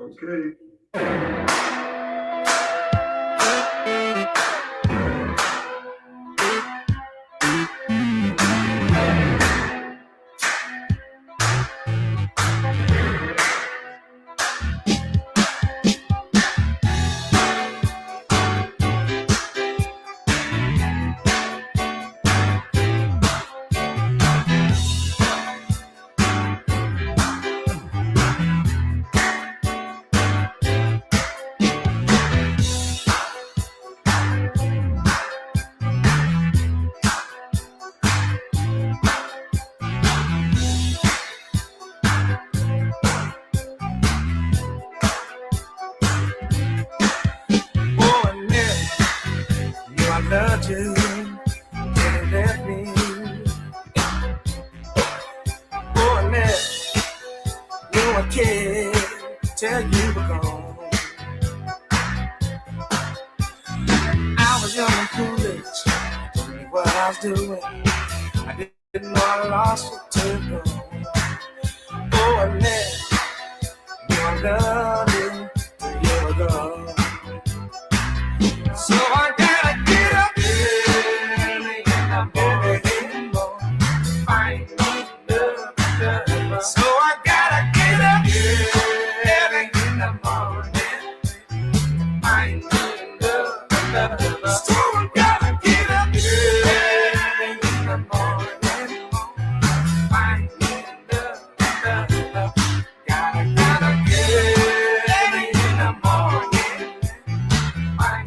Okay. Loved you, you left me. Oh, Annette, you I can't tell you were gone. I was young and foolish, didn't know what I was doing. I didn't know I lost you too long. Oh, Annette, you I loved you, you were gone. So I gotta get up. So I gotta get up early in the morning. I need love. So I gotta get up early in the morning. I need love. Gotta get early in the morning. I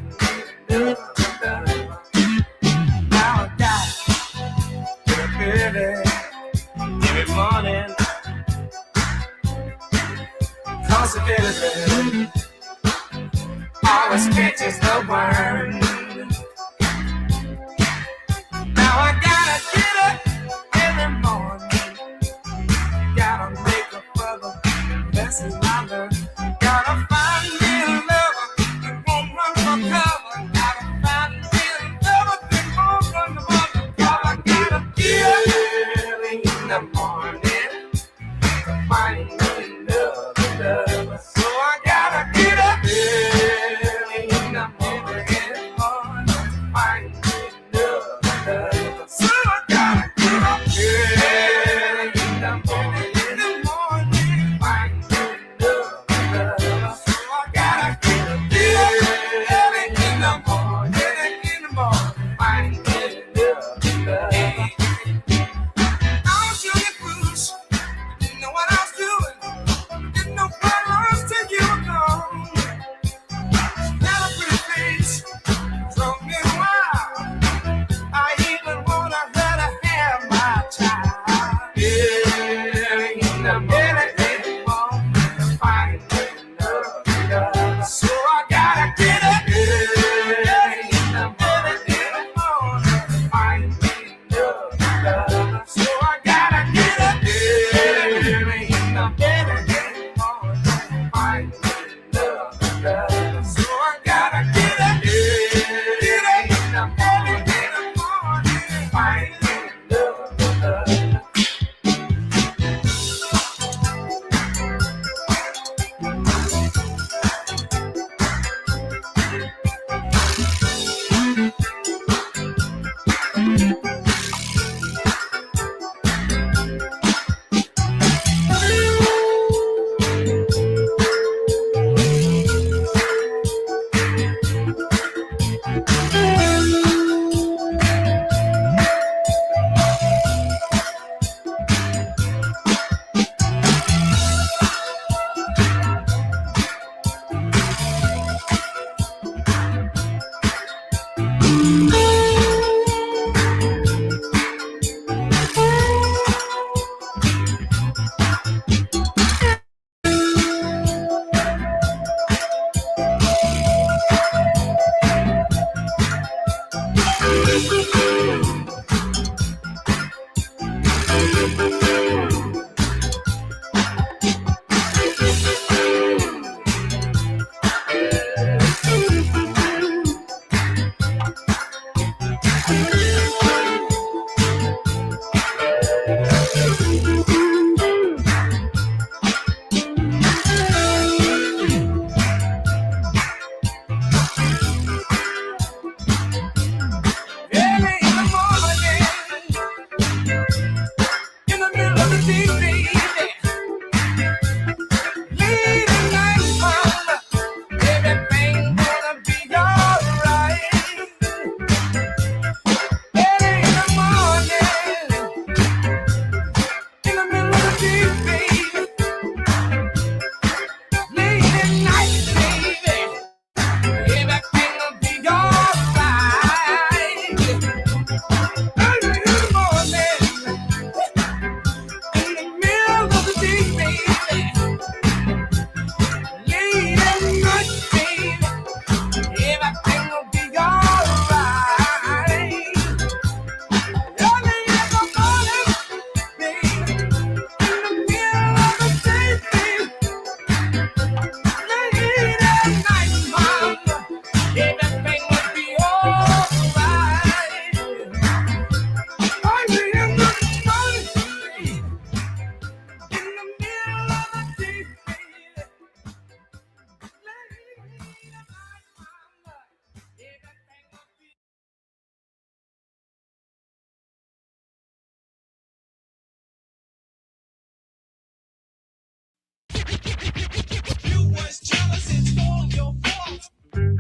need love. Now I got get up early every morning. Possibility always catches the worm. Now I gotta get up every morning. Gotta make up for the lessons I learned. Gotta find me a lover that won't run for cover. Gotta find me a lover that won't run for cover. I gotta get up early in the morning to find me love. So I gotta get up early in the morning to find me love. So I gotta get up early in the morning to find me love. So I gotta get up early in the morning to find me love. I was young and foolish, didn't know what I was doing. Didn't know what I was till you were gone. Had a pretty face, drove me wild. I even wanna let her have my child. Yeah, in the morning, to find love. So I gotta get up early in the morning to find love. So I gotta get up early in the morning. Find love. So I gotta get up early in the morning. Find love.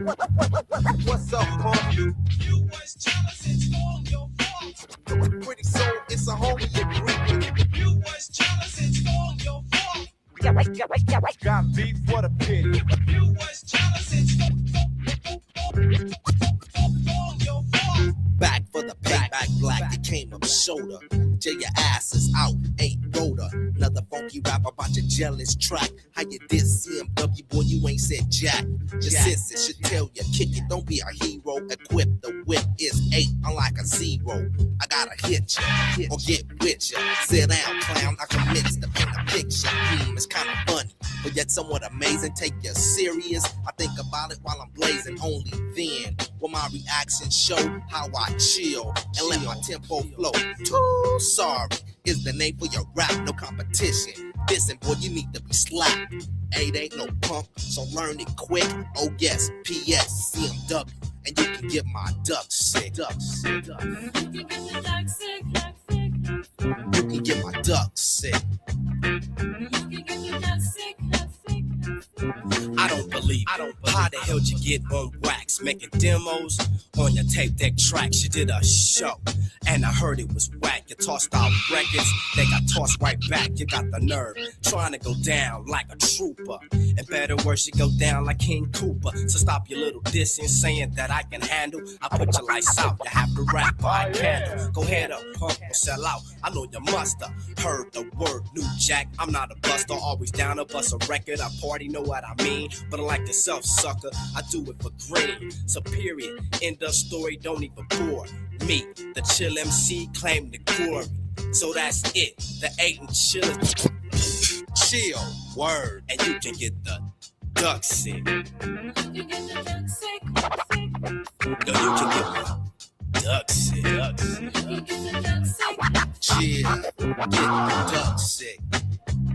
What's up, punk? You was jealous, it's all your fault. Pretty soon, it's a homie you creeping. You was jealous, it's all your fault. Got beef, what a pity. You was jealous, it's all your fault. Back for the payback, black, it came up shoulder. Till your ass is out, ain't roller. Another funky rap about your jealous track. How you diss CMW, boy, you ain't said jack. Your sisters should tell you, kick it, don't be a hero. Equip the whip is 8, unlike a 0. I gotta hit you, or get with you. Sit down, clown, I commence to paint a picture. It's kinda funny, but yet somewhat amazing. Take you serious, I think about it while I'm blazing. Only then will my reaction show how I chill and let my tempo flow. Too sorry is the name for your rap, no competition. Listen, boy, you need to be slapped. 8 ain't no punk, so learn it quick. Oh yes, PS, CMW, and you can get my duck sick. You can get the duck sick, duck sick, duck sick. You can get my duck sick. You can get the duck sick, duck sick, duck sick. I don't believe how the hell you get on wax making demos on your tape deck tracks. You did a show and I heard it was whack. You tossed out records, they got tossed right back. You got the nerve trying to go down like a trooper, and better worse, you go down like King Cooper. So stop your little dissing, saying that I can handle. I put your lights out, you have to rap by candle. Go ahead up, punk, or sell out. I know you musta heard the word New Jack. I'm not a buster, always down to bust a record. I party, know what I mean, but unlike yourself, sucker, I do it for green. So period, end of story, don't even bore me. The chill MC claim the glory. So that's it, the 8 and chillin'. Chill, word, and you can get the duck sick. You can get the duck sick, duck sick, duck sick. Yo, you can get my duck sick. Duck sick. You can get the duck sick. Chill, get the duck sick.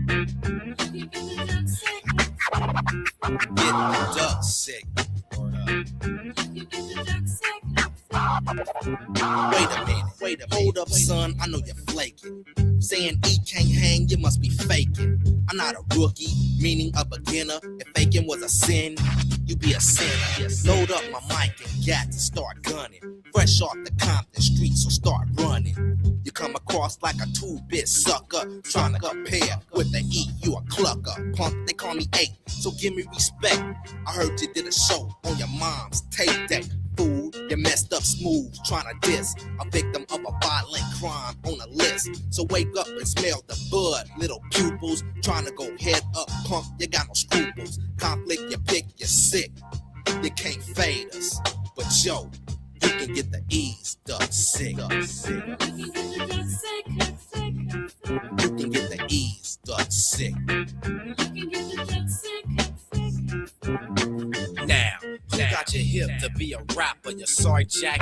You can get the duck sick. Get the duck sick. You can get the duck sick. Wait a minute, hold up, son, I know you're flaking. Saying E can't hang, you must be faking. I'm not a rookie, meaning a beginner. If faking was a sin, you be a sinner. Load up my mic and gat to start gunning. Fresh off the Compton streets, so start running. You come across like a 2-bit sucker, trying to compare with the E, you a clucker. Punk, they call me 8, so give me respect. I heard you did a show on your mom's tape deck. Fool, you messed up smooth, trying to diss a victim of a violent crime on a list. So wake up and smell the bud, little pupils, trying to go head up, punk, you got no scruples. Conflict, you pick, you're sick, you can't fade us. But yo, you can get the E's duck sick. You can get the duck sick, duck sick, duck sick. You can get the E's duck sick. You can get the duck sick, duck sick, duck sick. Now, who got your hip to be a rapper? You sorry, Jack?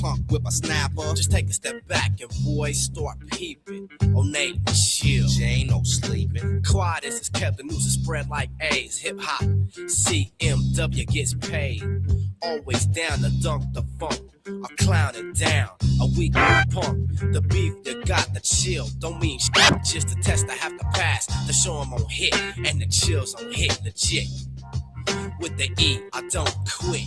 Punk with a snapper, Just take a step back and boys start peeping. Oh, Nate, chill. J ain't no sleeping. Quiet as it's kept, the news is spread like A's. Hip hop, CMW gets paid. Always down to dunk the funk. I clown it down, a weak punk. The beef you got, the chill. Don't mean shit, just a test I have to pass. To show 'em on hit, and the chills on hit legit. With the E, I don't quit.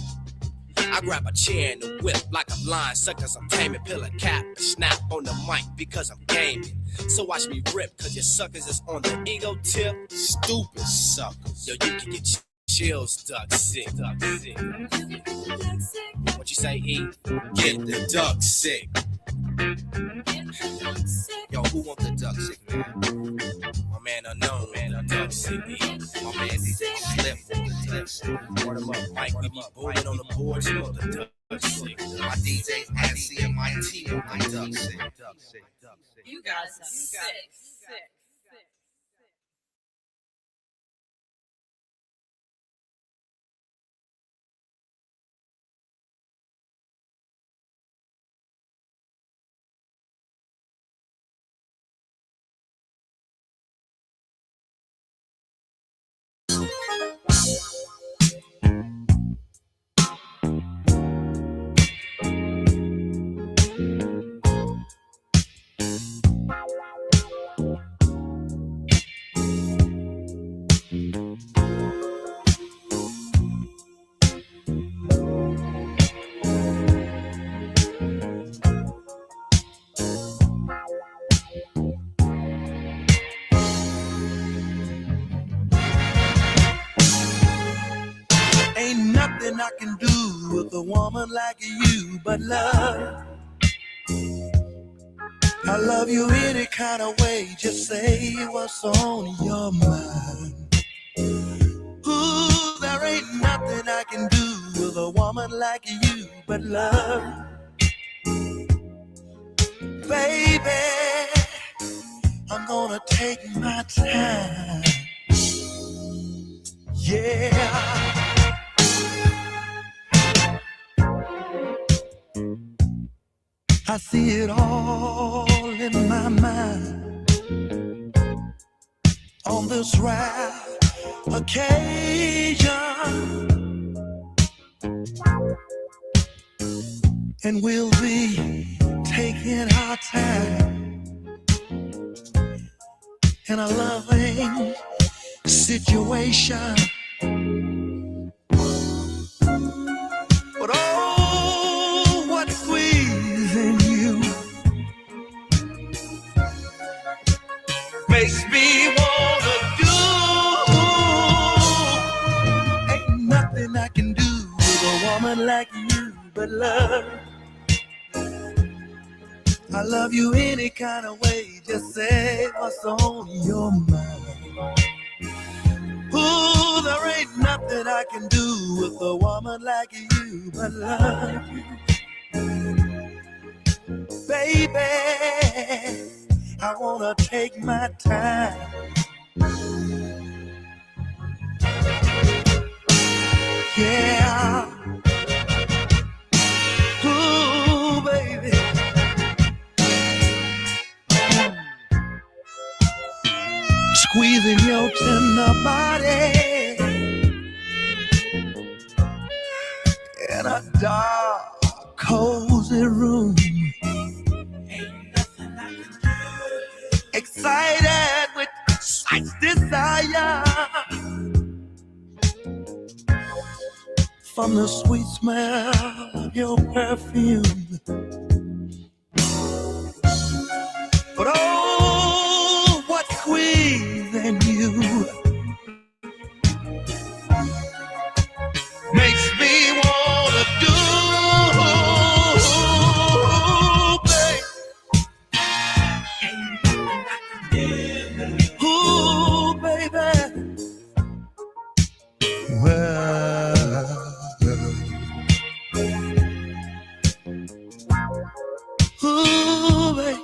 I grab a chair and a whip like I'm lying suckers. I'm taming, pill a cap and snap on the mic because I'm gaming. So watch me rip, cause your suckers is on the ego tip. Stupid suckers. Yo, you can get chills, duck sick. Duck sick. You can get the duck sick. What you say, E? Get the duck sick. Get the duck sick. Yo, who want the duck sick, man? My man unknown, duck sick, E. My man DJ Slip want the duck sick. Word 'em up, Mike, we be booming on the boards, you know the duck sick. My DJ's Nancy and my T on the duck sick. You guys are sick. nothing I can do with a woman like you but love. I love you any kind of way, just say what's on your mind. Ooh, there ain't nothing I can do with a woman like you but love. Baby, I'm gonna take my time. Yeah. I see it all in my mind on this rare occasion, and we'll be taking our time in a loving situation. But oh, what squeezing you makes me wanna do. Ain't nothing I can do with a woman like you but love. I love you any kind of way, just say what's on your mind. Ooh, there ain't nothing I can do with a woman like you but love you. Baby, I wanna take my time. Yeah. Ooh, baby. Squeezing your tender body in a dark, cozy room. Excited with such desire from the sweet smell of your perfume. But oh, what's squeezing you makes me wanna do, babe. Ooh, baby. Well, ooh, baby.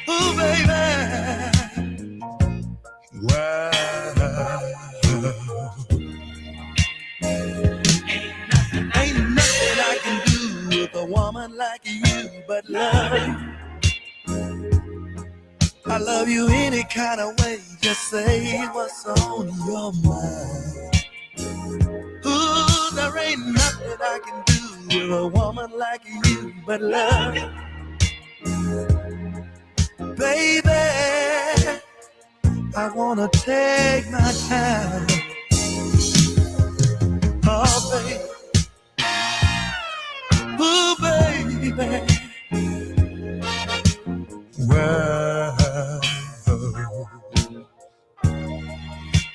Ooh, baby. Well, ain't nothing I can do with a woman like you but love. I love you any kind of way, just say what's on your mind. Ooh, there ain't nothing I can do with a woman like you but love. Baby, I wanna take my time. Oh, baby. Ooh, baby. Well,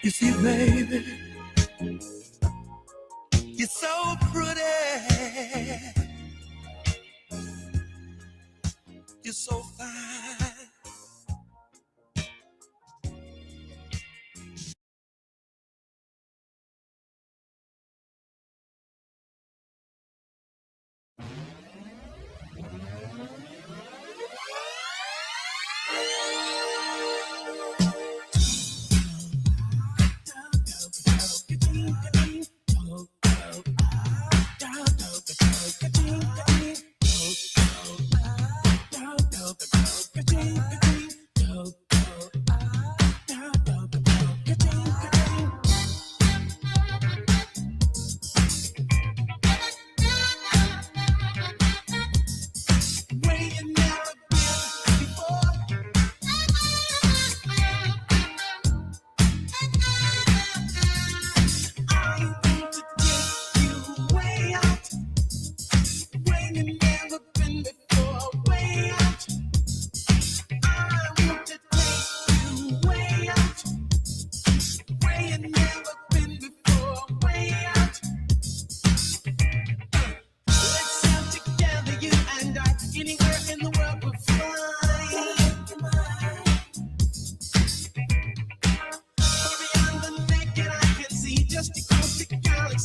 you see, baby, you're so pretty. You're so fine.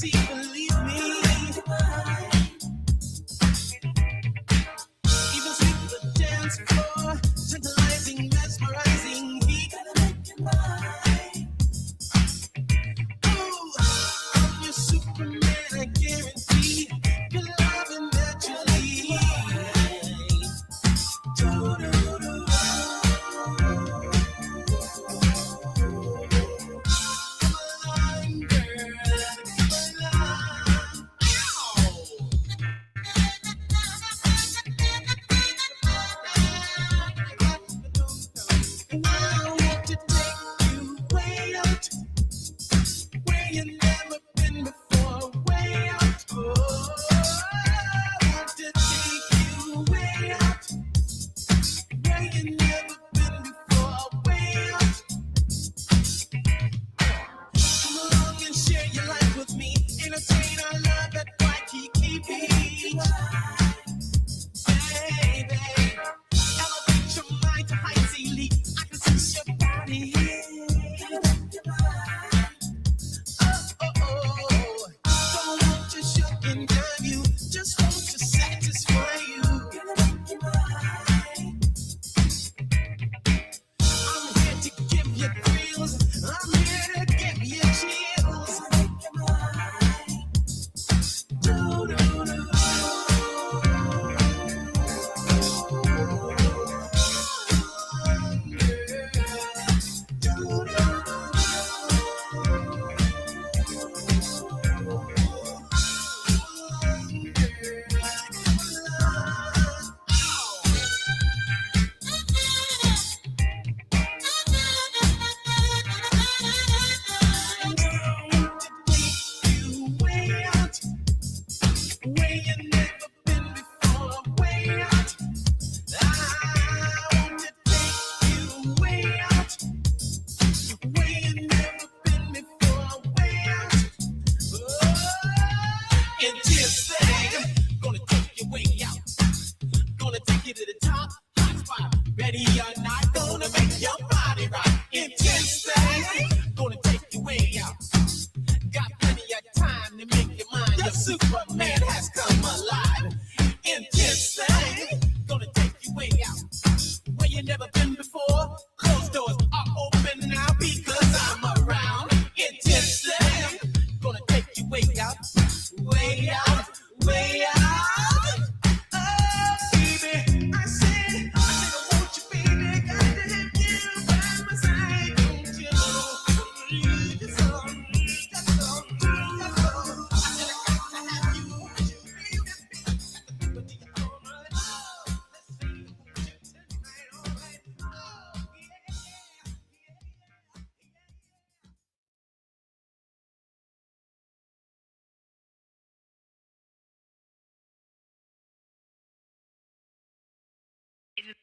see, believe me. Even sweep the dance floor, tantalizing, mesmerizing heat. Ooh, I'm your Superman, I guarantee your love eventually. Do-do-do.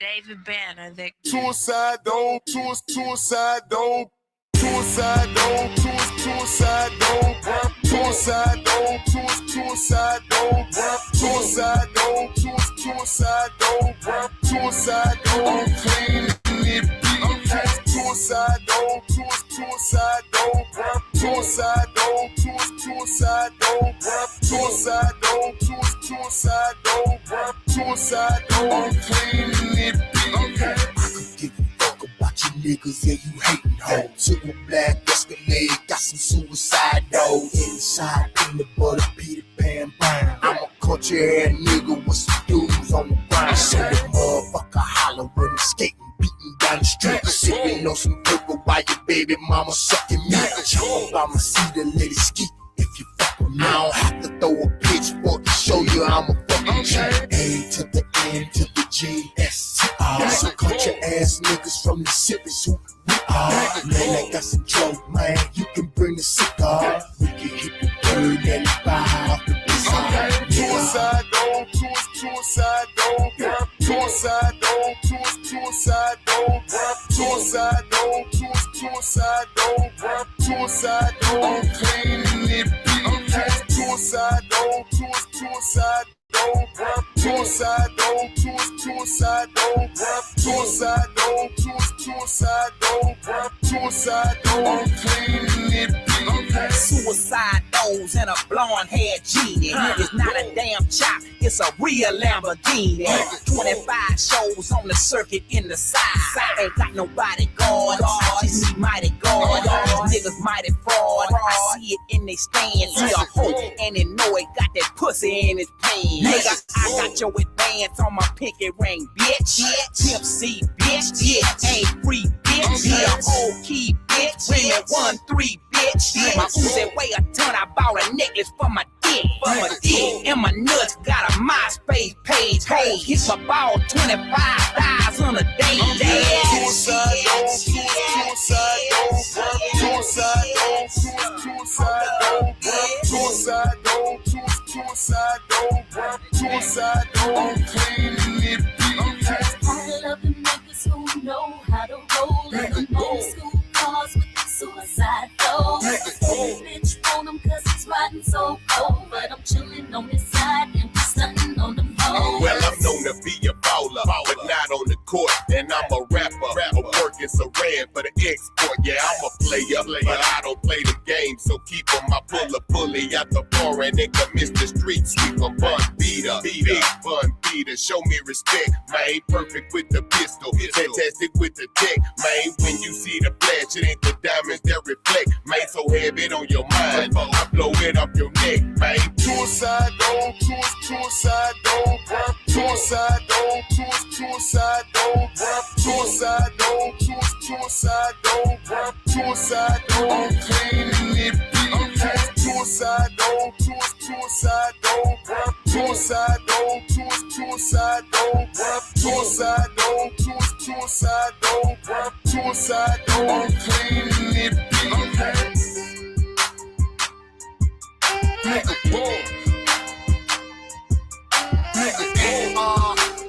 David Banner, the Suicide dope, suicide dope, suicide dope, suicide dope, suicide dope, suicide dope, suicide dope, suicide dope, suicide dope, I'm clean it beat, suicide dope, suicide dope, suicide dope, suicide dope, suicide dope, suicide dope, suicide dope, I'm clean it beat. I could give a fuck about you niggas, yeah, you hatin' hoes. Took my black Escalade, got some suicide dope. Inside in the butter, Peter Pan burn. I'm a culture ass nigga with some dudes on the grind. So the motherfucker hollering, skating, beating down the street. Sipping on some paper while your baby mama sucking me. Jump on my seat and let it ski. If you fuck with me, I don't have to throw a pitchfork to show you I'm a fucking G. A to the N to the G, S-T-R. Some country ass niggas from the cities who we are. Man, I got some dope, man. You can bring the cigar. We can hit the bird and buy off the bizarre. Suicide dope, suicide dope, suicide dope, suicide dope, suicide dope, suicide dope, suicide dope, I'm clean it beat. Suicide dope, suicide dope, Suicide dome, suicide dome, suicide dome, suicide dome, suicide dome. I'm cleaning it, okay. Suicide nose and a blonde haired genie. It's not a damn chop, it's a real Lamborghini. 25 shows on the circuit in the side. Ain't got nobody guard. Just me mighty guard. Niggas mighty fraud. I see it in they stand. See a hoe and they know it got that pussy in his pants. Nigga, I got your advance on my pinky ring, bitch. Pimp C, bitch. Ain't free, bitch. Yeah, whole key, bitch. Ring at 1-3, bitch. My Uzi weigh a ton. I bought a necklace for my dick. And my nuts got a MySpace page. Hey, hit my ball 25,000 a day. Suicide dome, suicide dome, suicide dome, suicide dome, suicide dome, suicide dome, suicide dome. I'm cleaning it, okay. I love the niggas who know how to roll in the old school cars with the suicide doors. Every bitch want him cause he's riding so cold, but I'm chilling on this side and we stunting on them hoes. Well, I'm known to be a baller, but not on the court. And I'm a rapper, working Saran for the export. Yeah, I'm a player, but I don't play the game. So keep on my pulley out the bar and nigga Mr. Street Sweep. I'm Bun Beater, big Bun Beater. Show me respect, man. Perfect with the pistol, fantastic with the tech, man. When you see the flash, it ain't the diamonds that reflect, man. So have it on your mind, I blow it off your neck, man. Suicide dome, suicide dome, suicide dome, suicide dome, suicide dome, suicide dome, suicide dome. I'm cleaning it, okay. Suicide dome, suicide dome, suicide dome, suicide dome, suicide dome, suicide dome, suicide dome. I'm cleaning it, okay. Nigga, boy.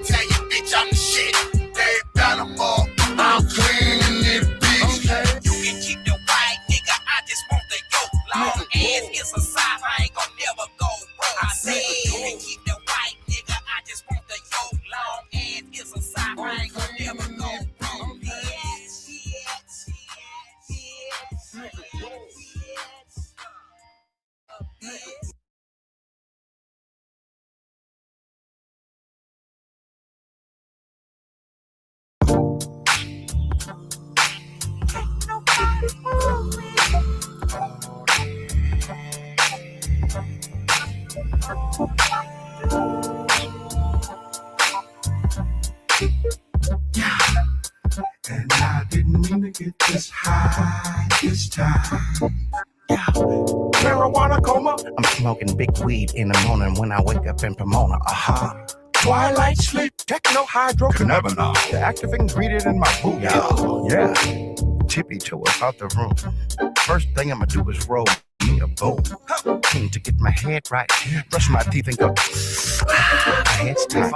Tell you, bitch, I'm the shit. They got 'em all. I'm cleaning it, bitch. You can keep the white nigga, I just want the yoke. Long ass is a side, I ain't gon' never go broke. I said you can keep the white nigga, I just want the yoke. Long ass is a side, I ain't gon' never go broke. And I didn't mean to get this high this time. Marijuana coma. I'm smoking big weed in the morning when I wake up in Pomona. Aha. Twilight sleep. Techno hydrocannabinol. The active ingredient in my food. Yeah. Tippy toe about the room. First thing I'ma do is roll me a bowl. To get my head right. Brush my teeth and go. My head's tight.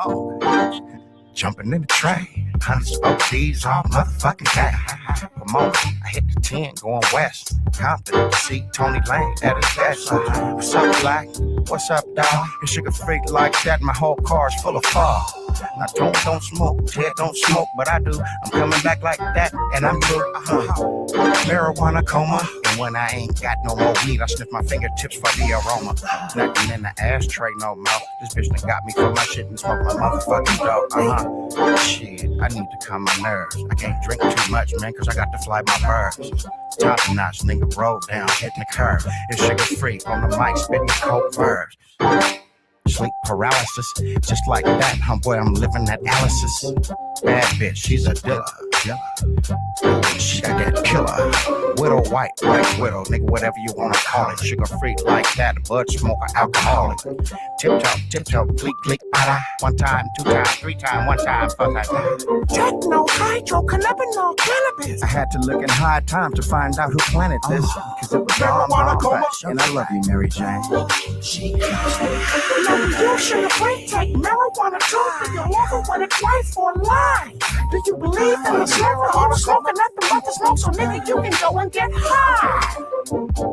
Jumping in the tray. 100 spoke cheese all motherfucking day. Come on, I hit the 10 going west. Compton, see Tony Lane at his desk. What's up, Black? What's up, dog? You sugar freak like that, my whole car's full of fog. Now don't smoke, Ted don't smoke, but I do. I'm coming back like that, and I'm through. Marijuana coma. And when I ain't got no more weed, I sniff my fingertips for the aroma. Nothing in the ashtray no more. This bitch done got me for my shit and smoke my motherfucking dope. Shit, I need to calm my nerves. I can't drink too much, man, cause I got to fly my birds. Top notch, nigga, roll down, hitting the curve. It's sugar free on the mic, spitting cold verbs. Sleep paralysis, just like that, homeboy, I'm living that Alice's. Bad bitch, she's a dealer. She got that killer. Widow, white widow, nigga, whatever you wanna call it. Sugar free like that, bud smoker, alcoholic. Tiptoe, click, ada. 1 time, 2 time, 3 time, 1 time, fuck that. Techno hydrocannabinol cannabis. I had to look in high time to find out who planted this. Cause it was Marijuana coma. And I love you, Mary Jane. You sugar free, take marijuana too. Do you love it when it's right for life? Do you believe in the marijuana smoking nothing but the smoke, so nigga, you can go and get high.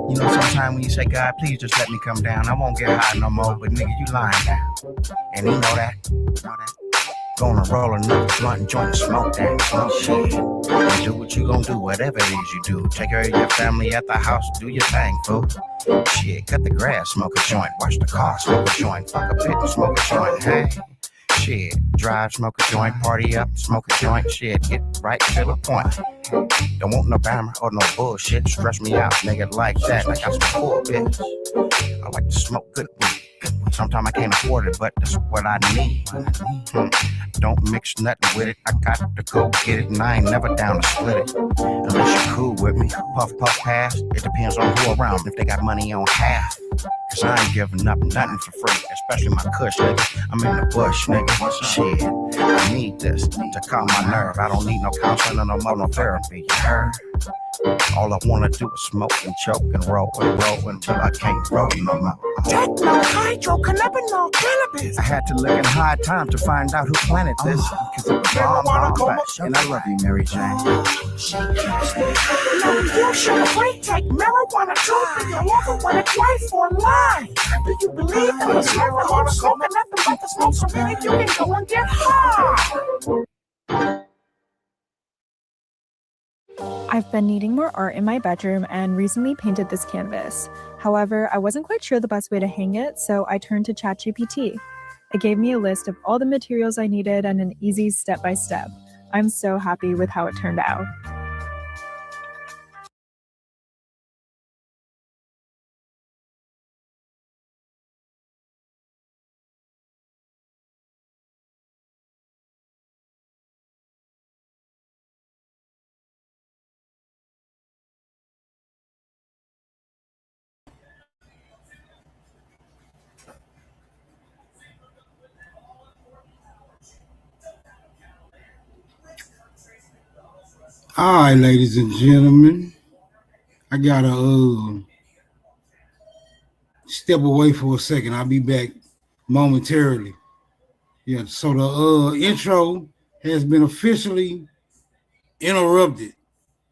You know, sometimes when you say, God, please just let me come down, I won't get high no more, but nigga, you lying down. And you know that. Gonna roll another blunt and joint and smoke that. Smoke shit. And do what you gonna do, whatever it is you do. Take care of your family at the house, do your thing, fool. Shit, cut the grass, smoke a joint. Wash the car, smoke a joint. Fuck a bitch, smoke a joint. Hey. Shit, drive, smoke a joint, party up, smoke a joint, shit, get right to the point. Don't want no bammer or no bullshit, stress me out, nigga, like that, like I some poor bitch. I like to smoke good weed. Sometimes I can't afford it, but that's what I need. Don't mix nothing with it, I got to go get it, and I ain't never down to split it. Unless you're cool with me, puff, pass, it depends on who around, if they got money on half. Cause I ain't giving up nothing for free, especially my kush, nigga. I'm in the bush, nigga. Shit, I need this to calm my nerve. I don't need no counseling or no more no therapy, you heard? All I wanna do is smoke and choke and roll until I can't roll no more. Techno, hydrocannabinol, cannabis. I had to look in high time to find out who planted this. Cause it was bomb back. And I love you, Mary Jane. No, you should free take marijuana too. Your lover want it twice for life. Do you believe that it's marijuana smoking nothing but the smoke, so really you can go and get high? I've been needing more art in my bedroom and recently painted this canvas. However, I wasn't quite sure the best way to hang it, so I turned to ChatGPT. It gave me a list of all the materials I needed and an easy step-by-step. I'm so happy with how it turned out. All right, ladies and gentlemen, I gotta step away for a second. I'll be back momentarily. Yeah, so the intro has been officially interrupted.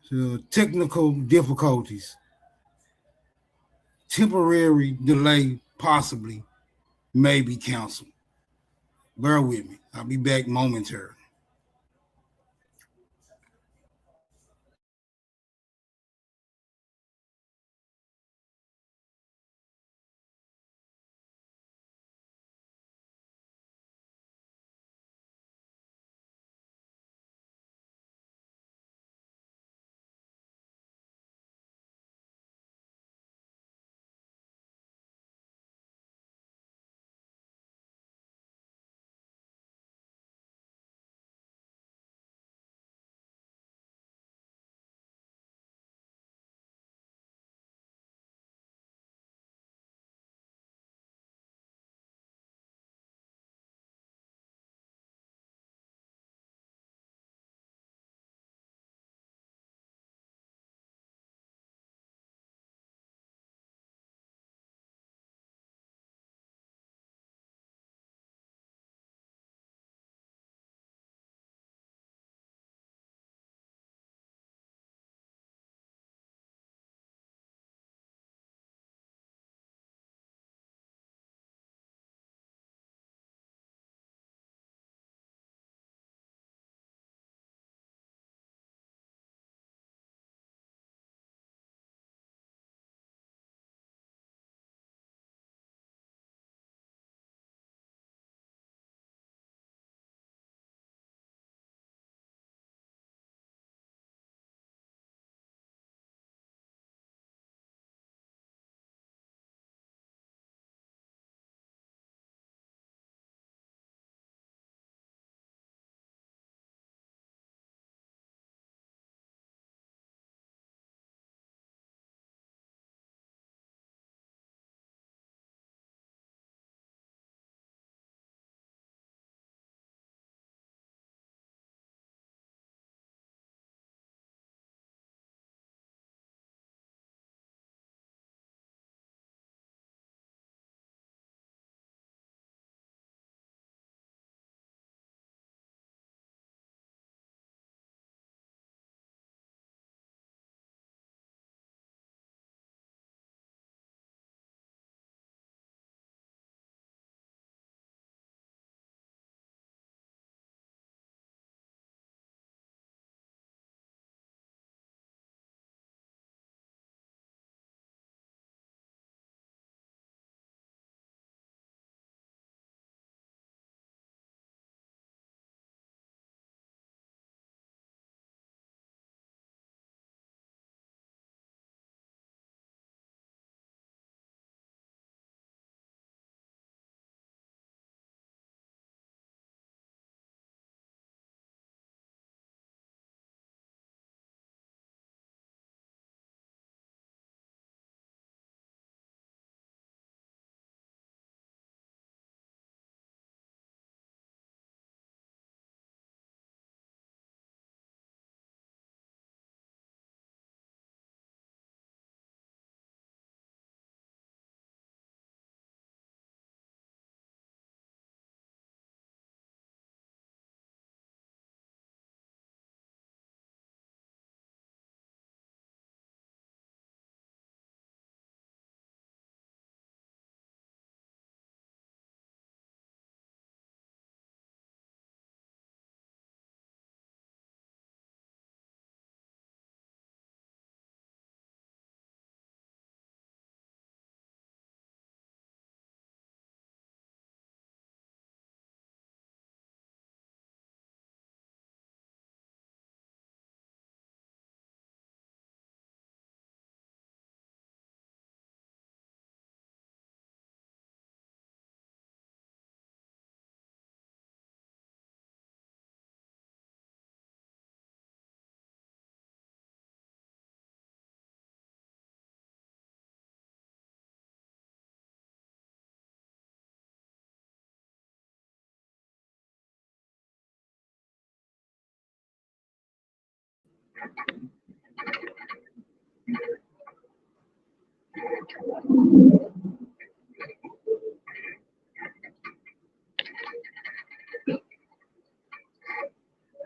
So technical difficulties, temporary delay, possibly, may be canceled. Bear with me. I'll be back momentarily.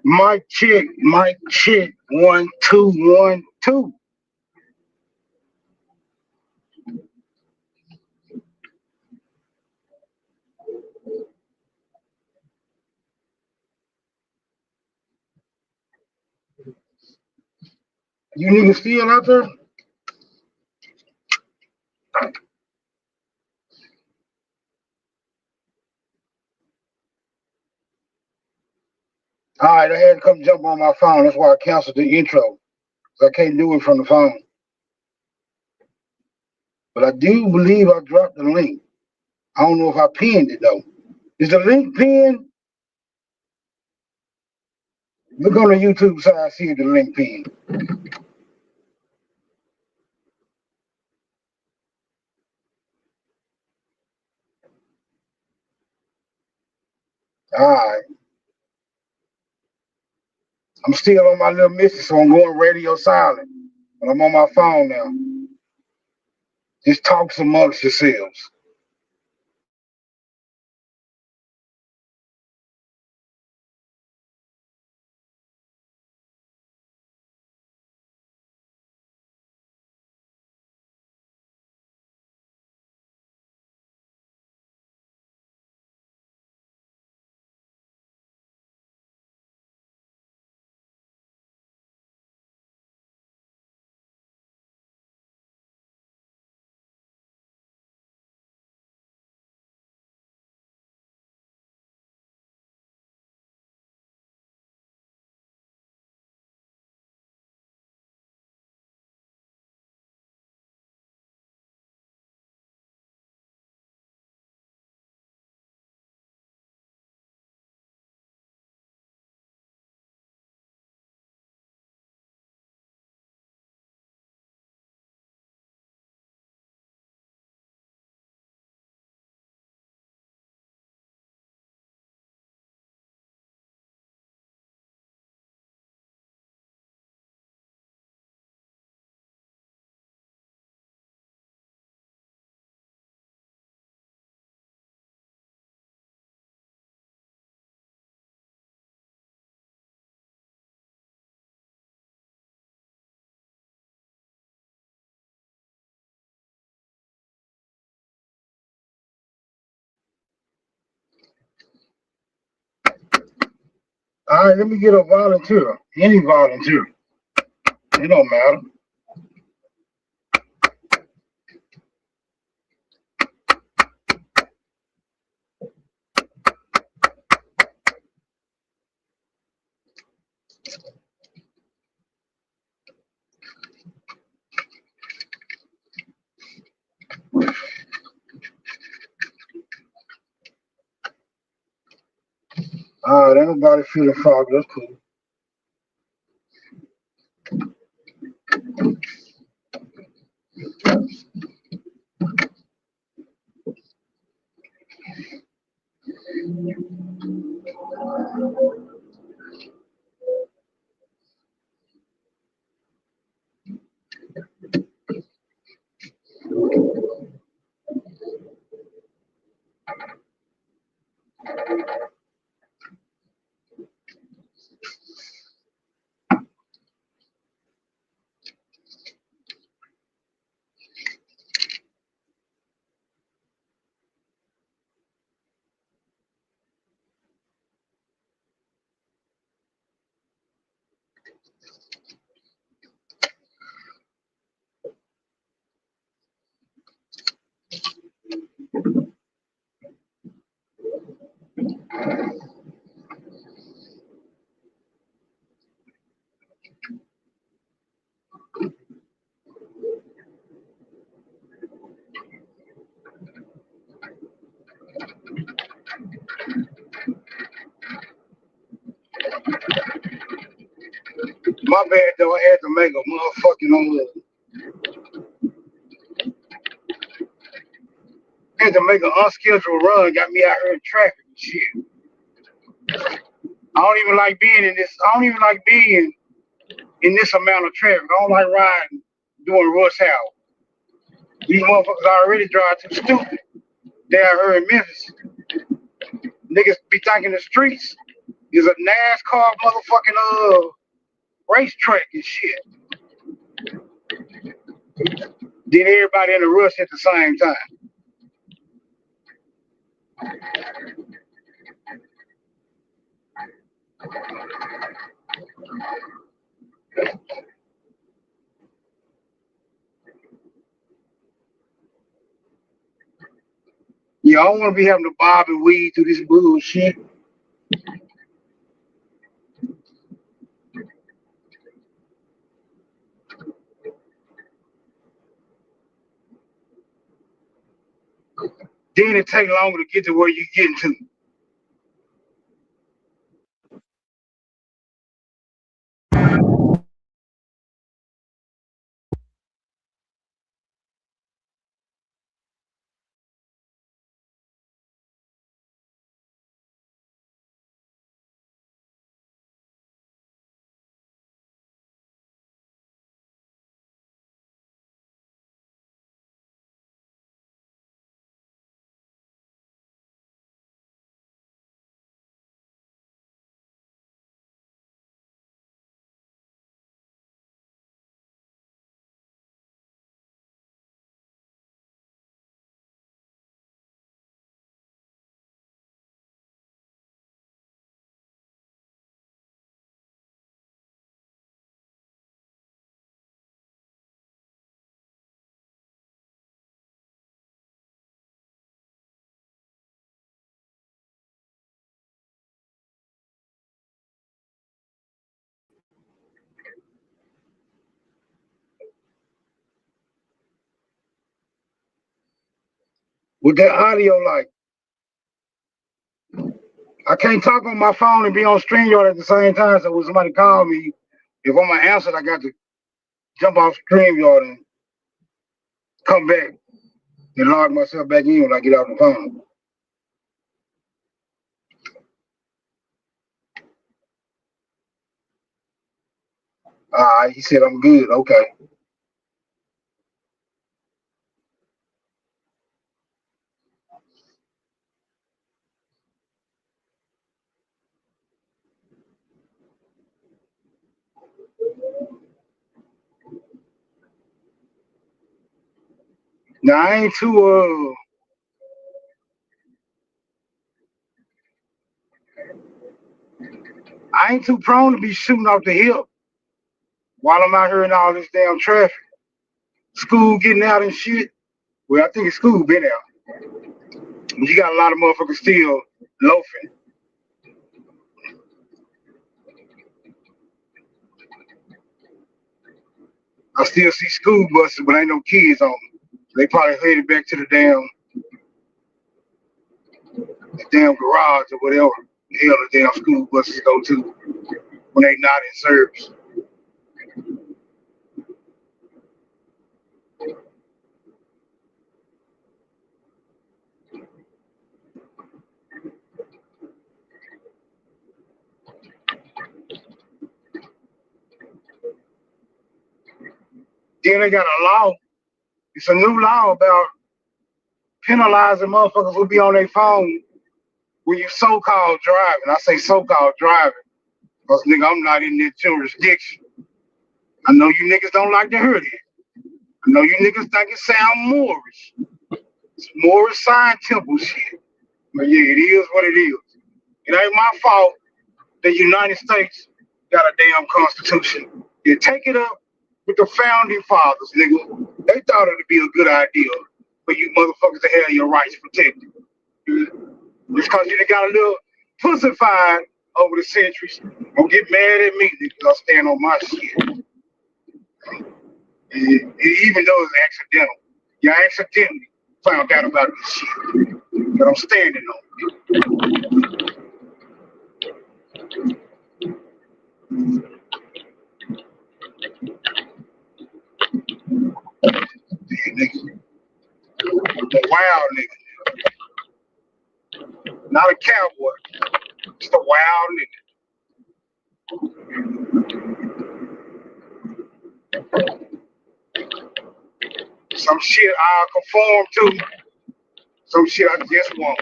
Mic check, 1, 2, 1, 2. You niggas still out there? All right, I had to come jump on my phone. That's why I canceled the intro. I can't do it from the phone. But I do believe I dropped the link. I don't know if I pinned it though. Is the link pinned? Look on the YouTube side, see if the link pinned. All right. I'm still on my little mission, so I'm going radio silent. But I'm on my phone now. Just talk amongst yourselves. All right, let me get a volunteer. Any volunteer. It don't matter. All right, everybody feeling foggy. That's cool. My bad though, I had to make a motherfucking had to make an unscheduled run, got me out here in traffic and shit. I don't even like being in this amount of traffic. I don't like riding doing rush hour. These motherfuckers already drive too stupid. Down here in Memphis, niggas be thinking the streets is a NASCAR motherfucking racetrack and shit. Then everybody in the rush at the same time. Yeah, I don't want to be having to bob and weed through this bullshit. Then it take longer to get to where you getting to. With that audio, like, I can't talk on my phone and be on StreamYard at the same time. So when somebody call me, if I'm gonna answer, I got to jump off StreamYard and come back and log myself back in when I get off the phone. He said I'm good. Okay. Now I ain't too prone to be shooting off the hip while I'm out here in all this damn traffic. School getting out and shit. Well, I think it's school been out. But you got a lot of motherfuckers still loafing. I still see school buses, but ain't no kids on them. They probably headed back to the damn garage or whatever the hell the damn school buses go to when they not in service. Then they got a law. It's a new law about penalizing motherfuckers who be on their phone when you so-called driving. I say so-called driving because, nigga, I'm not in this jurisdiction. I know you niggas don't like to hear that. I know you niggas think it sound Moorish. It's Moorish Sign Temple shit. But yeah, it is what it is. It ain't my fault the United States got a damn constitution. You take it up with the founding fathers, nigga. They thought it'd be a good idea for you motherfuckers to have your rights protected. Just because you got a little pussified over the centuries, don't get mad at me, nigga. I stand on my shit. Even though it's accidental. You accidentally found out about this shit. But I'm standing on it. Yeah, nigga. A wild nigga. Not a cowboy. Just a wild nigga. Some shit I conform to. Some shit I just want.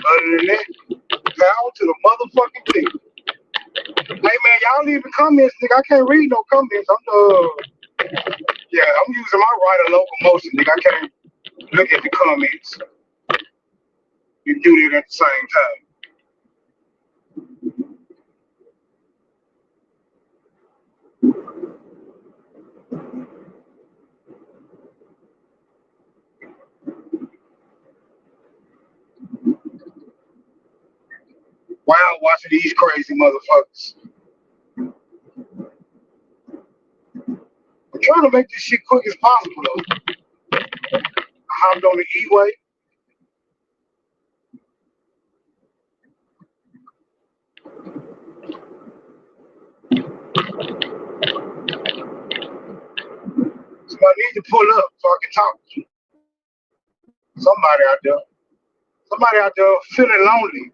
Other than that, power to the motherfucking people. Hey man, y'all leaving comments, nigga. I can't read no comments. I'm using my right of locomotion, nigga. I can't look at the comments. You do that at the same time. Wow, watching these crazy motherfuckers. I'm trying to make this shit quick as possible though. I hopped on the E-way. So I need to pull up so I can talk to you. Somebody out there. Somebody out there feeling lonely.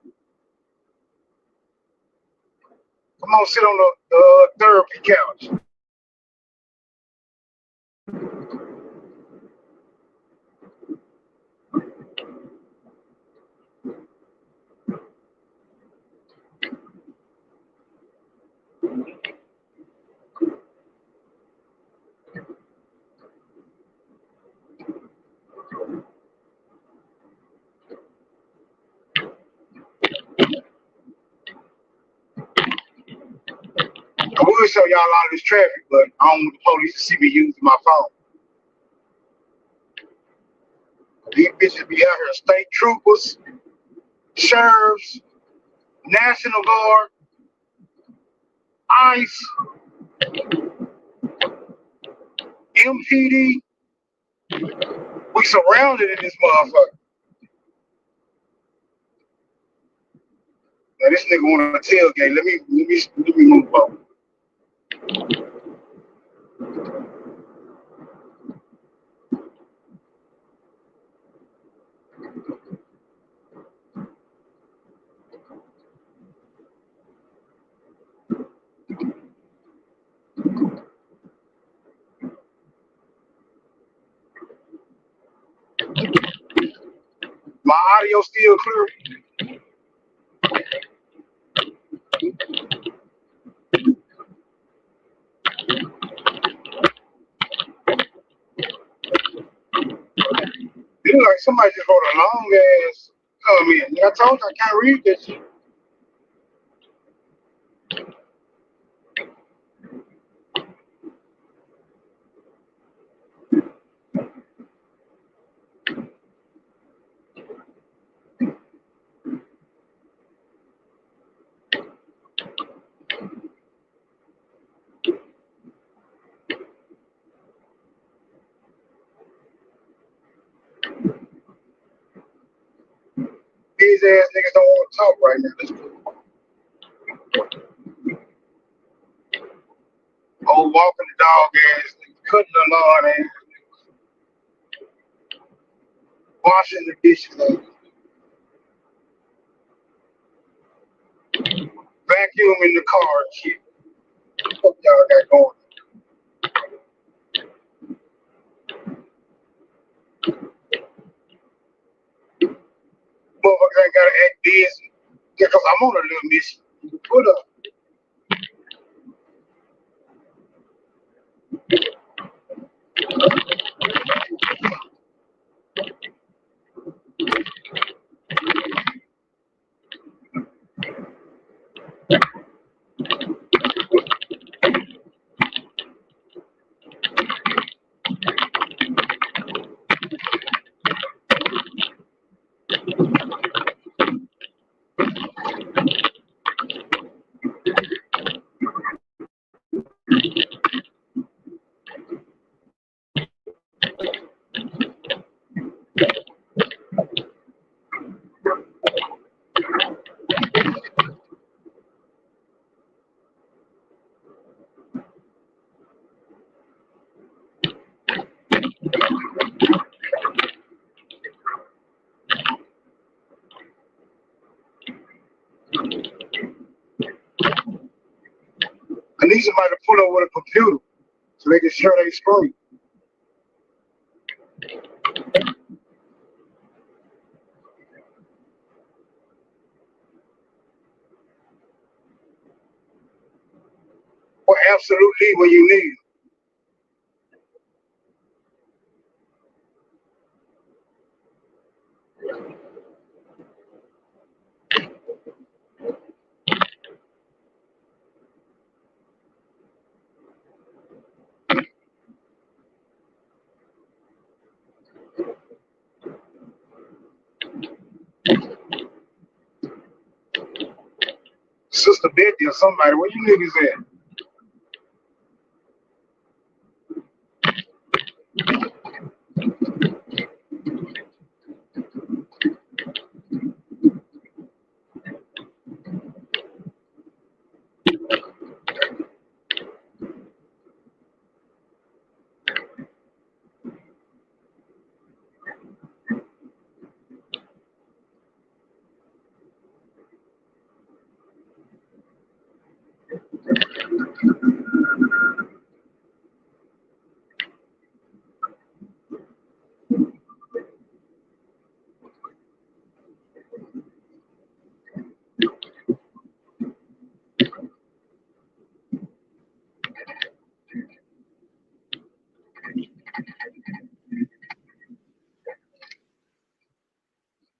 Come on, sit on the therapy couch. I will show y'all a lot of this traffic, but I don't want the police to see me using my phone. These bitches be out here, state troopers, sheriffs, National Guard, ICE, MPD. We surrounded in this motherfucker. Now this nigga want a tailgate. Let me move over. My audio still clear. It look like somebody just wrote a long ass comment. I told you I can't read this shit. These ass niggas don't want to talk right now. Let's go. Oh, walking the dog ass niggas, cutting the lawn ass niggas, washing the dishes ass, vacuuming the car and shit. What the fuck y'all got going? Motherfuckers ain't gotta act busy because I'm on a little mission. Put up. I need somebody to pull up with a computer so they can share their screen. Or absolutely when you need it. Sister Betty or somebody, where you niggas at?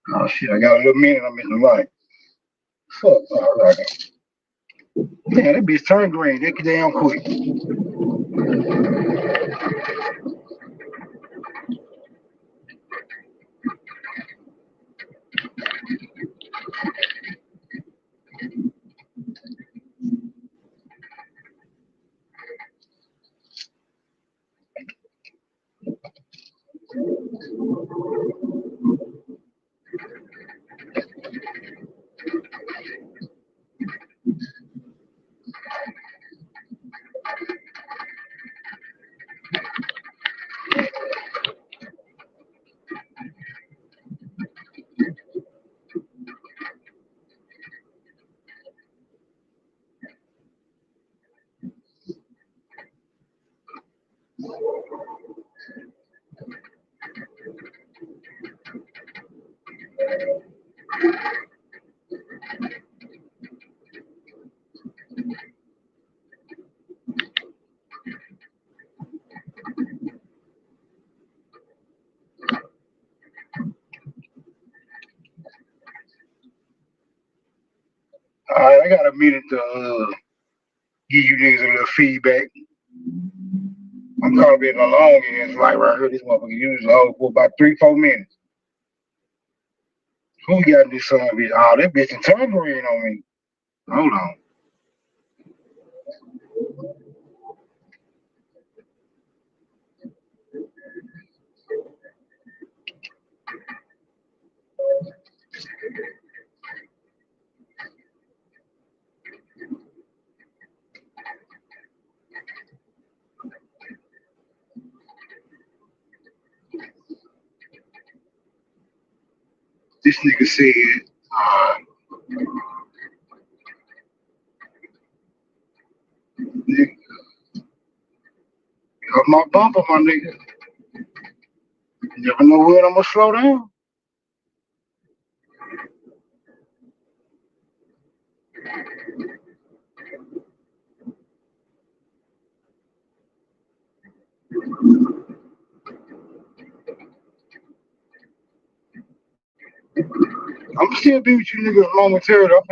Oh shit, I got a little minute, I'm in the light. Fuck, all right. Man, that bitch turned green, that damn quick. All right, I got a minute to give you niggas a little feedback. I'm calling it a long end, like right here. This motherfucker usually hold for about 3-4 minutes. Who got this son of a bitch? Oh, that bitch and turned green on me. Hold on. This nigga said, nigga, cut my bumper, my nigga. You never know when I'm gonna slow down. I'm still be with you niggas momentarily. I'm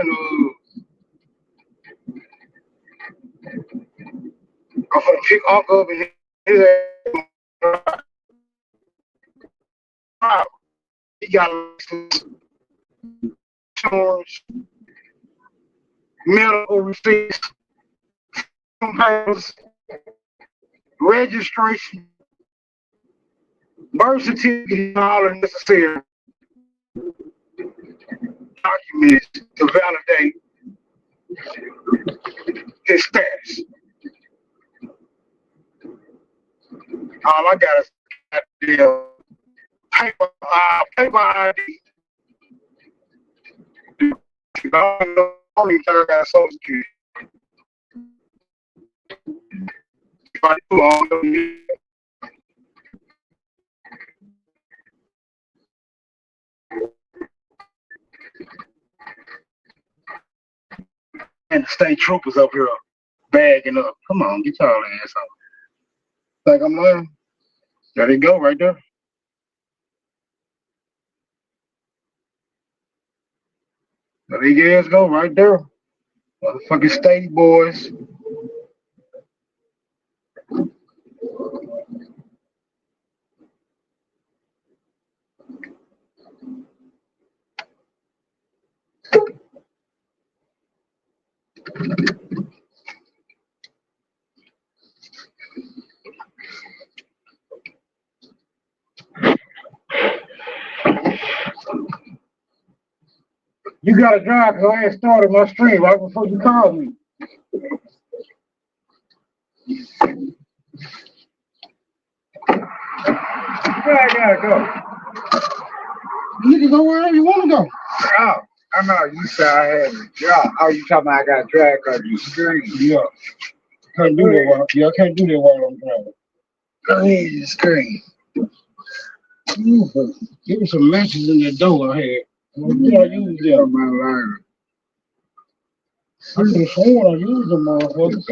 finna pick Unc up and his ass. He got insurance, medical receipts, papers, registration, birth certificate, and all the necessary documents to validate his status. All I got is goddamn paper ID. I don't know how many times I got Social Security. fight too long. And the state troopers up here bagging up. Come on, get y'all ass up. Like I'm lying. There they go right there. There they guys go right there. Motherfucking state boys. You gotta drive because I had started my stream right before you called me. Where I gotta go? You can go wherever you want to go. Oh, I know you said I had to drive. Oh, you talking about I got to drag because you scream? Yeah. Can't do that while I can't do that while I'm driving. Go ahead and scream. Give me some matches in the door I had. What I use them? My line. I could have sworn I used them, motherfuckers.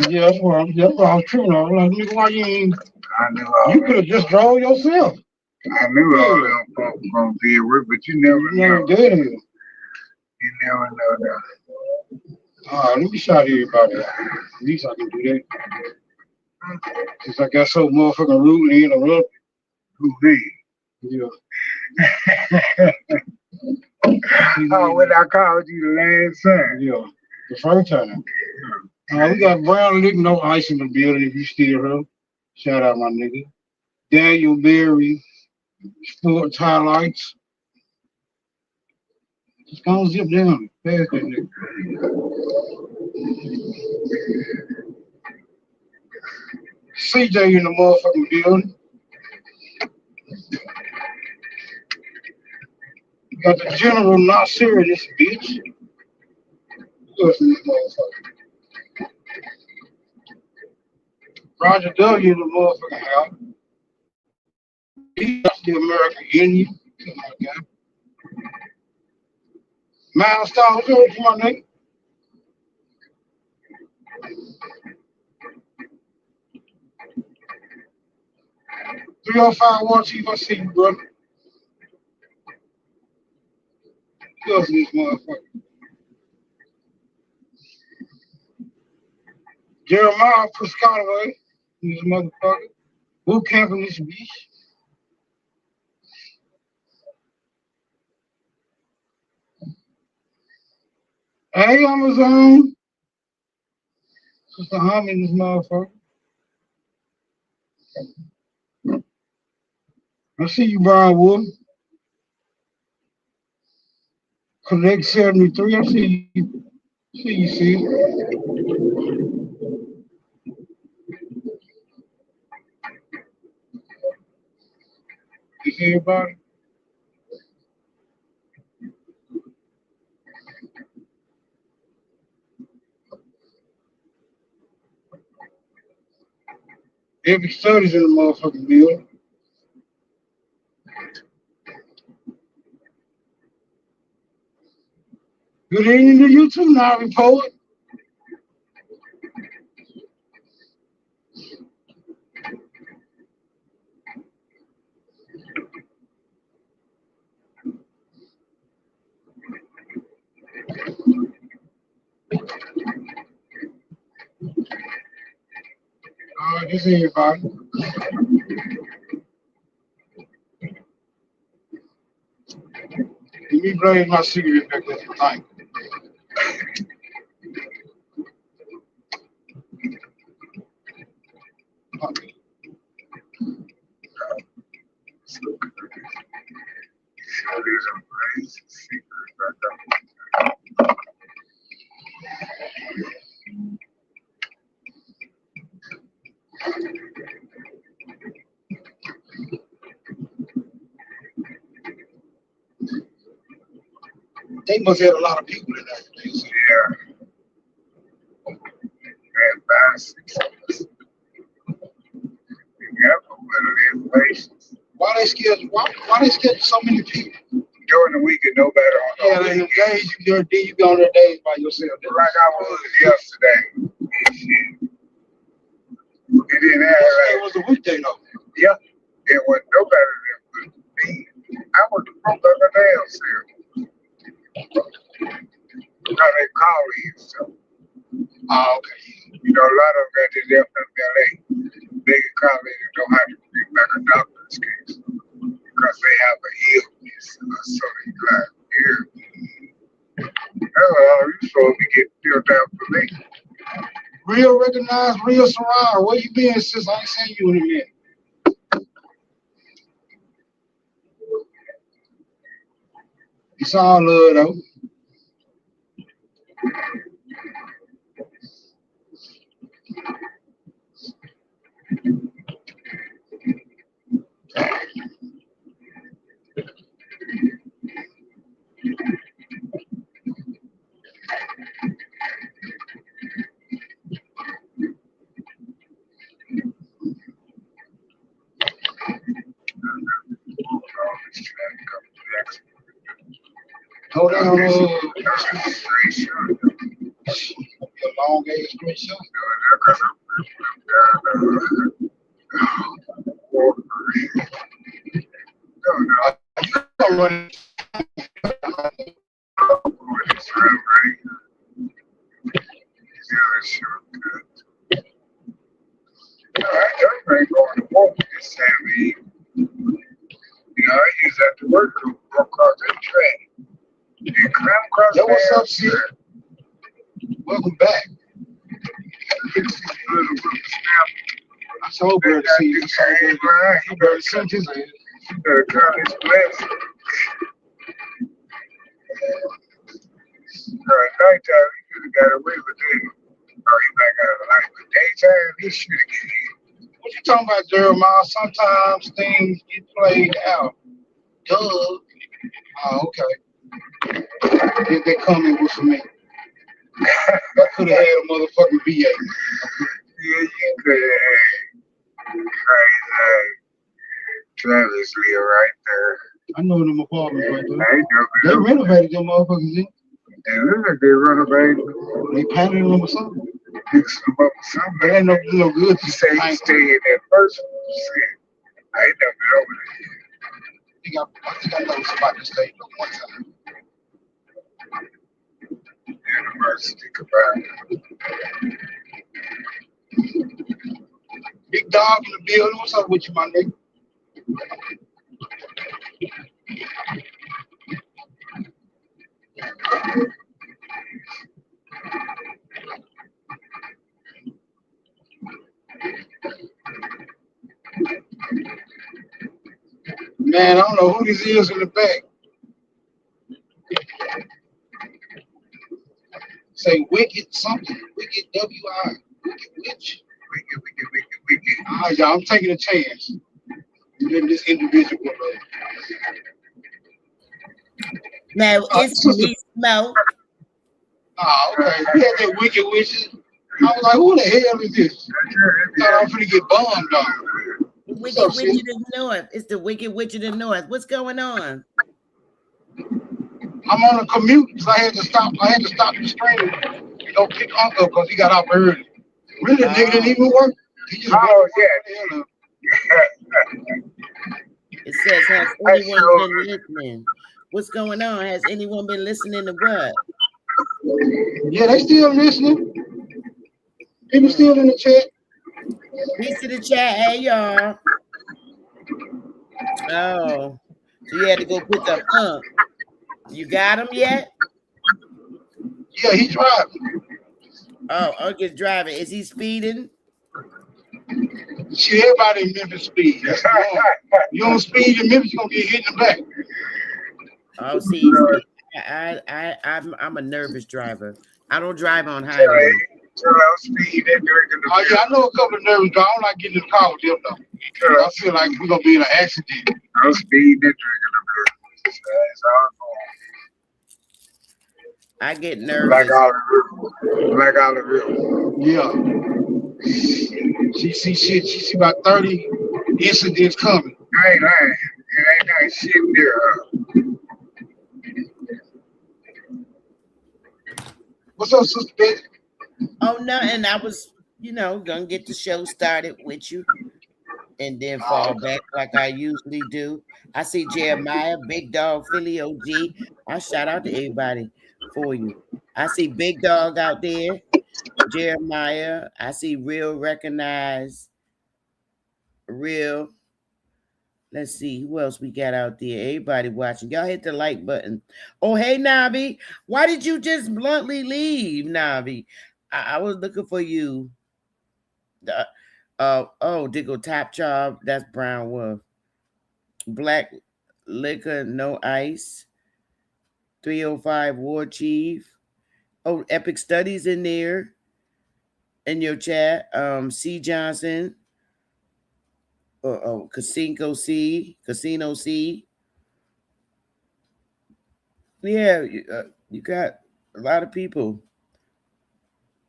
Yeah, that's what I was tripping on. Like, nigga, why you ain't? I knew all You could have just drove yourself. I knew all them folks were going to be at work, but you never know. Good here. You never know that. All right, let me shout everybody out. At least I can do that. Since I got so motherfucking rude and interrupted. Who me? Yeah. Oh, when I called you the last time. Yeah, the first time. We got Brown Lick, no ice in the building if you still here. Shout out my nigga. Daniel Berry, Sports Highlights. Just gonna zip down. Pass that nigga. CJ in the motherfucking building. Got the general not serious, bitch. Listen to this motherfucker. Roger W. in the motherfucking house. He's the American Indian. Come on, guy. Milestone, what's up to my nigga? Three oh five one Chief, I see you, brother. Listen to this motherfucker. Jeremiah Piscataway, this motherfucker. Boot camp in this bitch. Hey, Amazon. Sister Homie in this motherfucker. I see you, Brian Wood. Connect 73. I see you. See. You see everybody? Every study's in the motherfucking building. Good evening to you too, Nari Poet. All right, this is everybody. Let me blaze my cigarette back there for time. Okay. They must have a lot of people in that place. Yeah. And 5, 6 of us. Yeah, but information. Why they schedule so many people? During the week, and nobody on Yeah, they engage you there, then you go on their days by yourself. like I was yesterday. Shit. It didn't have Yesterday was a weekday though. yeah, it wasn't nobody that could be. I was the front of the damn cell. How they call it, so. Oh, okay. You know, a lot of them got this FMLA. They can call it and don't have to bring back a doctor's case because they have an illness or something like here. Oh, you supposed to get filled out for me. Real recognized, real surround. Where you been since I ain't seen you in a minute? It's all love though. Hold on, your long ass screenshot. You run. Everybody going to work this Saturday. You know, I use that to work to go across that track. And climb across Yo, what's up, C? Welcome back. I told Bird to see you. He better send his ass. You better count his blessings. At nighttime, he could have got away with it. Oh, he back out of the light. But daytime, he should have get in. What you talking about, Jeremiah? Sometimes things get played out. Duh. Oh, okay. If they come in with me. I could have had a motherfucking VA. Yeah, you could have had crazy Travis Lee right there. I know them apartments right there. I ain't They never renovated them motherfuckers, yeah. They look like they renovated. They painted them or something. Fixed them up or something. They ain't no good. You say you stay in that first one. I ain't never been over there. I think I know somebody that stayed there one time. University combined. Big dog in the building. What's up with you, my nigga? Man, I don't know who this is in the back. Say wicked something. Wicked W-I. Wicked witch. Wicked. Ah, y'all, I'm taking a chance. Letting this individual go. Now, it's me, Smoke. Oh, okay. We had that wicked witches. I was like, who the hell is this? Thought I was gonna get bombed on. Wicked Witch of the North. It's the Wicked Witch of the North. What's going on? I'm on a commute, so I had to stop the stream and go pick Uncle because he got off early. Really, the nigga didn't even work. He just yeah. It says, has anyone been listening? What's going on? Has anyone been listening to what? Yeah, they still listening. People still in the chat. Peace to the chat. Hey, y'all. Oh, so you had to go put the You got him yet? Yeah, he's driving. Oh, Uncle's driving. Is he speeding? Shit, everybody in Memphis speed. That's you don't speed in Memphis, you're gonna get hit in the back. Oh, see, I'm a nervous driver. I don't drive on highway. Oh yeah, I know a couple of nervous drivers. I don't like getting in the car with them though. I feel like we're gonna be in an accident. I'm speeding and drinking the beer. That's all I get Black nervous. Olive River. Black Olive River. Yeah. She see about 30 incidents coming. I ain't lying. It ain't that shit there. What's up, Sister Betty? Oh no, and I was, gonna get the show started with you and then fall back like I usually do. I see Jeremiah, Big Dog, Philly OG. I shout out to everybody for you. I see Big Dog out there, Jeremiah. I see Real Recognize, Real. Let's see who else we got out there. Everybody watching. Y'all hit the like button. Oh, hey, Navi. Why did you just bluntly leave, Navi? I was looking for you. Diggle Top Job. That's Brown Wolf. Black Liquor, No Ice. 305 War Chief. Oh, Epic Studies in there. In your chat. C. Johnson. Casino C. Yeah, you got a lot of people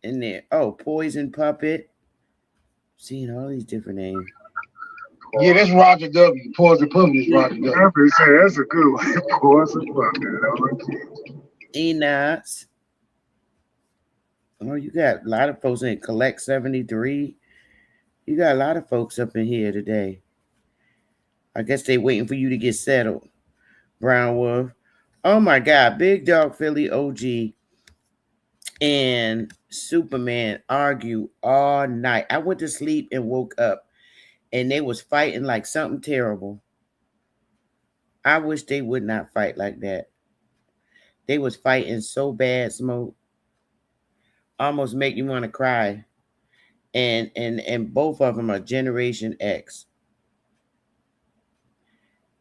in there. Oh, Poison Puppet. Seeing all these different names. Yeah, that's Roger W. Poison Puppet is Roger W. I'm gonna say that's a good one. Poison Puppet. Enox. Oh, you got a lot of folks in Collect 73. You got a lot of folks up in here today. I guess they waiting for you to get settled. Brown Wolf. Oh my God. Big Dog Philly OG and Superman argue all night. I went to sleep and woke up and they was fighting like something terrible. I wish they would not fight like that. They was fighting so bad, Smoke. Almost make you want to cry. And both of them are Generation X.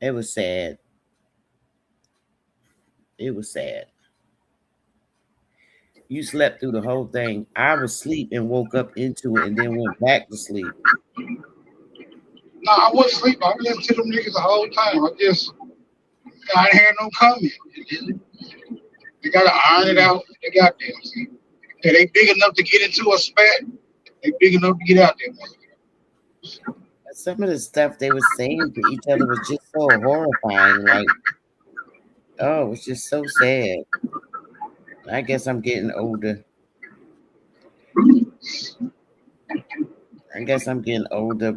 It was sad. It was sad. You slept through the whole thing. I was asleep and woke up into it and then went back to sleep. No, I wasn't sleeping. I was listening to them niggas the whole time. I ain't had no comment. They gotta iron it out. They got them. See, if they big enough to get into a spat, they big enough to get out there. Some of the stuff they were saying to each other was just so horrifying. Like, oh, it's just so sad. I guess I'm getting older.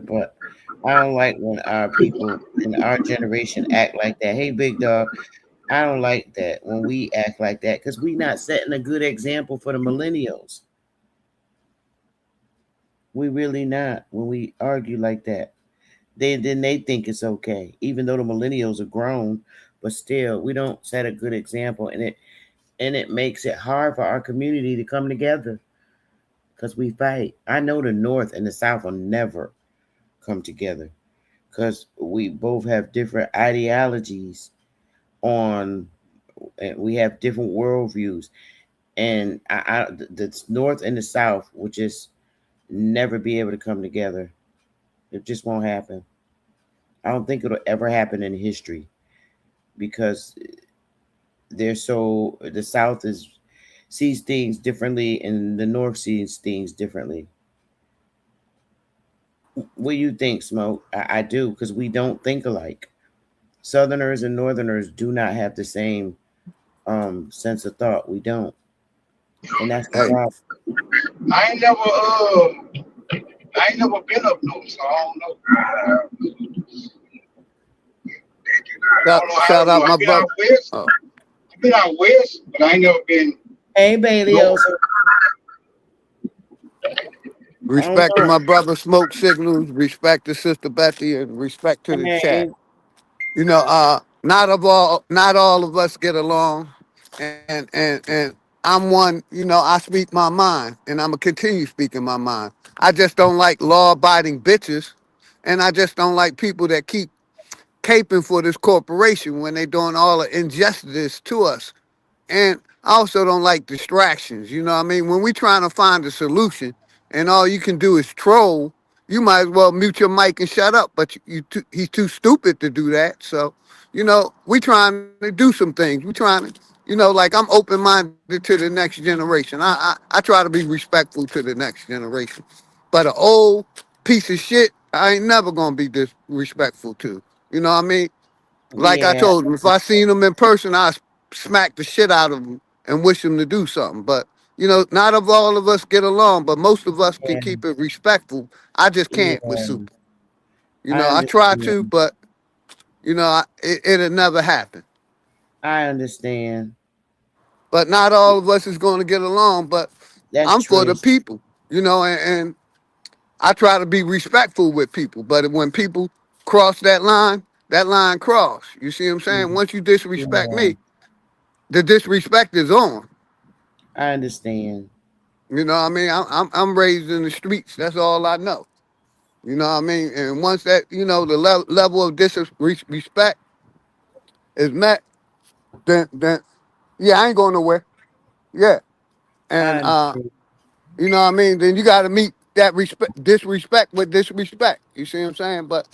But I don't like when our people in our generation act like that. Hey, Big Dog, I don't like that when we act like that because we're not setting a good example for the millennials. We really not when we argue like that. Then they think it's okay, even though the millennials are grown, but still we don't set a good example, and it makes it hard for our community to come together because we fight. I know the North and the South will never come together because we both have different ideologies and we have different worldviews, and the North and the South will just never be able to come together. It just won't happen. I don't think it'll ever happen in history because the South sees things differently and the North sees things differently. What do you think, Smoke? I do, because we don't think alike. Southerners and Northerners do not have the same sense of thought. We don't. And that's the problem. I ain't never been up north, so I don't know. Shout out my brother. I've been out west, but I ain't never been. Hey, Bailey. Respect to my brother Smoke Signals, respect to Sister Betty, and respect to the chat. You know, not all of us get along, and I'm one. You know, I speak my mind, and I'm gonna continue speaking my mind. I just don't like law-abiding bitches, and I just don't like people that keep caping for this corporation when they doing all the injustice to us. And I also don't like distractions. You know what I mean? When we trying to find a solution and all you can do is troll, you might as well mute your mic and shut up. But he's too stupid to do that. So, you know, we trying to do some things. We trying to you know, like I'm open minded to the next generation. I try to be respectful to the next generation. But an old piece of shit, I ain't never gonna be disrespectful to. You know what I mean? Like I Yeah. told him, if I seen him in person, I smack the shit out of him and wish him to do something. But you know, not of all of us get along, but most of us can Yeah. keep it respectful. I just Yeah. can't with Super. You I know, I try understand. to, but you know, it'll never happen. I understand. But not all of us is going to get along. But That's I'm for the true. people, you know, and I try to be respectful with people. But when people cross that line cross. You see what I'm saying? Once you disrespect Yeah. me, the disrespect is on. I understand. You know what I mean? I'm raised in the streets. That's all I know. You know what I mean? And once that, you know, the level of disrespect is met, then yeah, I ain't going nowhere. Yeah. I And understand. you know what I mean? Then you gotta meet that disrespect with disrespect. You see what I'm saying? But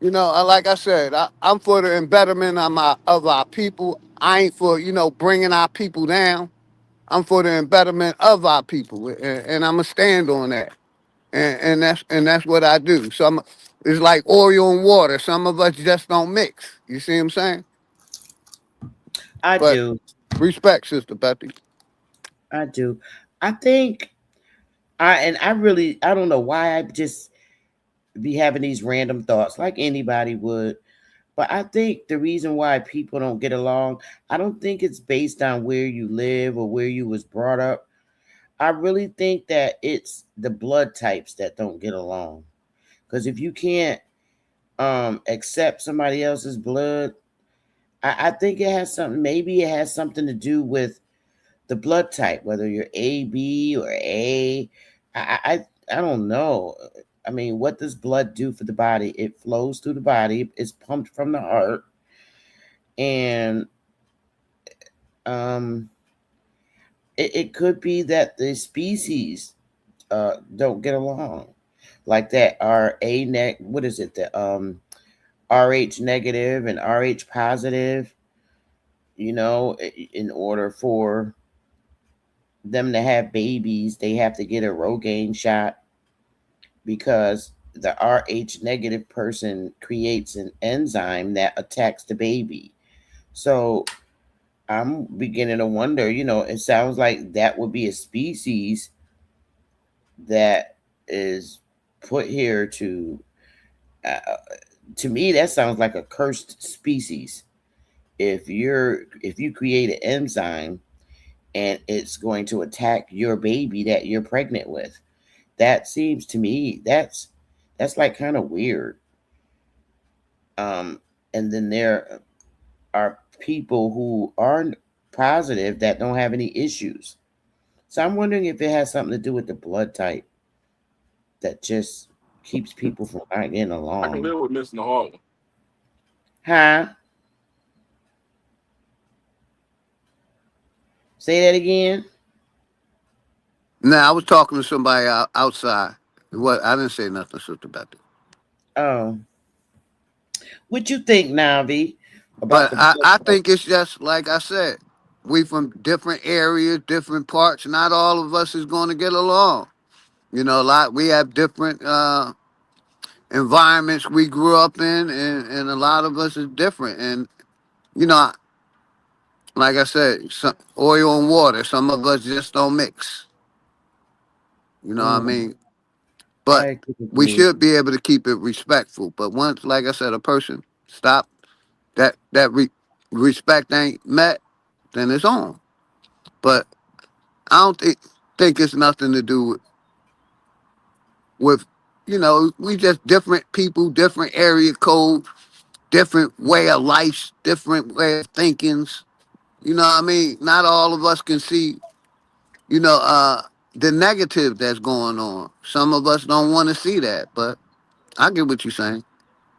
you know, like I said, I'm for the embetterment of our people. I ain't for, you know, bringing our people down. I'm for the embetterment of our people, and I'm gonna stand on that. And that's what I do. It's like oil and water. Some of us just don't mix. You see what I'm saying? I But do. respect, Sister Betty. I do. I think I don't know why I just be having these random thoughts like anybody would. But I think the reason why people don't get along, I don't think it's based on where you live or where you was brought up. I really think that it's the blood types that don't get along. Because if you can't accept somebody else's blood, I think it has something. Maybe it has something to do with the blood type, whether you're A, B, or A. I don't know. I mean, what does blood do for the body? It flows through the body. It's pumped from the heart, and um, it could be that the species don't get along, like that. Are A neg? What is it? The RH negative and RH positive. You know, in order for them to have babies, they have to get a Rogaine shot because the RH negative person creates an enzyme that attacks the baby. So I'm beginning to wonder, you know, it sounds like that would be a species that is put here uh, to me, that sounds like a cursed species. If you create an enzyme and it's going to attack your baby that you're pregnant with, that seems to me that's like kind of weird. Um, and then there are people who aren't positive that don't have any issues. So I'm wondering if it has something to do with the blood type that just keeps people from not getting I can along. live with missing the hard one. Huh? Say that again. Now I was talking to somebody outside. What I didn't say nothing, Sister Betty. Oh, what you think, Navi, about But the blood I type? think it's just like I said. We from different areas, different parts. Not all of us is going to get along. You know, a lot. We have different environments we grew up in, and a lot of us is different. And you know, like I said, some oil and water. Some of us just don't mix. You know what I Mm, mean? I But agree with we you. should be able to keep it respectful. But once, like I said, a person stop that respect ain't met, then it's on. But I don't think it's nothing to do with you know, we just different people, different area code, different way of life, different way of thinkings. You know what I mean? Not all of us can see, you know, the negative that's going on. Some of us don't want to see that, but I get what you're saying.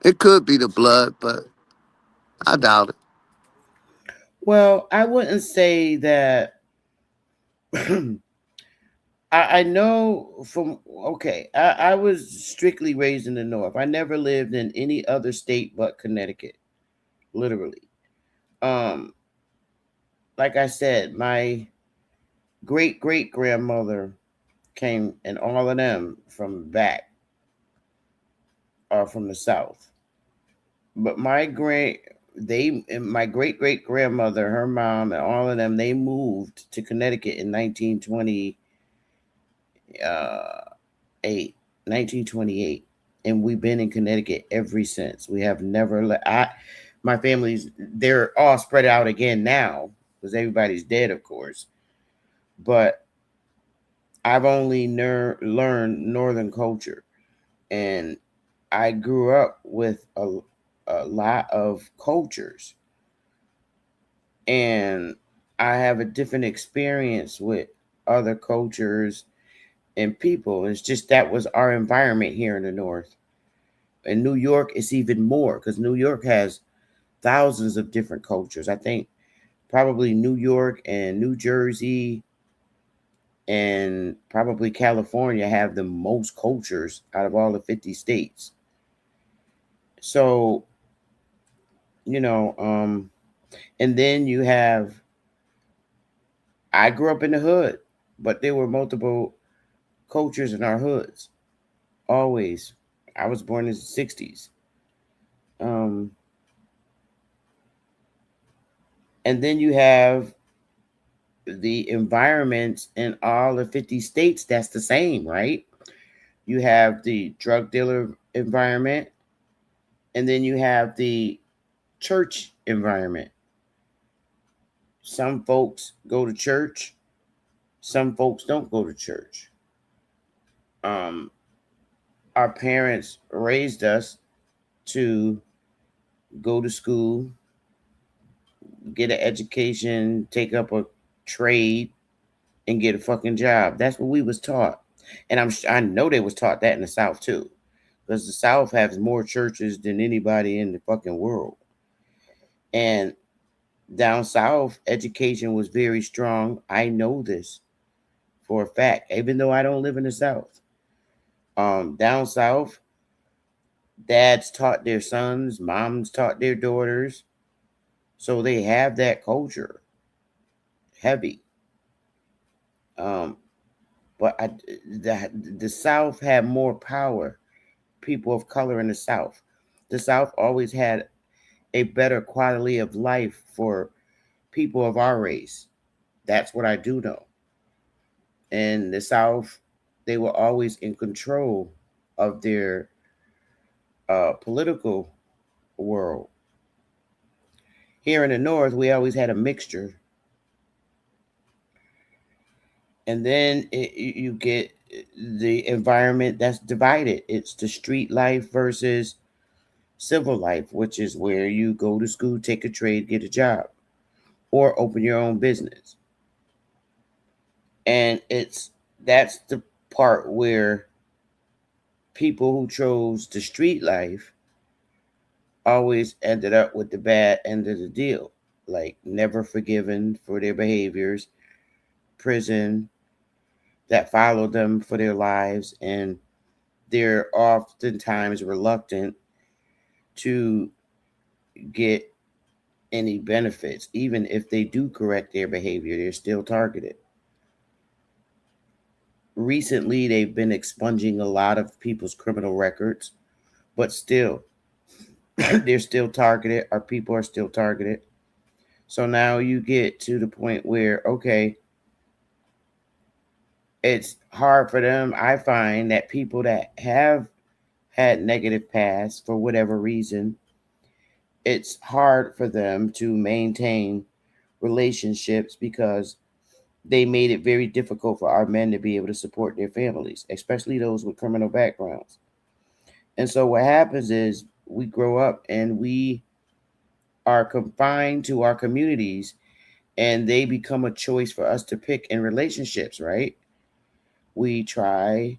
It could be the blood, but I doubt it. Well, I wouldn't say that. I know from okay. I was strictly raised in the North. I never lived in any other state but Connecticut, literally. Um, like I said, my great grandmother came, and all of them from back are from the South. But my great great grandmother, her mom, and all of them, they moved to Connecticut in 1928, and we've been in Connecticut ever since. We have never my family's, they're all spread out again now because everybody's dead, of course. But I've only learned Northern culture, and I grew up with a lot of cultures, and I have a different experience with other cultures and people. It's just that was our environment here in the North. In New York, it's even more because New York has thousands of different cultures. I think probably New York and New Jersey and probably California have the most cultures out of all the 50 states. So, and then you have, I grew up in the hood, but there were multiple cultures in our hoods. Always. I was born in the 60s. And then you have the environments in all the 50 states that's the same, right? You have the drug dealer environment, and then you have the church environment. Some folks go to church, some folks don't go to church. Our parents raised us to go to school, get an education, take up a trade, and get a fucking job. That's what we was taught. And I know they was taught that in the South too, because the South has more churches than anybody in the fucking world. And down South, education was very strong. I know this for a fact, even though I don't live in the South. Down South, dads taught their sons, moms taught their daughters. So they have that culture heavy. But the South had more power, people of color in the South. The South always had a better quality of life for people of our race. That's what I do know. In the South, they were always in control of their political world. Here in the North, we always had a mixture. And then you get the environment that's divided. It's the street life versus civil life, which is where you go to school, take a trade, get a job, or open your own business. And that's the part where people who chose the street life always ended up with the bad end of the deal, like never forgiven for their behaviors, prison that followed them for their lives, and they're oftentimes reluctant to get any benefits. Even if they do correct their behavior, they're still targeted. Recently, they've been expunging a lot of people's criminal records, but still, they're still targeted. Our people are still targeted. So now you get to the point where, okay, it's hard for them. I find that people that have had negative past for whatever reason, it's hard for them to maintain relationships because they made it very difficult for our men to be able to support their families, especially those with criminal backgrounds. And so what happens is we grow up and we are confined to our communities, and they become a choice for us to pick in relationships, right? We try,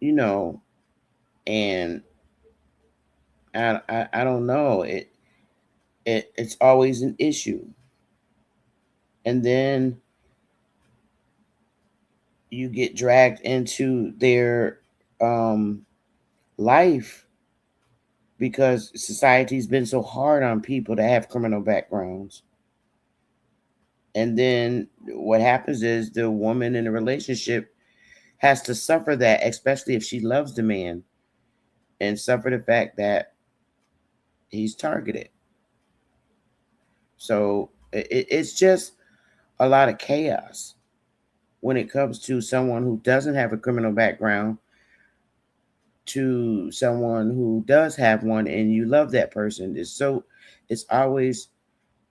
and I don't know. It's always an issue. And then you get dragged into their life because society's been so hard on people that have criminal backgrounds. And then what happens is the woman in the relationship has to suffer that, especially if she loves the man, and suffer the fact that he's targeted. So it's just a lot of chaos when it comes to someone who doesn't have a criminal background to someone who does have one, and you love that person. It's always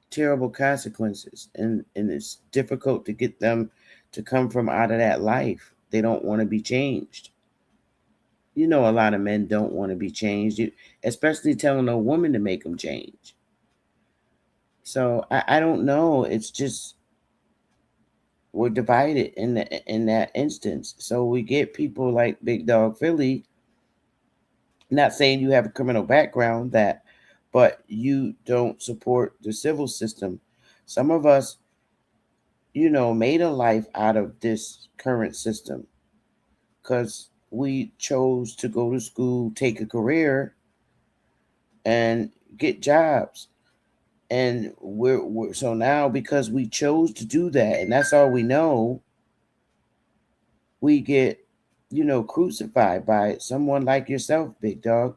terrible consequences, and it's difficult to get them to come from out of that life. They don't want to be changed. You know, a lot of men don't want to be changed, especially telling a woman to make them change. So I don't know. It's just we're divided in that instance. So we get people like Big Dog Philly. Not saying you have a criminal background, but you don't support the civil system. Some of us, made a life out of this current system because we chose to go to school, take a career, and get jobs. And we're so now, because we chose to do that, and that's all we know, we get crucified by someone like yourself, Big Dog.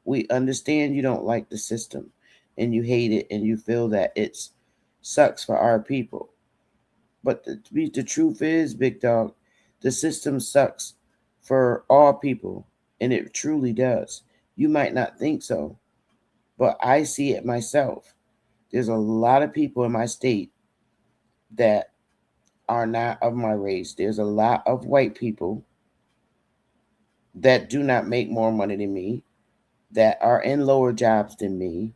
We understand you don't like the system and you hate it and you feel that it sucks for our people. But the truth is, Big Dog, the system sucks for all people, and it truly does. You might not think so, but I see it myself. There's a lot of people in my state that are not of my race. There's a lot of white people that do not make more money than me, that are in lower jobs than me.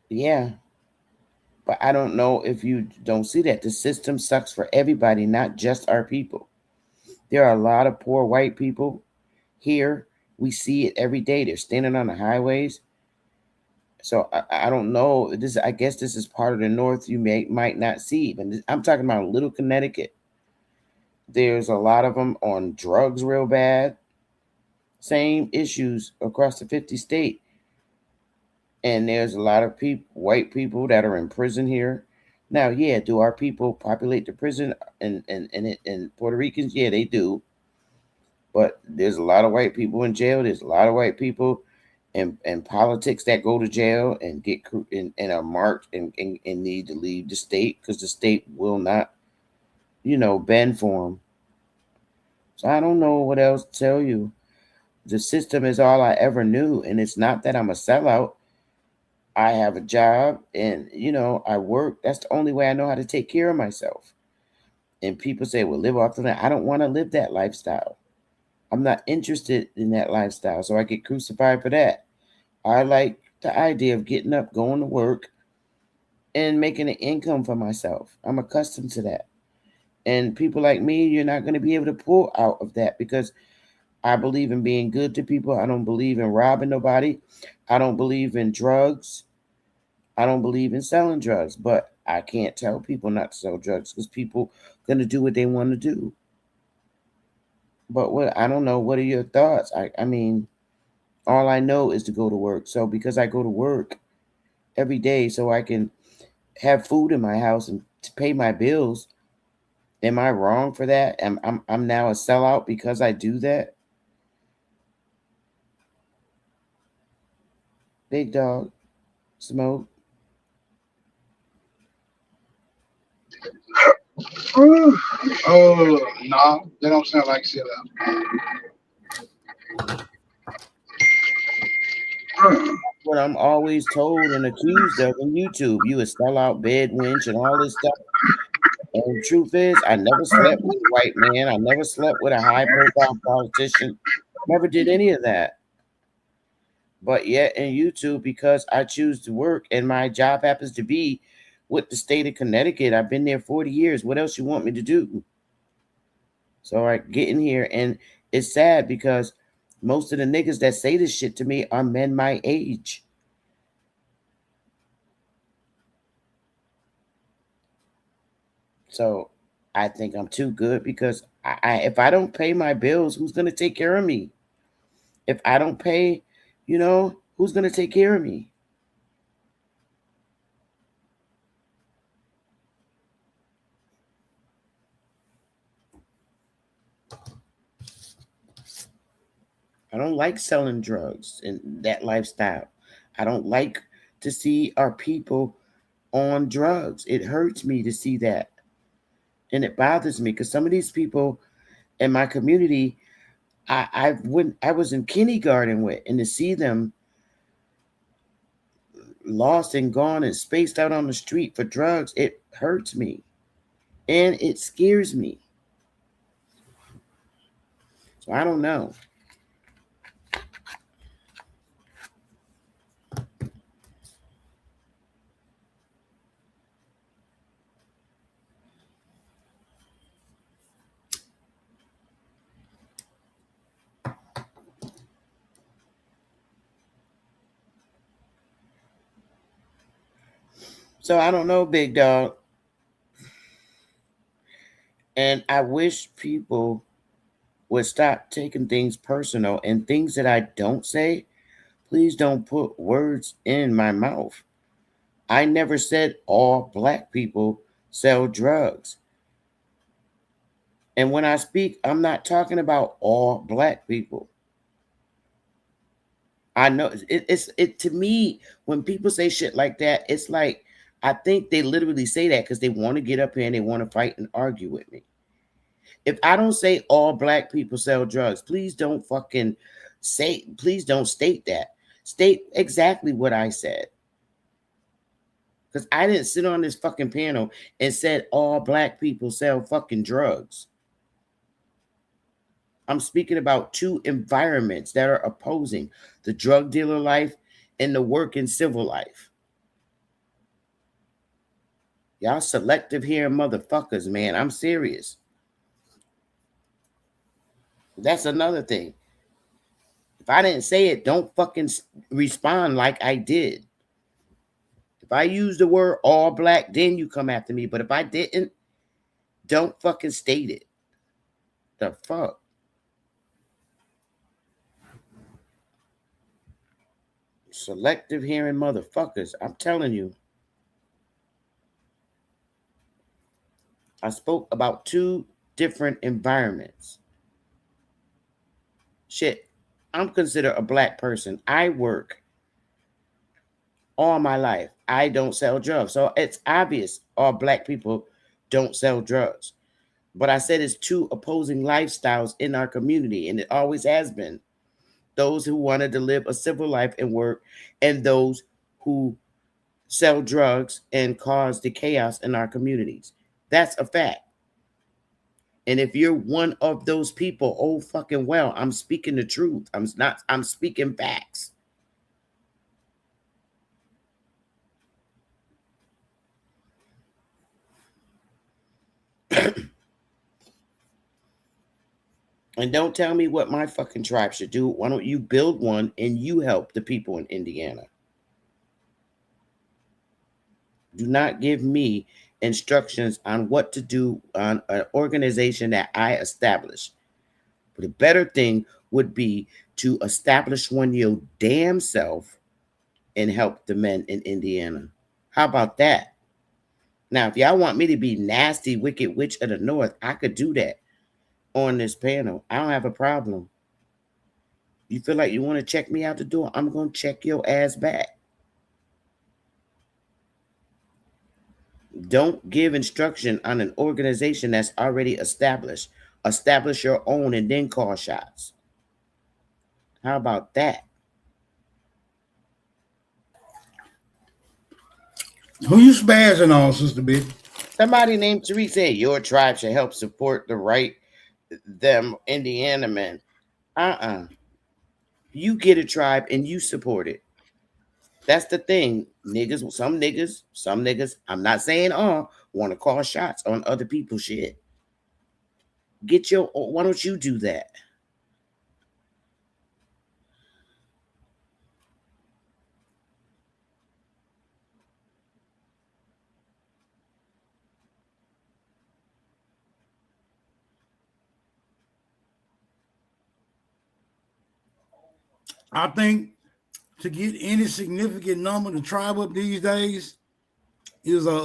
Yeah. But I don't know if you don't see that. The system sucks for everybody, not just our people. There are a lot of poor white people here. We see it every day. They're standing on the highways. So I don't know. I guess this is part of the North you might not see. But I'm talking about Little Connecticut. There's a lot of them on drugs real bad. Same issues across the 50 state. And there's a lot of white people that are in prison here. Now, yeah, do our people populate the prison and Puerto Ricans? Yeah, they do. But there's a lot of white people in jail. There's a lot of white people in politics that go to jail and get and are marked and need to leave the state because the state will not, bend for them. So I don't know what else to tell you. The system is all I ever knew. And it's not that I'm a sellout. I have a job and, I work. That's the only way I know how to take care of myself. And people say, well, live off of that. I don't want to live that lifestyle. I'm not interested in that lifestyle. So I get crucified for that. I like the idea of getting up, going to work, and making an income for myself. I'm accustomed to that. And people like me, you're not going to be able to pull out of that because I believe in being good to people. I don't believe in robbing nobody. I don't believe in drugs. I don't believe in selling drugs. But I can't tell people not to sell drugs because people are going to do what they want to do. But I don't know. What are your thoughts? I mean, all I know is to go to work. So because I go to work every day so I can have food in my house and to pay my bills, am I wrong for that? I'm now a sellout because I do that? Big Dog, Smoke. Oh, no, they don't sound like sellout. What I'm always told and accused of on YouTube. You a sellout, bed wench, and all this stuff. And the truth is, I never slept with a white man. I never slept with a high-profile politician. Never did any of that. But yet in YouTube, because I choose to work and my job happens to be with the state of Connecticut, I've been there 40 years. What else you want me to do? So I get in here, and it's sad because most of the niggas that say this shit to me are men my age. So I think I'm too good because if I don't pay my bills, who's going to take care of me? If I don't pay, who's going to take care of me? I don't like selling drugs and that lifestyle. I don't like to see our people on drugs. It hurts me to see that. And it bothers me because some of these people in my community, I was in kindergarten with, and to see them lost and gone and spaced out on the street for drugs, it hurts me. And it scares me. So I don't know. So I don't know, big dog. And I wish people would stop taking things personal, and things that I don't say, please don't put words in my mouth. I never said all black people sell drugs. And when I speak, I'm not talking about all black people. I know it's to me, when people say shit like that, it's like, I think they literally say that because they want to get up here and they want to fight and argue with me. If I don't say all black people sell drugs, please don't state that. State exactly what I said. Because I didn't sit on this fucking panel and said all black people sell fucking drugs. I'm speaking about two environments that are opposing: the drug dealer life and the working civil life. Y'all selective hearing motherfuckers, man. I'm serious. That's another thing. If I didn't say it, don't fucking respond like I did. If I use the word all black, then you come after me. But if I didn't, don't fucking state it. The fuck? Selective hearing motherfuckers. I'm telling you. I spoke about two different environments. Shit, I'm considered a black person. I work all my life. I don't sell drugs. So it's obvious all black people don't sell drugs. But I said it's two opposing lifestyles in our community, and it always has been. Those who wanted to live a civil life and work, and those who sell drugs and cause the chaos in our communities. That's a fact. And if you're one of those people, oh fucking well, I'm speaking the truth. I'm speaking facts. And don't tell me what my fucking tribe should do. Why don't you build one and you help the people in Indiana? Do not give me instructions on what to do on an organization that I establish. But a better thing would be to establish one your damn self and help the men in Indiana. How about that? Now, if y'all want me to be nasty, wicked witch of the North, I could do that on this panel. I don't have a problem. You feel like you want to check me out the door? I'm going to check your ass back. Don't give instruction on an organization that's already established. Establish your own and then call shots. How about that? Who you spazzing on, Sister Bitch? Somebody named Teresa. Your tribe should help support the right them Indiana men. You get a tribe and you support it. That's the thing. Niggas, some niggas, I'm not saying all, want to call shots on other people's shit. Why don't you do that? I think to get any significant number to tribe up these days is like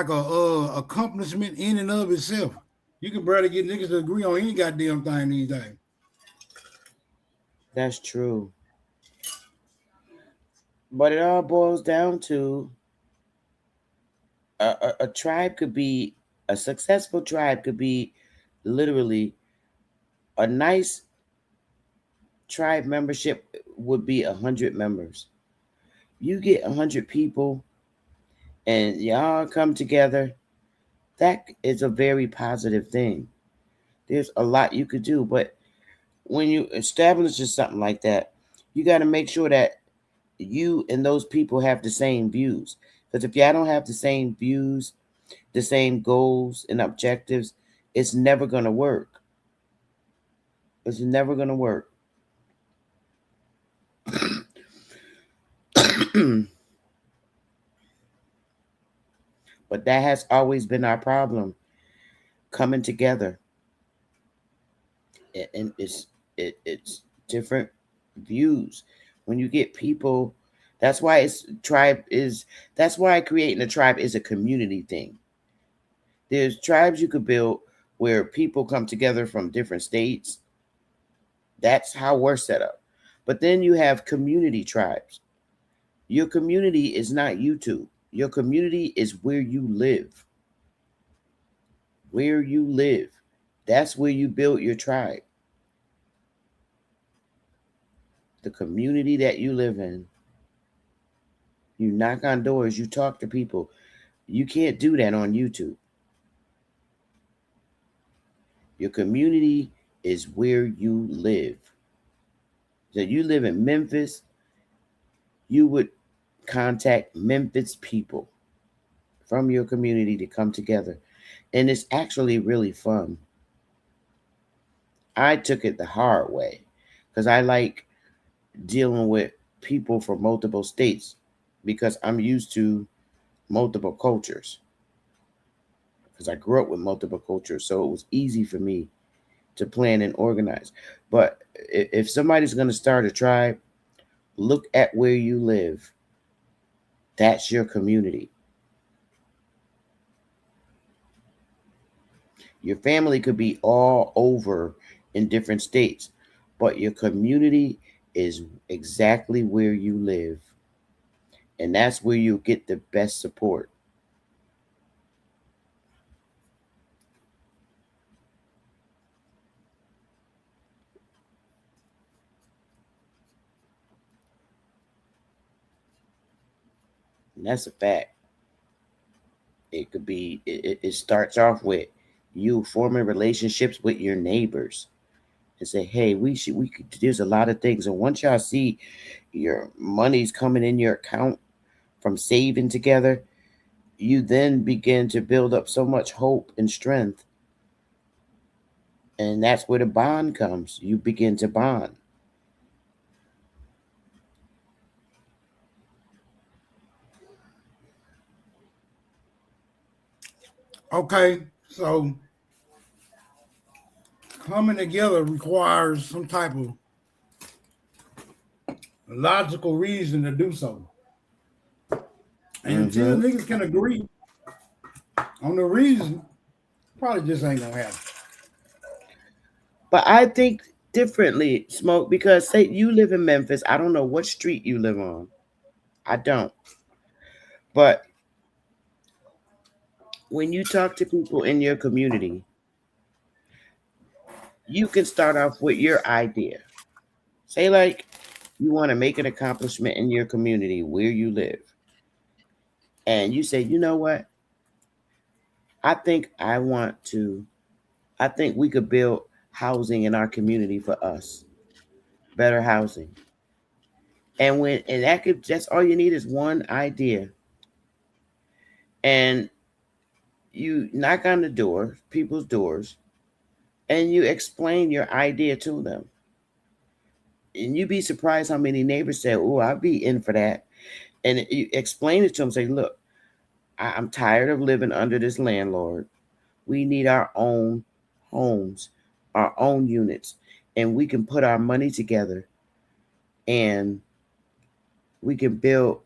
a accomplishment in and of itself. You can barely get niggas to agree on any goddamn thing these days. That's true. But it all boils down to a tribe could be, a successful tribe could be literally a nice tribe membership would be 100 members. You get 100 people and y'all come together, that is a very positive thing. There's a lot you could do, but when you establish something like that, you got to make sure that you and those people have the same views. Because if y'all don't have the same views, the same goals and objectives, it's never going to work. It's never going to work. But that has always been our problem, coming together. And it's different views. When you get people, that's why creating a tribe is a community thing. There's tribes you could build where people come together from different states. That's how we're set up. But then you have community tribes. Your community is not YouTube. Your community is where you live. Where you live. That's where you build your tribe. The community that you live in. You knock on doors, you talk to people. You can't do that on YouTube. Your community is where you live. So you live in Memphis, you would contact Memphis people from your community to come together. And it's actually really fun. I took it the hard way because I like dealing with people from multiple states because I'm used to multiple cultures. Because I grew up with multiple cultures, so it was easy for me to plan and organize. But if somebody's going to start a tribe, look at where you live. That's your community. Your family could be all over in different states, but your community is exactly where you live. And that's where you get the best support. And that's a fact. It could be, it starts off with you forming relationships with your neighbors and say, hey, there's a lot of things. And once y'all see your money's coming in your account from saving together, you then begin to build up so much hope and strength. And that's where the bond comes. You begin to bond. Okay, so coming together requires some type of logical reason to do so. And until niggas can agree on the reason, probably just ain't gonna happen. But I think differently, Smoke, because say you live in Memphis. I don't know what street you live on. I don't. But when you talk to people in your community, you can start off with your idea. Say like you want to make an accomplishment in your community where you live. And you say, you know what? I think we could build housing in our community for us. Better housing. And that's all you need is one idea. And you knock on the door, people's doors, and you explain your idea to them. And you'd be surprised how many neighbors say, oh, I'd be in for that. And you explain it to them, say, look, I'm tired of living under this landlord. We need our own homes, our own units, and we can put our money together and we can build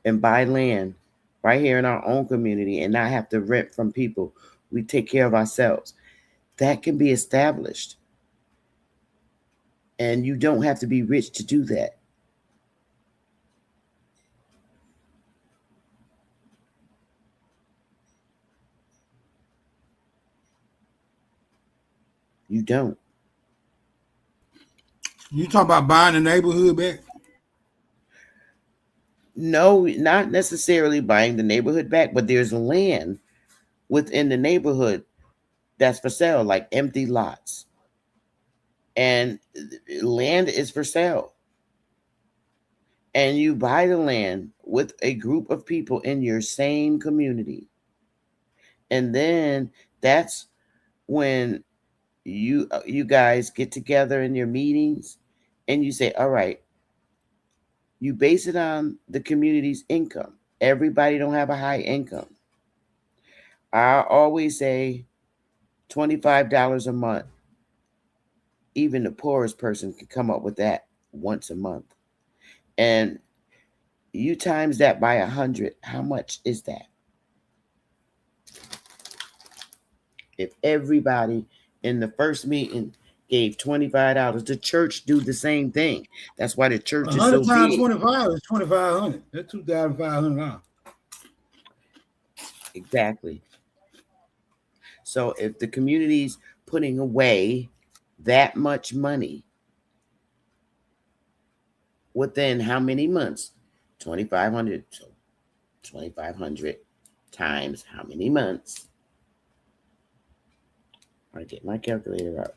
and buy land right here in our own community and not have to rent from people. We take care of ourselves. That can be established. And you don't have to be rich to do that. You don't. You talking about buying the neighborhood back? No, not necessarily buying the neighborhood back, but there's land within the neighborhood that's for sale, like empty lots. And land is for sale. And you buy the land with a group of people in your same community. And then that's when you guys get together in your meetings and you say, all right, you base it on the community's income. Everybody don't have a high income. I always say $25 a month. Even the poorest person can come up with that once a month. And you times that by 100, how much is that? If everybody in the first meeting gave $25, the church do the same thing. That's why the church is so 100 times big. 25 is 2,500. That's $2,500. Exactly. So if the community's putting away that much money within how many months? 2,500. So 2,500 times how many months? I get my calculator out.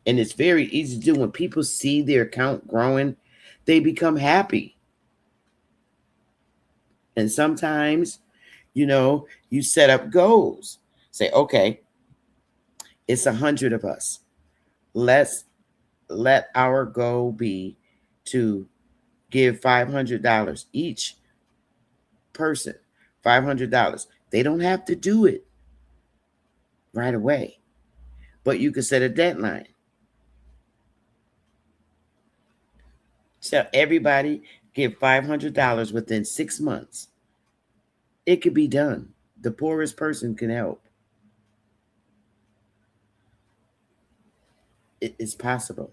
And it's very easy to do. When people see their account growing, they become happy. And sometimes, you set up goals. Say, okay, it's 100 of us. Let's let our goal be to give $500 each person. $500. They don't have to do it right away, but you can set a deadline. So everybody give $500 within 6 months. It could be done. The poorest person can help. It is possible.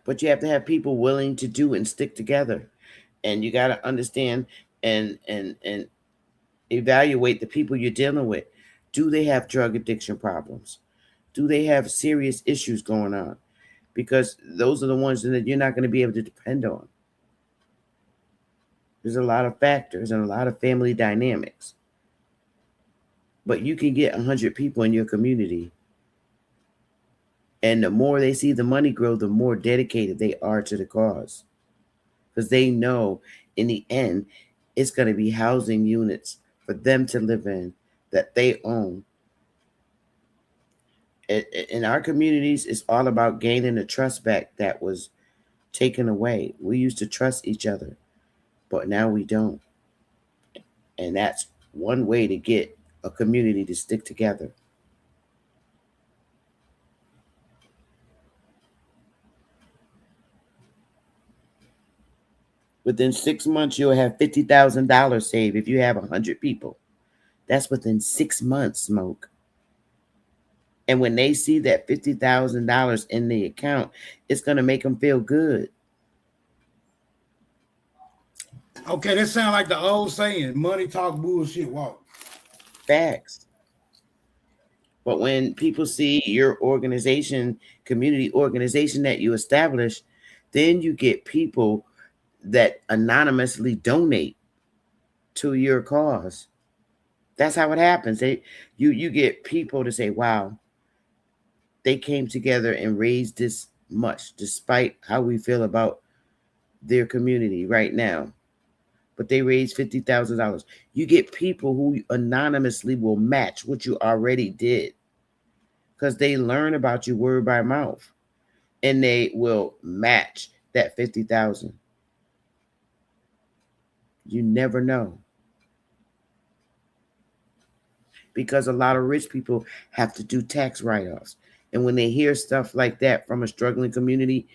But you have to have people willing to do and stick together. And you got to understand and evaluate the people you're dealing with. Do they have drug addiction problems? Do they have serious issues going on? Because those are the ones that you're not going to be able to depend on. There's a lot of factors and a lot of family dynamics. But you can get 100 people in your community. And the more they see the money grow, the more dedicated they are to the cause. Because they know in the end, it's going to be housing units for them to live in that they own. In our communities, it's all about gaining the trust back that was taken away. We used to trust each other, but now we don't. And that's one way to get a community to stick together. Within 6 months, you'll have $50,000 saved if you have 100 people. That's within 6 months, Smoke. And when they see that $50,000 in the account, it's going to make them feel good. Okay, that sounds like the old saying, money talk, bullshit walk. Facts. But when people see your organization, community organization that you establish, then you get people that anonymously donate to your cause. That's how it happens. You get people to say, wow, they came together and raised this much, despite how we feel about their community right now. But they raised $50,000. You get people who anonymously will match what you already did because they learn about you word by mouth, and they will match that 50,000. You never know. Because a lot of rich people have to do tax write-offs. And when they hear stuff like that from a struggling community,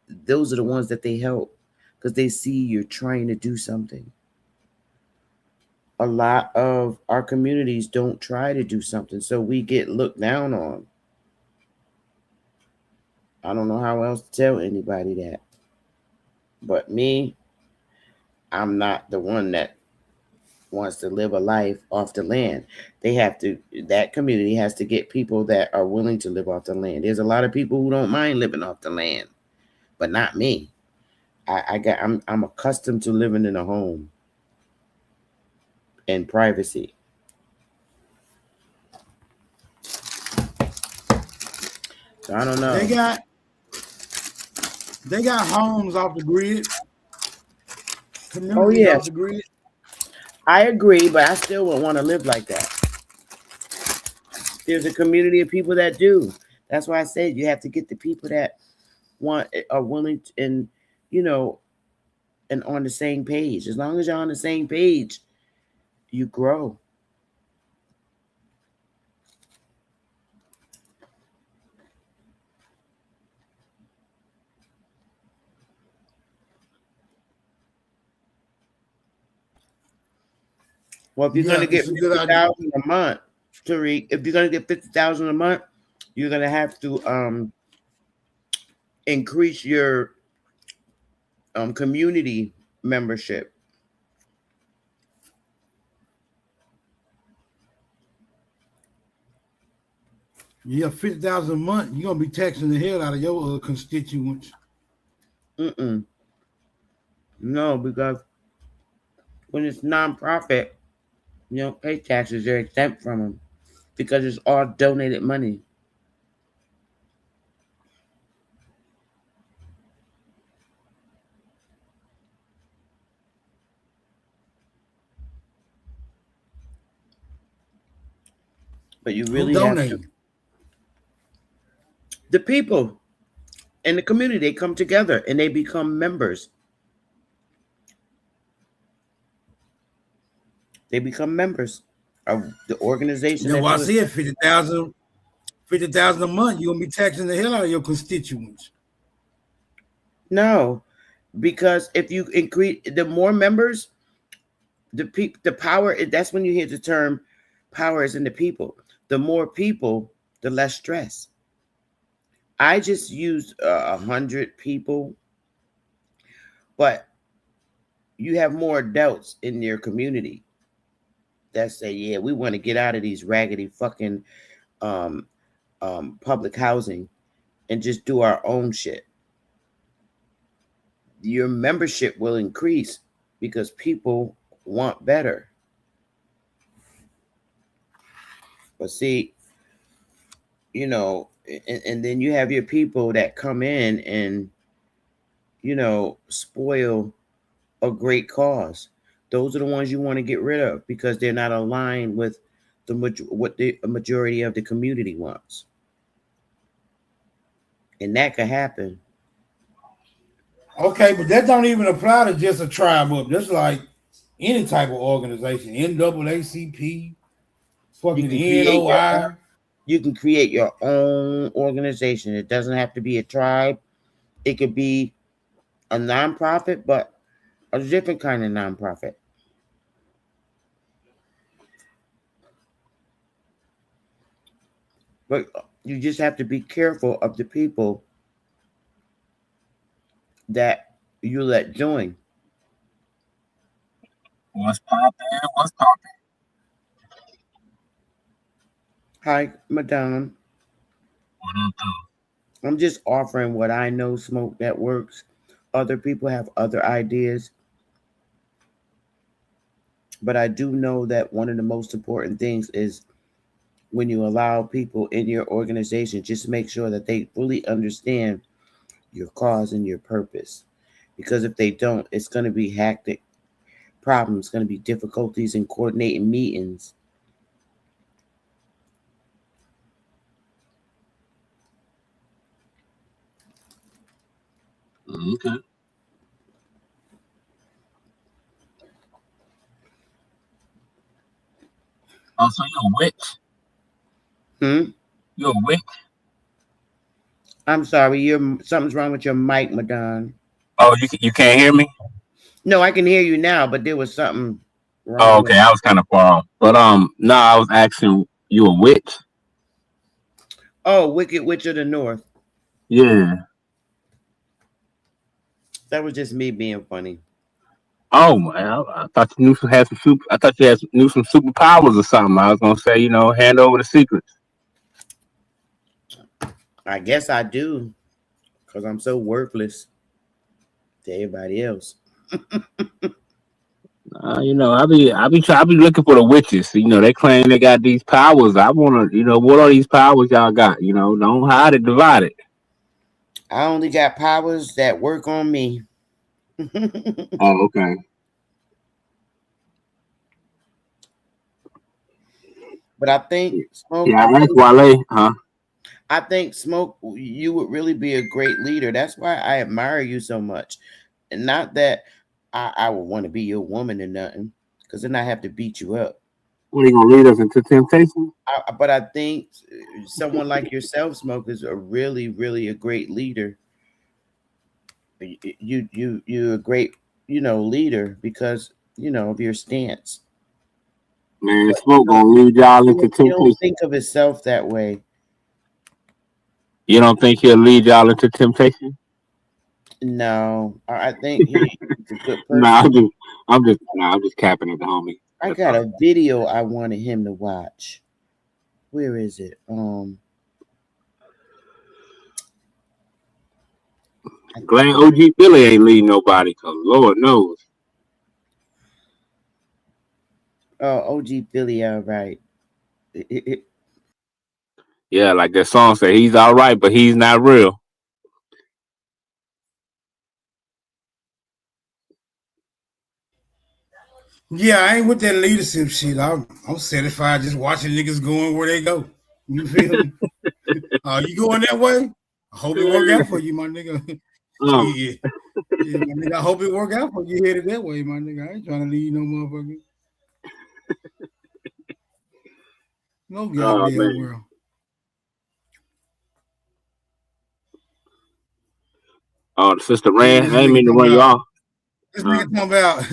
those are the ones that they help because they see you're trying to do something. a lot of our communities don't try to do something, so we get looked down on. I don't know how else to tell anybody that. But me, I'm not the one that wants to live a life off the land. That community has to get people that are willing to live off the land. There's a lot of people who don't mind living off the land, but not me. I'm accustomed to living in a home and privacy. So I don't know. They got homes off the grid. Oh yeah, off the grid. I agree, but I still would want to live like that. There's a community of people that do. That's why I said you have to get the people that are willing to, and and on the same page. As long as you're on the same page, you grow. Well, if you're going to get 50,000 a month, Tariq, if you're going to get 50,000 a month, you're going to have to increase your community membership. Yeah, 50,000 a month. You're gonna be taxing the hell out of your constituents. No, because when it's nonprofit, you don't pay taxes. You're exempt from them because it's all donated money. But you really have to. The people in the community, they come together and they become members. They become members of the organization. Yeah, well, I see it, 50,000 a month. You're gonna be taxing the hell out of your constituents. No, because if you increase the more members, the power. That's when you hear the term "power is in the people." The more people, the less stress. I just used 100 people, but you have more adults in your community that say, yeah, we want to get out of these raggedy fucking public housing and just do our own shit. Your membership will increase because people want better. But see, and then you have your people that come in and, spoil a great cause. Those are the ones you want to get rid of because they're not aligned with what the majority of the community wants. And that could happen. Okay, but that don't even apply to just a tribe up. That's like any type of organization, NAACP, fucking NOI. You can create your own organization. It doesn't have to be a tribe. It could be a nonprofit, but a different kind of nonprofit. But you just have to be careful of the people that you let join. What's poppin'? What's poppin'? Hi, Madame. What up, though? I'm just offering what I know, Smoke, that works. Other people have other ideas. But I do know that one of the most important things is when you allow people in your organization, just make sure that they fully understand your cause and your purpose. Because if they don't, it's going to be hectic problems, going to be difficulties in coordinating meetings. Okay. Oh, so you're a witch? You're a witch? I'm sorry, something's wrong with your mic, Madon. Oh, you can't hear me? No, I can hear you now, but there was something. Wrong okay, way. I was kind of far off. But no, I was asking you a witch. Oh, Wicked Witch of the North. Yeah. That was just me being funny. Oh man, I thought you had some super. I thought you knew some superpowers or something. I was gonna say, hand over the secrets. I guess I do, because I'm so worthless to everybody else. I be looking for the witches. They claim they got these powers. I wanna, what are these powers y'all got? Don't hide it, divide it. I only got powers that work on me. Oh, okay. But I think Smoke. Yeah, that's Wale, huh? I think Smoke, you would really be a great leader. That's why I admire you so much. And not that I would want to be your woman or nothing, because then I have to beat you up. What, are you gonna lead us into temptation? But I think someone like yourself, Smoke, is a really, really a great leader. You're a great, leader because of your stance. Man, Smoke gonna lead y'all into temptation. He don't think of himself that way. You don't think he'll lead y'all into temptation? No, I think he's a good person. I'm just capping at the homie. I got a video I wanted him to watch. Where is it? Glad OG Billy ain't leading nobody, cause Lord knows. Oh, OG Billy, all right. Yeah, like that song said, he's all right, but he's not real. Yeah, I ain't with that leadership shit. I'm satisfied just watching niggas going where they go. You feel me? You going that way? I hope it work out for you, my nigga. Yeah, my nigga. I hope it work out for you. Headed that way, my nigga. I ain't trying to lead no motherfucker. No goddamn world. Oh, the sister ran. I ain't mean to run you off. This nigga talking about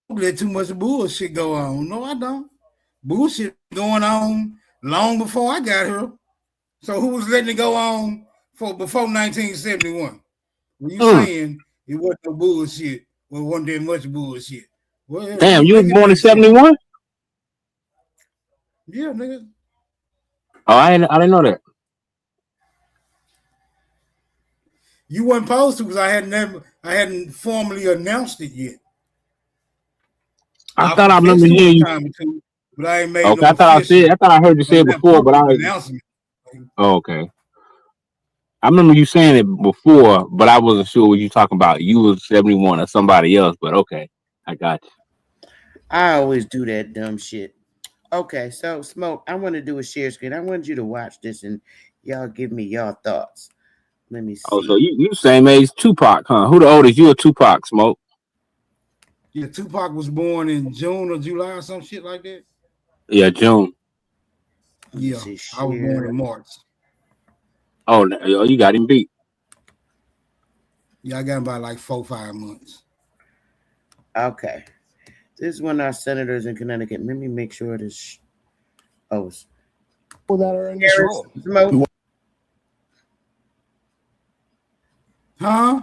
don't let too much bullshit go on. No, I don't. Bullshit going on long before I got here. So who was letting it go on before 1971? When you saying it wasn't no bullshit, well, it wasn't that much bullshit. Well, damn, you was born in 71? Yeah, nigga. Oh, I didn't know that. You weren't supposed to because I hadn't formally announced it yet. I thought I remember hearing you. But I ain't made okay, no I thought I heard you say it before, but announcement. Oh, okay. I remember you saying it before, but I wasn't sure what you talking about. You was 71 or somebody else, but okay, I got you. I always do that dumb shit. Okay, so Smoke, I want to do a share screen. I want you to watch this and y'all give me y'all thoughts. Let me see. Oh, so you same age Tupac, huh? Who the oldest? You or Tupac, Smoke? Yeah, Tupac was born in June or July or some shit like that. Yeah, June. Yeah, I was born in March. Oh, you got him beat. Yeah, I got him by like 4 or 5 months. Okay. This is one of our senators in Connecticut. Let me make sure this. People that are in this room. Smoke. Huh?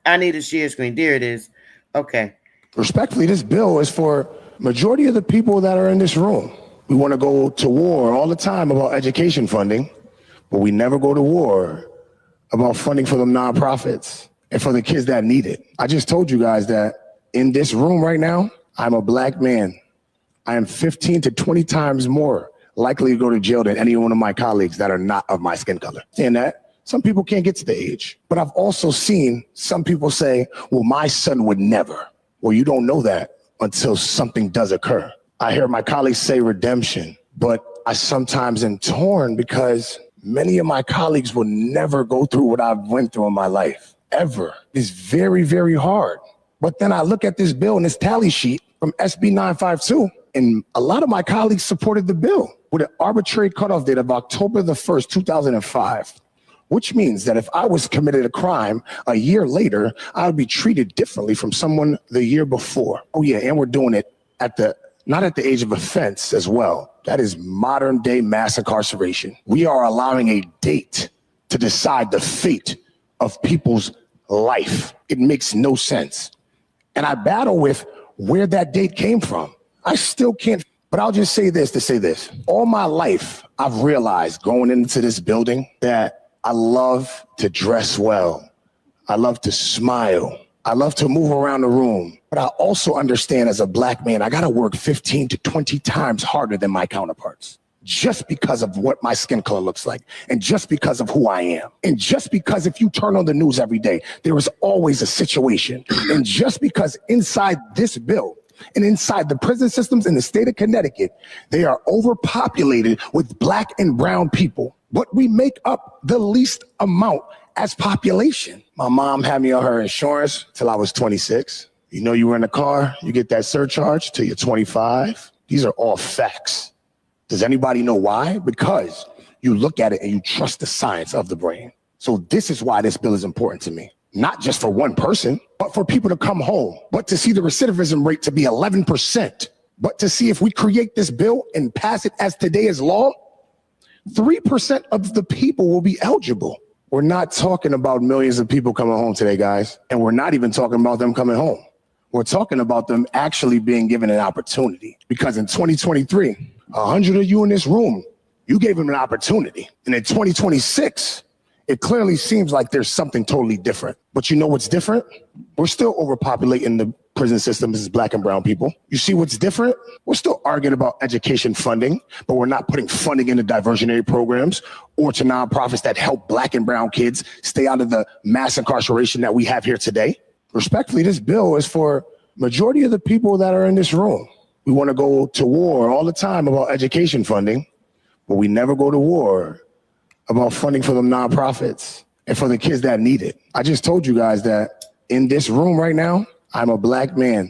I need a share screen. There it is. Okay. Respectfully, this bill is for majority of the people that are in this room. We want to go to war all the time about education funding, but we never go to war about funding for them nonprofits and for the kids that need it. I just told you guys that in this room right now, I'm a black man. I am 15 to 20 times more likely to go to jail than any one of my colleagues that are not of my skin color. Saying that, some people can't get to the age, but I've also seen some people say, well, my son would never. Well, you don't know that until something does occur. I hear my colleagues say redemption, but I sometimes am torn because many of my colleagues will never go through what I've went through in my life, ever. It's very, very hard. But then I look at this bill and this tally sheet from SB 952, and a lot of my colleagues supported the bill with an arbitrary cutoff date of October the 1st, 2005, which means that if I was committed a crime a year later, I would be treated differently from someone the year before. Oh yeah, and we're doing it not at the age of offense as well. That is modern day mass incarceration. We are allowing a date to decide the fate of people's life. It makes no sense. And I battle with where that date came from. I still can't, but I'll just say this to say this. All my life, I've realized going into this building that I love to dress well. I love to smile. I love to move around the room. But I also understand as a black man, I got to work 15 to 20 times harder than my counterparts. Just because of what my skin color looks like, and just because of who I am, and just because if you turn on the news every day, there is always a situation, and just because inside this bill and inside the prison systems in the state of Connecticut, they are overpopulated with black and brown people, but we make up the least amount as population. My mom had me on her insurance till I was 26. You know, you were in a car, you get that surcharge till you're 25. These are all facts. Does anybody know why? Because you look at it and you trust the science of the brain. So this is why this bill is important to me. Not just for one person, but for people to come home, but to see the recidivism rate to be 11%, but to see if we create this bill and pass it as today is law, 3% of the people will be eligible. We're not talking about millions of people coming home today, guys. And we're not even talking about them coming home. We're talking about them actually being given an opportunity. Because in 2023, 100 of you in this room, you gave them an opportunity. And in 2026, it clearly seems like there's something totally different. But you know what's different? We're still overpopulating the prison systems as black and brown people. You see what's different? We're still arguing about education funding, but we're not putting funding into diversionary programs or to nonprofits that help black and brown kids stay out of the mass incarceration that we have here today. Respectfully, this bill is for majority of the people that are in this room. We want to go to war all the time about education funding, but we never go to war about funding for them nonprofits and for the kids that need it. I just told you guys that in this room right now, I'm a black man.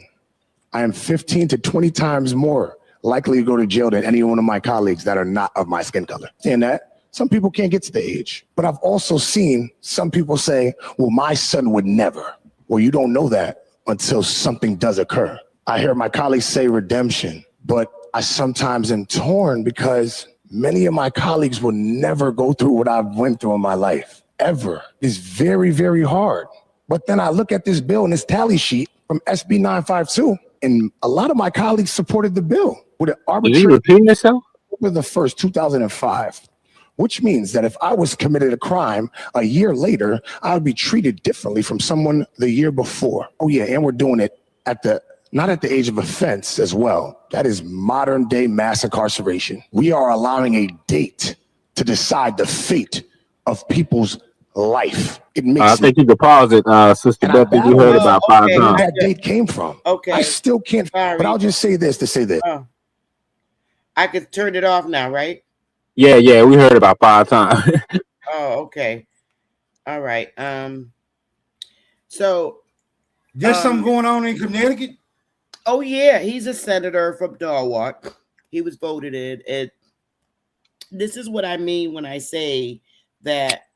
I am 15 to 20 times more likely to go to jail than any one of my colleagues that are not of my skin color. And that some people can't get to the age, but I've also seen some people say, well, my son would never. Well, you don't know that until something does occur. I hear my colleagues say redemption, but I sometimes am torn because many of my colleagues will never go through what I've went through in my life, ever. It's very, very hard. But then I look at this bill and this tally sheet from SB 952, and a lot of my colleagues supported the bill with an arbitrary. Did you repeat yourself? October the 1st, 2005. Which means that if I was committed a crime a year later, I would be treated differently from someone the year before. Oh yeah, and we're doing it not at the age of offense as well. That is modern day mass incarceration. We are allowing a date to decide the fate of people's life. It makes I think you could pause it, Sister Beth, you heard about 5 times. Where that date came from. Okay. I still can't, but I'll just say this to say this. Oh. I could turn it off now, right? Yeah, we heard about 5 times. Oh, okay. All right. So there's something going on in Connecticut? Oh, yeah. He's a senator from Norwalk. He was voted in. And this is what I mean when I say that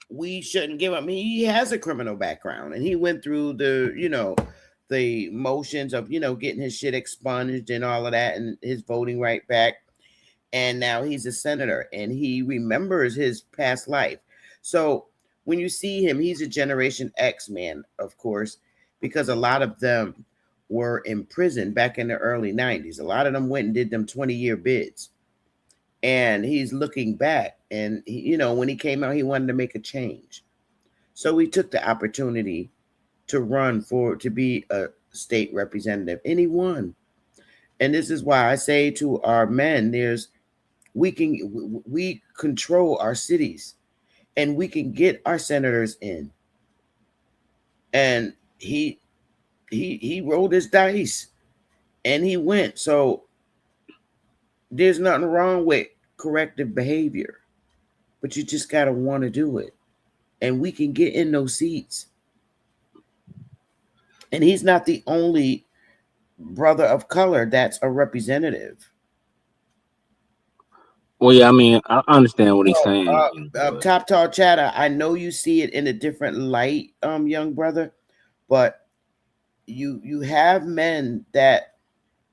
we shouldn't give him. He has a criminal background, and he went through the motions of, getting his shit expunged and all of that, and his voting right back. And now he's a senator, and he remembers his past life. So when you see him, he's a Generation X man, of course, because a lot of them were in prison back in the early 90s. A lot of them went and did them 20-year bids. And he's looking back, and when he came out, he wanted to make a change. So he took the opportunity to run to be a state representative, and he won. And this is why I say to our men, we control our cities, and we can get our senators in. And he rolled his dice, and he went. So there's nothing wrong with corrective behavior, but you just got to want to do it, and we can get in those seats. And he's not the only brother of color that's a representative. Well, yeah, I mean, I understand what he's saying. Top Tall Chatter, I know you see it in a different light, young brother, but you have men that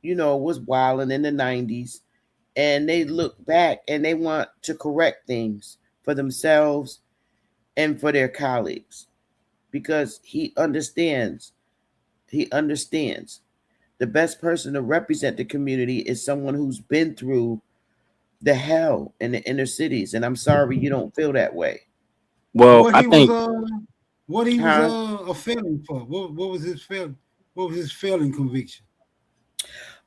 was wilding in the 90s, and they look back and they want to correct things for themselves and for their colleagues, because he understands the best person to represent the community is someone who's been through the hell in the inner cities. And I'm sorry you don't feel that way. Well, What I he think was a felon for? What was his felon? What was his felon conviction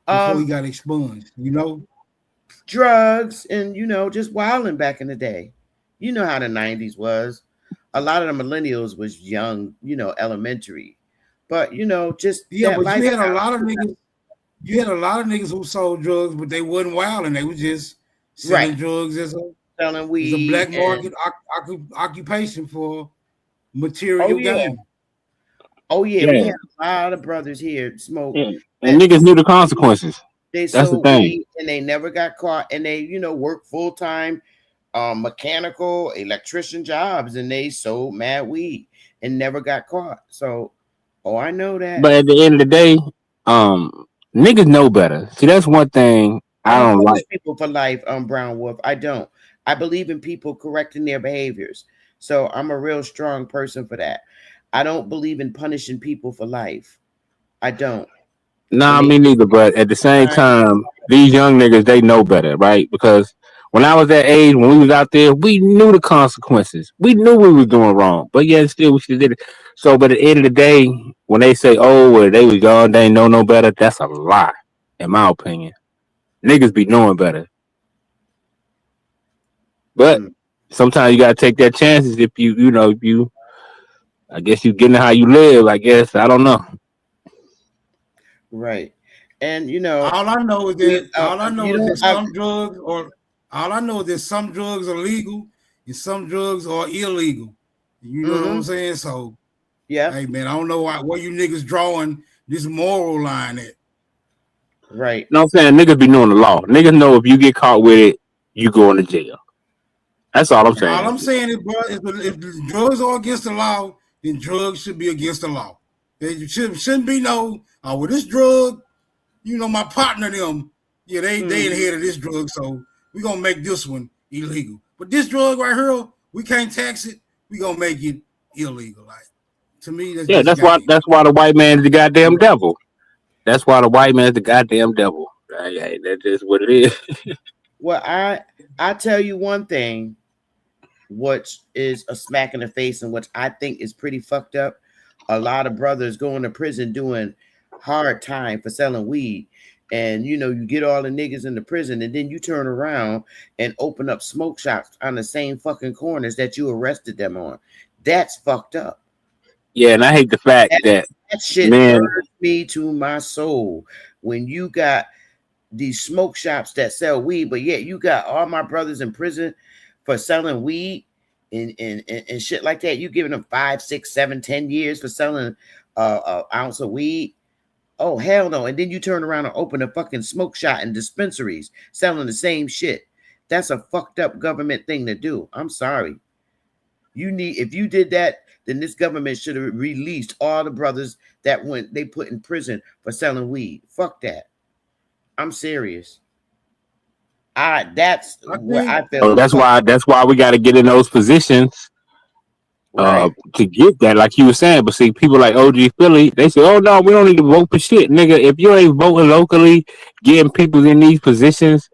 before he got expunged? Drugs and just wilding back in the day. You know how the 90s was. A lot of the millennials was young, elementary. But just Yeah, that but you had a lifestyle. lot of niggas. You had a lot of niggas who sold drugs, but they wasn't wild, and they was just selling Right. drugs as selling a weed. black and- market occupation for material Oh, yeah. gain. Oh yeah, we Yeah. had a lot of brothers here smoke. Yeah. And niggas knew the consequences. They That's the sold thing. weed and they never got caught, and they worked full time mechanical electrician jobs, and they sold mad weed and never got caught. So, I know that. But at the end of the day, niggas know better. See, that's one thing I don't punish like. people for life, Brown Wolf. I don't. I believe in people correcting their behaviors. So I'm a real strong person for that. I don't believe in punishing people for life. I don't. Nah, me neither. But at the same time, these young niggas, they know better, right? Because when I was that age, when we was out there, we knew the consequences. We knew we was doing wrong, but yet still we still did it. So, but at the end of the day, when they say, "Oh, well, they was young, they know no better," that's a lie, in my opinion. Niggas be knowing better, but sometimes you gotta take that chances. If you, I guess you getting how you live. I guess I don't know. Right. And all I know is that some drugs are legal and some drugs are illegal. You know what I'm saying? So yeah, hey man, I don't know where you niggas drawing this moral line at. Right. You know what I'm saying? Niggas be knowing the law. Niggas know if you get caught with it, you going to jail. That's all I'm saying. All I'm saying is, bro, if drugs are against the law, then drugs should be against the law. There shouldn't be well, this drug, my partner, them, yeah, they inherited this drug, so we're going to make this one illegal. But this drug right here, we can't tax it, we're going to make it illegal. Like, to me, that's why the white man is the goddamn devil. That's why the white man is the goddamn devil. Right? That's just what it is. Well, I tell you one thing, which is a smack in the face, and which I think is pretty fucked up. A lot of brothers going to prison doing hard time for selling weed, and you get all the niggas in the prison, and then you turn around and open up smoke shops on the same fucking corners that you arrested them on. That's fucked up. Yeah, and I hate the fact that shit burns me to my soul. When you got these smoke shops that sell weed, but yet you got all my brothers in prison for selling weed and shit like that. You giving them 5, 6, 7, 10 years for selling an ounce of weed. Oh, hell no. And then you turn around and open a fucking smoke shop and dispensaries selling the same shit. That's a fucked up government thing to do. I'm sorry. If you did that, then this government should have released all the brothers that they put in prison for selling weed. Fuck that. I'm serious. That's where I feel. That's why we got to get in those positions to get that, like you were saying. But see, people like OG Philly, they say, "Oh no, we don't need to vote for shit, nigga." If you ain't voting locally, getting people in these positions,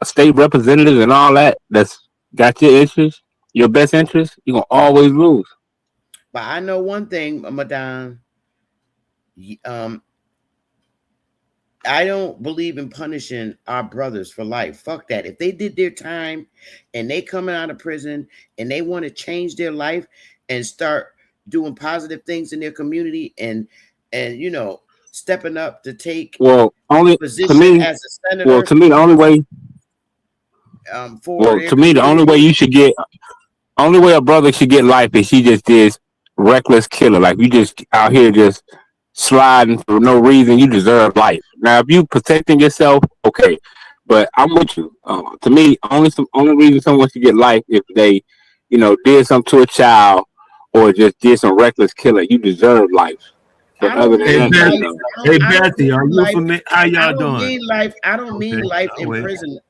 state representatives and all that, that's got your interest, your best interest, you're gonna always lose. But I know one thing, Madame. I don't believe in punishing our brothers for life. Fuck that. If they did their time and they coming out of prison and they want to change their life and start doing positive things in their community and stepping up to take position as a senator. Well, to me, the only way. The only way a brother should get life is he just is reckless killer. Like you just out here just sliding for no reason. You deserve life. Now, if you protecting yourself, okay. But I'm with you. To me, only reason someone should get life if they, did something to a child or just did some reckless killing. You deserve life. But I other don't than mean that, life. no. I Hey, don't Betty, are mean you life. familiar? How I y'all don't doing? mean life. I don't mean Okay, life I'll in wait. prison,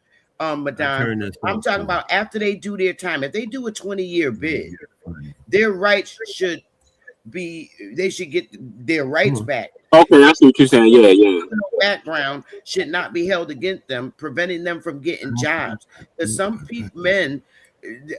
I Madon. turn this I'm off. talking about after they do their time. If they do a 20-year bid, their rights should be. They should get their rights back. Okay, I see what you're saying. Yeah, yeah. Background should not be held against them, preventing them from getting jobs. Because some people, men,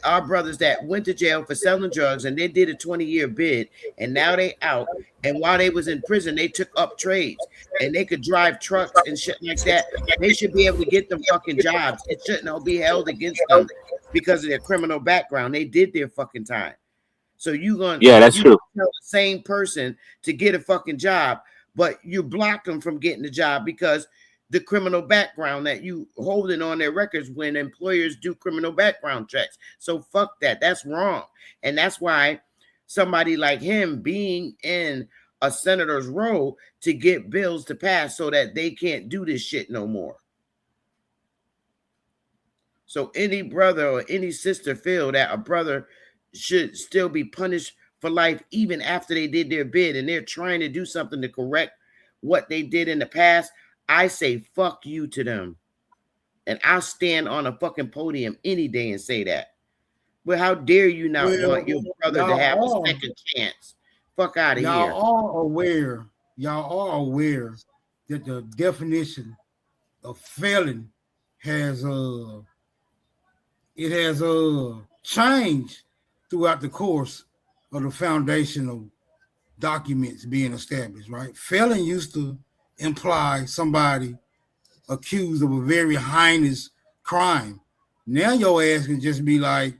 our brothers that went to jail for selling drugs and they did a 20-year bid and now they out. And while they was in prison, they took up trades and they could drive trucks and shit like that. They should be able to get them fucking jobs. It shouldn't all be held against them because of their criminal background. They did their fucking time. So Yeah, that's true. tell the same person to get a fucking job, but you block them from getting the job because the criminal background that you holding on their records when employers do criminal background checks. So fuck that. That's wrong. And that's why somebody like him being in a senator's role to get bills to pass so that they can't do this shit no more. So any brother or any sister feel that a brother should still be punished for life even after they did their bid and they're trying to do something to correct what they did in the past, I say fuck you to them. And I'll stand on a fucking podium any day and say that. Well, how dare you not want your brother to have a second chance? Fuck out of here. Y'all are aware that the definition of felon has changed throughout the course of the foundational documents being established, right? Felon used to imply somebody accused of a very heinous crime. Now your ass can just be like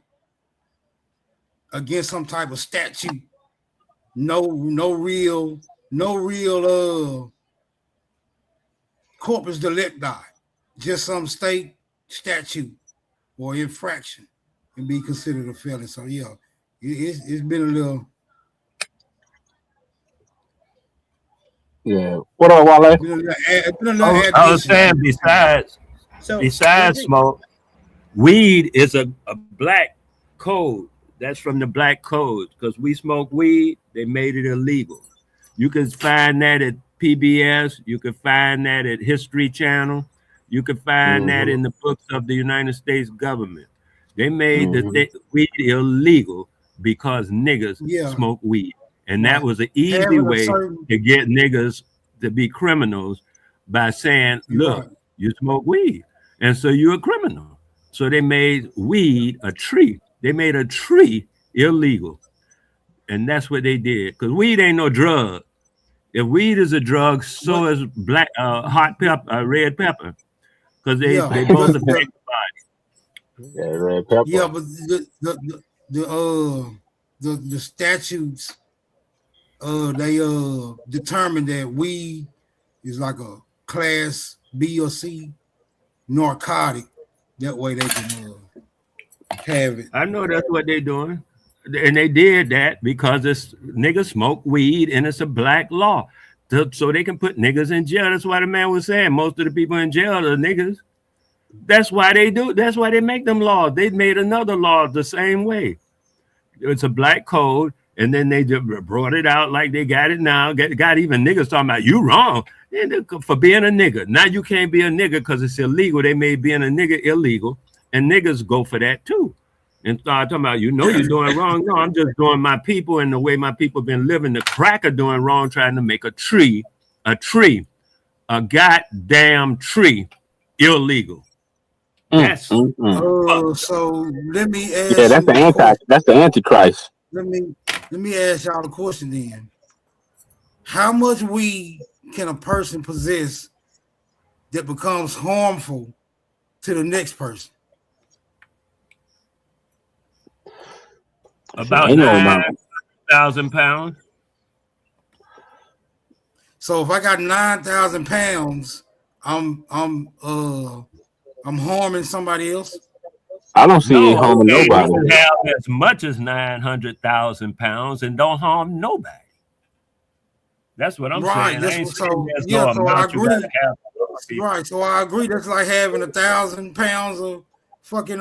against some type of statute. No real corpus delicti, just some state statute or infraction and be considered a felon. So yeah, it's been a little. Yeah. What up, Wale? I was saying, besides smoke, weed is a black code. That's from the black code because we smoke weed. They made it illegal. You can find that at PBS. You can find that at History Channel. You can find that in the books of the United States government. They made the weed illegal because niggas smoke weed. And that was an easy way to get niggas to be criminals by saying, look, you smoke weed. And so you're a criminal. So they made weed a tree. They made a tree illegal. And that's what they did. Because weed ain't no drug. If weed is a drug, so is black hot pepper, red pepper. Because they both affect the body. Yeah, red pepper. Yeah, but the statutes they determined that weed is like a class B or C narcotic. That way they can have it. I know that's what they're doing. And they did that because it's niggas smoke weed and it's a black law. So they can put niggas in jail. That's why the man was saying most of the people in jail are niggas. That's why they do. That's why they make them laws. They made another law the same way. It's a black code. And then they just brought it out like they got it now. Got even niggas talking about you wrong for being a nigga. Now you can't be a nigga because it's illegal. They made being a nigga illegal. And niggas go for that too. And start talking about, you're doing wrong. No, I'm just doing my people and the way my people been living. The cracker doing wrong, trying to make a goddamn tree illegal. That's so let me ask. Yeah, that's the antichrist. Let me ask y'all a question then. How much weed can a person possess that becomes harmful to the next person? About 9,000 pounds. So if I got 9,000 pounds, I'm harming somebody else. I don't see it harming nobody. You have as much as 900,000 pounds and don't harm nobody. That's what I'm saying. So I agree. Right. So I agree. That's like having 1,000 pounds of fucking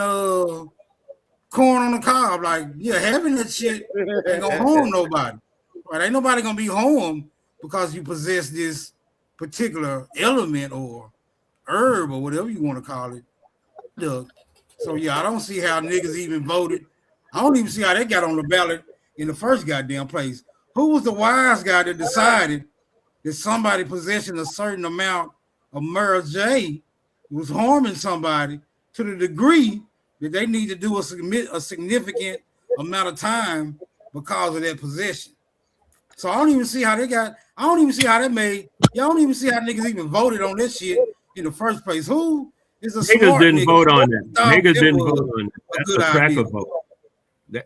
corn on the cob. Like, yeah, having that shit ain't gonna harm nobody. Right? Ain't nobody gonna be harmed because you possess this particular element or herb or whatever you want to call it. So yeah, I don't see how niggas even voted. I don't even see how they got on the ballot in the first goddamn place. Who was the wise guy that decided that somebody possessing a certain amount of Mara J was harming somebody to the degree that they need to do a significant amount of time because of that possession? So I don't even see how they got. I don't even see how they made. Y'all don't even see how niggas even voted on this shit in the first place. Who is a Niggas smart didn't nigga? vote on that. Niggas didn't was vote on that. a That's good a cracker idea. vote.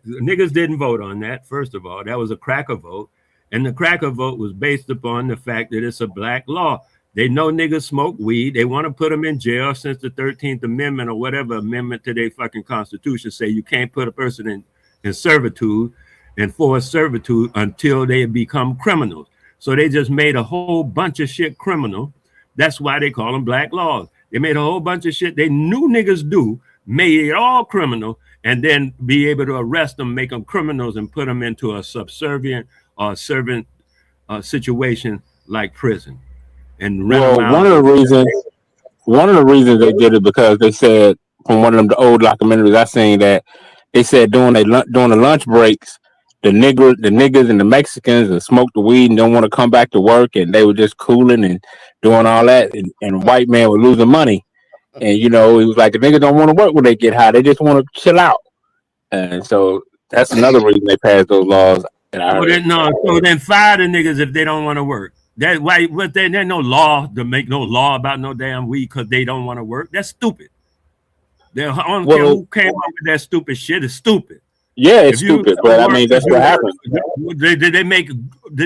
Niggas didn't vote on that. First of all, that was a cracker vote, and the cracker vote was based upon the fact that it's a black law. They know niggas smoke weed. They want to put them in jail since the 13th Amendment or whatever amendment to their fucking constitution say you can't put a person in servitude and forced servitude until they become criminals. So they just made a whole bunch of shit criminal. That's why they call them black laws. They made a whole bunch of shit they knew niggas do, made it all criminal, and then be able to arrest them, make them criminals, and put them into a subservient or servant situation like prison. And Well, one of the reasons they did it because they said from one of them the old documentaries I seen that they said during the lunch breaks, the niggas and the Mexicans and smoked the weed and don't want to come back to work, and they were just cooling and doing all that, and white man was losing money, and it was like the niggas don't want to work when they get high, they just want to chill out, and so that's another reason they passed those laws. So then fire the niggas if they don't want to work. That's why. But there's no law to make no law about no damn weed because they don't want to work. That's stupid. I don't care who came up with that stupid shit. It's stupid. Yeah, it's stupid, but I mean that's what happened. Did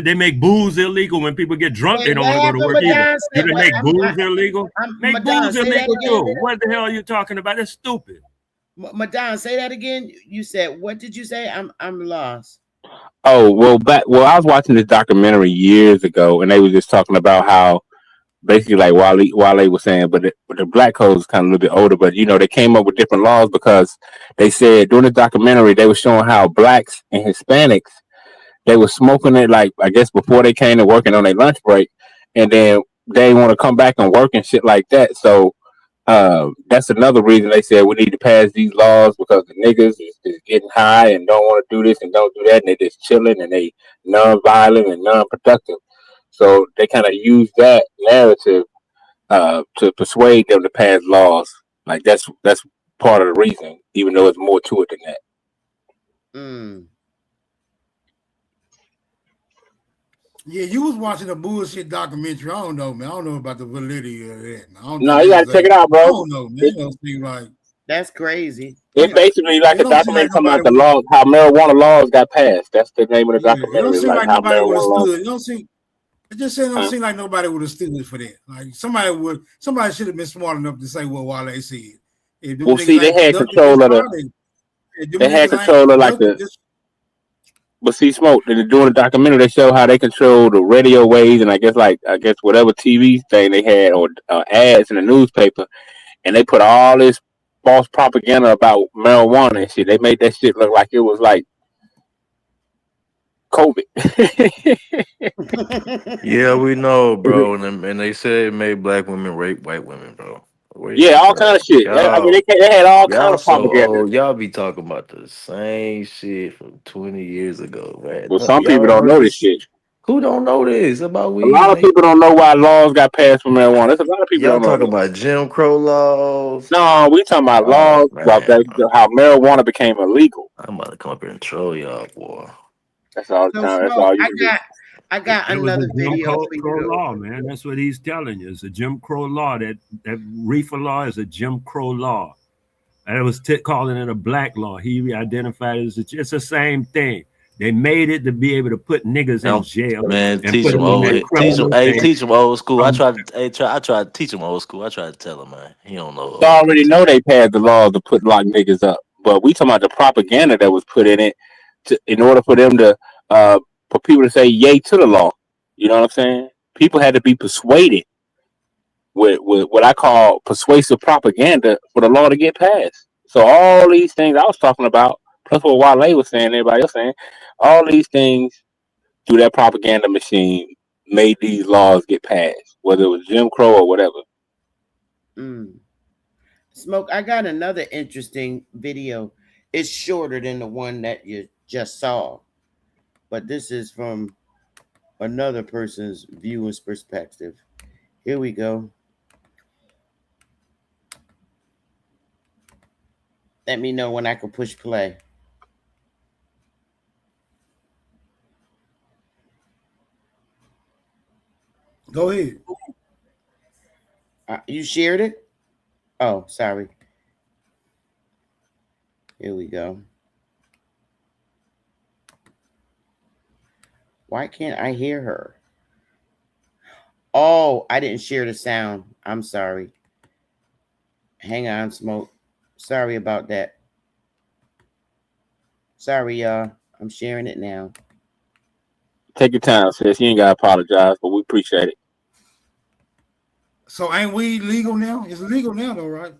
they make booze illegal when people get drunk? They don't want to go to work either. Did they make booze illegal? Make booze illegal too. What the hell are you talking about? That's stupid. Madonna, say that again. You said, what did you say? I'm lost. Oh, well, I was watching this documentary years ago, and they were just talking about how basically like Wale was saying, but the black code is kind of a little bit older, but they came up with different laws because they said during the documentary they were showing how blacks and Hispanics, they were smoking it like, I guess before they came to working on their lunch break, and then they want to come back and work and shit like that. So that's another reason they said we need to pass these laws because the niggas is getting high and don't want to do this and don't do that, and they just chilling and they non-violent and non-productive. So they kind of use that narrative to persuade them to pass laws. Like that's part of the reason, even though it's more to it than that. Yeah, you was watching a bullshit documentary. I don't know, man. I don't know about the validity of that. No, you gotta check it out, bro. I don't know, man. It don't seem like that's crazy. It's basically like a documentary talking about the laws, how marijuana laws got passed. That's the name of the documentary. It don't seem like nobody would have stood. It don't seem. It just don't seem like nobody would have stood for that. Like somebody should have been smart enough to say what Wale said. Well, see, they had control of the. They had control of like the. But see, Smoke, during the documentary, they show how they control the radio waves and I guess whatever TV thing they had or ads in the newspaper, and they put all this false propaganda about marijuana and shit. They made that shit look like it was like COVID. Yeah, we know, bro, and they said it made black women rape white women, bro. Yeah, all kind of shit. I mean, they had all kind of propaganda. Y'all be talking about the same shit from 20 years ago, man. Well, some people don't know this shit. Who don't know this about weed? A lot of people don't know why laws got passed for marijuana. There's a lot of people Y'all don't know. Talking about Jim Crow laws? No, we talking about laws about how marijuana became illegal. I'm about to come up here and troll y'all, boy. That's all the time. That's all you do. I got another video for Jim Crow you. law, man. That's what he's telling you. It's a Jim Crow law. That reefer law is a Jim Crow law. And it was calling it a black law. He identified it as it's the same thing. They made it to be able to put niggas in jail. Man, teach them old school. I tried to teach him old school. I tried to tell him, man. He don't know. They already know they passed the law to put lock niggas up. But we talking about the propaganda that was put in it in order for them to for people to say yay to the law. You know what I'm saying? People had to be persuaded with what I call persuasive propaganda for the law to get passed. So all these things I was talking about, plus what Wale was saying, everybody else saying, all these things through that propaganda machine made these laws get passed, whether it was Jim Crow or whatever. Smoke, I got another interesting video. It's shorter than the one that you just saw, but this is from another person's viewer's perspective. Here we go. Let me know when I can push play. Go ahead. You shared it? Oh, sorry. Here we go. Why can't I hear her? Oh, I didn't share the sound. I'm sorry. Hang on, Smoke. Sorry about that. Sorry, y'all. I'm sharing it now. Take your time, sis. You ain't gotta apologize, but we appreciate it. So ain't weed legal now? It's legal now, though, right?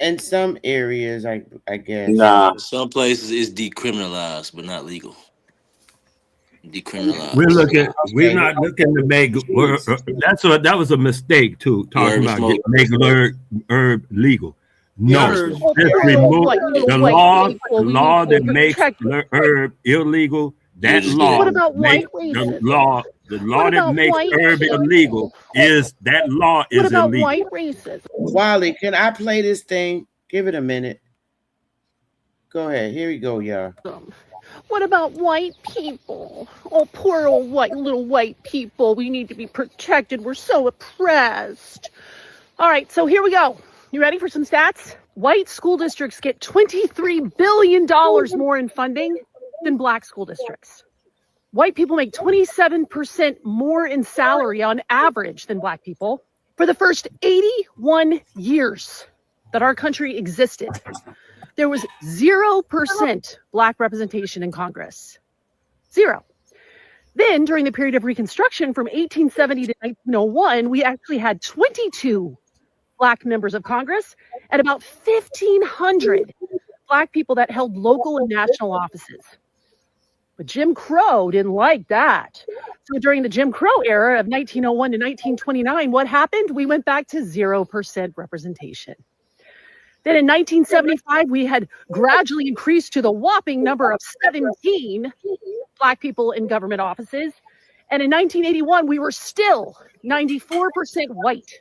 In some areas, I guess. Nah. Some places it's decriminalized, but not legal. Decriminalized. We're not looking to make that was a mistake too. Talking about make herb legal. No, just remove the law that makes herb illegal. That law, what about white the law that makes herb illegal is that law is What about illegal. white racism? Wally, can I play this thing? Give it a minute. Go ahead. Here we go, y'all. What about white people? Oh, poor old little white people. We need to be protected. We're so oppressed. All right, so here we go. You ready for some stats? White school districts get $23 billion more in funding than black school districts. White people make 27% more in salary on average than black people. For the first 81 years that our country existed, there was 0% black representation in Congress. 0. Then, during the period of Reconstruction from 1870 to 1901, we actually had 22 black members of Congress and about 1,500 black people that held local and national offices. But Jim Crow didn't like that. So during the Jim Crow era of 1901 to 1929, what happened? We went back to 0% representation. Then in 1975, we had gradually increased to the whopping number of 17 black people in government offices. And in 1981, we were still 94% white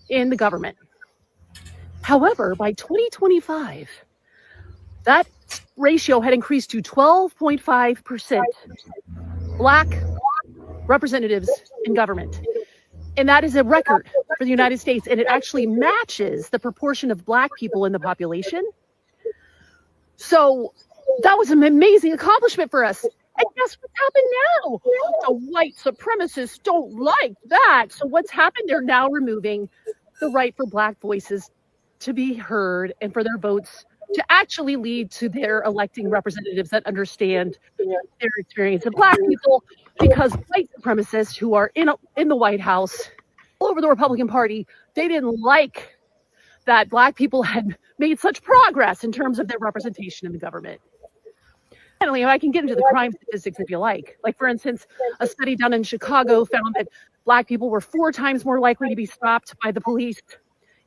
in the government. However, by 2025, that ratio had increased to 12.5% black representatives in government. And that is a record for the United States. And it actually matches the proportion of black people in the population. So that was an amazing accomplishment for us. And guess what's happened now? The white supremacists don't like that. So what's happened? They're now removing the right for black voices to be heard and for their votes to actually lead to their electing representatives that understand their experience of black people, because white supremacists who are in the White House, all over the Republican Party, they didn't like that black people had made such progress in terms of their representation in the government. Finally, I can get into the crime statistics if you like. Like, for instance, a study done in Chicago found that black people were 4 times more likely to be stopped by the police.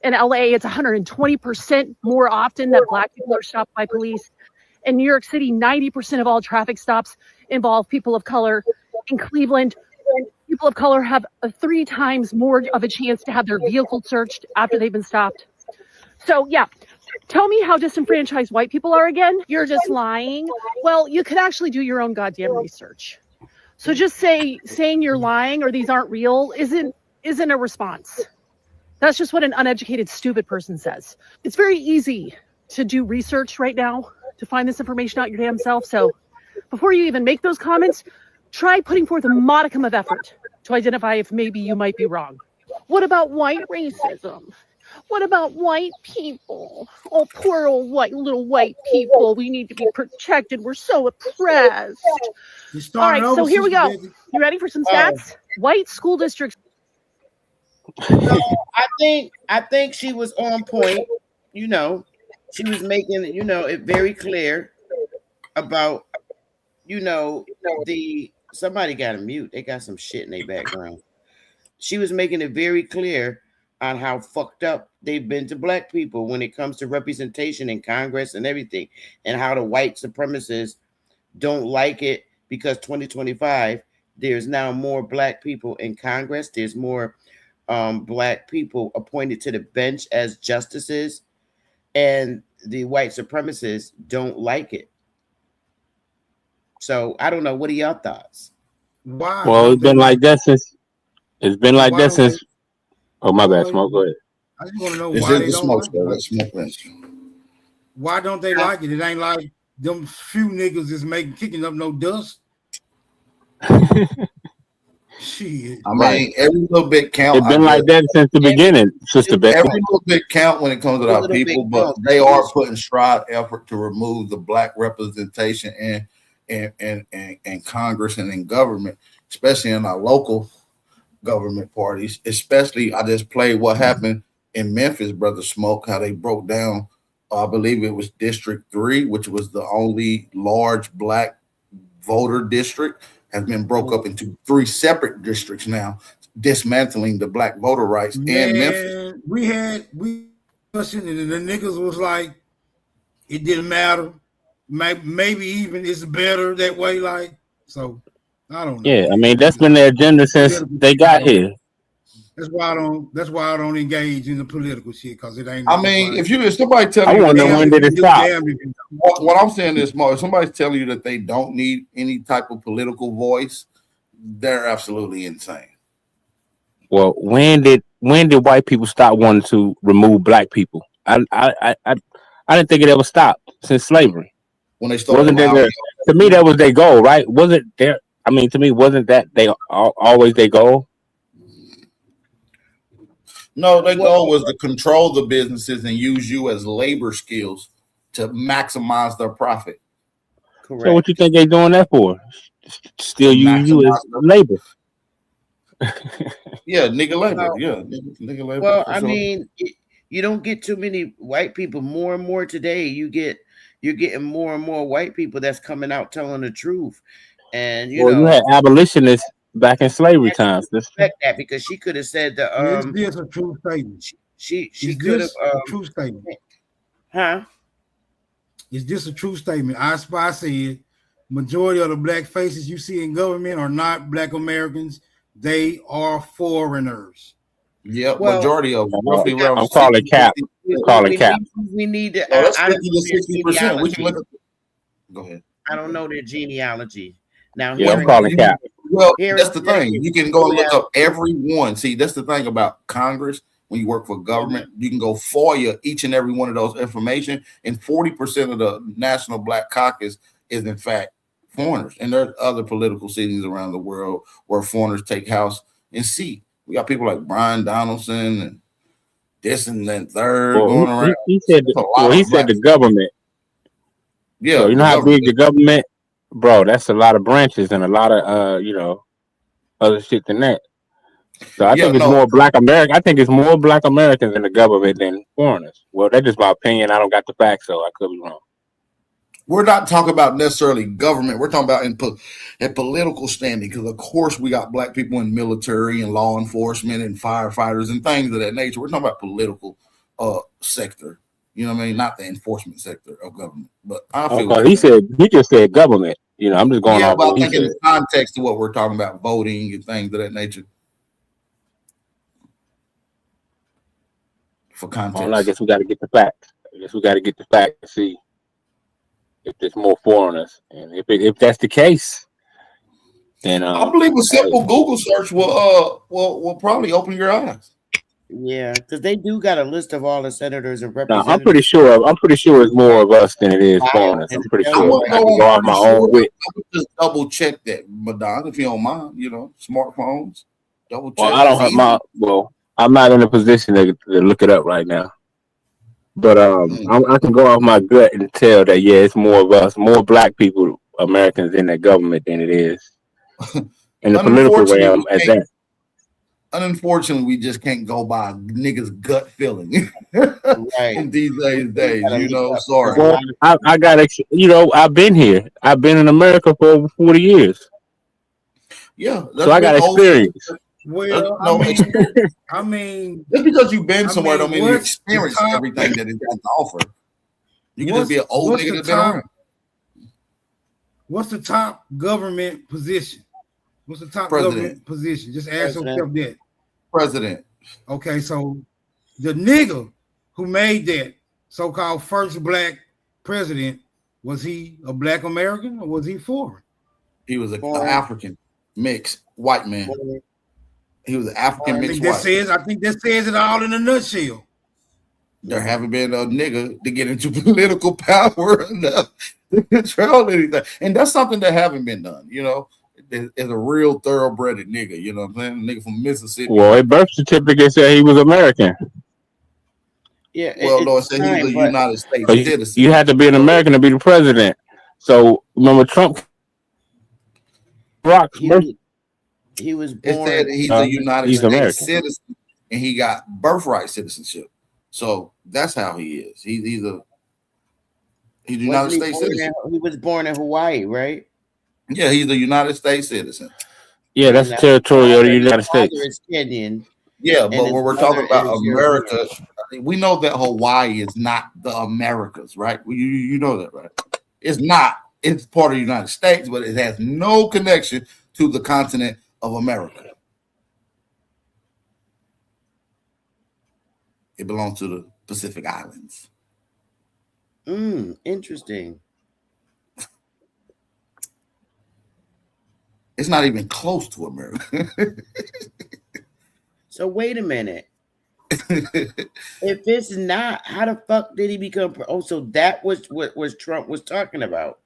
In LA, it's 120% more often that black people are stopped by police. In New York City, 90% of all traffic stops involve people of color. In Cleveland, people of color have 3 times more of a chance to have their vehicle searched after they've been stopped. So yeah, tell me how disenfranchised white people are again. You're just lying. Well, you could actually do your own goddamn research. So just saying you're lying or these aren't real isn't a response. That's just what an uneducated, stupid person says. It's very easy to do research right now, to find this information out your damn self. So before you even make those comments, try putting forth a modicum of effort to identify if maybe you might be wrong. What about white racism? What about white people? Oh, poor old little white people. We need to be protected. We're so oppressed. All right, so here we go. You ready for some stats? White school districts. So I think she was on point. You know, she was making it very clear about the Somebody got a mute. They got some shit in their background. She was making it very clear on how fucked up they've been to black people when it comes to representation in Congress and everything, and how the white supremacists don't like it because 2025, there's now more black people in Congress. There's more black people appointed to the bench as justices, and the white supremacists don't like it. So I don't know. What are y'all thoughts? Why? Well, it's been like that since. It's been like that since. Oh, my bad, Smoke. Go ahead. I just want to know It's why in they the don't smoke, like though. it. That's smoke rings. Why don't they like it? It ain't like them few niggas is kicking up no dust. Shit. I mean, every little bit count. It's been like that since the beginning, Sister Becky. Every little bit count when it comes to our people, but they are putting stride effort to remove the black representation in Congress and in government, especially in our local government parties. Especially, I just played what happened in Memphis, Brother Smoke, how they broke down. I believe it was District 3, which was the only large black voter district, has been broke up into 3 separate districts now, dismantling the black voter rights in Memphis. We question, and the niggas was like, it didn't matter. Maybe even it's better that way. Like, so I don't know. Yeah, I mean that's been their agenda since they got here. That's why I don't engage in the political shit, because it ain't. I mean, if somebody tell I you, want to know when did it stop? What I'm saying is, if somebody's telling you that they don't need any type of political voice, they're absolutely insane. Well, when did white people stop wanting to remove black people? I didn't think it ever stopped since slavery. When they started, wasn't there? To me, that was their goal, right? Wasn't there? I mean, to me, wasn't that they always their goal? No, their goal was to control the businesses and use you as labor skills to maximize their profit. Correct. So what you think they doing that for? Still use you as labor. Yeah, nigga labor. Yeah, nigga labor. Well, I mean, you don't get too many white people. More and more today, you're getting more and more white people that's coming out telling the truth. And you had abolitionists back in slavery times. Respect that, because she could have said the It's a true statement. She Is could have this a true statement. Huh? Is this a true statement? I Spy said majority of the black faces you see in government are not black Americans. They are foreigners. Yeah, majority of them. Roughly around. I'm calling cap. Calling cap. We need to. That's 50 to 60%. We can look at. Go ahead. I don't know their genealogy. Now, Yeah, I'm calling cap. Well, that's the thing. You can go and look up everyone. See, that's the thing about Congress. When you work for government, you can go FOIA each and every one of those information, and 40% of the National Black Caucus is in fact foreigners. And there's other political cities around the world where foreigners take house and seat. We got people like Brian Donaldson and this and then third going around. He said the government. Yeah, so you know how big the government, bro. That's a lot of branches and a lot of other shit than that. So I think it's more black American. I think it's more black Americans in the government than foreigners. Well, that's just my opinion. I don't got the facts, so I could be wrong. We're not talking about necessarily government. We're talking about in political standing, because of course we got black people in military and law enforcement and firefighters and things of that nature. We're talking about political sector. You know what I mean? Not the enforcement sector of government. But I feel he just said government. You know, I'm just going off. But I think in the context of what we're talking about, voting and things of that nature. For context. Well, I guess we got to get the facts. To see if there's more foreigners, and if that's the case, then I believe a simple Google search will probably open your eyes. Yeah, because they do got a list of all the senators and no, representatives. I'm pretty sure it's more of us than it is foreigners. I'm pretty sure. I can go on my own wit. I would just double check that, Madonna, if you don't mind. You know, smartphones. Double check. Well, I don't have I'm not in a position to look it up right now. But I can go off my gut and tell that it's more of us, more black people, Americans in that government than it is in the political realm as that. Unfortunately, we just can't go by niggas' gut feeling. Right. In these days, sorry. Well, I got, I've been here. I've been in America for over 40 years. Yeah. So I got experience. Well, No, I mean, just because you've been I somewhere mean, don't mean you what's the experience top- everything that it has to offer. You can just be an old what's nigga the that's been top- around. What's the top government position? What's the top President. government position? Just ask yourself that. President. Okay, so the nigga who made that so-called first black president, was he a black American or was he foreign? He was an African mixed white man. He was an African mixed white. I think that says it all in a nutshell. There haven't been a nigga to get into political power enough to control anything. And that's something that haven't been done, you know. Is a real thoroughbred nigga, you know what I'm saying? Nigga from Mississippi. Well, his birth certificate said he was American. Yeah. Well, Lord said he's a United States citizen. You had to be an American to be the president. So remember Trump? Rock's birth. He was It born. said he's a United he's States American. citizen, and he got birthright citizenship. So that's how he is. He's a United States citizen. He was born in Hawaii, right? Yeah, he's a United States citizen. Yeah, that's the territory of the United States. His father is Kenyan. Yeah, and but his when we're mother talking about is America, we know that Hawaii is not the Americas, right? You know that, right? It's not. It's part of the United States, but it has no connection to the continent of America. It belongs to the Pacific Islands. Interesting. It's not even close to America. So wait a minute. If it's not, how the fuck did he become? So that was what was Trump was talking about.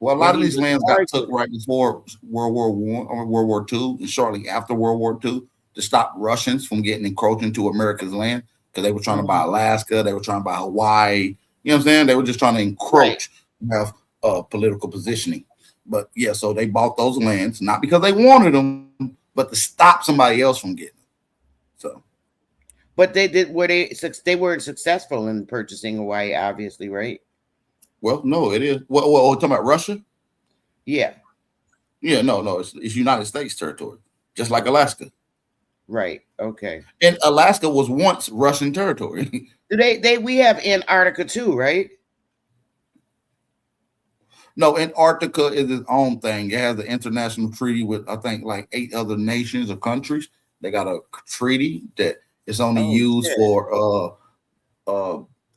Well, a lot of these lands got took right before World War I or World War II, and shortly after World War II, to stop Russians from getting encroaching to America's land, because they were trying to buy Alaska, they were trying to buy Hawaii. You know what I'm saying? They were just trying to encroach, have political positioning. But yeah, so they bought those lands not because they wanted them, but to stop somebody else from getting them. So, but they did. They weren't successful in purchasing Hawaii, obviously, right? Well, no, it is. Well, we're talking about Russia. Yeah. Yeah, no, it's United States territory, just like Alaska. Right. Okay. And Alaska was once Russian territory. Do we have Antarctica too, right? No, Antarctica is its own thing. It has an international treaty with, I think, like 8 other nations or countries. They got a treaty that is only used for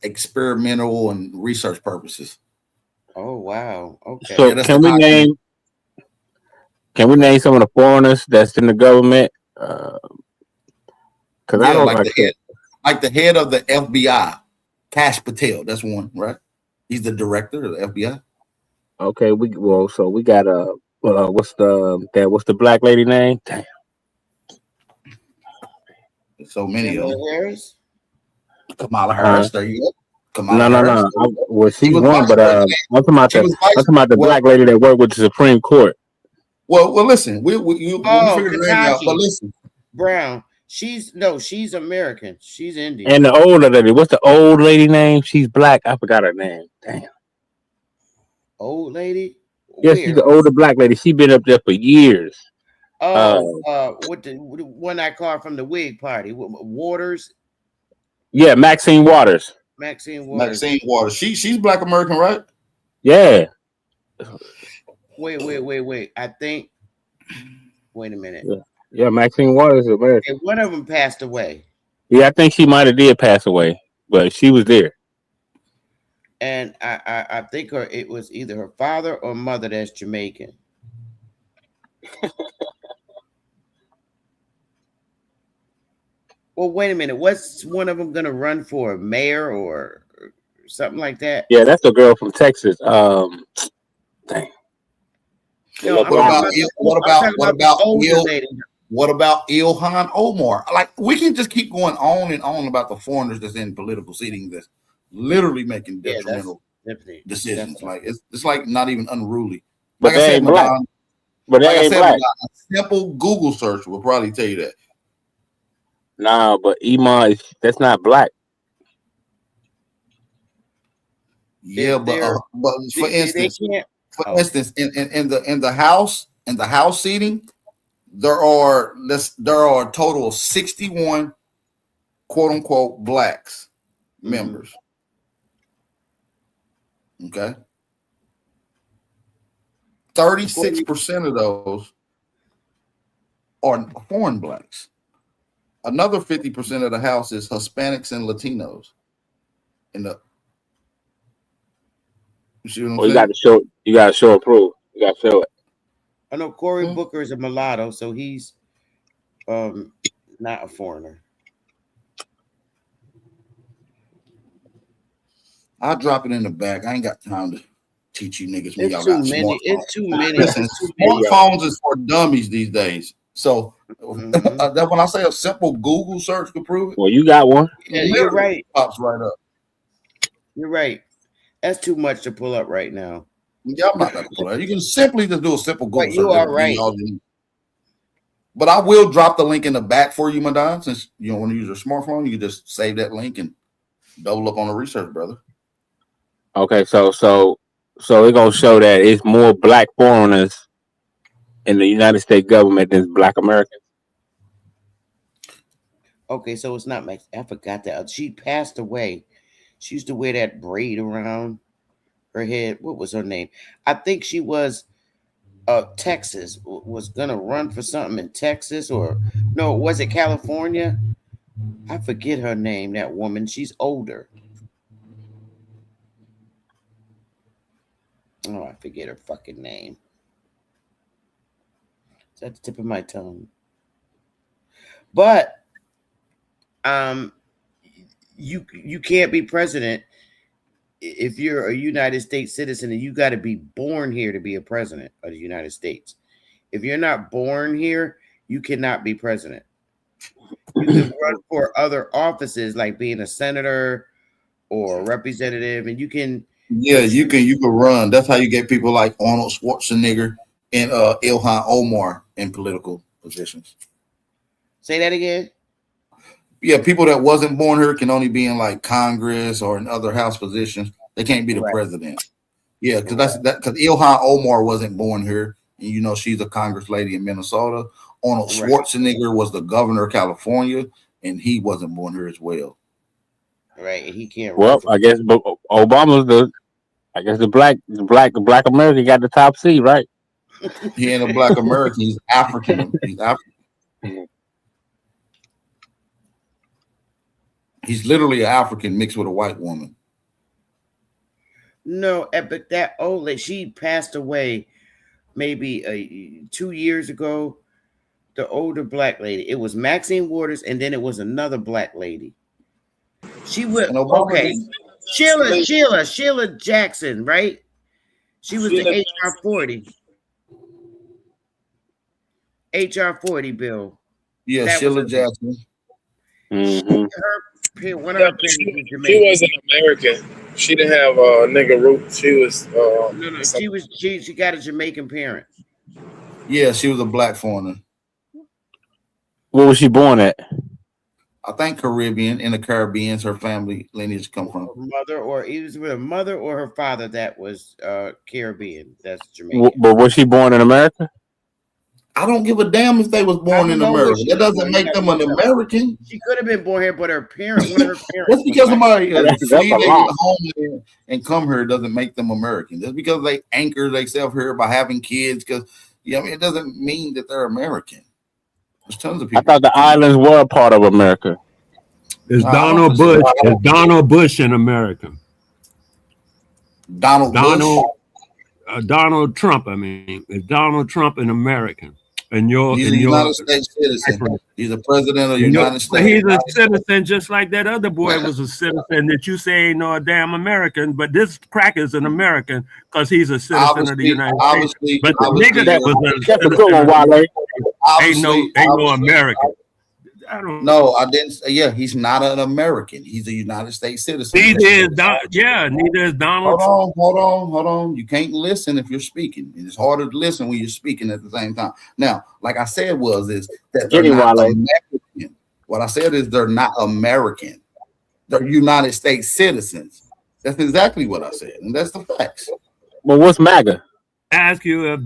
experimental and research purposes. Oh wow. Okay. So can we name some of the foreigners that's in the government? Because I don't like the head of the FBI, Kash Patel. That's one, right? He's the director of the FBI. Okay, we got what's the black lady name? Damn. So many of them. Harris? Kamala Harris. There you go. No. Well, she was one, but I'm talking about the black lady that worked with the Supreme Court. Well, listen, we figured it out. But listen, Brown. She's American. She's Indian. And the older lady, what's the old lady name? She's black. I forgot her name. Damn. Old lady? Yes, she's the older black lady. She been up there for years. What the one I called from the Whig Party? Waters. Yeah, Maxine Waters. Maxine Waters. She's black American, right? Yeah. Wait. I think. Wait a minute. Yeah, Maxine Waters is American. Okay, one of them passed away. Yeah, I think she might have did pass away, but she was there. And I think it was either her father or mother that's Jamaican. Well, wait a minute. What's one of them gonna run for? Mayor or something like that? Yeah, that's the girl from Texas. Dang. No, what about Ilhan Omar? Like, we can just keep going on and on about the foreigners that's in political seating that's literally making detrimental decisions. Like it's like not even unruly. But Like they I said, ain't black. Milan, But they like I ain't said, black. Milan, a simple Google search will probably tell you that. Nah, but Iman that's not black. Yeah, but for instance, in the House seating, there are a total of 61 quote unquote blacks members. Okay. 36% of those are foreign blacks. Another 50% of the house is Hispanics and Latinos. You see what I'm saying? You got to show and prove. You got to show it. I know Cory Booker is a mulatto, so he's not a foreigner. I'll drop it in the back. I ain't got time to teach you niggas when y'all It's too got many. It's too many. Listen, smartphones is for dummies these days. So that when I say a simple Google search could prove it. Well, you got one. Yeah, you're right. Pops right up. You're right. That's too much to pull up right now. Yeah, I'm not gonna pull it. You can simply just do a simple Google search. You are right. But I will drop the link in the back for you, Madon. Since you don't want to use your smartphone, you can just save that link and double up on the research, brother. Okay, so it's gonna show that it's more black foreigners in the United States government than black Americans. Okay, so it's not Mexican. I forgot that. She passed away. She used to wear that braid around her head. What was her name? I think she was Texas, was gonna run for something in Texas, or no, was it California? I forget her name, that woman. She's older. Oh, I forget her fucking name. It's at the tip of my tongue. But you can't be president if you're a United States citizen, and you got to be born here to be a president of the United States. If you're not born here, you cannot be president. You can run for other offices like being a senator or a representative, and you can. Yeah, you can run. That's how you get people like Arnold Schwarzenegger and Ilhan Omar in political positions. Say that again. Yeah, people that wasn't born here can only be in like Congress or in other House positions. They can't be the president. Yeah, because because Ilhan Omar wasn't born here, and you know she's a Congress lady in Minnesota. Arnold Schwarzenegger was the governor of California, and he wasn't born here as well. Right, and he can't. Well, I guess Obama's the black American got the top seat, right? He ain't a black American. He's African. He's African. He's literally an African mixed with a white woman. No, but that old lady, she passed away maybe 2 years ago. The older black lady. It was Maxine Waters, and then it was another black lady. She was okay. Sheila Jackson, right? She was the HR 40. HR 40 bill. Yeah, that Sheila Jackson. Mm-hmm. She wasn't American. She didn't have nigga roots. She was she got a Jamaican parent. Yeah, she was a black foreigner. Where was she born at? I think Caribbean, in the Caribbean, her family lineage come from. Mother, or it was with her mother or her father that was Caribbean. That's Jamaican. But was she born in America? I don't give a damn if they was born in America. That doesn't make them an American. She could have been born here, but one of her parents. Just because somebody leave their home and come here doesn't make them American. Just because they anchor themselves here by having kids, because it doesn't mean that they're American. There's tons of people. I thought the islands were a part of America. Is Donald Bush an American? Donald Trump. I mean, is Donald Trump an American? He's a United States citizen. He's a president of the United States. He's a citizen, just like that other boy was a citizen that you say ain't no damn American. But this cracker's an American because he's a citizen of the United States. But the nigga that was a citizen ain't no American. I didn't say. Yeah, he's not an American. He's a United States citizen. Neither is Donald. Hold on. You can't listen if you're speaking. It's harder to listen when you're speaking at the same time. Now, like I said, is that they're not American. What I said is they're not American. They're United States citizens. That's exactly what I said, and that's the facts. Well, what's MAGA? Ask you if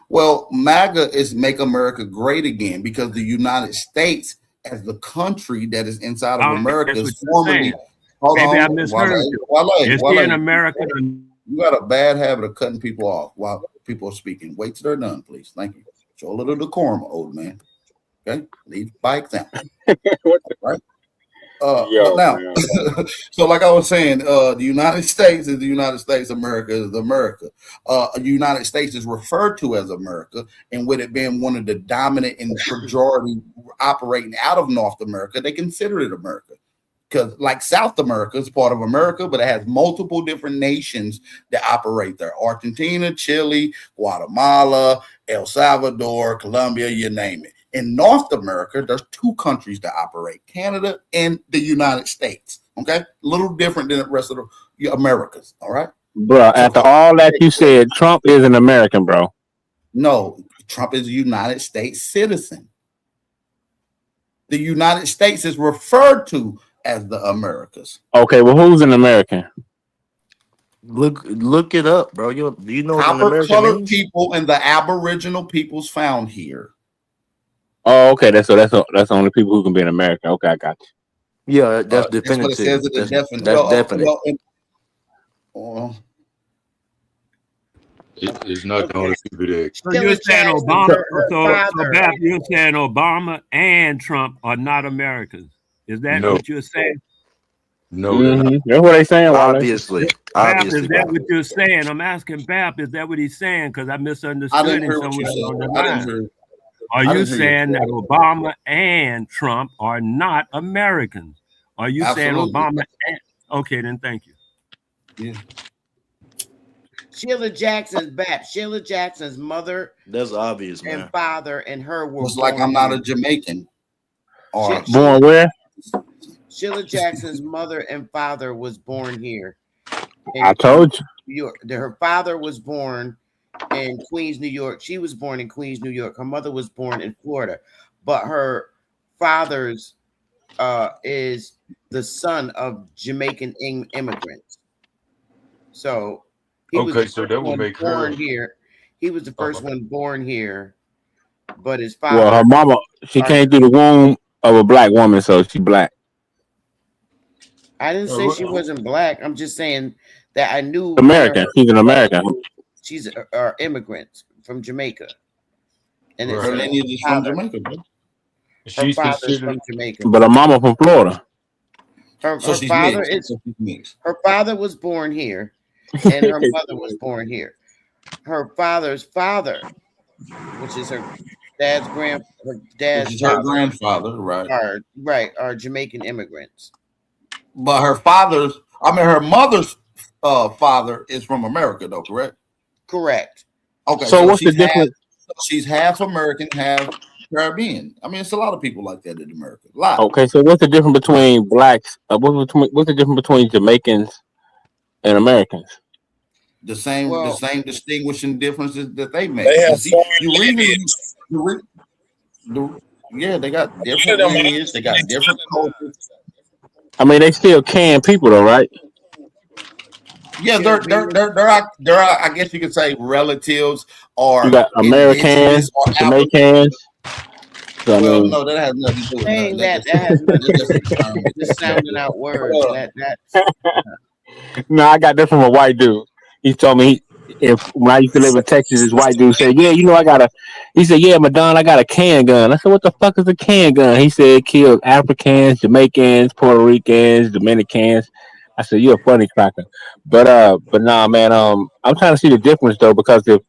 Well, MAGA is Make America Great Again because the United States, as the country that is inside of America, That's what is you're formerly. saying. Hold Maybe I on, misheard you. Is Wale, he in America? you got a bad habit of cutting people off while people are speaking. Wait till they're done, please. Thank you. Show a little decorum, old man. Okay, lead by example. Right? But now, so like I was saying, the United States is the United States. America is America. The United States is referred to as America, and with it being one of the dominant and majority operating out of North America, they consider it America. Because like South America is part of America, but it has multiple different nations that operate there. Argentina, Chile, Guatemala, El Salvador, Colombia, you name it. In North America, there's two countries that operate, Canada and the United States. Okay? A little different than the rest of the Americas. All right? Bro, after all that you said, Trump is an American, bro. No, Trump is a United States citizen. The United States is referred to as the Americas. Okay, well, who's an American? Look it up, bro. Do you know what an Copper American colored means? people and the Aboriginal peoples found here. Oh, okay. That's the only people who can be in America. Okay, I got you. Yeah, that's definitive. That's what it says in the definite. That's definite. It's not the only people that. So you're saying Obama? So Beth, you're saying Obama and Trump are not Americans? Is that No. what you're saying? No, That's what they saying. Obviously, Bap, is that what you're saying? I'm asking Bap, is that what he's saying? Because I misunderstood I didn't him hear what you somewhere said. on the I didn't line. hear. Are I you didn't hear you. saying that Obama and Trump are not Americans? Are you saying Absolutely. Obama and... Okay, then thank you. Yeah. Sheila Jackson's back. Sheila Jackson's mother That's obvious, man. and father and her were It's like I'm not a Jamaican. Or Born where? Sheila Jackson's mother and father was born here. I told you. Her father was born in Queens, New York. She was born in Queens, New York. Her mother was born in Florida, but her father's is the son of Jamaican immigrants. So he was Okay, the so first that would one make her. born here. He was the first one born here, but his father. Well, her mama, she came through the womb of a black woman, so she black. I didn't say she wasn't black. I'm just saying that I knew American. She's an American. She's immigrant from Jamaica, and her lineage is from Jamaica, bro. Her father's from Jamaica. But her mama from Florida. Her So she's father mixed. is. So she's mixed. Her father was born here, and her mother was born here. Her father's father, which is her dad's Which is her grandfather, right? are Jamaican immigrants. But her mother's father is from America, though, correct? Correct. Okay. So what's the she's half- difference? She's half American, half Caribbean. I mean, it's a lot of people like that in America. A lot. Okay, so what's the difference between blacks? What's the difference between Jamaicans and Americans? The same distinguishing differences that they make. They have Yeah, they got different lineages. They got different cultures. I mean, they still can people, though, right? Yeah, they're I guess you could say relatives or You got Americans, indigenous or Jamaicans. So, I Well, mean, no, that has nothing to do with Saying that. that has nothing to do with just sounding out words. no, I got that from a white dude. He told me when I used to live in Texas, this white dude said, "Yeah, he said, yeah, Madonna, I got a can gun." I said, "What the fuck is a can gun?" He said, "It killed Africans, Jamaicans, Puerto Ricans, Dominicans." I said, "You're a funny cracker." But nah, man, I'm trying to see the difference though, because if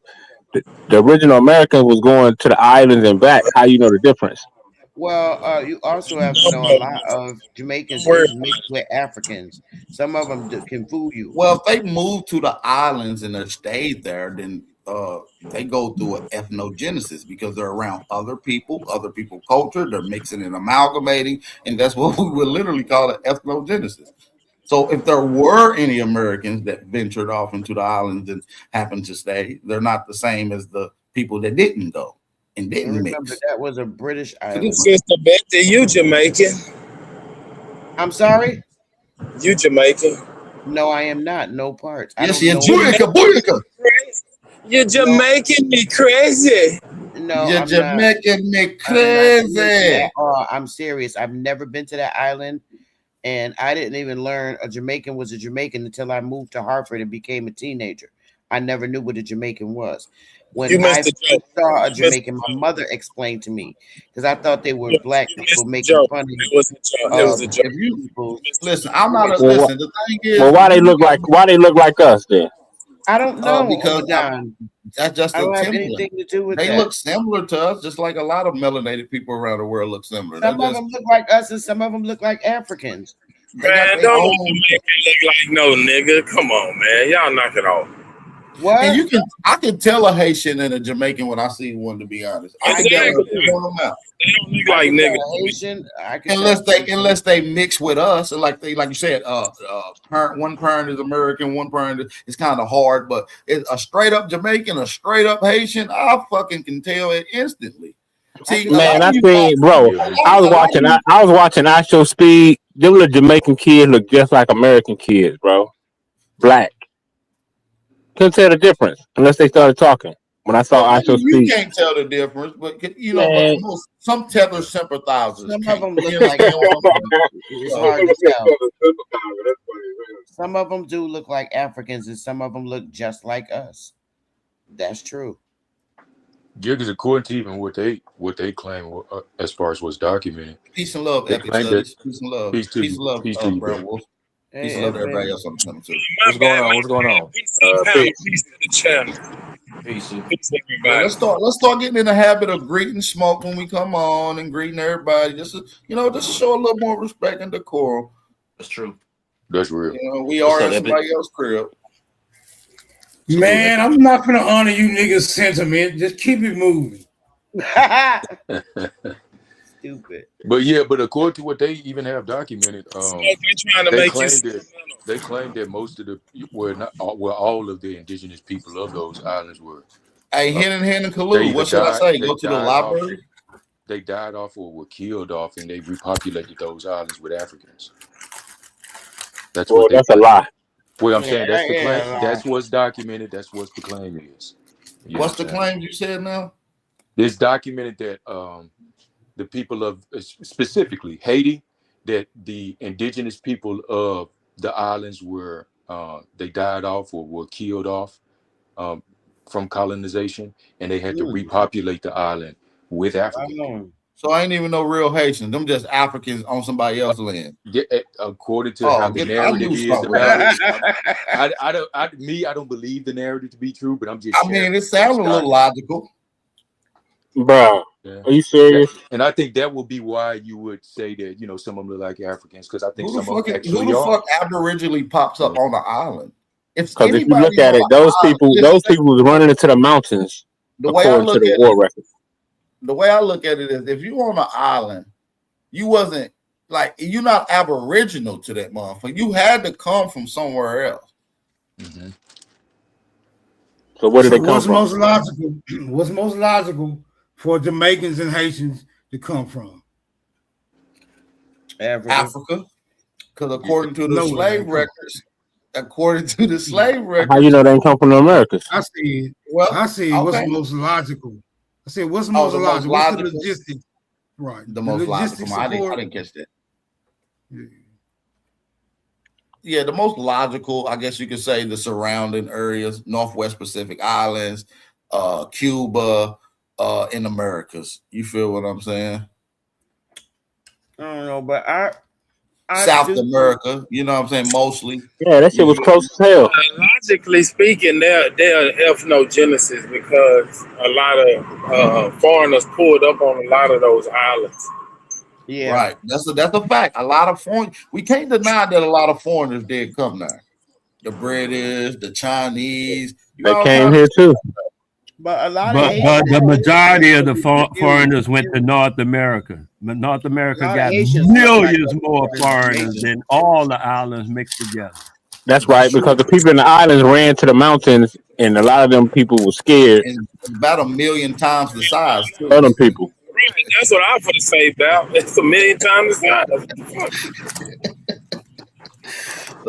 the original American was going to the islands and back, how you know the difference? Well, you also have to know a lot of Jamaicans is mixed with Africans. Some of them can fool you. Well, if they move to the islands and they stayed there, then they go through an ethnogenesis because they're around other people culture. They're mixing and amalgamating, and that's what we would literally call it ethnogenesis. So if there were any Americans that ventured off into the islands and happened to stay, they're not the same as the people that didn't go and didn't Remember, mix. that was a British island. Sister Betty, you Jamaican? I'm sorry? You Jamaican? No, I am not. No parts. I Yes, don't you're know- Booyaka. You're just making me crazy. No, You're I'm just not. making me I'm not crazy. I'm serious. I've never been to that island, and I didn't even learn a Jamaican was a Jamaican until I moved to Hartford and became a teenager. I never knew what a Jamaican was. When You I missed the first joke. saw a You missed the Jamaican, my mother explained to me because I thought they were joke. black You people missed the making joke. fun It was a joke. It was a of joke. If you people. listen, I'm not a Well, listen. The thing is, well, why if they you look like us then? I don't know, because Don. that's just I a don't have template. anything to do with They that. look similar to us, just like a lot of melanated people around the world look similar. Some of them look like us, and some of them look like Africans. They got Man, their don't own. make it look like no nigga. Come on, man. Y'all knock it off. What? And I can tell a Haitian and a Jamaican when I see one. To be honest, I can Exactly. definitely point them out. They don't look like niggas. Haitian, I can Unless they mix with us, and like you said, one parent is American, one parent is kind of hard, but it's a straight up Jamaican, a straight up Haitian, I fucking can tell it instantly. See, Man, I seen, bro. I was watching I Show Speed. Them little Jamaican kids look just like American kids, bro. Black. Couldn't tell the difference unless they started talking. When I saw I Show you Speed, can't tell the difference, but Man. but some tether sympathizers. Some can. of them look like it's hard to tell. Some of them do look like Africans, and some of them look just like us. That's true. Yeah, because according to even what they claim as far as what's documented, Peace and love, they epic claim studies. that Peace and love. peace to Peace and love, peace to you, Brown bro. Wolf. Hey, Peace and love to Edwin. everybody else on the channel too. What's going on? What's going on? Peace and power. Peace to the channel. Peace. Peace, Yeah, everybody. let's start getting in the habit of greeting Smoke when we come on and greeting everybody. Just to show a little more respect and decorum. That's true. That's real. We What's are up, in Epic? somebody else's crib. Man, I'm not gonna honor you niggas' sentiment. Just keep it moving. Stupid. But according to what they even have documented, they claim that most of the all of the indigenous people of those islands were. Hey, Hen and Kalu, what should I say? Go to the library. They died off or were killed off, and they repopulated those islands with Africans. That's what. That's a lie. Well, I'm saying that's the yeah, claim. yeah. That's what's documented. That's what the claim is. You know What's the what I'm saying? claim you said now? It's documented that the people of specifically Haiti, that the indigenous people of the islands were they died off or were killed off from colonization, and they had to repopulate the island with Africans. So I ain't even no real Haitians. Them just Africans on somebody else's land. Yeah, according to how the narrative is about it, I don't believe the narrative to be true, but I'm just. I mean, it sounds a little logical, bro. Yeah. Are you serious? And I think that would be why you would say that some of them look like Africans, because I think who some of them the actually fuck aboriginally pops up on the island? Because if you look at it, those people was running into the mountains. The way I according look to the at war it, record. the way I look at it is, if you on an island, you wasn't like you're not aboriginal to that motherfucker. You had to come from somewhere else. Mm-hmm. So where did they come what's from? most logical? What's most logical for Jamaicans and Haitians to come from? Africa. Because according to the slave records, How you know they ain't come from the Americas? I said, well, what's most logical? I said, what's most logical? What's the logistics? Right. The most logical. I didn't catch that. Yeah, the most logical, I guess you could say, the surrounding areas, Northwest Pacific Islands, Cuba, in Americas. You feel what I'm saying? I don't know, but I South America, you know what I'm saying, mostly. Yeah, that shit was close as hell. Logically speaking, they're ethnogenesis because a lot of foreigners pulled up on a lot of those islands. Yeah, right. That's a fact. A lot of foreign. We can't deny that a lot of foreigners did come there. The British, the Chinese. They came here too. But a lot But the majority of the foreigners went to North America. But North America got millions more foreigners than all the islands mixed together. That's right, because the people in the islands ran to the mountains, and a lot of them people were scared. And about 1 million times the size. Too. Of them people. Really, that's what I'm gonna say, Val. It's 1 million times the size.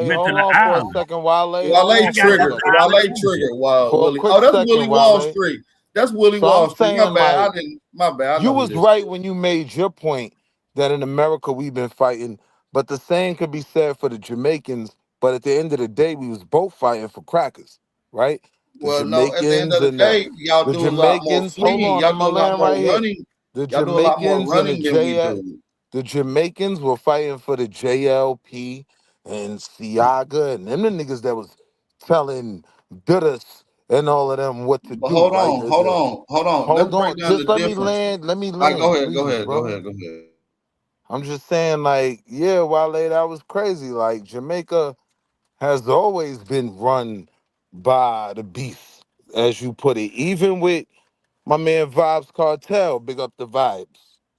went to hold the on for a island. second, Wale. Wale Hold on for a triggered. second. Wale triggered. Wow, For a Willie. quick Oh, that's second, Willie Wall Wale. Street. That's Willie So Wall I'm Street. My saying, bad. like, My bad. I you know who was this right is. when you made your point that in America we've been fighting, but the same could be said for the Jamaicans. But at the end of the day, we was both fighting for crackers, right? Well, no, at the end of the day, y'all the do a lot more Jamaicans. Hold fleeing. on, Y'all I'm do a gonna lot land more right here. running. The Y'all do a lot more Jamaicans and running than we do. The Jamaicans were fighting for the JLP and Siaga and them the niggas that was telling Dudas and all of them what to But do. hold Like, on, hold on, hold on. Let's hold break on. down Just the let me difference. land. Let me Like, go land, ahead, go please, ahead, go bro. ahead, go ahead. I'm just saying, like, yeah, Wale, that was crazy. Like, Jamaica has always been run by the beast, as you put it. Even with my man Vibes Cartel, big up the Vibes.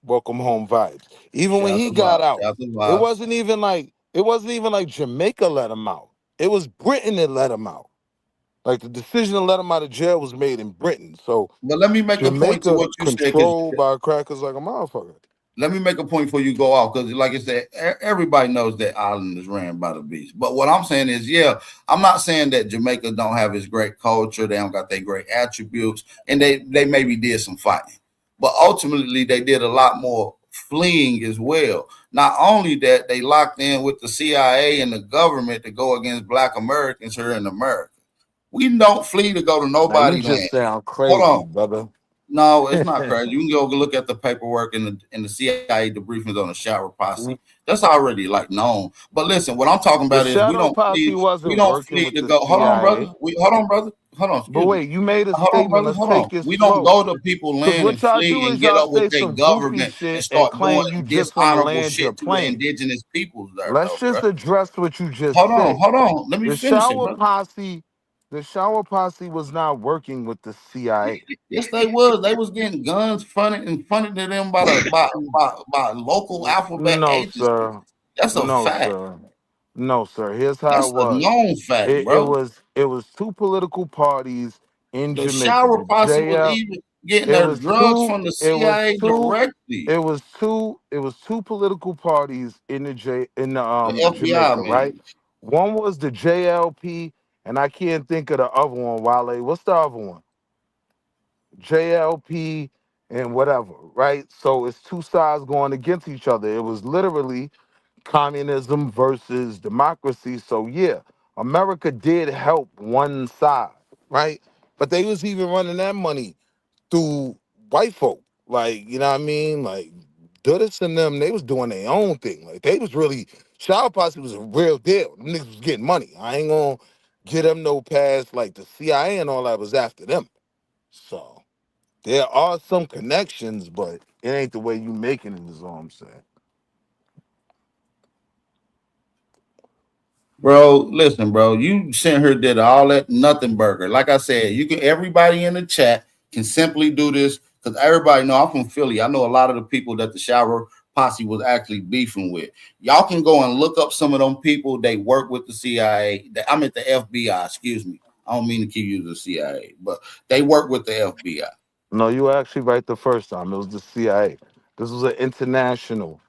Welcome home Vibes. Even when Shout he the got vibes, out, shout the it vibes. wasn't even like Jamaica let him out. It was Britain that let him out. Like the decision to let him out of jail was made in Britain. So But let me make a point to Jamaica what you said, because controlled by crackers like a motherfucker. let me make a point before you go off, because like I said, everybody knows that island is ran by the beast. But what I'm saying is, yeah, I'm not saying that Jamaica don't have its great culture, they don't got their great attributes, and they maybe did some fighting, but ultimately they did a lot more fleeing as well. Not only that, they locked in with the CIA and the government to go against Black Americans here in America. We don't flee to go to Now you nobody land. just sound Hold crazy, on. brother. No, it's not crazy. You can go look at the paperwork and the CIA debriefings on the shower posse. That's already like known. But listen, what I'm talking The about is Shadow Posse we wasn't don't working flee with to the go. Hold on, brother. CIA. Hold on, brother. Hold on, But excuse me. wait, you made a Hold on, statement. brother. Let's Hold on. take it We don't slow. go to people Because land and what y'all flee do and is get y'all up with say their some goofy government and shit and start doing claim you just on the dishonorable land you're shit to the playing. indigenous peoples there, Let's though, bro. just address what you just said. Hold on. Let me The finish it, Shower brother. Posse, the Shower Posse was not working with the CIA. Yes, they was. They was getting guns funded to them by local alphabet No, agencies. sir. That's a No, fact. sir. No, sir. Here's how That's it a was. known fact, bro. It was two political parties in The Jamaica. shower The posse was JL. even getting It their was drugs two. from the It was CIA two. directly. It was two. It was two political parties in The FBI, Jamaica, right? man. One was the JLP, and I can't think of the other one. Wale, what's the other one? JLP and whatever, right? So it's two sides going against each other. It was literally communism versus democracy. So yeah, America did help one side, right? But they was even running that money through white folk. Like, you know what I mean? Like Dudis and them, they was doing their own thing. Like they was really Shower Posse was a real deal. Them niggas was getting money. I ain't gonna get them no pass. Like the CIA and all that was after them. So there are some connections, but it ain't the way you making it, is all I'm saying. Bro, listen, bro. You sent her did all that nothing burger. Like I said, you can everybody in the chat can simply do this because everybody know I'm from Philly. I know a lot of the people that the shower posse was actually beefing with. Y'all can go and look up some of them people. They work with the CIA. I'm at the FBI, excuse me. I don't mean to keep using the CIA, but they work with the FBI. No, you were actually right the first time. It was the CIA. This was an international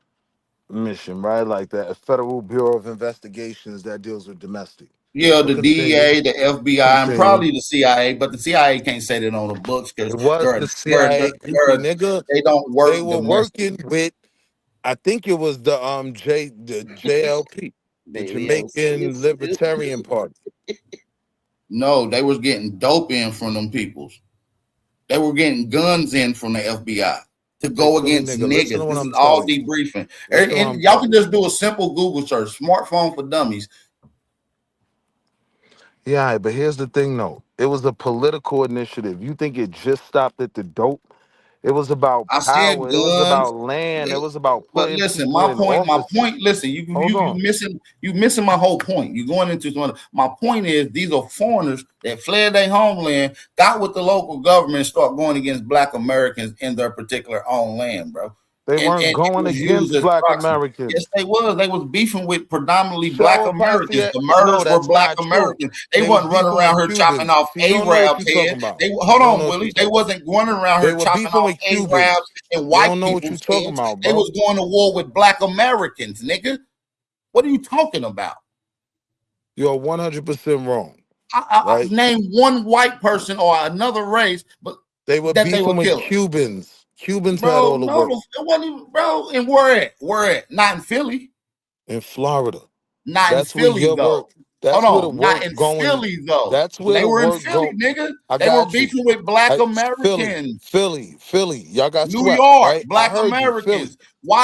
mission, right? Like the Federal Bureau of Investigations that deals with domestic. Yeah, But the continue. DEA, the FBI, and Continue. probably the CIA, but the CIA can't say that on the books because It was the CIA, goofy nigga. they don't They work were domestic. working with, I think it was the JLP, the Baby, I'm Jamaican Libertarian Party. No, they was getting dope in from them peoples. They were getting guns in from the FBI to Hey, go Philly against nigga, listen to niggas. what This I'm is all telling you. debriefing. Listen to what And I'm y'all telling can you. just do a simple Google search, smartphone for dummies. Yeah, but here's the thing though. It was a political initiative. You think it just stopped at the dope? It was about I said power. It was guns. about land. It was about But putting listen, people in my offices. point. Listen, Hold on. you missing my whole point. You going into one. My point is these are foreigners that fled their homeland, got with the local government, and start going against Black Americans in their particular own land, bro. They And weren't it going was used against as Black proxy. Yes, Americans. they was. They was beefing with predominantly Black Shower Posse, Americans. The no, murders were that's Black not true. Americans. They They was wasn't running beefing around with here chopping Cubans. off See, you don't know what Arabs' you're talking heads. about. They hold You don't on, know what you're Willie. They talking about. wasn't running around They here were chopping beefing off with Cubans. Arabs and You white don't know what you're people's talking heads. about, They bro. was going to war with Black Americans, nigga. What are you talking about? You're 100% wrong, I right? name one white person or another race, but They were that they were beefing with killing. Cubans. Cubans had Bro, all the no, work it wasn't even, bro. And where at? Where at? Not in Philly. in Florida. Not in That's where Philly, your work. though. That's where the Hold on, not work in going. Philly though. That's where They the were in work Philly, go. nigga. I They were got you. beefing with Black Philly, Americans. Philly. Y'all got New swept, York, right? I Black heard you. Philly. Americans.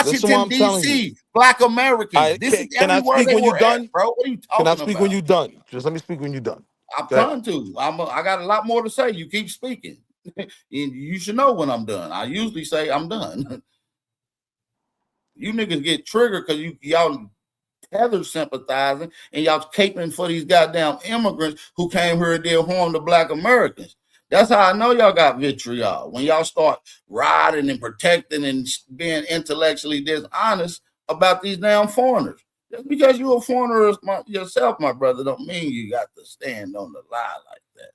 Listen what Washington, I'm telling you. D.C., Black Americans. This is Can I everywhere speak they when you're were at, done? bro. What are you Can I talking speak when about? you're done? Just let me speak when you're done. I'm Go ahead. trying to. I got a lot more to say. You keep speaking. And you should know when I'm done. I usually say I'm done. You niggas get triggered because y'all tether sympathizing and y'all caping for these goddamn immigrants who came here and did harm to Black Americans. That's how I know y'all got vitriol. When y'all start riding and protecting and being intellectually dishonest about these damn foreigners. Just because you're a foreigner yourself, my brother, don't mean you got to stand on the lie like that.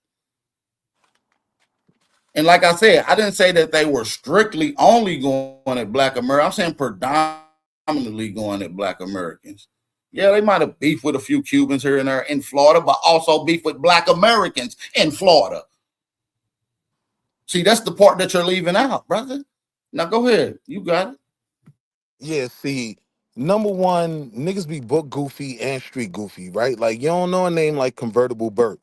And like I said, I didn't say that they were strictly only going at Black Americans. I'm saying predominantly going at Black Americans. Yeah, they might have beef with a few Cubans here and there in Florida, but also beef with Black Americans in Florida. See, that's the part that you're leaving out, brother. Now go ahead. You got it. Yeah, see, number one, niggas be book goofy and street goofy, right? Like, you don't know a name like Convertible Burt,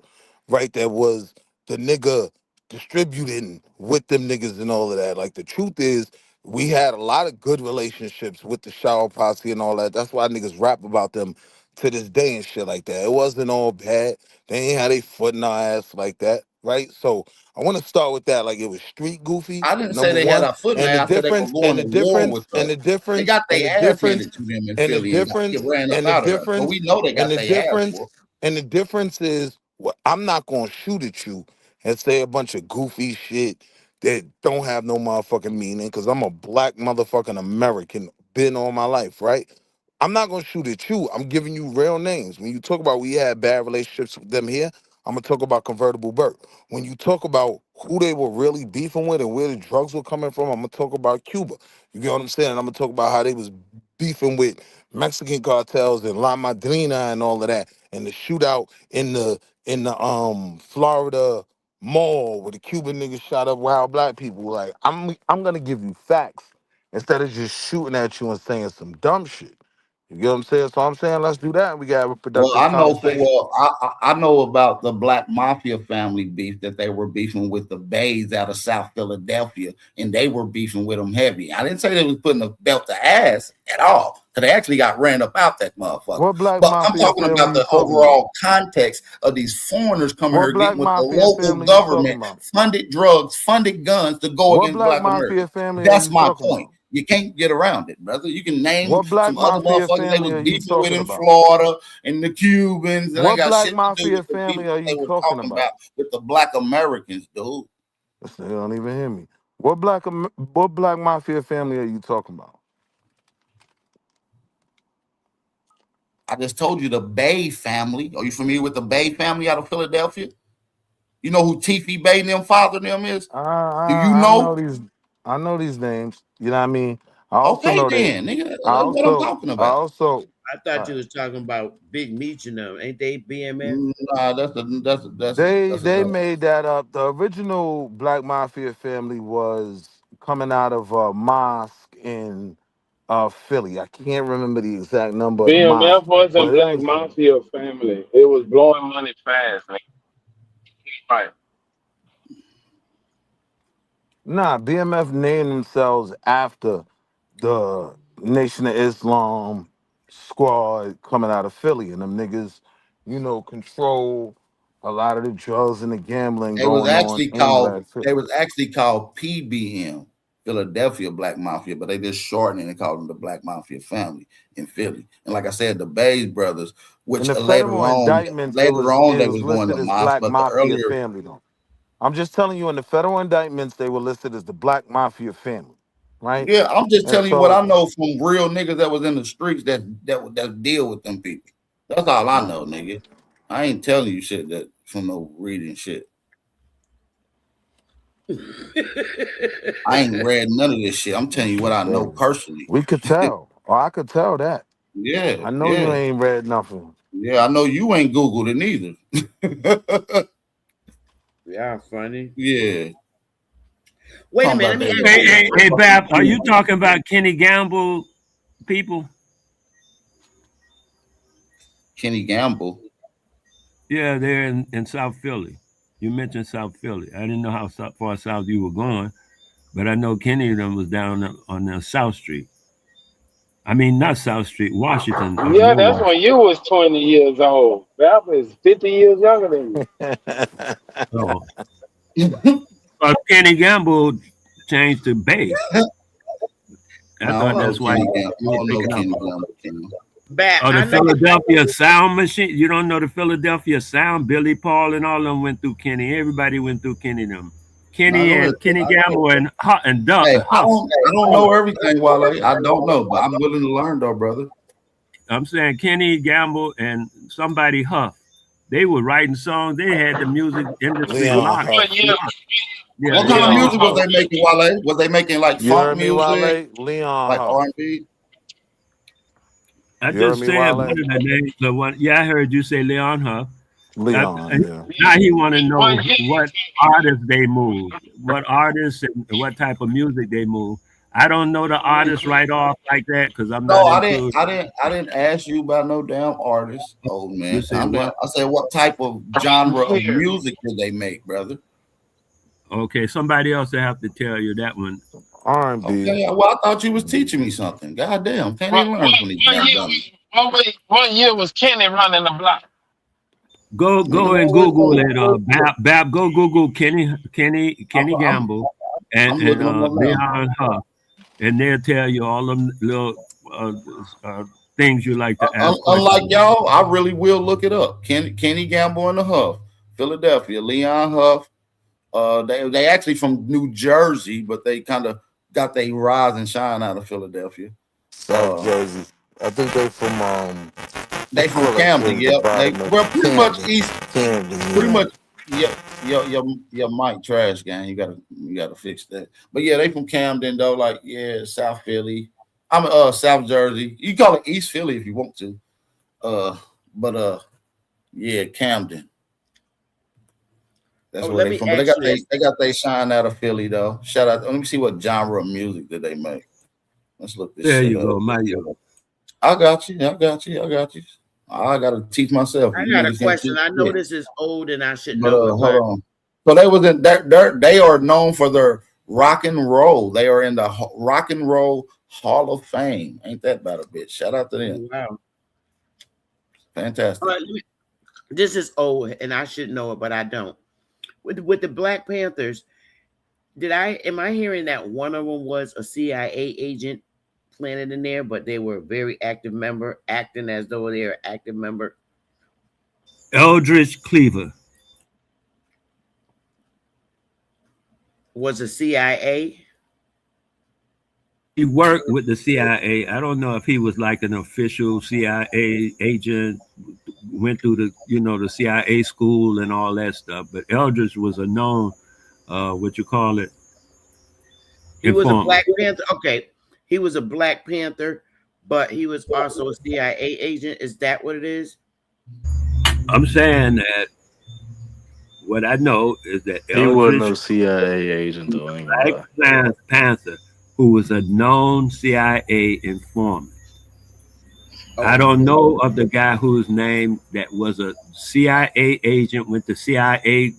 right? That was the nigga distributing with them niggas and all of that. Like, the truth is, we had a lot of good relationships with the Shower Posse and all that. That's why niggas rap about them to this day and shit like that. It wasn't all bad. They ain't had they foot in our ass like that, right? So I want to start with that. Like, it was street goofy, I didn't say number they had one. a foot in And the there. I said they were difference, going to war with us. They got and their ass handed to them in Philly and ran up out of there. So we know they got their ass whooped. and the difference is, well, I'm not gonna shoot at you and say a bunch of goofy shit that don't have no motherfucking meaning, because I'm a Black motherfucking American, been all my life, right? I'm not gonna shoot at you. I'm giving you real names. When you talk about we had bad relationships with them here, I'm gonna talk about Convertible Burt. When you talk about who they were really beefing with and where the drugs were coming from, I'm gonna talk about Cuba. You get what I'm saying? I'm gonna talk about how they was beefing with Mexican cartels and La Madrina and all of that, and the shootout in the Florida mall where the Cuban niggas shot up wild Black people. Like, I'm gonna give you facts instead of just shooting at you and saying some dumb shit. You get what I'm saying? So I'm saying let's do that and we got a productive Well, conversation. I know about the Black Mafia family beef, that they were beefing with the Bays out of South Philadelphia, and they were beefing with them heavy. I didn't say they was putting a belt to ass at all, because they actually got ran up out that motherfucker. What Black But I'm Mafia talking family about you the talking overall context of these foreigners coming What here, Black getting with the Mafia local family you talking government, about? funded drugs, funded guns to go What against Black Black Mafia Americans. family are That's you my talking point. about? You can't get around it, brother. You can name What Black some other Mafia motherfuckers they family was are you beefing with talking in about? Florida, and the Cubans, and I What got Black shit to do Mafia with the family people are they you were talking talking about? about with the Black Americans, dude. They don't even hear me. What Black Mafia family are you talking about? I just told you the Bay family. Are you familiar with the Bay family out of Philadelphia? You know who Tiffy Bay and them father and them is? Do you I know? know these names. You know what I mean? I also Okay, know that then, nigga, that's I what I'm also talking I about. also I thought you was talking about Big Meech and them. Ain't they BMF? Nah, they made that up. The original Black Mafia family was coming out of a mosque in Philly. I can't remember the exact number of the mosque, BMF wasn't but it Black was Mafia family. It was blowing money fast, man. Right. nah. BMF named themselves after the Nation of Islam squad coming out of Philly, and them niggas, control a lot of the drugs and the gambling They was going on actually in called Black Philly. PBM, Philadelphia Black Mafia, but they just shortened it and called them the Black Mafia family in Philly. And like I said, the Bays brothers, In which the later federal on indictments, they it was was going listed to as mosque, Black but the Mafia earlier family though. I'm just telling you, in the federal indictments, they were listed as the Black Mafia family, right? yeah, I'm just And telling you what I so, know from real niggas that was in the streets that deal with them people. That's all I know, nigga. I ain't telling you shit that from no reading shit. I ain't read none of this shit. I'm telling you what I know personally. we could tell, or I could tell that. Yeah, I know you yeah. ain't read nothing. Yeah, I know you ain't Googled it neither. Yeah, funny. Yeah. Wait a Talking minute. about Let me that. ask you. Hey, Bap, are you talking about Kenny Gamble people? Kenny Gamble. Yeah, they're in South Philly. You mentioned South Philly. I didn't know how far south you were going, but I know Kenny and them was down on the South Street. I mean, not South Street, Washington. Yeah, that's when you was 20 years old. Bap is 50 years younger than you. So, Kenny Gamble changed to Bay. I thought that's why. The Philadelphia Sound Machine. You don't know the Philadelphia Sound? Billy Paul and all of them went through Kenny. Everybody went through Kenny. Kenny Gamble and Duck. Hey, I don't know everything, Wale. I don't know, but I'm willing to learn, though, brother. I'm saying Kenny Gamble and somebody Huff. They were writing songs. They had the music industry locked. Yeah, what kind of music was they making, Wale? Was they making like funk music, Leon, like R&B? I just said one of the names. The one, yeah, I heard you say Leon Huff. Leon, Now he want to know what artists they move, what artists and what type of music they move. I don't know the artists right off like that because I'm not. No, I didn't ask you about no damn artist, old man. I said what type of genre of music did they make, brother? Okay, somebody else will have to tell you that one. R&B. Okay, well, I thought you was teaching me something. God damn, can't even learn from these damn dummies. What year was Kenny running the block? Go and Google it. Bab, go Google Kenny Gamble and Leon Huff, and they'll tell you all them little things you like to ask. Unlike y'all, I really will look it up. Kenny Gamble and the Huff, Philadelphia, Leon Huff. They actually from New Jersey, but they kind of got their rise and shine out of Philadelphia. South Jersey. I think they from Camden. Yep. Pretty much East Camden. Pretty much. Your mic trash gang. You gotta fix that. But yeah, they from Camden though. Like South Philly. I'm South Jersey. You call it East Philly if you want to. Camden. That's where they from. But they got they shine out of Philly though. Shout out. Let me see what genre of music did they make. Let's look this. There you go, Mario. I got you. I got to teach myself. I got a question. I know this is old and I should know. Hold on. So they was in they are known for their rock and roll. They are in the Rock and Roll Hall of Fame. Ain't that about a bitch? Shout out to them. Wow. Fantastic. This is old and I should know it, but I don't. With the Black Panthers, am I hearing that one of them was a CIA agent planted in there, but they were a very active member, acting as though they were an active member? Eldridge Cleaver was a CIA. He worked with the CIA. I don't know if he was like an official CIA agent, went through the CIA school and all that stuff. But Eldridge was a known, He was a Black Panther. Okay, he was a Black Panther, but he was also a CIA agent. Is that what it is? I'm saying that what I know is that he wasn't no CIA agent though. Black Panther, who was a known CIA informant. I don't know of the guy whose name that was a CIA agent, went to CIA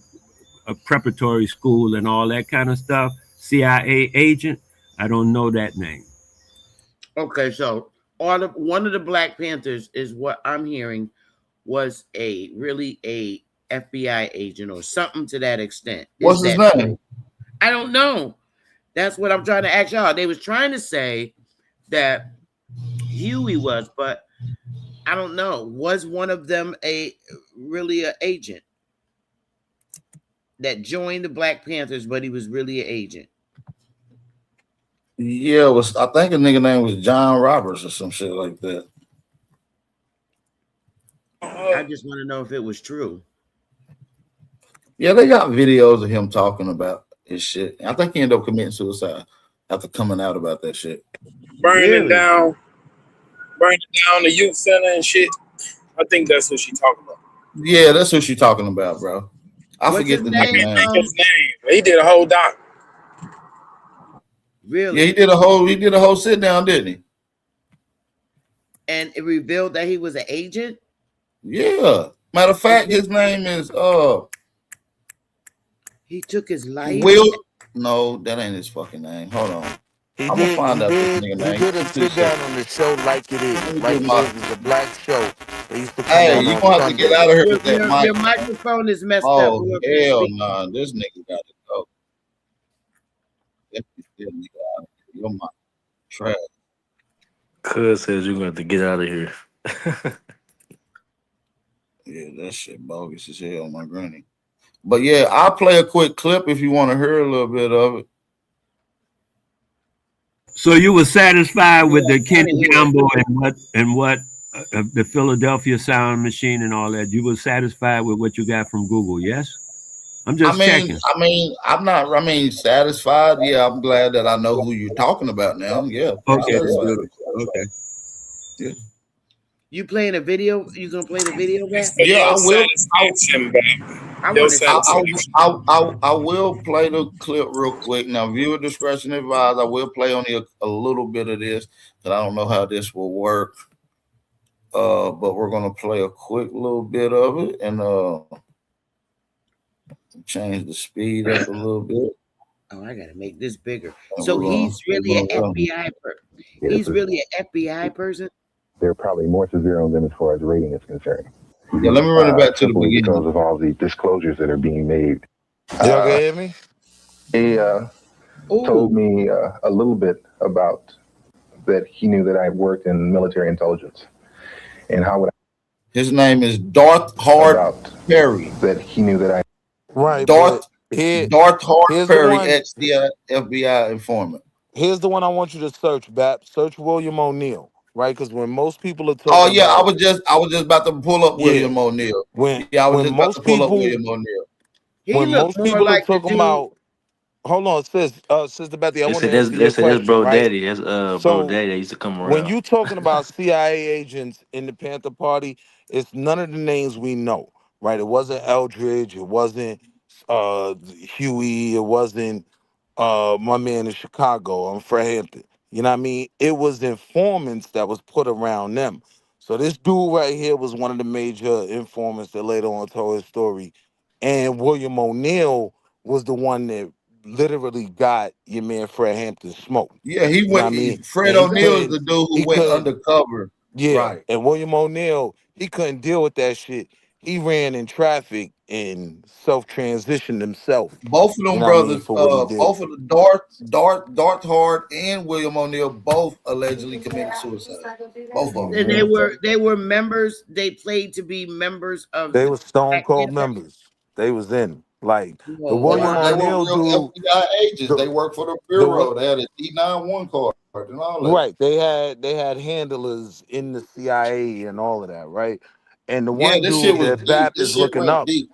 preparatory school and all that kind of stuff. CIA agent. I don't know that name. Okay, so one of the Black Panthers is what I'm hearing was really a FBI agent or something to that extent. What's his name? I don't know. That's what I'm trying to ask y'all. They was trying to say that Huey was, but I don't know. Was one of them really an agent that joined the Black Panthers, but he was really an agent? Yeah, I think a nigga name was John Roberts or some shit like that. I just want to know if it was true. Yeah, they got videos of him talking about his shit. I think he ended up committing suicide after coming out about that shit. Burning down the youth center and shit. I think that's what she talking about. Yeah, that's what she talking about, bro. I forget the nigga name. He did a whole doc. Really? Yeah, he did a whole sit down, didn't he? And it revealed that he was an agent? Yeah. Matter of fact, his name is He took his life. Will. No, that ain't his fucking name. Hold on. He I'm gonna find out this nigga he name. did a sit down on the show Like It Is. Let me Like do It my- Is is a black show. They used to come Hey, on you on gonna have to get Sunday. out of here with that mic. Your microphone is messed up. Oh whoever is hell speaking. nah, this nigga got to go. Let me get nigga out of here. Your mic trash. Cuz says you're gonna have to get out of here. Yeah, that shit bogus as hell, my granny. But yeah, I'll play a quick clip if you want to hear a little bit of it. So you were satisfied with the Kenny Gamble and what the Philadelphia Sound Machine and all that? You were satisfied with what you got from Google, yes? I'm just checking. I'm not satisfied. Yeah, I'm glad that I know who you're talking about now. Yeah. Okay, satisfied. okay. Yeah. You playing a video? You gonna play the video back? Yeah, I will. I will play the clip real quick. Now, viewer discretion advised. I will play only a little bit of this, because I don't know how this will work. But we're gonna play a quick little bit of it and change the speed up a little bit. Oh, I gotta make this bigger. And So we're he's really an gonna- FBI person. He's really an FBI person. They're probably more severe on them as far as rating is concerned. Yeah, let me run it back to the simply beginning. because of all the disclosures that are being made. Y'all can hear me? He told me a little bit about that he knew that I worked in military intelligence, and how would his name is Darth Hard Perry. That he knew that I Darth Hard here's the Perry, one- FBI informant. Here's the one I want you to search, Bap. Search William O'Neill, right? Because when most people are talking Oh yeah, about, I was just about to pull up Yeah. William O'Neill. I was when just about most to pull up people William O'Neill. when most people are talking about, hold on, Sister Betty, I They want said to answer your that's question, bro right? daddy. That's bro So, daddy that used to come when around. you talking about CIA agents in the Panther Party, it's none of the names we know, right? It wasn't Eldridge, it wasn't Huey, it wasn't my man in Chicago, Fred Hampton. You know what I mean? It was informants that was put around them. So this dude right here was one of the major informants that later on told his story. And William O'Neill was the one that literally got your man Fred Hampton smoked. Yeah, he You know went. what I mean? Fred And he O'Neill is couldn't- the dude he who went couldn't- undercover. Yeah, Right. and William O'Neill, he couldn't deal with that shit. He ran in traffic and self-transitioned himself. Both of them You know what I mean, brothers, for what he did. both of the Darth Hard and William O'Neill both allegedly committed suicide. Both of them. And they were members. They played to be members of. They the were Stone Black Cold Panther. members. They was in like the Whoa. William They were O'Neill real dude. FBI agents. They worked for the Bureau. They had a D91 card and all that. Right. They had handlers in the CIA and all of that, right? And the Yeah, one this shit dude was that deep. Bap This is shit looking went up, deep.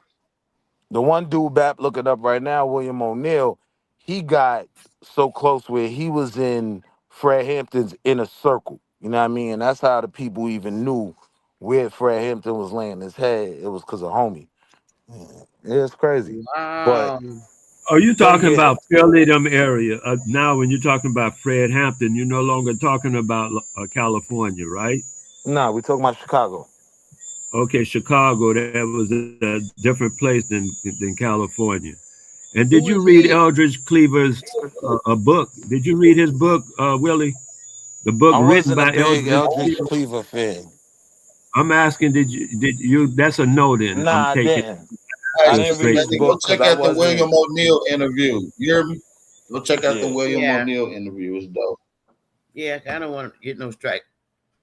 the one dude Bap looking up right now, William O'Neill, he got so close where he was in Fred Hampton's inner circle. You know what I mean? And that's how the people even knew where Fred Hampton was laying his head. It was because of homie. It's crazy. Wow. Are you talking yeah. about Philly, them area? Now, when you're talking about Fred Hampton, you're no longer talking about California, right? Nah, we're talking about Chicago. Okay, Chicago. That was a different place than California. And did you read Eldridge Cleaver's a book? Did you read his book, Willie? The book I written wasn't a by big Eldridge Cleaver? Cleaver fan. I'm asking, did you? That's a no. Then Nah, I'm I taking. didn't. Hey, I didn't read his go book check because I out the wasn't. William O'Neill interview. You hear me? Go check out the Yeah. William Yeah. O'Neill interview. It's dope. Yeah, I don't want to get no strike.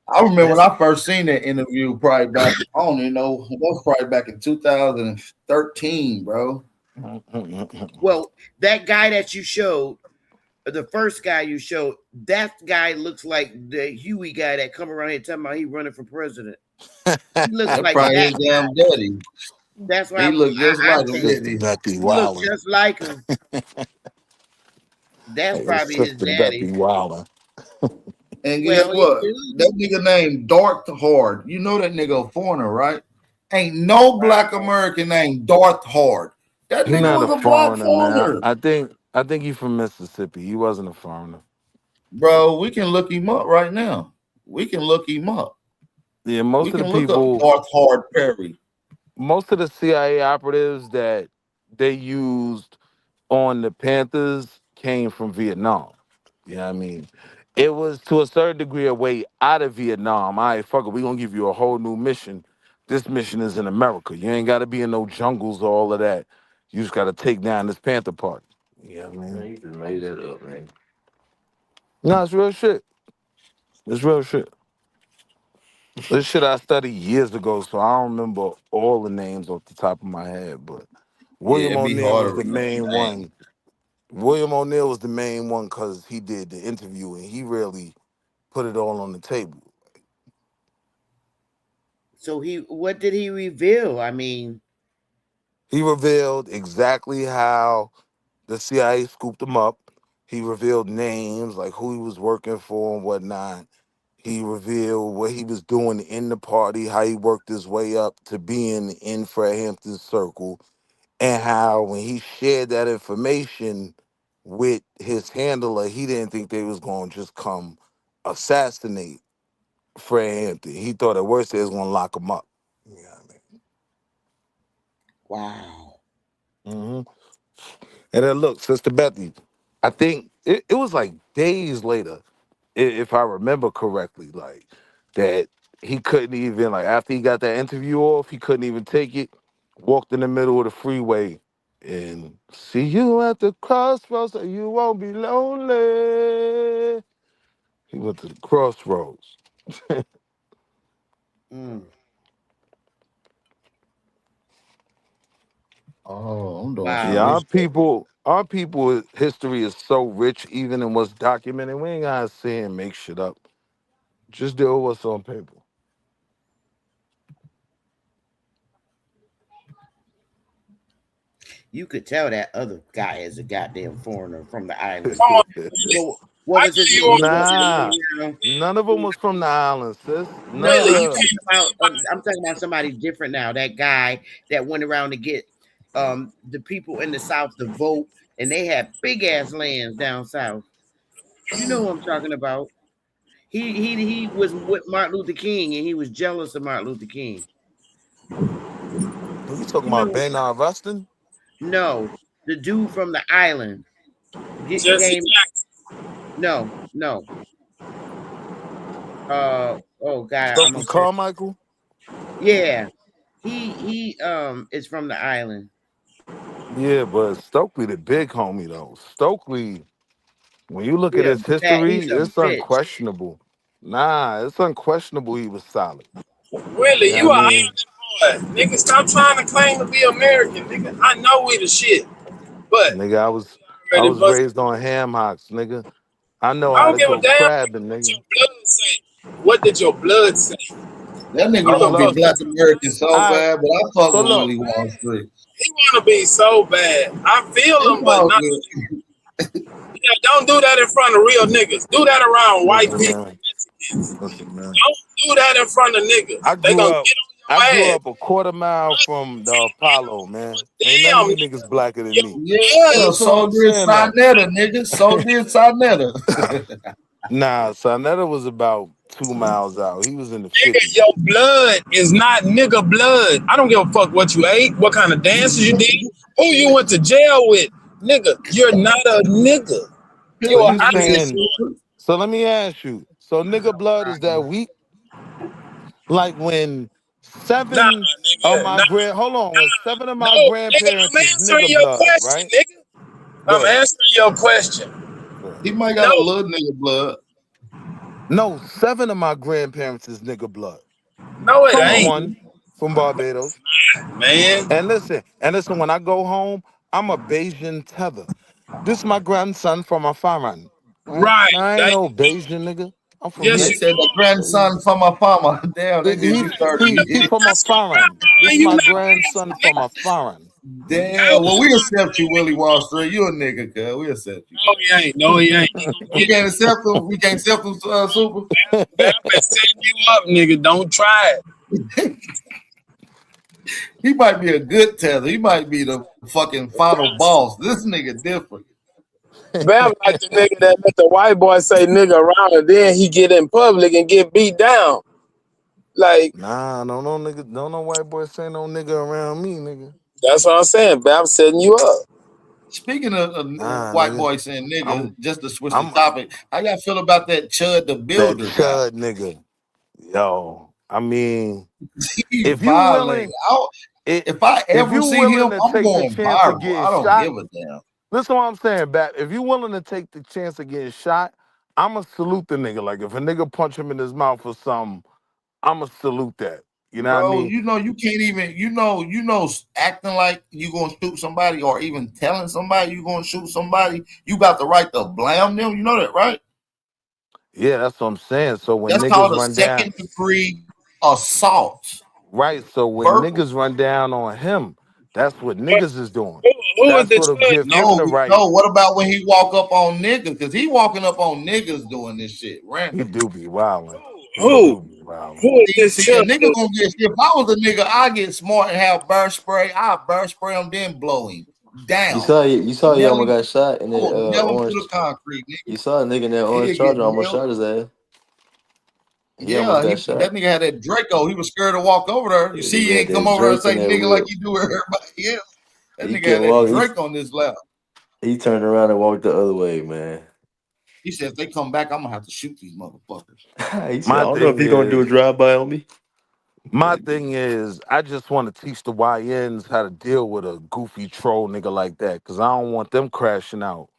I remember when I first seen that interview, probably back, I don't even know, that was probably back in 2013, bro. Well, that guy that you showed, the first guy you showed, that guy looks like the Huey guy that come around here talking about he running for president. He looks That like probably that his damn daddy. That's why He looked just like him. Sister Becky He looks Wildin'. just like him. That's Hey, probably his Sister daddy. Becky Wildin'. And guess Well, what? That nigga named Darth Hard. You know that nigga a foreigner, right? Ain't no black American named Darth Hard. That He's nigga not was a a black foreigner, foreigner. man. I think he's from Mississippi. He wasn't a foreigner. Bro, we can look him up right now. We can look him up. Yeah, most We of can the look people. up Darth Hard Perry. most of the CIA operatives that they used on the Panthers came from Vietnam. You know what I mean? It was to a certain degree a way out of Vietnam. All right, fuck it, we gonna give you a whole new mission. This mission is in America. You ain't gotta be in no jungles or all of that. You just gotta take down this Panther Party. You know what I mean? Man, you just made that up, man. No, it's real shit. It's real shit. This shit I studied years ago, so I don't remember all the names off the top of my head, but Yeah, William it'd be O'Neill hard was to the remember main names. one. William O'Neill was the main one because he did the interview and he really put it all on the table. So what did he reveal? I mean, He revealed exactly how the CIA scooped him up. He revealed names, like who he was working for and whatnot. He revealed what he was doing in the party, how he worked his way up to being in Fred Hampton's circle, and how when he shared that information with his handler, he didn't think they was going to just come assassinate Fred Hampton. He thought at worst they was going to lock him up. wow. Mm-hmm. And then look, Sister Bethy, I think it was like days later, if I remember correctly, like that he couldn't even, like after he got that interview off, he couldn't even take it, walked in the middle of the freeway and see you at the crossroads so you won't be lonely. He went to the crossroads. Oh, I'm doing Wow. some Yeah, research. our people history is so rich, even in what's documented. We ain't gotta say and make shit up. Just deal with what's on paper. You could tell that other guy is a goddamn foreigner from the island. Come on. What I was give his you Nah, name? none of them was from the island, sis. None No, of I'm them. talking about I'm talking about somebody different now. That guy that went around to get the people in the South to vote, and they had big ass lands down south. You know what I'm talking about? He was with Martin Luther King, and he was jealous of Martin Luther King. We talking You about know, Bayard Rustin? no, the dude from the island Jesse came. No. Oh God, I Stokely almost said. Carmichael? Yeah, he is from the island. Yeah, but Stokely the big homie though. Stokely, when you look at Yeah, his Pat, history, he's a it's bitch. unquestionable. Nah, it's unquestionable he was solid. Really, You know you what I are mean? island boy. Nigga, stop trying to claim to be American, nigga. I know we the shit. But Nigga, I already was bust. raised on ham hocks, nigga. I know I how don't to give a go damn crabbing, what nigga. your blood say. What did your blood say? That nigga My want to be blood. Black American so All right. bad, but I fuck So with look, Willie Wall Street. He want to be so bad. I feel It's him, but all not. good. Yeah, don't do that in front of real niggas. Do that around white listen, people man. and Mexicans. Listen, man. Don't do that in front of niggas. I They grew gonna up get I on grew your ass. up a quarter mile from the Apollo, man. Ain't none of Damn, you niggas blacker than your me. Yeah, blood. That's all so I'm did saying though. Sinetta, nigga. So did Sinetta. Nah, Sonetta was about 2 miles out. He was in the Nigga, 50s. your blood is not nigga blood. I don't give a fuck what you ate, what kind of dances you did, who you went to jail with. Nigga, you're not a nigga. So You're you an island saying, boy. so let me ask you. So nigga blood is that weak? Like when Nah, seven of nigga. my Nah, when seven of no, my nigga, grandparents I'm is answering nigga your blood, question, right? nigga. Go I'm ahead. answering your question. Go ahead. He might got a No, little nigga blood. No, 7 of my grandparents is nigga blood. no, it I'm ain't, one from Barbados. man. And listen, when I go home, I'm a Bayesian tether. This is my grandson from a foreign, right? Right. Now, I ain't They, no Bayesian nigga. I'm from yes, They you here. said the are. grandson from a farmer. Damn, they did He you dirty. he from a That's your foreign. grandma This and is you my not grandson Bayesian, from nigga. a foreign. Damn, well, we accept you, Willie Wall Street. You a nigga, cuz. We accept you, No, cuz. he ain't. No, he ain't. We can't accept him. We can't accept him, Super. Bap is setting you up, nigga. Don't try it. He might be a good tether. He might be the fucking final boss. This nigga different. Bam like the nigga that let the white boy say nigga around and then he get in public and get beat down. Like, nah, no nigga, no white boy say no nigga around me, nigga. that's what I'm saying. But I'm setting you up. Speaking of Nah, white nigga. boys saying nigga, just to switch the I'm topic, how y'all feel about that Chud the that Builder guy? chud nigga. Yo, I mean, He's if you violating. willing, If I if ever you see willing him, to I'm take the going chance of viral. getting I don't shot, give a damn. listen what I'm saying, Bat. If you willing to take the chance of getting shot, I'ma salute the nigga. Like if a nigga punch him in his mouth or something, I'ma salute that. You know what I Bro, mean? you know you can't even, acting like you gonna shoot somebody or even telling somebody you gonna shoot somebody, you got the right to blame them. You know that, right? Yeah, that's what I'm saying. So when That's niggas called a run down, second degree assault. right? So when Verbal. niggas run down on him, that's what niggas is doing. Who is That's the what will judge? give him the right. No, what about when he walk up on niggas? Because he walking up on niggas doing this shit He random. do be wilding. Who? Who is this See, a judge? nigga gonna get, if I was a nigga, I get smart and have burn spray. I burn spray him, then blow him down. You saw he Nail almost him, got shot in that nail him to orange. the concrete, nigga. You saw a nigga in that orange He'll get Charger almost nailed. shot his ass. He Yeah, almost got shot. that nigga had that Draco. He was scared to walk over there. You see, He he had ain't come that over there and Drake say in that nigga like whip. you do with everybody else. That He nigga had couldn't that walk. Drake on his lap. He turned around and walked the other way, man. He said, if they come back, I'm gonna have to shoot these motherfuckers. He said, I don't know if he gonna do a drive-by on me. My thing is, I just want to teach the YNs how to deal with a goofy troll nigga like that, because I don't want them crashing out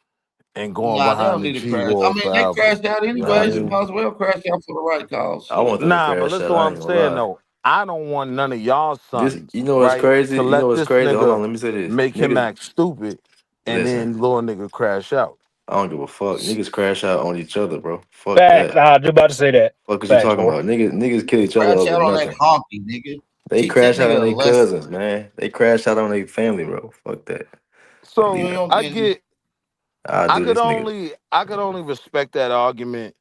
and going Nah, they don't behind the need to G crash. I wall mean, they forever. crashed out You know what I anyways. You mean? might as well crash out for the right cause. I want them to Nah, but crash listen out. to what I I'm ain't gonna saying lie. though. I don't want none of y'all This, sons, you know what's right, crazy? to You know let what's this crazy? Hold on, nigga let me say this. make him Niggas, act stupid and listen, then little nigga crash out. I don't give a fuck. Niggas crash out on each other, bro. Fuck Facts. that. I was about to say that. Fuck what you Facts, talking boy. about? Niggas kill each other Crash over out on that nothing. honky, nigga. They Teach that crash out nigga on a their lesson. cousins, man. They crash out on their family, bro. Fuck that. So You don't I think get I I do could this nigga. only respect that argument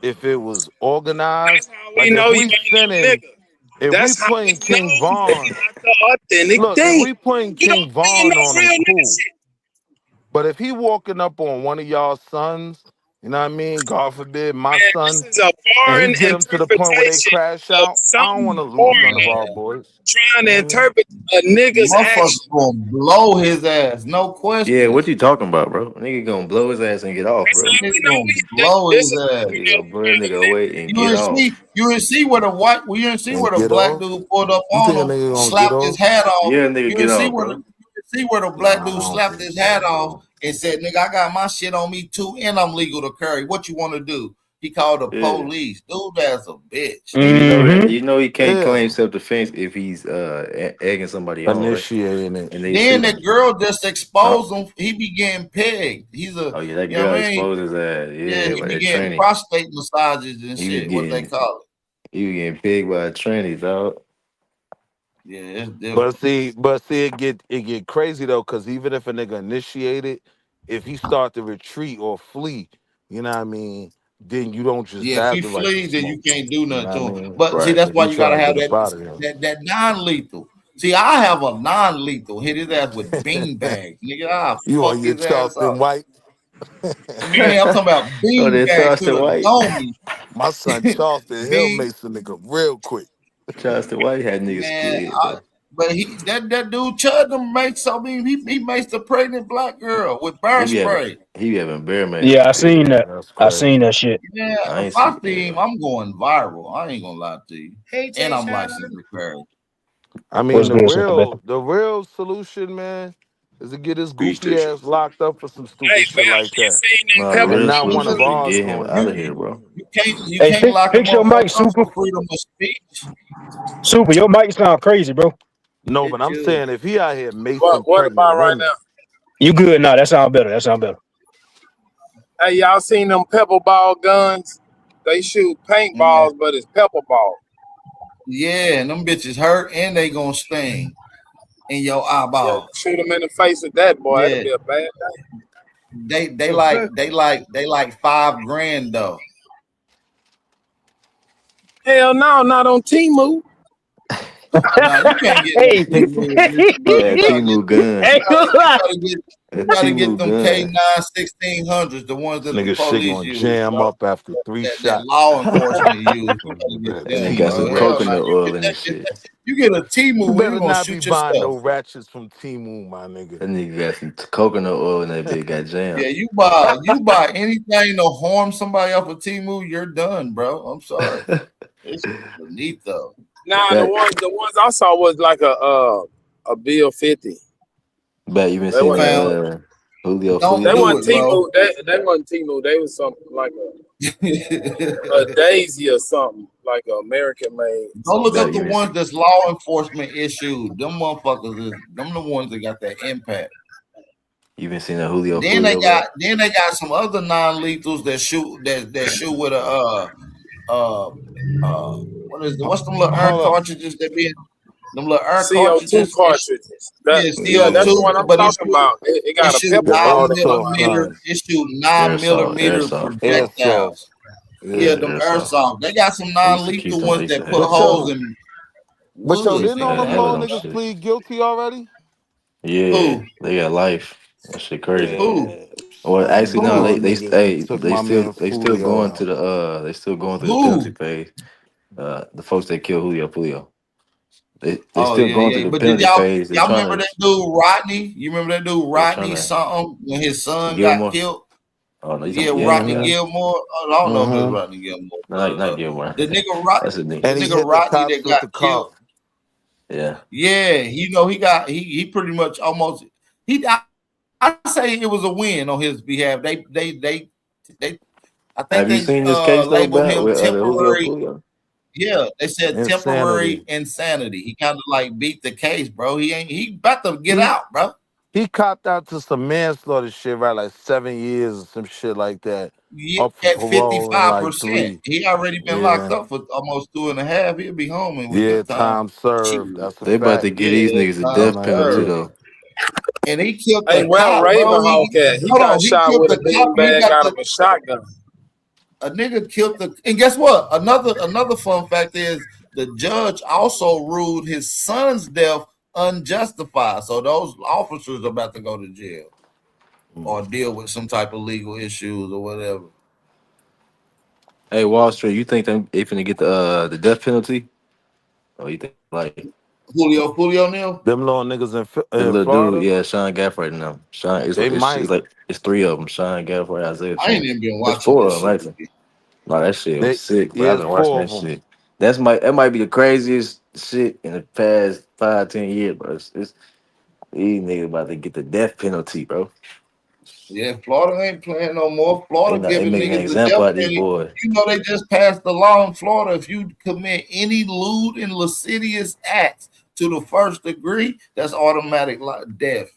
if it was organized. We Like if know you we ain't no sinning, nigga. if we That's how we putting King know Von, it's not the authentic look, if thing. we putting You King don't see no Von on him, real nigga cool. shit. But if he walking up on one of y'all sons, you know what I mean? God forbid, my Man, this son, is a and he foreign get him to the point where they interpretation crash of out, I don't want something to lose none of foreign our boys. trying You to know what I mean? interpret a nigga's Motherfucker action. gonna blow his ass, no question. Yeah, what you talking about, bro? Nigga gonna blow his ass and get off, That's bro. how we Nigga know gonna that blow this his is ass. you Nigga know gonna blow that nigga away and get off. You didn't see where And the get black off? dude pulled up You think a on him, nigga gonna get slapped his off? hat off. Yeah, nigga You get didn't see off, bro. where the black Nah, I dude don't slapped think his so, hat off bro. and said, "Nigga, I got my shit on me too, and I'm legal to carry. What you want to do?" He called the Yeah. police. Dude, that's a bitch. And you know that Mm-hmm. you know he can't Yeah. claim self-defense if he's egging somebody on, right? Initiating it. And they Then shoot the him. girl just Oh, exposed him. He be getting pegged. He's a, oh yeah, that you know girl what I mean? exposed his ass. Yeah, Yeah, he by be that getting tranny. prostate massages and He was shit, what they getting call it. pigged by a tranny, dog. Yeah, it's different. But see, it get crazy though, because even if a nigga initiated, if he start to retreat or flee, you know what I mean, then you don't just Yeah, if he have the right to flees, then you smoke. can't do You nothing know to what I him. mean? But see, Right. that's If why he you try gotta to have get up out of there. that non-lethal. See, I have a non-lethal. Hit his ass with bean bags, nigga. I'll You fuck on your his ass Charleston up. White? Man, I'm talking about Oh, bean that bag to Charleston the White. dome. My son Charleston, he'll Bean, make some nigga real quick. Charleston White had niggas man. scared, bro. But that dude Chudham makes he makes the pregnant black girl with burn spray. He be having bear Yeah, I making seen videos. that. That's I crazy. seen that shit. Yeah, I if ain't I see see him, yeah. I'm going viral. I ain't gonna lie to you. And I'm licensed to carry. I mean, What's good, Sister Beth? the real solution, man, is to get his Beach goofy station. ass locked up for some Hey, stupid shit man, like you that, seen them No, the pepper and real not ball one of solution is to ours get him going out to of do here, it. bro. You Hey, can't lock a fix your mic, motherfucker up Super. for freedom of speech. Super, your mic sound crazy, bro. No, It but I'm do. saying if he out here macing What pregnant about right women, now? You good now? That sound better. That sound better. Hey, y'all seen them pepper ball guns? They shoot Yeah. paintballs, but it's pepper ball. Yeah, and them bitches hurt and they gonna sting in your Yeah, eyeball. shoot them in the face with that, boy. Yeah. That'll be a bad thing. They like $5,000 though. Hell no, not on Temu. No, you can't get no Hey, Temu. He had Timu guns. hey, You gotta get You gotta get T-Move them gun. K9 1600s, the ones that the Nigga shit police gonna use, jam bro. up after 3 That shots. law enforcement use. You gotta get And them, they got some bro. Hell coconut no. oil in this shit. You get a T-Move, You you better gonna not be shoot buying no yourself. ratchets from Temu, my nigga. That nigga got some coconut oil in that bitch got jammed. Yeah, you buy anything to harm somebody off of T-Move, you're done, bro. I'm sorry. It's beneath though. Nah, the ones I saw was like a Bill 50. Bet you been They seeing wasn't Julio Don't they Julio. wasn't do it, bro. T-Move. They wasn't T-Move. They was something like a Daisy or something, like an American made. Don't look Bet up you the been ones that's law enforcement issued. Them motherfuckers is them the ones that got that impact. You been seeing that Julio Then they Julio, got some other non-lethals that shoot with a what's them little iron Hold up. cartridges that be in them little iron CO2 cartridges? cartridges. Yeah, Yeah, that's the one CO2, I'm but talking about. It got a shoot pepper 9 ball in my millimeter. mind. It shoot 9 millimeter airsoft. projectiles. Yeah, them airsoft. airsoft. They got some I used to keep non-lethal them. I ones used to that have put them. holes in But yo, wood. didn't all them Hell little of them niggas shit. plead guilty already? Yeah, Who? they got life. That shit crazy. Who? Or actually, no, Little they niggas took my man they still Julio going out. to they still going through the Who? penalty phase. The folks that killed Julio. They Oh still going yeah. through the But did penalty phase. They're y'all trying remember to that dude Rodney? You remember that dude they're trying Rodney to something when his son got Gilmore. killed? Oh no, Yeah, yeah, Rodney yeah. Gilmore. I don't know if it was Mm-hmm. Rodney Gilmore. Not Gilmore. The nigga That's his name. the And he nigga hit the Rodney cops that with got the killed. car. Yeah. Yeah, he pretty much almost I say it was a win on his behalf. They I think Have you they seen this case though, labeled Bat, him with the temporary. Julio? Yeah, they said temporary Insanity. insanity. He kind of like beat the case, bro. He about to get He out, bro. he copped out to some manslaughter shit, right? Like 7 years or some shit like that. Yeah, Up for at parole in like 55%. 3. He already been locked Yeah. up for almost 2.5. He'll be home in with Yeah, good time. time served. Shit. That's a They about fact. to give these Yeah, niggas a time death penalty served. though. And he killed Hey, the where cop, bro. Ravenhawk at? He Hold got on, he shot killed with a the bean cop. He bag got out the of a shotgun. a nigga killed the. And guess what? Another fun fact is the judge also ruled his son's death unjustified. So those officers are about to go to jail or deal with some type of legal issues or whatever. Hey, Wall Street, you think they finna get the death penalty? Or you think like Julio Neal? Them little niggas the in little dude, Florida, yeah, Sean Gafford and them. Sean, they might. it's 3 of them. Sean Gafford, Isaiah I ain't Thomas. even been It's watching 4 this of them, shit. actually. No, that shit was They sick, but yeah, I've it's been watching 4 that of them. shit. That might be the craziest shit in the past 5-10 years, bro. It's these niggas about to get the death penalty, bro. Yeah, Florida ain't playing no more. Florida They giving making an niggas the example death out of these penalty. boys. You know they just passed the law in Florida. If you commit any lewd and lascivious acts to the first degree, that's automatic death,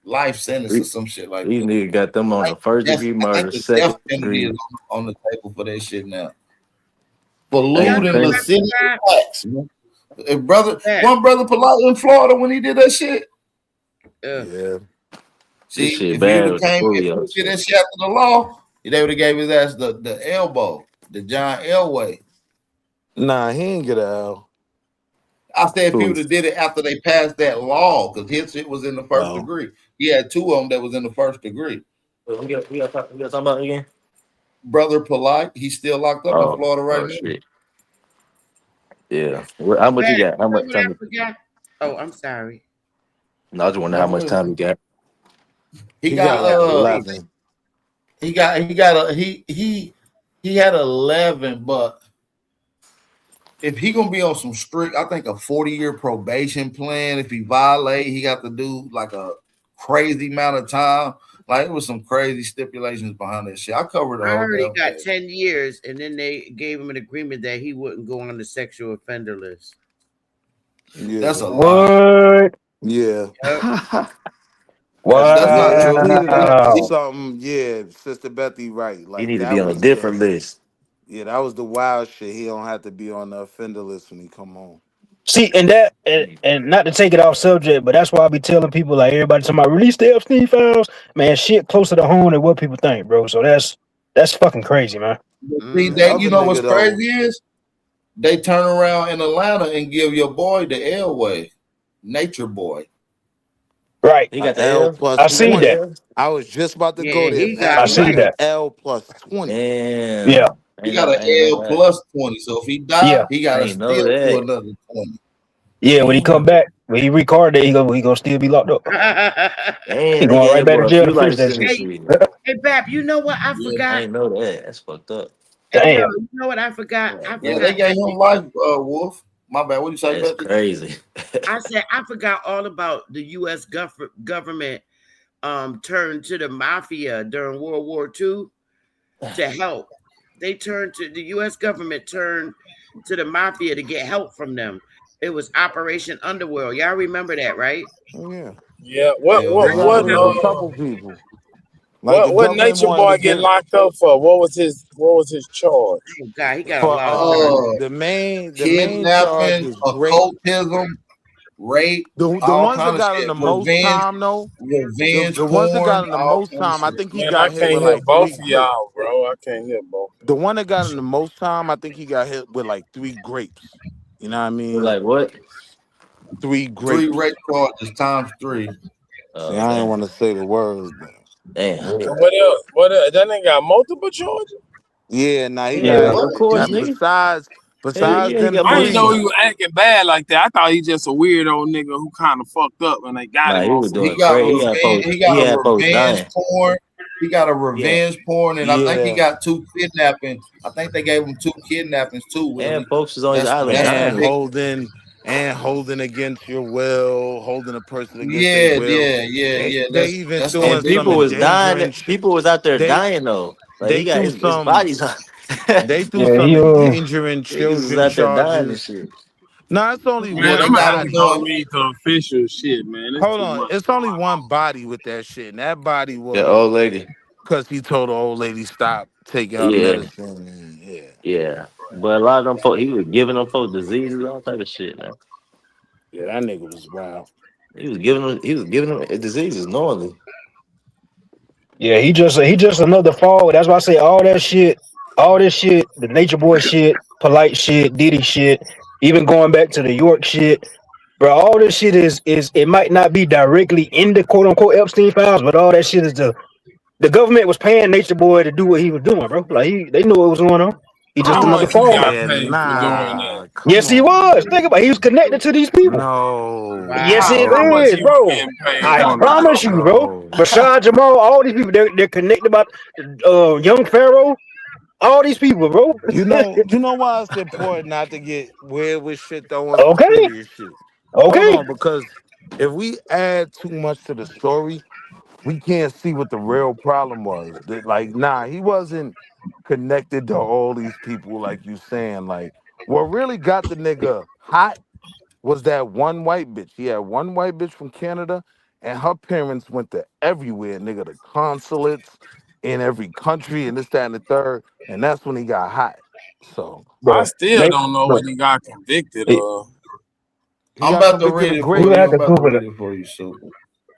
life sentence or some shit like These that. niggas got them on the first degree I murder, think the second death penalty degree. is on the table for that shit now. For Hey, lewd and crazy. lascivious acts, man. One brother polite in Florida when he did that shit. Yeah. See, This shit if bad you'd with have the came in Julio and did shit. that shit after the law, they would have gave his ass the elbow, the John Elway. Nah, he ain't get a L. I said if he Who? would have did it after they passed that law, because his shit was in the first No. degree. He had 2 of them that was in the first degree. We got talking about it again. Brother Polite, he's still locked up in Florida right now. Shit. Yeah. How much you got? How much time? Oh, I'm sorry. No, I just wonder No, how go much ahead. time you got. He He got got like 11. he had 11, but if he gonna be on some strict, I think a 40-year probation plan. If he violate, he got to do like a crazy amount of time. Like it was some crazy stipulations behind that shit. I covered the I whole heard he damn got case. 10 years, and then they gave him an agreement that he wouldn't go on the sexual offender list. Yeah. That's a lie. What? Yeah. That's not Yeah, true. it needed to be Wow. something. Yeah, Sister Betty, right. You Like need to that be on a was different list. yeah, that was the wild shit. He don't have to be on the offender list when he come home. See, and not to take it off subject, but that's why I be telling people like everybody talking about release the Epstein files, man. Shit closer to home than what people think, bro. So that's fucking crazy, man. See, The other you know what's nigga, though, crazy is they turn around in Atlanta and give your boy the Elway, Nature Boy. Right. He got the L L. plus I He got seen the 20. that. L. I was just about to go Yeah, there, he Pat. I got He seen got like an that. L plus 20. Damn. Yeah. He got an I ain't know L that. plus 20. So if he Yeah. died, he got I to ain't know still do that. another 20. Yeah. When he come Damn. back, when he recorded, he gonna still be locked up. He Damn, they going gave right that back to boy a jail few to finish life that shit. sentences. Hey, Bap, you know what I Yeah. I forgot? ain't know that. That's fucked up. Hey, yo, Damn. you know what I forgot? I Yeah, forgot. they gave him life, Wolf. My bad. What you say, That's Betty? crazy. I said I forgot all about the U.S. government turned to the mafia during World War II to help. They turned to the U.S. government turned to the mafia to get help from them. It was Operation Underworld. Y'all remember that, right? Yeah. Yeah. Yeah, they got rid of a couple people. Like the What government Nature wanted Boy to get give locked up for? What was his charge? Oh God, he got a for lot of charges. the main charge Kidnapping, was great. occultism, rape, The all ones that kind of got in shit. the most time though, Revenge the ones that got porn, in the all most kind of time, I shit. think he Man, I got hit can't with hear like both 3 of grapes. y'all, bro. I can't hear both. The one that got in the most time, I think he got hit with like 3 grapes. You know what I We're mean? like, what? 3 3 grapes. rape charges times 3. See, I didn't Damn. want to say the word, but Damn. yeah. What else? What else? That nigga got multiple charges? Yeah, nah, he Yeah, got of course, and nigga. Hell besides yeah, he them got I more didn't than know 3, he one. was acting bad like that. I thought he just a weirdo nigga who kind of fucked up and they got Nah, him he on was some. He doing got crazy. revenge. He He got a had folks revenge dying. porn. He got a Yeah. revenge porn, and I think he yeah, got 2 kidnapping. I think they gave him 2 kidnappings too, And Willie. folks was on his That's island that's the and dying. big. holding against your will, holding a person against their Yeah, will. yeah, yeah, yeah. They even That's threw the And in some people biggest was one. dying. endangering shit. People was out there They dying though. Like they he got threw his some bodies on. they threw Yeah. some He endangering Niggas was children out there dying and charges. shit. No, it's only Yeah, Man, one I'm they gonna got have him to body. go doing. read the official shit, man. It's Hold too on, much. it's only one body with that shit, and that body The was old lady. because he told the old lady stop taking her Yeah, medicine. And yeah, yeah. But a lot of them folks, he was giving them folks diseases, all type of shit, man. yeah, that nigga was wild. He was giving them diseases knowingly. Yeah, he just another fall. That's why I say all this shit, the Nature Boy shit, polite shit, Diddy shit, even going back to the York shit, bro. All this shit is it might not be directly in the quote unquote Epstein files, but all that shit is the government was paying Nature Boy to do what he was doing, bro. Like they knew what was going on. He just How another much he fall. got Yeah, paid for doing that? nah, come Yes, he on, was. man. Think about it. He was connected to these people. No, Yes, it How much is, he was bro. getting paid I from the promise you, government? bro. no. Bashad Jamal, all these people, they're connected about young Pharaoh, all these people, bro. You know why it's important not to get weird with shit though on some Okay, serious shit. Hold okay. on, because if we add too much to the story, we can't see what the real problem was. Like, nah, he wasn't connected to all these people like you saying. Like, what really got the nigga hot was that one white bitch. He had one white bitch from Canada, and her parents went to everywhere, nigga, the consulates in every country, and this, that, and the third. And that's when he got hot. So I Bro, still don't know bro. what he got convicted It, of. he I'm got about to convicted read of it you for grape. gonna you. have I'm to about to Google read it. it for you, Super.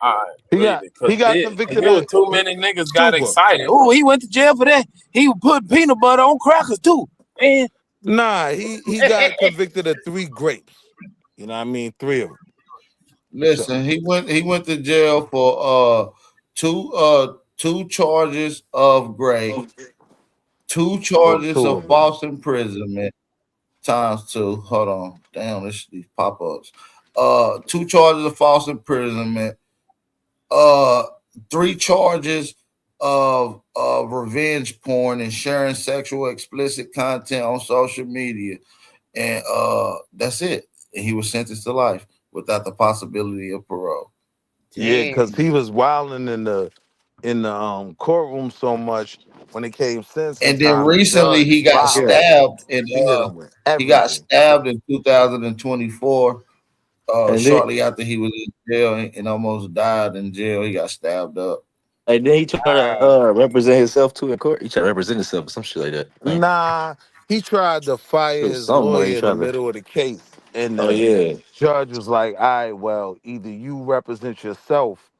All right, read it. He got Cause convicted too many niggas got super. excited. Oh, he went to jail for that. He put peanut butter on crackers too. Man, Nah, he got convicted of 3 grapes. You know what I mean? 3 of them. Listen, So he went to jail for two charges of grape, 2 oh, charges 2 of of them. false imprisonment times 2. Hold on, damn, these pop ups. 2 charges of false imprisonment. 3 charges of revenge porn and sharing sexual explicit content on social media, and that's it. And he was sentenced to life without the possibility of parole. Yeah, because he Damn. was wilding in the courtroom so much when it came sentencing And then time. The recently judge he got wild. Yeah. stabbed in He hit him with he got everything. stabbed in 2024. And then Shortly after he was in jail and almost died in jail, he got stabbed up. he tried to represent himself too in court. He tried to represent himself or some shit like that. Like, Nah, he tried to fire it was his something where he lawyer in the tried to. middle of the case, and Oh the yeah. judge was like, "All right, well, either you represent yourself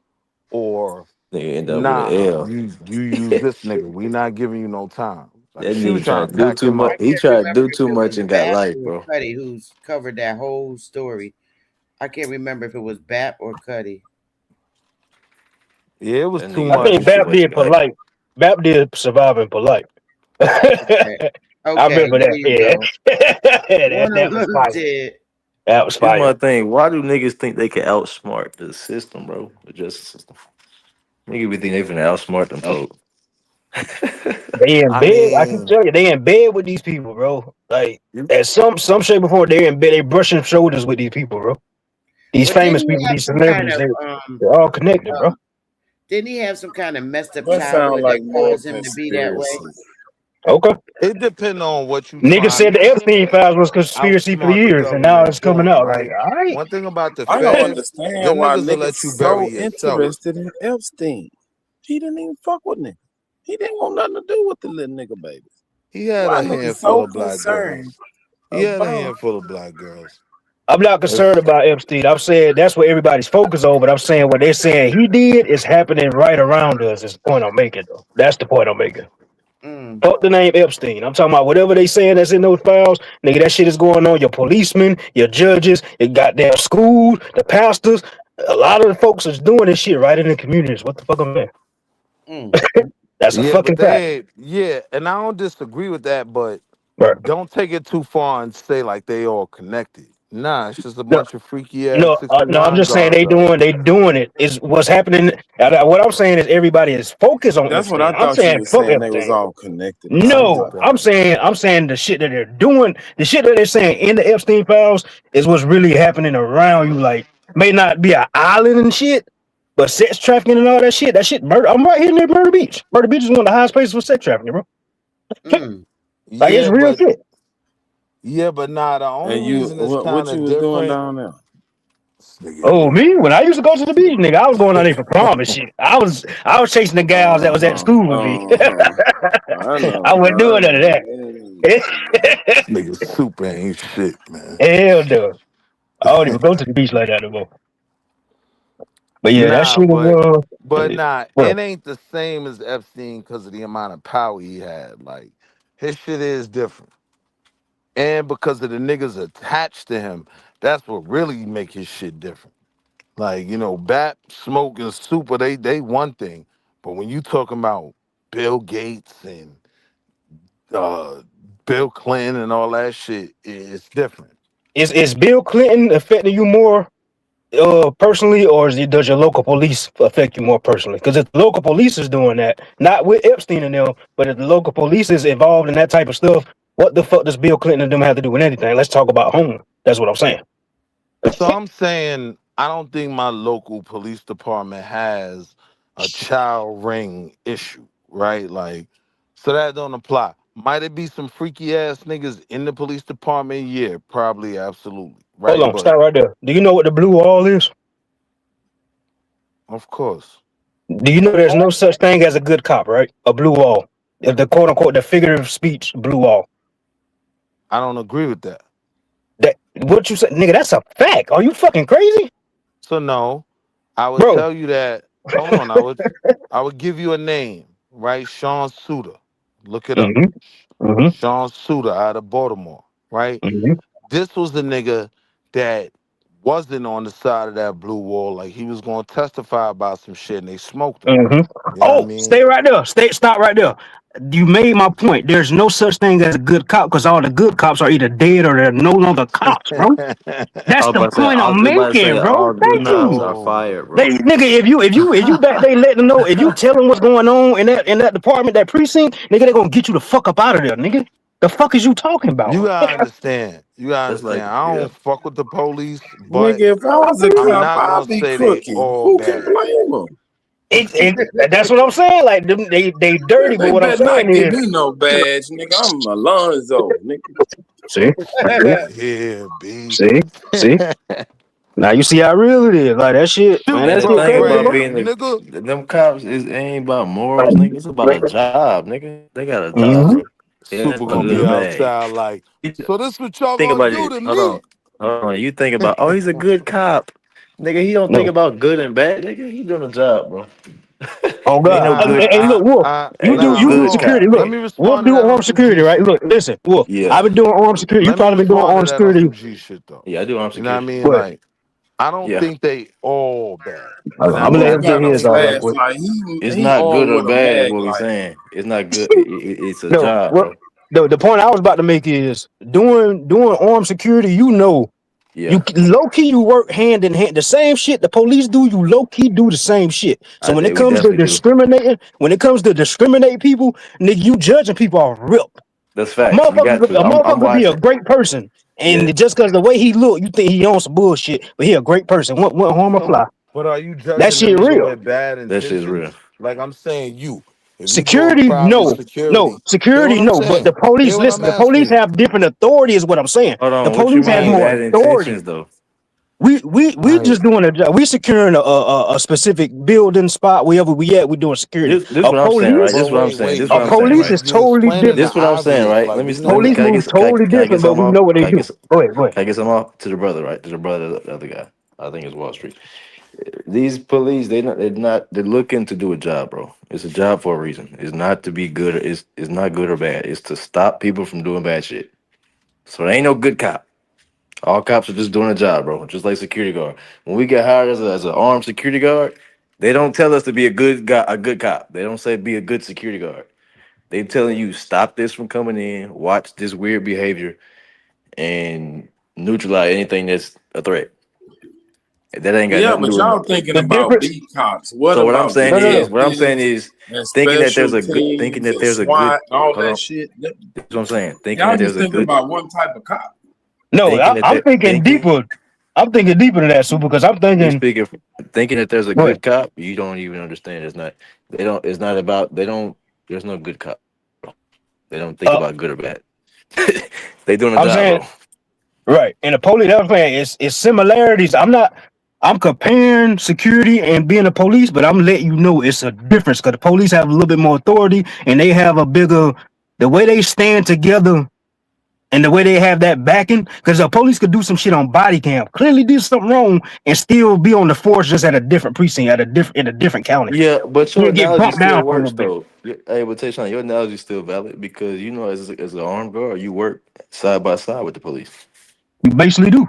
or Nigga end up with an nah, L. you use this nigga. We not giving you no time." Like That she was nigga trying tried to to do pack too him much. up. I He can't tried to remember do if too it much was and got Bap life, or bro. Cuddy who's covered that whole story. I can't remember if it was Bap or Cuddy. Yeah, it was That too nigga I much. think do too Bap much did back. polite. Bap did surviving polite. Okay. I remember There that. you Yeah, go. One that of was them fire. did. That was Here's my fire. thing. Why do niggas think they can outsmart the system, bro? The justice system. Niggas be thinking they finna outsmart them folks. They in I bed. I can mean, tell you, they in bed with these people, bro. Like you- at some shape before they're in bed, they brushing shoulders with these people, bro. These But didn't famous he people, have these some kind celebrities, of they're all connected, bro. didn't he have some kind of messed up That sound childhood that like more caused him to be that way? conspiracy. Okay. it depends on what you Nigga trying said the to Epstein files was conspiracy for outsmart the years, and now government it's coming doing, out. Like, right? all right. One thing about the I don't feds, understand them why niggas will niggas let you bury so yourself. interested in Epstein. He didn't even fuck with niggas. He didn't want nothing to do with the little nigga babies. He had Why a niggas handful so of black concerned girls. He had a about? handful of black girls. I'm not concerned about Epstein. I'm saying that's what everybody's focused on, but I'm saying what they're saying he did is happening right around us. Is the point I'm making, though. That's the point I'm making. Fuck the name Epstein. I'm talking about whatever they saying that's in those files, nigga. That shit is going on. Your policemen, your judges, your goddamn schools, the pastors. A lot of the folks is doing this shit right in the communities. What the fuck am I? That's a Yeah, but fucking fact. and I don't disagree with that, but Right. don't take it too far and say like they all connected. Nah, it's just a No, bunch of freaky ass no, no. I'm 619 just saying guards out here. they doing it. Is what's happening. What I'm saying is everybody is focused on That's what I Epstein. I'm thought you saying were fuck saying. They was Epstein. all connected or Nah, it No, something. depends. I'm saying the shit that they're doing, the shit that they're saying in the Epstein files is what's really happening around you. Like, may not be an island and shit, but sex trafficking and all that shit. That shit, murder. I'm right here near Murder Beach. Murder Beach is one of the highest places for sex trafficking, bro. Like, it's Yeah, real shit. but nah, the only And you, reason it's what kind you of was doing different. down there? Oh, me? When I used to go to the beach, nigga, I was going out there for prom and shit. I was chasing the gals that was at school with me. I know. I wasn't doing none of that. Nigga super ain't shit, man. Hell no. I don't even go to the beach like that no more. But yeah, that Nah, shit was but nah, well, it ain't the same as Epstein because of the amount of power he had. Like his shit is different, and because of the niggas attached to him, that's what really make his shit different. Like Bat, Smoke, and Super, they one thing, but when you talking about Bill Gates and Bill Clinton and all that shit, it's different. is Bill Clinton affecting you more personally, or does your local police affect you more personally? Because if the local police is doing that, not with Epstein and them, but if the local police is involved in that type of stuff, what the fuck does Bill Clinton and them have to do with anything? Let's talk about home. That's what I'm saying. So I'm saying I don't think my local police department has a child ring issue, right? Like, so that don't apply. Might it be some freaky ass niggas in the police department? Yeah, probably, absolutely, right? Hold on, But stop right there. Do you know what the blue wall is? of course, Do you know there's no such thing as a good cop, right? A blue wall. If the quote unquote the figurative speech blue wall. I don't agree with that. That what you said, nigga, that's a fact. Are you fucking crazy? So no, I would Bro. tell you that. Hold on, I would give you a name, right? Sean Suter. Look it up. Sean Suter out of Baltimore, right? This was the nigga that wasn't on the side of that blue wall. Like he was going to testify about some shit and they smoked him. You know what I mean? Stay right there. Stop right there. You made my point. There's no such thing as a good cop because all the good cops are either dead or they're no longer cops, bro. That's the point I'm making, bro. all good Thank cops you. are fired, bro. They, nigga, if you back they let them know, if you tell them what's going on in that department, that precinct, nigga, they gonna get you the fuck up out of there, nigga. The fuck is you talking about? You gotta understand. I don't fuck with the police, but Nigga, if I was a I'm cop, not I'd gonna be say they cooking. all Who bad. can blame them? That's what I'm saying. Like they dirty, They but what I'm better saying not give is, me no badge, nigga. I'm Alonzo, nigga. see, yeah, B. see. Now you see how real it is. Like that shit, man. That Man, the shit thing crazy, about bro. being them cops is it ain't about morals, nigga. It's about a job, nigga. They got a job, bro. Yeah, Super that's gonna good be or bad. outside like, so this what y'all Think gonna about do it. to Hold me? on. You think about, oh, he's a good cop, nigga. He don't think about good and bad, nigga. He doing a job, bro. Oh Ain't no God! good. Hey, look, Wolf. You Ain't no do good security. cop, Let Look, me Wolf respond to do that on armed some security, G right? shit. Look, listen, Wolf. Yeah. I've been doing armed security. You Let me probably been doing respond to armed that on security. some G shit though. Yeah, I do armed You know what I security. mean? What? Like, I don't Yeah. think they all bad. I'm Now, gonna let him Got get a his out real flash quick. like It's he not good armed or with a bad, is mag what we're light. saying. It's not good. It's a No, job, what bro. the point I was about to make is doing armed security. Yeah. You low key you work hand in hand. The same shit the police do, you low key do the same shit. So when it We comes to definitely do. discriminate people, nigga, you judging people off rip. That's A facts. You got to. I'm motherfucker could be a watching. great person, Yeah. and just because the way he look, you think he on some bullshit, but he a great person. What harm apply? but are you That judging the shit nigga real. with bad That shit's real. intentions? Like I'm saying, if you go to Security, private no, security, hear what security, I'm no. But saying. the police, Hear what I'm listen, the asking police you. have different authority, is what I'm saying. Hold The on. What you police has mean more bad authority. intentions though? We just doing a job. We securing a specific building spot wherever we at. We doing security. This what I'm saying, right? But wait, A you police you is you totally explaining different. the This what I'm saying, obvious. right? Like Let me we let me Police can I move get totally can I get different, but some we off? know what they Can I do. get Go ahead. can I get some off to the brother, right? To the brother, the other guy. I think it's Wall Street. These police, they're looking to do a job, bro. It's a job for a reason. It's not to be good. It's not good or bad. It's to stop people from doing bad shit. So there ain't no good cop. All cops are just doing a job, bro. Just like security guard. When we get hired as an armed security guard, they don't tell us to be a good guy, a good cop. They don't say be a good security guard. They telling you stop this from coming in, watch this weird behavior, and neutralize anything that's a threat. That ain't got Yeah, nothing to but do with y'all no. thinking The about difference. beat cops. What So what I'm about saying is, detectives and thinking that there's special a good, thinking teams that and there's a good. SWAT and all Hold that on, shit? that's what I'm saying. Thinking Y'all that there's just a thinking good, about one type of cop. No, thinking that I'm they're thinking thinking deeper. I'm thinking deeper than that, Super, because I'm you thinking. speaking, thinking that there's a Go ahead. good cop. You don't even understand. It's not. They don't. It's not about. They don't. There's no good cop. They don't think about good or bad. They doing a I'm job, saying bro. right, and the police. That's what I'm saying. It's similarities. I'm comparing security and being a police, but I'm letting you know it's a difference because the police have a little bit more authority and they have a bigger. The way they stand together and the way they have that backing, because the police could do some shit on body cam, clearly do something wrong, and still be on the force just at a different precinct, in a different county. Yeah, but your He'll get analogy bumped still down for a works little bit. though. Hey, but Tayshaun, your analogy is still valid because you know, as an armed guard, you work side by side with the police. You basically do.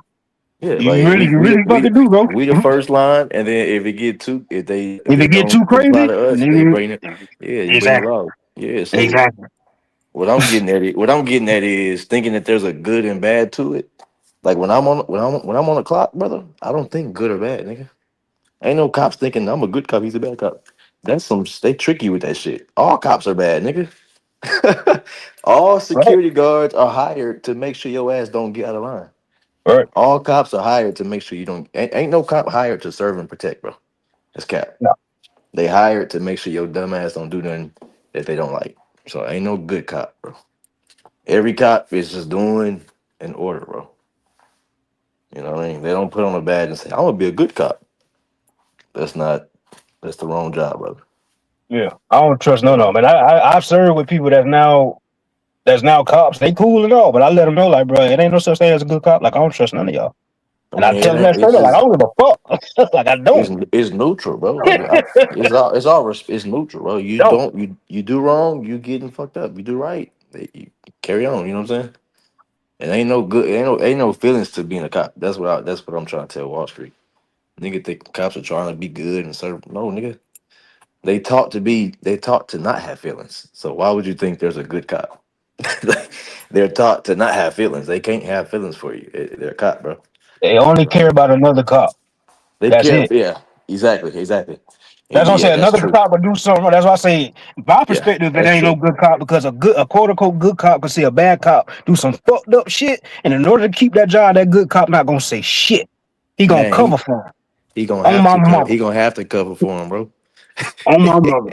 Yeah, You like really, fucking do, bro. we the first line, and then if it get too, if If they it get don't too comply crazy, to us, they nigga, bring it. Yeah, you bring the exactly, law. Yeah, so exactly. what I'm getting at is thinking that there's a good and bad to it. Like when I'm on the clock, brother, I don't think good or bad, nigga. Ain't no cops thinking I'm a good cop, he's a bad cop. That's they trick you with that shit. All cops are bad, nigga. All Right, security guards are hired to make sure your ass don't get out of line. right. All cops are hired to make sure you don't. Ain't no cop hired to serve and protect, bro. That's cap. No, They hired to make sure your dumb ass don't do nothing that they don't like. So ain't no good cop, bro. Every cop is just doing an order, bro. You know what I mean? They don't put on a badge and say, "I'm gonna be a good cop." That's not. That's the wrong job, brother. yeah, I don't trust none of them. And I've served with people that's now cops. They cool and all, but I let them know, like, bro, it ain't no such thing as a good cop. Like, I don't trust none of y'all. I And I mean, tell them that straight it's up, like, I just don't give a fuck. Like, I don't. it's neutral, bro. I mean, it's neutral, bro. You Don't. don't you do wrong, you getting fucked up. You do right, you carry on. You know what I'm saying? And ain't no good, ain't no feelings to being a cop. That's what I'm trying to tell Wall Street. Nigga think cops are trying to be good and serve. No, nigga. They taught to not have feelings. So why would you think there's a good cop? They're taught to not have feelings. They can't have feelings for you. They're a cop, bro. They only care about another cop. They That's care. it. Yeah, exactly. And That's what I'm yeah, saying. that's Another true. cop would do something wrong. That's why I say, my Yeah, perspective, it that's ain't no true. good cop because a quote unquote good cop can see a bad cop do some fucked up shit, and in order to keep that job, that good cop not gonna say shit. He gonna Man, cover for him. he gonna On have my to cover. mama. He gonna have to cover for him, bro. On my mother.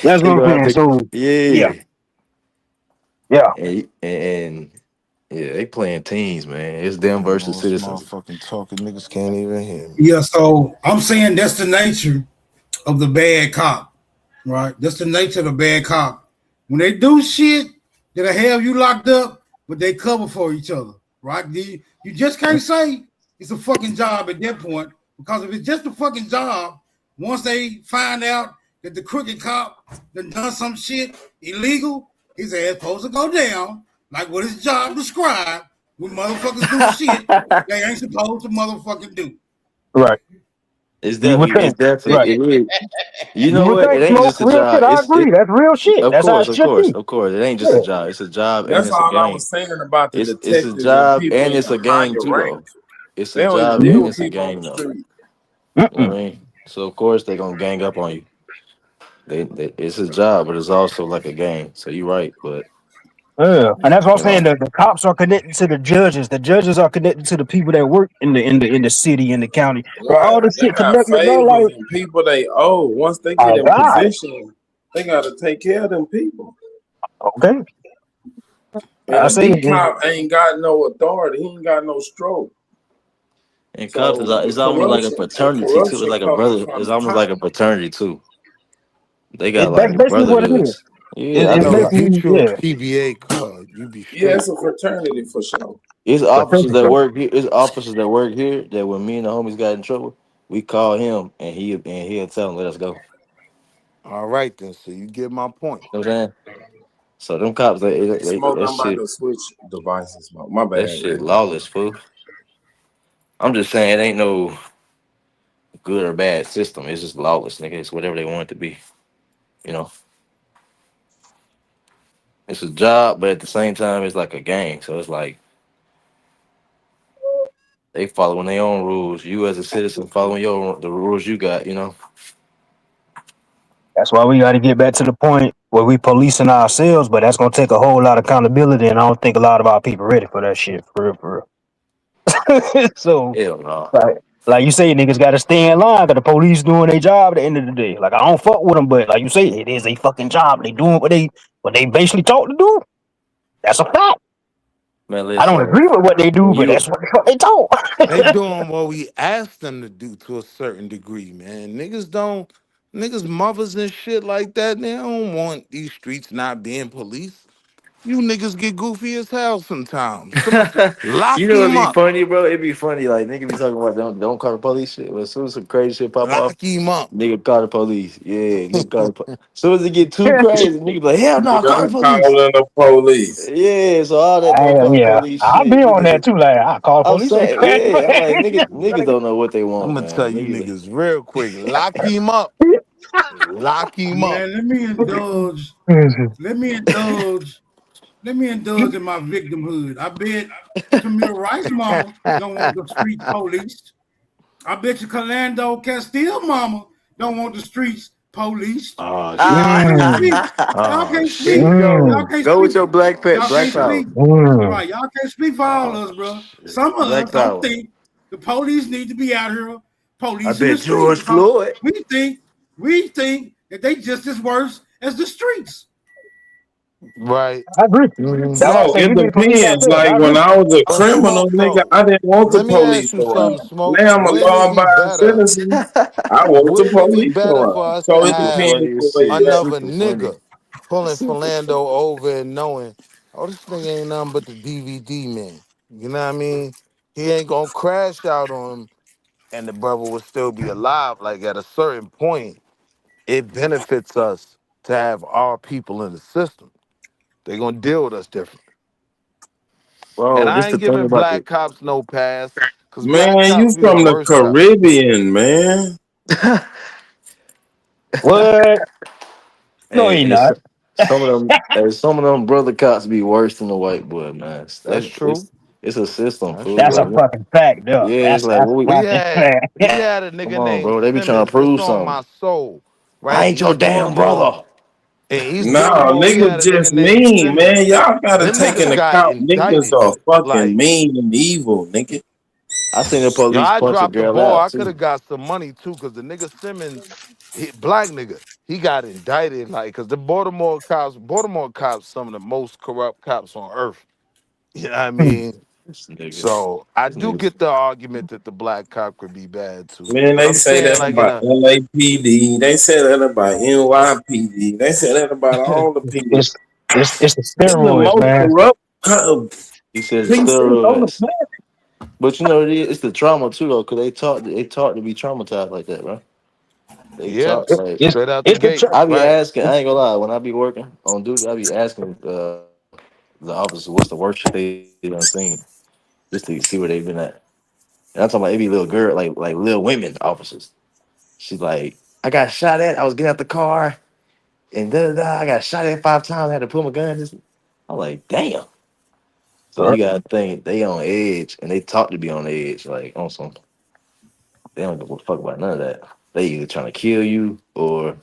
That's He what I'm gonna have saying. to. So yeah, Yeah, yeah. and yeah, they playing teams, man. It's them versus All this citizens. motherfucking talking niggas can't even hear me. Yeah, so I'm saying that's the nature of the bad cop, right? That's the nature of the bad cop. When they do shit that'll have you locked up, but they cover for each other, right? You just can't say it's a fucking job at that point, because if it's just a fucking job, once they find out that the crooked cop done some shit illegal, his ass supposed to go down, like what his job described, when motherfuckers do shit they ain't supposed to motherfucking do. Right. It's You would definitely, think. Right. it is. You You know would what? It think, ain't smoke, just a real shit. job. I agree. That's real shit. That's how it Of should course, be. of course. It ain't just Yeah. a job. It's a job and That's it's a all I game. was saying about the It's a detectives and job people and in it's the a game higher too, though. ranks. It's They a don't even job deal and with it's a people on the game, though. street. You know what I mean? So of course they're gonna gang up on you. It's a job, but it's also like a game. So you're right, but Yeah, and that's what I'm you saying. know, The cops are connected to the judges. The judges are connected to the people that work in the city in the county. But Right. all this They shit got connected, bro. favors Like, and people they owe. Once they get oh in God. position, they gotta take care of them people. Okay. And I a say D it. cop ain't got no authority. He ain't got no stroke. and cops So it's almost like a the fraternity too. It's corruption like a coming brother. from It's the almost like top. a fraternity too. They got That's like basically what it is. brotherhoods. Yeah, I It's know. Yeah, if you basically, true a yeah. PBA card, you be Yeah, straight. it's a fraternity for sure. It's For sure, officers for that sure. work here. It's officers that work here that when me and the homies got in trouble, we call him and he'll tell them let us go. All right then, so you get my point. You know what I'm saying? So them cops, Smoke, that I'm about shit, to switch devices, Smoke. My that bad, shit man. lawless, fool. I'm just saying it ain't no good or bad system. It's just lawless, nigga. It's whatever they want it to be. You know, it's a job, but at the same time, it's like a gang. So it's like they following their own rules. You as a citizen following the rules you got. You know. That's why we got to get back to the point where we policing ourselves. But that's gonna take a whole lot of accountability, and I don't think a lot of our people ready for that shit. For real, for real. So, Hell no. like you say, niggas got to stay in line. Cause the police doing their job at the end of the day. Like I don't fuck with them, but like you say, it is a fucking job. They doing what they basically taught to do. That's a fact. Man, I don't listen. agree with what they do, When but you that's what the fuck they taught. They doing what we asked them to do to a certain degree, man. Niggas mothers and shit like that, they don't want these streets not being policed. You niggas get goofy as hell sometimes. you Lock know it'd him be up. funny, bro. It'd be funny, like nigga be talking about don't call the police shit. But as soon as some crazy shit pop off, Lock him up. nigga call the police. Yeah, nigga call the police. As soon as it get too crazy, nigga be like, hell no, call the Don't police. call in the police. Yeah, so all that don't call the Yeah, police I'll be shit, on that niggas. too. Like I call I'm police. Ain't saying, yeah, I'm like niggas don't know what they I'm want, gonna tell man. you Niggas, niggas real quick. Lock him up. Lock him up. Man, let me indulge. Let me indulge. Let me indulge in my victimhood. I bet Tamir Rice mama don't want the streets policed. I bet you Calando Castile mama don't want the streets policed. oh Y'all shit. can't speak. Y'all Oh can't Here speak. you shit. go. Y'all can't Go with speak. your black Y'all power. can't speak. Right. Y'all can't speak for all of Oh us, bro. shit. Some of Black us don't power. think the police need to be out here I policing the bet streets George because Floyd. we think that they just as worse as the streets. Right. I agree. Mhm. That's why I Smoke, say it we need to police depends. ourselves. I Like when agree. I was a But criminal, smoke nigga, though. I didn't want the Let me police ask you around. something, Smoke. Now I'm a Wouldn't it be law-abiding better? citizen. I want the Wouldn't it be police better for around. us So to it Super have depends funny as where shit. you at. another Super funny. nigga pulling Philando over and knowing, oh, this nigga ain't nothing but the DVD man. You know what I mean? He ain't gonna crash out on him and the brother will still be alive. Like at a certain point, it benefits us to have our people in the system. They're gonna deal with us different. And Bro, I this the ain't thing giving about black cops no pass, because black Man, you cops be the from the worst cops. Caribbean, man. the What? No, hey, he not. some of them brother cops be worse than the white boy, man. That's true. It's a system, That's fool. That's a true. Like, fucking fact, though. yeah, it's like That's what we We a fucking had fact. we had a come nigga on, named bro. They be trying to Simmons. This prove on something. my soul, I right? In ain't your East damn Baltimore. brother. In East No, Baltimore, we had niggas a nigga just named mean, Simmons. man. Y'all gotta Them take niggas into got account niggas indicted. are fucking Like, mean and evil, nigga. I seen the yo, police I punch a dropped the girl ball. out I could too. have got some money too, because the nigga Simmons, black nigga, he got indicted. Like, because the Baltimore cops, some of the most corrupt cops on earth. You know what I mean? This nigga, So I this do nigga. get the argument that the black cop could be bad too. Man, But they I'm say saying that like in about a LAPD. They say that about NYPD. They say that about all the PD. It's it's the Them the steroids, most man. corrupt kind of He said it's precincts on the steroids. planet. But you know, it's the trauma too, though, because they taught to be traumatized like that, right? They yeah, taught like straight out the It's the gate, I be right? asking. I ain't gonna lie. When I be working on duty, I be asking the officers what's the worst shit they done seen, just to see where they been at. And I'm talking about every little girl, like little women officers. She's like, I got shot at. I was getting out the car, and I got shot at 5 times. I had to pull my gun. I'm like, damn. So you gotta think they on edge, and they talk to be on edge, like on some. They don't give a fuck about none of that. They either trying to kill you or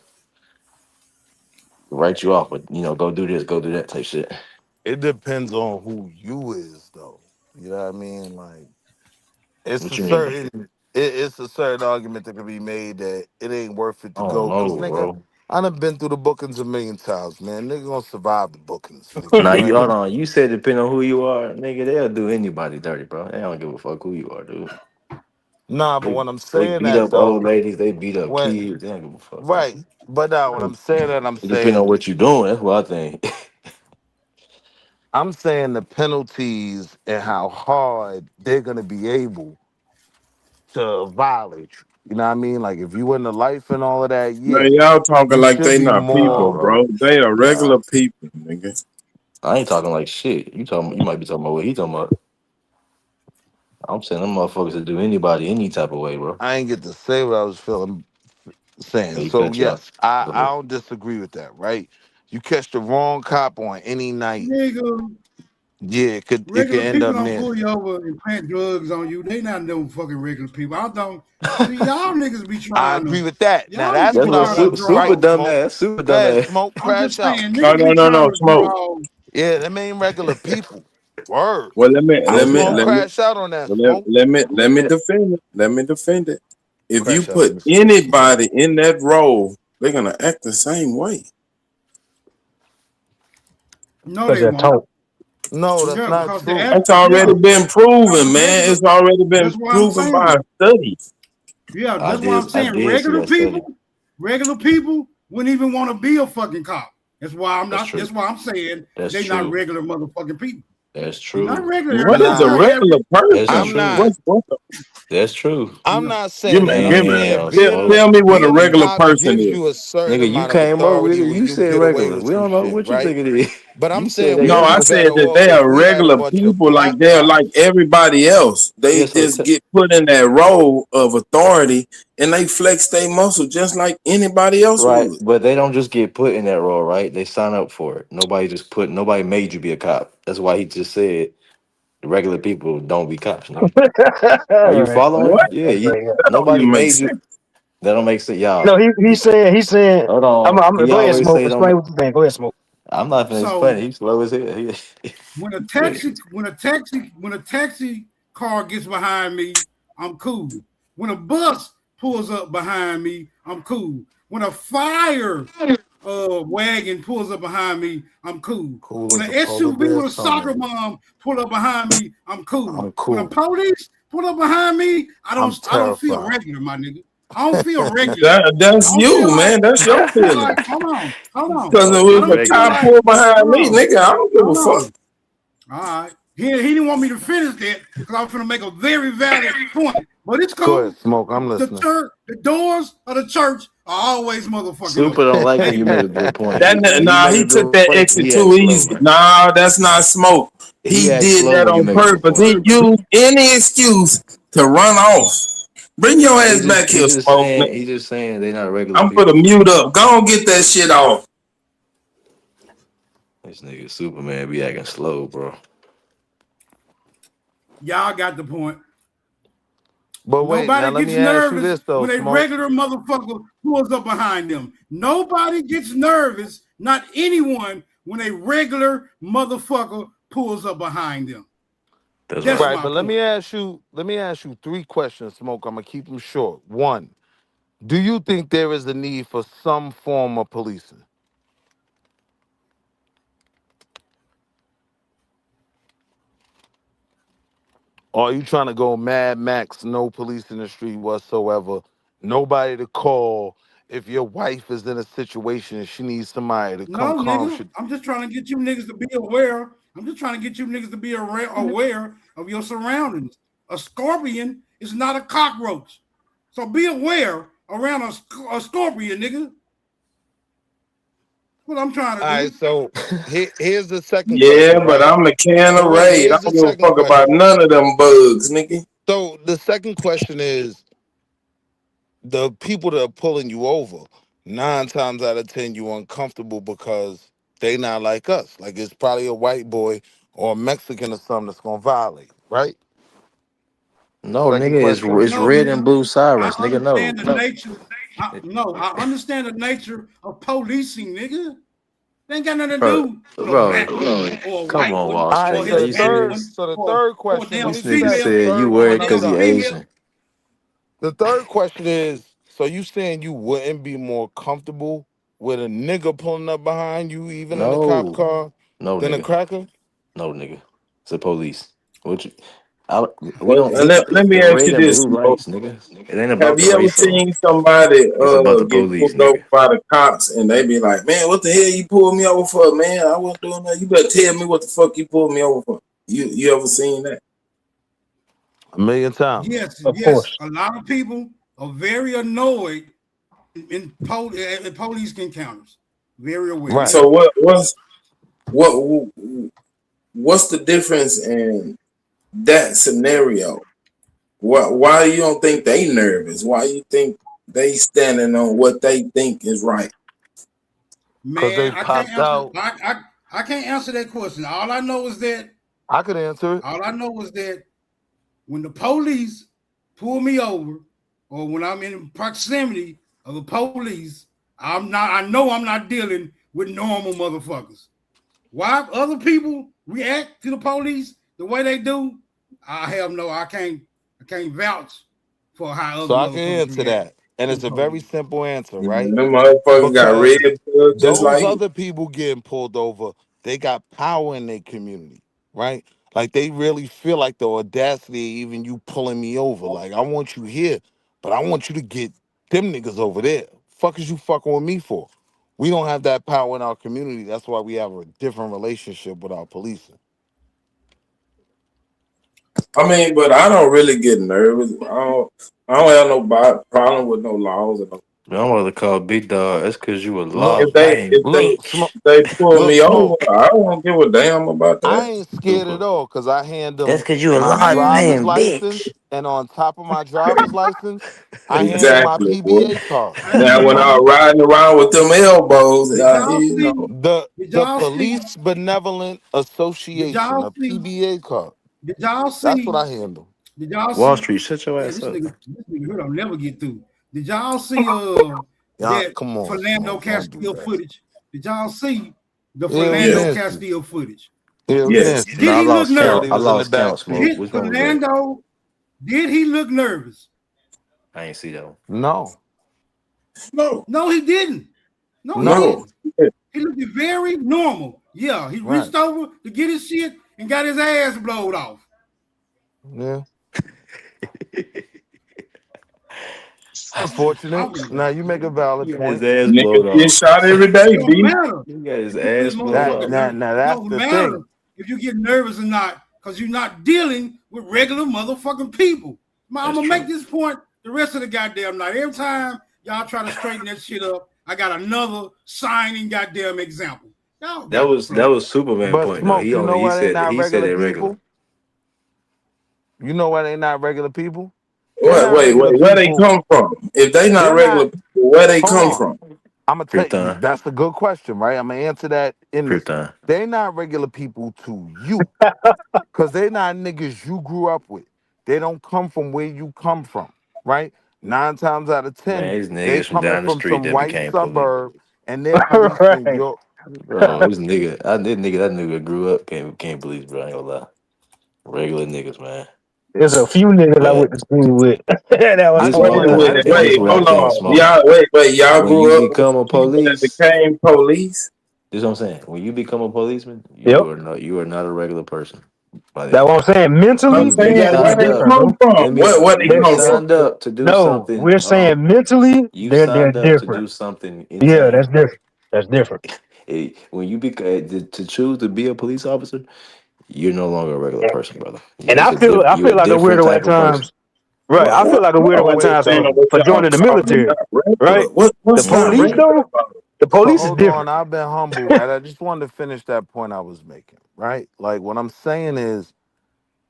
write you off, but go do this, go do that type shit. It depends on who you is, though. You know what I mean? Like, it's What a you mean? certain it's a certain argument that can be made that it ain't worth it to I don't go. Cause know, nigga, bro. I done been through the bookings a million times, man. Nigga gonna survive the bookings, nigga. Now You know you what I hold mean? on. You said depending on who you are, nigga, they'll do anybody dirty, bro. They don't give a fuck who you are, dude. Nah, but They when I'm they saying beat that up old though, ladies, they beat up when kids. They don't give a fuck, bro. right, but now when I'm saying that, It depends on saying what you're doing. That's what I think. I'm saying the penalties and how hard they're gonna be able to violate you. You know what I mean? Like if you in the life and all of that, yeah, Man, y'all talking you like should they be not Nah, people, more. bro. bro. They are Nah, regular people, nigga. I ain't talking like shit. You might be talking about what he talking about. I'm saying them motherfuckers that do anybody any type of way, bro. I ain't get to say what I was saying. He So cut you off. yes, I Go don't disagree with that. Right? You catch the wrong cop on any night, Nigga, yeah, it could regular end people up don't near. pull you over and plant drugs on you. They not no fucking regular people. I don't see y'all niggas be I trying agree to with that. Now y'all that's niggas That's be what what I'm trying to gonna super draw. right smoke. dumbass, super Go ahead, dumbass. smoke, I'm just crash out. saying, No, niggas no, be no, trying no, to smoke. draw. Yeah, them ain't regular people. Word. Well, let me, Go let me, smoke, let me, crash out on that well, smoke. let me defend it. Let me defend it. If you Crash out. Let put me see. anybody in that role, they're gonna act the same way. No, Because they that won't. talk. No, that's Yeah, not because true. That's yeah, already been because proven, the man. regular. It's already been That's why I'm proven by saying. studies. Yeah, I that's why I'm I saying did see that study. regular people wouldn't even want to be a fucking cop. That's why I'm That's not. true. That's why I'm saying That's they not true. regular motherfucking people. That's They're not true. regular. What is Everybody's a Nah, not regular average. That's person? I'm true. not. That's true. I'm Yeah. not Give saying that. me, I'm give me, saying Damn, being tell smoke. me what a being a regular cop person gives is. you a certain Nigga, you amount of came up with authority it. where You you said get away regular. with We some don't know shit, what you right? think it is. But I'm You said saying they we No, was I a regular. said better that off they if are we had a regular bunch of people, like black they're like cops. everybody else. They Yeah, so just get put in that role of authority and they flex their muscle just like anybody else right, would. but they don't just get put in that role, right? They sign up for it. Nobody made you be a cop. That's why he just said the regular people don't be cops, nigga. Are you Right. following? What? Yeah, That don't nobody even make made you. sense. That don't make sense, No, y'all. he's saying. Hold I'm, on. I'm He go ahead, always smoke. say don't. Explain what you think. Go ahead, smoke. I'm not finna explain So it. He's slow as hell. when a taxi car gets behind me, I'm cool. When a bus pulls up behind me, I'm cool. When a fire wagon pulls up behind me, I'm cool. Cool When as an a polar SUV bear with a soccer sunroof. mom pull up behind me, I'm cool. I'm When a cool. police pull up behind me, I I'm don't feel terrified. regular, my nigga. I don't feel regular. I That's don't feel you, like man. That's your feeling. hold He on. said, Because I don't if I feel it was don't a feel regular. cop like, pulled behind hold me, on. nigga, I don't give a Hold fuck. on. All right. He didn't want me to finish that because I was going to make a very valid point. But it's Go ahead, cool. smoke. I'm The listening. church, the doors of the church are always motherfucking Super open. don't like when you make a Amen. good point. When you Nah, make he a took good that point, exit he too acts slow, easy. man. Nah, that's not smoke. He He acts did slow that when you on make a good purpose. point. He used any excuse to run off. Bring your ass back He here, just smoke. saying they not regular I'm for the people. mute up. Go on, get that shit off. This nigga Superman be acting slow, bro. Y'all got the point. But wait, now Nobody let gets me ask you nervous this though, when a smoke. regular motherfucker pulls up behind them. Nobody gets nervous, not anyone, when a regular motherfucker pulls up behind them. That's That's right. Right, my but let point. me ask you 3 questions, smoke. I'm gonna keep them short. One, do you think there is a need for some form of policing? Or are you trying to go Mad Max, no police in the street whatsoever, nobody to call if your wife is in a situation and she needs somebody to come No, calm nigga. shit? I'm just trying to get you niggas to be aware. I'm just trying to get you niggas to be aware of your surroundings. A scorpion is not a cockroach. So be aware around a scorpion, nigga. What I'm trying to All right, do. so here's the second Yeah, question, but right? I'm the can of So wait, raid. I here's the don't give a second fuck about question. none of them bugs, nigga. So the second question is the people that are pulling you over. 9 times out of 10, you uncomfortable because they not like us. Like it's probably a white boy or a Mexican or something that's gonna violate, right? No, Second nigga, question. it's No, red and nigga. blue I sirens, nigga. understand No. the nature. I understand the nature of policing, nigga. They ain't got nothing to Bro, do with a bro, black one or a come white on, one Wall All right, or Street. so Are the you Hispanic third, one serious? so the or third a question, let damn me This just nigga ask the female said you third one or a worried and I'm because damn he done. female. Asian. The third question is, so you saying you wouldn't be more comfortable with a nigga pulling up behind you, even in a cop No, car, no, than a nigga. cracker? No, nigga. It's the police. What you, I, we Well, don't hate let me the ask red you and this, blue Smoke. lights, nigga. It ain't Have about the you ever race of them. seen somebody It's about the get police, pulled over nigga. by the cops and they be like, "Man, what the hell you pulled me over for, man? I wasn't doing that. You better tell me what the fuck you pulled me over for." You ever seen that? A million times. Yes, Of yes. course. A lot of people are very annoyed in police encounters. Very aware. Right. Yeah. So what's the difference in that scenario? Why you don't think they nervous? Why you think they standing on what they think is right? Because they Man, I can't popped answer. out. I can't answer that question. All I know is that I could answer it. when the police pull me over, or when I'm in proximity of the police, I know I'm not dealing with normal motherfuckers. Why other people react to the police the way they do, I can't vouch for how So other I can motherfuckers answer react that. And to it's the a very police. simple answer, You right? know, them motherfuckers got red Because blood just those like you. other people getting pulled over, they got power in their community, right? Like they really feel like the audacity of even you pulling me over. Like I want you here, but I want you to get them niggas over there. Fuck is you fucking with me for? We don't have that power in our community. That's why we have a different relationship with our policing. I mean, but I don't really get nervous. I don't have no problem with no laws. And no, I'm going to call Big Dog. That's because you a Look, law-abiding bitch. they pull look, me over, smoke. I don't give a damn about I that. ain't scared Super. at all because I hand That's them because you a my driver's law-abiding license, bitch. and on top of my driver's license, I hand them my Exactly, boy. PBA card. Now when I Hey, was riding around with them elbows, did y'all you see? know, Did The y'all see? Police Benevolent Did Association, y'all a see? PBA card. Did y'all That's what see? I hand them. Did y'all Wall see? Street, shut your Man, ass up. this nigga here don't never get through. Did y'all see Y'all, that come on, Philando Smoke. Don't do Castile that. footage? Did y'all see the Yeah, it was Philando yes, nasty. Castile footage? Yeah, it was yes. nasty. Did No, I he look lost Shorty count. I nervous? was in the lost back count, seat. Smoke. Did Which one was that? Philando, did he look nervous? I ain't see that one. No, No, No, he didn't. No, he no, no. didn't. He looked very normal. Yeah, he right. reached over to get his shit and got his ass blowed off. Yeah. I Unfortunate. was, Now you make a valid He got his point. ass Niggas blowed get off. shot every day, it don't B. matter. He got his If this ass blowed motherfucker off. nervous, Now it that's don't the matter thing. if you get nervous or not, because you're not dealing with regular motherfucking people. I'm That's gonna make true. this point the rest of the goddamn night. Every time y'all try to straighten that shit up, I got another signing goddamn example. Y'all That got to was play. Superman But point though. Smoke, you know He why they said not regular it regular. people? You know why they not regular people? They not Wait, regular where they people. come from? If they not They're regular not. people, where they Hold come on. from? I'm gonna tell you. Krypton. That's a good question, right? I'm gonna answer that in this. Krypton. They not regular people to you, cause they not niggas you grew up with. They don't come from where you come from, right? 9 times out of 10, Man, these they niggas from coming down the from street some that white became police. suburb, and they're policing Right. your. Bro, this nigga, that nigga grew up became police, bro. I ain't gonna lie. Regular niggas, man. There's a few niggas I But went to school with. That was this I Wait, what told you. police. I wait, didn't this say this wait, what I hold police. think, on. Smoke. Y'all When you grew up with become a people that police, became police? this is what I'm saying. When you become a policeman, Yep. you are not a regular person. By That's then. what I'm saying. I'm Mentally, you You saying got to be where signed they up. different, come bro. from. Let me Where they you come from? signed up to do No, something. we're Hold on. saying mentally, You they're signed up to different. do something Yeah, insane. that's different. That's different. When you to choose to be a police officer, you're no longer a regular person, brother. And I You're a feel like a different weirdo at type of person. times. Right. I feel like a Hold weirdo on, at wait times a minute. What for y'all joining the calling military. not regular? Right. The What's not police regular though, about it? the So police is hold on. different. I've been humble, right? I just wanted to finish that point I was making, right? Like what I'm saying is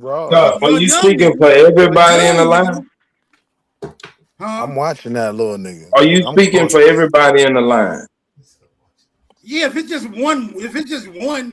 bro. Are you speaking for everybody in the line? I'm watching that little nigga. Are you speaking for everybody in the line? Yeah, if it's just one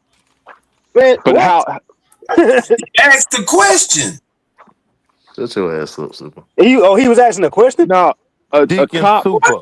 Man, But how? Ask the question. Shut your ass up, Super. He was asking a question. No, a Deacon cop. Super.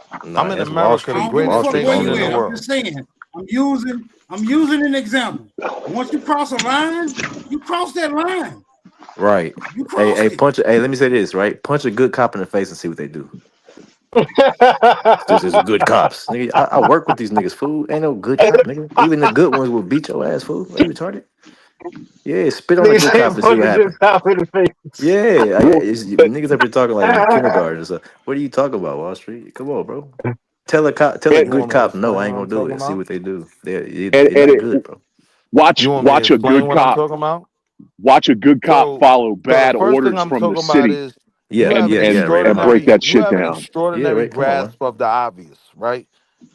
Nah, I'm in it's Wall America, I the Street. don't give a Wall greatest fuck Street where nation owned you in it the at. now. I'm world. just saying I'm using an example. Once you cross a line, you cross that line. Right. You cross Hey, it. let me say this, right? Punch a good cop in the face and see what they do. This is good cops. Nigga, I work with these niggas, fool. Ain't no good cop, nigga. Even the good ones will beat your ass, fool. Are you retarded? Yeah, spit on a good cop and see what happens. Yeah, niggas up here talking like in kindergarten and stuff. What are you talking about, Wall Street? Come on, bro. Tell a You good want me to cop, no, explain I what ain't I'm gonna do talking it. See about? what they do. They're And not good, bro. watch You want me to a explain good what I'm cop. talking about? Watch a good cop follow So the bad first thing orders I'm from the talking about city is Yeah, and Ray, come on. break that you shit have an down. Yeah, extraordinary Ray, come on, man. grasp of the obvious, right?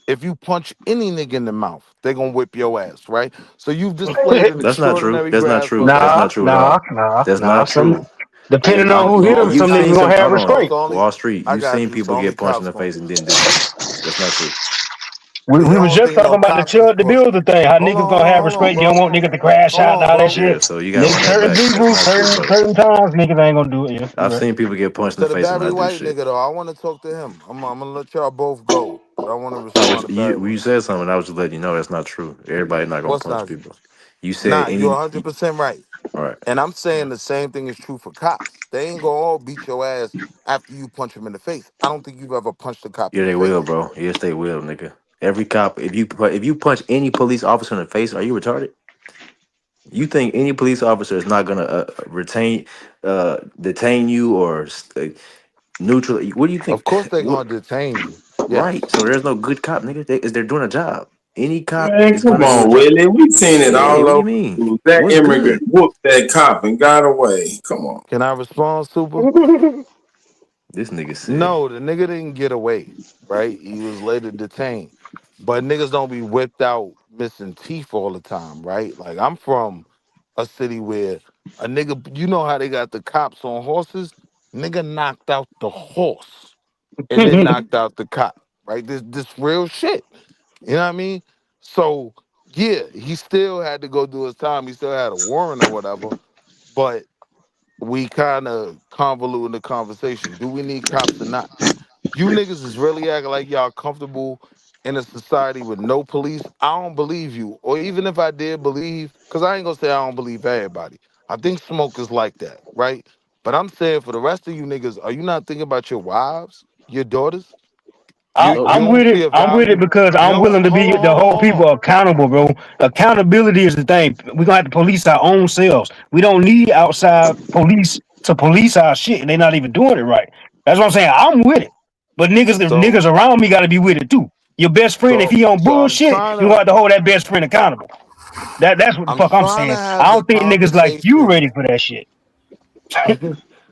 If you punch any nigga in the mouth, they're gonna whip your ass, right? So you've displayed an That's not true. extraordinary That's not grasp true. of That's that. not true at all. That's not Some true. depending on Only who hit him, only You've some cops. niggas seen gonna some. have Hold on, restraint. So only Wall Street. I You've got seen you. So people only get punched in cops the gonna. face and didn't do nothing. That's not true. We The was only just thing no talking about the cops is Chuck the Builder thing. How niggas gonna have hold on, restraint. They don't bro. want niggas to crash Hold out and on, all that bro. Yeah, shit. so you gotta run that Certain back. That's people, not true, bro. certain times, niggas ain't gonna do it. Yeah, you I've right. seen people get punched in To the the face and Barry not do White shit. nigga though, I want to talk to him. I'm gonna let y'all both go, but I want to No, respond to Barry you White. said something. I was just letting you know that's not true. Everybody not gonna What's punch not? people. You said Nah, you're any. 100% right. All right. And I'm saying the same thing is true for cops. They ain't gonna all beat your ass after you punch them in the face. I don't think you've ever punched a cop in Yeah, the they will, face. bro. Yes, they will, nigga. Every cop, if you punch any police officer in the face, are you retarded? You think any police officer is not gonna detain you or neutral? What do you Of think? course they're What? gonna detain you. Right. Yes. So there's no good cop, nigga. They're doing a job. Any cop Man, is come gonna do a on, job. Willie. We seen it Yeah. all What do you over. mean? That What's immigrant good? whooped that cop and got away. Come on. Can I respond, Super? This nigga said. No, the nigga didn't get away, right? He was later detained. But niggas don't be whipped out missing teeth all the time, right? Like I'm from a city where a nigga, you know how they got the cops on horses? Nigga knocked out the horse and then knocked out the cop, right? This real shit. You know what I mean? So yeah, he still had to go do his time. He still had a warrant or whatever. But we kind of convoluting the conversation. Do we need cops or not? You niggas is really acting like y'all comfortable in a society with no police. I don't believe you. Or even if I did believe, because I ain't gonna say I don't believe everybody. I think Smoke is like that, right? But I'm saying for the rest of you niggas, are you not thinking about your wives, your daughters? You I'm don't with see it. a I'm with it value. because You I'm don't willing to hold be on, the hold on, whole hold people on. accountable, bro. Accountability is the thing. We're gonna have to police our own selves. We don't need outside police to police our shit, and they're not even doing it right. That's what I'm saying. I'm with it. But niggas, if So niggas around me gotta be with it too. Your best friend, if so he on so I'm bullshit, trying you gonna to have to hold that best friend accountable. That's what the I'm fuck I'm trying to saying. have I the don't think niggas like you conversation. ready for that shit.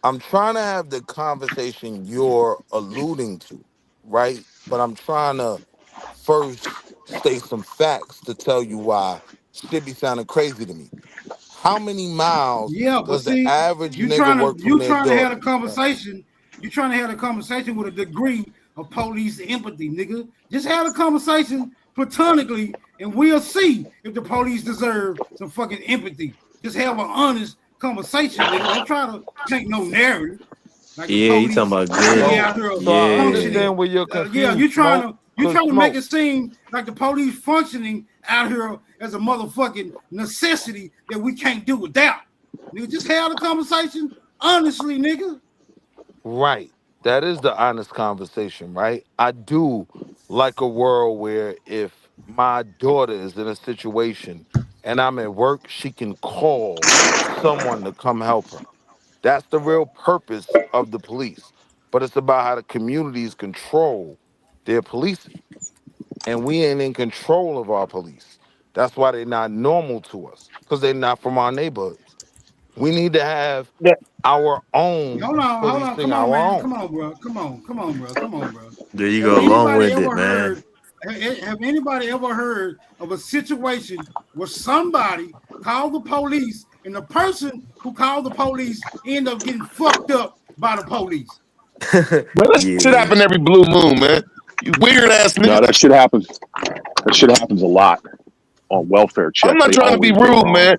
I'm trying to have the conversation you're alluding to, right? But I'm trying to first state some facts to tell you why shit be sounding crazy to me. How many miles Yeah, but does the see, average nigga work from you their trying to have a daughter? conversation. You trying to have a conversation with a degree of police empathy, nigga. Just have a conversation platonically, and we'll see if the police deserve some fucking empathy. Just have an honest conversation, nigga. Don't try to paint no narrative like the Yeah, you talking police about really good? out here So I Yeah. functioning. understand where you're Yeah, confused, Smoke. you Cause trying to make Smoke, it seem like the police functioning out here as a motherfucking necessity that we can't do without. Nigga, just have the conversation honestly, nigga. right. That is the honest conversation, right? I do like a world where if my daughter is in a situation and I'm at work, she can call someone to come help her. That's the real purpose of the police. But it's about how the communities control their policing. And we ain't in control of our police. That's why they're not normal to us, because they're not from our neighborhoods. We need to have our own Hold on, policing come on, our man, own. come on, bro, come on, bro. There you Have go, long anybody winded ever man. heard? Have anybody ever heard of a situation where somebody called the police and the person who called the police ended up getting fucked up by the police? But that shit Yeah. happen every blue moon, man. You weird ass No, niggas. that shit happens. That shit happens a lot on welfare I'm checks. not They trying to be always get it rude, wrong. man.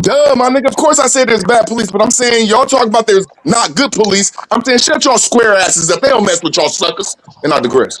Duh, my nigga. Of course I said there's bad police, but I'm saying y'all talk about there's not good police. I'm saying shut y'all square asses up. They don't mess with y'all suckers. And I digress.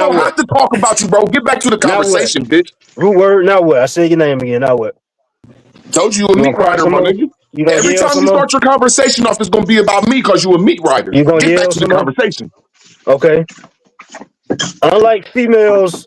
don't what? have to talk about you, bro. Get back to the Now what? conversation, bitch. Root word, now what? I said your name again, now what? Told you a You meat gonna cry rider, some my more? nigga. You gonna Every yell time some you more? start your conversation off, it's gonna be about me because you a meat rider. You gonna Get back yell to the some more? conversation. Okay. Unlike females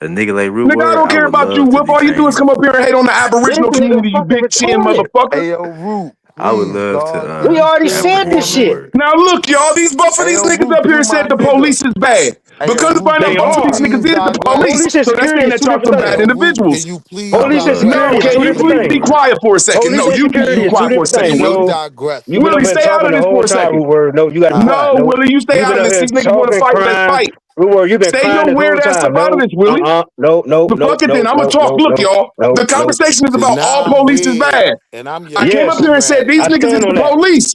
A nigga like Root Nigga, I Word, don't I care would about you, love to Whip. All you do detain is you. come up here and hate on the This Aboriginal nigga community, you fucking big chin retarded. motherfucker. Hey, yo, Root, I would please, love dog. to We already Hey, yo, said this Root, shit. Now look, y'all, these both of hey, these yo, niggas Root, up you here my said the nigga. police is bad. Hey, But yo, come to Root, find can out, They you both of these are. niggas please is the digress? police. Police and So that's security saying is that two y'all some different Hey, bad things. yo, Root, individuals. can you please I would Police and love to. No, security is can two you different please be things. quiet for a second? Police No, and you need to security be is two quiet for a different second, things. please Willie. No, digress, you've been bro? up Willie, here stay out talking of the this whole for a time, second. Root Word. No, you got to be All right. quiet. No, No, Willie, you stay you've out been of up this. here These niggas want to talking, fight. Let's crying. fight. Root Word, you've been Stay crying your this whole weird ass time. up out of No, this, Willie. no, no, The no, fuck it no, then. I'ma no, talk. no, Look, no, y'all. no, The no. conversation is See, about all now I'm police is here, bad. and I'm your I came up Yes, here and said comrade. these I niggas is stand the on that. police.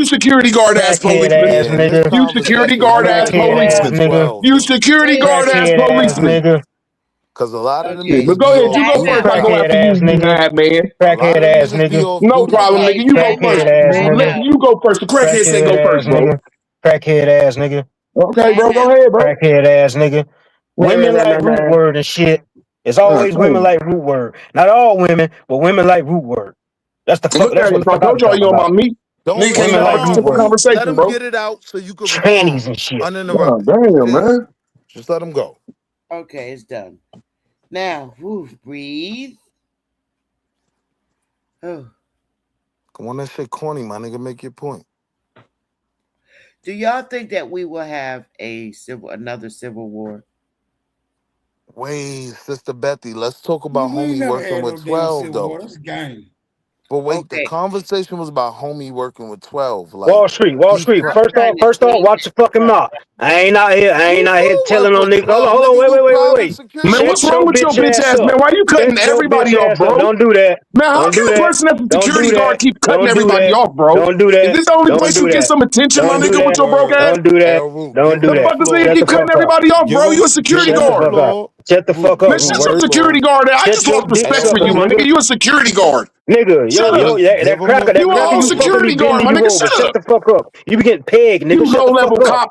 You security guard ass Crackhead ass policeman. Yeah, this nigga. You security conversation guard we ass had to Crackhead have ass after policeman. nigga. 12, You though. security guard ass Crackhead ass policeman. nigga. Because a lot of them Okay, But niggas go be ahead, off you go time first. I duty. go out. Crackhead after ass you, you nigga. mad man. A lot Crackhead of ass niggas be nigga. off No duty. problem, nigga. Okay, You go time first. Crackhead out. ass Time Let nigga. out. you go first. The crackhead say Crackhead go ass first, bro. nigga. Crackhead ass nigga. Okay, Time bro. Go out. ahead, bro. Crackhead ass nigga. Women like root Man. word and shit. It's always women Cool. like root word. Not all women, but women like root word. That's the fuck. Okay, That's what if the I fuck I told be y'all talking you on my about. meat, Don't nigga can't wait Women even have like a root long, simple word. Reed. Let conversation, him bro. get it out so you can Trannies respond and shit. God uninterrupted. damn, man. Just let him go. Okay, it's done. Now, breathe. Oh. Come on, that shit corny, my nigga. Make your point. Do y'all think that we will have another civil war? Wait, Sister Betty, let's talk about We ain't homie never working had no with damn 12, civil though. war. That's game. But wait, the Okay. conversation was about homie working with 12. Wall Like, Street, Wall he's Street. pro- First off, watch the fucking mouth. I ain't out Who here do telling work on with niggas. 12, Hold on, nigga? You private wait. Man, security? what's Shut wrong your with your bitch bitch ass ass, man? up. Why you cutting Shut your bitch everybody off, ass up. bro? Don't do that. Man, how Don't can do a that. person that's a Don't do security guard that. keep cutting Don't do everybody that. off, bro? Don't do Is that. this the only Don't place you do get that. some attention, my Don't do nigga, with that. your broke Word. ass? Don't do that. El Root, Don't give do him The the that. fuck does it floor. Shut keep the cutting fuck up. everybody off, bro? You a Give security him Shut the the guard. fuck up. floor. Shut the Root, fuck Man, up, give root him shut the your word. security floor. guard. I Shut just your lost dick respect El for sucker, you, my Root, nigga. nigga. You a security guard. Nigga, Shut up. that give him cracker, the You a you whole fucking floor. be security bending guard, you my nigga. over. Shut Shut up. the fuck up. You be getting pegged, nigga. You Shut low the fuck level up. cop.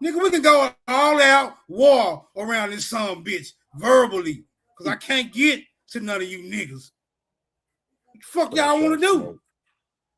Nigga, we can go all out war around this son bitch verbally. Because I can't get to none of you niggas. What the fuck y'all want to do?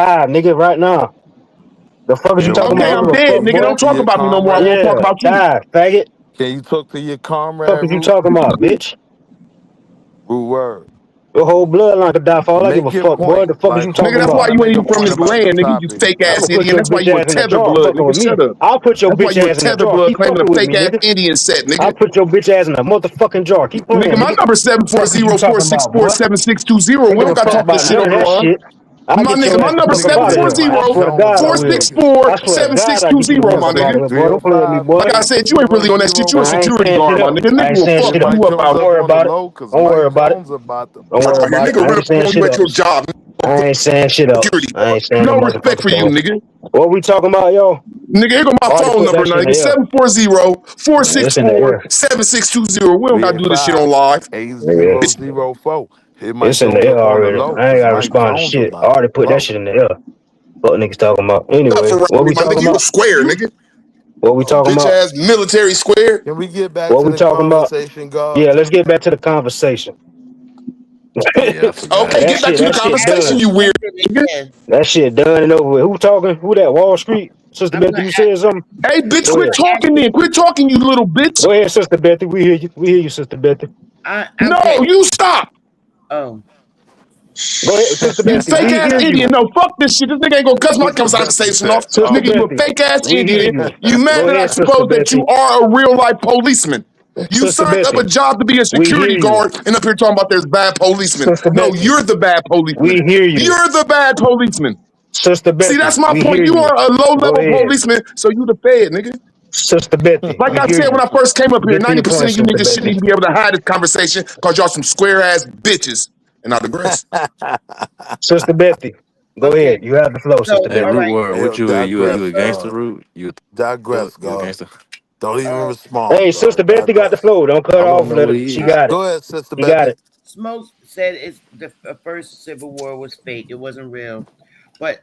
Die, nigga, right now. The fuck is you talking Okay, about? I I'm don't give a dead, fuck, nigga. boy. Don't To talk your about me no more. I won't comrade talk Yeah, about you. die, faggot. Can you talk to your Fuck comrade, is you Root? talking about, bitch? Root word. Your whole bloodline could die for all I give a Make your fuck, boy. point. The fuck is Like, you Nigga, talking that's try why about? to you ain't make a even from point this about the land, nigga. You topic. fake I'm ass gonna put Indian. your That's why bitch you a ass in the tether jar blood, fucking nigga. with me. Shut up. I'll put your That's why bitch you a ass in the tether jar. blood Keep claiming fucking a with me, fake ass nigga. Indian set, I'll nigga. put your bitch ass in the motherfucking jar. Keep playing, Nigga, my nigga. number Fuck is you talking about, boy? 740-464-7620. I We give don't a got fuck time for this about shit none on of the that line. shit. I'll My get nigga, your my ass the number fuck Nigga up out of said here. I Mike swear to 740 God, I Jones, will. nigga. 464 I swear to God, I'll get you the 7620, fuck my up out of nigga. here, boy. Don't play with me, 305 boy. Like I said, you ain't really on that shit. You a I ain't security saying shit guard, my else. nigga. I Nigga ain't will saying fuck Hit shit else. you Mike up Jones out Don't here. up worry on the about it. low, cause Don't worry Mike about it. Jones about to Don't worry Oh, your about it. nigga I run ain't saying up shit on you at your else. job, I ain't saying shit else. security I guard. ain't saying a No respect motherfucking for you, thing. nigga. What we talking about, yo? Nigga, here go my Already phone put number that now. shit in Nigga, the air. It's in the air. 740-464-7620. We don't gotta do this shit on 305 live. Nigga, Bitch. 8004. Hit Mike it's in the Jones air up on the already. low, I ain't cause gotta Mike respond to Jones shit. I about to already put that blow. shit in the air. What niggas talking about? Up Anyway, around what me, we my talking nigga. You a about? square, nigga. What we A talking bitch about? ass military square. Can we get back What to we the talking about? conversation, God? Yeah, let's get back to the conversation. Yeah, I forgot. Okay, get back to the That shit conversation, done. you weird nigga. That shit done and over with. Who talking? Who that? Wall Street? Sister I'm Bethy, gonna you said something? Hey, bitch, Go quit ahead. talking then. Quit talking, you little bitch. Go ahead, Sister Bethy. We hear you. We hear you, Sister Bethy. I'm No, saying, you stop. oh, Go ahead, Sister You Bessie. fake We ass hear you, idiot. No, fuck this shit. This nigga ain't gonna cuss my Sister Bessie conversation said, off. Sister Nigga, you a Bessie. fake ass We hear idiot. you. You mad Go that I ahead, Sister suppose that you Bessie. are a real life policeman. You Sister signed up a Bessie. job to be a We hear security you. guard and up here talking about there's bad policemen. Sister No, Bessie. you're the bad policeman. We hear you. You're the bad policeman. Sister See, Bessie. that's my We point. hear You you. are a low Go level ahead. policeman, so you the fed, nigga. Sister Betty. Like We I hear said when you. I first came up here, Get to your 90% point, of you Sister niggas shouldn't Betty. even be able to have this conversation because y'all some square ass bitches. And I digress. Sister Betty. Go Okay. ahead. You have the flow, So, Sister Hey, all Betty. Root right. Word, hey, what yo, you digress, a gangster, God. Root? Digress, You a God. gangster? Don't even Uh, respond, Hey, God. Sister Betty got the Digress. flow. Don't cut I off. want to know Let what her. he She is. got it. Go ahead, Sister She got Betty. it. Smoke said it's the first Civil War was fake. It wasn't real. But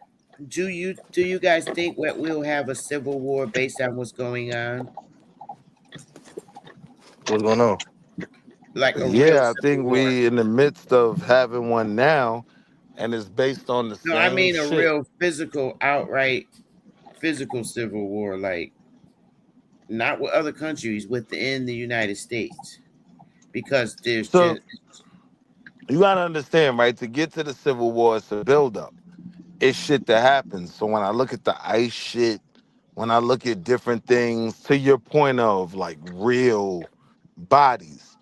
do you guys think that we'll have a civil war based on what's going on, What's going on? like a real Yeah, I civil think war? we in the midst of having one now, and it's based on the No, I same mean a shit. real physical, outright physical civil war, like not with other countries within the United States, because there's So just you gotta understand, right? To get to the Civil War, it's a buildup. It's shit that happens. So when I look at the ICE shit, when I look at different things, to your point of like real bodies,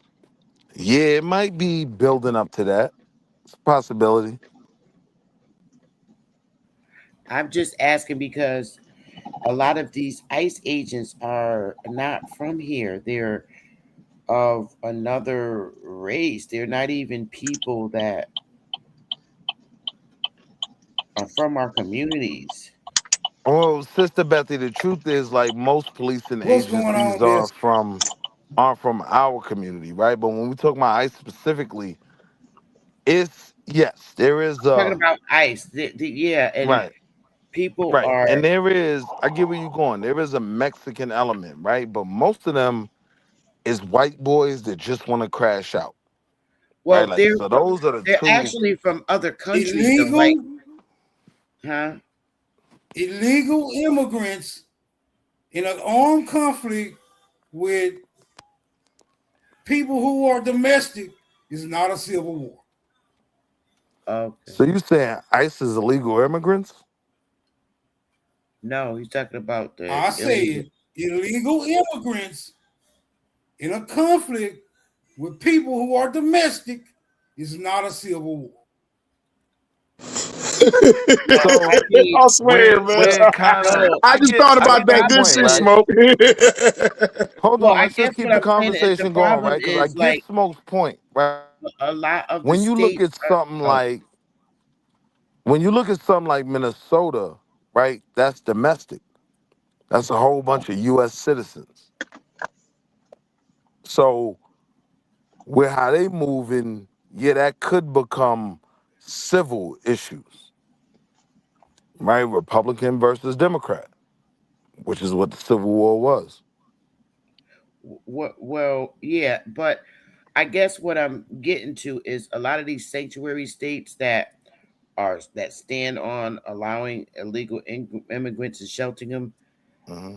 yeah, it might be building up to that. It's a possibility. I'm just asking because a lot of these ICE agents are not from here. They're of another race. They're not even people that are from our communities. Well, Sister Betty, the truth is like most policing What's going agencies on, Bill? aren't from our community, right? But when we talk about ICE specifically, it's yes, there is Talking about ICE, yeah, and right. people Right. are And there is, I get where you're going. There is a Mexican element, right? But most of them is white boys that just want to crash out. Right. well, Like, so those are the they're two. actually from other countries, though, like, Illegal, huh? illegal immigrants in an armed conflict with people who are domestic is not a civil war. Okay. So you saying ICE is illegal immigrants? No, he's talking about the I illegal. said illegal immigrants in a conflict with people who are domestic is not a civil war. So I mean, I swear, man. we're kind of no. I just thought I about get that your Problem good point, shit, is, right? Smoke. Hold well, on, I let's guess just keep what the I'm saying is the conversation going, problem right? Because I is get like Smoke's point, right? a lot of the When you look states. at something like Minnesota, right? That's domestic. That's a whole bunch of US citizens. So with how they moving, yeah, that could become civil issues, right? Republican versus Democrat, which is what the Civil War was. Well, yeah, but I guess what I'm getting to is a lot of these sanctuary states that stand on allowing illegal immigrants and sheltering them, Hmm.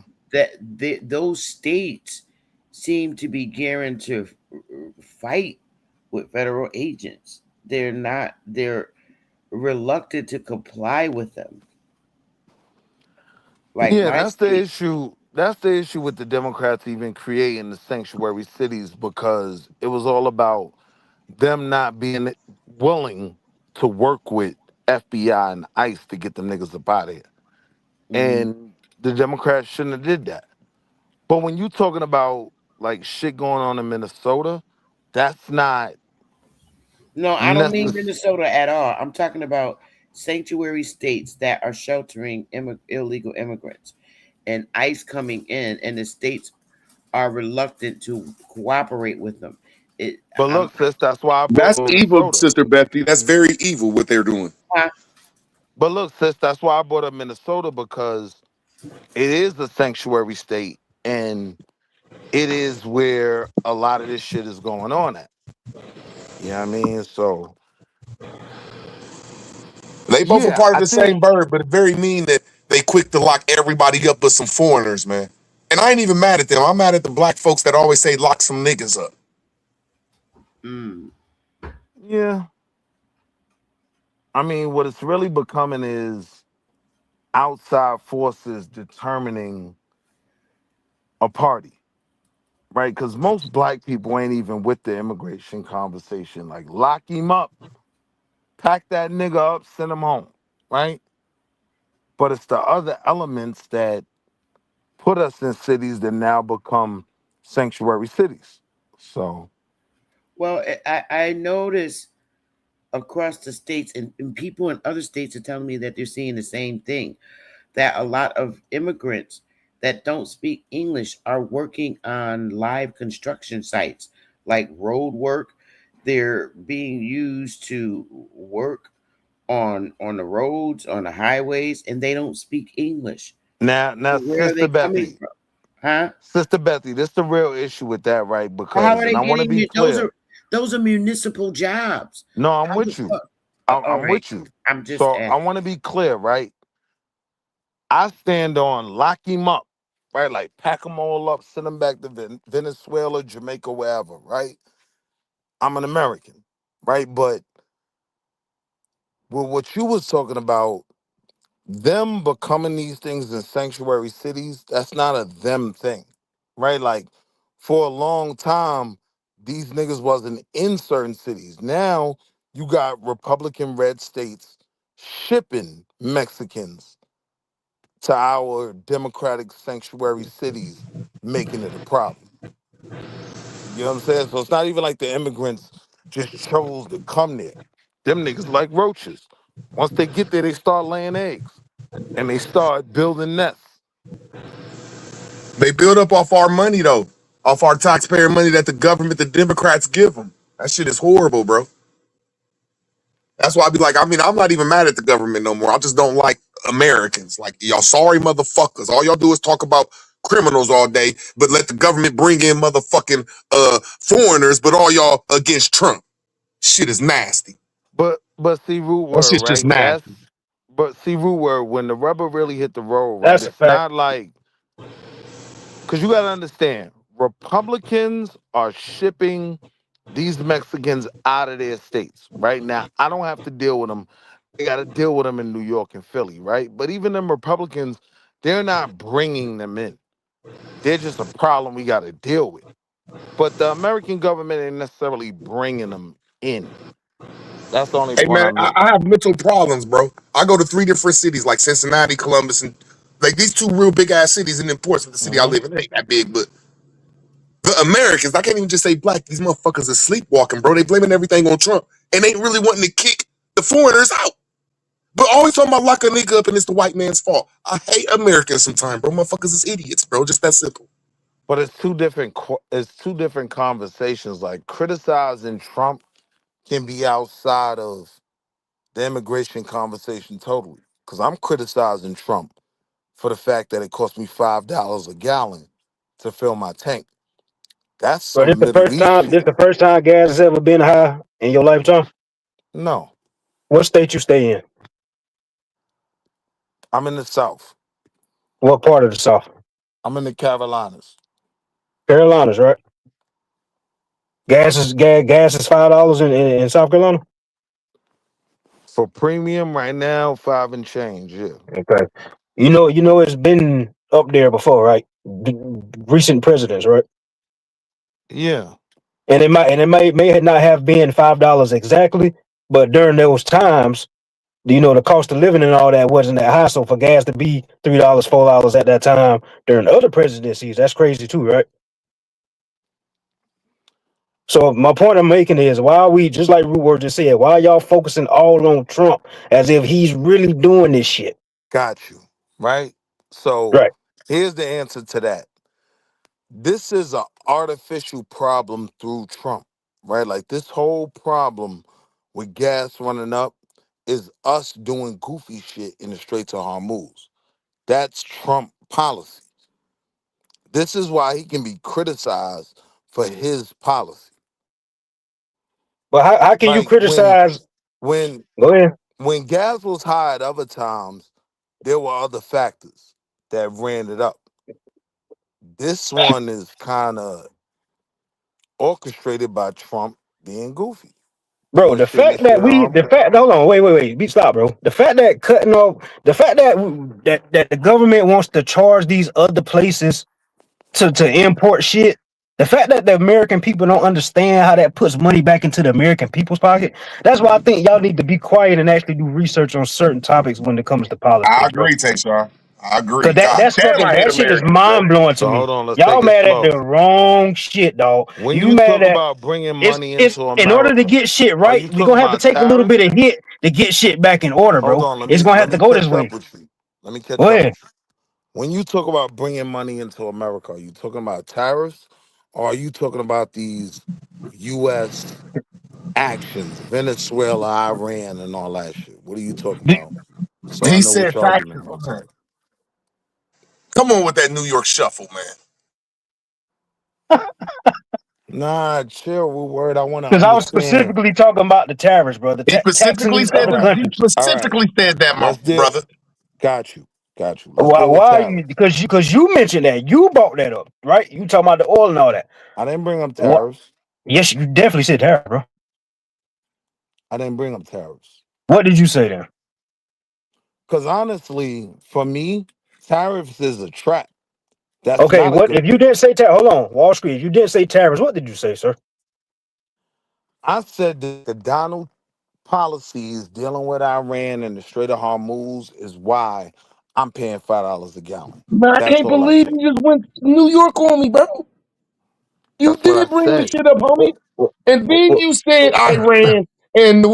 those states seem to be gearing to fight with federal agents. They're reluctant to comply with them. Like Yeah, my that's the state, issue. That's the issue with the Democrats even creating the sanctuary cities because it was all about them not being willing to work with FBI and ICE to get them niggas up out of here. mhm. And the Democrats shouldn't have did that. But when you talking about like shit going on in Minnesota, that's not No, I don't mean necessary. Minnesota at all. I'm talking about sanctuary states that are sheltering illegal immigrants and ICE coming in, and the states are reluctant to cooperate with them. It, But I'm, look, sis, that's why I brought That's up evil, Minnesota. Sister Betty. That's very evil what they're doing. But look, sis, that's why I brought up Minnesota because it is a sanctuary state and it is where a lot of this shit is going on at. You know what I mean? So They both are yeah, part of I the think same bird, but it's very mean that they quick to lock everybody up but some foreigners, man. And I ain't even mad at them. I'm mad at the black folks that always say lock some niggas up. mm. yeah. I mean, what it's really becoming is outside forces determining a party, right? Because most black people ain't even with the immigration conversation. Like, lock him up, pack that nigga up, send him home, right? But it's the other elements that put us in cities that now become sanctuary cities. So, Well, I notice across the states, and people in other states are telling me that they're seeing the same thing, that a lot of immigrants that don't speak English are working on live construction sites like road work. They're being used to work on the roads, on the highways, and they don't speak English. now, So where are Sister they coming Bethany, from? Huh? Sister Bethany, this the real issue with that, right? How Because, are and they I want to getting be it? Those clear. are municipal jobs. No, I'm How the with you. fuck? All I'm right. with you. I'm just So I asking. want to be clear, right? I stand on lock him up, right? Like pack them all up, send them back to Venezuela, Jamaica, wherever, right? I'm an American, right? But with what you was talking about, them becoming these things in sanctuary cities, that's not a them thing, right? Like for a long time, these niggas wasn't in certain cities. Now you got Republican red states shipping Mexicans to our democratic sanctuary cities, making it a problem. You know what I'm saying? So it's not even like the immigrants just chose to come there. Them niggas like roaches. Once they get there, they start laying eggs and they start building nests. They build up off our money though, off our taxpayer money that the government, the Democrats give them. That shit is horrible, bro. That's why I be like, I mean, I'm not even mad at the government no more. I just don't like Americans. Like, y'all sorry motherfuckers. All y'all do is talk about criminals all day, but let the government bring in motherfucking foreigners, but all y'all against Trump. Shit is nasty. But see root That word, shit's just right? nasty. But see root word, when the rubber really hit the road, right? That's a It's fact. not like, because you got to understand, Republicans are shipping these Mexicans out of their states right now. I don't have to deal with them. I got to deal with them in New York and Philly, right? But even them Republicans, they're not bringing them in. They're just a problem we got to deal with. But the American government ain't necessarily bringing them in. That's the only Hey point man, I'm I making. have mental problems, bro. I go to 3 different cities like Cincinnati, Columbus, and like these 2 real big ass cities, and then Portsmouth, the city I Hmm. live in, it ain't that big, but the Americans, I can't even just say black. These motherfuckers are sleepwalking, bro. They blaming everything on Trump and ain't really wanting to kick the foreigners out. But always talking about lock a nigga up and it's the white man's fault. I hate Americans sometimes, bro. Motherfuckers is idiots, bro. Just that simple. But it's two different conversations. Like criticizing Trump can be outside of the immigration conversation totally. Because I'm criticizing Trump for the fact that it cost me $5 a gallon to fill my tank. That's Bro, some Middle East this shit. the first time gas has ever been high in your lifetime? No, What state you stay in? I'm in the South. What part of the South? I'm in the Carolinas. Carolinas, right? Gas is $5 in South Carolina. For premium right now, 5 and change. Yeah. Okay. You know it's been up there before, right? Recent presidents, right? Yeah. And it may not have been $5 exactly, but during those times, the cost of living and all that wasn't that high. So for gas to be $3, $4 at that time during other presidencies, that's crazy too, right? So my point I'm making is, why are we, just like Root just said, why are y'all focusing all on Trump as if he's really doing this shit? Got you. Right? So Right. here's the answer to that. This is an artificial problem through Trump, right? Like this whole problem with gas running up is us doing goofy shit in the Straits of Hormuz. That's Trump policy. This is why he can be criticized for his policy. But how can you Like when criticize? when Go ahead. when gas was high at other times, there were other factors that ran it up. This one is kind of orchestrated by Trump being goofy. Bro, Push the hold on, wait, stop, bro. The fact that that the government wants to charge these other places to import shit, the fact that the American people don't understand how that puts money back into the American people's pocket, that's why I think y'all need to be quiet and actually do research on certain topics when it comes to politics. I agree, Tayshaun. I agree. Cause that shit is mind blowing to So me. hold on, let's Y'all take it mad slow. at the wrong shit, dog. When You you mad talk at about bringing money into America, in order to get shit right, we're gonna have to take a little bit of hit to get shit back in order, bro. Hold on, It's gonna have to go this catch way. up with you. Let me catch Go up ahead. with you. When you talk about bringing money into America, are you talking about tariffs, or are you talking about these U.S. actions, Venezuela, Iran, and all that shit? What are you talking about? So I He know said which argument taxes. I'm talking. Come on with that New York shuffle, man. Nah, chill. What word I want to Because I was understand. specifically talking about the tariffs, bro. The He taxing specifically these said other that. He countries. specifically said that, my brother. Got you. Let's Why? deal with Why? tariffs. Because you mentioned that. You brought that up, right? You talking about the oil and all that. I didn't bring up What? tariffs. Yes, you definitely said tariff, bro. I didn't bring up tariffs. What did you say then? Because honestly, for me, tariffs is a trap. That's Okay, not a what good if you thing. didn't say tariff? Hold on, Wall Street. If you didn't say tariffs, what did you say, sir? I said that the Donald policies dealing with Iran and the Strait of Hormuz is why I'm paying $5 a gallon. Man, I That's can't all I believe said. you just went to New York on me, bro. You That's what I did bring this said. shit up, homie. And then you said Iran and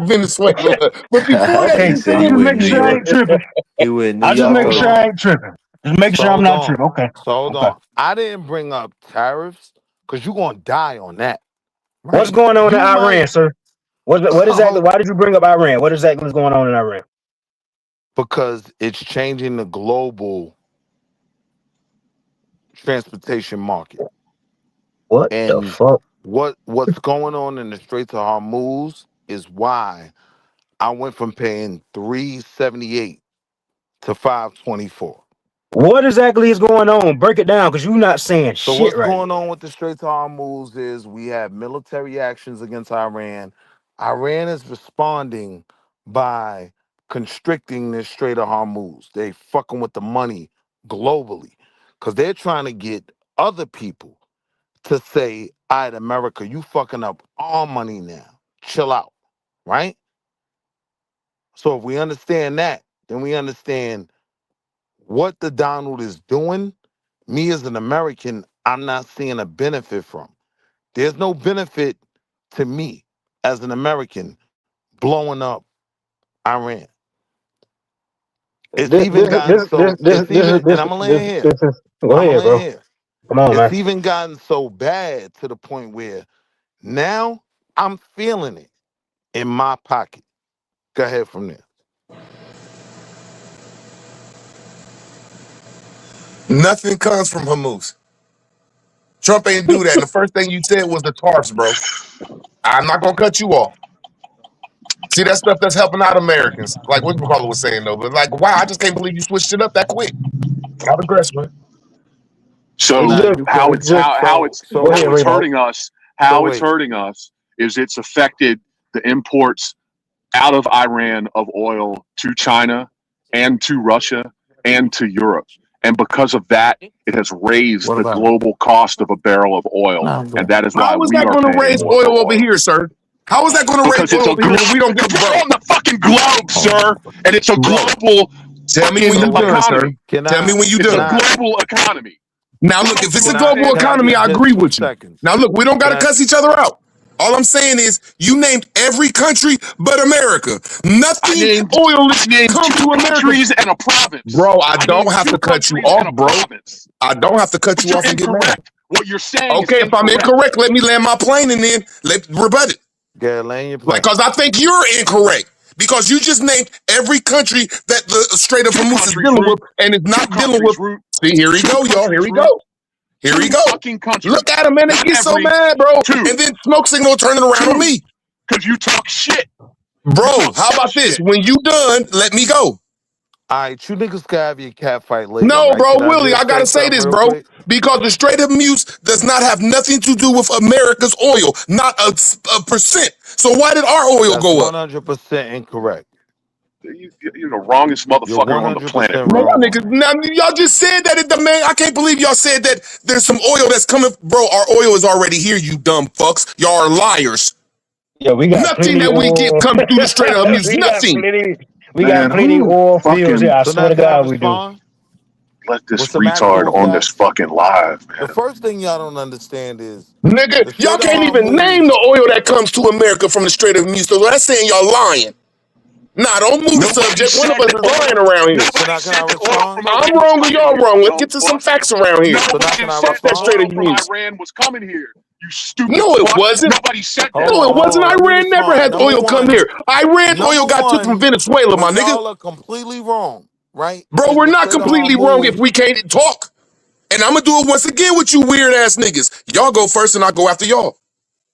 Venezuela. But before that, Okay, you I'm said just making sure I ain't tripping. He went New I just York making on sure him. I ain't tripping. Just making So sure I'm hold not on. tripping. Okay. So hold Okay. on. I didn't bring up tariffs because you're going to die on that. Right? What's going on in You Iran, might, sir? What exactly? Why did you bring up Iran? What exactly is going on in Iran? because it's changing the global transportation market. What the And fuck? what's going on in the Straits of Hormuz is why I went from paying $3.78 to $5.24. What exactly is going on? Break it down, because you're not saying So shit what's right going on with the Straits of Hormuz is we have military actions against Iran. Iran is responding by constricting this Strait of Hormuz. They fucking with the money globally because they're trying to get other people to say, all right, America, you fucking up all money now. Chill out, right? So if we understand that, then we understand what the Donald is doing. Me as an American, I'm not seeing a benefit from. There's no benefit to me as an American blowing up Iran. It's even gotten so, it's even, and I'm gonna land here. Go I'm gonna ahead, bro. land here. Come on, man. It's even gotten so bad to the point where now I'm feeling it in my pocket. Go ahead from there. nothing comes from Hormuz. Trump ain't do that. And the first thing you said was the tariffs, bro. I'm not gonna cut you off. See, that stuff that's helping out Americans. Like what McCullough was saying though. But like, wow, I just can't believe you switched it up that quick. I digress, man. So Nah, you how could. it's how it's Go ahead, Raymo. hurting us, So how it's wait. hurting us is it's affected the imports out of Iran of oil to China and to Russia and to Europe. And because of that, it has raised What the about it? global cost of a barrel of oil. And that is why How is we that are gonna paying raise more for oil over oil. here, sir? How is that gonna raise Because it's oil a over here when we don't get we're bro? on the fucking globe, sir. And it's a global Tell me when fucking you done, sir. economy. Can Tell me I? when you It's a done. global economy. Now I look, don't if see it's a what global understand Can I that. economy, get I just agree 2 with you. seconds? Now look, we don't Can gotta I? cuss each other out. All I'm saying is you named every country but America. Nothing oil I named come 2 to America. countries and a province. Bro, I don't named have 2 to cut you countries off, and a bro. province. I don't have to cut But you you're off and get mad. incorrect. What you're saying is Okay, if I'm incorrect. incorrect, let me land my plane and then let rebut it. Yeah, land your Like, plane. cause I think you're incorrect. Because you just named every country that the Strait of 2 Hormuz is countries, dealing Root. with, and it's 2 not dealing countries, with. Root. See, here he 2 go, y'all. Here countries, he Root. go. Here 2 he go. fucking countries. Look at him, man. They Not get so every mad, bro. 2. And then Smoke Signal turning around on 2. me. Because you talk shit. Bro, how about this? Shit. When you done, let me go. All right, you niggas can have your cat fight later, No, right? bro, Can I Willie, I just gotta say say something this, real bro. quick? Because the Strait of Hormuz does not have nothing to do with America's oil, not a percent. So why did our oil That's go up? 100% incorrect. You're the wrongest You're motherfucker on the 100% planet, Man, bro. y'all wrong on niggas, that. now y'all just said that man. I can't believe y'all said that there's some oil that's coming. Bro, our oil is already here, you dumb fucks. Y'all are liars. Yeah, we got Nothing plenty that we get oil. comes through the Strait of Hormuz. we got Nothing. plenty. We got Man, plenty who oil fields. fucking Yeah, I So swear now to can I God, we do. respond let this with some retard actual on this facts? fucking live, The man? first thing y'all don't understand is Nigga, the y'all Strait of can't even name Hormuz. the oil that comes to America from the Strait of Hormuz. So that's saying y'all lying. Nah, don't move the Nobody subject. One of said us the is lying oil. around here. So Nobody now can I said the oil respond? from I'm Iran was wrong or coming y'all here. wrong. You Let's dumb get to some fuck. facts around here. So now Nobody can I said Fuck the that Strait respond? of oil from Hormuz. Iran was coming here. You stupid No, it fuck. wasn't. Nobody said that. No, it Hold wasn't. on. Let me Iran never respond. had Number oil come one, here. Iran's oil got took from Venezuela, where my nigga. y'all are completely wrong, right? Bro, Is we're the not Strait of completely wrong if Hormuz. we can't talk. And I'm gonna do it once again with you weird ass niggas. Y'all go first and I'll go after y'all.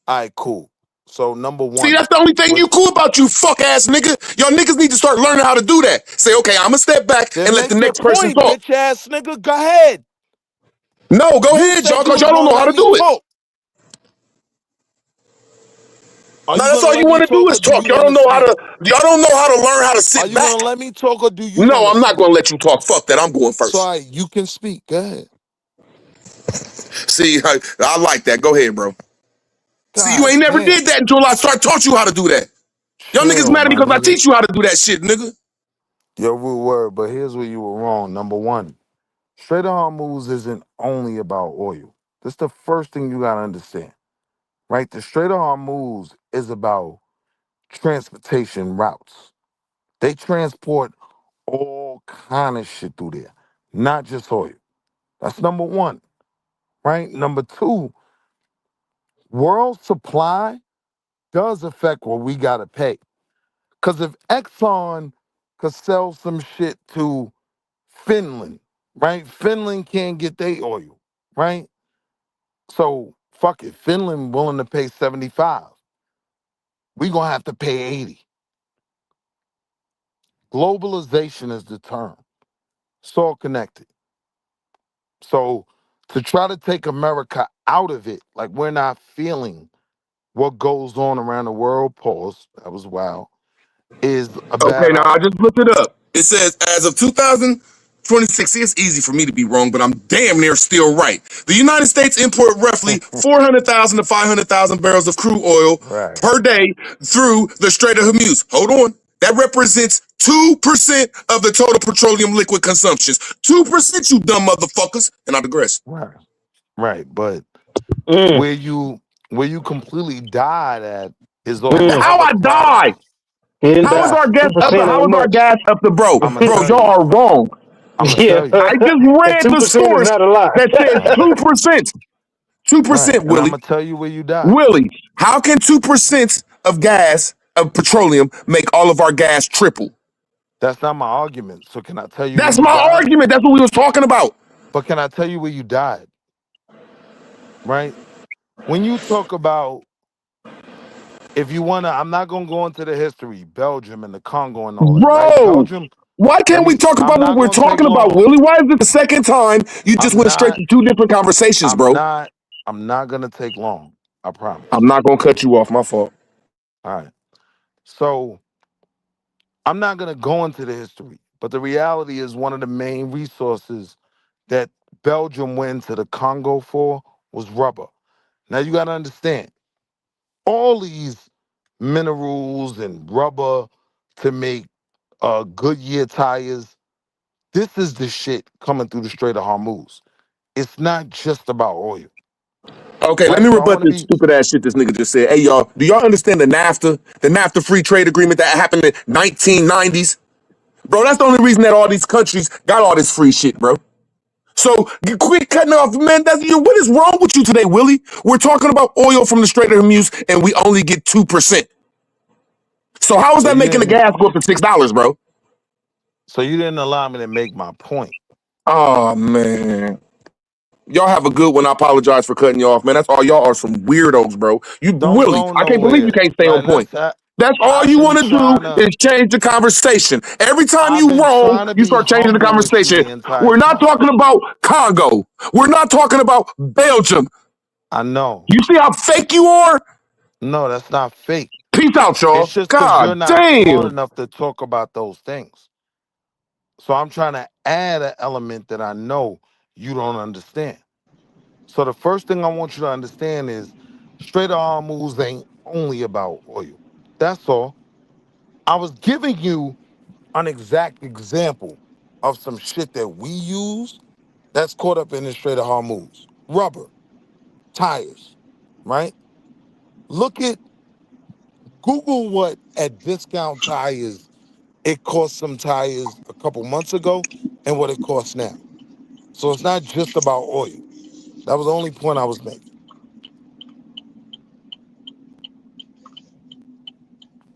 All right, cool. So number See, one, that's the only thing you cool about, you fuck ass nigga. Y'all niggas need to start learning how to do that. Say, okay, I'm gonna step back then and let the make your next person point, talk. bitch ass nigga. Go ahead. No, go You ahead, y'all, said you because was y'all don't gonna know how let to me do it. talk. Are Now you that's gonna all let you me want to do talk, is or do talk. you want to speak? Y'all don't know how to learn how to Are sit you back. gonna let me talk, or do you No, want to I'm not speak? gonna let you talk. Fuck that. I'm going So first. you can speak. Go ahead. See, I like that. Go ahead, bro. See, you God ain't never damn. did that until I taught you how to do that. Y'all niggas Chill, mad at me my because I nigga. teach you how to do that shit, nigga. Your rude word, but here's where you were wrong. Number one, Strait of Hormuz isn't only about oil. That's the first thing you gotta understand, right? The Strait of Hormuz is about transportation routes. They transport all kind of shit through there, not just oil. That's number one, right? Number two, world supply does affect what we gotta pay. Because if Exxon could sell some shit to Finland, right? Finland can't get their oil, right? So fuck it. Finland willing to pay 75. We gonna have to pay 80. Globalization is the term. It's all connected. So to try to take America out of it, like we're not feeling what goes on around the world, pause, that was wild, is a Okay, bad now I option. just looked it up. It says as of 2026, see, it's easy for me to be wrong, but I'm damn near still right. The United States import roughly 400,000 to 500,000 barrels of crude oil Right. per day through the Strait of Hormuz. Hold on. That represents 2% of the total petroleum liquid consumptions. 2%, you dumb motherfuckers. And I digress. Right. Right. But Mm, where you completely died at is on the mm. How other I die? products. He didn't How is die. our gas up? 2% How ain't is our much. gas up to bro? I'ma Bro, tell y'all you. are wrong. I'ma Yeah, tell you. I just that read the 2% is source not a lot. that says Right. 2%. Right. 2%, And Willie. I'ma tell you where you died. Willie, how can 2% of gas, of petroleum, make all of our gas triple? That's not my argument. So can I tell you where That's you my died? argument. That's what we was talking about. But can I tell you where you died? Right? When you talk about, if you wanna, I'm not gonna go into the history, Belgium and the Congo and all that, right? Bro, Belgium, why can't we talk I'm about what not we're gonna take talking about, long. Willie? Why is it the second time you just I'm went straight not, to two different conversations, I'm bro? not, I'm not gonna take long. I promise. I'm not going to cut you off. My fault. All right. So I'm not gonna go into the history, but the reality is one of the main resources that Belgium went to the Congo for was rubber. Now you gotta understand, all these minerals and rubber to make Goodyear tires, this is the shit coming through the Strait of Hormuz. It's not just about oil, Okay, let right? me So I rebut want to this be stupid ass shit this nigga just said. Hey, y'all, do y'all understand the NAFTA free trade agreement that happened in 1990s? Bro, that's the only reason that all these countries got all this free shit, bro. So quit cutting off, man. What is wrong with you today, Willie? We're talking about oil from the Strait of Hormuz, and we only get 2%. So how is so that you making the didn't gas go up to $6, bro? so you didn't allow me to make my point. Oh man, y'all have a good one. I apologize for cutting you off, man. That's all y'all are, some weirdos, bro. You Don't Willie, go I can't believe you nowhere. can't stay on Like point. That's all I've you been want to trying do to. is change the conversation. Every time I've you been wrong, trying to you be start changing the humble with you conversation. the entire We're not time. talking about Congo. We're not talking about Belgium. I know. You see how fake you are? No, that's not fake. Peace out, It's y'all. just because you're God not smart damn. enough to talk about those things. So I'm trying to add an element that I know you don't understand. So the first thing I want you to understand is Strait of Hormuz ain't only about oil. That's all. I was giving you an exact example of some shit that we use that's caught up in the Strait of Hormuz. Rubber, tires, right? Look at Google what at Discount Tires it cost some tires a couple months ago and what it costs now. So it's not just about oil. That was the only point I was making.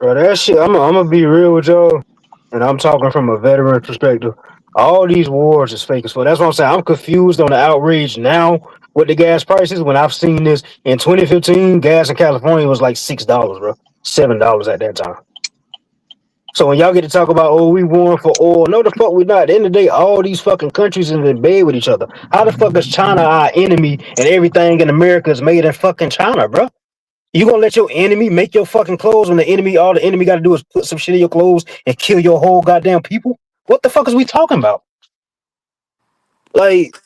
Bro, that shit, I'm gonna be real with y'all, and I'm talking from a veteran perspective. All these wars is fake as fuck. That's what I'm saying. I'm confused on the outrage now with the gas prices when I've seen this in 2015. Gas in California was like $6, bro, $7 at that time. So when y'all get to talk about, oh, we warring for oil, no, the fuck we not. At the end of the day, all these fucking countries is in bed with each other. How the fuck is China our enemy and everything in America is made in fucking China, bro? You gonna let your enemy make your fucking clothes when all the enemy gotta do is put some shit in your clothes and kill your whole goddamn people? What the fuck is we talking about? Like,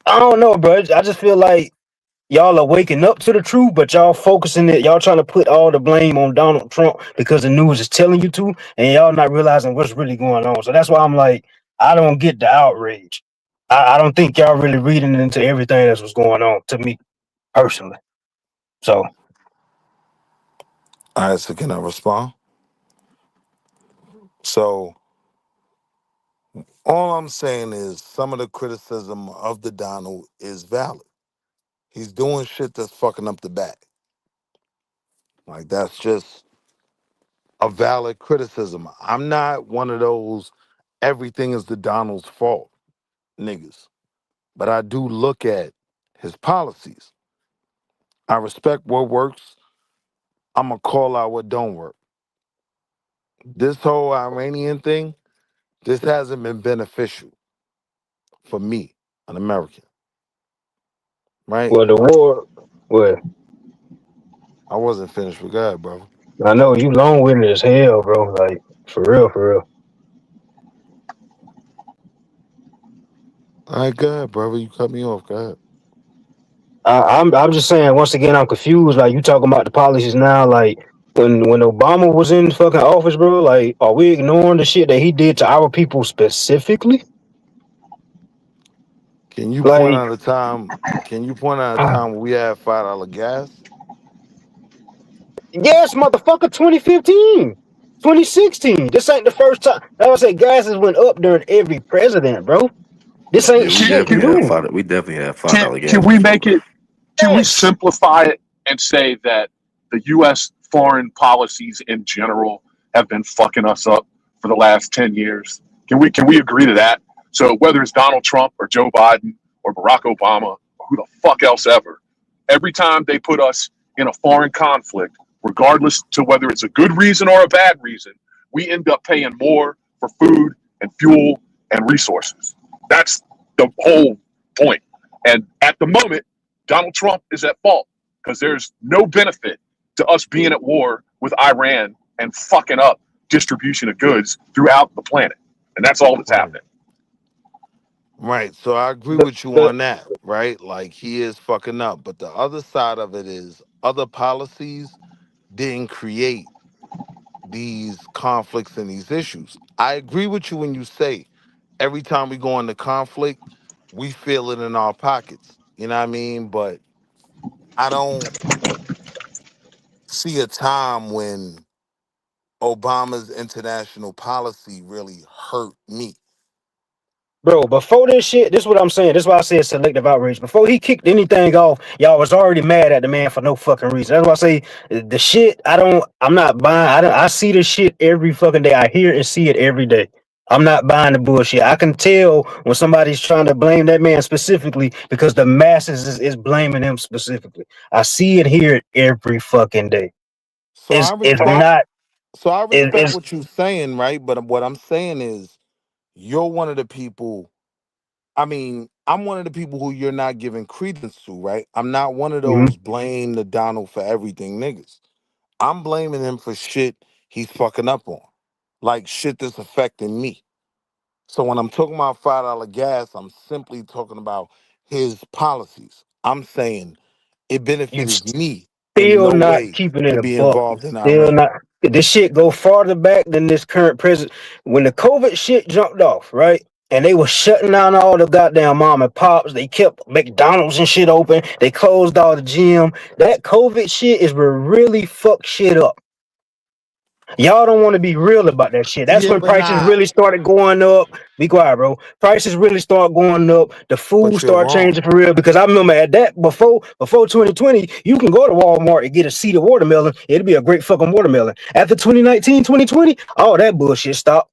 I don't know, bro. I just feel like y'all are waking up to the truth, but y'all focusing it. Y'all trying to put all the blame on Donald Trump because the news is telling you to, and y'all not realizing what's really going on. So that's why I'm like, I don't get the outrage. I don't think y'all really reading into everything that's what's going on to me personally. So, All right, so can I respond? So all I'm saying is some of the criticism of the Donald is valid. He's doing shit that's fucking up the bag. Like that's just a valid criticism. I'm not one of those everything is the Donald's fault niggas. But I do look at his policies. I respect what works. I'm gonna call out what don't work. This whole Iranian thing, this hasn't been beneficial for me, an American. Right? well, the war, well, I wasn't finished with God, brother. I know you long-winded as hell, bro. Like, for real, for real. All right, go ahead, brother. You cut me off. Go ahead. I'm just saying. Once again, I'm confused. Like you talking about the policies now. Like when Obama was in fucking office, bro. Like, are we ignoring the shit that he did to our people specifically? Can you point Like, out a time? Can you point out a time when we had $5 gas? yes, motherfucker, 2015, 2016. This ain't the first time. I would say gases went up during every president, bro. This ain't Yeah, we shit definitely had new. five. We definitely had Can $5 gas can we before, make bro. it? Can we simplify it and say that the U.S. foreign policies in general have been fucking us up for the last 10 years? Can we agree to that? So whether it's Donald Trump or Joe Biden or Barack Obama or who the fuck else ever, every time they put us in a foreign conflict, regardless to whether it's a good reason or a bad reason, we end up paying more for food and fuel and resources. That's the whole point. And at the moment, Donald Trump is at fault because there's no benefit to us being at war with Iran and fucking up distribution of goods throughout the planet. And that's all that's happening. Right. So I agree with you on that, right? Like he is fucking up. But the other side of it is other policies didn't create these conflicts and these issues. I agree with you when you say every time we go into conflict, we feel it in our pockets. You know what I mean? But I don't see a time when Obama's international policy really hurt me. Bro, before this shit, this is what I'm saying. This is why I said selective outrage. Before he kicked anything off, y'all was already mad at the man for no fucking reason. That's why I say the shit. I'm not buying. I see this shit every fucking day. I hear and see it every day. I'm not buying the bullshit. I can tell when somebody's trying to blame that man specifically because the masses is blaming him specifically. I see and hear it every fucking day. So I It's respect not. So I respect Is what you're saying, right? But what I'm saying is you're one of the people. I mean, I'm one of the people who you're not giving credence to, right? I'm not one of those blame the Donald for everything niggas. I'm blaming him for shit he's fucking up on, like shit that's affecting me. So when I'm talking about $5 gas, I'm simply talking about his policies. I'm saying it you benefited me in still no not way keeping it to a be buck? You involved in still Iran. not. This shit go farther back than this current president. When the COVID shit jumped off, right? And they were shutting down all the goddamn mom and pops. They kept McDonald's and shit open. They closed all the gym. That COVID shit is what really fucked shit up. Y'all don't want to be real about that shit. That's Yeah, when but prices nah, really started going up. Be quiet, bro. Prices really start going up. The food but you're start wrong. changing for real. Because I remember at that before 2020, you can go to Walmart and get a seed of watermelon. It'll be a great fucking watermelon. After 2019, 2020, all that bullshit stopped.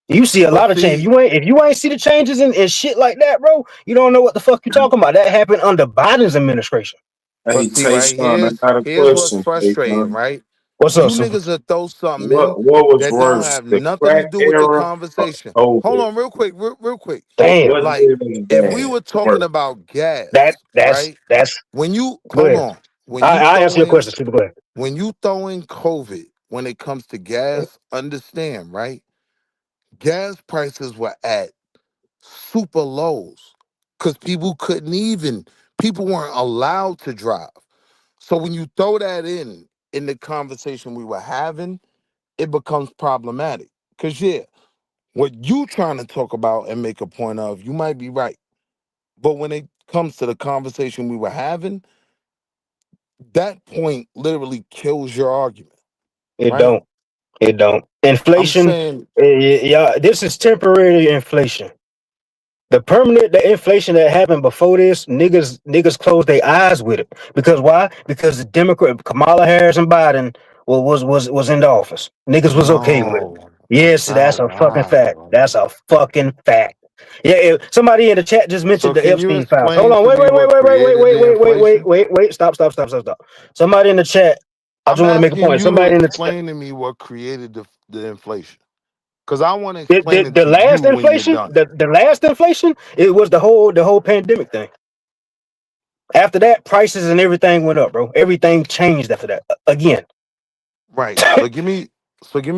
You see a But lot of change. see, If you ain't see the changes and shit like that, bro, you don't know what the fuck you talking about. That happened under Biden's administration. but Hey, see, right, Tayshaun, I got a here's what's question, frustrating, Tayshaun. right? What's You up, Super? niggas will throw something in What was that don't worse, have the nothing to crack do with the era or conversation. Hold COVID? on, real quick, real quick. Damn. What Like, did was if we bad? were talking Worse. about gas, That's right? that's When you go hold ahead. on, when you I throw answer your in question, Super. Go ahead. when you throw in COVID, when it comes to gas, understand, right? Gas prices were at super lows because people weren't allowed to drive. So when you throw that in the conversation we were having, it becomes problematic. Cause yeah, what you trying to talk about and make a point of, you might be right. But when it comes to the conversation we were having, that point literally kills your argument, It right? don't. It don't. I'm Inflation, saying, yeah, this is temporary inflation. The inflation that happened before this, niggas closed their eyes with it. Because why? Because the Democrat Kamala Harris and Biden was in the office. Niggas was okay with it. no, that's Yes, not that's a fucking why, fact. bro. That's a fucking fact. Yeah, somebody in the chat just So mentioned the can you Epstein files. Hold explain on, to me what created the inflation? wait. Stop. Somebody in the chat. I I'm just want to make a asking point. you to Somebody in the chat. explain to me what created the inflation. Because I want to The, explain the, it the to you last when you're inflation, done. the last inflation, it was the whole pandemic thing. After that, prices and everything went up, bro. Everything changed after that. Again. Right. So give me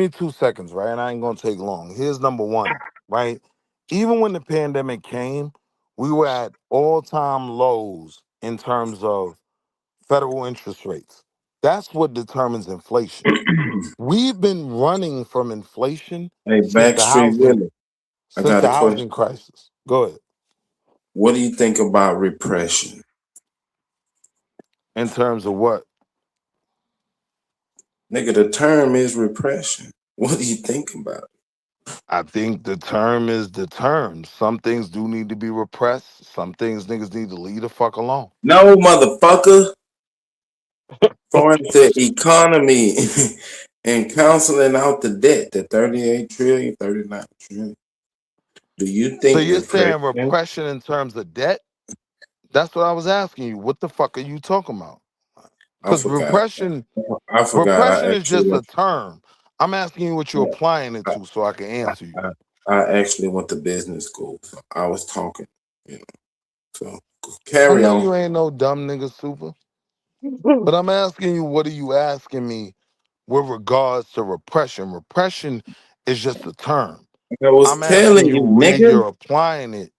2 seconds, right? And I ain't gonna take long. Here's number one, right? Even when the pandemic came, we were at all-time lows in terms of federal interest rates. That's what determines inflation. We've been running from inflation Hey, since the Backstreet housing Willie, I since got the a question. housing crisis. Go ahead. What do you think about repression? In terms of what? Nigga, the term is repression. What do you think about it? I think the term is the term. Some things do need to be repressed. Some things niggas need to leave the fuck alone. No, motherfucker. For the economy and canceling out the debt, the 38 trillion, 39 trillion. Do you So think you're repression? saying repression in terms of debt? That's what I was asking you. What the fuck are you talking about? I Because forgot. repression I forgot. repression I is just actually a term. I'm asking you what you're applying it I, to so I can answer you. I actually went to business school. So I was talking, you know. So I carry know on. you ain't no dumb nigga super, but I'm asking you, what are you asking me with regards to repression? Repression is just a term. I was I'm asking telling you you, where nigga. you're applying it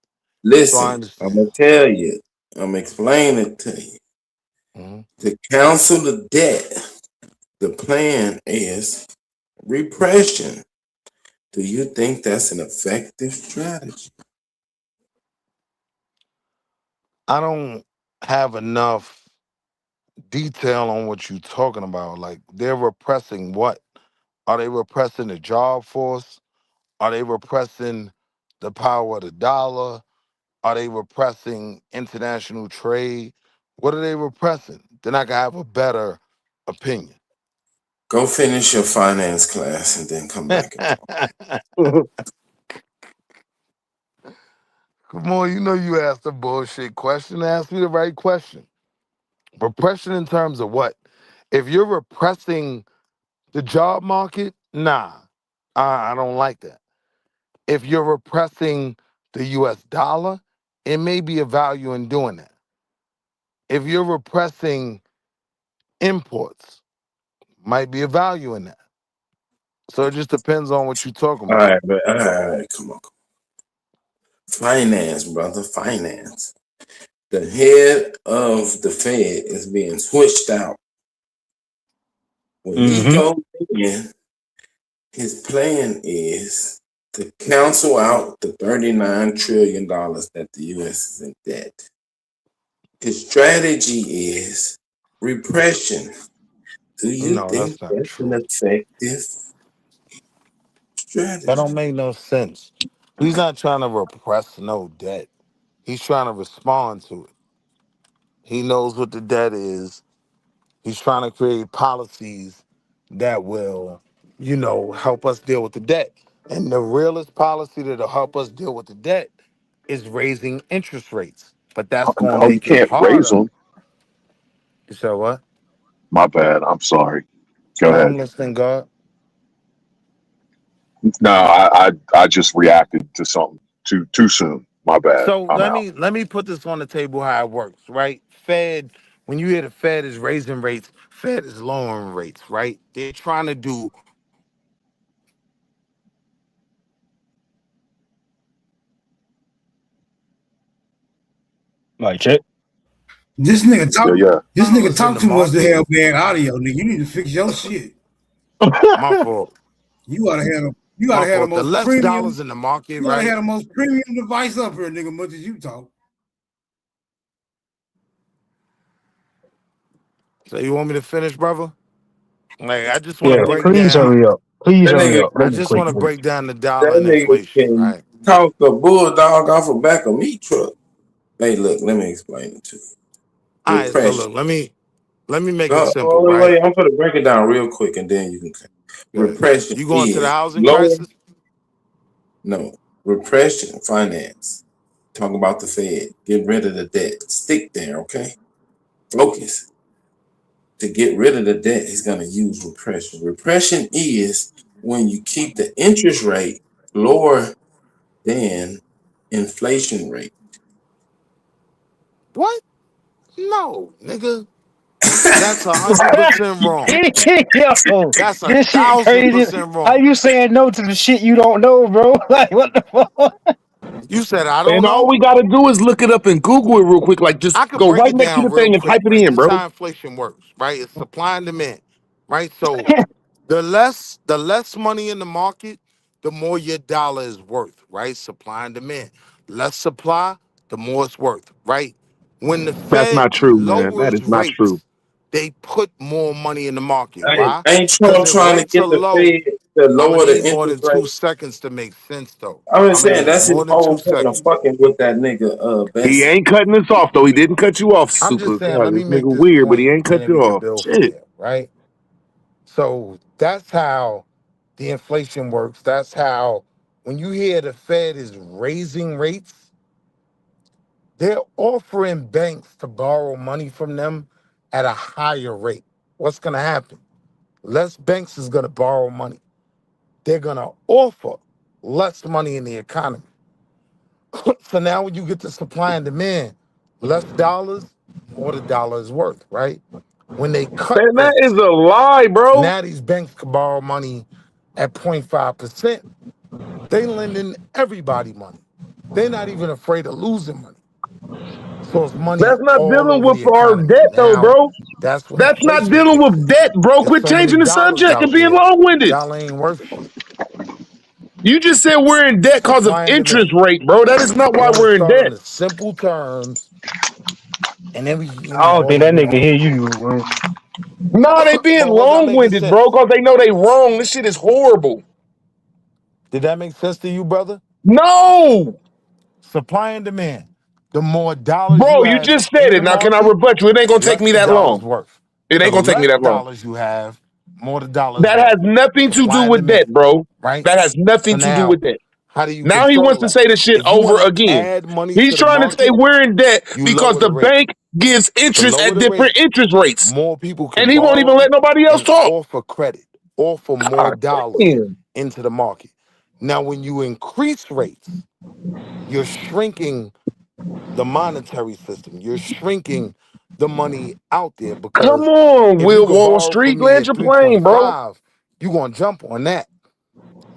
so I Listen, I'm understand. gonna tell you. I'm gonna explain it to you. Mhm. To cancel the debt, the plan is repression. Do you think that's an effective strategy? I don't have enough detail on what you're talking about. Like, they're repressing what? Are they repressing the job force? Are they repressing the power of the dollar? Are they repressing international trade? What are they repressing? Then I can have a better opinion. Go finish your finance class and then come back and talk. Come on, you know you asked a bullshit question. Ask me the right question. Repression in terms of what? If you're repressing the job market, Nah, I don't like that. If you're repressing the US dollar, it may be a value in doing that. If you're repressing imports, might be a value in that. So it just depends on what you're talking All about. right, but all right, come on. Finance, brother, finance. The head of the Fed is being switched out. When he goes in, his plan is to cancel out the $39 trillion that the U.S. is in debt. His strategy is repression. Do you No, think that's not that's an true. effective strategy? That don't make no sense. He's not trying to repress no debt. He's trying to respond to it. He knows what the debt is. He's trying to create policies that will, help us deal with the debt. And the realest policy that'll help us deal with the debt is raising interest rates. But that's going to No, you make it can't raise harder. them. You said what? My bad. I'm sorry. Go No, ahead. I'm listening, God. No, I just reacted to something too soon. My bad. So I'm let out. me put this on the table how it works, right? Fed, when you hear the Fed is raising rates, Fed is lowering rates, right? They're trying to do Like check. This nigga talk. Yeah. This nigga dollars in talk the too much to market. have bad audio, nigga. You need to fix your shit. My fault. You gotta have My the fault. The most less premium. dollars in the market, You gotta right? have the most premium device up here, nigga. Much as you talk. So you want me to finish, brother? Like I just want to Yeah, break please down. hurry up. Please That hurry nigga, up. I Make it just quick, want to please. break down the dollar that and nigga inflation, can right? talk a bulldog off the back of a meat truck. Hey, look, let me explain it to you. All right, so Repression. look, let me make it No, simple, wait, right? I'm gonna break it down real quick, and then you can. Good. Repression You going to the is housing lower. crisis? No, repression, finance. Talk about the Fed. Get rid of the debt. Stick there, okay? Focus. To get rid of the debt, he's gonna use repression. Repression is when you keep the interest rate lower than inflation rate. What? No, nigga. That's 100% wrong. Yo, That's this shit crazy. 1,000% How wrong. you saying no to the shit you don't know, bro? Like what the fuck? You said I don't And all know. we gotta do is look it up and Google it real quick. Like just I could go break right it next to down the real thing and quick, type it right? in, This is bro. how inflation works, right? It's supply and demand, right? So the less money in the market, the more your dollar is worth, right? Supply and demand. Less supply, the more it's worth, right? When the That's Fed not true, man. That lowers is not true. rates, they put more money in the market. Hey, Why? ain't Because Trump if trying to rates are get the low, Fed to I'm gonna lower the need more than interest 2 rate? seconds to make sense, though. I'm I'm just gonna saying need that's his more than whole 2 point of seconds. fucking with that nigga He Bessie. ain't cutting us off though. He didn't cut you off, I'm super. just saying, God, let this me nigga make this weird, but he point ain't cut and you we can off. build from Shit. there, right? So that's how the inflation works. That's how, when you hear the Fed is raising rates, they're offering banks to borrow money from them at a higher rate. What's going to happen? Less banks is going to borrow money. They're going to offer less money in the economy. So now when you get to supply and demand, less dollars, more the dollar is worth, right? When they cut Man, that is rates, a lie, bro. now these banks can borrow money at 0.5%. They lending everybody money. They're not even afraid of losing money. So it's money That's not all dealing over with the our economy. debt though, Now, bro. that's what That's not inflation dealing kicks with in. debt, bro. It's Quit so many changing the dollars subject and out being there. long-winded. Dollar ain't worth shit. You just said we're in debt because of Supply and interest demand. rate, bro. That is not I why want to we're in start on debt. the simple terms, and then we can I don't think evolve that it nigga on hear from there. you, bro. Nah, they being But was I making long-winded, bro, sense? because they know they wrong. This shit is horrible. Did that make sense to you, brother? No, Supply and demand. The more dollars you bro, you have just said in it. the Now, can I market, rebut you? It ain't gonna take less me the that dollar's long. worth. It The ain't gonna take me less that long. dollars you have, more the dollar's That worth. has nothing to do Supply and with demand, that, bro. right? That has So nothing to do with now, that. how do you Now he control wants to that? say the shit If you over want to again. add money He's to the trying to say market, we're in debt you because lower the the rate. bank gives To interest lower at the different rate, interest rates. more people can And he won't even borrow let nobody else and talk. offer credit. offer more God dollars damn. into the market. Now, when you increase rates, you're shrinking the monetary system. You're shrinking the money out there Come because on, if you Will could Wall borrow Street. from me Land at your plane, bro. 3.5, you're going to jump on that.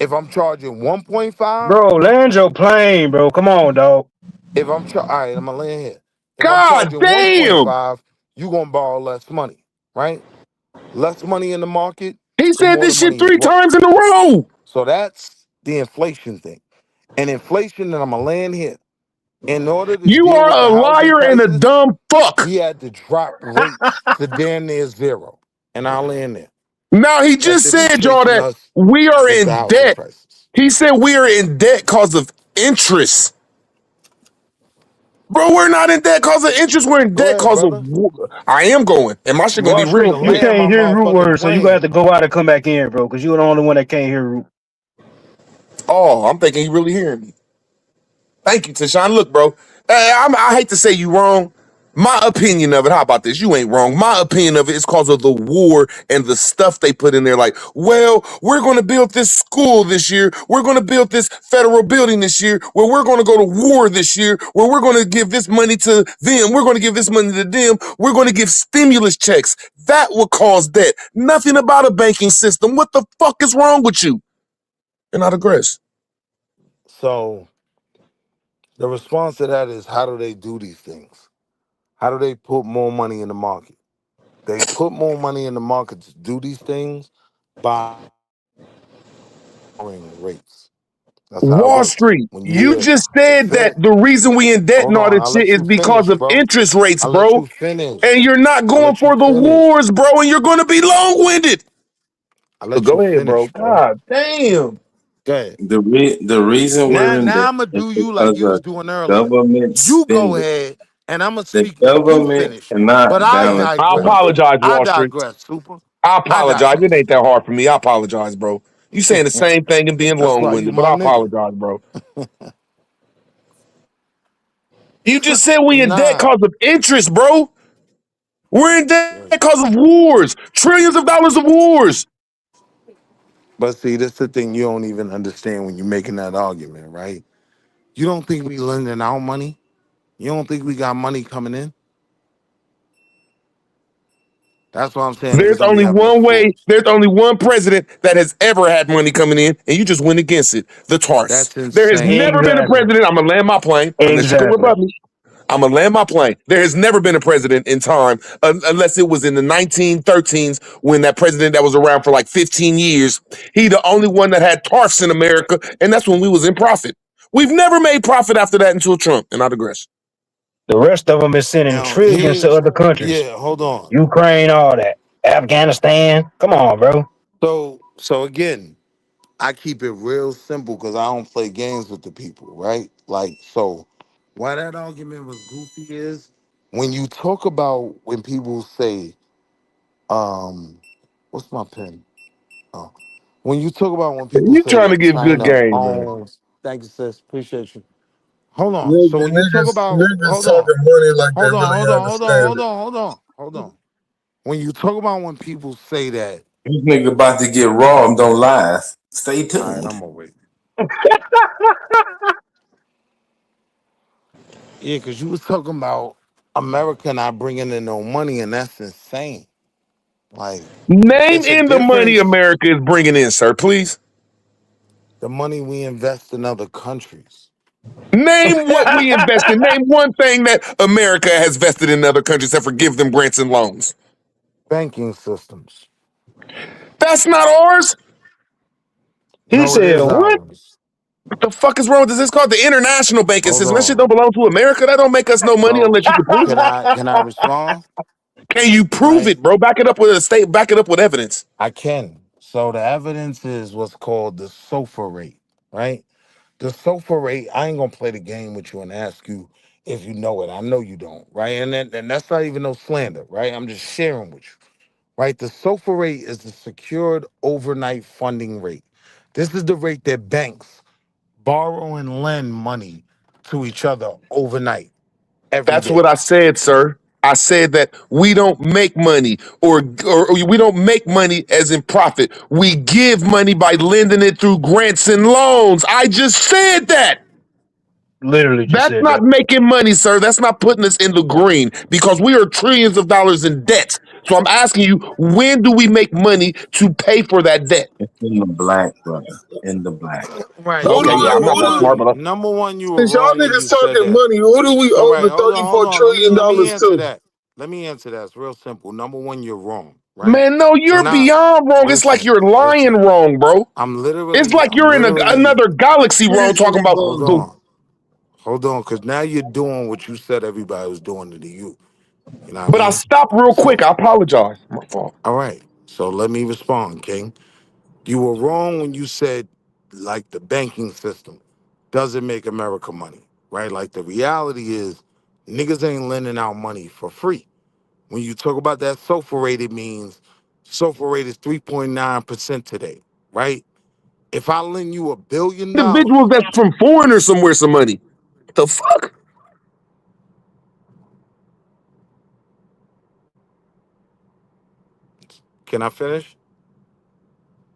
If I'm charging 1.5, Bro, land your plane, bro. Come on, dog. if I'm all right, I'm going to land here. If I'm God charging damn. 1.5, you're going to borrow less money, right? Less money in the market, He the said more the this shit money is 3 worth. times in a row. So that's the inflation thing. And inflation, and I'm going to land here. In order to You deal with are the a housing liar and a crisis, dumb fuck. we had to drop rates to damn near zero. And I'll land there. Now he That's just if we said, y'all, chasing that us we are with the in housing debt. crisis. He said we are in debt because of interest. Bro, we're not in debt because of interest. We're in Go debt ahead, because of. brother. I am going, and my shit gonna Wall be Street, real So you quick. land my can't hear root motherfucking words, so you gonna have plane. to go out and come back in, bro, because you're the only one that can't hear root. Oh, I'm thinking he really hearing me. Thank you, Tashawn. Look, bro, I hate to say you wrong. My opinion of it, how about this? You ain't wrong. My opinion of it is because of the war and the stuff they put in there. Like, well, we're going to build this school this year. We're going to build this federal building this year. Where we're going to go to war this year. Where we're going to give this money to them. We're going to give this money to them. We're going to give stimulus checks. That would cause debt. Nothing about a banking system. What the fuck is wrong with you? And I digress. So the response to that is, how do they do these things? How do they put more money in the market? They put more money in the market to do these things by lowering rates. That's how it Wall works. Street, When you you hear just the said that Fed, the reason we in debt hold and all on, that I'll shit let is you because finish, of bro. interest rates, I'll let bro. you finish. And you're not I'll going let you for the finish. wars, bro, and you're going to be long-winded. I'll But let you go ahead, bro. finish, bro. God damn. Go ahead. The reason we're Now, in now debt I'm gonna is do you like because you was of doing earlier. government You go spending. ahead, and I'm gonna The speak when you government finish. But cannot I balance I digress. budget. apologize, I Wall Street. digress, Super. I I apologize. It digress. ain't that hard for me. I apologize, bro. You saying the same thing and being That's why you long-winded, but my I nigga. apologize, bro. You just said we in debt Nah. because of interest, bro. We're in debt because of wars. Trillions of dollars of wars. But see, that's the thing you don't even understand when you're making that argument, right? You don't think we lending out money? You don't think we got money coming in? That's what I'm saying. Niggas There's don't be only having the one way. full. There's only one president that has ever had money coming in, and you just went against it. The TARS. That's There has insane. never been a Exactly. president. I'm gonna land my plane unless you can Exactly. rebut me. I'm gonna land my plane. There has never been a president in time, unless it was in the 1913s when that president that was around for like 15 years. He the only one that had TARFs in America, and that's when we was in profit. We've never made profit after that until Trump, and I digress. The rest of them is sending Now trillions to here's other countries. yeah, hold on. Ukraine, all that. Afghanistan. Come on, bro. So again, I keep it real simple because I don't play games with the people, right? Like, so why that argument was goofy is when you talk about when people say, what's my pen? Oh, when you talk about when people You say trying to that give good China game, man? owns, thank you, sis, appreciate you. Hold on. Niggas, So when you talk about, niggas hold on, talking money like they hold on, really hold on, hold on, understand hold it. on, hold on, hold on. When you talk about when people say that, This nigga about to get raw. Don't lie. Stay all right, tuned. I'm gonna wait. Yeah, because you was talking about America not bringing in no money, and that's insane. Like, Name it's a in the money difference America is bringing in, sir, please. the money we invest in other countries. Name what we invest in. Name one thing that America has vested in other countries except for give them grants and loans. Banking systems. That's not ours. He No, it said, is what? ours. What the fuck is wrong with this? It's called the international banking Hold system. That shit on. don't belong to America. That don't make us no money So unless you can prove it. can I respond? Can you prove Right? it, bro? Back it up with a state. Back it up with evidence. I can. So the evidence is what's called the SOFR rate, right? The SOFR rate, I ain't gonna play the game with you and ask you if you know it. I know you don't, right? And that's not even no slander, right? I'm just sharing with you. Right? The SOFR rate is the secured overnight funding rate. This is the rate that banks borrow and lend money to each other overnight, every That's day. what I said, sir. I said that we don't make money or we don't make money as in profit. We give money by lending it through grants and loans. I just said that. Literally just That's said not that. making money, sir. That's not putting us in the green because we are trillions of dollars in debt. So I'm asking you, when do we make money to pay for that debt? It's in the black, brother. In the black. Right. Okay, yeah, I'm not that smart, but Number one, you were Since y'all wrong when you niggas said talking that. money, who do we All owe right, the hold $34 on. Let trillion me answer to? that. Let me answer that. It's real simple. Number one, you're wrong, right? man, no, So you're now, beyond wrong. It's like listen, you're lying listen. wrong, bro. I'm It's literally, like I'm you're in literally. another galaxy wrong talking about Hold the. on, because now you're doing what you said everybody was doing to you. You know what I But I mean? stopped real quick. So, I apologize. My fault. all right. So let me respond, King. You were wrong when you said, like, the banking system doesn't make America money, right? Like, the reality is, niggas ain't lending out money for free. When you talk about that SOFR rate, it means SOFR rate is 3.9% today, right? If I lend you $1 billion, Individuals that's from foreigners somewhere some money. The fuck? can I finish?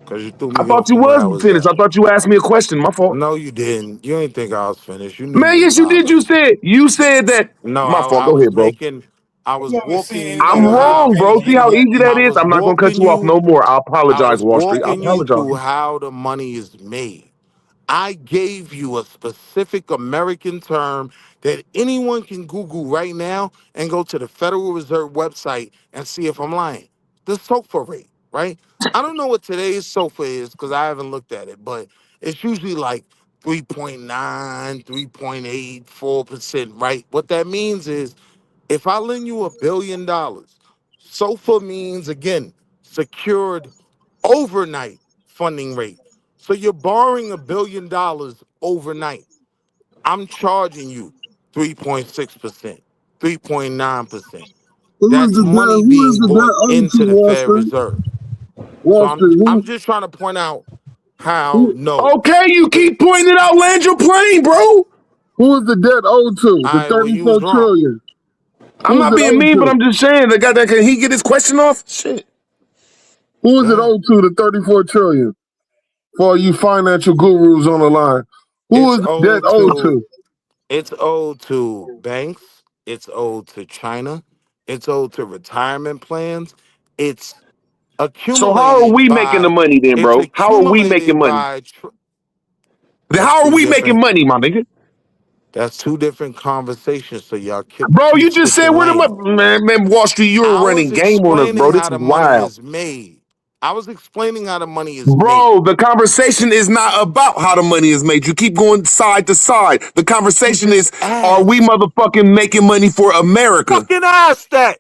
Because you threw I me thought off you from where was I was finished. at. I thought you asked me a question. My fault. No, you didn't. You ain't think I was finished. You knew Man, you was yes, you did. violating. You said that. No, My fault. I Go was ahead, bro. making, I was walking you I'm through wrong, how, bro. See how easy that I is? was I'm not gonna cut walking you off you, no more. I I apologize, was Wall Street. I walking you through apologize. how the money is made. I gave you a specific American term that anyone can Google right now and go to the Federal Reserve website and see if I'm lying. The SOFR rate, right? I don't know what today's SOFR is because I haven't looked at it, but it's usually like 3.9, 3.8, 4%, right? What that means is if I lend you $1 billion, SOFR means, again, secured overnight funding rate. So you're borrowing $1 billion overnight. I'm charging you 3.6%, 3.9%. That's money Who is being the brought debt owed into to the Wall Fed Street? Reserve. So Wall I'm Street, I'm who? just trying to point out how Who, no. Okay, you The, keep pointing it out. Land your plane, bro. who is the debt owed to? The well, you was 34 wrong. trillion. I'm Who is not it being owed mean, but to? I'm just saying that guy. Can he get his question off? Shit. Who Go is it ahead. owed to? The 34 trillion. For all you financial gurus on the line, who It's is the debt owed owed to to? It's owed to banks. It's owed to China. It's owed to retirement plans. It's So how are accumulated we making the by. money then, It's bro? How are we making accumulated money? by. That's How are two we making different. money, my nigga? That's two different conversations. So y'all Bro, keep you just said switching where the lanes. man, Wall Street, you're I was running game on us, explaining bro. This how is the money wild. is made. I was explaining how the money is made. Bro, the conversation is not about how the money is made. You keep going side to side. The You conversation just is, are we asked. motherfucking making money for America? Fucking asked that.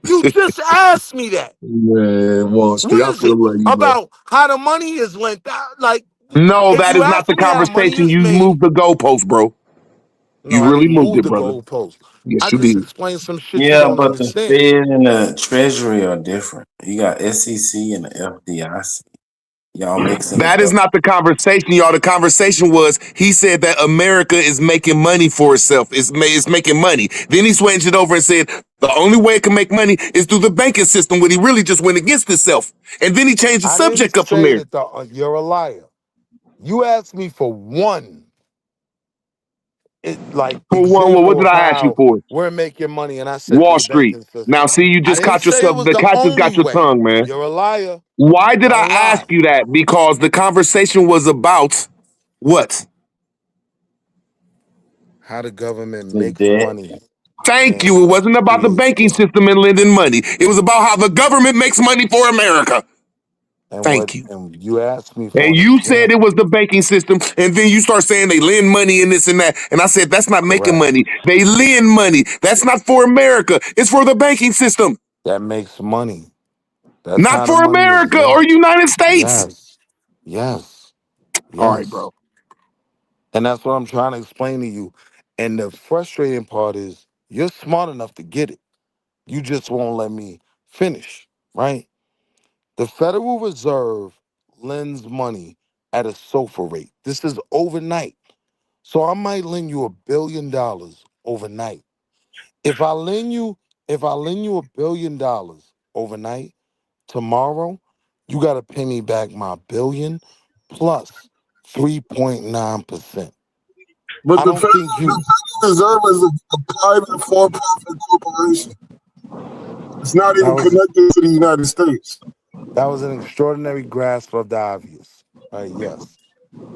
You just asked me that. Man, Wall What Street, I is feel it like you know. about how the money is lent out? Like, No, if that you is not ask the me how the money conversation. is You made, moved the goalpost, bro. no, You I really didn't moved move it, the brother. goalpost. I Yes, you just did. explained some shit you Yeah, don't but the understand. Fed and and the the Treasury are different. You got SEC and the FDIC. Y'all mixing That it is up. not the conversation, y'all. The conversation was he said that America is making money for itself. It's making money. Then he switched it over and said the only way it can make money is through the banking system when he really just went against himself. And then he changed the I didn't subject up from say there. that you're a liar. You asked me for one, like For one, well, what example did of I ask you how for? we're making money, and I said through Wall the Street. banking Now, system. see, you I just didn't caught say it yourself. was The the cat just only got your way. tongue, man. You're a liar. Why did I Don't ask lie. you that? Because the conversation was about what? How the government The makes debt money Thank you. It and wasn't about the creates banking debt. system and lending money. It was about how the government makes money for America. Thank you. And you asked me for And an you said it example. was the banking system, and then you start saying they lend money and this and that. And I said, that's not making Correct. money. They lend money. That's not for America. It's for the banking system, That makes money. That's not how the for money is America or made. United States. Yes. Yes. All right, Yes. bro. And that's what I'm trying to explain to you. And the frustrating part is you're smart enough to get it. You just won't let me finish, right? The Federal Reserve lends money at a SOFR rate. This is overnight. So I might lend you $1 billion overnight. If I lend you $1 billion overnight, tomorrow, you gotta pay me back my billion plus 3.9%. But I the don't Federal think you Reserve is a private for-profit corporation. It's not that even was connected to the United States. that was an extraordinary grasp of the obvious. Yes.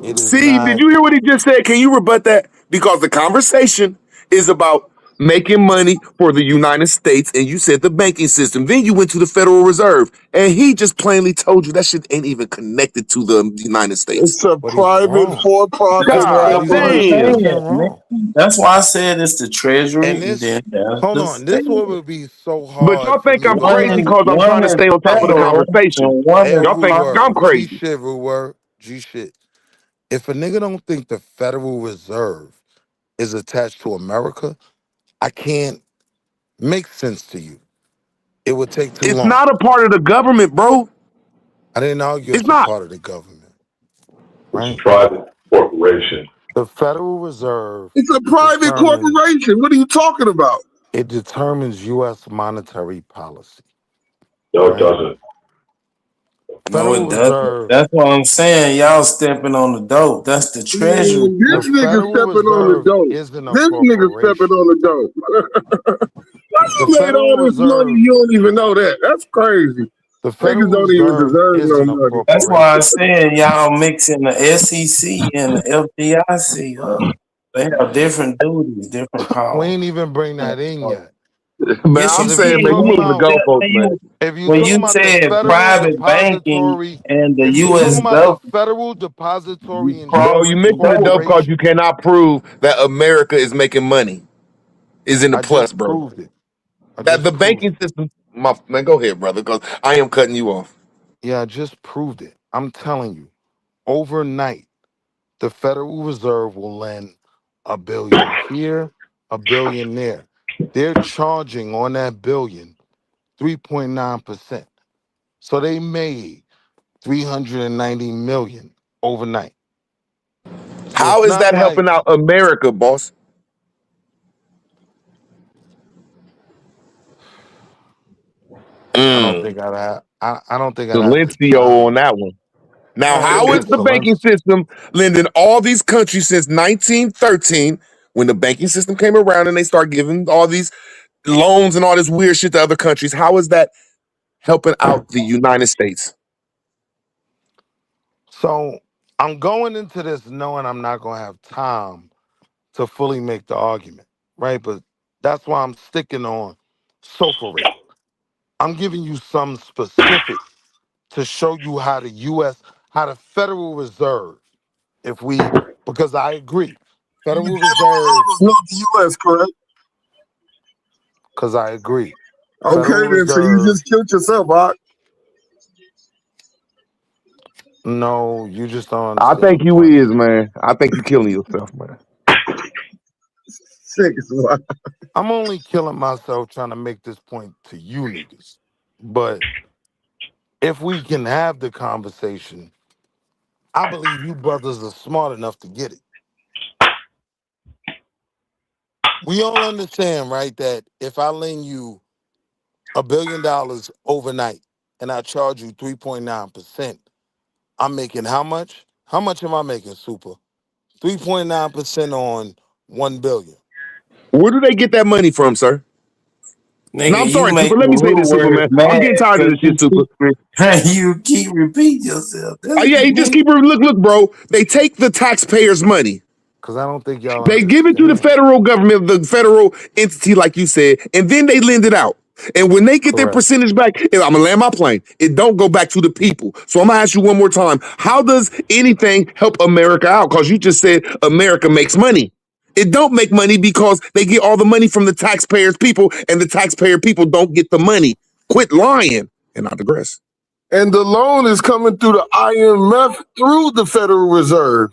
It is See, did not. you hear what he just said? Can you rebut that? Because the conversation is about making money for the United States, and you said the banking system. Then you went to the Federal Reserve, and he just plainly told you that shit ain't even connected to the United States. It's a But he's private wrong. for-profit God But he's damn. 100% 100%, man. wrong. That's why I said it's the Treasury And and this, then there's hold the on, this what state. would be so But hard y'all for think me I'm to crazy One argue. because I'm trying one to is stay on top of the federal conversation. and one Hey, is Y'all think Ruler, I'm private. G crazy. shit, Ruler, G shit. If a nigga don't think the Federal Reserve is attached to America, I can't make sense to you. It would take too It's long. not a part of the government, bro. I didn't argue It's it's a not. part of the government, It's a right? private corporation. The Federal Reserve It's a private determines corporation. What are you talking about? it determines U.S. monetary policy, No, it right? doesn't. No, Federal it doesn't. Reserve, That's what I'm saying. Y'all stepping on the dope. That's the Treasury. Man, the this nigga Federal stepping on the Reserve dope. isn't a This nigga stepping corporation. on the dope. How The you made Federal all this money? Reserve, You don't even know that. That's crazy. the Niggas Federal don't even Reserve deserve no isn't a money. That's why I corporation. said y'all mixing the SEC and the FDIC up. They have different duties, different We powers. ain't even bring that in yet. Man, Yes, I'm you Because if you saying, did. man, you talk moving the about goalposts, man. if you When talking you about the said Federal private banking Depository, and the if you U.S. talking about the government, Federal Depository you crossed Bro, you Insurance the mixing it up boat. because you Corporation, cannot prove that America is making money. Is in the I plus, just bro. proved it. I That just the proved banking it. system, man, go ahead, brother, because I am cutting you off. Yeah, I just proved it. I'm telling you, overnight, the Federal Reserve will lend $1 billion here, $1 billion there. They're charging on that billion 3.9%. So they made 390 million overnight. So How it's is not that like helping out America, boss? I don't Mm. think I'd have I don't think I'd have the Silencio on time. that one. I Now, don't think how is it's the banking Zelensky. system lending all these countries since 1913 when the banking system came around and they start giving all these loans and all this weird shit to other countries? How is that helping out the United States? So I'm going into this knowing I'm not gonna have time to fully make the argument, right? But that's why I'm sticking on SOFR rate. I'm giving you some specific to show you how the US, how the Federal Reserve, if we because I agree, The Federal Federal Reserve, Reserve is not the U.S., correct? because I agree. Okay, Federal then. So you Reserve, just killed yourself, Doc. no, you just don't I understand think the you point. is, man. I think you killing yourself, man. Sick as what? I'm only killing myself trying to make this point to you niggas. But if we can have the conversation, I believe you brothers are smart enough to get it. We all understand, right, that if I lend you $1 billion overnight and I charge you 3.9%, I'm making how much? How much am I making, Super? 3.9% on 1 billion. Where do they get that money from, sir? No, Nigga, I'm you sorry, Super. making Let me say this, rulers Superman. I'm mad getting tired of because this shit, Super. you keep repeating yourself. That's Yeah, he just nigga. keep look, bro. They take the taxpayers' money. Because I don't think y'all They give it to the understand. federal government, the federal entity, like you said, and then they lend it out. And when they get their Correct. percentage back, I'm gonna land my plane. It don't go back to the people. So I'm gonna ask you one more time: how does anything help America out? Because you just said America makes money. It don't make money because they get all the money from the taxpayers' people, and the taxpayer people don't get the money. Quit lying. And I digress. And the loan is coming through the IMF through the Federal Reserve,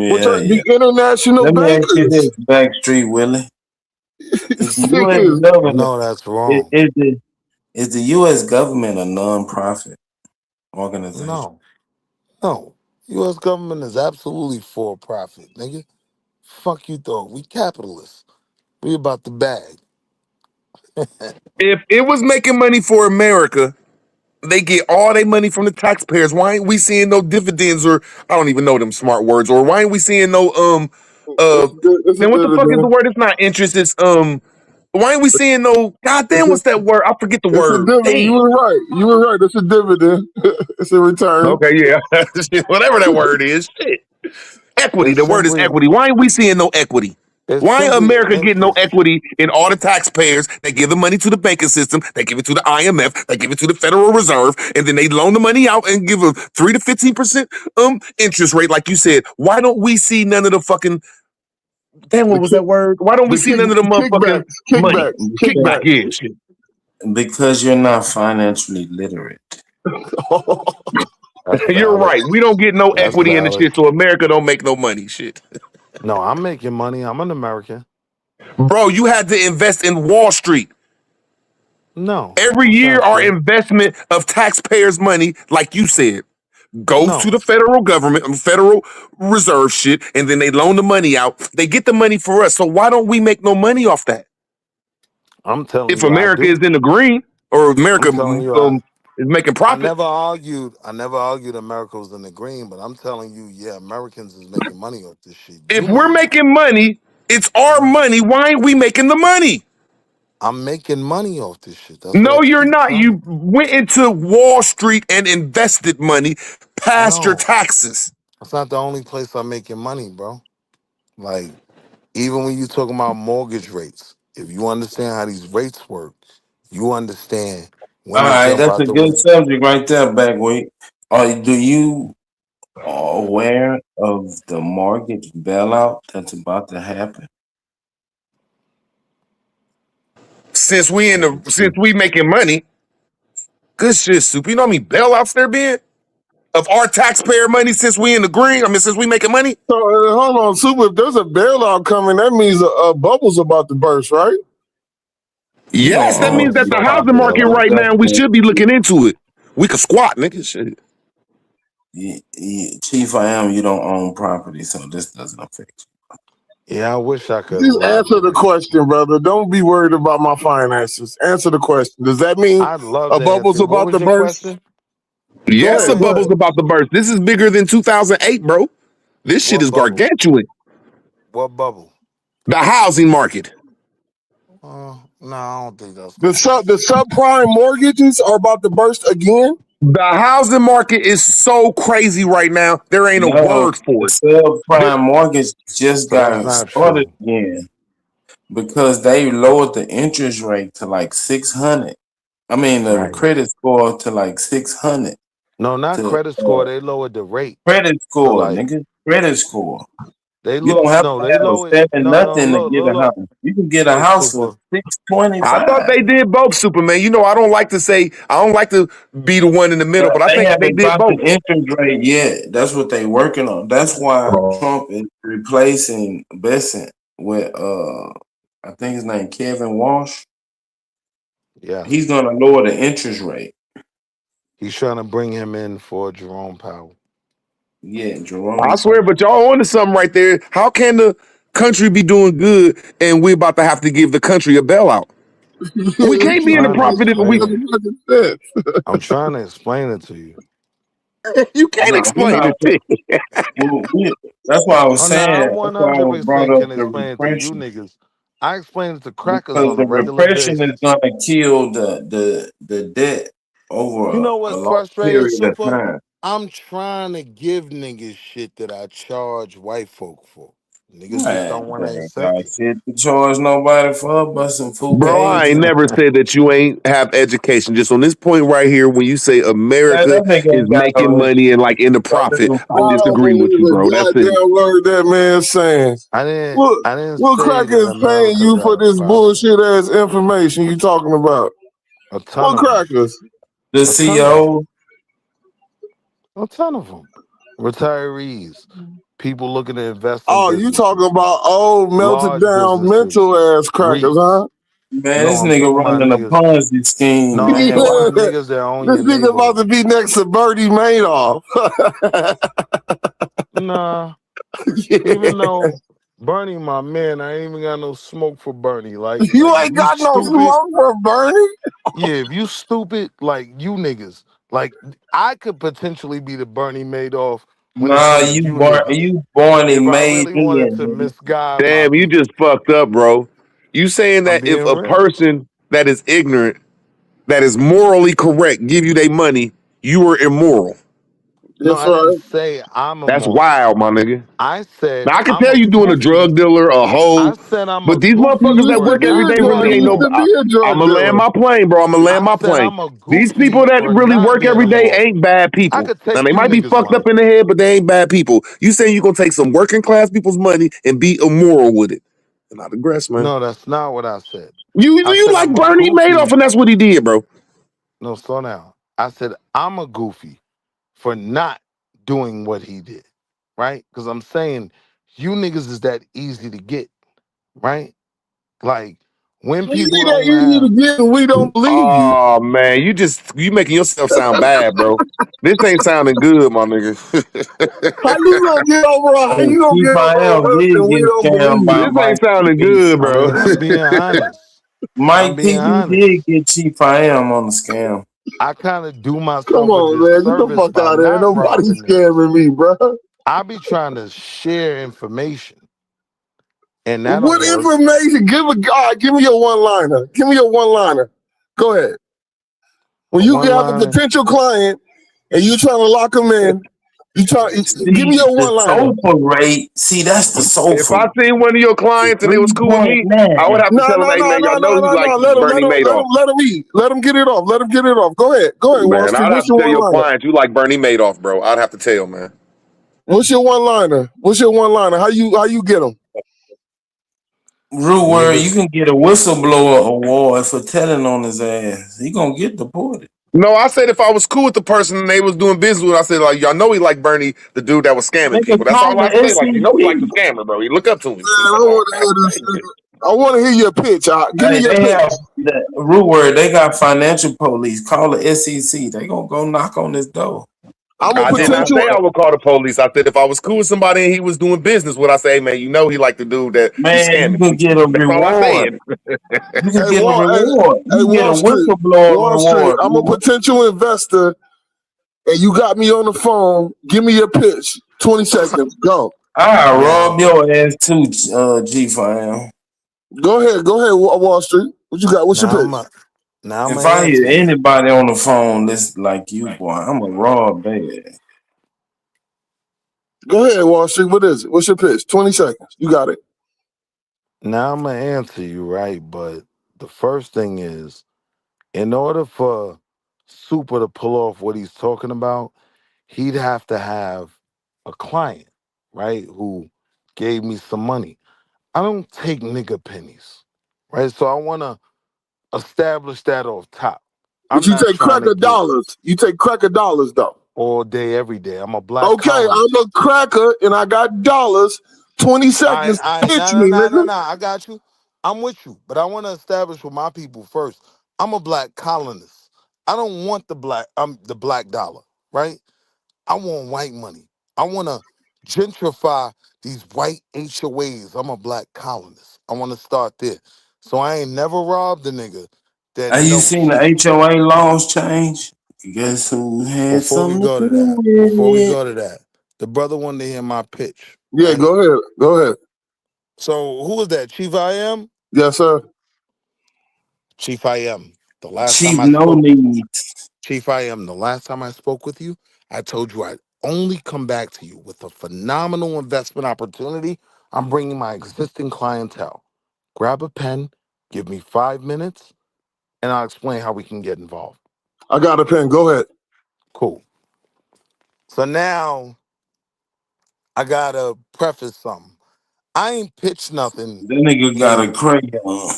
which Yeah, are yeah. the international Let me ask you this, bankers. Backstreet Willie. Is the Sick U.S. as government No, that's wrong. is the U.S. government a non-profit organization? No, no. U.S. government is absolutely for profit, nigga. Fuck you, though. We capitalists. We about the bag. If it was making money for America, they get all their money from the taxpayers. Why ain't we seeing no dividends, or I don't even know them smart words, or why ain't we seeing no It's a then what the fuck is the dividend. word? It's not interest, it's why ain't we seeing no goddamn what's that word? I forget the It's a word. dividend. Damn. You were right. You were right. It's a dividend. It's a return. Okay, yeah. Whatever that word is. Shit. Equity. It's The word is simply equity. Why ain't we seeing no equity? it's Why ain't simply America getting no interest. equity in all the taxpayers? They give the money to the banking system, they give it to the IMF, they give it to the Federal Reserve, and then they loan the money out and give a 3 to 15% interest rate, like you said. Why don't we see none of the fucking damn The what was that word? Why don't we the see none of the motherfucking kickbacks, money? kickbacks, Kickback, kickbacks. yeah, shit. Because you're not financially literate. That's You're valid. right. We don't get no That's equity in the valid. shit, so America don't make no money. Shit. No, I'm making money. I'm an American. Bro, you had to invest in Wall Street. No, Every that's year, not our true. investment of taxpayers' money, like you said, goes to No, the federal government, Federal Reserve shit, and then they loan the money out. They get the money for us. So why don't we make no money off that? I'm telling If you, I America is do. in the green or America I'm telling you, is making I profit, never argued. I never argued America was in the green, but I'm telling you, yeah, Americans is making money off this shit. if You we're ain't. making money, it's our money. Why ain't we making the money? I'm making money off this shit. That's what I No, you're keep not. telling You went into Wall Street and invested money you. past your No, taxes. that's not the only place I'm making money, bro. Like, even when you talking about mortgage rates, if you understand how these rates work, you understand All when to right, jump that's out a the good window. subject right there, Backweight. Do you aware of the mortgage bailout that's about to happen? Since we making money, good shit, Soup. You know how many bailouts there been of our taxpayer money since we in the green? I mean, since we making money. So hold on, Super. If there's a bailout coming, that means a bubble's about to burst, right? You Yes, that don't means that you the don't housing market realize right that now, we should be looking into it. We could squat, nigga. Shit. Chief, I am. You don't own property, so this doesn't affect Yeah, I wish I could Just answer the elaborate. question, brother. Don't be worried about my finances. Answer the question. Does that mean I'd love a to bubble's answer. What about was to your burst? question? Go Yes, a ahead, go Say bubble's ahead. about to burst. This is bigger than 2008, bro. This shit what is bubble? gargantuan. What bubble? The housing market. No, I don't think that's The gonna burst. subprime mortgages are about to burst again. The housing market is so crazy right now. There ain't a No, word for the it. There- subprime mortgage just That's got not started true. again because they lowered the interest rate to like 600. I mean, the Right. credit score to like 600. No, not To credit score. They lowered the rate. credit So score, like nigga, credit score. they You look. don't have No, to they have a lowered. seven No. nothing to Look. get Look. a Look. house. You can get a Look. house for Super. I thought 625. they did both, Superman. You know, I don't like to say, I don't like to be the one in the middle, But but I they think they haven't did dropped the both. interest rate yet. That's what they working on. That's why Trump is replacing Besant with I think his name Kevin Walsh. Yes. He's gonna lower the interest rate. He's trying to bring him in for Jerome Powell. Yeah, I Jerome swear, Powell. but y'all onto something right there. How can the country be doing good and we about to have to give the country a bailout? We I'm can't be in the trying to profit if we. explain it. I'm trying to explain it to you. You can't No, we're explain not. it. That's why I was Oh no, saying. I That's why I was brought 100% up can the explain it to you repression niggas. I explain it to crackers because on a the regular repression is basis. gonna kill the debt You over know a what's long frustrating, period of Super? time. I'm trying to give niggas shit that I charge white folk for. Niggas just Man, don't want to they ain't accept got it. shit to charge nobody for but some Bro, I ain't fugazi. never said that you ain't have education. Just on this point right here, when you say Man, America that nigga is ain't got making no money and like in the education. profit, I I don't disagree with believe you, a bro. That's it. goddamn word that man's saying. What I didn't what say cracker that is paying America you for got a this profit. bullshit ass information you talking about? A ton What of them. crackers? The A ton of them. CEO, A ton of them. Retirees. People looking to invest in Oh, you talking businesses. about old melted Large down businesses. mental ass crackers, REITs. huh? man, No, this I'm nigga talking about running a niggas. Ponzi scheme, No, I'm man. talking Why? about Yeah. niggas that own This your nigga about neighborhood. to be next to Bertie Madoff. Nah. Yeah. Even though Bernie, my man, I ain't even got no smoke for Bernie. Like You if ain't you got no stupid, smoke for Bernie. yeah, if you stupid, like you niggas, like I could potentially be the Bernie Madoff when it Nah, come to you niggas. you born If and I made really wanted in, to nigga. misguide my Damn, you people, just fucked up, bro. You saying I'm that if being a real. person that is ignorant, that is morally correct, give you their money, you are immoral. No, That's I didn't right. say I'm That's immoral. wild, my nigga. I said Now I can I'm tell a you doing a goofy. drug dealer, a hoe, I said I'm a but these He goofy motherfuckers that used for to work be every not day a drug. really He ain't doing used no. to what be a I'm drug gonna land dealer. my plane, bro. I'm gonna land I my said plane. I'm a These people goofy that for really not work being every day immoral. ain't bad I people. could Now take they you might be niggas fucked up money. in the head, but they ain't bad people. You saying you gonna take some working class people's money and be immoral with it? And I digress, man. No, that's not what I said. You I you said like I'm a Bernie Madoff, goofy. and that's what he did, bro. No, slow down. I said I'm a goofy for not doing what he did, right? Because I'm saying you niggas is that easy to get, right? Like when You people ain't that don't easy to have, get, and we don't believe you. Oh man, you making yourself sound bad, bro. This ain't sounding good, my nigga. How you gonna get over? How Hey, you gonna Chief get over I.M. us, did and we get don't scammed believe by you? This ain't Mike sounding P. good, I bro. mean, I'm being honest. I'm Mike P. being You honest. did get Chief I.M. on the scam. I kind of do Come myself a on, man. Get the disservice fuck by out of here. not Nobody's robbing niggas. scamming me, bro. I be trying to share information, and that What don't work. information? Give me your one liner. Give me your one liner. Go ahead. When A you one have a liner. potential client and you trying to lock them in, give me See, your the one liner. SOFA rate, see, that's the If SOFA I rate. seen one of your clients and it was cool with me, I would 3.9. have to No, tell him, no, hey no, man, no, y'all no, know he no, like no. Bernie Madoff. Let him eat. Let him get it off. Let him get it off. Go ahead, Wall Man, Street. I'd have What's to your tell one your liner? client you like Bernie Madoff, bro. I'd have to tell, man. What's your one liner? What's your one liner? How you get them? Real word, you Niggas, can get a whistleblower award for telling on his ass. He gonna get deported. No, I said if I was cool with the person and they was doing business with, I said like y'all know he like Bernie, the dude that was scamming Nigga, people. That's call all I the say. Like you know he like the SEC. scammer, bro. You look up to him. Man, I want to hear this. I want to hear your pitch. Give me Hey, your they pitch. have the root word. They got financial police. Call the SEC. They gonna go knock on this door. I'm a I did not potential. say I would call the police. I said if I was cool with somebody and he was doing business with, I say, hey, man, you know he like the dude that be Man, you scamming can people. get a That's all I reward. said. You can Hey, get a reward. You can get a Wall Street. whistleblower Wall Street. reward. I'm a potential investor, and you got me on the phone. Give me your pitch. 20 seconds. Go. I rob now, your ass too, G5. Go ahead, Wall Street. What you got? What's your now pitch? I'm a, now I'm If gonna I hear answer you. anybody on the phone that's like you, boy, I'm a rob bad. Go ahead, Wall Street. What is it? What's your pitch? 20 seconds. You got it. Now I'm gonna answer you, right? But the first thing is, in order for Super to pull off what he's talking about, he'd have to have a client, right, who gave me some money. I don't take nigga pennies, right? So I want to establish that off top. But I'm you not take trying to cracker get dollars. You take cracker dollars, though. all day, every day. I'm a black Okay, I'm a colonist. cracker, and I got dollars. 20 seconds. Pitch me, nigga. I got you. I'm with you, but I want to establish with my people first. I'm a black colonist. I don't want the black dollar, right? I want white money. I want to gentrify these white HOAs. I'm a black colonist. I want to start there. So I ain't never robbed a nigga that Have you know seen the shit. HOA laws change? Guess who had Before we something to go to do that, with it? the brother wanted to hear my pitch, Yeah, right? go ahead. Go ahead. So who is that? Chief I am? Yes, sir. Chief I am. The last Chief time I no spoke, needs. Chief I am, the last time I spoke with you, I told you I'd only come back to you with a phenomenal investment opportunity. I'm bringing my existing clientele. Grab a pen, give me 5 minutes, and I'll explain how we can get involved. I got a pen. Go ahead. Cool. So now I gotta preface something. I ain't pitched nothing That nigga got a in crayon.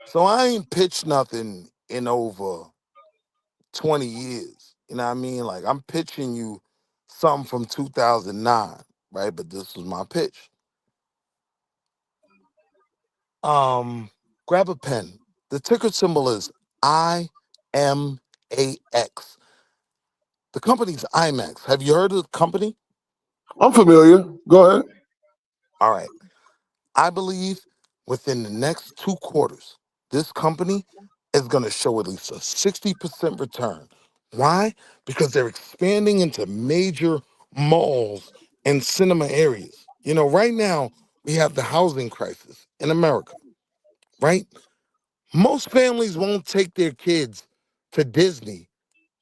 so I ain't pitched nothing in over 20 years. You know what I mean? Like I'm pitching you something from 2009, right? But this was my pitch. Grab a pen. The ticker symbol is IMAX. The company's IMAX. Have you heard of the company? I'm familiar. Go ahead. All right. I believe within the next 2 quarters, this company is going to show at least a 60% return. Why? Because they're expanding into major malls and cinema areas. You know, right now, we have the housing crisis in America, right? Most families won't take their kids to Disney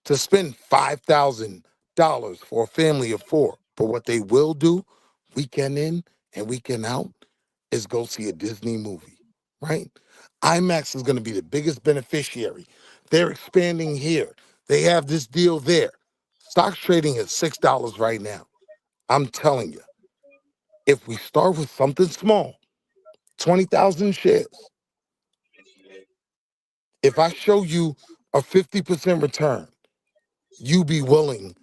to spend $5,000 for a family of four. But what they will do, weekend in and weekend out, is go see a Disney movie, right? IMAX is going to be the biggest beneficiary. They're expanding here. They have this deal there. Stock's trading at $6 right now. I'm telling you, if we start with something small, 20,000 shares, if I show you a 50% return, you be willing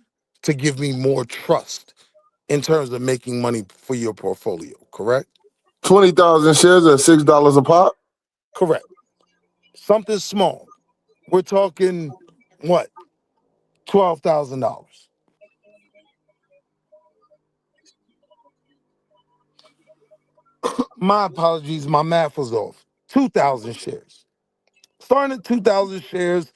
to give me more trust in terms of making money for your portfolio, correct? 20,000 shares at $6 a pop? Correct. Something small. We're talking what? $12,000. My apologies, my math was off. 2,000 shares. Starting at 2,000 shares,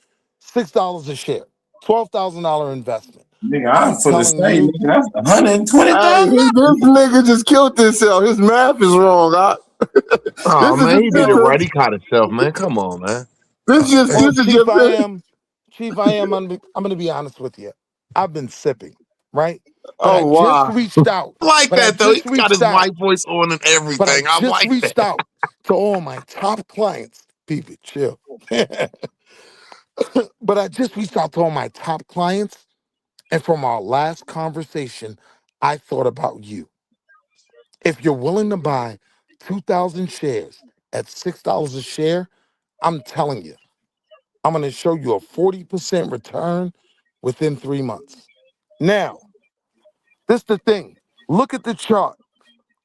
$6 a share. $12,000 investment. Nigga, I'm I'm for the telling same. you, Nigga, that's Hey, $120,000. this nigga just killed himself. His math is wrong. Oh This is man, he did it right. He just caught himself, man. Come on, man. well, this is Chief, just I'm gonna be honest with you. I've been sipping, right? But I oh just wow. reached out. I like But I that though. He just got his reached out. white voice on and But I everything. I just like reached that. out to all my top clients. People, chill. But I just reached out to all my top clients. And from our last conversation, I thought about you. If you're willing to buy 2,000 shares at $6 a share, I'm telling you, I'm going to show you a 40% return within 3 months. Now, this the thing. Look at the chart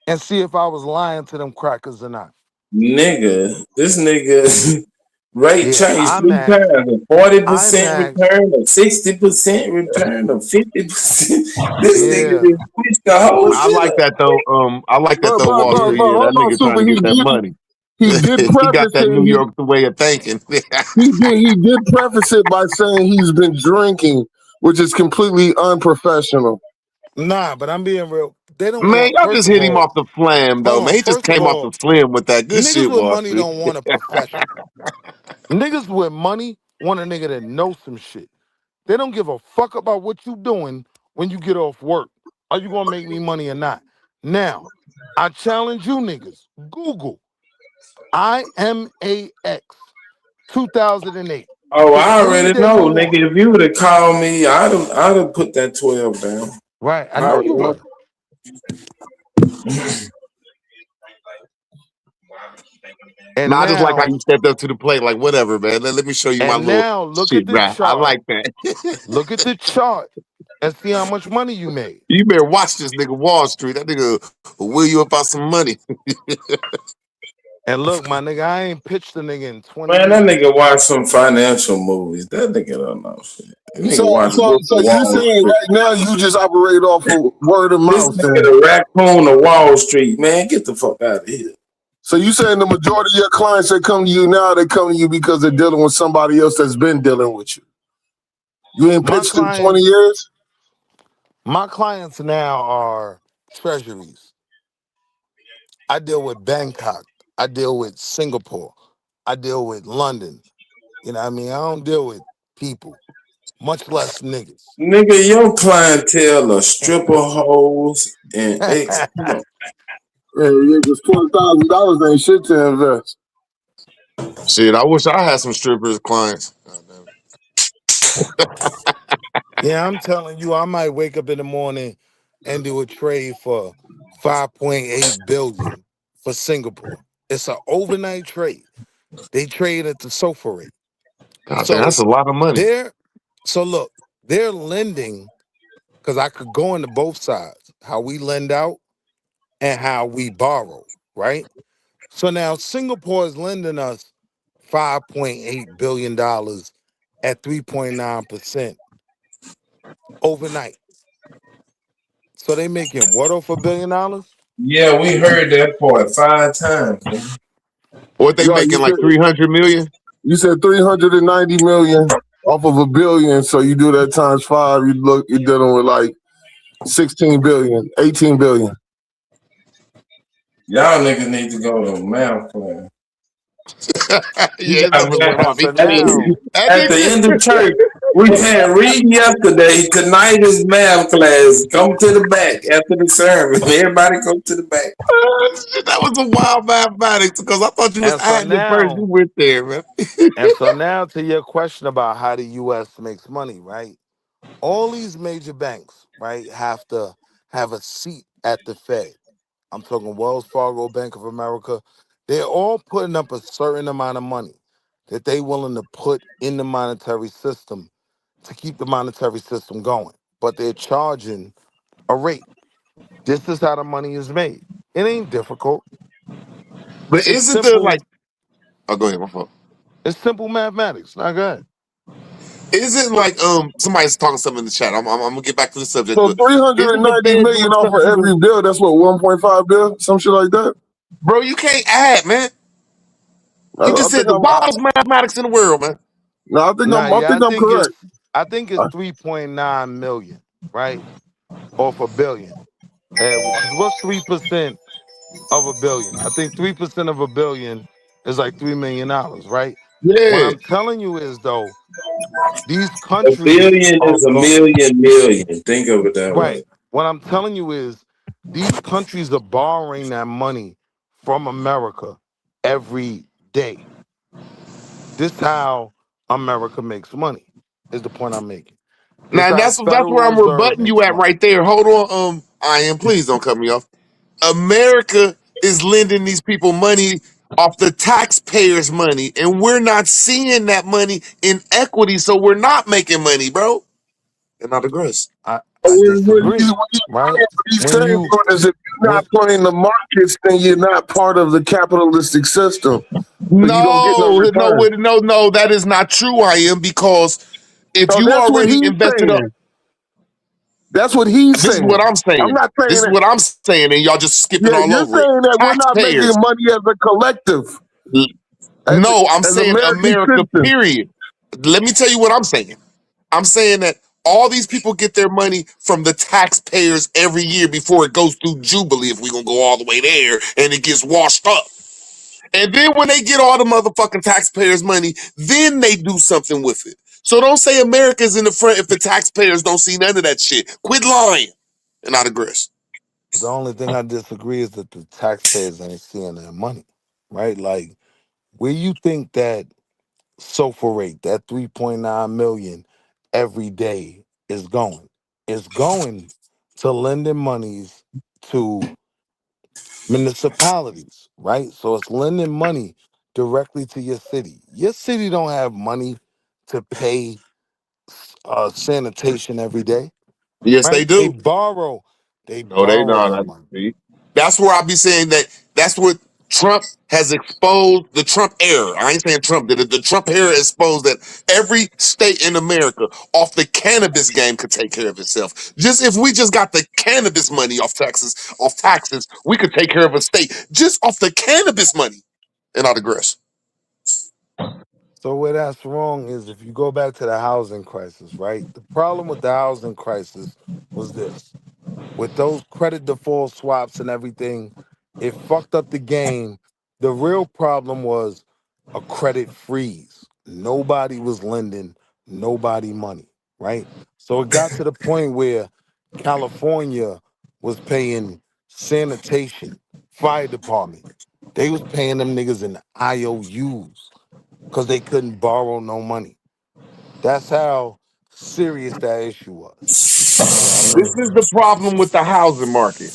and see if I was lying to them crackers or not. Nigga, this nigga rate Yeah, changed I 3 times: maxed. a I 40% maxed. return, a 60% return, a 50%. This nigga Yeah. just switched the whole I shit like up. that though. I like that But though, but Wall but Street. but Yeah, that hold on, nigga trying Super. to get that money. He did He got preface that New it. York way of thinking. He did preface it by saying he's been drinking, which is completely unprofessional. Nah, but I'm being real. They don't Man, want, y'all first just of hit him all, off the flam though. hold Man, on. he just First of came off the all, flam with that good niggas shit, with Wall money Street. don't want a professional. Niggas with money want a nigga that knows some shit. They don't give a fuck about what you doing when you get off work. Are you gonna make me money or not? Now, I challenge you niggas. Google IMAX 2008. Oh, Just I any already day you know, want. nigga. If you would have called me, I'd have put that 12 down. Right. I I know already you know. would. And Nah, I just like how now, you stepped up to the plate. Like, whatever, man. Let me show you my and little now look shit, at the bruh. I chart. like that. Look at the chart and see how much money you made. You better watch this nigga Wall Street. That nigga will will you about some money. And look, my nigga, I ain't pitched a nigga in 20 Man, that years. nigga watch some financial movies. That nigga don't know shit. That nigga watch Wolf So of you're Wall saying Street. right now you just operate off of word of This mouth, nigga then? the raccoon of Wall Street, man. Get the fuck out of here. So you saying the majority of your clients that come to you now, they come to you because they're dealing with somebody else that's been dealing with you. You ain't My pitched in 20 clients, years? my clients now are treasuries. I deal with Bangkok. I deal with Singapore. I deal with London. You know what I mean? I don't deal with people, much less niggas. Nigga, your clientele are stripper hoes and ex. Come on. Yeah, because $20,000 ain't shit to invest. Shit, I wish I had some strippers clients. Yeah, I'm telling you, I might wake up in the morning and do a trade for 5.8 billion for Singapore. It's an overnight trade. They trade at the SOFR rate. God damn, that's So a lot of money. look, they're lending because I could go into both sides, how we lend out and how we borrow, right? So now Singapore is lending us $5.8 billion at 3.9% overnight. So they making what off $1 billion? Yeah, we heard that part 5 times. Man. What they Right, making, like 300 million? you said 390 million off of $1 billion. So you do that times 5, you're dealing with like 16 billion, 18 billion. Y'all niggas need to go to math class. Yeah, his numbers went off. He So can't. now, That At the nigga. end of church, we had reading yesterday. Tonight is math class. Come to the back after the sermon. Everybody go to the back. Shit, that was a wild mathematics because I thought you was and so adding it first. You now, went there, man. and so now to your question about how the U.S. makes money, right? All these major banks, right, have to have a seat at the Fed. I'm talking Wells Fargo, Bank of America. They're all putting up a certain amount of money that they willing to put in the monetary system to keep the monetary system going. But they're charging a rate. This is how the money is made. It ain't difficult. But It's isn't there simple. like? Oh, go ahead, my fault. It's simple mathematics. Not good. Isn't like somebody's talking something in the chat. I'm gonna get back to the subject, So but isn't the 390 Fed million doing off of something every to? bill, that's what, 1.5 bill? Some shit like that? Bro, you can't add, man. You I just said think the wildest mathematics in the world, man. no, Nah, I yeah, think I'm correct. I think it's 3.9 million, right? Off a billion. Because what's 3% of a billion? I think 3% of a billion is like $3 million, right? What Yeah. I'm telling you is though, these A countries billion are is a go million. Think of it that right. way. What I'm telling you is these countries are borrowing that money from America every day. This how America makes money, is the point I'm making. This Now how the that's where Federal I'm Reserve rebutting you makes at money. right there. Hold on, I am. Please don't cut me off. America is lending these people money off the taxpayers' money, and we're not seeing that money in equity, so we're not making money, bro. And not digress. I disagree, right? What he's When saying you is if you're not when playing the markets, then you're not part of the capitalistic system. So you don't get no No, return. no, that is not true. I am because if So you that's what already he's invested up, saying. That's what he's this is saying. what I'm I'm saying. not saying This is that. what I'm saying, and y'all just skipping Yeah, all you're over it. saying that we're not making Taxpayers. money as a collective, No, I'm as saying American America, citizens. period. Let me tell you what I'm saying. I'm saying that all these people get their money from the taxpayers every year before it goes through Jubilee, if we're going to go all the way there, and it gets washed up. And then when they get all the motherfucking taxpayers' money, then they do something with it. So don't say America's in the front if the taxpayers don't see none of that shit. Quit lying. And I digress. the only thing I disagree is that the taxpayers ain't seeing their money, right? Like where you think that SOFR rate, that 3.9 million every day is going. It's going to lending monies to municipalities, right? So it's lending money directly to your city. Your city don't have money to pay sanitation every day, Yes, they right? They do. borrow, they No, they borrow not. that money. That's where I be saying that that's what Trump has exposed, the Trump era. I ain't saying Trump did it. The Trump era exposed that every state in America off the cannabis game could take care of itself. Just if we just got the cannabis money off taxes, we could take care of a state just off the cannabis money. And I digress. So where that's wrong is if you go back to the housing crisis, right? The problem with the housing crisis was this. With those credit default swaps and everything, it fucked up the game. The real problem was a credit freeze. Nobody was lending nobody money, right? So it got to the point where California was paying sanitation, fire department. They was paying them niggas in IOUs because they couldn't borrow no money. That's how serious that issue was. You know what I This mean? is the problem with the housing market.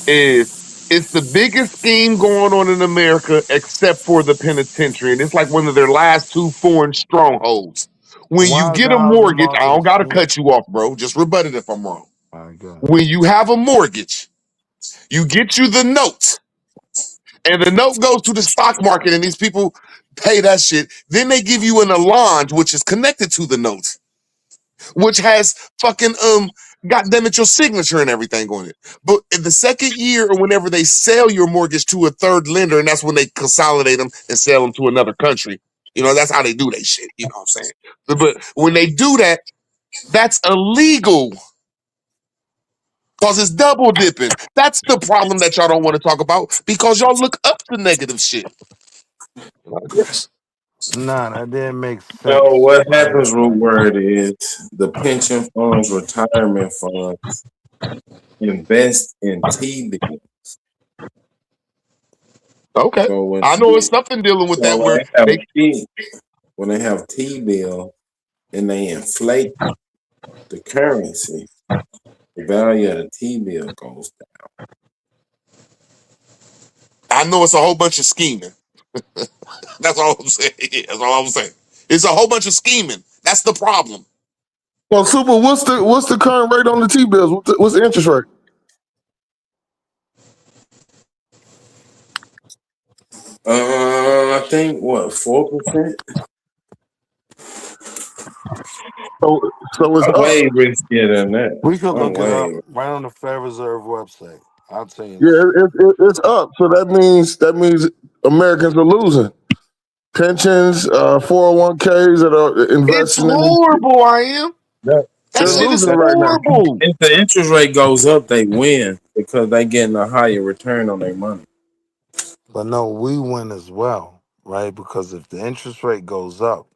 Is it's the biggest scheme going on in America except for the penitentiary. And it's like one of their last two foreign strongholds. When you Why is get the a housing mortgage, I market a don't gotta scam? cut you off, bro. Just rebut it if I'm wrong. All right, go ahead. When you have a mortgage, you get you the note, and the note goes to the stock market, and these people pay that shit. Then they give you an allonge, which is connected to the note, which has fucking God damn it, your signature and everything on it. But in the second year or whenever they sell your mortgage to a third lender, and that's when they consolidate them and sell them to another country. You know, that's how they do that shit. You know what I'm saying? But when they do that, that's illegal. Because it's double dipping. That's the problem that y'all don't want to talk about because y'all look up the negative shit. Nah, that didn't make So sense. what Right? happens, root word, is the pension funds, retirement funds invest in T-bills. Okay. So when I know it's something dealing with that where when they have T-bill and they inflate the currency, the value of the T-bill goes down. I know it's a whole bunch of scheming. That's all I'm saying. That's all I'm saying. It's a whole bunch of scheming. That's the problem. Well, Super, what's the current rate on the T-bills? What's the interest rate? I think 4%. So it's I'm way riskier than that. We could I'm look it up way. right on the Federal Reserve website. I'll tell you. Yeah, it's up. So that means Americans are losing. Pensions, 401ks that are investing. It's horrible, I am. That shit is right now. horrible. If the interest rate goes up, they win because they getting a higher return on their money. But no, we win as well, right? Because if the interest rate goes up,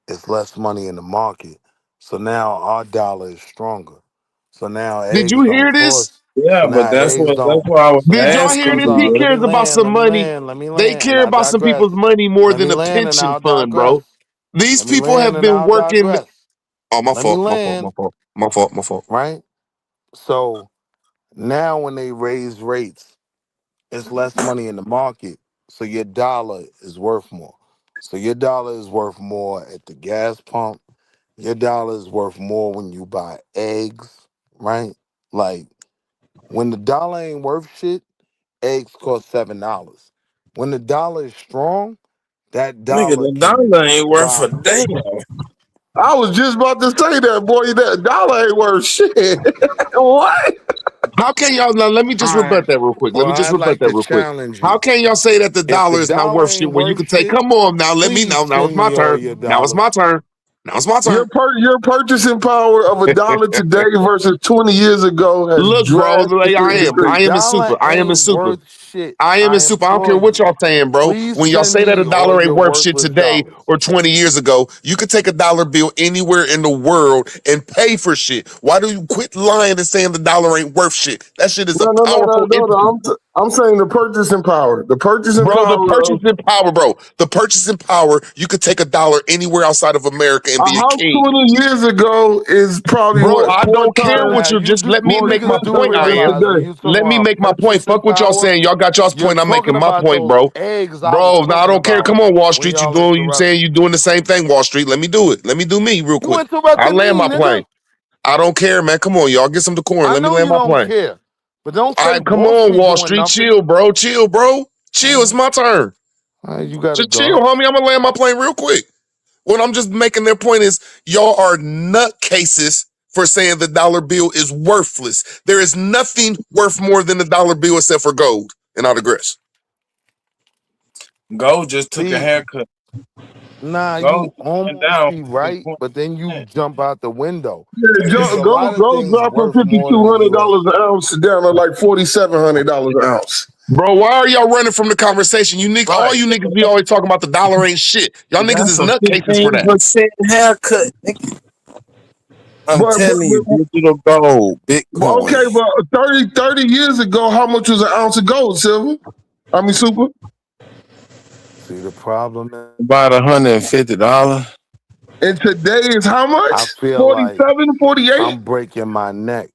it's less money in the market. So now our dollar is stronger. So now Did eggs you don't hear this? cost. Yeah, So but now that's eggs don't. why I was Did y'all hear asking this? you. He Let me cares about land. some money. Let me They land, and care I about some digress. people's money more Let me than a land, and pension I'll fund, digress. bro. These Let me people land, have and been I'll working. digress. Oh, my Let me fault. My fault. My land. fault. My fault. My fault. Right. So now when they raise rates, it's less money in the market. So your dollar is worth more. So your dollar is worth more at the gas pump. Your dollar is worth more when you buy eggs, right? Like when the dollar ain't worth shit, eggs cost $7. When the dollar is strong, that Nigga, dollar the can dollar ain't worth buy. a damn. I was just about to say that, boy. That dollar ain't worth shit. What? How can y'all now? Let me just All right. rebut that real quick. Let Well, me just I'd rebut like that to real quick. challenge How you. can y'all say that the If the dollar is not dollar worth shit ain't when you worth can take? shit, Come on now, let me please now. Now it's send my me all turn. your Now it's dollars. my turn. Now it's my turn. Your purchasing power of a dollar today versus 20 years ago has Look, bro, like drastically If the I increased. am in super. dollar I am in ain't super. worth shit, I am in I super. I don't implore care what you, y'all saying, bro. please When y'all send say that a me all dollar ain't your worth shit worthless today dollars. or 20 years ago, you could take a dollar bill anywhere in the world and pay for shit. Why do you quit lying and saying the dollar ain't worth shit? That shit is a powerful entity. I'm saying the purchasing power. The purchasing Bro, the power of purchasing power, bro. The purchasing power, you could take a dollar anywhere outside of America and a be a house king. 20 years ago is probably Bro, what, I four don't care times what Now you you just do, let me more make my niggas do point, I expensive am. realize when today. you talk Let me about make my point. purchasing Fuck what y'all power, saying. Y'all got y'all's you're point. I'm talking making my about point, those bro. eggs I was Bro, now I talking don't care. about Come on, Wall when Street. You y'all doing? You interrupted saying you me. doing the same thing, Wall Street? Let me do it. Let me do me real You quick. I interrupted land me, my plane. nigga. I don't care, man. Come on, y'all. Get some decorum. I Let me know land you my don't plane. care, but don't All say right, come Wall on, Street Wall doing Street. nothing. Chill, bro. Chill, bro. Chill. It's my turn. All right, you gotta Just chill, go. homie. I'm gonna land my plane real quick. What I'm just making their point is y'all are nutcases for saying the dollar bill is worthless. There is nothing worth more than the dollar bill except for gold. And I digress. Gold just took a See, haircut. nah, Gold you went almost down be right, but then you 20%. jump out the window. Yeah, It's a lot of gold things dropped from worth more than the U.S. $5,200 an ounce down to like $4,700 an ounce. Bro, why are y'all running from the conversation? You niggas, all Right. you niggas be always talking about the dollar ain't shit. Y'all niggas That's is a nutcases for that. 15% haircut, nigga. I'm telling you, digital gold, Okay, Bitcoin. but 30 years ago, how much was an ounce of gold, Silver? I mean, Super? See, the problem is, About $150. And today is how I much? feel like 47, 48? I'm breaking my neck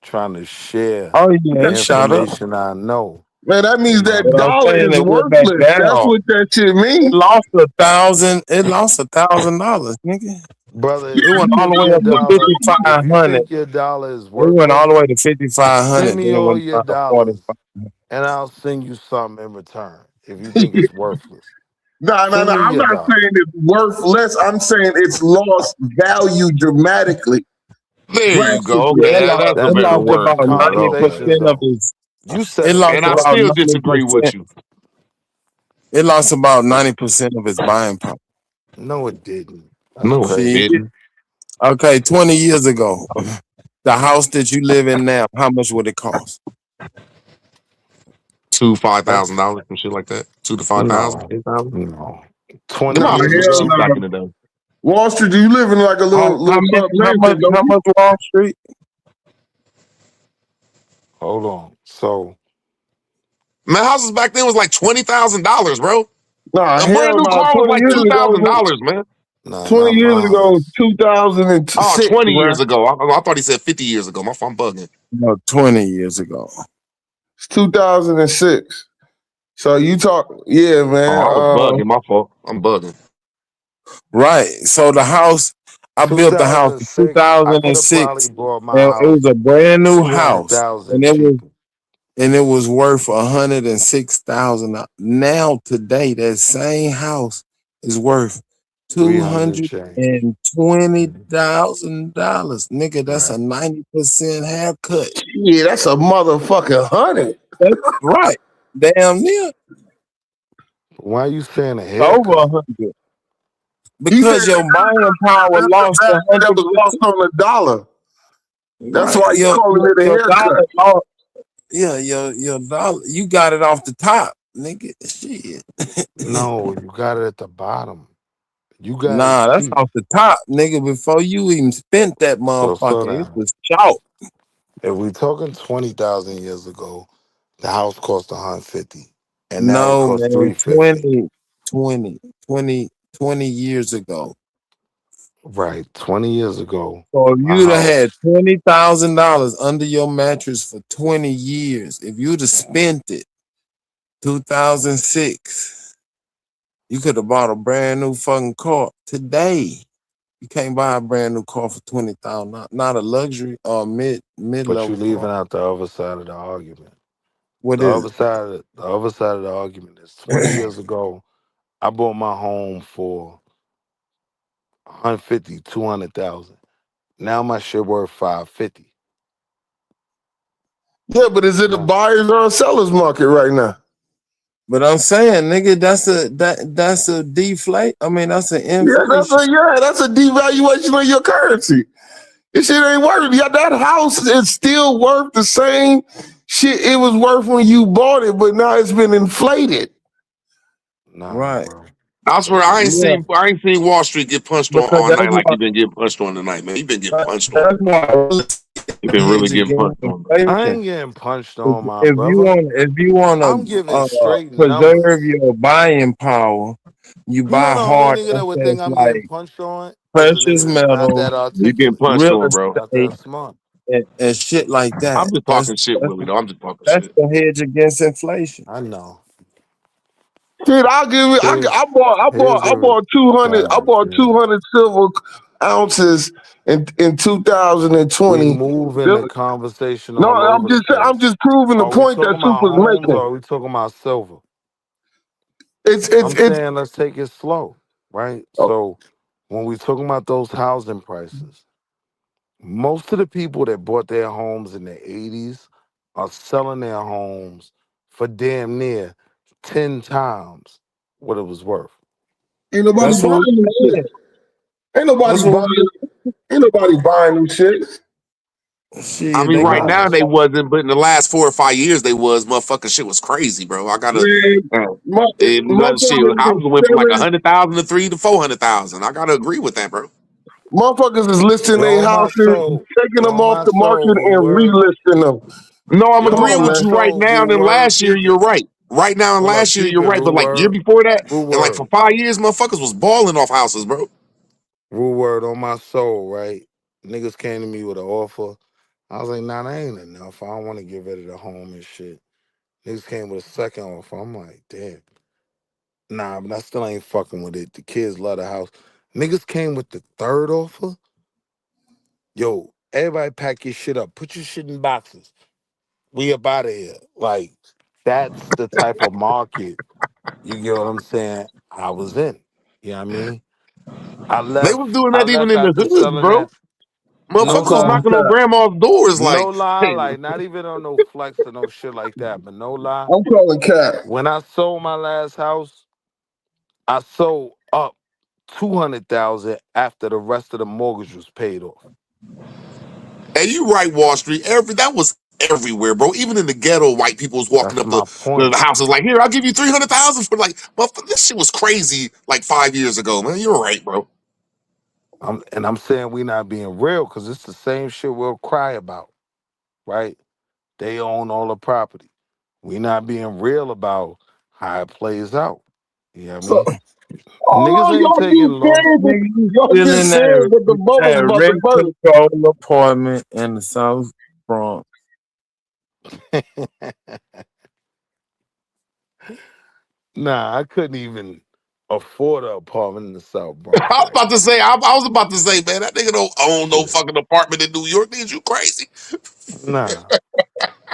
trying to share Oh yeah, the it shot up. information I know. Man, that You means know what I that But I'm mean? dollar saying is it went back worthless. That's down. what that shit It means. lost $1,000. It lost $1,000, nigga. Brother, It if went you all the think way your up to dollar, if you 5,500. think your dollar is It went worthless, all the way to send 5,500. me Then it all went your down to dollars 45. and I'll send you something in return if you think it's worthless. No. Send me I'm your not dollars. saying it's worth less. I'm saying it's lost value dramatically. There you go. Yeah, Okay, that's a it better lost word. about There you go. 90% of Okay. its. You It said, lost and I about still disagree with 90%. you. It lost about 90% of its buying power. No, it didn't. That's No, it See, crazy. didn't. okay, 20 years ago, the house that you live in now, how much would it cost? $5,000, some shit like that. 2 to 5,000, No, 8,000. no. 20 Them Nah, houses years was hell cheap ago. back no. in the day. Wall Street, you live in like a little neighborhood, don't How you? much Wall Street? Hold on. So Man, houses back then was like $20,000, bro. Nah, A brand hell new no. car was 20 like years ago, $2,000, man. nah, 20 not years ago, mine. Oh, 2006, 20 bro. years ago. I thought he said 50 years ago. My phone bugging. No, 20 years ago. It's 2006. So you talk, yeah, Oh, man. I was bugging. My fault. I'm bugging. Right. So the house, I built the house in 2006, I could have 2006, probably bought my and it house was a brand new house, 200,000 and cheaper. it was worth $106,000. Now today, that same house is worth 300 and change. $220,000. Nigga, that's a Right. 90% haircut. Yeah, that's a motherfucking 100. That's right. Damn near Why are you saying a over haircut? 100. He said Because your buying power that's the lost value that was 100%. lost on the dollar. That's Right. why you calling it a Your haircut. dollar lost. Yeah, your dollar, you got it off the top, nigga. Shit. No, you got it at the bottom. You got it Nah, that's cheap. off the top, nigga. Before you even spent that So slow motherfucker, it down. was chalk. If we talking 20,000 years ago, the house cost 150, and now it No, costs man, 350. 20 years ago. Right, 20 years ago, So if a you'd have had house. $20,000 under your mattress for 20 years, if you'd have spent it 2006, you could have bought a brand new fucking car. Today, you can't buy a brand new car for 20,000. Not a luxury or mid But you level leaving car. out the other side of the argument. What The is other it? side, the other side of the argument is 20 years ago, I bought my home for 150, 200,000. Now my shit worth 550. Yeah, but is it a buyer's or a seller's market right now? But I'm saying, nigga, that's a deflate. I mean, that's an Yeah, inflation. that's a devaluation of your currency. This shit ain't worth it. Yeah, that house is still worth the same shit it was worth when you bought it, but now it's been inflated. Nah, Right. bro. I swear I ain't Yeah, seen Wall Street get punched on because all night like he been getting punched on tonight, man. He been getting punched on. that's why He been really hedge getting against punched on. I inflation. ain't getting punched on, my If brother. you want I'm to giving straight preserve numbers. your buying power, you You know buy the only hard nigga that would think assets I'm getting like punched on is a precious nigga that's not metals, that You getting articulate, punched real on, bro. not estate, that smart. and shit like that. I'm just talking shit, Willie. Though. I'm just talking That's shit. the hedge against inflation. I know. Shit, I'll give it. Here's here's I the bought 200. I bought yeah. 200 silver ounces in We 2020. moving the conversation No, all over the I'm place. just proving the Are we point that talking about Super's homes making. or are we talking about silver? I'm It's saying let's take it slow, right? So when we talking about those housing prices, most of the people that bought their homes in the 80s are selling their homes for damn near 10 times what it was worth. ain't nobody That's what buying we them shit. saying. Ain't nobody That's what buying. Ain't nobody buying them shit. I shit. mean, They right got now they wasn't, but in the last 4 or 5 years they was. Motherfucking shit was crazy, bro. I gotta. Man, Shit, motherfuckers houses is went from like selling. 100,000 to 3 to 400,000. I gotta agree with that, bro. Motherfuckers is listing Yo, their on my houses, soul, taking them on off my the soul, market Blue and Word. relisting them. No, I'm Yo, agreeing on Come on, with my man. you right soul, now. Blue Then Word, last year, peep it. you're right. Right now and Hold up, last year, peep you're it, right. Blue But like year Word. before that, Blue and like for Word. 5 years, motherfuckers was balling off houses, bro. Blue Word on my soul, right? Niggas came to me with an offer. I was like, nah, that ain't enough. I don't want to get rid of the home and shit. Niggas came with a second offer. I'm like, damn. Nah, but I still ain't fucking with it. The kids love the house. Niggas came with the third offer. Yo, everybody pack your shit up. Put your shit in boxes. We up out of here. Like, that's the type of market, you get what I'm saying, I was in. You know what I mean? They was doing I that even left in the after hood, selling bro. that. Motherfuckers No was lie. knocking on grandma's doors No like, lie, hey, like not even on no flex or no shit like that. But no lie. I'm calling cat. When I sold my last house, I sold up 200,000 after the rest of the mortgage was paid off. hey, you right, Wall Street. That was everywhere, bro. Even in the ghetto, white people was walking That's up my the point. houses like, here, I'll give you 300,000 for like, motherfucker, this shit was crazy like 5 years ago, man. You're right, bro. I'm saying we not being real because it's the same shit we'll cry about, right? They own all the property. We not being real about how it plays out. You know what I So, mean? oh, Niggas ain't y'all taking keep loss. saying Nigga, you y'all still just in saying that the bubbles that about to rent burst. control apartment in the South Bronx. Nah, I couldn't even afford an apartment in the South Bronx. I was Right? about to say, I was about to say, man, that nigga don't own no fucking apartment in New York. Nigga, you crazy? Nah.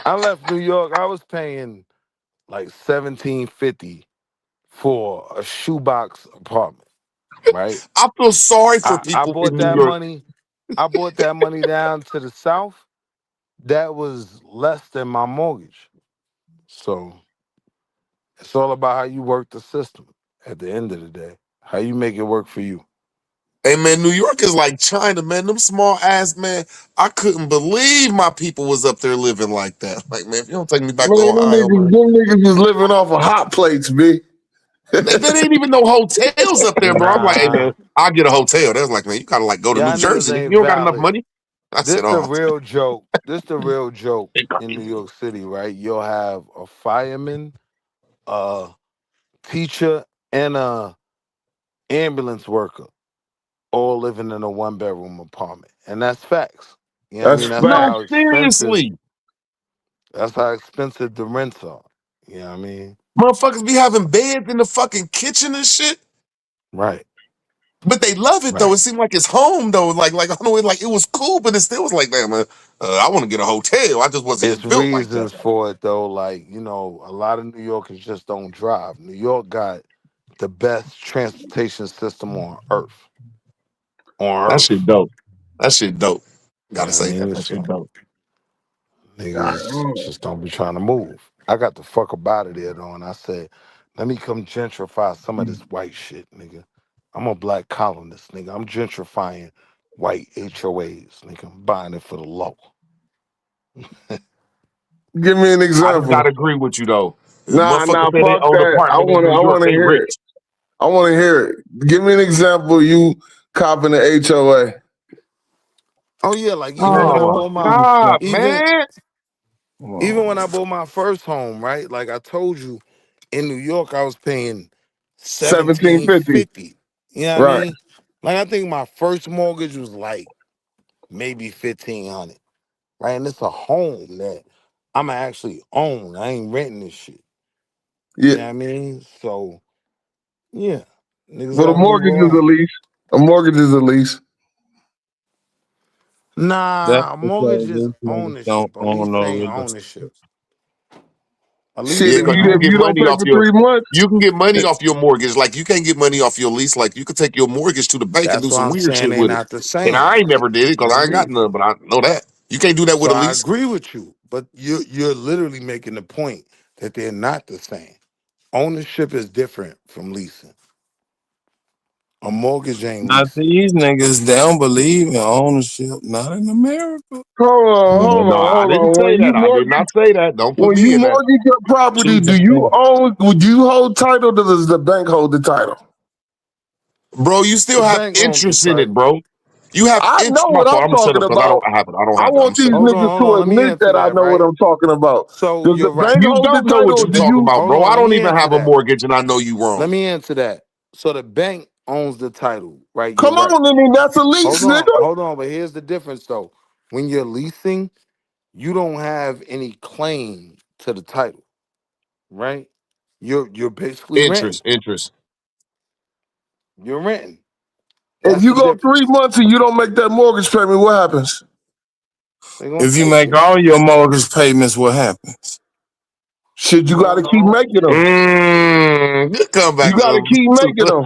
I left New York. I was paying like $1,750 for a shoebox apartment, right? I feel sorry for I people bought in New that York. money. I bought that money down to the South. That was less than my mortgage. So it's all about how you work the system at the end of the day. How you make it work for you. Hey man, New York is like China, man. Them small ass man. I couldn't believe my people was up there living like that. Like, man, if you don't take me back to Man, Ohio, man. them niggas is living off of hot plates, B. There ain't even no hotels up there, bro. I'm like, hey Nah. man, I'll get a hotel. That's like, man, you gotta like go to New Y'all niggas Jersey. You ain't don't got enough valid. money. I This said, the oh, real joke. This the real joke in New York City, right? You'll have a fireman, a teacher, and a ambulance worker all living in a 1-bedroom apartment. And that's facts. You know what I mean? That's no, how expensive seriously. the rents are. You know what I mean? Motherfuckers be having beds in the fucking kitchen and shit. Right. But they love it though. It seemed like it's home though. Like I don't know, like it was cool, but it still was like, damn, man, I want to get a hotel. I just It's wasn't built like that. reasons for it though. Like, you know, a lot of New Yorkers just don't drive. New York got the best transportation system on earth. That shit dope. That shit dope. Gotta Yeah, I say mean, that. That it's shit dope. niggas just don't be trying to move. I got the fuck up out of there though, and I said, let me come gentrify some of this white shit, nigga. I'm a black colonist, nigga. I'm gentrifying white HOAs, nigga. I'm buying it for the low. Give me an example. I just gotta agree with you though. Nah, Motherfuckers say they fuck own an that. apartment in New I York, wanna they hear rich. it. I want to hear it. Give me an example. You copping the HOA. Oh yeah, like even when I bought my even when I bought my first home, right? Like I told you, in New York, I was paying $1,750. You know what I mean? Like I think my first mortgage was like maybe $1,500. Right, and it's a home that I'ma actually own. I ain't renting this shit. Yeah. You know what I mean? So yeah, niggas But a gotta move mortgage is a around. lease. A mortgage is a lease. Nah, a mortgage is ownership. A lease ain't ownership. A lease Shit, is if you get money off your 3 months. you can get money off your mortgage. Like you can't get money off your lease. Like you could take your mortgage to the bank and That's do why some I'm weird saying shit they with it. not the And same. I ain't never did it because I I ain't got agree. none, but I know that. You can't do that with So a I lease. agree with you, but you're literally making the point that they're not the same. Ownership is different from leasing. A mortgage ain't Not leasing. these niggas. They don't believe in ownership. Not in America. No, I didn't say that. I did not say that. Don't put When me you in that. mortgage your property, do you own? Would you hold title? Does the bank hold the title? Bro, you still The have bank owns the interest in it, title. bro. You have I interest. know My what fault. I'm I'm gonna shut talking up because about. I don't I have that. I'm want these shut up. niggas to Let me admit answer that I that, know what right? I'm talking about. So Does the you're right. bank You hold the don't know title, what or you're do talking you? about, Hold bro. on, I let don't me even answer have a that. mortgage and I know you Let wrong. me answer that. So the bank owns the title, right? You're Come right. on, I mean that's a lease, nigga. Hold on, but here's the difference though. When you're leasing, you don't have any claim to the title, right? You're basically renting. Interest. You're renting. If That's you the go 3 difference. months and you don't make that mortgage payment, what happens? They gonna If you take make it. all your mortgage payments, what happens? Shit, you got to keep making them. Good You comeback, got to keep making them.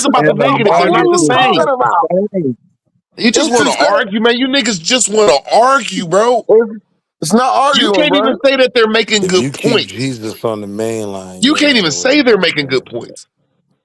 is about the And the negative. They're not the margins is same. not the same. You just It's want just to not, argue, man. You niggas just want to argue, bro. it's not You arguing, can't bro. even say that they're making If good you keep points. Jesus on the main line, You you ain't can't even gotta worry say they're about making that. good points.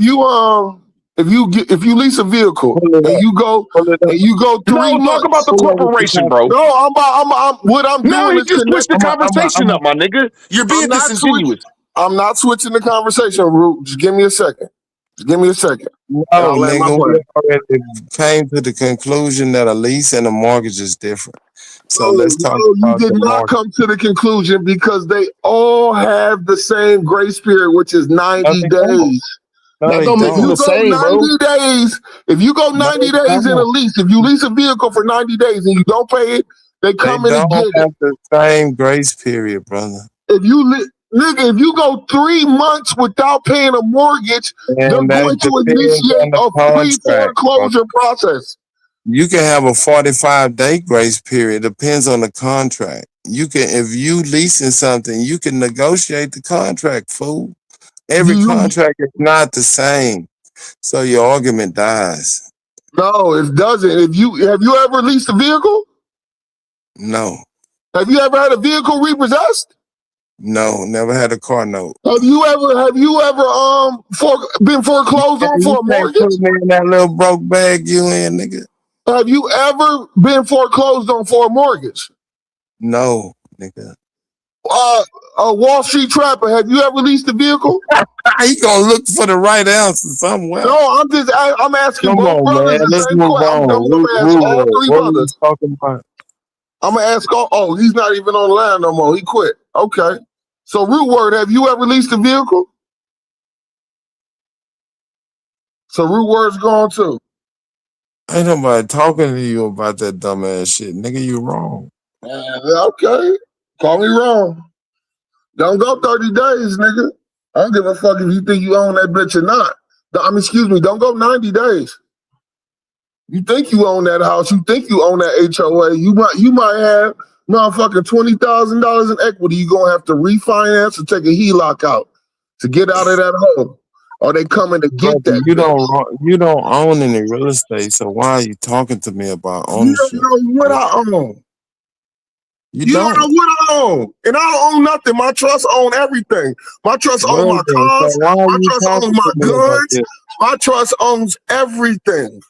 you If you lease a vehicle and you go 3 months. talk about the corporation, bro. No, what I'm No, doing he is just switched the connecting. conversation up, my nigga. You're being disingenuous. I'm not switching the conversation, Root. Just give me a second. No, I'll land my nigga, plane. we already came to the conclusion that a lease and a mortgage is different. So let's talk You about did the not mortgage. come to the conclusion because they all have the same grace period, which is 90 days. That don't make them the same, bro. 90 days. If you go 90 days in a lease, if you lease a vehicle for 90 days and you don't pay it, they come in and get don't it. have the same grace period, brother. If you go 3 months without paying a mortgage, they're going to initiate a pre-foreclosure process. You can have a 45-day grace period. Depends on the contract. You can, if you leasing something, you can negotiate the contract, fool. Every contract is not the same, so your argument dies. No, it doesn't. Have you ever leased a vehicle? No, Have you ever had a vehicle repossessed? no, never had a car note. Have you ever been foreclosed on for a mortgage? Put me in that little broke bag you in, nigga. Have you ever been foreclosed on for a mortgage? No, nigga. A Wall Street Trapper, have you ever leased a vehicle? He gonna look for the right answer somewhere. No, I'm asking Come both on, brothers man. the Let's same move question. on. I'm gonna ask all three What we brothers. talking about? I'm gonna ask all. Oh, he's not even on the line no more. He quit. Okay. So, Root Word, have you ever leased a vehicle? So, Root Word's gone too. Ain't nobody talking to you about that dumbass shit, nigga. You wrong. Okay. Call me wrong. Don't go 30 days, nigga. I don't give a fuck if you think you own that bitch or not. Don't go 90 days. You think you own that house. You think you own that HOA. You might have motherfucking $20,000 in equity. You're going to have to refinance or take a HELOC out to get out of that home. Or they coming to get that. You don't own any real estate, so why are you talking to me about ownership? You don't know what I own. You don't know what I own. And I don't own nothing. My trust own everything. My trust owns my cars. My trust owns my goods. My trust owns everything.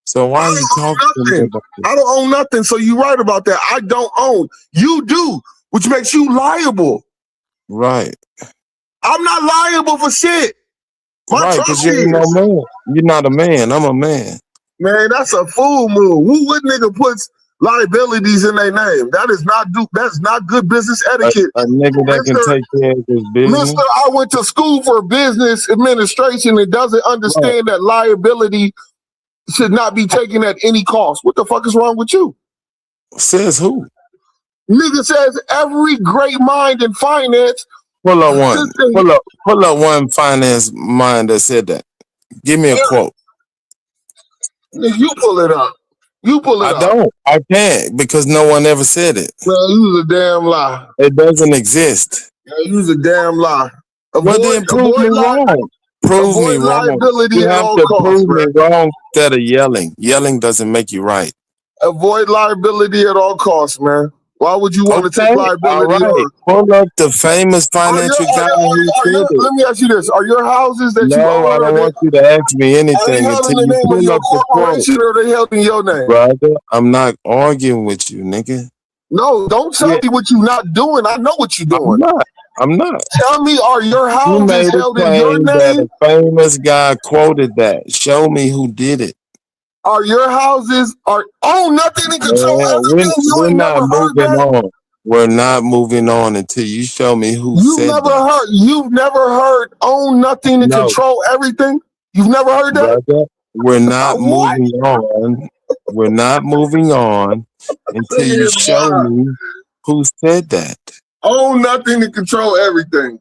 So why are you talking to me about this? I don't own nothing. So you're right about that. I don't own. You do, which makes you liable. Right. I'm not liable for shit. Right, because you're no man. You're not a man. I'm a man. Man, that's a fool move. What nigga puts liabilities in their name? That's not good business etiquette. A nigga that can take care of his business. Mister, I went to school for business administration and doesn't understand that liability should not be taken at any cost. What the fuck is wrong with you? Says who? Nigga says every great mind in finance. Pull up one. Pull up one finance mind that said that. Give me a quote. You pull it up. I don't. I can't because no one ever said it. Man, you was a damn lie. It doesn't exist. Yeah, you was a damn lie. Well, then prove me wrong. Prove me wrong. You have to prove me wrong instead of yelling. Yelling doesn't make you right. Avoid liability at all costs, man. Why would you want to take liability on? Pull up the famous financial guy who said it. Let me ask you this. Are your houses that you No, I own? don't want you to ask me Are they anything held in until the you name of pull your up the quote. corporation or are they held in your name? Brother, I'm not arguing with you, nigga. No, don't tell me what you're not doing. I know what you're doing. I'm not. Tell me, are your You houses made a held in your claim that name? a famous guy quoted that. Show me who did it. Are your houses nothing in control everything? We're not moving on. We're not moving on until you show me who said that. You've never heard own nothing and control everything? You've never heard that? Brother, we're not moving on. We're not moving on until you show me who said that. Own nothing and control everything.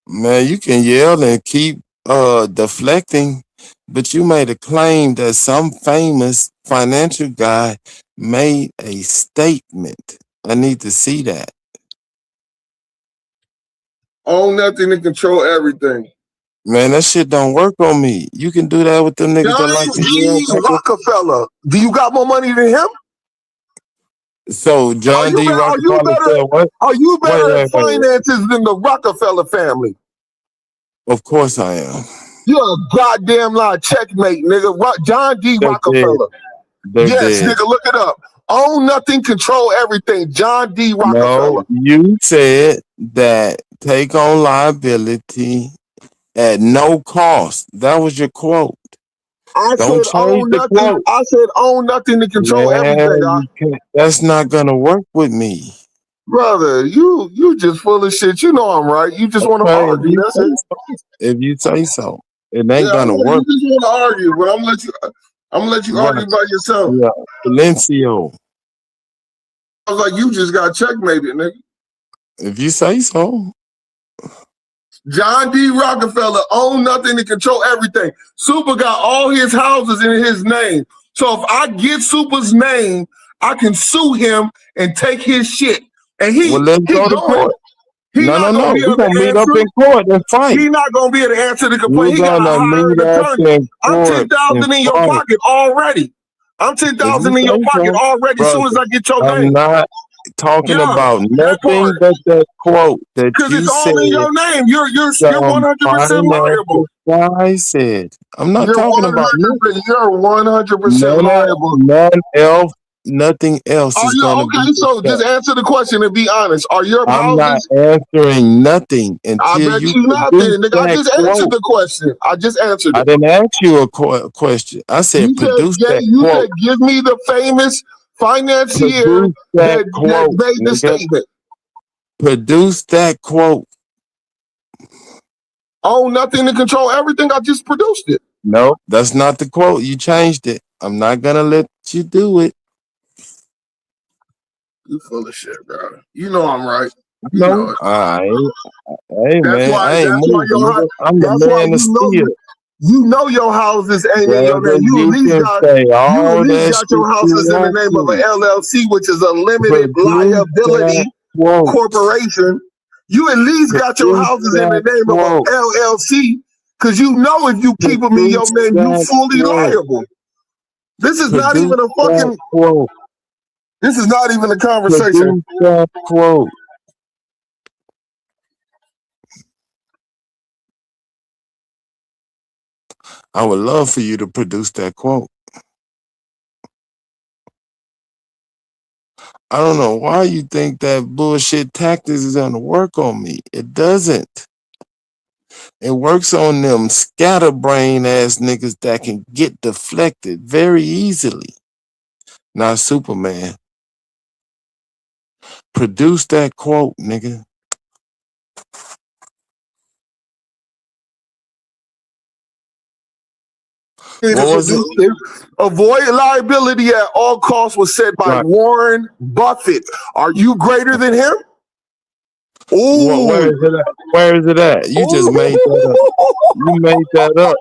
Man, you can yell and keep deflecting, but you made a claim that some famous financial guy made a statement. I need to see that. Own nothing and control everything. Man, that shit don't work on me. You can do that with them niggas that like to yell. Rockefeller. Do you got more money than him? So John D. Rockefeller said what? Are you better at finances than the Rockefeller family? Of course I am. You're a goddamn lie. Checkmate, nigga. John D. Rockefeller. Yes, nigga, look it up. Own nothing, control everything. John D. Rockefeller. No, you said that take on liability at no cost. That was your quote. I Don't said change own the nothing. quote. I said own nothing to control everything. That's not gonna work with me. Brother, you just full of shit. You know I'm right. You just want to argue. That's it. If you say so, it ain't gonna You work. just want to argue, but I'm gonna let you argue by yourself. Yeah, Silencio. I was like, you just got checkmated, nigga. If you say so. John D. Rockefeller owned nothing to control everything. Super got all his houses in his name. So if I get Super's name, I can sue him and take his shit. And let's go to court. No. We're gonna meet up in court and fight. He's not gonna be able to answer the complaint. He got to hire an attorney. I'm 10,000 in your pocket already. I'm 10,000 in your pocket already. As soon as I get your name. I'm not talking about nothing but that quote that because you it's said. all in your name. You're 100% liable. I said I'm not talking about nothing. You're 100% liable. Nothing else is gonna be. Okay, so just answer the question and be honest. Are your I'm houses? not answering nothing until I bet you not. Then, nigga, I just answered the question. I just answered it. I didn't ask you a question. I said produce that you quote. said give me the famous financier that made the statement. Produce that quote. Own nothing to control everything. I just produced it. No, that's not the quote. You changed it. I'm not gonna let you do it. You full of shit, bro. You know I'm right. You No, know it. Hey man, I ain't moving. I'm the man of steel. You know your houses ain't in your name. You at least got your houses in the name of an LLC, which is a limited liability corporation. You at least got your houses in the name of an LLC, because you know if you keep them in your name, you fully liable. This is not even a fucking quote. This is not even a conversation. That quote. I would love for you to produce that quote. I don't know why you think that bullshit tactics is gonna work on me. It doesn't. It works on them scatterbrain ass niggas that can get deflected very easily. Not Superman. Produce that quote, nigga. What was it? Avoid liability at all costs was said by Warren Buffett. Are you greater than him? Ooh. Where is it at? Where is it at? You just made that up. You made that up.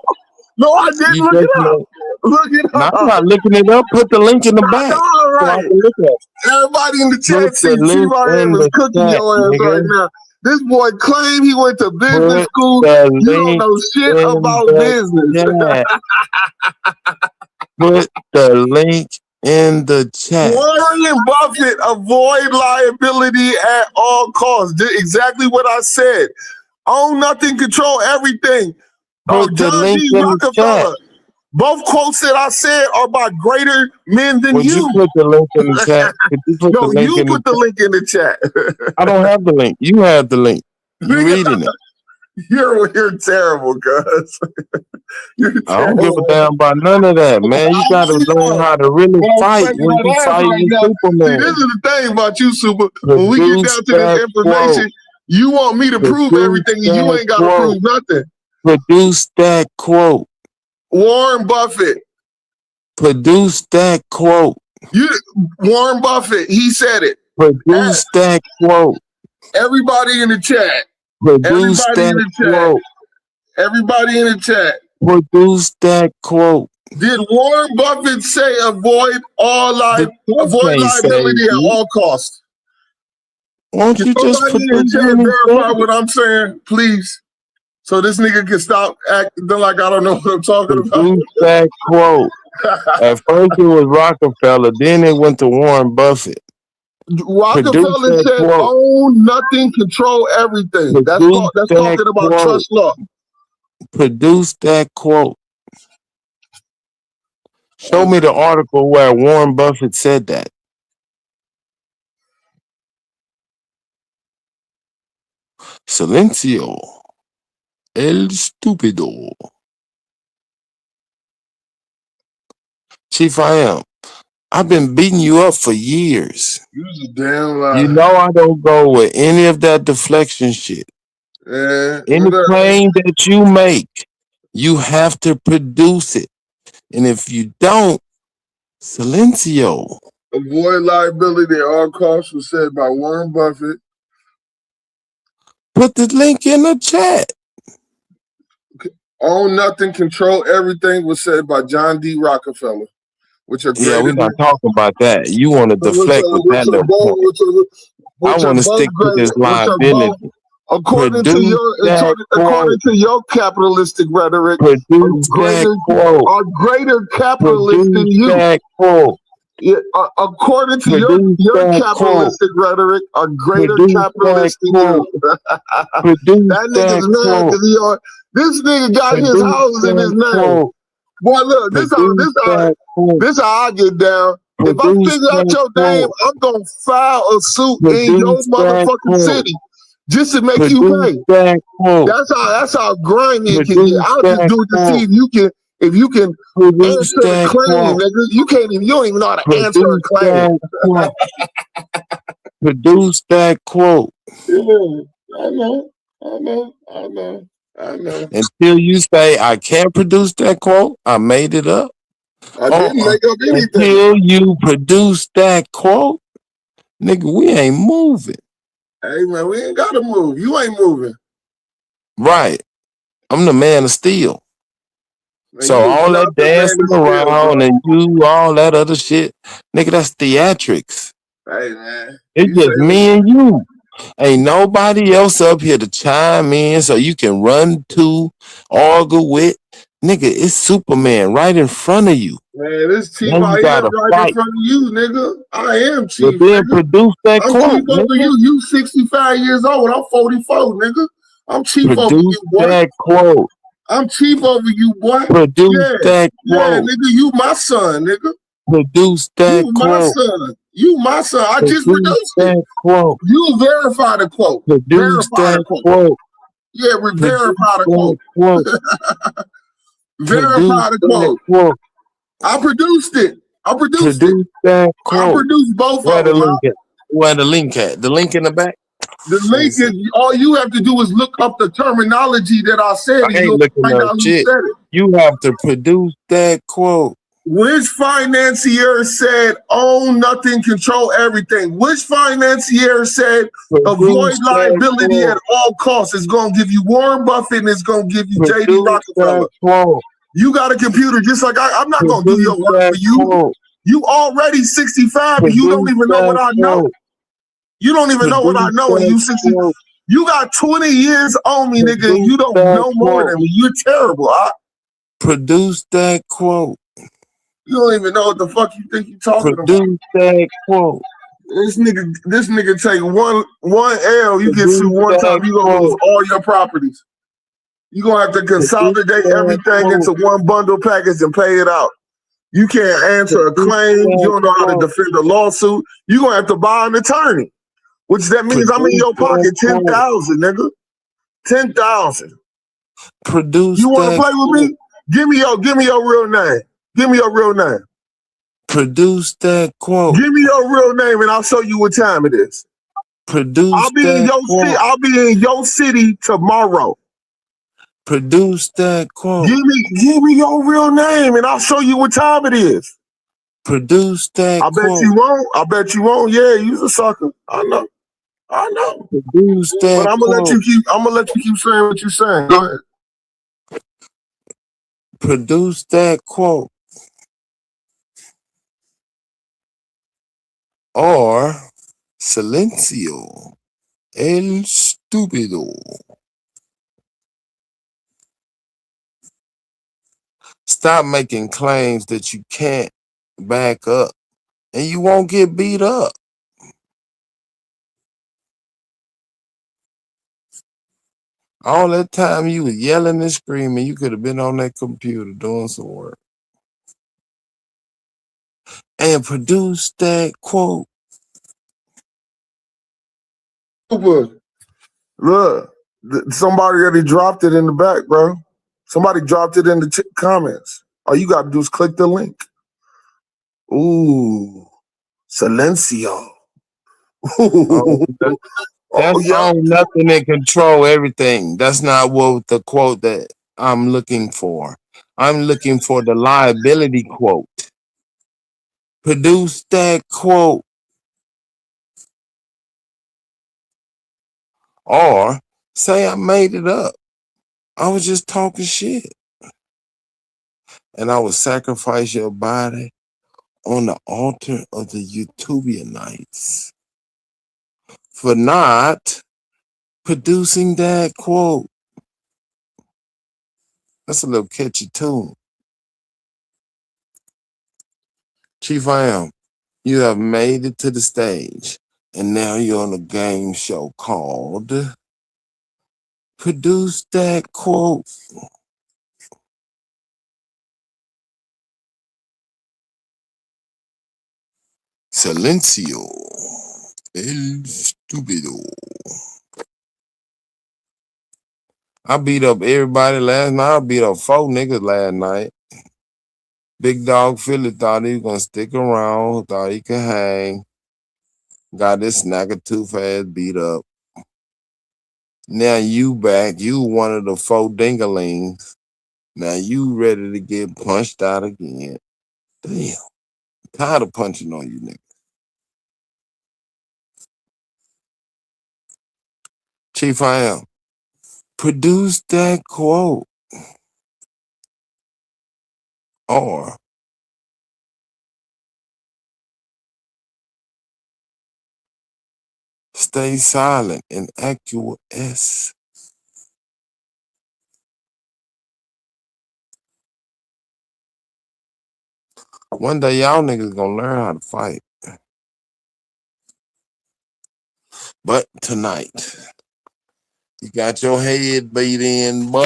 No, I didn't look it up. Look it up. No, I'm not looking it up. Put the link in the back. All right. So I can look at it. Everybody in the chat sees T-Ryan is cooking your ass right now. This boy claimed he went to business school. You don't know shit about business. Put the link in the chat. Warren Buffett, avoid liability at all costs. Did exactly what I said. Own nothing, control everything. Put the John link D. in the Rockefeller. chat. Both quotes that I said are by greater men than Would you put the link in the chat? Could you put No, the link you in put the link in the chat. I don't have the link. You have the link. You're reading it. You're terrible, cuz. I don't give a damn about none of that, man. You gotta learn how to really fight when you fight with Superman. See, this is the thing about you, Super. When we get down to this information, you want me to prove everything, and you ain't got to prove nothing. Produce that quote. Warren Buffett. Produce that quote. Warren Buffett, he said it. Produce that quote. Everybody in the chat. Produce that quote. Everybody in the chat. Produce that quote. Did Warren Buffett say avoid liability at all costs? Won't you just put in the chat verify what I'm saying, please? So this nigga can stop acting like I don't know what I'm talking about. Produce that quote. At first it was Rockefeller, then it went to Warren Buffett. Rockefeller said, own nothing, control everything. That's talking about trust law. Produce that quote. Show me the article where Warren Buffett said that. Silencio. El stupido. Chief, I am. I've been beating you up for years. You was a damn You lie. know I don't go with any of that deflection shit. Any claim that you make, you have to produce it. And if you don't, silencio. Avoid liability at all costs was said by Warren Buffett. Put the link in the chat. Own nothing, control everything was said by John D. Rockefeller. Which are Yeah, we're not talking about that. You want to deflect with that little point. I want to stick to this liability. According to your capitalistic rhetoric, are greater capitalists than you. Yeah, according to your capitalistic rhetoric, are greater capitalists than you. That nigga's mad because this nigga got his house in his name. Boy, look, this how I get down. If I figure out your name, I'm gonna file a suit in your motherfucking city just to make you pay. That's how grimy it can get. I'll just do it to see if you can answer the claim, nigga. You don't even know how to answer a claim. Produce that quote. Yeah, I know. Until you say I can't produce that quote, I made it up. I didn't make up anything. Until you produce that quote, nigga, we ain't moving. Hey man, we ain't gotta move. You ain't moving. Right. I'm the man of steel. Man, so all that dancing around and you all that other shit, nigga, that's theatrics. Hey man. It's just me and you. Ain't nobody else up here to chime in so you can run to, argue with. Nigga, it's Superman right in front of you. Man, this Chief Now I you am gotta right fight. in front of you, nigga. I am Chief. But then Nigga. produce that I'm quote, Chief over nigga. you. You 65 years old. I'm 44, nigga. I'm Chief over Produce you, boy. that quote. I'm Chief over you, boy. Produce that Yeah, quote. nigga, you my son, nigga. Produce that You my quote. son. You my son. I just Produce produced that it. quote. You verify the quote. Produce Verify that the quote. quote. Yeah, verify the Produce quote. that quote. Verify the Produce quote. that quote. I produced it. Produce that I quote. produced both Where of the them. link at? Where the link at? The link in the back? The link is all you have to do is look up the terminology that I said, I and ain't you'll looking find up out who shit. said it. You have to produce that quote. Which financier said own nothing, control everything? Which financier said avoid liability at all costs? It's going to give you Warren Buffett and it's going to give you J.D. Rockefeller. You got a computer just like I'm not going to do your work for you. You already 65 and you don't even know what I know. You don't even know what I know, and you 60. You got 20 years on me, nigga. And you don't know more than me. You're terrible. Produce that quote. You don't even know what the fuck you think you talking about. Produce that quote. This nigga take one L. You get sued one time, you gonna lose all your properties. You gonna have to consolidate everything into one bundle package and pay it out. You can't answer a claim. You don't know how to defend a lawsuit. You gonna have to buy an attorney. Which that means I'm in your pocket 10,000, nigga. 10,000. Produce. You want to play with me? Give me your real name. Give me your real name. Produce that quote. Give me your real name, and I'll show you what time it is. Produce. I'll be in your city. I'll be in your city tomorrow. Produce that quote. Give me your real name, and I'll show you what time it is. Produce that quote. I bet you won't. Yeah, you's a sucker. I know. Produce that but I'm gonna let you keep saying what you're saying. Go ahead. Produce that quote. Or silencio. El stupido. Stop making claims that you can't back up, and you won't get beat up. All that time you was yelling and screaming, you could have been on that computer doing some work and produced that quote. Look, somebody already dropped it in the back, bro. Somebody dropped it in the comments. All you gotta do is click the link. Ooh, Silencio. That's on nothing and control everything. That's not what the quote that I'm looking for. I'm looking for the liability quote. Produce that quote. Or say I made it up. I was just talking shit. And I would sacrifice your body on the altar of the YouTubianites for not producing that quote. That's a little catchy tune. Chief I Am, you have made it to the stage, and now you're on a game show called Produce That Quote. Silencio. El Stupido. I beat up everybody last night. I beat up 4 niggas last night. Big Dog Philly thought he was gonna stick around, thought he could hang. Got this snacker tooth ass beat up. Now you back. You one of the 4 dingalings. Now you ready to get punched out again. Damn. Tired of punching on you niggas. Chief I Am. Produce that quote. Or stay silent and acquiesce. One day y'all niggas gonna learn how to fight. But tonight, you got your head beat in, boy.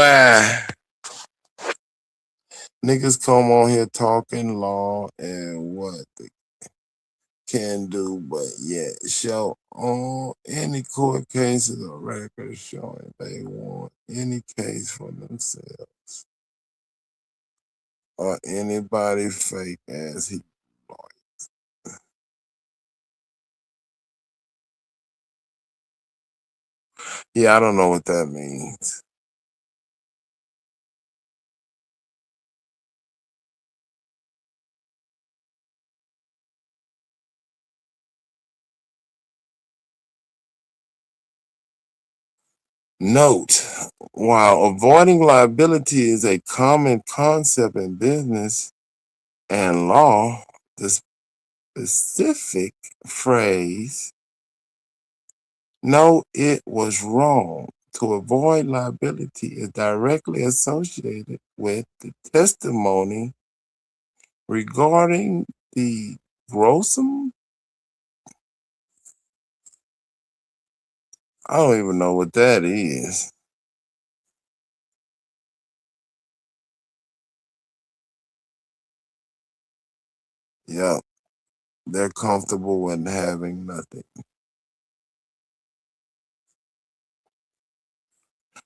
Niggas come on here talking law and what they can do, but yet show on any court cases or records showing they want any case for themselves or anybody fake as he. Yeah, I don't know what that means. Note, while avoiding liability is a common concept in business and law, the specific phrase, "No, it was wrong," to avoid liability is directly associated with the testimony regarding the grossum. I don't even know what that is. Yep, they're comfortable with having nothing.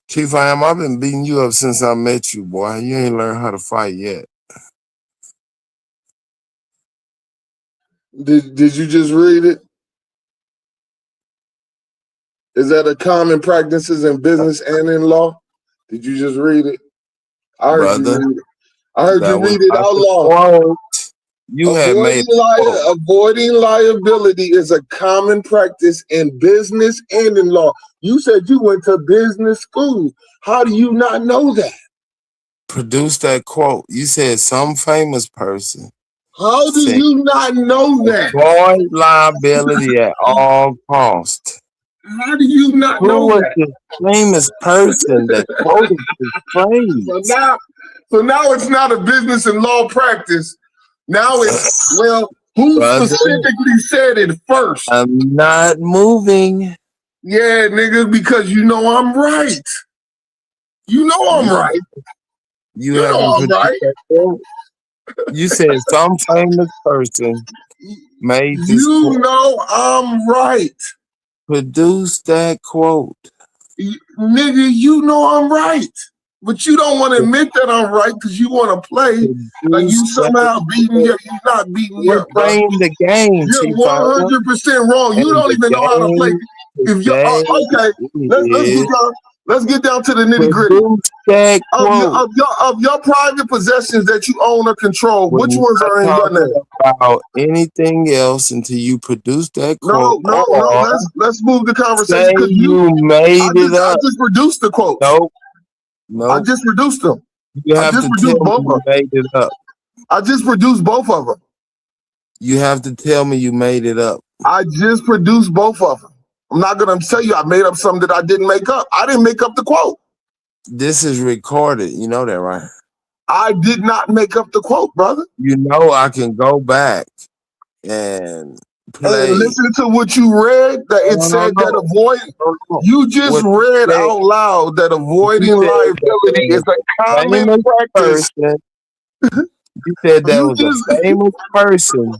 Chief I Am, I've been beating you up since I met you, boy. You ain't learned how to fight yet. Did you just read it? Is that a common practices in business and in law? Did you just read it? I heard you read it. I heard you read it out loud. You have made avoiding liability is a common practice in business and in law. You said you went to business school. How do you not know that? Produce that quote. You said some famous person. How do you not know that? Avoid liability at all costs. How do you not know that? Who was the famous person that quoted the phrase? So now it's not a business and law practice. Now it's, well, who specifically said it first? I'm not moving. Yeah, nigga, because you know I'm right. You know I'm right. You You know haven't I'm produced right. that quote. You said some famous person made this You quote. know I'm right. Produce that quote. Nigga, you know I'm right. But you don't want to admit that I'm right because you want to play like you Produce that somehow beating me quote. up. You're not beating me We're up, bro. playing the game, You're Chief. Iron. 100% wrong. You And don't the even know how to play. game If you today okay, is let's get down to the nitty gritty. produce that quote. Of your private possessions that you own or control. We're Which ones not are in your name? talking about anything else until you produce that quote. No. Or Let's move the conversation say because you made it I up. just produced the quotes. No. I just produced them. You I have just to produced tell me both you of them. made it up. I just produced both of them. You have to tell me you made it up. I just produced both of them. I'm not gonna tell you I made up something that I didn't make up. I didn't make up the quote. This is recorded. You know that, right? I did not make up the quote, brother. You know I can go back and play. And listen to what you read. That it said that avoid. You just read out loud that avoiding liability is a common practice. You said that was a famous person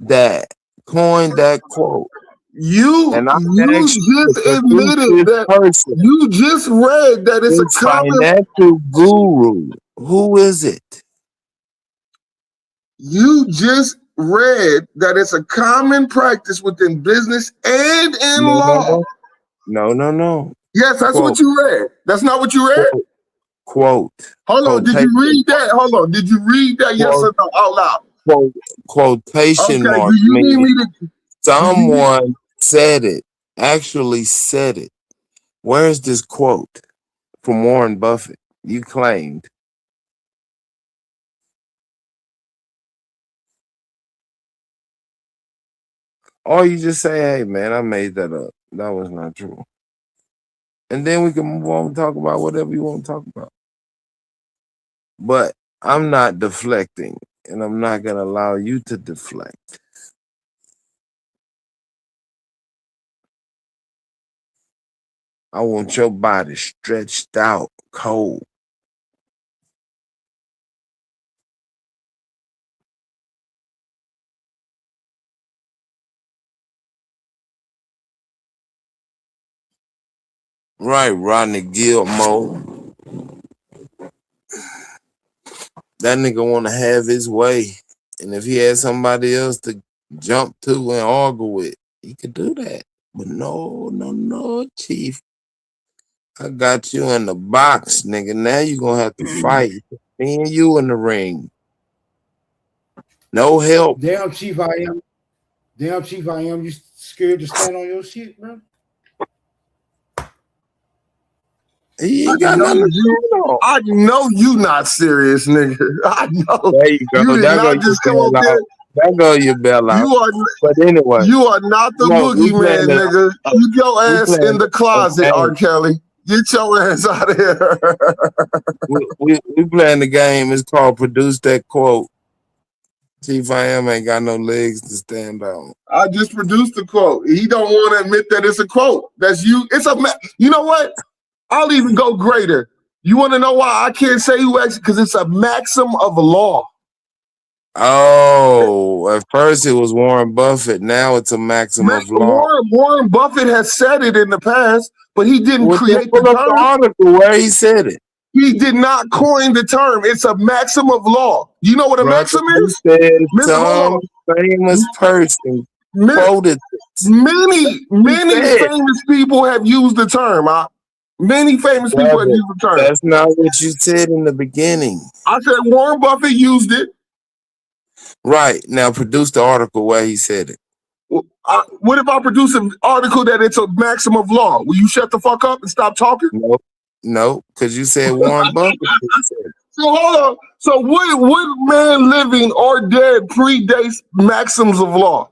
that coined that quote. You just admitted that you just read that it's a common financial guru. Who is it? You just read that it's a common practice within business and in law. No. Yes, that's what you read. That's not what you read? Quote. Hold on, did you read that? Hold on, did you read that yes or no out loud? Quotation Okay, mark. do you need me to? Someone said it, actually said it. Where's this quote from Warren Buffett? You claimed. Or you just say, hey, man, I made that up. That was not true. And then we can move on and talk about whatever you want to talk about. But I'm not deflecting, and I'm not going to allow you to deflect. I want your body stretched out, cold. Right, Rodney Gilmore. That nigga want to have his way. And if he had somebody else to jump to and argue with, he could do that. But no, Chief. I got you in the box, nigga. Now you going to have to fight. Me and you in the ring. No help. Damn, Chief, I am. You scared to stand on your shit, bro? I know you not serious, nigga. I know. There you go. You did not just come up there. There go your bell out. But anyway. You are not the boogeyman, nigga. Keep your ass in the closet, R. Kelly. Get your ass out of here. we playing the game. It's called Produce That Quote. Chief I Am ain't got no legs to stand on. I just produced the quote. He don't want to admit that it's a quote. That's you. It's a. You know what? I'll even go greater. You want to know why I can't say who actually? Because it's a maxim of law. Oh, at first it was Warren Buffett. Now it's a maxim of law. Warren Buffett has said it in the past, but he didn't create the term. article where he said it. He did not coin the term. It's a maxim of law. You know what a maxim is? Some famous person quoted this. Many famous people have used the term. Many famous people have used the term. That's not what you said in the beginning. I said Warren Buffett used it. Right. Now produce the article where he said it. What if I produce an article that it's a maxim of law? Will you shut the fuck up and stop talking? No, because you said Warren Buffett. So hold on. So what man living or dead predates maxims of law?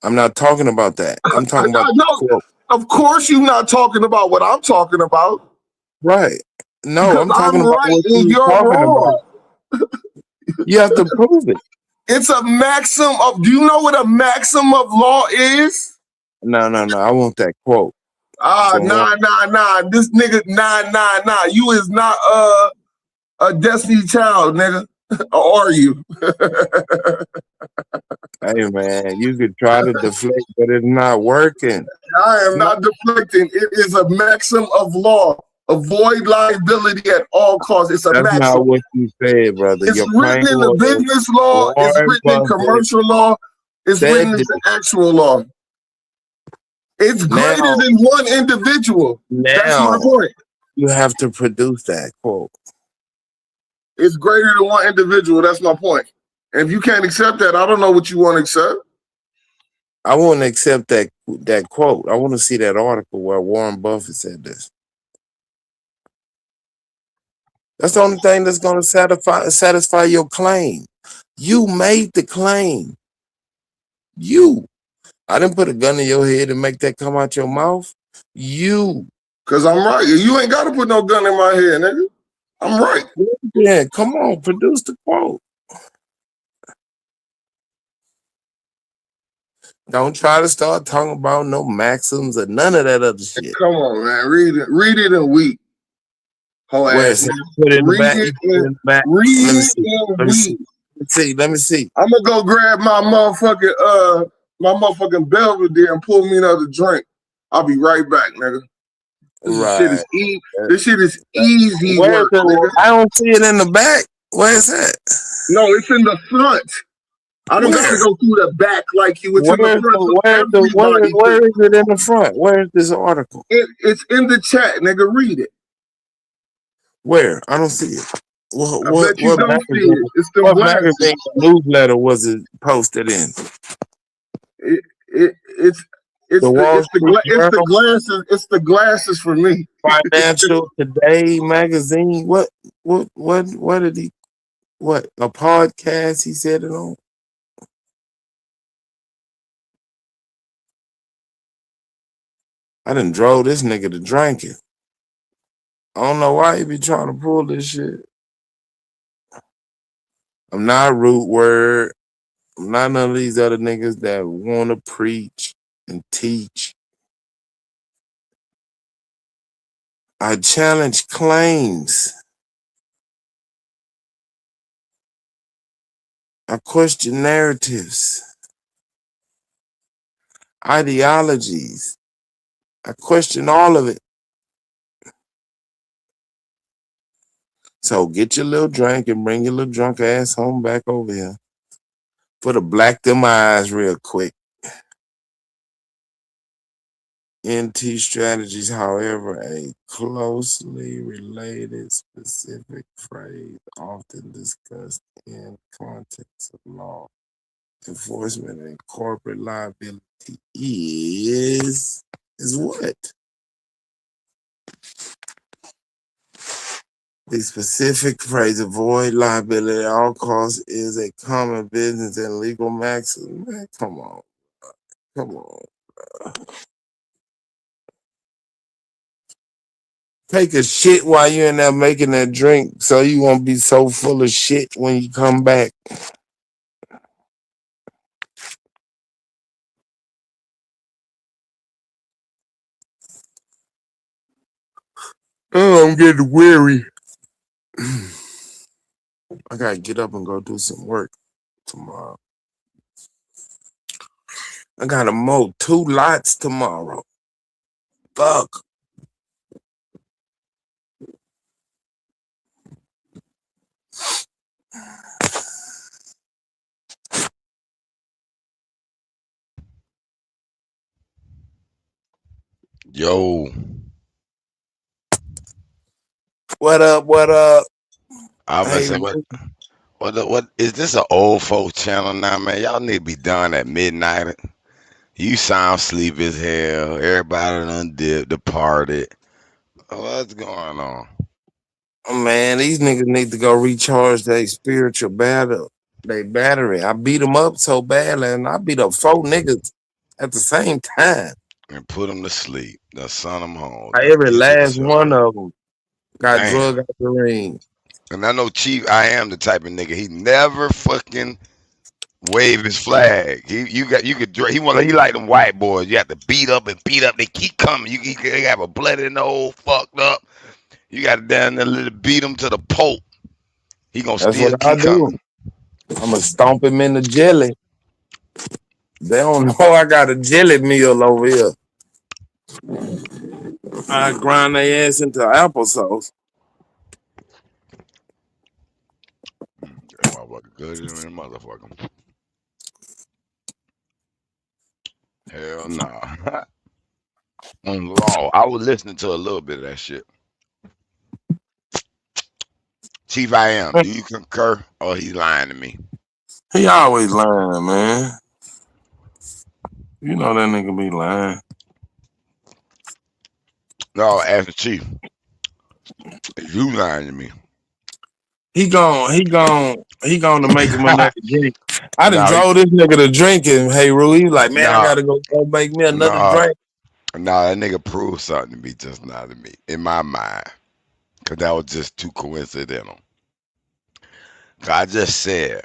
I'm not talking about that. I'm talking about of course you're not talking about what I'm talking about. Right. No, because I'm talking about right what and you're you're wrong. You have to prove it. It's a maxim of, do you know what a maxim of law is? No. I want that quote. Nah. This nigga, nah. You is not a Destiny Child, nigga. Or are you? Hey man, you could try to deflect, but it's not working. I am not deflecting. It is a maxim of law. Avoid liability at all costs. It's a That's maxim. not what you said, brother. It's Your written claim in the was business law. It's Warren written in Buffett commercial law. It's said written in this. the actual law. It's greater Now, than one individual. That's my point. you have to produce that quote. It's greater than one individual. That's my point. And if you can't accept that, I don't know what you want to accept. I won't accept that quote. I want to see that article where Warren Buffett said this. That's the only thing that's going to satisfy your claim. You made the claim. I didn't put a gun in your head and make that come out your mouth. Because I'm right. You ain't got to put no gun in my head, nigga. I'm right. Yeah, come on, produce the quote. Don't try to start talking about no maxims or none of that other shit. Come on, man. Read it in week. Where put it in the back. Let me see. I'm gonna go grab my motherfucking Belvedere and pull me another drink. I'll be right back, nigga. This shit is easy work, nigga. I don't see it in the back. Where is that? No, it's in the front. I don't have to go through the back like you. It's in the front. Where is it in the front? Where is this article? It's in the chat, nigga. Read it. Where? I don't see it. What magazine? It's the what magazine newsletter was it posted in? It's the glasses for me. Financial Today magazine. What did he? What, a podcast he said it on? I done drove this nigga to drinking. I don't know why he be trying to pull this shit. I'm not Root Word. I'm not none of these other niggas that want to preach and teach. I challenge claims. I question narratives, ideologies. I question all of it. So get your little drink and bring your little drunk ass home back over here for the black them eyes real quick. NT strategies, however, a closely related specific phrase often discussed in context of law enforcement and corporate liability is what? The specific phrase avoid liability at all costs is a common business and legal maxim. Man, come on. Take a shit while you're in there making that drink so you won't be so full of shit when you come back. Oh, I'm getting weary. I gotta get up and go do some work tomorrow. I gotta mow 2 lots tomorrow. Fuck. Yo. What up? I was gonna say, what is this an old folks channel now, man? Y'all need to be done at midnight. You sound sleepy as hell. Everybody done departed. What's going on? Oh, man, these niggas need to go recharge their spiritual battery. I beat them up so badly, and I beat up 4 niggas at the same time. And put them to sleep. Then send them home. Every last one of them got drug out the ring. And I know Chief, I am the type of nigga. He never fucking wave his flag. He like them white boys. You have to beat up and beat up. They keep coming. They have a blood in the hole, fucked up. You got to down there let it beat them to the Pope. He gonna That's still what I keep do. coming. I'ma stomp him in the jelly. They don't know I got a jelly meal over here. I grind their ass into applesauce. That motherfucker good as a motherfucker. Hell nah. On law, I was listening to a little bit of that shit. Chief, I am. Do you concur, or he's lying to me? He always lying, man. You know that nigga be lying. No, ask the chief. Is you lying to me? He gone to make him another drink. I done No, drove this nigga to drinking. Hey, Rue, he like, man, I no, gotta go make me another no, drink. no. That nigga proved something to me, just not to me, in my mind, because that was just too coincidental. I just said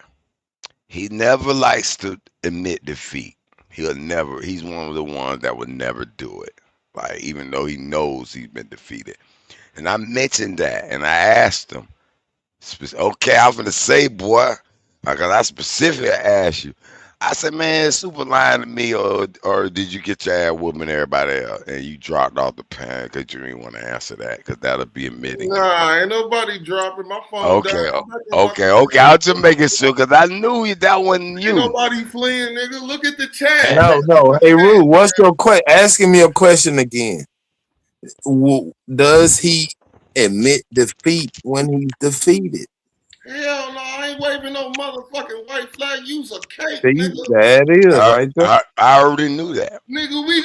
he never likes to admit defeat. He's one of the ones that would never do it. Like, even though he knows he's been defeated. And I mentioned that, and I asked him, okay, I'm gonna say, boy, because I specifically asked you. I said, man, super lying to me, or did you get your ass whooping everybody else, and you dropped off the pan because you didn't want to answer that, because that'll be admitting. Nah, ain't nobody dropping my phone Okay, down. okay. I was just making sure, because I knew that wasn't you. Ain't nobody fleeing, nigga. Look at the chat. No. Hey, Rue, what's your question? Asking me a question again. Does he admit defeat when he's defeated? Hell no, I ain't waving no motherfucking white flag. Use a cake, See, nigga. that is right there. I already knew that. Nigga, we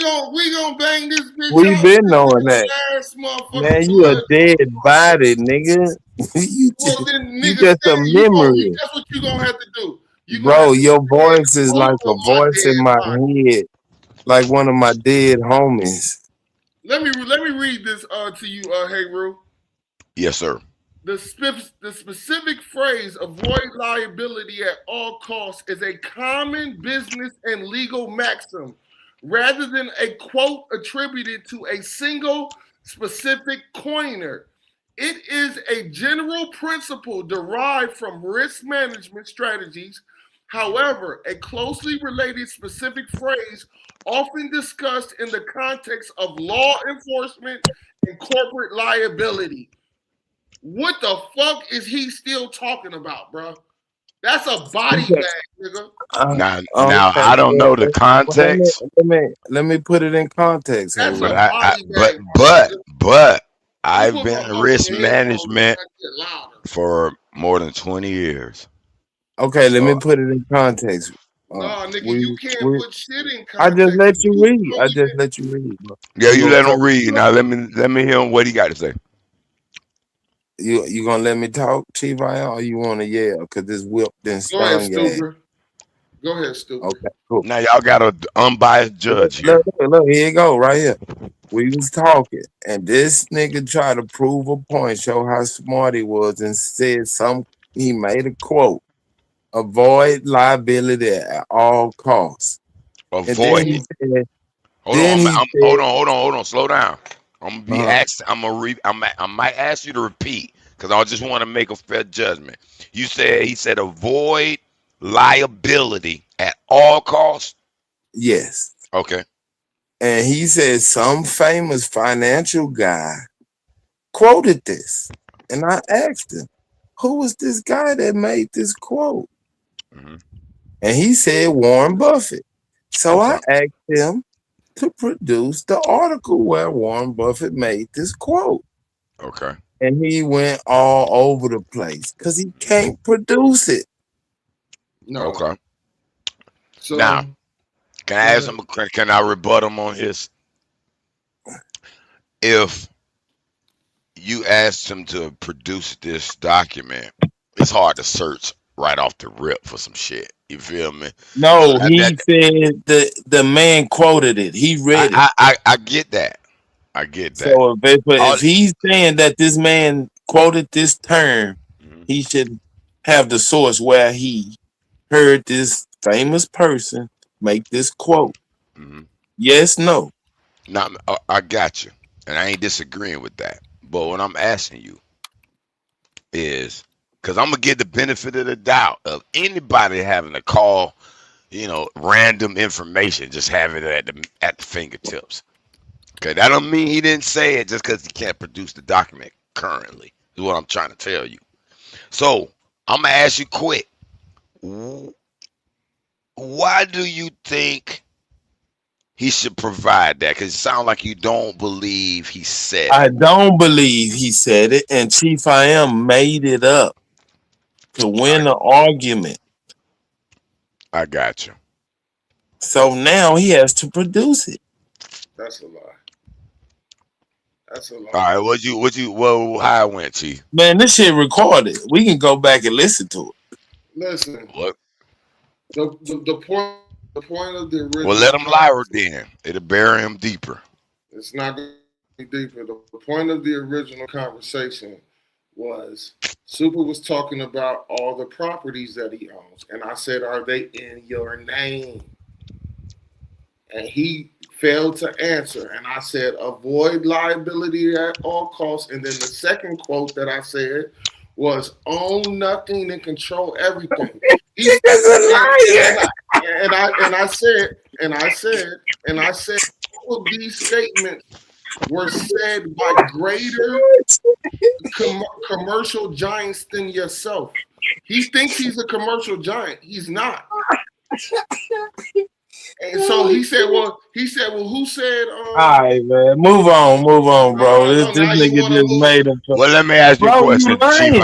gon' bang this bitch We out. been knowing that. Ass motherfucker. Man, you a dead body, nigga. you just a memory. That's what you gonna have to do. Bro, your voice is like a voice in my head, like one of my dead homies. Let me read this to you, Hey Rue. Yes, sir. The specific phrase "avoid liability at all costs" is a common business and legal maxim, rather than a quote attributed to a single specific coiner. It is a general principle derived from risk management strategies. However, a closely related specific phrase often discussed in the context of law enforcement and corporate liability. What the fuck is he still talking about, bro? That's a body bag, nigga. Now, I don't know the context. Let me put it in context. That's But a body bag. But I've been in risk management for more than 20 years. Okay, let me put it in context. Nah, nigga, you can't put shit in context. I just let you read. Bro. Yeah, you let him read. Now let me hear what he got to say. You gonna let me talk, Chief Iron, or you want to yell? Because this whip then Go ahead, stung your Stuber. Go ahead, Stuber. Okay, cool. Now y'all got an unbiased judge here. Look, here you go, right here. We was talking, and this nigga tried to prove a point, show how smart he was, and said he made a quote: avoid liability at all costs. Avoid it. Hold on. Slow down. I'm gonna be asked. I might ask you to repeat, because I just want to make a fair judgment. He said avoid liability at all costs. Yes. Okay. And he said some famous financial guy quoted this, and I asked him, "Who was this guy that made this quote?" Mm-hmm. And he said Warren Buffett. So I asked him to produce the article where Warren Buffett made this quote. Okay. And he went all over the place because he can't produce it. No. Okay. So, now, can I ask him? Can I rebut him on his? If you asked him to produce this document, it's hard to search right off the rip for some shit. You feel me? No, he said the man quoted it. He read it. I get that. I get that. So if he's saying that this man quoted this term, he should have the source where he heard this famous person make this quote? Mhm. Yes, no. Now, I got you, and I ain't disagreeing with that. But what I'm asking you is, because I'm gonna get the benefit of the doubt of anybody having to call, random information, just have it at the fingertips. Okay, that don't mean he didn't say it just because he can't produce the document currently. Is what I'm trying to tell you. So I'm gonna ask you quick. Why do you think he should provide that? Because it sounds like you don't believe he said it. I don't believe he said it, and Chief I Am made it up to win the argument. I got you. So now he has to produce it. That's a lie. That's a lie. All right, how it went, Chief? Man, this shit recorded. We can go back and listen to it. Listen. What? The point of the original. Well, let him lie then. It'll bury him deeper. It's not going to be deeper. The point of the original conversation was Super was talking about all the properties that he owns. And I said, are they in your name? And he failed to answer. And I said, avoid liability at all costs. And then the second quote that I said was, own nothing and control everything. And I said, all of these statements were said by greater commercial giants than yourself. He thinks he's a commercial giant. He's not. And so he said, well, who said? All right, man. Move on, bro. This nigga just made him. Well, let me ask you a question, Chief.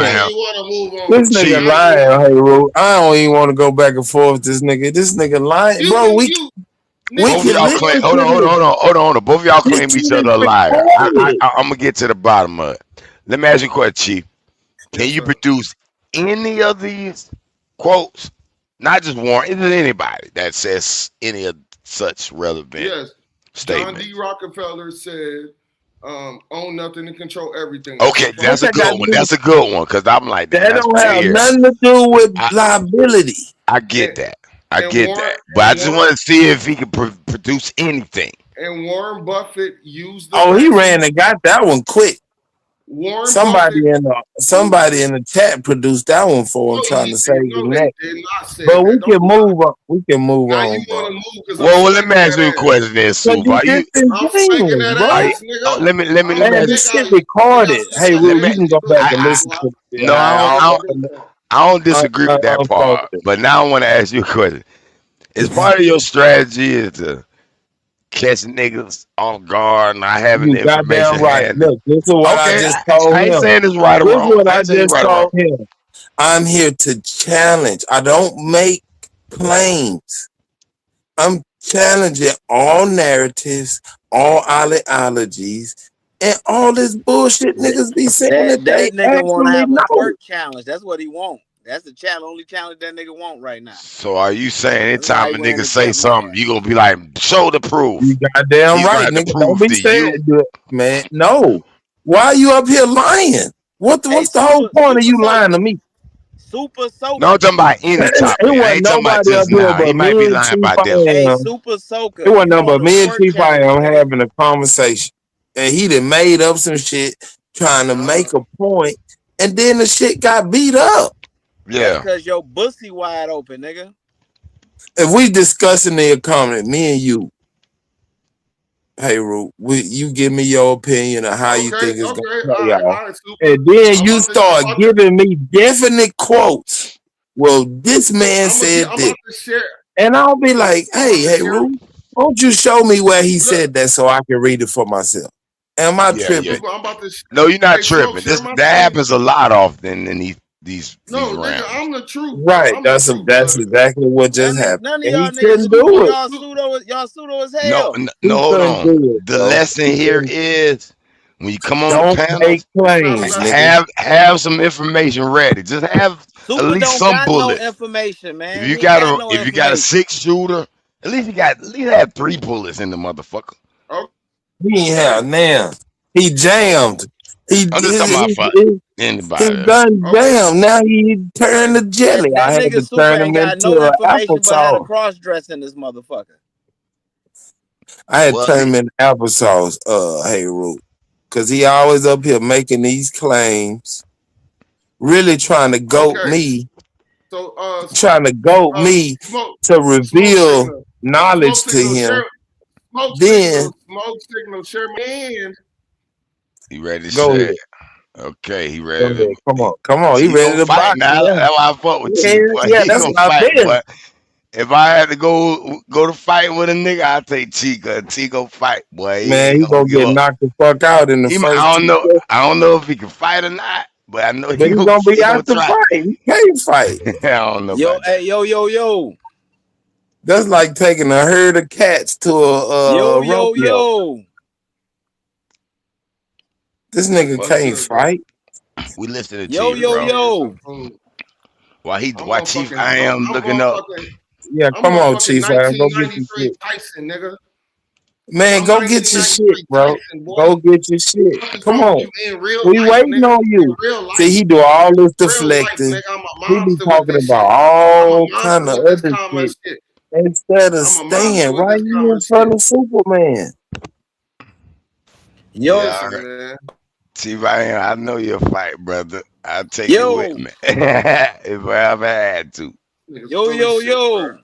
This nigga lying, hey, Ru. I don't even want to go back and forth with this nigga. This nigga lying, bro. Both of y'all claim. Hold on. Both of y'all claim each other a liar. I'm gonna get to the bottom of it. Let me ask you a question, Chief. Can you produce any of these quotes? Not just Warren. Is it anybody that says any of such relevant statements? John D. Rockefeller said, own nothing and control everything. Okay, that's a good one. That's a good one, because I'm like, that don't have nothing to do with liability. I get that. I get that. But I just want to see if he can produce anything. And Warren Buffett used he ran and got that one quick. Somebody in the chat produced that one for him, trying to save the neck. But we can move on. We can move on, bro. Well, let me ask you a question, then, Soup. Let me. This shit recorded. Hey, Ru, you can go back and listen to it. No, I don't disagree with that part. But now I want to ask you a question. Is part of your strategy is to catch niggas off guard and not having the information? Right. Look, this is what I just told him. I ain't saying this right or wrong. This is what I just told him. I'm here to challenge. I don't make claims. I'm challenging all narratives, all ideologies, and all this bullshit niggas be saying that nigga want to have a work challenge. That's what he want. That's the only challenge that nigga want right now. So are you saying anytime a nigga say something, you gonna be like, show the proof? You goddamn right, nigga. Don't be saying it, man. No. Why are you up here lying? What's the whole point of you lying to me? Super Soaker. No, I'm talking about any topic. I ain't talking about just now. He might be lying about that. Hey, Super Soaker. It wasn't nothing but me and Chief I Am having a conversation. And he done made up some shit trying to make a point, and then the shit got beat up. Yeah. Because your bussy wide open, nigga. If we discussing the economy, me and you, hey, Ru, you give me your opinion of how you think it's going to play out. And then you start giving me definite quotes. Well, this man said this. And I'll be like, hey, Ru, won't you show me where he said that so I can read it for myself? Am I tripping? No, you're not tripping. That happens a lot often in these nigga, I'm the truth. Right. That's exactly what just happened. None of and y'all he couldn't do it. Y'all pseudo as hell. No, hold on. The lesson here is when you come on the panel, make claims, have some information ready. Just have Super at least some bullets. No information, man. If you got a 6-shooter, at least have 3 bullets in the motherfucker. He ain't have now. He jammed I'm just talking about for His anybody. gun damn. Now he turned to jelly. That I had nigga to Super turn ain't him got no into information but how to applesauce. cross dress in this motherfucker. I had to Well, turn him into applesauce. Hey Root, because he always up here making these claims, really trying to goat Okay. me, So trying to goat me smoke to reveal signal. knowledge Smoke to signal, him. share Then share my hand. he ready to go share. ahead. Okay, he Go ready ahead. to. Come on. He He ready gonna to fight box now. now. That's why I fuck with Yeah, Chief, boy. yeah, He that's gonna what I've fight, been. boy. If I had to go to fight with a nigga, I'd take Chica. Chico fight, boy. He Man, ain't he gonna gonna give get up. knocked the fuck out in the first I two don't know. seconds. I don't know if he can fight or not, but I know But he's gonna be he gonna out to try. fight. He can't fight. I don't know Yo, about that. hey, yo. That's like taking a herd of cats to a rodeo. Yo. This nigga Well, can't fight. we listening to Yo, you, bro. yo. Why Chief I am looking up. Yeah, I'm come on, motherfucking Chief. Go get your 1993 shit. Tyson, nigga. Man, I'm go get your 1993 shit, bro. Tyson, boy. Go get your shit. What is Come wrong on. with you in real We life, waiting nigga? on you. In real life. See, he do all this Real life, deflecting. nigga. I'm a He be monster with talking this about shit. all I'm a kind monster of with this other comment shit. shit. Instead of I'm a monster staying with right this here in comment front shit. of Superman. Yo, Yeah, Listen, man. Chief I know you'll fight, brother. I'll take it with me if I ever had to. Yo.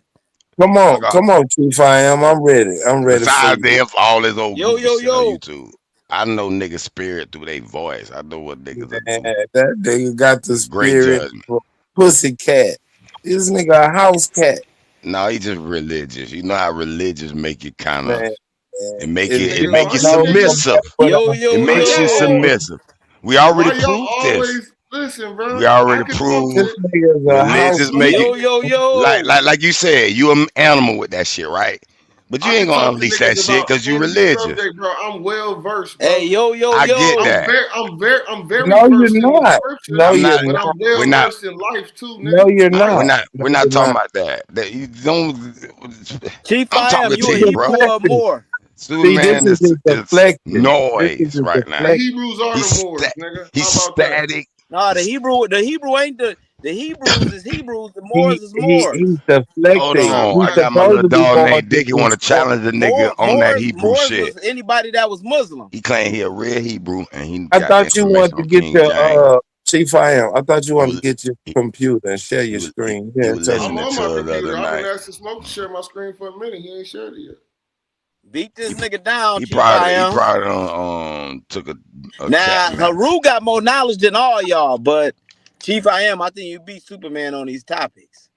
Come Fuck off. on, Chief. I'm ready. I'm ready for Besides you. them, for all this old goofy shit on Yo. YouTube, I know niggas' spirit through their voice. I know what niggas will do. Man, that nigga got the Great spirit judgment. of a pussy cat. This nigga a house cat. No, he just religious. You know how religious make you kind of Man, it make if you you don't know submissive. It makes you submissive. We already Why y'all proved this. always listen, bro? We I already can talk proved shit. This nigga's a house religious make you Yo. like you said, you an animal with that shit, right? But you I ain't can gonna talk to unleash that niggas shit about because you any religious. subject, bro. I'm well versed, bro. Hey, yo. I get I'm that. very No, you're versed in the not. scriptures, No, I'm you're not. but not. I'm well We're not. versed in life too, No, nigga. you're We're not. not. No, We're not you're talking not. about that. That you don't. Chief I'm I am. talking You to a He you, bro. Hebrew or deflecting. more? See, this Superman is his is deflection. This is noise his right now. The deflection. Hebrews are He's the Moors, nigga. he's How about that? static. Nah, the Hebrew ain't the Hebrews is Hebrews. The Moors is He's Moors. Hold deflecting. on, He's I got my supposed little to be dog going named to Dickie. the Want to challenge the nigga on that Hebrew Moors shit. was anybody that was Muslim. He claimed he a real Hebrew and he I got the thought you wanted information to on get King James. your Chief I am. I thought you He wanted to was get your he, computer and share he your was screen. he Yeah, was tell me. I'm listening on to my her the other computer. I've been night. asking Smoke to share my screen for a minute. He ain't shared it yet. Beat this nigga down, He Chief I am. probably took a cat Now nap. Haru got more knowledge than all y'all, but Chief I am. I think you beat Superman on these topics.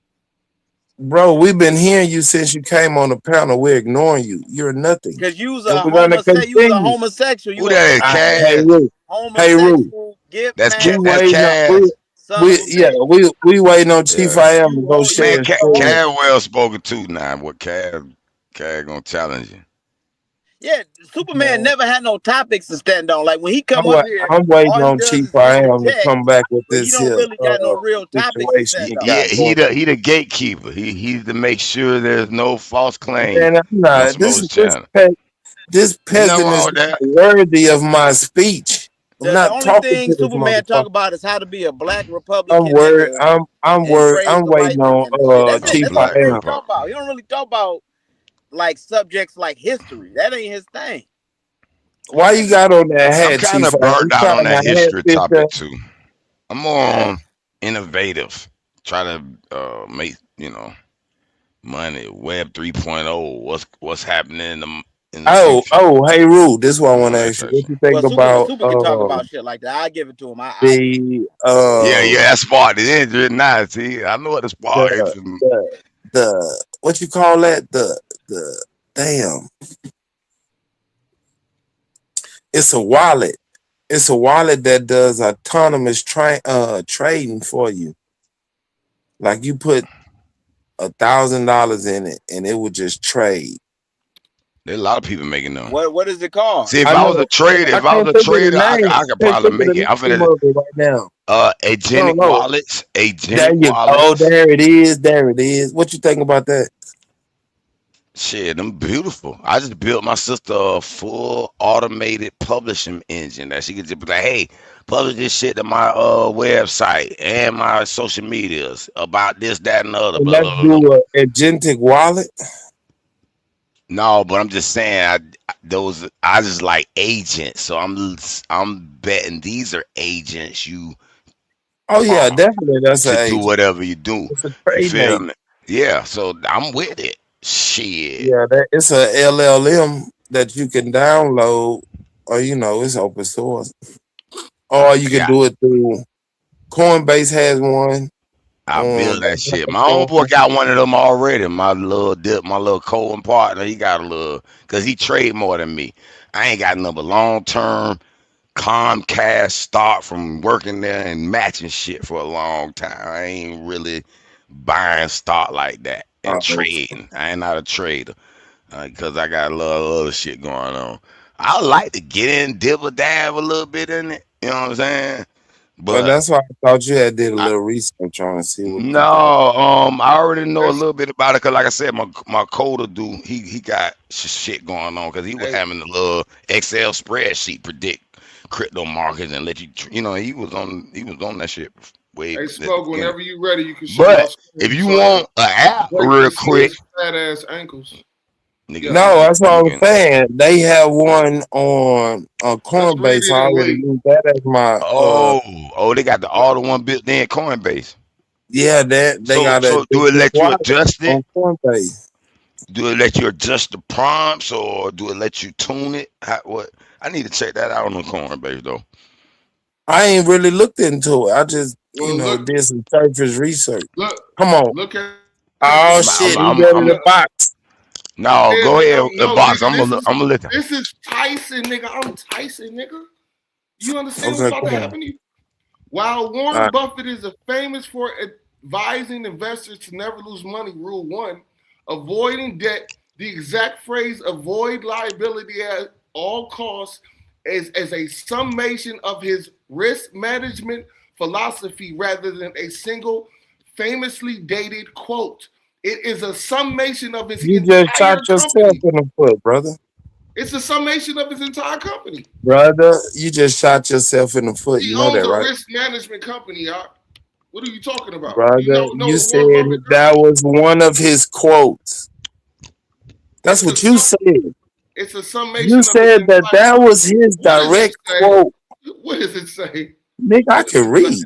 Bro, we've been hearing you since you came on the panel. We're ignoring you. You're nothing. Cause you was And a we're gonna continue. homosexual. Who You a that is? black Hey Cass? Ruth. Hey Ruth. homosexual, get That's mad, That's Waiting on Cass. son of a bitch. we waiting on Chief Yeah. I am to go share Man, his screen. Cass well spoken too now. What Cass gonna challenge you? Yeah, Superman Man, never had no topics to stand on. Like when he come up here, I'm waiting all he on does Chief is I am to interject, come back with but he this don't here really got no real topics to situation stand he on. got Yeah, going. he the gatekeeper. He's to make sure there's no false claim Man, I'm on not. Smoke's This channel. Ain't nothing peasant wrong is with not that. worthy of my speech. I'm The not only talking thing to this Superman motherfucker. talk about is how to be a black I'm Republican worried. nigga I'm and worried. praise I'm the waiting white on man and shit. That's A it. Chief That's I all he black really am. talk Republican. about. He don't really talk about like subjects like history. That ain't his thing. Why you got on that I'm hat, kind Chief of I am? You burnt out on trying that to hat history picture? topic too. I'm more on innovative. Try to make money. Web 3.0. What's happening in the future? Hey, Rude. This is what I And want all to that ask you. type of What shit. you think Well, about Super can talk about shit like that. I give it to him. I give it. the Yeah, that's smart. It is really nice. See, I know what the smart is. the what you call that? The damn. It's a wallet. It's a wallet that does autonomous trading for you. Like you put $1,000 in it, and it would just trade. There's a lot of people making them. What is it called? See, if I I was know. a trader, I can't think of the name. I could I can't probably think of make the it. I'm name finna of it right now. Agenic No. wallets. There Agenic you go. wallets. There it is. There it is. What you think about that? Shit, them beautiful. I just built my sister a full automated publishing engine that she could just be like, hey, publish this shit to my website and my social medias about this, that, and the other. And Blah let's blah blah. do a agentic wallet. No, but I'm just saying, I just like agents. So I'm betting these are agents you Oh yeah, prompt definitely. That's an to do agent. whatever you do. It's a You trading feel agent. me? Yeah. So I'm with it. Shit. Yeah, it's a LLM that you can download, or it's open source, or you can Yeah, do it through Coinbase has one. I built that That's shit. a My thing. homeboy got one of them already. My little co partner, he got a little, cause he trade more than me. I ain't got nothing but long term Comcast stock from working there and matching shit for a long time. I ain't really buying stock like that and Okay. trading. I ain't not a trader, cause I got a lot of other shit going on. I like to get in, dibble dab a little bit in it. You know what I'm saying? Well, But that's why I thought you had did a I, little research trying to see what no, you thought. I already know a That's, little bit about it. Cause like I said, my coder dude, he got shit going on. Cause he was hey, having a little Excel spreadsheet predict crypto markets and let you, he was on that shit way Hey, at the Smoke, beginning. whenever you ready, you can show my But if screen you so I can want an app break real this quick, nigga's fat ass ankles. nigga, Yeah, No, that's what you I'm can. saying. They have one on let's read Coinbase. it I and already wait. use that as my They got the all the one built in Coinbase. yeah. That they So got a so do it digital let you wallet adjust it? on Coinbase. Do it let you adjust the prompts or do it let you tune it? What? I need to check that out on the Coinbase though. I ain't really looked into it. I just Well, did some surface research. look, Come on. look at Oh this. shit, he I'm, ready I'm, to box. no, Yeah, go nigga, ahead, no, box. nigga, I'm gonna listen. this is Tyson, nigga. I'm Tyson, nigga. You understand what's Okay, about to come on. happen to you? While All Warren right. Buffett is famous for advising investors to never lose money, rule one, avoiding debt, the exact phrase avoid liability at all costs is as a summation of his risk management philosophy rather than a single famously dated quote. It is a summation of his You just entire shot yourself company. in the foot, brother. It's a summation of his entire company. Brother, you just shot yourself in the foot. He You know owns that, a right? risk management company, y'all. What are you talking about? You Brother, know you what Warren said Buffett that does? was one of his quotes. That's It's a what you said. it's a You summation of his said that entire. that was his What does it direct say? quote. What does it say? Nigga, I What does can it say? read.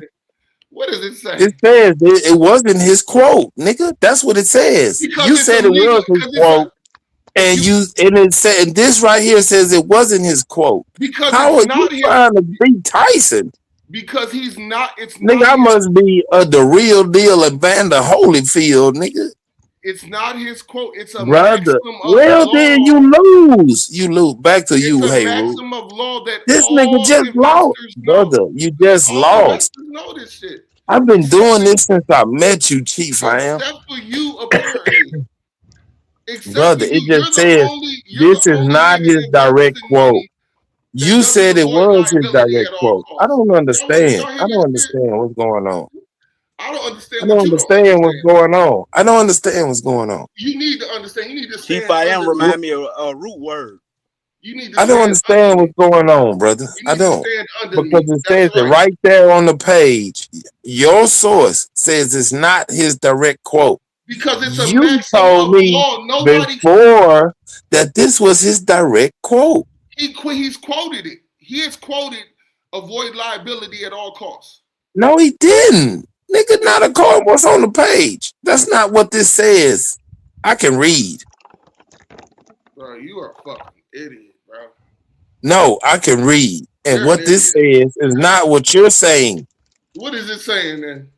What does it say? It says it wasn't his quote, nigga. That's what it says. Because You it's said it illegal. was his Because it's quote, and it said, and this right here says it wasn't his quote. because How it's are you not his. trying to beat Tyson? Because he's not. It's Nigga, not I his. must be the real deal Evander Holyfield, nigga. It's not his quote. It's a Brother. maximum of Well, then you law. lose. You lose. Back to It's you, a hey, Rude. maximum of law that This nigga all just lost. investors know. Brother, you just All lost. investors know this shit. I've been Except doing for, this since I met you, Chief. I am. except for you, apparently. Except Brother, for you, it just says you're this the is only not nigga his direct investing quote. money that You doesn't said it avoid was his liability direct at all quote. I costs. don't understand. Y'all hear I this don't shit? understand what's going on. I don't I understand don't what you don't understand what's understand. going on. I don't understand what's going on. You need to understand. You need to Chief stand I am under. remind me of a root word. You need to I don't stand under understand me. what's going on, brother. You I need to don't. stand under Because me. it That's says it right. right there on the page. Your source says it's not his direct quote. Because it's a You maximum told of me law. Nobody. before that this was his direct quote. He's quoted it. He has quoted avoid liability at all costs. No, he didn't. Nigga, not according what's on the page. That's not what this says. I can read. Bro, you are a fucking idiot, bro. No, I can read. And You're an what this idiot. says is not what you're saying. What is it saying then?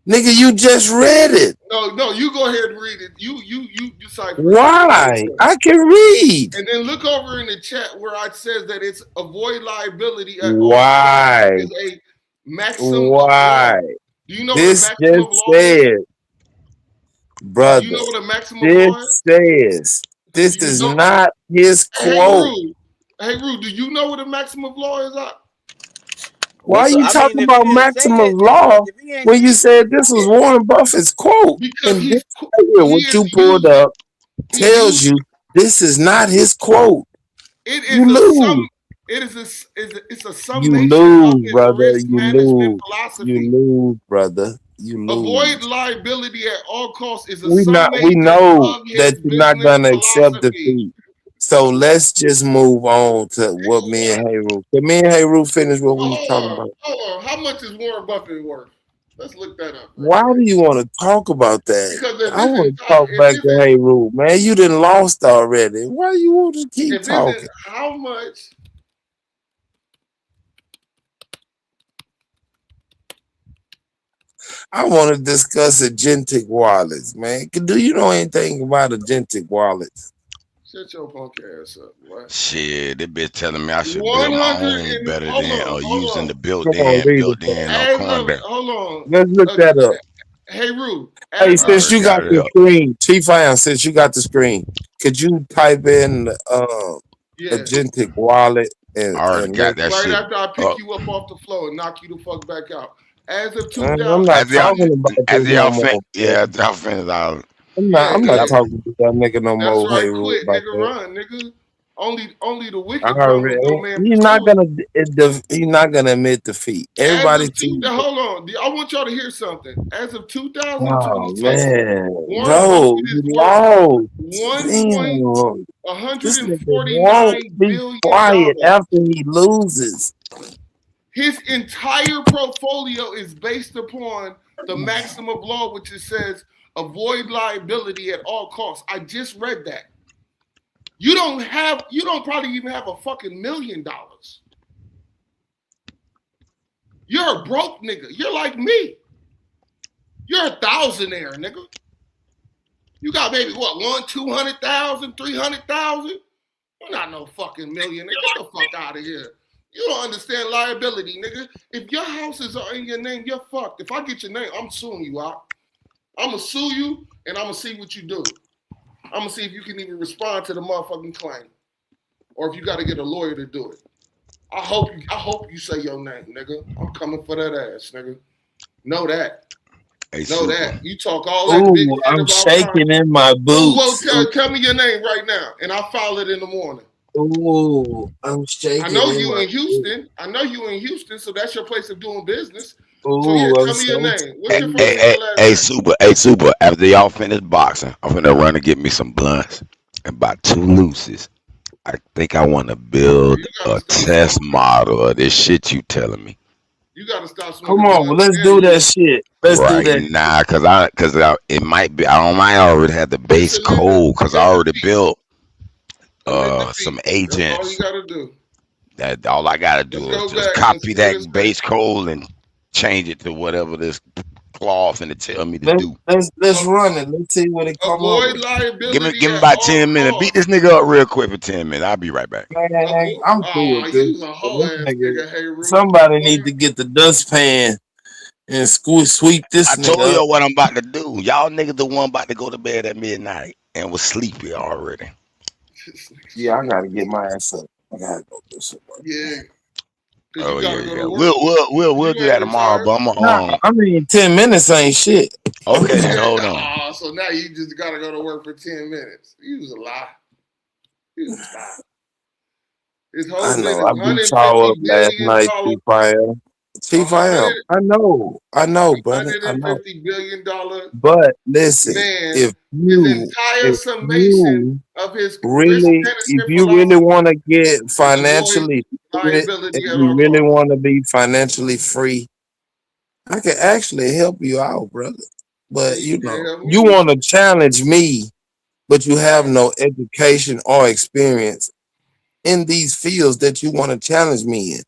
Nigga, you just read it. No, you go ahead and read it. You decipher. Why? I can read. And then look over in the chat where it says that it's avoid liability at Why? all is a maximum Why? of law. Do you know This what a maximum of just law is? says, brother, Do you know what a maximum of law is? this says this You is know, not his quote. Hey, Rude, do you know what a maximum of law is? Why are you talking about maximum law when you said this was Warren Buffett's quote? Because and this right here, what you pulled up tells you this is not his quote, it you is a lose. it's a You summation of lose, his brother. risk You management lose. philosophy. You lose, brother. You Avoid lose. liability at all costs is a We summation know of his that you're not business gonna accept philosophy. defeat. So let's just move on to what me and Hayru. Can me and Hayru finish what we was talking about? Hold on. How much is Warren Buffett worth? Let's look that up. Why do you want to talk about that? Because if I this want is to talk back to Hayru, man. You done lost already. Why you want to keep talking? How much? I want to discuss agentic wallets, man. Do you know anything about agentic wallets? Shut your punk ass up, boy. Shit, this bitch telling me I should build my own better than using the Come on, read it. Hold on. Let's look that up. Hey, Rue. Hey, since you got the screen, Chief I am, since you got the screen, could you type in agentic wallet and got that right shit after I pick you up off the floor and knock you the fuck back out. As of 2000, I'm not talking about this no more. Yeah, y'all finished all. I'm not talking to that nigga no more. That's right. Hey, Quit, about nigga. that. Run, nigga. Only the wicked I run with already, no man. he's not gonna admit defeat. Everybody Hold on. I want y'all to hear something. As of 2022, oh man, Warren bro, Buffett you is lost. This nigga won't be quiet after he loses. His entire portfolio is based upon the maxim of law, which it says avoid liability at all costs. I just read that. You don't probably even have a fucking $1 million. You're a broke nigga. You're like me. You're a thousandaire, nigga. You got maybe what, 200,000, 300,000? You're not no fucking millionaire. Get the fuck out of here. You don't understand liability, nigga. If your houses are in your name, you're fucked. If I get your name, I'm suing you out. I'm gonna sue you and I'm gonna see what you do. I'm gonna see if you can even respond to the motherfucking claim, or if you got to get a lawyer to do it. I hope you say your name, nigga. I'm coming for that ass, nigga. Know that. Know that. You talk all that big shit I'm about shaking in my boots. Well, tell me your name right now, and I'll file it in the morning. Ooh, I'm shaking. I know you in Houston. I know you in Houston, so that's your place of doing business. Ooh, so yeah, tell me your name. What's your first Hey, and last name? Super. After y'all finish boxing, I'm gonna run and get me some blunts and buy 2 looses. I think I want to build a test model of this shit you telling me. You gotta stop smoking. Come on, well, let's do that shit. Let's do that. Nah, cause it might be. I might already have the base code because I already built some agents. That's all you gotta do. That all I gotta do is just copy that base code and change it to whatever this cloth and it tell me to do. Let's run it. Let's see what it come up with. Liability. Give me about 10 minutes. Beat this nigga up real quick for 10 minutes. I'll be right back. Man, I'm through with this. Somebody need to get the dustpan and sweep this. I told y'all what I'm about to do. Y'all niggas the one about to go to bed at midnight and was sleepy already. Yeah, I gotta get my ass up. I gotta go do some work. Yeah. Oh yeah. We'll do that tomorrow, but I'm on. I mean, 10 minutes ain't shit. Okay, then hold on. So now you just gotta go to work for 10 minutes. You was a lie. You was a lie. His whole I know. business, I beat y'all up last night, Chief I am. Chief I am. I know, brother. I know. $150 billion. But listen, man, if summation of his really, if you really want to get financially, if you really want to be financially free, I can actually help you out, brother. But you know, you want to challenge me, but you have no education or experience in these fields that you want to challenge me in.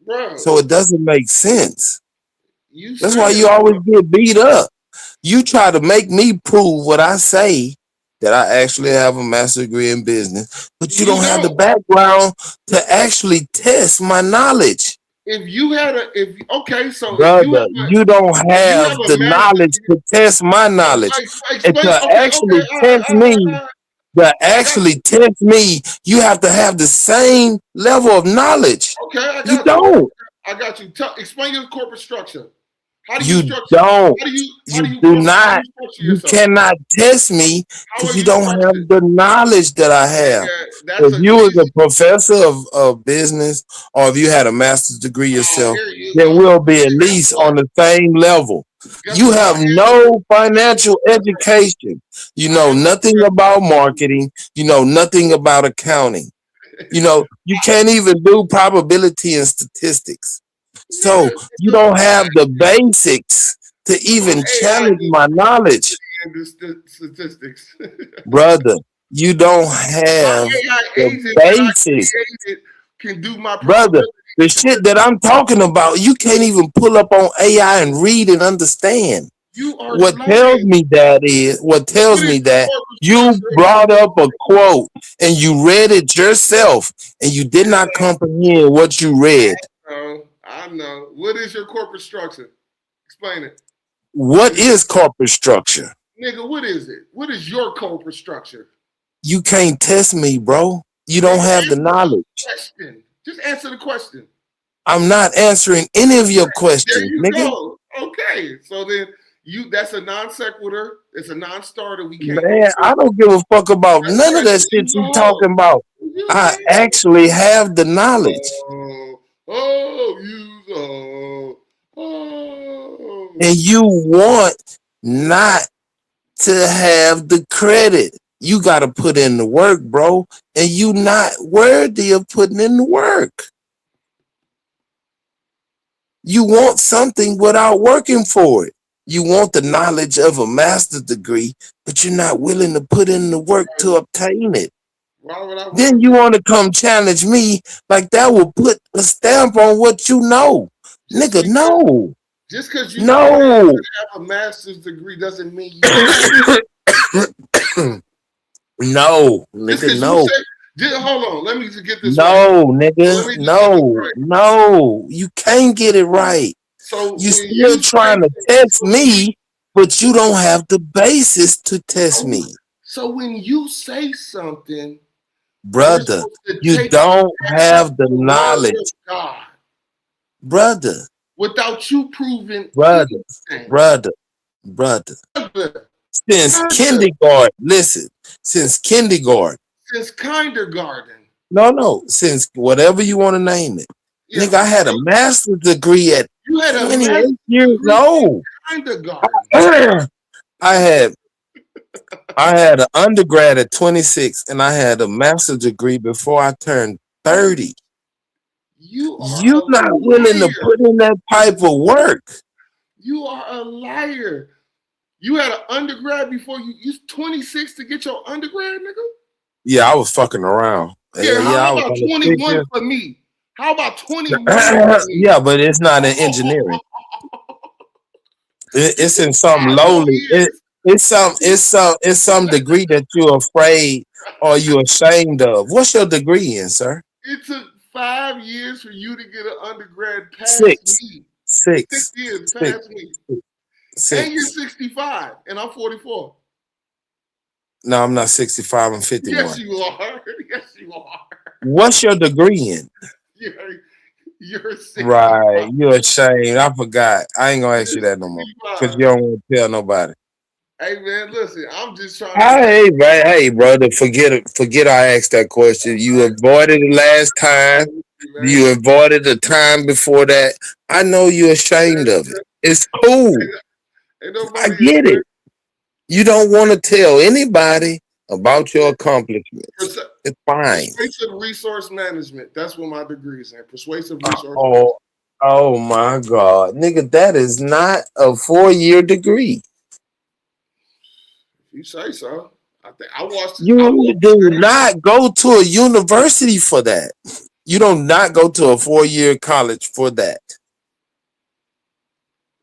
Bro, so it doesn't make sense. That's why you always get beat up. You try to make me prove what I say, that I actually have a master's degree in business, but you don't have the background to actually test my knowledge. If you had so brother, you don't have the knowledge to test my knowledge. And to actually test me, you have to have the same level of knowledge. Okay, you don't. I got you. Explain your corporate structure. How do you You structure? don't. How do you Do not. structure You yourself? cannot test me How because are you you don't have structured? the knowledge that I have. Yeah, that's If a you was easy. a professor of business, or if you had a master's degree yourself, Here you then go. we'll be at Guess least what? on the same level. Guess You what? have My no financial education. You know nothing about marketing. You know nothing about accounting. You know, you can't even do probability and statistics. So you don't have the basics to even AI challenge my knowledge. and the statistics. Brother, you don't My have AI the agent that I basics. created can do my Brother, probability. the shit that I'm talking about, you can't even pull up on AI and read and understand. You are What tells lying. me that is, what tells What is me your that corporate you structure? brought up a quote and you read it yourself and you did not comprehend what you read. I know. What is your corporate structure? Explain it. What is corporate structure? Nigga, what is it? What is your corporate structure? You can't test me, bro. You don't have the knowledge. Question. Just answer the question. I'm not answering any of your There questions, you nigga. go. Okay. So then that's a non sequitur. It's a non-starter. We can't go Man, through. I don't give a fuck about That's none of right. that shit you talking about. You I did. actually have the knowledge. And you want not to have the credit. You got to put in the work, bro. And you not worthy of putting in the work. You want something without working for it. You want the knowledge of a master's degree, but you're not willing to put in the work to obtain it. Why would I Then you want to come challenge me like that will put a stamp on what you know. Nigga, no. Just because you No. claim to have a master's degree doesn't mean you No, just nigga, you no. say, hold on, let me just get this No, right. nigga, no. You can't get it right. So You still trying to test me, but you don't have the basis to test me. So when you say something, brother, you don't have the knowledge. God, brother. Without you proving brother, anything. brother. Since kindergarten, listen, since kindergarten. Since kindergarten. No, since whatever you want to name it. Yeah, nigga, I had a master's degree at you had a 28 years old. Kindergarten. I had an undergrad at 26 and I had a master's degree before I turned 30. You're not willing to put in that type of work. You are a liar. You had an undergrad before you 26 to get your undergrad, nigga? Yeah, I was fucking around. Yeah, how I was about on the 21 picture. for me? How about 21 for me? Yeah, but it's not in engineering. It's in some lowly. It's some degree that you're afraid or you're ashamed of. What's your degree in, sir? It took 5 years for you to get an undergrad past me. 6 years past me. And you're 65, and I'm 44. No, I'm not 65. I'm 51. Yes, you are. Yes, you are. What's your degree in? You're 65. Right. You're ashamed. I forgot. I ain't gonna ask you that no more. Because you don't want to tell nobody. Hey man, listen, I'm just trying Hey, brother, forget it. Forget I asked that question. You avoided it last time. You avoided the time before that. I know you're ashamed of it. It's cool. I get it. You don't want to tell anybody about your accomplishments. It's fine. Persuasive resource management. That's what my degree is in. Persuasive resource management. Oh my God. Nigga, that is not a 4-year degree. You say so. I watched it. You do not go to a university for that. You do not go to a 4-year college for that.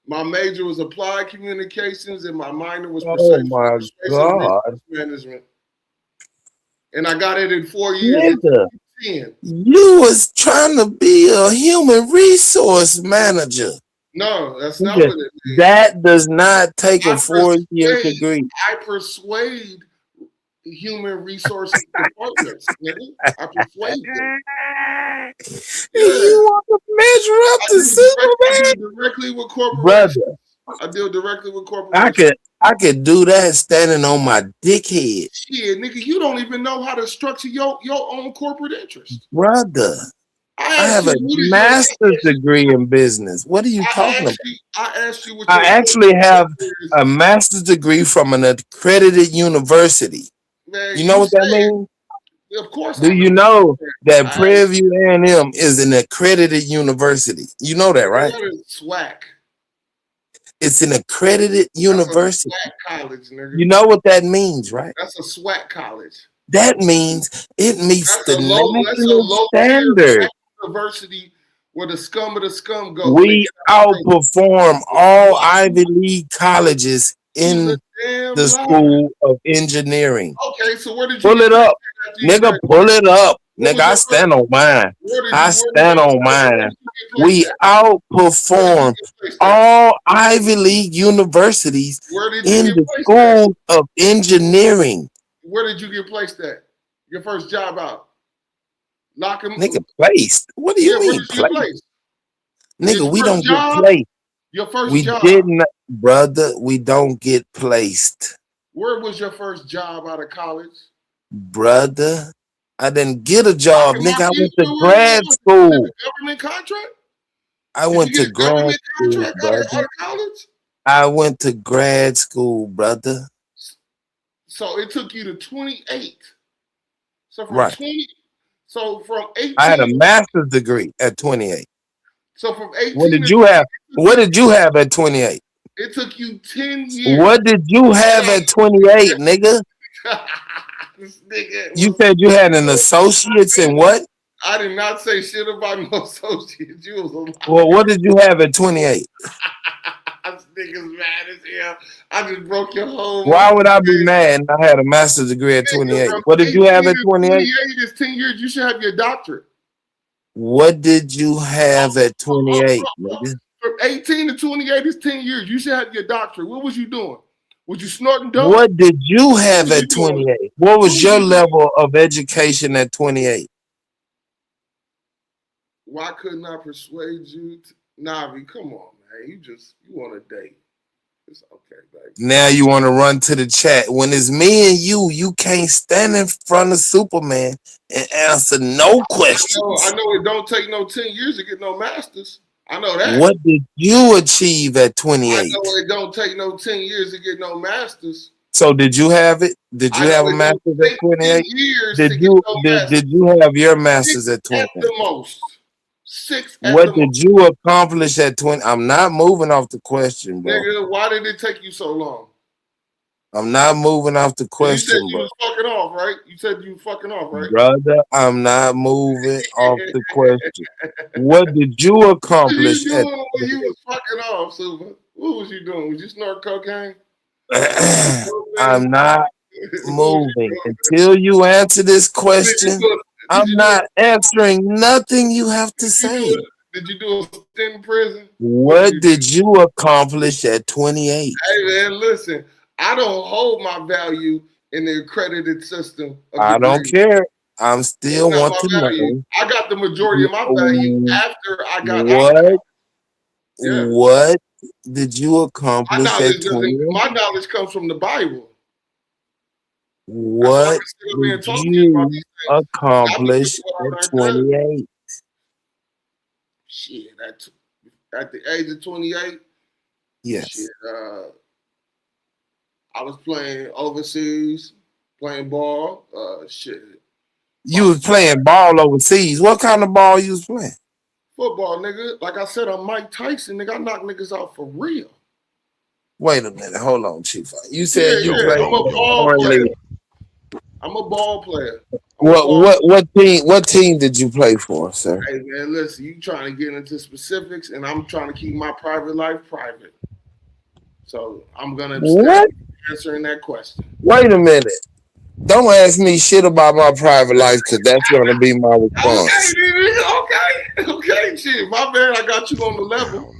My major was applied communications and my minor was persuasive resource management. And I got it in 4 years. Nigga, you was trying to be a human resource manager. No, that's not what it means. That does not take a 4-year degree. I persuade human resources departments. I persuade them. You are the measure up to Superman? I deal directly with corporations. Brother, I deal directly with corporations. I could do that standing on my dickhead. Shit, nigga, you don't even know how to structure your own corporate interest. Brother, I have a master's degree in business. What are you talking about? I asked you what I actually have a master's degree from an accredited university. Man, you know what that means? Of course. Do you know that Prairie View A&M is an accredited university? You know that, right? That is swag. It's an accredited university. That's a swag college, nigga. You know what that means, right? That's a swag college. That means it meets That's the a national standard. University where the scum of the scum go. We outperform all Ivy League colleges in the School of Engineering. Okay, so where did you pull it up, nigga? Pull it up, nigga. I stand on mine. I stand on mine. We outperform all Ivy League universities in the School of Engineering. Where did you get placed at? Your first job out? Lock him. Nigga, placed? What do you mean placed? Nigga, we don't get placed. Your first we job. didn't, brother. We don't get placed. Where was your first job out of college? Brother, I didn't get a job, nigga. I went to grad school. Government contract? I went to grad school, brother. Out of college? I went to grad school, brother. So it took you to 28. So from Right. 20. So from 18. I had a master's degree at 28. So from 18. What did you have? What did you have at 28? It took you 10 years. What did you have at 28, nigga? You said you had an associate's in what? I did not say shit about no associates. You was a liar. Well, what did you have at 28? This nigga's mad as hell. I just broke your whole. Why would I be mad? I had a master's degree at 28. What did you have at 28? 28 is 10 years. You should have your doctorate. What did you have at 28, nigga? From 18 to 28 is 10 years. You should have your doctorate. What was you doing? Was you snorting dope? What did you have at 28? What was your level of education at 28? Why couldn't I persuade you? Navi, come on, man. You want a date. It's okay, baby. Now you want to run to the chat. When it's me and you can't stand in front of Superman and answer no questions. I know it don't take no 10 years to get no masters. I know that. What did you achieve at 28? I know it don't take no 10 years to get no masters. So did you have it? Did you have a master's at 28? Did you have your master's at 28? At the most. 6 at What the did most. you accomplish at 20? I'm not moving off the question, bro. Nigga, why did it take you so long? I'm not moving off the You said question, you bro. was fucking off, right? You said you was fucking off, right? Brother, I'm not moving off the question. What did you What you accomplish at doing when you was fucking off, Super? What was you doing? Was you snorting cocaine? I'm not moving until you answer this question. I'm not answering nothing you have to say. Did you do a stint in prison? What did you accomplish at 28? Hey man, listen. I don't hold my value in the accredited system. Of I don't degrees. care. I'm still That's not want to my value. know. I got the majority of my value after I got What? Yeah. What did you My accomplish knowledge at 28? my knowledge comes from the Bible. What Being did talked to you about you these things. accomplish at 28? Shit, at the age of 28, Yes. shit, I was playing overseas, playing ball. Shit, You was playing ball overseas. What kind of ball you was playing? football, nigga. Like I said, I'm Mike Tyson, nigga. I knock niggas out for real. Wait a minute. Hold on, Chief. You said you Yeah, played I'm a ball foreign player. league. I'm a ball player. What team did you play for, sir? Hey man, listen, you trying to get into specifics, and I'm trying to keep my private life private. So I'm gonna abstain What? from answering that question. Wait a minute. Don't ask me shit about my private life because that's gonna be my response. Okay, shit. My bad, I got you on the level.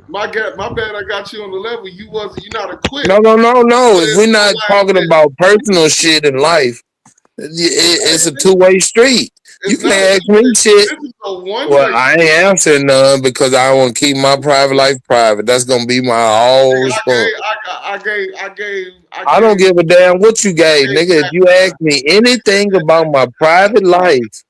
My bad, I got you on the level. You're not equipped. No. If we're not talking about personal shit in life, it's a two-way street. You It's not can't a ask me shit. this is a one Well, way. I ain't answering none because I want to keep my private life private. That's gonna be my whole response. I don't give a damn what you gave, nigga. If you ask me anything about my private life,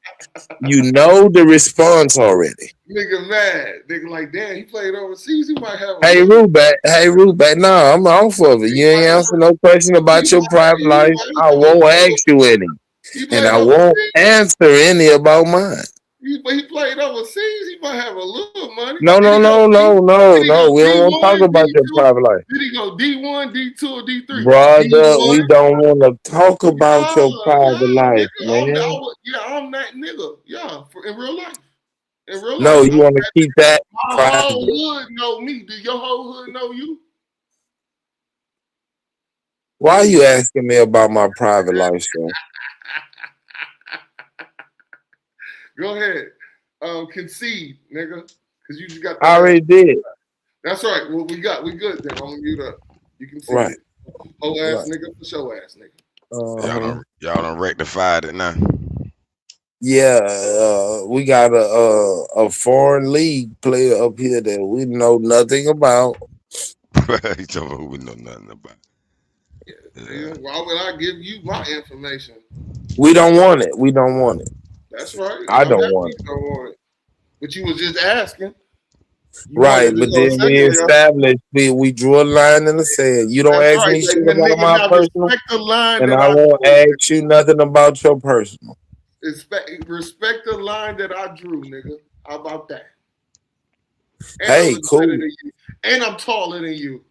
you know the response already. Nigga mad. Nigga like, damn, he played overseas. He might have a Hey, little. Rubeck, no, I'm off of it. You ain't answer no question about your private life. I won't ask you any. He And played I won't overseas. answer any about mine. He played overseas. He might have a little money. No. We don't want to talk about your private life. Did he go D1, D2, or D3? Brother, D1. we don't want to talk about your private life, Nigga, man. I'm that nigga. Yeah, in real life. In real No, life. you want to keep that My private. whole hood know me. Do your whole hood know you? Why are you asking me about my private life, sir? Go ahead. Concede, nigga. Because you just got I already did. That's right. Well, we good then. I'm gonna mute up. You can see Right. it. Whole ass Right. nigga for show ass nigga. Y'all done rectified it now. Yeah, we got a foreign league player up here that we know nothing about. You talking about who we know nothing about. Yeah. Why would I give you my information? We don't want it. We don't want it. That's right. I don't definitely want it. don't want it. But you was just asking. Right, but then we established we drew a line in the sand. You don't That's ask right. me They shit been about nigga my now personal, respect the line and that I won't drew. ask you nothing about your personal. Respect the line that I drew, nigga. How about that? And Hey, I'm cool. better than you. And I'm taller than you.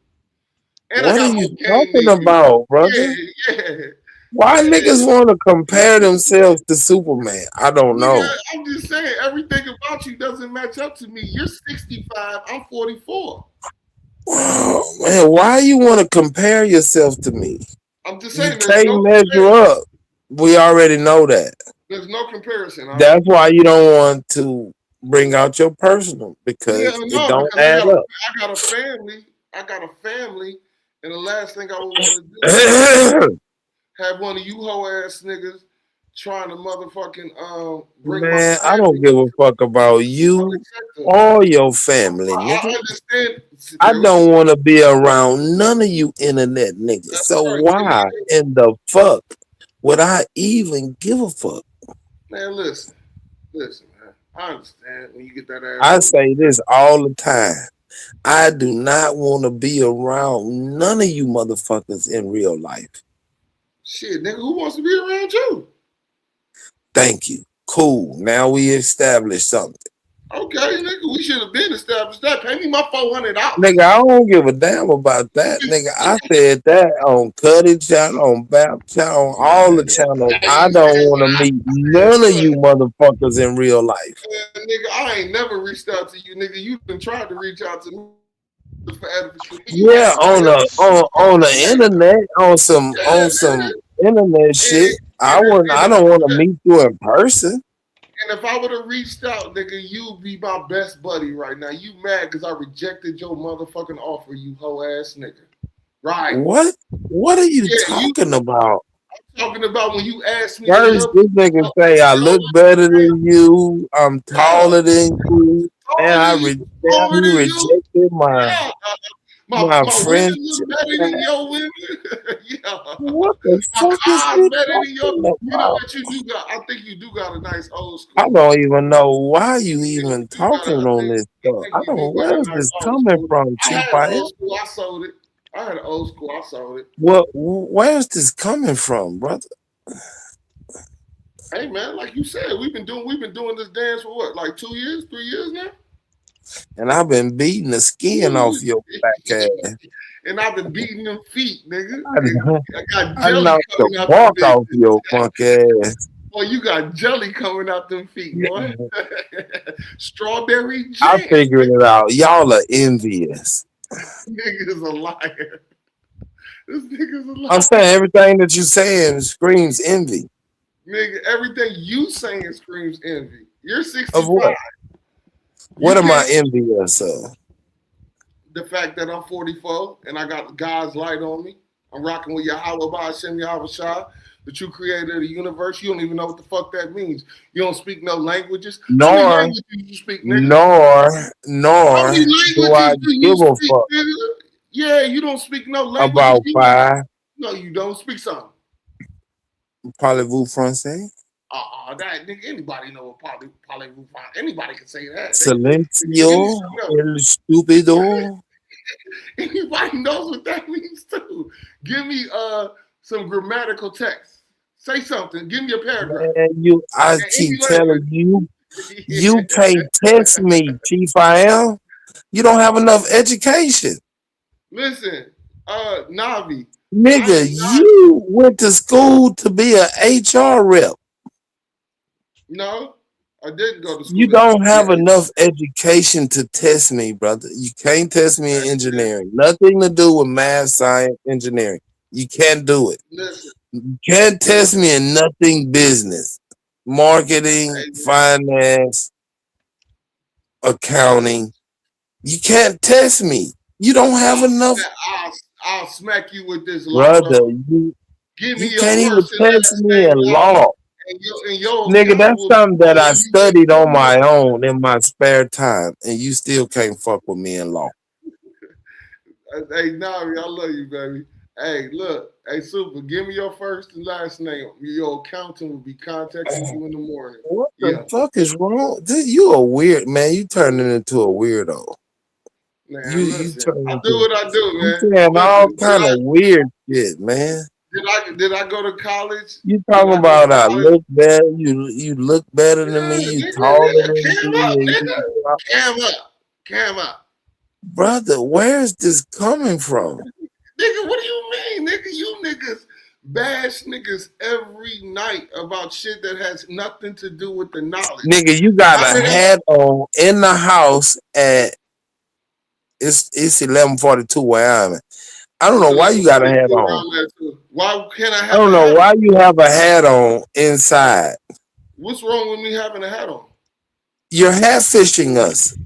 And What I are got you more game talking than you. about, brother? Yeah. Why niggas want to compare themselves to Superman? I don't know. Nigga, I'm just saying, everything about you doesn't match up to me. You're 65, I'm 44. Oh, man, why you want to compare yourself to me? I'm just You saying, can't measure up. We already know that. there's no comparison. That's why you don't want to bring out your personal because it don't because add up. I got a family. And the last thing I would want to do have one of you hoe ass niggas trying to motherfucking bring Man, my I don't give a fuck about you or your family, I nigga. understand. I don't want to be around none of you internet niggas. So why in the fuck would I even give a fuck? Man, listen, man. I understand when you get that ass. I say this all the time. I do not want to be around none of you motherfuckers in real life. Shit, nigga, who wants to be around you? Thank you. Cool. Now we established something. Okay, nigga, we should have been established that. Pay me my $400. Nigga, I don't give a damn about that. Nigga, I said that on Cuddy channel, on Bap channel, on all the channels. I don't want to meet none of you motherfuckers in real life. Nigga, I ain't never reached out to you, nigga. You've been trying to reach out to me. Yeah, on the internet, on some internet shit. I don't want to meet you in person. And if I would have reached out, nigga, you'd be my best buddy right now. You mad because I rejected your motherfucking offer, you hoe ass nigga. Right. What? What are you talking about? I'm talking about when you asked me. First, this nigga say I look better than you. I'm taller than you. And I rejected my friendship. Better than your women. Yeah. What the fuck is this better than your, talking you know about? what you do got? I think you do got a nice old school. I don't even know why you even talking on this stuff. I don't know where is this coming from, I had Chief. an old school, I sold it. I had an old school, I sold it. Well, where is this coming from, brother? Hey man, like you said, we've been doing this dance for what, like 2 years, 3 years now? And I've been beating the skin off your back ass. And I've been beating them feet, nigga. I knocked the bark off your funk ass. Boy, you got jelly coming out them feet, boy. Strawberry jam. I figured it out. Y'all are envious. Nigga's a liar. This nigga's a liar. I'm saying everything that you saying screams envy. Nigga, everything you saying screams envy. You're 65. Of what? What am I envious of? The fact that I'm 44 and I got God's light on me. I'm rocking with Yahweh Ba'Shem Yahweh Shah. the true creator of the universe. You don't even know what the fuck that means. You don't speak no languages. How many Nor, languages do you speak, nigga? nor, How nor many do I languages do you give a speak, fuck nigga? Yeah, you don't speak no languages. about five. No, you don't speak something. Parlez-vous français? That nigga, anybody know what parlez-vous français? Anybody can say that. Silencio, el estúpido. Anybody knows what that means too. Give me some grammatical text. Say something. Give me a paragraph. Man, I keep telling you, you can't test me, Chief I am. You don't have enough education. Listen, Navi. Nigga, you went to school to be an HR rep. No, I didn't go to school. You don't have enough education to test me, brother. You can't test me in engineering. Nothing to do with math, science, engineering. You can't do it. Listen. You can't test me in nothing business, marketing, finance, accounting. You can't test me. You don't have enough. I'll smack you with this Brother, Give you can't even test me in law. And your Nigga, that's something that I studied on my own in my spare time, and you still can't fuck with me in law. Hey, Navi, I love you, baby. Hey, look. Hey, Super, give me your first and last name. Your accountant will be contacting you in the morning. What the fuck is wrong? You a weird man. You turning into a weirdo. Man, you listen, I do what I do, man. You saying all kind of weird shit, man. Did I go to college? You talking about I look better? You look better than me. You taller than me. Cam up. Brother, where is this coming from? Nigga, what do you mean, nigga? You niggas bash niggas every night about shit that has nothing to do with the knowledge. Nigga, you got a hat on in the house at it's 11:42 where I'm at. I don't know why you got a hat on. Why can't I have I don't know why you have a hat on inside. What's wrong with me having a hat on? You're hat fishing us.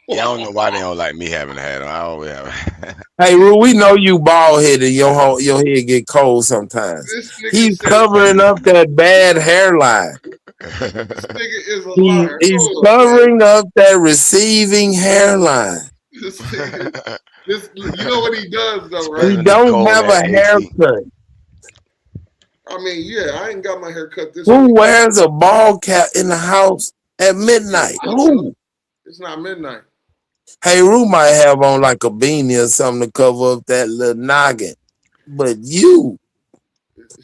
Yeah, I don't know why they don't like me having a hat on. I always have a hat. Hey, Ru, we know you bald headed. Your head get cold sometimes. He's covering up that bad hairline. This nigga is a liar. He's covering up that receiving hairline. This nigga, you know what he does though, right? He don't have a haircut. I mean, yeah, I ain't got my hair cut this Who week. wears a ball cap in the house at midnight? Who? It's not midnight. Hey, Ru might have on like a beanie or something to cover up that little noggin. But you,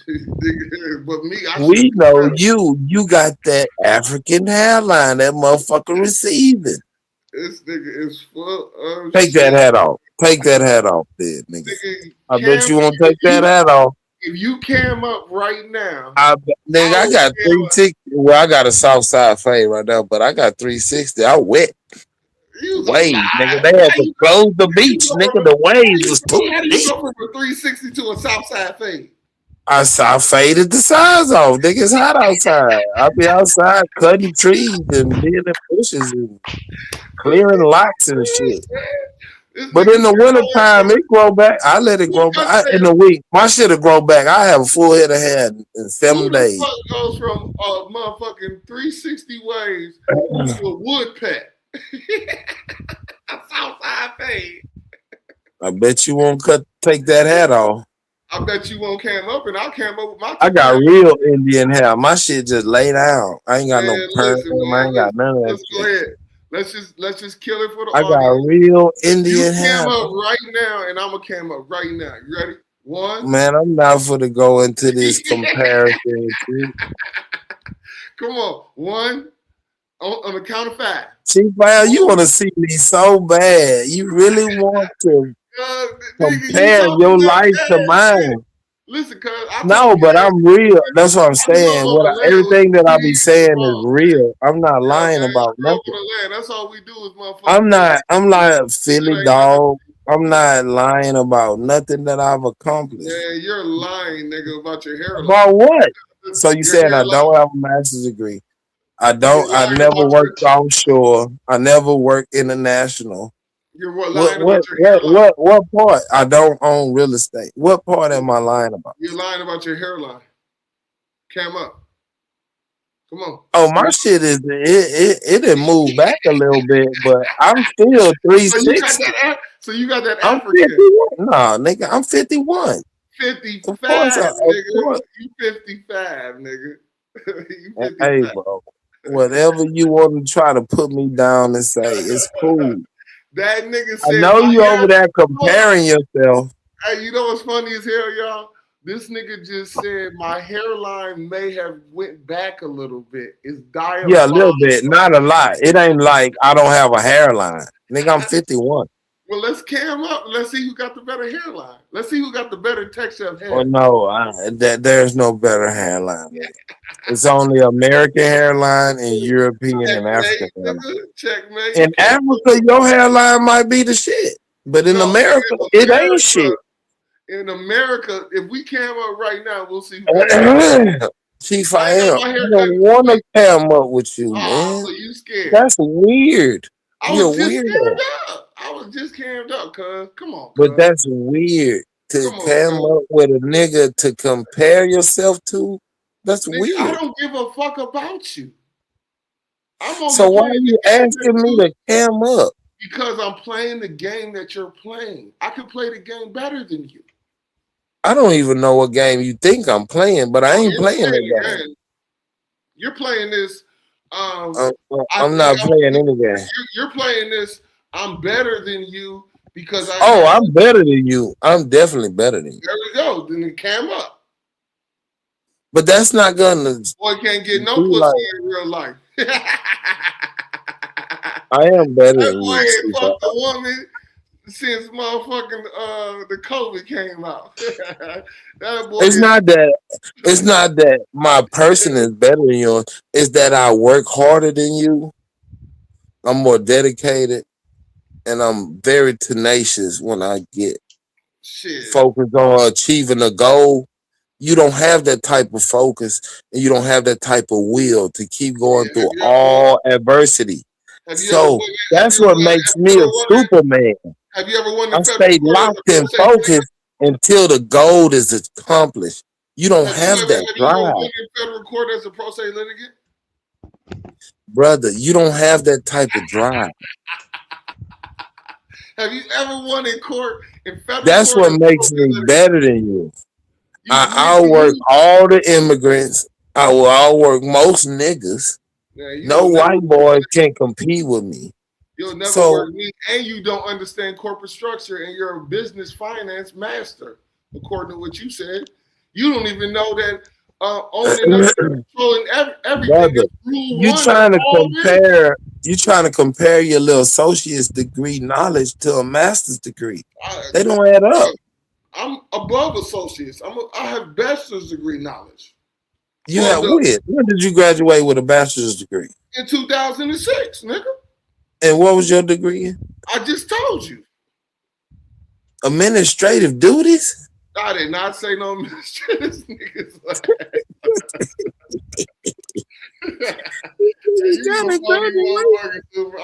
But me, we know you. You got that African hairline, that motherfucker receiving. This nigga is full of Take that hat off. Take that hat off, there, nigga. I bet you won't take that hat off. If you cam up right now, I got 360. Well, I got a south side fade right now, but I got 360. I wet. Wave, nigga. They had to close the beach, nigga. The waves was too how do you deep. go from a 360 to a south side fade? I faded the sides off. Nigga, it's hot outside. I'll be outside cutting trees and being in bushes and clearing lots and shit. But in the wintertime, it grow back. I let it grow back. In the week, my shit'll grow back. I have a full head of hair in 7 days. Fuck goes from motherfucking 360 waves to a wood pet. A south side fade. I bet you won't take that hat off. I bet you won't cam up, and I'll cam up with my. I got real Indian hair. My shit just lay down. I ain't got no perm. I ain't got none of that. Let's go ahead. Let's just kill it for the I audience. got real Indian You hair. cam up right now, and I'm gonna cam up right now. You ready? One. Man, I'm not for to go into this comparison. Come on, one. On the count of 5. Chief Al, you want to see me so bad. You really want to compare your life to mine. Listen, cuz no, but I'm real. That's what I'm saying. Everything that I be saying is real. I'm not lying about nothing. That's all we do is motherfucker. I'm like Philly dog. I'm not lying about nothing that I've accomplished. Yeah, you're lying, nigga, about your hairline. About what? So you saying I don't have a master's degree? I never worked offshore. I never worked international. You're lying about your hairline. What part? I don't own real estate. What part am I lying about? You're lying about your hairline. Cam up. Come on. Oh, my shit is it didn't move back a little bit, but I'm still 360. So you got that I'm African. 51. No, nigga, I'm 51. 55, Of course, nigga. You 55, nigga. You 55. Hey, bro. Whatever you want to try to put me down and say, it's cool. That nigga I said, know you over there comparing yourself. Hey, you know what's funny as hell, y'all? This nigga just said my hairline may have went back a little bit. It's diabolical. Yeah, a little bit, not a lot. It ain't like I don't have a hairline. Nigga, I'm 51. Well, let's cam up. Let's see who got the better hairline. Let's see who got the better texture of hair. Oh no, there's no better hairline. Nigga. It's only American hairline and European and African hairline. Checkmate. In Africa, your hairline might be the shit, but in America, it ain't shit. In America, if we cam up right now, we'll see who got the Chief, I am. I don't want to cam up with you, man. So you scared? That's weird. You're weird. I was just cammed up, cuz. Come on. But that's weird to cam up with a nigga to compare yourself to. That's nigga, weird. I don't give a fuck about you. So why are you asking me to cam up? Because I'm playing the game that you're playing. I can play the game better than you. I don't even know what game you think I'm playing, but I ain't playing that game. You're playing this. I'm not playing any game. You're playing this. I'm better than you because I'm better than you. I'm definitely better than you. There we go. Then cam up. But that's not gonna. Boy can't get no pussy in real life. I am better than boy you. ain't fucked a woman since motherfucking the COVID came out. That boy It's not that my person is better than yours. It's that I work harder than you. I'm more dedicated, and I'm very tenacious when I get focused on achieving a goal. You don't have that type of focus, and you don't have that type of will to keep going through all adversity. So that's what makes me a Superman. Have you ever won the I stay locked and focused until the goal is accomplished. You don't have that drive. Have you ever won in federal court as a pro se litigant? Brother, you don't have that type of drive. Have you ever won in court in federal That's court? what makes me better than you. I'll work all the immigrants. I will outwork most niggas. No white boys can compete with me. You'll never work me, and you don't understand corporate structure, and you're a business finance master, according to what you said. You don't even know that owning and controlling everything. Brother, you trying to compare your little associate's degree knowledge to a master's degree. They don't add up. I'm above associates. I have bachelor's degree knowledge. You have weird. When did you graduate with a bachelor's degree? In 2006, nigga. And what was your degree in? I just told you. Administrative duties? I did not say no administrative niggas. I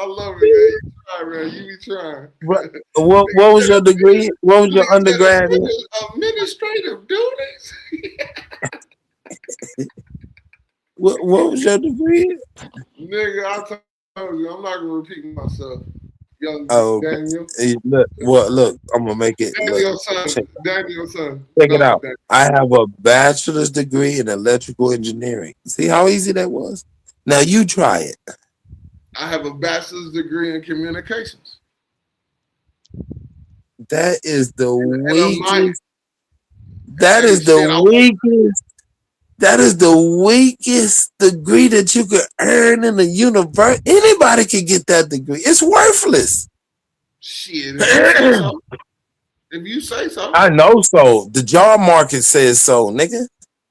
love it, man. You try, man. You be trying. What was your degree? What was your undergrad in? Administrative duties? What was your degree? Nigga, I told you, I'm not gonna repeat myself. Young Daniel. Hey, look, I'm gonna make it. Daniel's son. Check it out. I have a bachelor's degree in electrical engineering. See how easy that was? Now you try it. I have a bachelor's degree in communications. That is the weakest. That is the weakest. That is the weakest degree that you could earn in the universe. Anybody can get that degree. It's worthless. Shit. If you say so. I know so. The job market says so, nigga.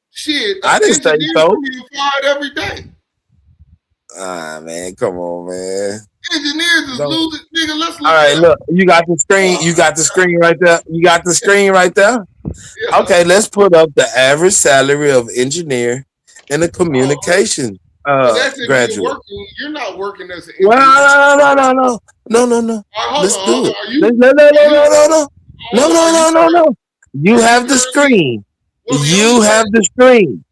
Shit. I didn't say so. You fired every day. Ah, man. Come on, man. Engineers is losing. Nigga, let's look. All right, look. You got the screen. You got the screen right there. You got the screen right there. Yeah. Okay, let's put up the average salary of engineer and a communication graduate. You're not working as an engineer. No. Let's do it. No. You have the screen. You have the screen.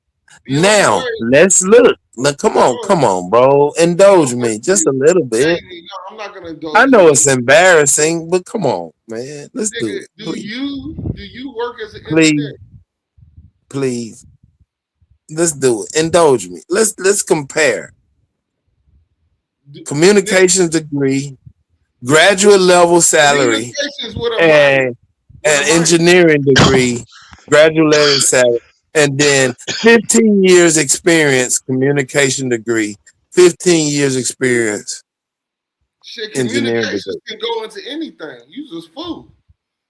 Now let's look. Come on, bro. Indulge me just a little bit. No, I'm not gonna indulge. I know it's embarrassing, but come on, man. Let's do it. Do you work as an Please, engineer? please. Let's do it. Indulge me. Let's compare. Communications degree, graduate level salary, and an engineering degree, graduate level salary, and then 15 years experience, communication degree, 15 years experience. Shit, Engineering communications degree. can go into anything. You just fool.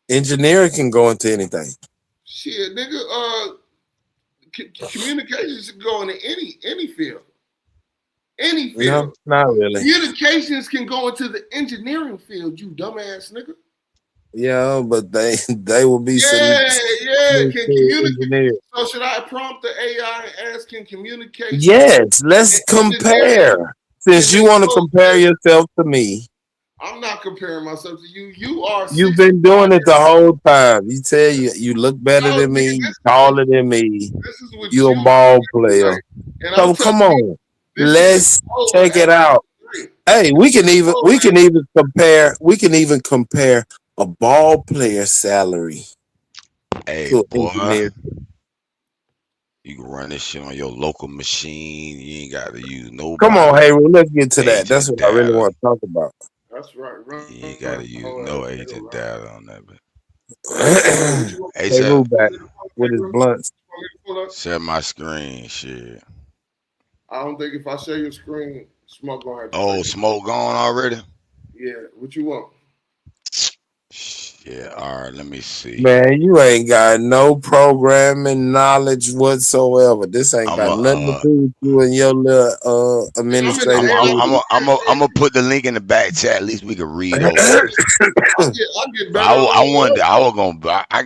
Engineering can go into anything. Shit, nigga. Communications can go into any field. Any field. No, not really. Communications can go into the engineering field. You dumbass nigga. Yeah, but they will be Can communicate. engineers. So should I prompt the AI and ask can communicate? Yes, let's compare. Since you want to compare yourself to me, I'm not comparing myself to you. You are. you've been doing it the whole time. You tell you look better than me, you taller than me. You a ball player. So come on, let's check it out. Hey, we can even compare. We can even compare a ball player salary. Hey, to an boy. engineer. You can run this shit on your local machine. You ain't got to use nobody. Come on, Harold, let's get to that. That's what I really want to talk about. That's right. You ain't got to use no agent data on that. But Hey, Harold back with his blunts. Share my screen, shit. I don't think if I share your screen, Smoke gonna have to. Oh, Smoke gone already? Yeah. What you want? Yeah, all right, let me see. Man, you ain't got no programming knowledge whatsoever. This ain't got nothing to do with you and your little administrative. I'm gonna put the link in the back chat. At least we can read over. I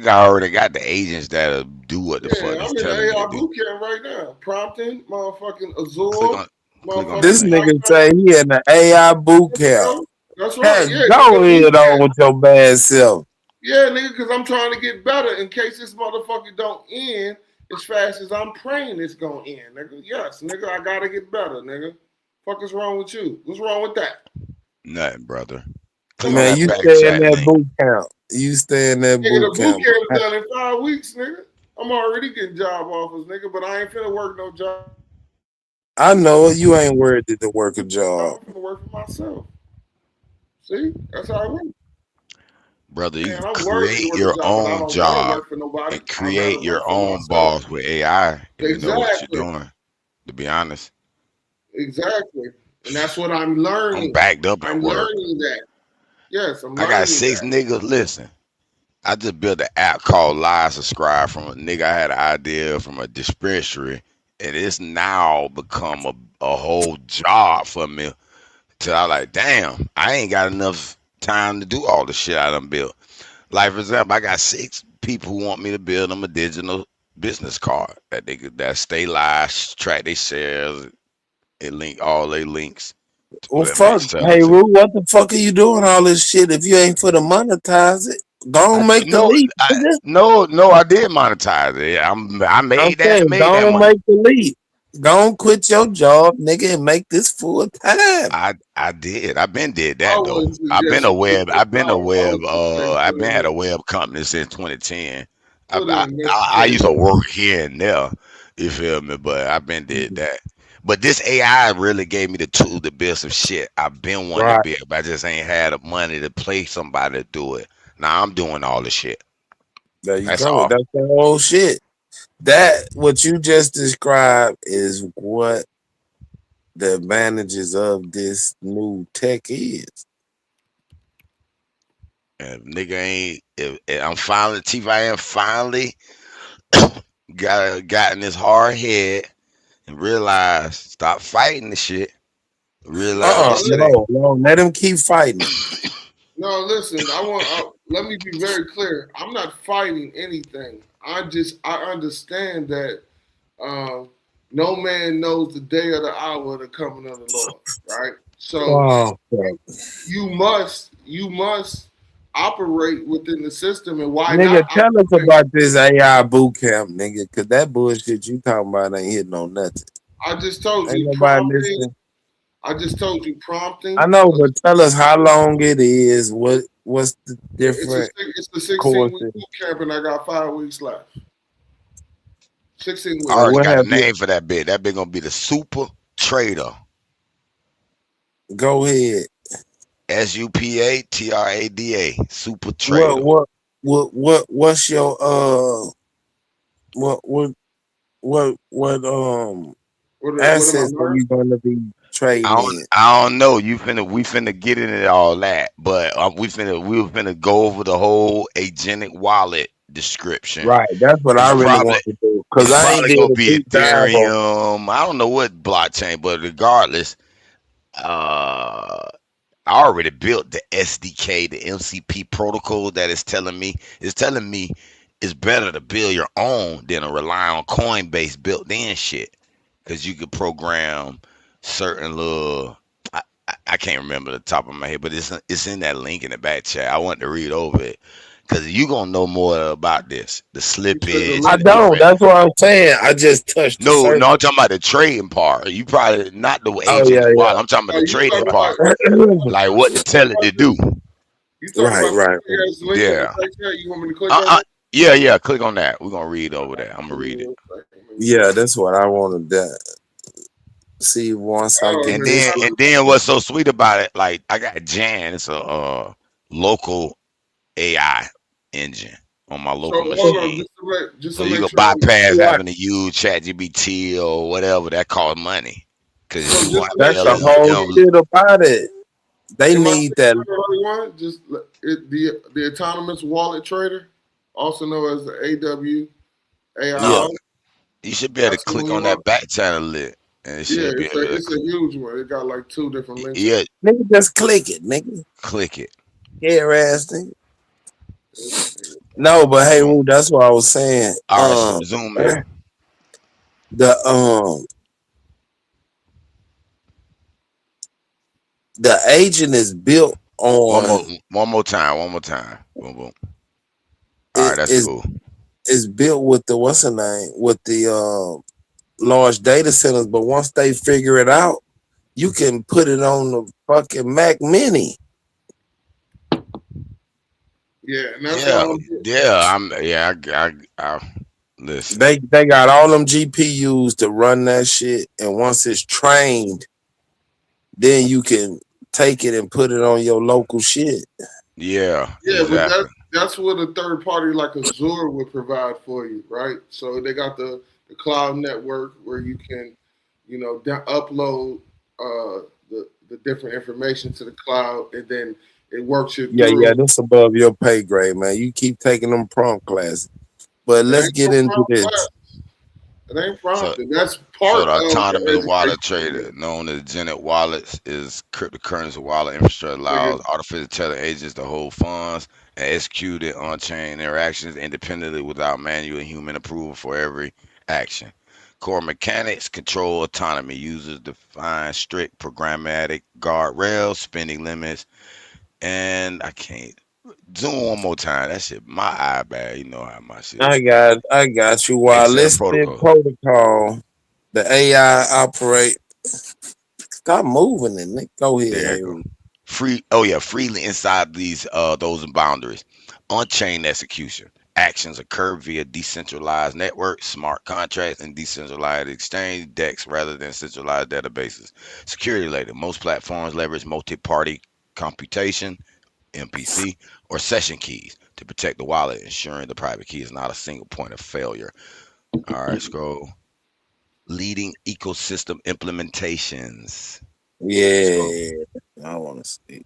already got the agents that'll do what the fuck is telling me AI to do. boot camp right now. Prompting, motherfucking Azure. This nigga say he in the AI boot camp. That's right. Hey, go ahead on with your bad self. Yeah, nigga, because I'm trying to get better in case this motherfucker don't end as fast as I'm praying it's gonna end, nigga. Yes, nigga, I gotta get better, nigga. Fuck is wrong with you? What's wrong with that? Nothing, brother. Man, you stay in that boot camp. You stay in that Nigga, boot the camp. boot camp is done in 5 weeks, nigga. I'm already getting job offers, nigga, but I ain't finna work no job. I know it. You ain't worried to work a job. I'm finna work for myself. See? That's how I work. Brother, you Man, can I'm working create with a your job, but I own don't wanna job work for nobody. and create I'd your rather work for own myself. boss with AI if you know what Exactly. you're doing, to be honest. Exactly. And that's what I'm learning. I'm backed up at I'm work. learning that. Yes, I'm I learning got 6 that. niggas. Listen, I just built an app called Live Subscribe from a nigga I had an idea from a dispensary, and it's now become a whole job for me. Till I like, damn, I ain't got enough time to do all the shit I done built. Like, for example, I got 6 people who want me to build them a digital business card that stay live, track their shares, and link all their links. Well, fuck. Hey, Rue, what the fuck are you doing all this shit if you ain't for to monetize it? Don't make the leap. No, I did monetize it. I made that Don't money. make the leap. Don't quit your job, nigga, and make this full time. I did. I've been did that though. I've been had a web company since 2010. I used to work here and there. You feel me? But I've been did that. But this AI really gave me the tool to build some shit. I've been wanting to build, but I just ain't had the money to pay somebody to do it. Now I'm doing all the shit. There you That's go. all. That's the whole shit. That what you just described is what the advantages of this new tech is. If nigga ain't, if I'm finally, TVIM finally got in this hard head and realized, stop fighting the shit. Realize this shit ain't. No, let him keep fighting. No, listen, let me be very clear. I'm not fighting anything. I understand that no man knows the day or the hour of the coming of the Lord, right? So you must operate within the system and why Nigga, not tell us operate. about this AI boot camp, nigga, cause that bullshit you talking about ain't hitting on nothing. I just told Ain't you nobody prompting. listening. I just told you prompting. I know, but tell us how long it is. What's the different It's the 16-week courses? boot camp, and I got 5 weeks left. 16 weeks. I already What got a have you? name for that bit. That bit gonna be the Super Trader. Go ahead. SUPATRADA. Super Trader. What's your what assets are you gonna be trading in? I don't know. We finna get into all that, but we were finna go over the whole agentic wallet description. Right, that's what I really want to do. Cause It's I ain't probably did gonna a be deep dive on. Ethereum. I don't know what blockchain, but regardless, I already built the SDK, the MCP protocol that is telling me it's better to build your own than to rely on Coinbase built-in shit, because you could program certain little. I can't remember the top of my head, but it's in that link in the back chat. I want to read over it because you gonna know more about this, the slippage I and the don't. different. That's what I'm saying. I just touched the No, surface. I'm talking about the trading part. You probably not the Oh agent yeah, wallet. I'm talking about the trading part, yeah. like what to tell it to do. You talking Right, about right. the link in the Yeah. back chat? You want me to click on it? Yeah. Click on that. We're gonna read over that. I'm gonna read it. Yeah, that's what I wanted to see once I get And this. then what's so sweet about it? Like I got Jan. It's a local AI engine on my So local hold on, machine. just So to you make can sure. bypass Right. having to use ChatGPT or whatever that costs money. Because So you just want to make That's the sure. whole LLM. shit about it. They Am I need that. the only one? Just the autonomous wallet trader, also known as the AWAI. Yeah. You should be able to That's the click only on one. that back channel lit, and it Yeah, should be able to it's a huge one. It got like 2 different links. yeah, Nigga, just click it, nigga. click it. Hair ass nigga. No, but hey, Woo, that's what I was saying. All right, so zoom in. The agent is built on One more time. Boom, boom. All right, that's cool. It's built with the what's the name? With the large data centers, but once they figure it out, you can put it on the fucking Mac Mini. Yeah, and that's what I'm I listen. They got all them GPUs to run that shit, and once it's trained, then you can take it and put it on your local shit. Yeah, but exactly. that's what a third party like Azure would provide for you, right? So they got the cloud network where you can, upload the different information to the cloud, and then it works you through. Yeah, that's above your pay grade, man. You keep taking them prompt classes. But let's get into this. It ain't prompted. That's part So the of autonomous the wallet education. trader, known as Genet Wallets, is cryptocurrency wallet infrastructure allows artificial intelligence agents to hold funds and execute on-chain interactions independently without manual human approval for every action. Core mechanics control autonomy. Users define strict programmatic guardrails, spending limits, and I can't zoom one more time. That shit, my eye bad. You know how my shit. I got you. While listening protocol, the AI operate. Stop moving it, Nick. Go ahead. There you go. Freely inside those boundaries. On-chain execution. Actions occur via decentralized networks, smart contracts, and decentralized exchange DEX rather than centralized databases. Security layer. Most platforms leverage multi-party computation, MPC, or session keys to protect the wallet, ensuring the private key is not a single point of failure. All right, scroll. Leading ecosystem implementations. Yeah, I want to see.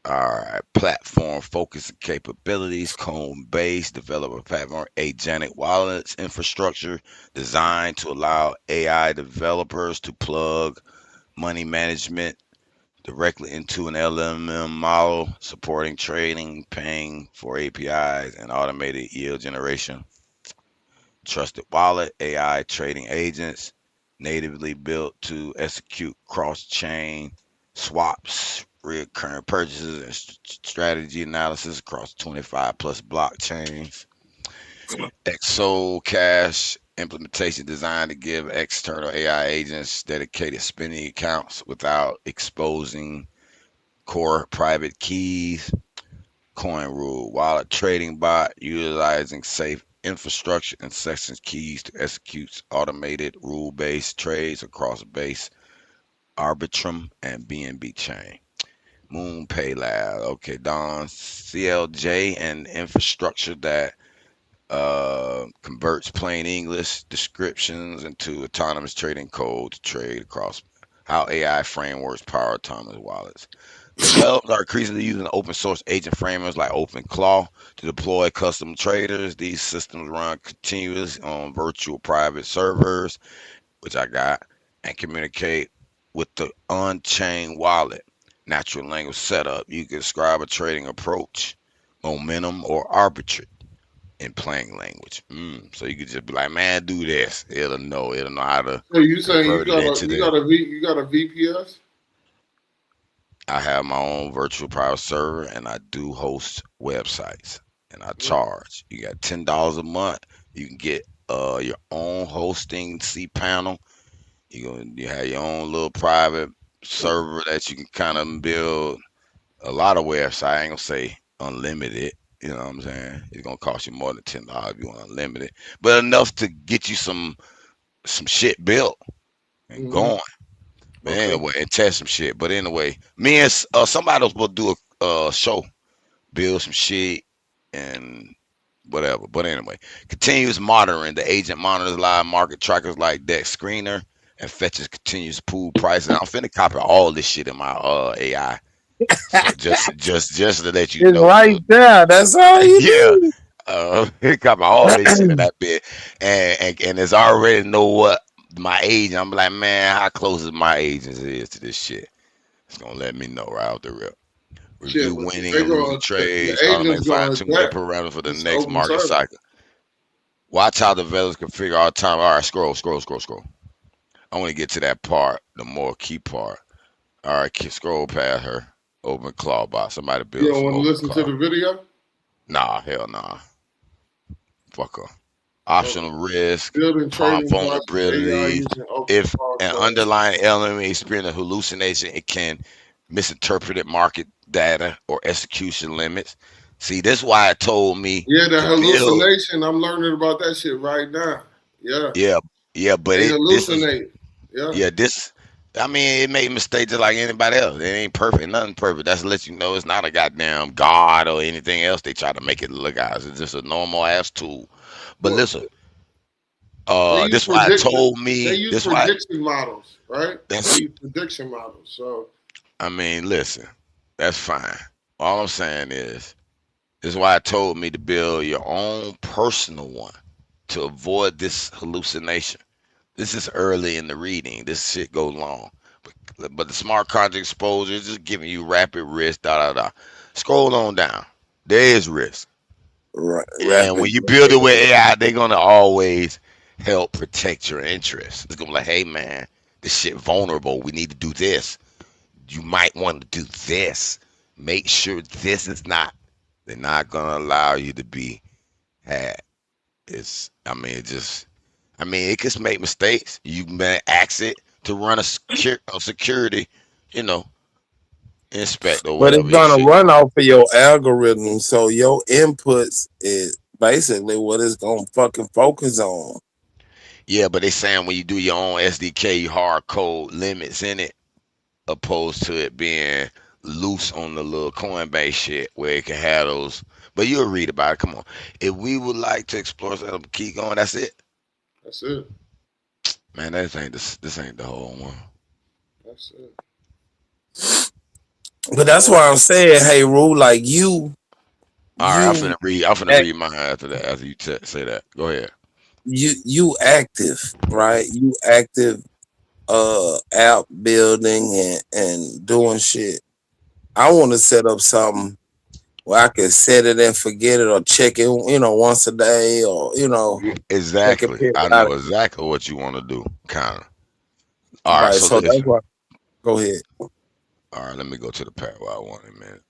All right, platform focus and capabilities, Coinbase developer platform, agentic wallets infrastructure designed to allow AI developers to plug money management directly into an LLM model, supporting trading, paying for APIs, and automated yield generation. Trusted wallet, AI trading agents, natively built to execute cross-chain swaps, recurring purchases and strategy analysis across 25 plus blockchains. XO Cash implementation designed to give external AI agents dedicated spending accounts without exposing core private keys. Coin Rule wallet trading bot utilizing safe infrastructure and session keys to execute automated rule-based trades across Base, Arbitrum, and BNB chain. MoonPay Lab, okay, Don CLJ and infrastructure that converts plain English descriptions into autonomous trading code to trade across how AI frameworks power autonomous wallets. Developers are increasingly using open source agent frameworks like OpenClaw to deploy custom traders. These systems run continuous on virtual private servers, which I got, and communicate with the on-chain wallet. Natural language setup. You can describe a trading approach, momentum, or arbitrage in plain language. So you could just be like, man, do this. It'll know how to So you saying you convert it got into you got a VPS? I have my own virtual private server and I do host websites and I charge. You got $10 a month. You can get your own hosting cPanel. You have your own little private server that you can kind of build a lot of websites. I ain't gonna say unlimited. You know what I'm saying? It's gonna cost you more than $10 if you want unlimited, but enough to get you some shit built and going. But anyway, and test some shit. But anyway, me and somebody was supposed to do a show, build some shit and whatever. But anyway, continuous monitoring. The agent monitors live market trackers like Dex Screener and fetches continuous pool prices. I'm finna copy all this shit in my AI. So just to let you It's know. right there. That's all you need. Copy all this shit in that bit, and it's already know what my agent. I'm like, man, how close is my agent is to this shit? It's gonna let me know right off the rip. Review winning and losing trades, automatic fine-tuning parameters for the next market cycle. Watch how developers configure all the time. All right, scroll. I want to get to that part, the more key part. All right, scroll past her. OpenClaw bot. Somebody build. You don't want to listen to the video? Nah, hell nah. Fuck her. Optional risk, Building trading vulnerabilities. If an underlying element experience a hallucination, it can misinterpret market data or execution limits. See, this is why it told me. Yeah, the hallucination. I'm learning about that shit right now. Yeah, but they hallucinate. This. I mean, it made mistakes just like anybody else. It ain't perfect, nothing perfect. That's to let you know it's not a goddamn god or anything else. They try to make it look as it's just a normal ass tool. But listen, this why it told me. They use prediction models, right? They use prediction models. So, I mean, listen, that's fine. All I'm saying is, this is why it told me to build your own personal one to avoid this hallucination. This is early in the reading. This shit goes long. But the smart contract exposure is just giving you rapid risk, Scroll on down. There is risk. Right. And when you build it with AI, they're going to always help protect your interests. It's going to be like, hey, man, this shit vulnerable. We need to do this. You might want to do this. Make sure this is not. They're not going to allow you to be had. It could make mistakes. You can ask it to run a security, inspect or whatever. But it's gonna run off of your algorithm, so your inputs is basically what it's gonna fucking focus on. Yeah, but they saying when you do your own SDK, hard code limits in it, opposed to it being loose on the little Coinbase shit where it can have those. But you'll read about it. Come on. If we would like to explore something, keep going. That's it. That's it. Man, this ain't the whole one. That's it. But that's why I'm saying, hey, Rule, like you. All right, I'm finna read mine after that. After you say that, go ahead. You active, right? You active, app building and doing shit. I want to set up something where I can set it and forget it or check it, once a day or, Exactly. I know exactly what you want to do, kind of. All right, so that's why. Go ahead. All right, let me go to the part where I want it, man.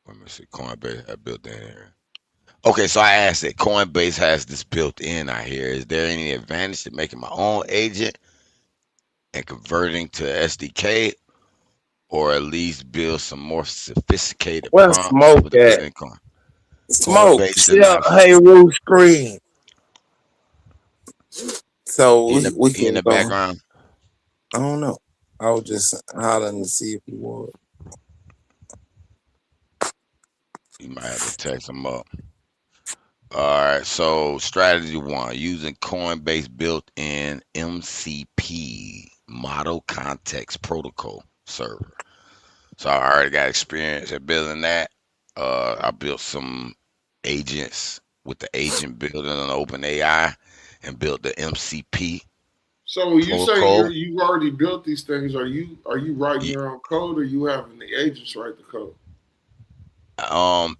Let me see. Coinbase had built in here. Okay, so I asked it. Coinbase has this built in out here. Is there any advantage to making my own agent and converting to SDK, or at least build some more sophisticated Where's prompts for Smoke the at? Bitcoin? Smoke, Coinbase did share not. hey roof screen. So He in the we he in can the go. background. I don't know. I was just hollering to see if he was. You might have to text him up. All right, so strategy one, using Coinbase built-in MCP, Model Context Protocol server. So I already got experience at building that. I built some agents with the agent building an OpenAI and built the MCP So you saying protocol. you already built these things? Are you writing Ye- your own code, or you having the agents write the code?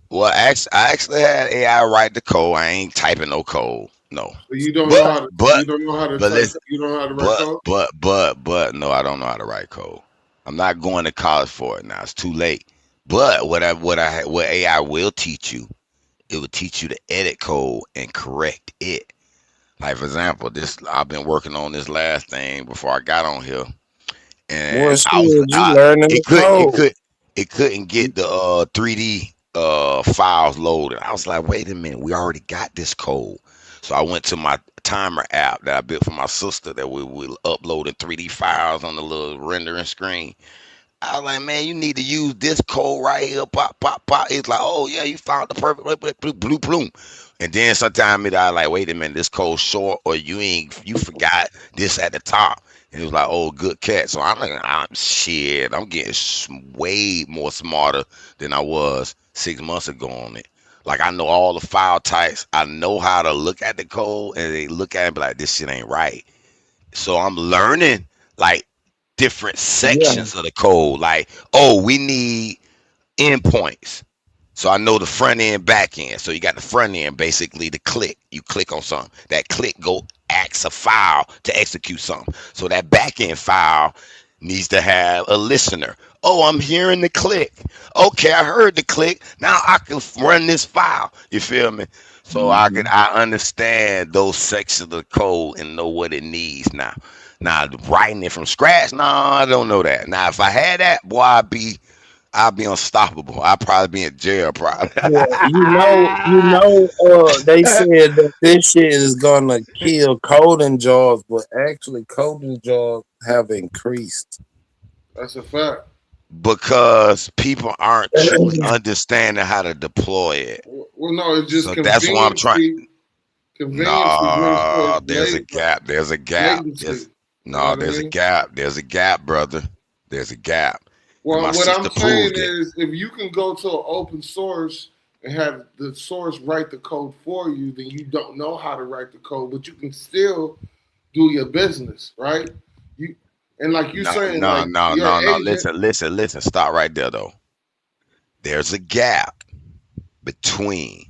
Well, I actually had AI write the code. I ain't typing no code, no. So you don't know But how to. but You don't know how to but type. listen, You don't know how to write code. but no, I don't know how to write code. I'm not going to college for it now. It's too late. But what AI will teach you, it will teach you to edit code and correct it. Like for example, this I've been working on this last thing before I got on here, Well, and shit, you learning the code. it couldn't get the 3D files loaded. I was like, wait a minute, we already got this code. So I went to my timer app that I built for my sister that we will upload the 3D files on the little rendering screen. I was like, man, you need to use this code right here. Pop, pop, pop. It's like, oh yeah, you found the perfect blue bloom. And then sometimes I like, wait a minute, this code's short, or you forgot this at the top. And it was like, oh, good catch. So I'm like, shit, I'm getting way more smarter than I was 6 months ago on it. Like I know all the file types. I know how to look at the code, and they look at it and be like, this shit ain't right. So I'm learning like different Yeah. sections of the code. Like, oh, we need endpoints. So I know the front end, back end. So you got the front end, basically the click. You click on something. That click go acts a file to execute something. So that back end file needs to have a listener. Oh, I'm hearing the click. Okay, I heard the click. Now I can run this file. You feel me? So I understand those sections of the code and know what it needs now. Now writing it from scratch, no, I don't know that. Now if I had that, boy, I'd be unstoppable. I'd probably be in jail, probably. Yeah, they said that this shit is gonna kill coding jobs, but actually coding jobs have increased. That's a fact. Because people aren't truly understanding how to deploy it. Well, no, it's just So that's why I'm trying. Convenience brings No, forth there's a gap. There's a gap. latency. There's You know what I there's a mean? gap. There's a gap, brother. There's a gap. And Well, my what I'm sister saying proved it. is, if you can go to an open source and have the source write the code for you, then you don't know how to write the code, but you can still do your business, right? You and like you saying, like your agent. Listen. Stop right there, though. There's a gap between.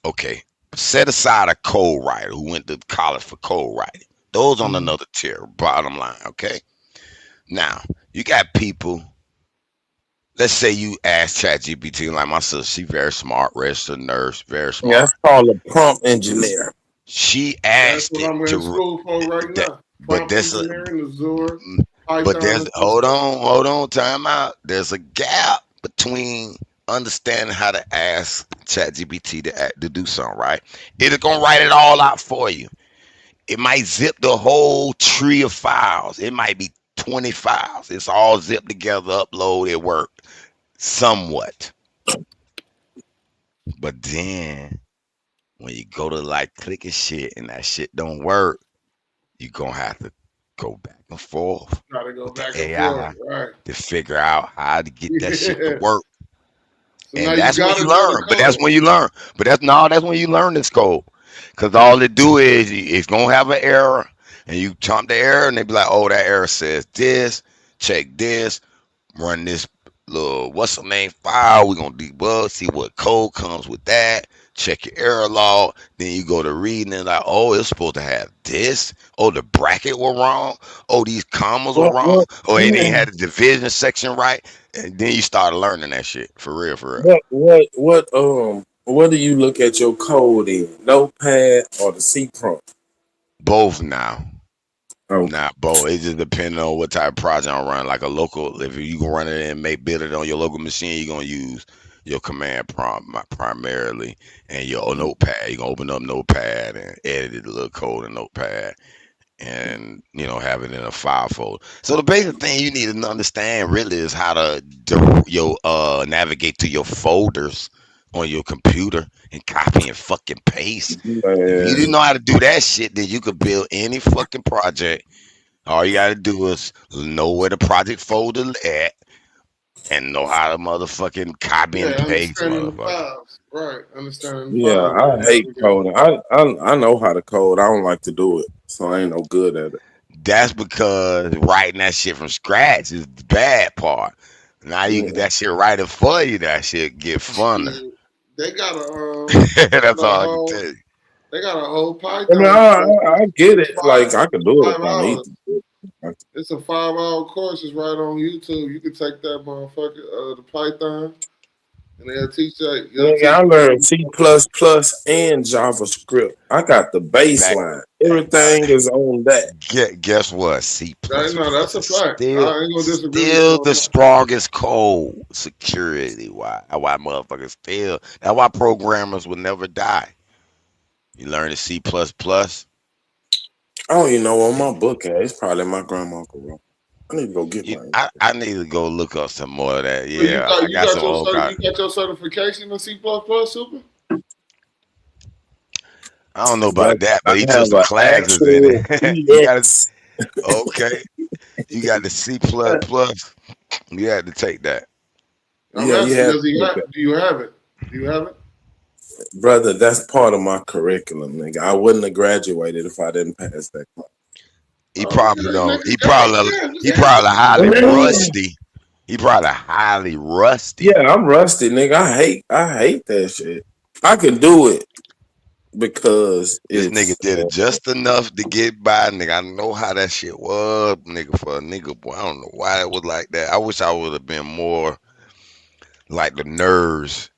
Okay, set aside a code writer who went to college for code writing. Those on another tier. Bottom line, okay. Now you got people. Let's say you ask ChatGPT, like my sister, she very smart, registered nurse, very smart. Yeah, that's called a prompt engineer. She That's asked what it I'm in to, school for right now. but Prompt there's a, engineering, Azure, but Python, there's and hold Cisco. on, time out. There's a gap between understanding how to ask ChatGPT to do something, right? It's gonna write it all out for you. It might zip the whole tree of files. It might be 20 files. It's all zipped together, upload, it work somewhat. But then when you go to like clicking shit and that shit don't work, you're gonna have to go back and forth Gotta go with back the and AI forth, right? to figure out how to get that shit to Yeah. work. So now And you that's when gotta you know the learn. But that's code. when you learn. That's when you learn this code. Cause all it do is it's gonna have an error, and you chomp the error, and they be like, "Oh, that error says this. Check this. Run this little what's the name file. We're gonna debug. See what code comes with that. check your error log. Then you go to reading and like, oh, it's supposed to have this. Oh, the bracket were wrong. Oh, these commas were wrong. Oh, it ain't had the division section right. And then you start learning that shit for real, for real. What do you look at your code in? Notepad or the C prompt? Both now. Oh. Nah, both. It just depends on what type of project I'm running. Like a local, if you can run it and build it on your local machine, you're gonna use your command prompt primarily, and your notepad. You're gonna open up notepad and edit a little code in notepad, and have it in a file folder. So the basic thing you need to understand really is how to navigate to your folders on your computer and copy and fucking paste. If you didn't know how to do that shit, then you could build any fucking project. All you gotta do is know where the project folder at and know how to motherfucking copy and paste, understanding the motherfucker. files. Right, understanding the Yeah, files. I hate coding. I know how to code. I don't like to do it, so I ain't no good at it. That's because writing that shit from scratch is the bad part. Now you get that shit writing for you. That shit get funner. They got a That's all I can tell you. They got a whole I Python. mean, I get it. Like I can do it if I need to. It's a 5-hour course. It's right on YouTube. You can take that motherfucker, the Python, and they'll teach that. Nigga, I learned C++ and JavaScript. I got the baseline. Everything is on that. Guess what? C++ No, that's a fact. I ain't gonna disagree. Still the strongest code security. Why motherfuckers still? That's why programmers will never die. You learn the C++. I don't even know where my book at. It's probably in my grandma's room. I need to go get mine. I need to go look up some more of that. So Yeah, I got some old you got your certification in C++, Super? I don't know about that, but he took some classes in it. You okay. You got the C++. You had to take that. I'm asking, do you have it? Do you have it? Brother, that's part of my curriculum, nigga. I wouldn't have graduated if I didn't pass that class. He probably don't. He probably highly rusty. He probably highly rusty. Yeah, I'm rusty, nigga. I hate that shit. I can do it because this nigga did it just enough to get by, nigga. I know how that shit was, nigga. For a nigga, boy, I don't know why it was like that. I wish I would have been more like the nerds.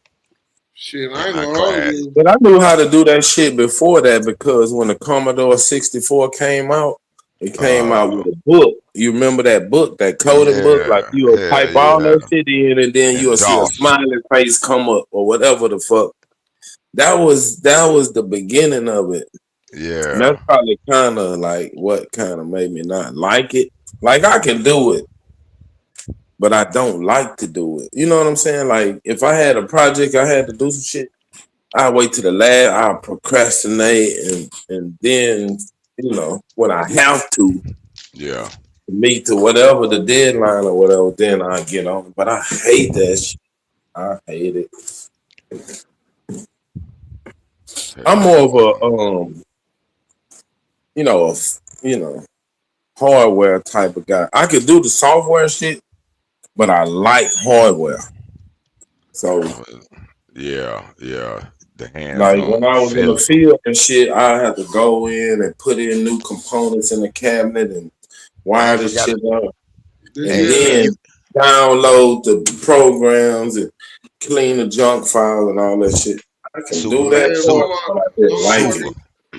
Shit, I ain't gonna. But I knew how to do that shit before that because when the Commodore 64 came out, it came out with a book. You remember that book, that coding book? Like you would type all that shit in and then you'll see a smiling face come up or whatever the fuck. That was the beginning of it. Yeah. And that's probably kind of like what kind of made me not like it. Like I can do it, but I don't like to do it. You know what I'm saying? Like if I had a project I had to do some shit, I wait to the last, I'll procrastinate and then, when I have to meet to whatever the deadline or whatever, then I get on. But I hate that shit. I hate it. I'm more of a hardware type of guy. I could do the software shit, but I like hardware. So yeah. The hands like when I was in the field and shit, I had to go in and put in new components in the cabinet and wire the shit up, and then download the programs and clean the junk file and all that shit. I can do that.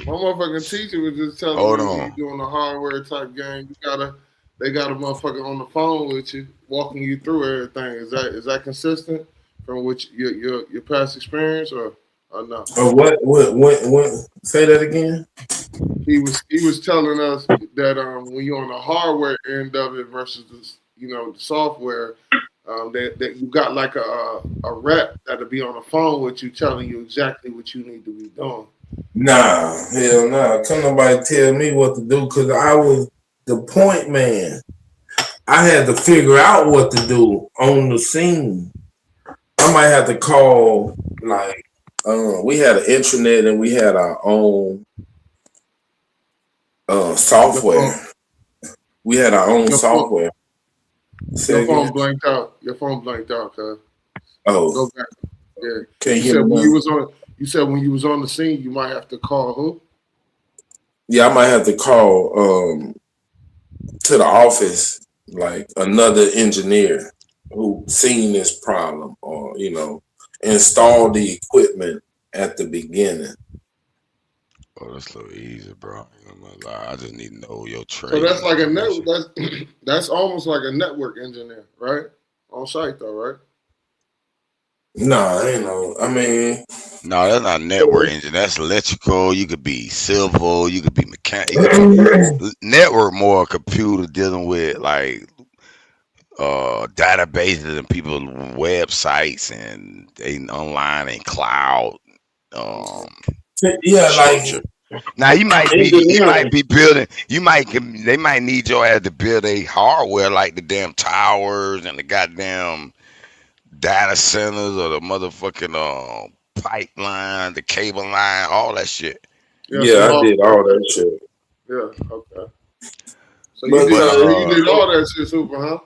My motherfucking teacher was just telling me you're doing a hardware type game. They got a motherfucker on the phone with you, walking you through everything. Is that consistent from which your past experience or no? What? Say that again. He was telling us that when you're on the hardware end of it versus the software, that you got like a rep that'll be on the phone with you, telling you exactly what you need to be doing. Nah, hell nah. Can't nobody tell me what to do because I was the point man. I had to figure out what to do on the scene. I might have to call, like, we had an intranet and we had our own software. We had our own software. Your phone blanked out. Your phone blanked out, cuz. Oh. Go back. Yeah. Can't hear me. You said when you was on the scene, you might have to call who? Yeah, I might have to call to the office, like another engineer who seen this problem, or install the equipment at the beginning. Oh, that's a little easy, bro. I'm gonna lie. I just need to know your trade. So that's like a network. That's almost like a network engineer, right? On site though, right? Nah, ain't no. I mean, no, that's not network engine. That's electrical. You could be civil. You could be mechanical. Network more computer dealing with like databases and people's websites and they online and cloud. Yeah, structure. Now you might be building. They might need your ass to build a hardware like the damn towers and the goddamn data centers or the motherfucking pipeline, the cable line, all that shit. Yeah, I did all that shit. Yeah, okay. So you did all that shit, super, huh?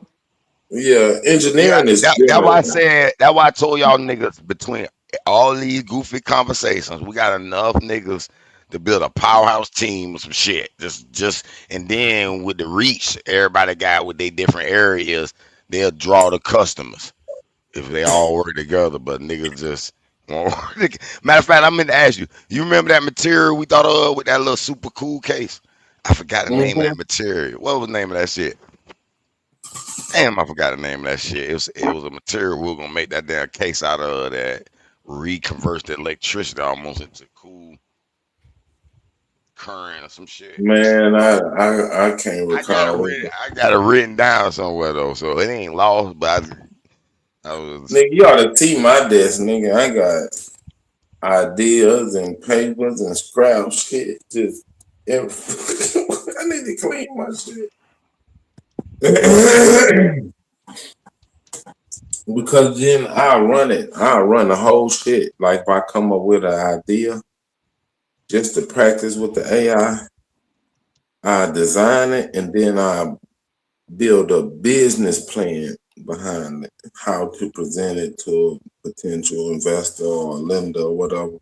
Yeah, engineering is. That's why I said. That's why I told y'all niggas between all these goofy conversations, we got enough niggas to build a powerhouse team or some shit. Just and then with the reach everybody got with their different areas, they'll draw the customers if they all work together. But niggas just won't work. Matter of fact, I meant to ask you. You remember that material we thought of with that little super cool case? I forgot the name of that material. What was the name of that shit? Damn, I forgot the name of that shit. It was a material we were gonna make that damn case out of that reconverts the electricity almost into cool current or some shit. Man, I can't recall. I got it written down somewhere though, so it ain't lost. But I was nigga, you ought to see my desk, nigga. I got ideas and papers and scrap shit. Just I need to clean my shit. Because then I'll run it. I'll run the whole shit. Like if I come up with an idea just to practice with the AI, I design it and then I build a business plan behind it, how to present it to a potential investor or lender or whatever.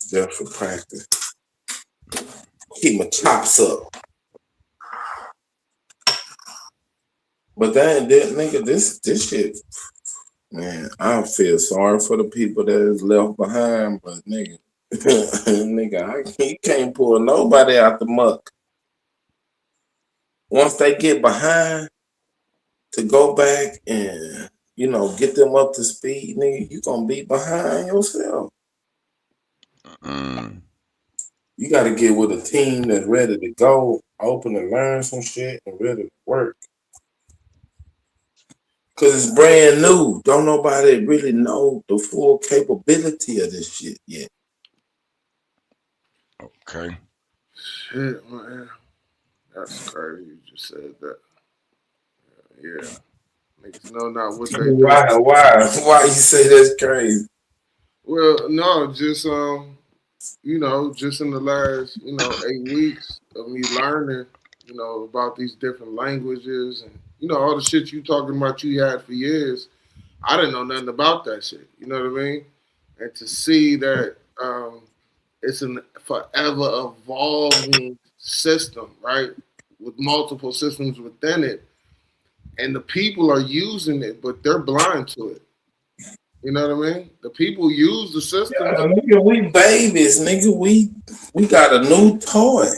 Just for practice. Keep my chops up. But that nigga, this shit, man, I feel sorry for the people that is left behind, but nigga, you can't pull nobody out the muck. Once they get behind, to go back and, get them up to speed, nigga, you gonna be behind yourself. You gotta get with a team that's ready to go, open to learn some shit and ready to work. Cause it's brand new. Don't nobody really know the full capability of this shit yet. Okay. Shit, man. That's crazy. You just said that. Yeah. Niggas know not what they do. Why you say that's crazy? Well, no, just just in the last, 8 weeks of me learning, about these different languages and all the shit you talking about you had for years, I didn't know nothing about that shit. You know what I mean? And to see that it's a forever evolving system, right? With multiple systems within it. And the people are using it, but they're blind to it. You know what I mean? The people use the system. Yeah, nigga, we babies, nigga. We got a new toy.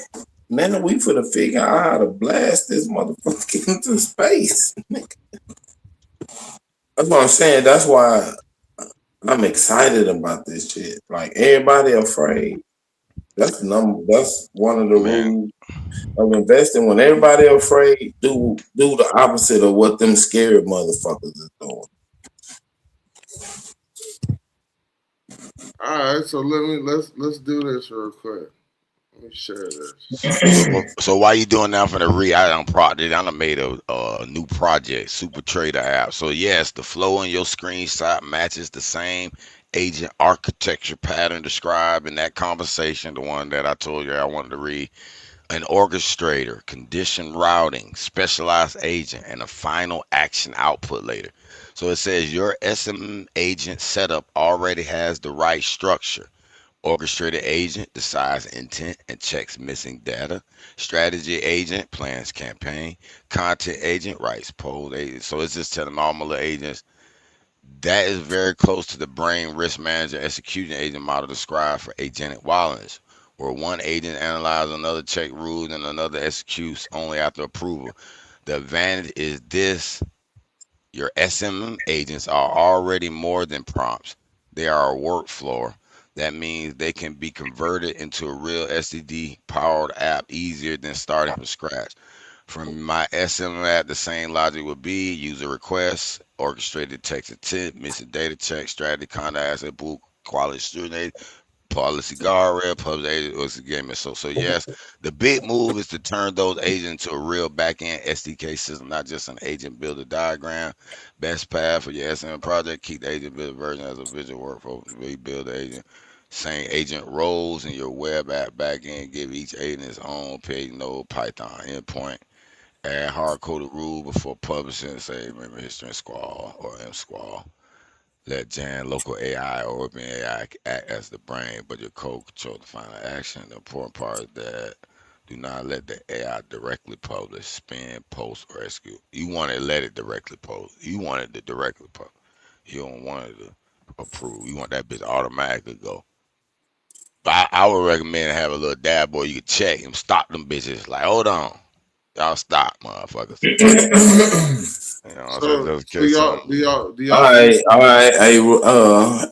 Now we finna figure out how to blast this motherfucker into space. That's what I'm saying. That's why I'm excited about this shit. Like everybody afraid. That's one of the rules of investing. When everybody afraid, do the opposite of what them scared motherfuckers is doing. All right, so let's do this real quick. Let me share this. So why you doing that for the I done made a new project, Super Trader app. So yes, the flow on your screenshot matches the same agent architecture pattern described in that conversation, the one that I told you I wanted to read. An orchestrator, condition routing, specialized agent, and a final action output later. So it says your SM agent setup already has the right structure. Orchestrated agent decides intent and checks missing data. Strategy agent plans campaign. Content agent writes polls. So it's just telling all my little agents that is very close to the brain risk manager execution agent model described for agentic violence, where one agent analyzes another, check rules, and another executes only after approval. The advantage is this: your SMM agents are already more than prompts. They are a workflow. That means they can be converted into a real SDD powered app easier than starting from scratch. From my SM app, the same logic would be user requests, orchestrated text intent, missing data check, strategy, content asset book, quality scrutiny, policy guardrail, public agent was the game. So yes, the big move is to turn those agents into a real back-end SDK system, not just an agent builder diagram. Best path for your SM project, keep the agent builder version as a visual workflow. Rebuild the agent. Same agent roles in your web app backend. Give each agent its own page node Python endpoint. Add hard-coded rule before publishing. Say remember history and squall or msquall. Let Jan local AI or OpenAI act as the brain, but your code control the final action. The important part is that do not let the AI directly publish, spin, post, or execute. You want to let it directly post. You want it to directly post. You don't want it to approve. You want that bitch automatically go. But I would recommend have a little dad boy you can check and stop them bitches. Like, hold on. Y'all stop, motherfuckers. You know, So, just in so case y'all, something. do y'all, do All y'all see? right, all right.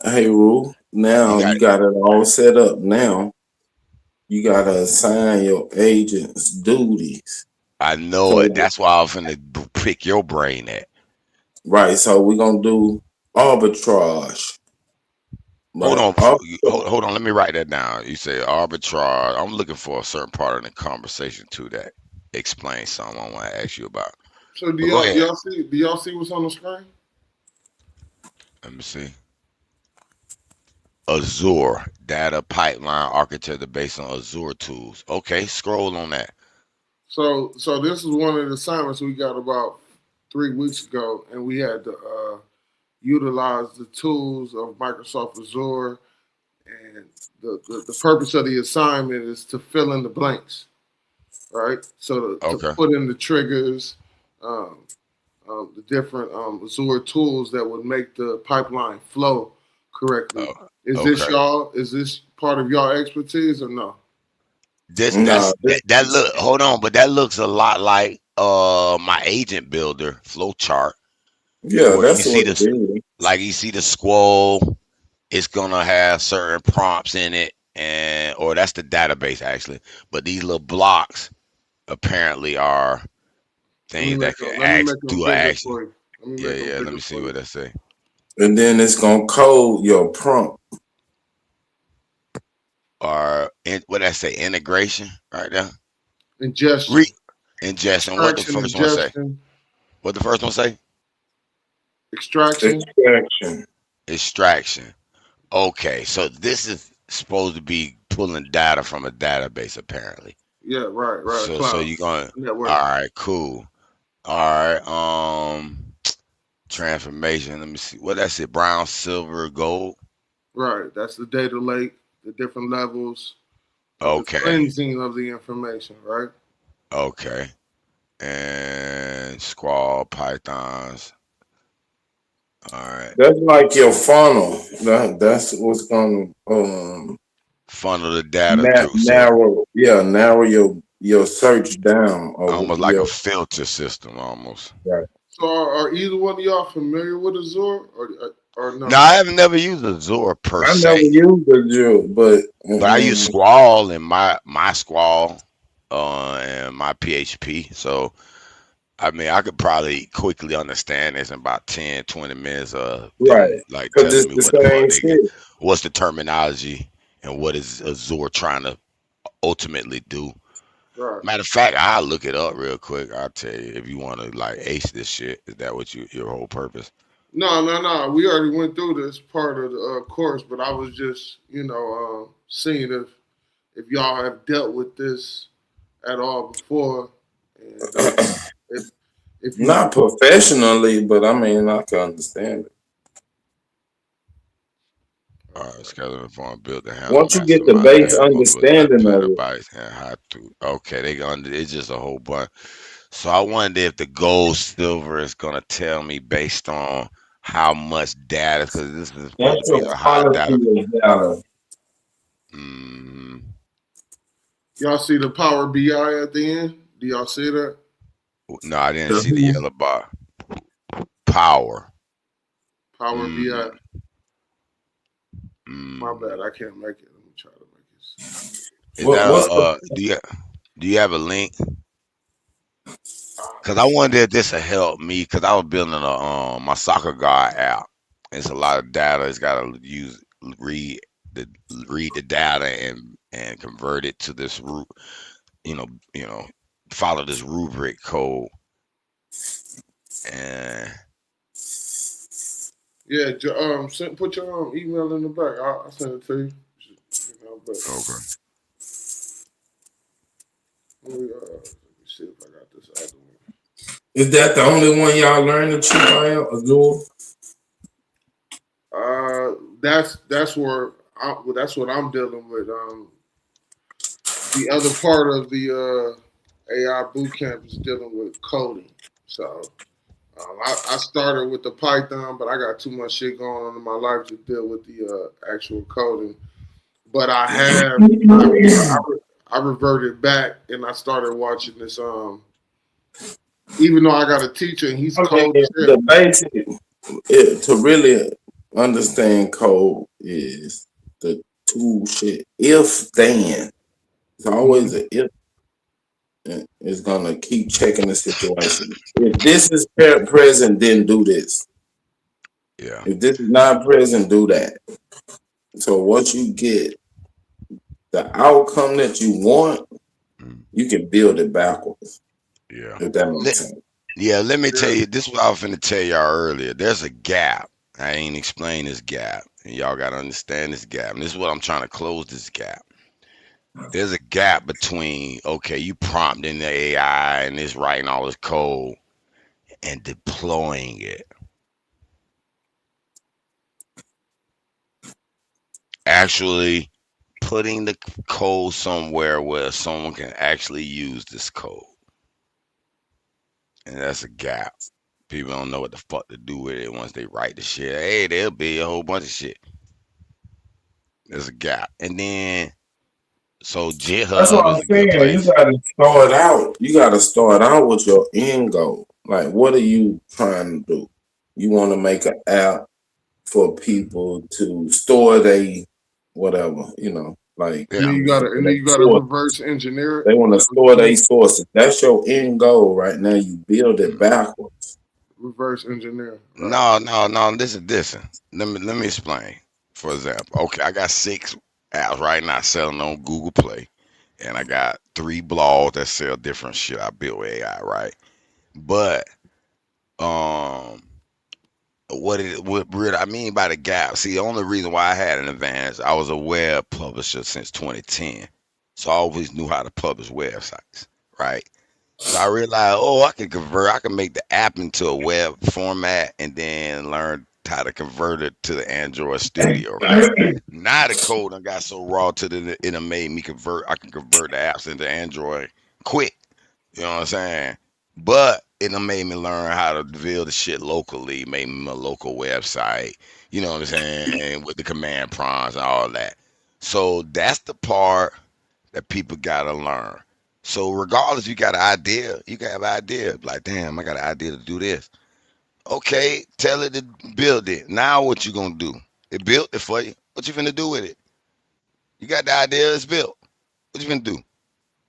Hey, Rule. You Now got you got it all set up. Now you gotta assign your agents duties. I know it. So That's why I'm finna pick your brain at. right, so we're gonna do arbitrage. Hold Right. on, hold on. Let me write that down. You say arbitrage. I'm looking for a certain part of the conversation too that explains something I want to ask you about. So do But go y'all, do ahead. y'all see? Do y'all see what's on the screen? Let me see. Azure data pipeline architecture based on Azure tools. Okay, scroll on that. So this is one of the assignments we got about 3 weeks ago, and we had to utilize the tools of Microsoft Azure. And the purpose of the assignment is to fill in the blanks, right? So to Okay. put in the triggers, the different Azure tools that would make the pipeline flow correctly. Is this Okay. y'all? Is this part of y'all expertise or no? No, That look. Hold on, but that looks a lot like my agent builder flow chart yeah, where you that's see what it this, is. like you see the squall. It's gonna have certain prompts in it, and or that's the database actually. But these little blocks apparently are things that can Let me act make them do an bigger action. for you. Let me Yeah, make them yeah. Let bigger me see for what you. that say. And then it's gonna code your prompt. Or what that say? Integration right there. Ingestion, Ingestion. What the extraction, first one say? ingestion, What the first one say? extraction. Extraction. Extraction. Okay, so this is supposed to be pulling data from a database apparently. Yeah, right. So Cloud you're going. network. All right, cool. All right. Transformation. Let me see. What that's it? Brown, silver, gold. Right. That's the data lake, the different levels of the Okay. cleansing of the information, right? Okay. And squall, pythons. All right. That's like your funnel. That's what's gonna Funnel the data through. So narrow your search down or almost like a your filter system, almost. right. So are either one of y'all familiar with Azure or No, no? I have never used Azure per I never se, used Azure, but but I use Squall in my Squall, and my PHP. So I mean, I could probably quickly understand this in about 10, 20 minutes of right, them like because telling it's me the what the fuck same they get, shit. what's the terminology, and what is Azure trying to ultimately do. Right. Matter of fact, I'll look it up real quick. I'll tell you if you want to like ace this shit. Is that what your whole purpose? No. We already went through this part of the course, but I was just, seeing if y'all have dealt with this at all before, and if If you Not professionally, but I mean, I can understand it. All right, skeleton form built to handle Once you get massive the amount of base data, multiple understanding of it, petabytes, and how to. Okay, they gonna. It's just a whole bunch. So I wonder if the gold silver is gonna tell me based on how much data, because this is supposed to that's be your a high quality data. of data. Mm, y'all see the Power BI at the end? Do y'all see that? no, I didn't The see the who? yellow bar. Power. Power Mm, BI. My mm. bad, I can't make it. Let me try to make it. Is that What's the do you have a link? Cause I wonder if this will help me. Cause I was building a my soccer guard app. It's a lot of data. It's got to read the read the data and convert it to this root. You know, you know, follow this rubric code. And Yeah, put your email in the back. I'll send it to you. okay. Let me see if I got this other one. Is that the only one y'all learned the truth on, Azul? That's where that's what I'm dealing with. The other part of the AI boot camp is dealing with coding. So I started with the Python, but I got too much shit going on in my life to deal with the actual coding. But I have I reverted back and I started watching this. Even though I got a teacher and he's Okay, cold the basic to really understand code is the two shit. If then, it's always an if. It's gonna keep checking the situation. If this is present, then do this. Yeah. If this is not present, do that. So what you get, the outcome that you want, you can build it backwards. Yeah. If that makes sense. Yeah, let me tell you, this is what I was finna tell y'all earlier. There's a gap. I ain't explained this gap. And y'all gotta understand this gap. And this is what I'm trying to close this gap. There's a gap between, okay, you prompting the AI and it's writing all this code and deploying it. Actually putting the code somewhere where someone can actually use this code. And that's a gap. People don't know what the fuck to do with it once they write the shit. Hey, there'll be a whole bunch of shit. There's a gap. And then so That's what GitHub is I'm a good saying. place. You gotta start out. You gotta start out with your end goal. Like, what are you trying to do? You want to make an app for people to store they whatever, like And then you gotta reverse engineer it. they want to store their sources. That's your end goal right now. You build it backwards. Reverse engineer. No. Listen. Let me explain. For example, okay, I got 6 apps right now selling on Google Play, and I got 3 blogs that sell different shit I built with AI, right? But what I mean by the gap? See, the only reason why I had an advantage, I was a web publisher since 2010, so I always knew how to publish websites, right? So I realized, I can make the app into a web format and then learn how to convert it to the Android Studio, right? Now the code I got so raw it made me I can convert the apps into Android quick. You know what I'm saying? But it done made me learn how to build the shit locally, made me a local website, you know what I'm saying, with the command prompts and all that. So that's the part that people gotta learn. So regardless, you got an idea, you can have an idea. Like, damn, I got an idea to do this. Okay, tell it to build it. Now what you gonna do? It built it for you. What you finna do with it? You got the idea, it's built. What you finna do?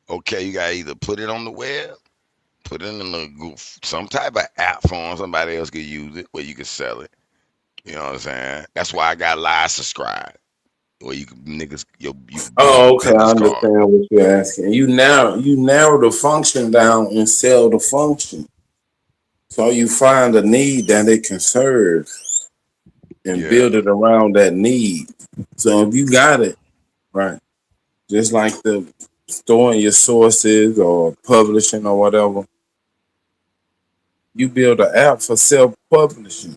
Okay, you gotta either put it on the web, put it in some type of app form, somebody else could use it, where you can sell it. You know what I'm saying? That's why I got Live Subscribe, where you can niggas you can build Oh, your okay. I business card. understand what you're asking. You narrow the function down and sell the function. So you find a need that it can serve and build it around that need. So if you got it, right, just like the storing your sources or publishing or whatever, You build an app for self-publishing.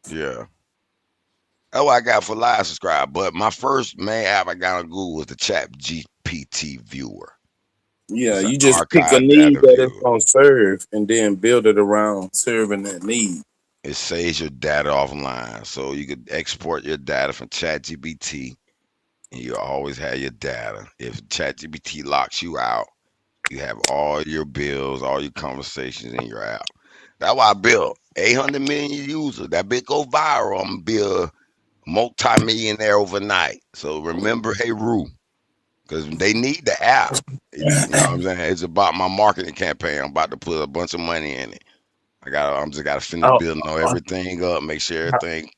Yeah. That's what I got for live subscribe. But my first main app I got on Google was the Chat GPT viewer. Yeah, It's an you just pick a archive need data that it's viewer. gonna serve and then build it around serving that need. It saves your data offline. So you could export your data from ChatGPT and you always have your data. If ChatGPT locks you out, you have all your bills, all your conversations in your app. That's why I built 800 million users. That bit go viral. I'm gonna be a multi-millionaire overnight. So remember, hey Rue, because they need the app. You know what I'm saying? It's about my marketing campaign. I'm about to put a bunch of money in it. I'm just gotta finish Oh, building everything up, make sure everything.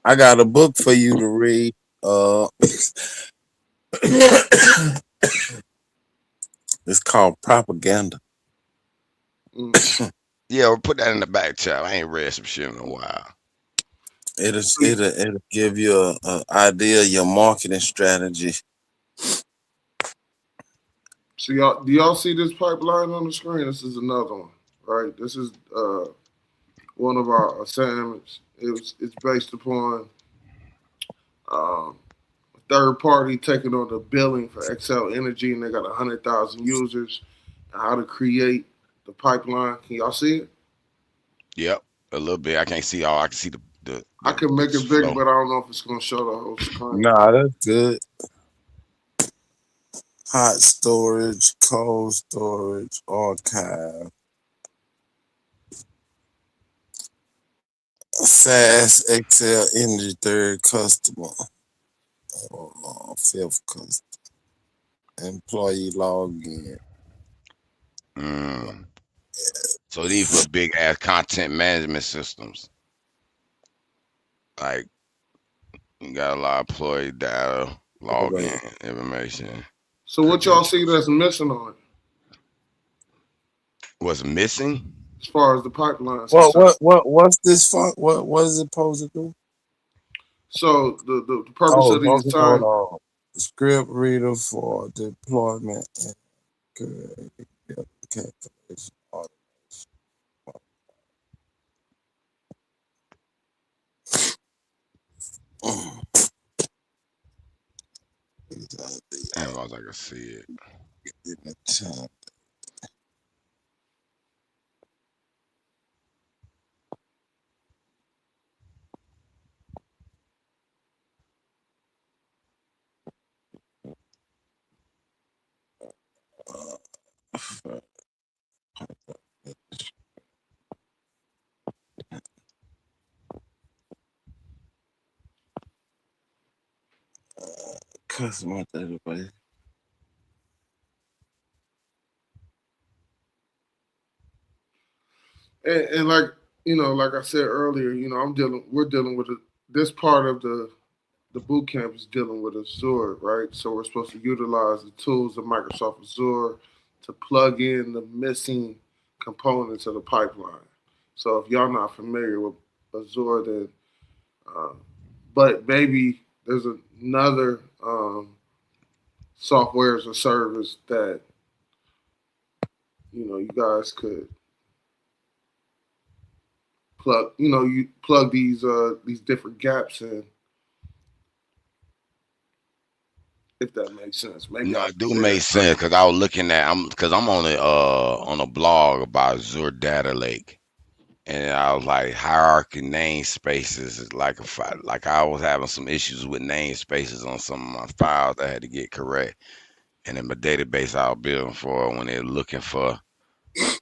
I got a book for you to read. It's called Propaganda. Yeah, we'll put that in the back chat. I ain't read some shit in a while. It'll give you a idea of your marketing strategy. So y'all, do y'all see this pipeline on the screen? This is another one, right? This is one of our assignments. It's based upon a third party taking on the billing for Excel Energy, and they got 100,000 users. And how to create the pipeline? Can y'all see it? Yep, a little bit. I can't see all. I can see the I can make it bigger, flow. but I don't know if it's gonna show the whole screen. Nah, that's good. Hot storage, cold storage, archive, fast Excel Energy third customer, fifth customer, employee login. So these for big ass content management systems. Like you got a lot of employee data, login information. So what y'all see that's missing on it What's missing? as far as the pipeline? What's this fun? What is it supposed to do? So the purpose of these hold on. Script reader for deployment and calculation automation. As long as I can see it. Customer database. And like like I said earlier, we're dealing with this part of the boot camp is dealing with Azure, right? So we're supposed to utilize the tools of Microsoft Azure to plug in the missing components of the pipeline. So if y'all not familiar with Azure, then but maybe there's another software as a service that you guys could plug. You plug these different gaps in, if that makes sense. Maybe No, it do make sense because I was looking at I'm on a blog about Azure Data Lake, and I was like hierarchy namespaces is like I was having some issues with namespaces on some of my files I had to get correct, and in my database I was building for when they're looking for.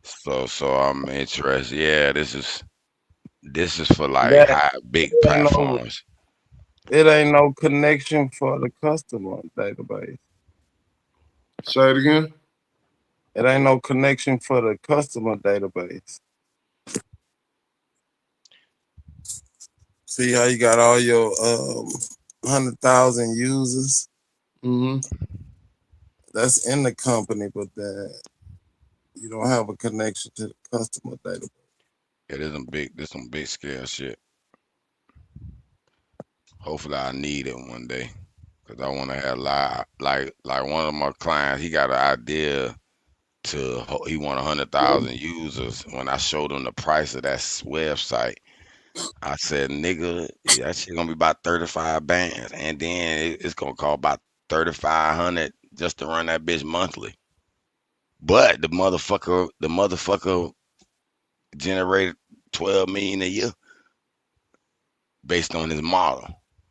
So I'm interested. Yeah, this is for like big platforms. It ain't no connection for the customer database. Say it again. It ain't no connection for the customer database. See how you got all your 100,000 users? That's in the company, but you don't have a connection to the customer database. Yeah, there's some big scale shit. Hopefully I need it one day. Cause I want to have like one of my clients, he got an idea he want 100,000 users. When I showed him the price of that website, I said, nigga, that shit gonna be about 35 bands, and then it's gonna cost about 3,500 just to run that bitch monthly. But the motherfucker generated 12 million a year based on his model.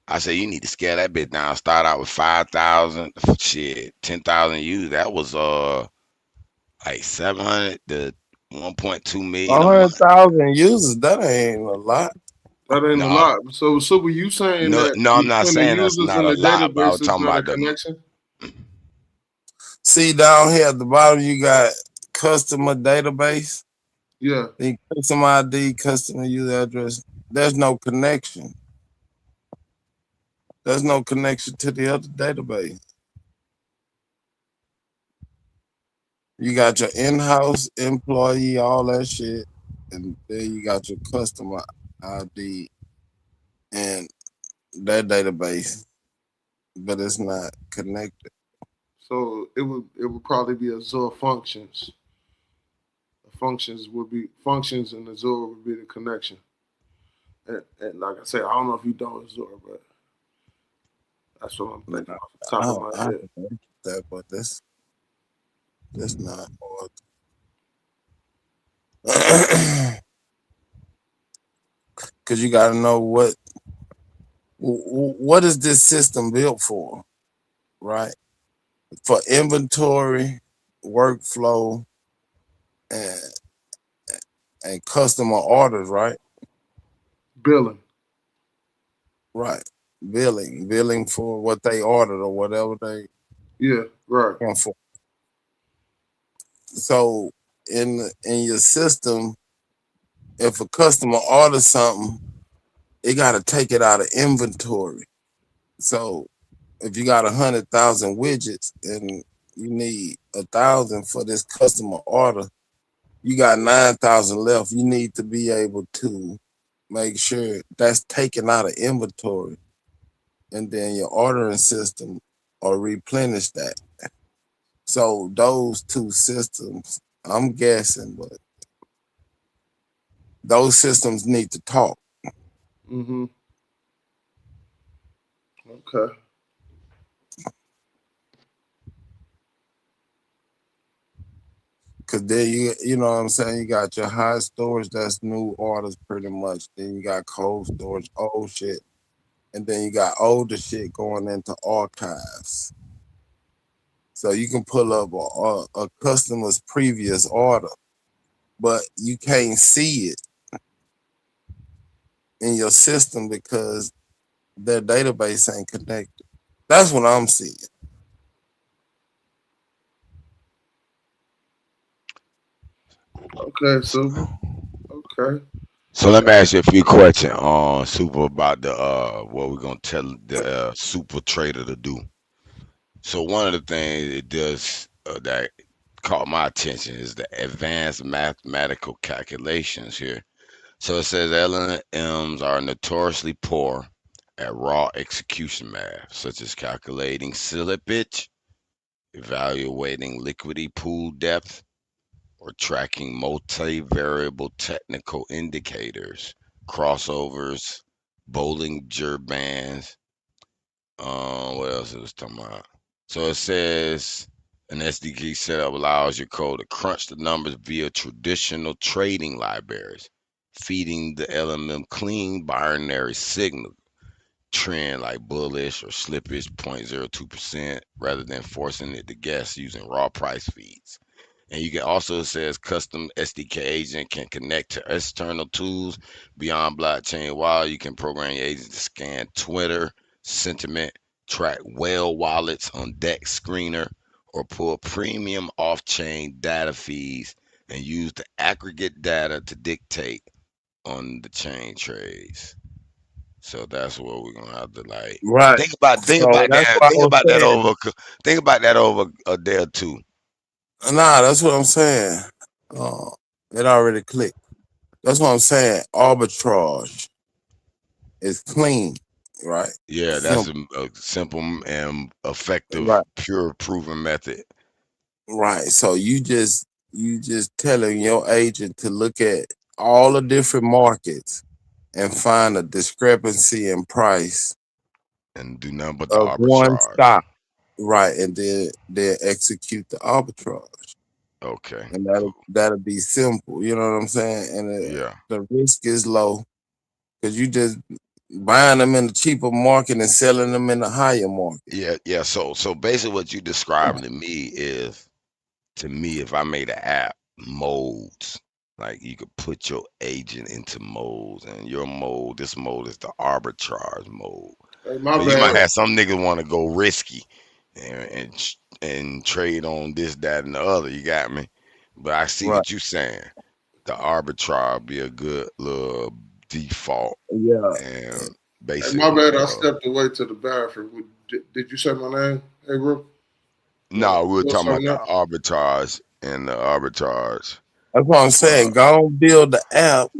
I said, you need to scale that bitch down. Start out with 5,000, shit, 10,000 users. That was like 700 to 1.2 million a month. 100,000 users, that ain't a lot. That ain't a No, lot. So Super, you saying no, that no, I'm not when the saying that's users not in a the lot, but I was database is talking not a about the connection? See down here at the bottom, you got customer database. Yeah. The customer ID, customer user address. There's no connection. There's no connection to the other database. You got your in-house employee, all that shit, and then you got your customer ID and that database, but it's not connected. So it would probably be Azure Functions. Functions and Azure would be the connection. And like I said, I don't know if you know Azure, but that's what I'm thinking off the top of my head. That, but that's not hard. Because you got to know what is this system built for, right? For inventory, workflow, and customer orders, right? Billing. Right. Billing for what they ordered or whatever they right. want for. So in your system, if a customer orders something, it got to take it out of inventory. So if you got 100,000 widgets and you need 1,000 for this customer order, you got 9,000 left. You need to be able to make sure that's taken out of inventory, and then your ordering system or replenish that. So those two systems, I'm guessing, but those systems need to talk. Mm-hmm. Okay. Cause then you know what I'm saying, you got your high storage, that's new orders pretty much. Then you got cold storage, old shit. And then you got older shit going into archives. So you can pull up a customer's previous order, but you can't see it in your system because their database ain't connected. That's what I'm seeing. Okay, Super. Okay. So let me ask you a few questions on Super about the what we're gonna tell the super trader to do. So one of the things it does that caught my attention is the advanced mathematical calculations here. So it says LLMs are notoriously poor at raw execution math, such as calculating slippage, evaluating liquidity pool depth, or tracking multivariable technical indicators, crossovers, Bollinger Bands. What else it was talking about? So it says an SDK setup allows your code to crunch the numbers via traditional trading libraries, feeding the LLM clean binary signal trend like bullish or slippage 0.02% rather than forcing it to guess using raw price feeds. And you can also, it says custom SDK agent can connect to external tools beyond blockchain. While you can program your agent to scan Twitter sentiment, track whale wallets on Dex Screener, or pull premium off-chain data feeds and use the aggregate data to dictate on the chain trades. So that's what we're gonna have to like Right. think about So that's that. what I was saying. Think about that over a day or two. Nah, that's what I'm saying. It already clicked. That's what I'm saying. Arbitrage is clean, right? Yeah, that's a simple and effective, Right. pure proven method. Right. So you just telling your agent to look at all the different markets and find a discrepancy in price and do nothing but the of one arbitrage. stock. Right. And then execute the arbitrage. Okay. And that'll be simple. You know what I'm saying? And Yeah. the risk is low because you just buying them in the cheaper market and selling them in the higher market. Yeah. So basically what you describing to me is, if I made an app, modes. Like you could put your agent into modes, and your mode, this mode is the arbitrage mode. Hey, my So you might bad. have some niggas want to go risky and trade on this, that, and the other. You got me? But I see Right. what you saying. The arbitrage be a good little default. Yeah. And Hey, basically, my bad. I stepped away to the bathroom. Did you say my name? Hey, bro. no, we were What's talking about something the arbitrage and the arbitrage. That's what I'm saying. Go and build the app.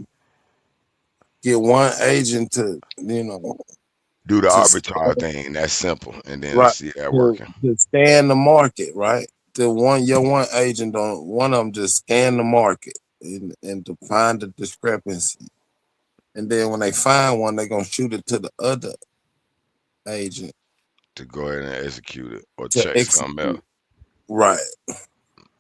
Get one agent to, Do the to arbitrage thing. That's simple, and then right see that to, working. to scan the market, right? Your one agent on one of them just scan the market and to find the discrepancy. And then when they find one, they're gonna shoot it to the other agent To go ahead and execute it or to check something else. execute. Right.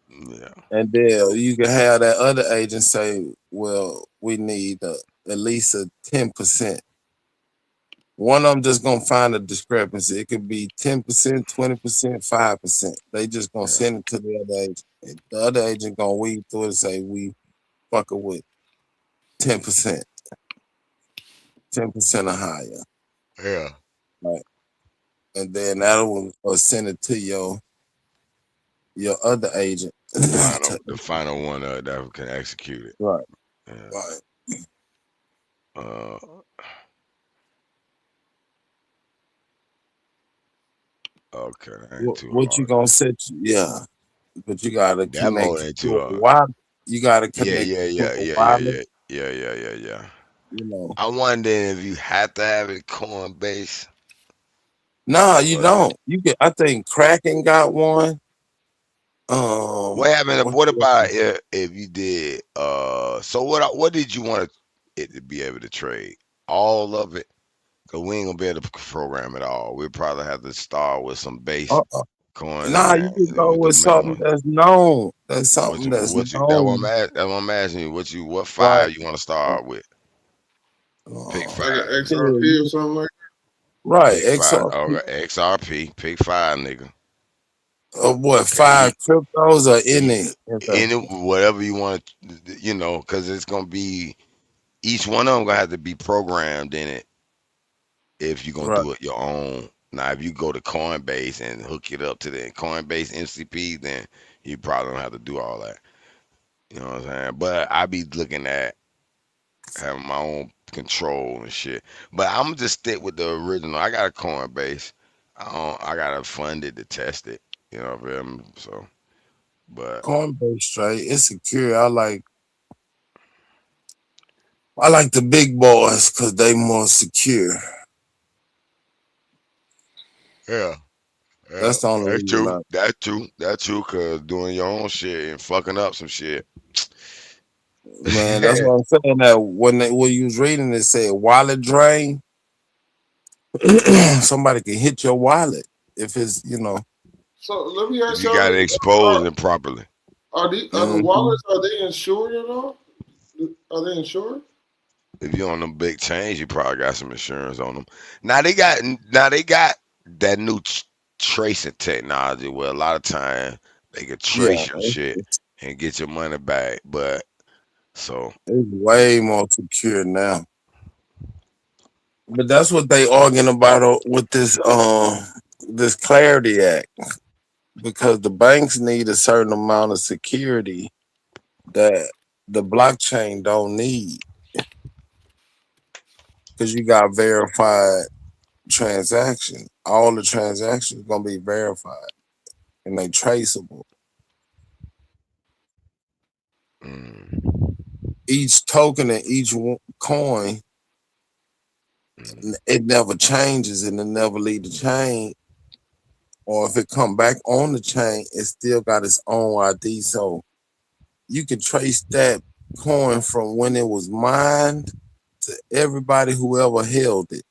Yeah. And then you can have that other agent say, well, we need at least a 10%. One of them just gonna find a discrepancy. It could be 10%, 20%, 5%. They just gonna send it to the other agent. And the other agent gonna weed through it and say, we fucking with 10%. 10% or higher. Yeah. Right. And then that'll send it to your other agent. The final one that can execute it. Right. Yeah. Right. Okay, that ain't too What hard. you gonna set? Yeah, but you gotta That mode connect ain't to too a hard. wallet. You gotta Yeah. connect to a wallet. Yeah. You know. I wonder if you have to have it Coinbase. No, you don't. You get. I think Kraken got one. What happened? What about if you did? So what did you want it to be able to trade? All of it? Cause we ain't gonna be able to program it all. We'll probably have to start with some base coins Nah, and you then can go we'll do with something minimum. that's known. That's something that's What you? known. That's what I'm asking you. What Right. five you want to start with? Pick Like an 5. XRP or something like Right. Pick 5. XRP. Okay, XRP. Pick 5, nigga. What, 5 cryptos or any? Whatever you want, because it's gonna be each one of them gonna have to be programmed in it if you're gonna Right. do it your own. Now, if you go to Coinbase and hook it up to the Coinbase MCP, then you probably don't have to do all that. You know what I'm saying? But I be looking at having my own control and shit. But I'm just stick with the original. I got a Coinbase. I gotta fund it to test it. You know what I mean? So, but Coinbase straight. It's secure. I like the big boys because they more secure. yeah. That's the only That's reason true. That's true. Cause doing your own shit and fucking up some shit. Man, that's what I'm saying. That when you was reading it said wallet drain, somebody can hit your wallet if it's So let me If ask you got it y'all: exposed and properly. Are the wallets insured at all? Are they insured? If you're on them big chains, you probably got some insurance on them. Now they got that new tracing technology where a lot of time they can Yeah, trace your shit and get your money back. But so it's way more secure now. But that's what they arguing about with this Clarity Act, because the banks need a certain amount of security that the blockchain don't need, because you got verified transactions. All the transactions gonna be verified and they traceable. Each token and each coin, it never changes and it never leave the chain or if it come back on the chain, it still got its own ID. So you can trace that coin from when it was mined to everybody who ever held it.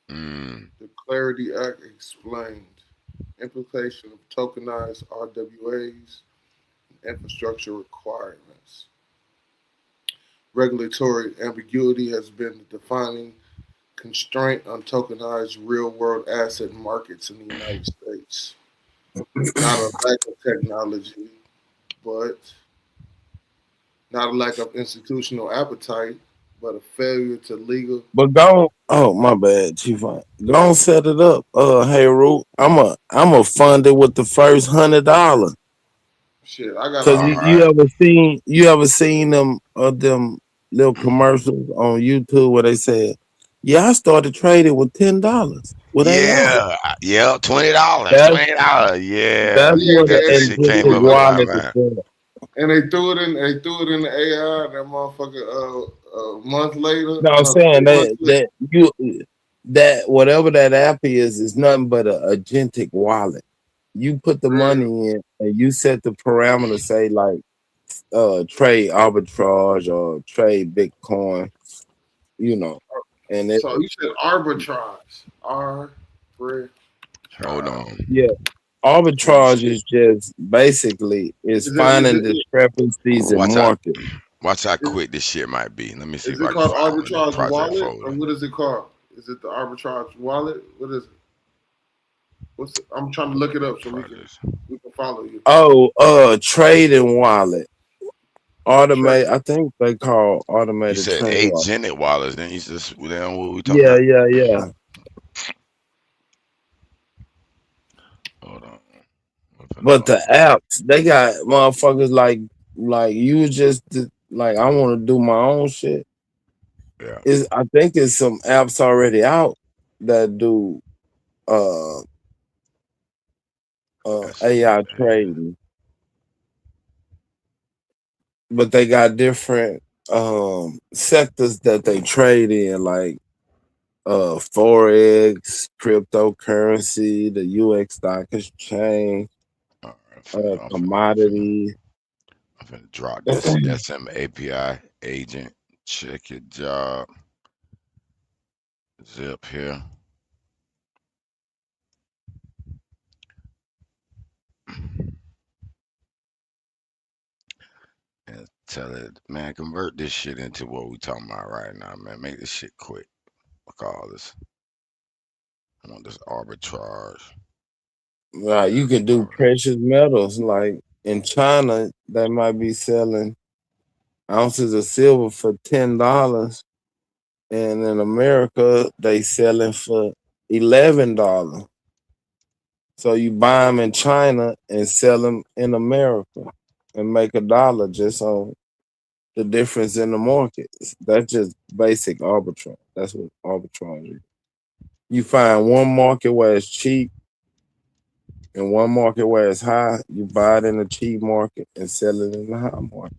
The Clarity Act explained implication of tokenized RWAs and infrastructure requirements. Regulatory ambiguity has been the defining constraint on tokenized real-world asset markets in the United States. Not a lack of technology, but not a lack of institutional appetite, but a failure to legal. But go, oh my bad, Chief. Don't set it up. Hey Root, I'm a fund it with the first $100. Shit, I got. Cause you ever seen them little commercials on YouTube where they said, "Yeah, I started trading with $10 with AI." Yeah, $20, That's $20. Yeah, that's yeah, what that an shit came agentic up a lot, wallet is man. for. And they threw it in the AI, and that motherfucker a month later. No, I'm No, saying 2 months later. that whatever that app is nothing but an agentic wallet. You put the money in and you set the parameters, say like trade arbitrage or trade Bitcoin, you know. And it, So you said arbitrage. Arbitrage. Hold on. yeah, arbitrage is just basically Is finding it discrepancies in market. Watch how quick this shit might be. Let me see is if I it can called find one in the arbitrage project wallet, folder. or what is it called? Is it the arbitrage wallet? What is it? I'm trying to look it up so we can follow you. Oh, trading wallet. I think they call You automated said trade wallet. agentic wallets, then then what we talking Yeah, about? yeah. Hold on. But the apps, they got motherfuckers like you just like I want to do my own shit. Yeah. I think it's some apps already out that do AI trading. But they got different sectors that they trade in, like forex, cryptocurrency, the UX stock exchange, commodity. I'm gonna drop this CSM API agent. Check your job. Zip here. And tell it, man, convert this shit into what we talking about right now, man. Make this shit quick. Fuck all this. I want this arbitrage. Right, you can do precious metals. Like in China, they might be selling ounces of silver for $10, and in America, they selling for $11. So you buy them in China and sell them in America and make $1 just on the difference in the markets. That's just basic arbitrage. That's what arbitrage is. You find one market where it's cheap and one market where it's high, you buy it in the cheap market and sell it in the high market.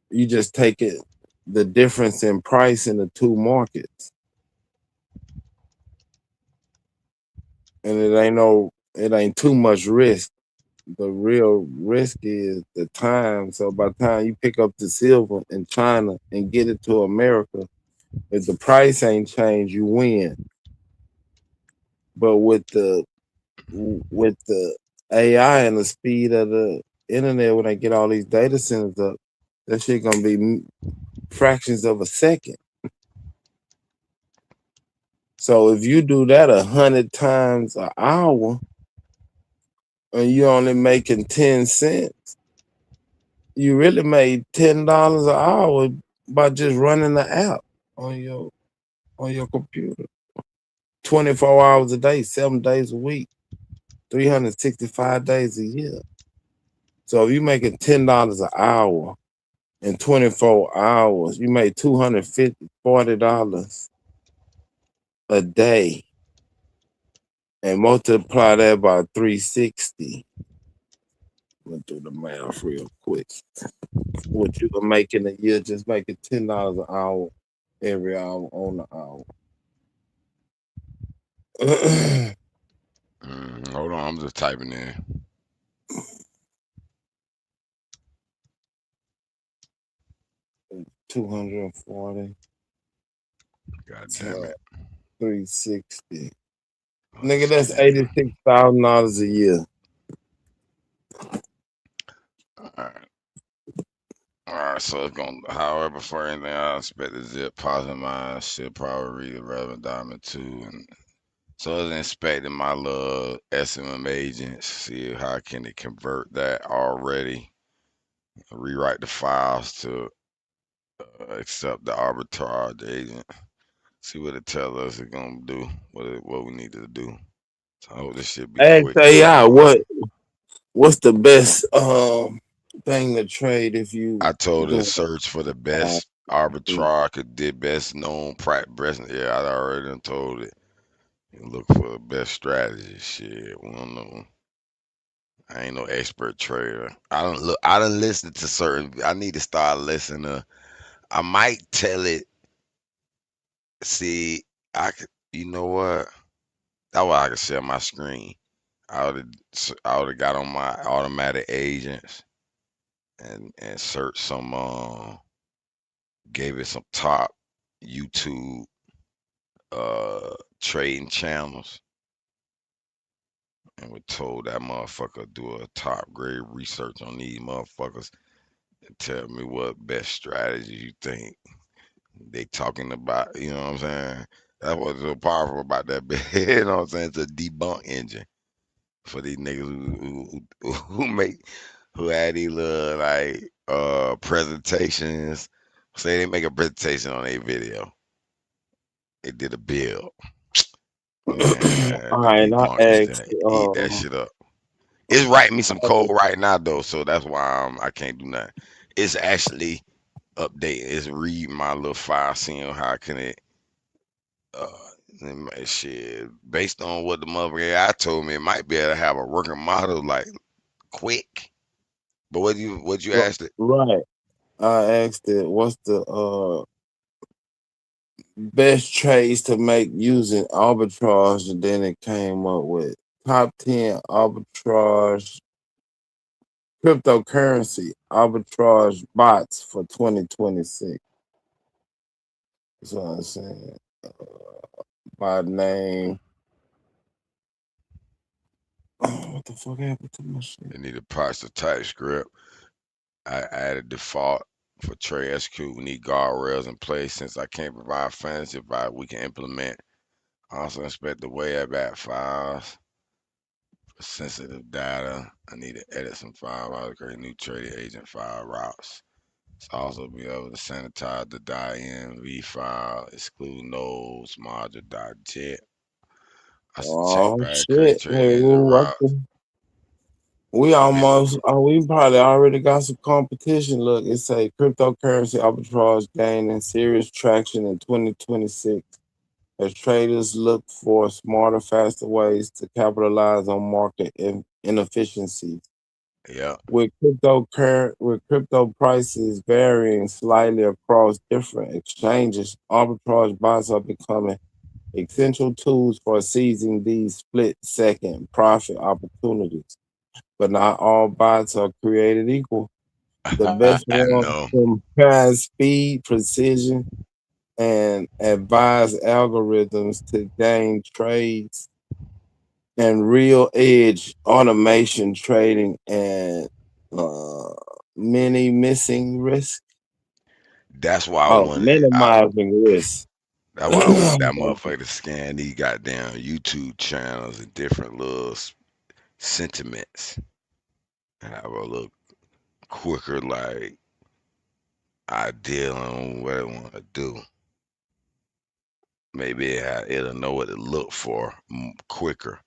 You just take the difference in price in the two markets. And it ain't too much risk. The real risk is the time. So by the time you pick up the silver in China and get it to America, if the price ain't changed, you win. But with the AI and the speed of the internet, when they get all these data centers up, that shit gonna be fractions of a second. So if you do that 100 times an hour and you only making 10 cents, you really made $10 an hour by just running the app on your computer. 24 hours a day, 7 days a week, 365 days a year. So if you're making $10 an hour in 24 hours, you made $250, $40 a day, and multiply that by 360. I'm gonna do the math real quick. What you can make in a year, just making $10 an hour every hour on the hour. Hold on, I'm just typing in. $240. God damn it. 360. Nigga, that's $86,000 a year. Alright, so it's gonna, however, before anything, I expect the zip positive mind should probably read the relevant document too. And so it's inspecting my little SMM agents, see how can it convert that already, rewrite the files to accept the arbitrage agent, see what it tells us it's gonna do, what we need to do. So I hope this should be Ask quick. AI what's the best thing to trade if you I told her to doing search for the best arbitrage, or did best known practice. Yeah, I already done told it. You look for the best strategy. Shit, we don't know. I ain't no expert trader. I don't look. I done listen to certain. I need to start listening to. I might tell it. See, I could. You know what? That's why I can share my screen. I would have got on my automatic agents and search some. Gave it some top YouTube trading channels, and we're told that motherfucker do a top grade research on these motherfuckers and tell me what best strategies you think they talking about. You know what I'm saying? That's what's so powerful about that bit. You know what I'm saying? It's a debunk engine for these niggas who had these little like presentations. Say they make a presentation on a video. They did a build. Man, All the right, I debunkers asked eat that shit up. It's writing me some code right now though, so that's why I can't do nothing. It's actually updating. It's reading my little file, seeing how can it shit based on what the mother AI told me. It might be able to have a working model like quick. But what you asked it? right. I asked it what's the best trades to make using arbitrage, and then it came up with top 10 arbitrage cryptocurrency arbitrage bots for 2026. That's what I'm saying. By name. What the fuck happened to my shit? They need to parse the TypeScript. I added default for Trade SQ. We need guardrails in place since I can't provide fancy advice. We can implement. Also inspect the web app files for sensitive data. I need to edit some files. I'll create new trading agent file routes. So also be able to sanitize the .env file, exclude nodes, module.jet. I should check back, create Shit. trading agent routes. We almost, we probably already got some competition. Look, it say cryptocurrency arbitrage gaining serious traction in 2026 as traders look for smarter, faster ways to capitalize on market inefficiencies. Yeah. With crypto prices varying slightly across different exchanges, arbitrage bots are becoming essential tools for seizing these split-second profit opportunities. But not all bots are created equal. The best ones combine speed, precision, and advanced algorithms to gain trades and real edge automation trading and many missing risk. That's why I wanted minimizing risk. That's why I want that motherfucker to scan these goddamn YouTube channels and different little sentiments and have a little quicker like idea on what it want to do. Maybe it'll know what to look for quicker.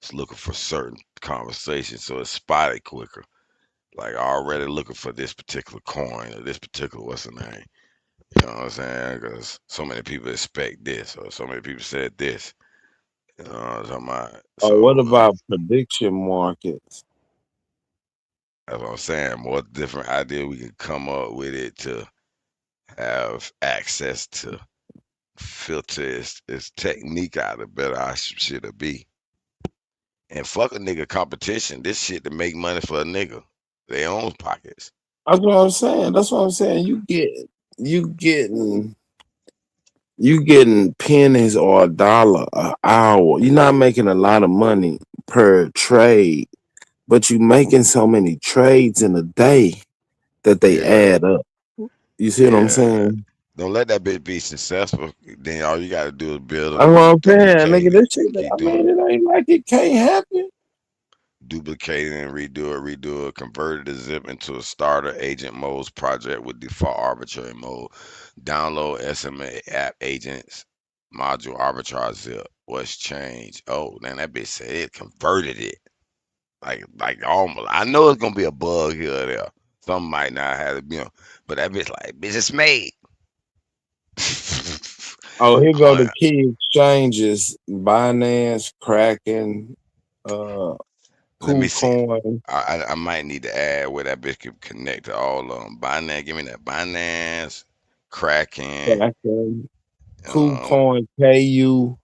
It's looking for certain conversations, so it's spotted quicker. Like already looking for this particular coin or this particular what's the name. You know what I'm saying? Because so many people expect this, or so many people said this. You know what I'm talking about? So what about prediction markets? That's what I'm saying. More different idea we can come up with it to have access to filter his technique out, the better our shit'll be. And fuck a nigga competition. This shit to make money for a nigga. Their own pockets. That's what I'm saying. That's what I'm saying. You getting pennies or $1 an hour. You're not making a lot of money per trade, but you making so many trades in a day that they Yeah. add up. You see what I'm Yeah. saying? Don't let that bitch be successful. Then all you gotta do is build That's them, what I'm saying, duplicate nigga. it, This shit, and keep I doing mean, it. it ain't like it can't happen. Duplicate it and redo it, convert it to zip into a starter agent modes project with default arbitrary mode. Download SMA app agents module arbitrage zip. What's changed? Oh, then that bitch said it converted it. Like almost. I know it's gonna be a bug here or there. Some might not have it, but that bitch like, bitch, it's made. Oh, here go the Hun- key exchanges: Binance, Kraken, Let me see. KuCoin. I might need to add where that bitch can connect to all of them. Binance, give me that Binance, Kraken, Kraken, um, KuCoin, KuCoin.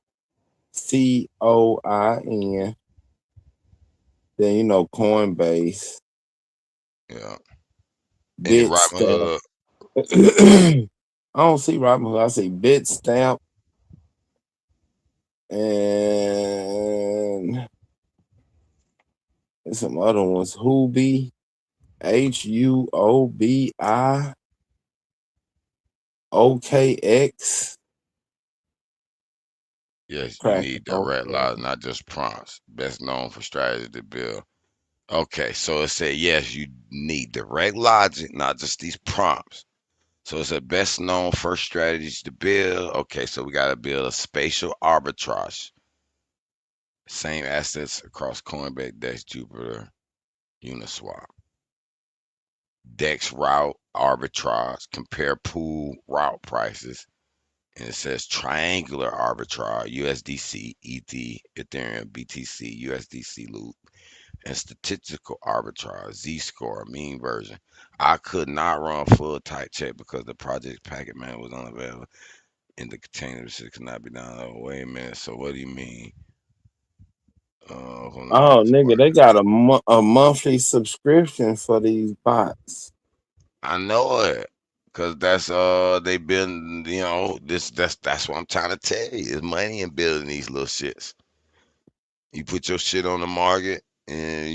Then Coinbase, yeah. Any Bitstamp. Robinhood. I don't see Robinhood. I see Bitstamp and some other ones. Huobi, HUOBI, OKX. Yes, you Kraken. need direct Okay. lives, not just prompts. Best known for strategy to build. Okay, so it said yes, you need direct logic, not just these prompts. So it's a best known first strategies to build. Okay, so we gotta build a spatial arbitrage. Same assets across Coinbase, Dex, Jupiter, Uniswap. Dex route arbitrage, compare pool route prices. And it says triangular arbitrage, USDC, ETH, Ethereum, BTC, USDC loop, and statistical arbitrage, Z-score, mean version. I could not run full tight check because the project packet man was unavailable in the container. Shit could not be done. Oh, wait a minute. So what do you mean? Hold on. Oh, nigga, they got a monthly subscription for these bots. I know it. Cause that's they been that's what I'm trying to tell you. There's money in building these little shits. You put your shit on the market and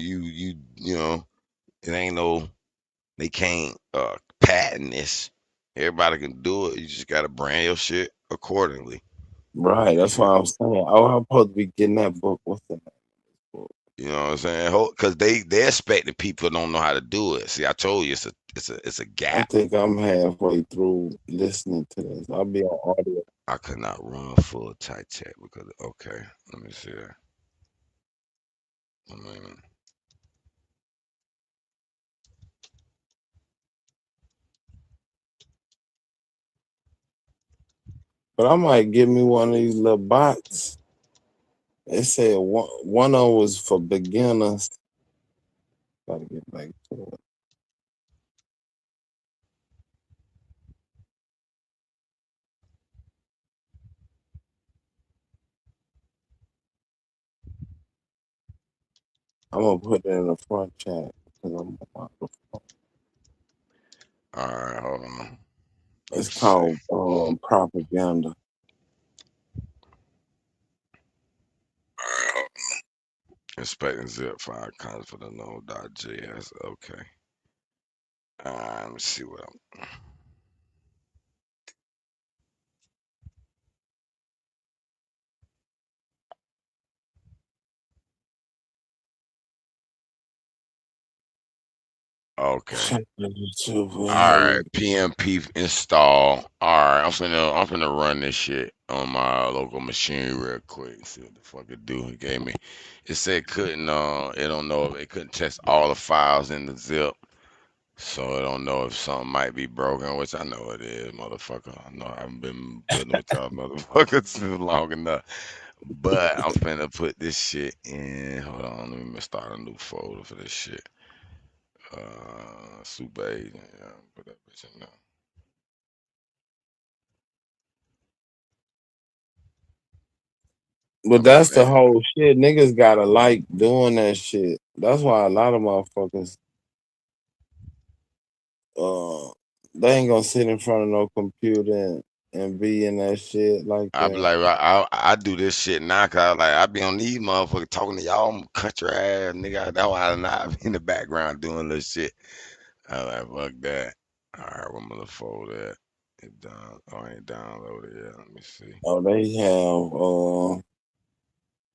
it ain't no they can't patent this. Everybody can do it. You just gotta brand your shit accordingly. Right, You that's feel? why I'm saying. Oh, I'm supposed to be getting that book. What's the book? You know what I'm saying? Because they expecting people don't know how to do it. See, I told you it's a I gap. think I'm halfway through listening to this. I'll be on audio. I could not run full tight check because okay, let me see. I mean, But I might give me one of these little bots. They said one of them was for beginners. Gotta get back to it. I'm gonna put it in the front chat because I'm on my phone. all right, hold on. It's Let's see. called propaganda. Expecting zip file accounts for the node.js. Okay. Let me see what I'm. Okay. Check the YouTube. All right. PMP install. All right. I'm finna run this shit on my local machine real quick. See what the fuck it do. It gave me. It said couldn't. It don't know if it couldn't test all the files in the zip. So I don't know if something might be broken, which I know it is, motherfucker. I know I haven't been building with y'all motherfuckers long enough. But I'm finna put this shit in. Hold on, let me start a new folder for this shit. Super agent. Yeah, put that bitch in there. But that's the whole shit. Niggas gotta like doing that shit. That's why a lot of motherfuckers they ain't gonna sit in front of no computer and be in that shit like I be that. like, I do this shit now, cause like I be on these motherfuckers talking to y'all country ass nigga. That's why I not be in the background doing this shit. I like fuck that. All right, I'm gonna fold that. It down. Oh, I ain't downloaded yet. Let me see. Oh,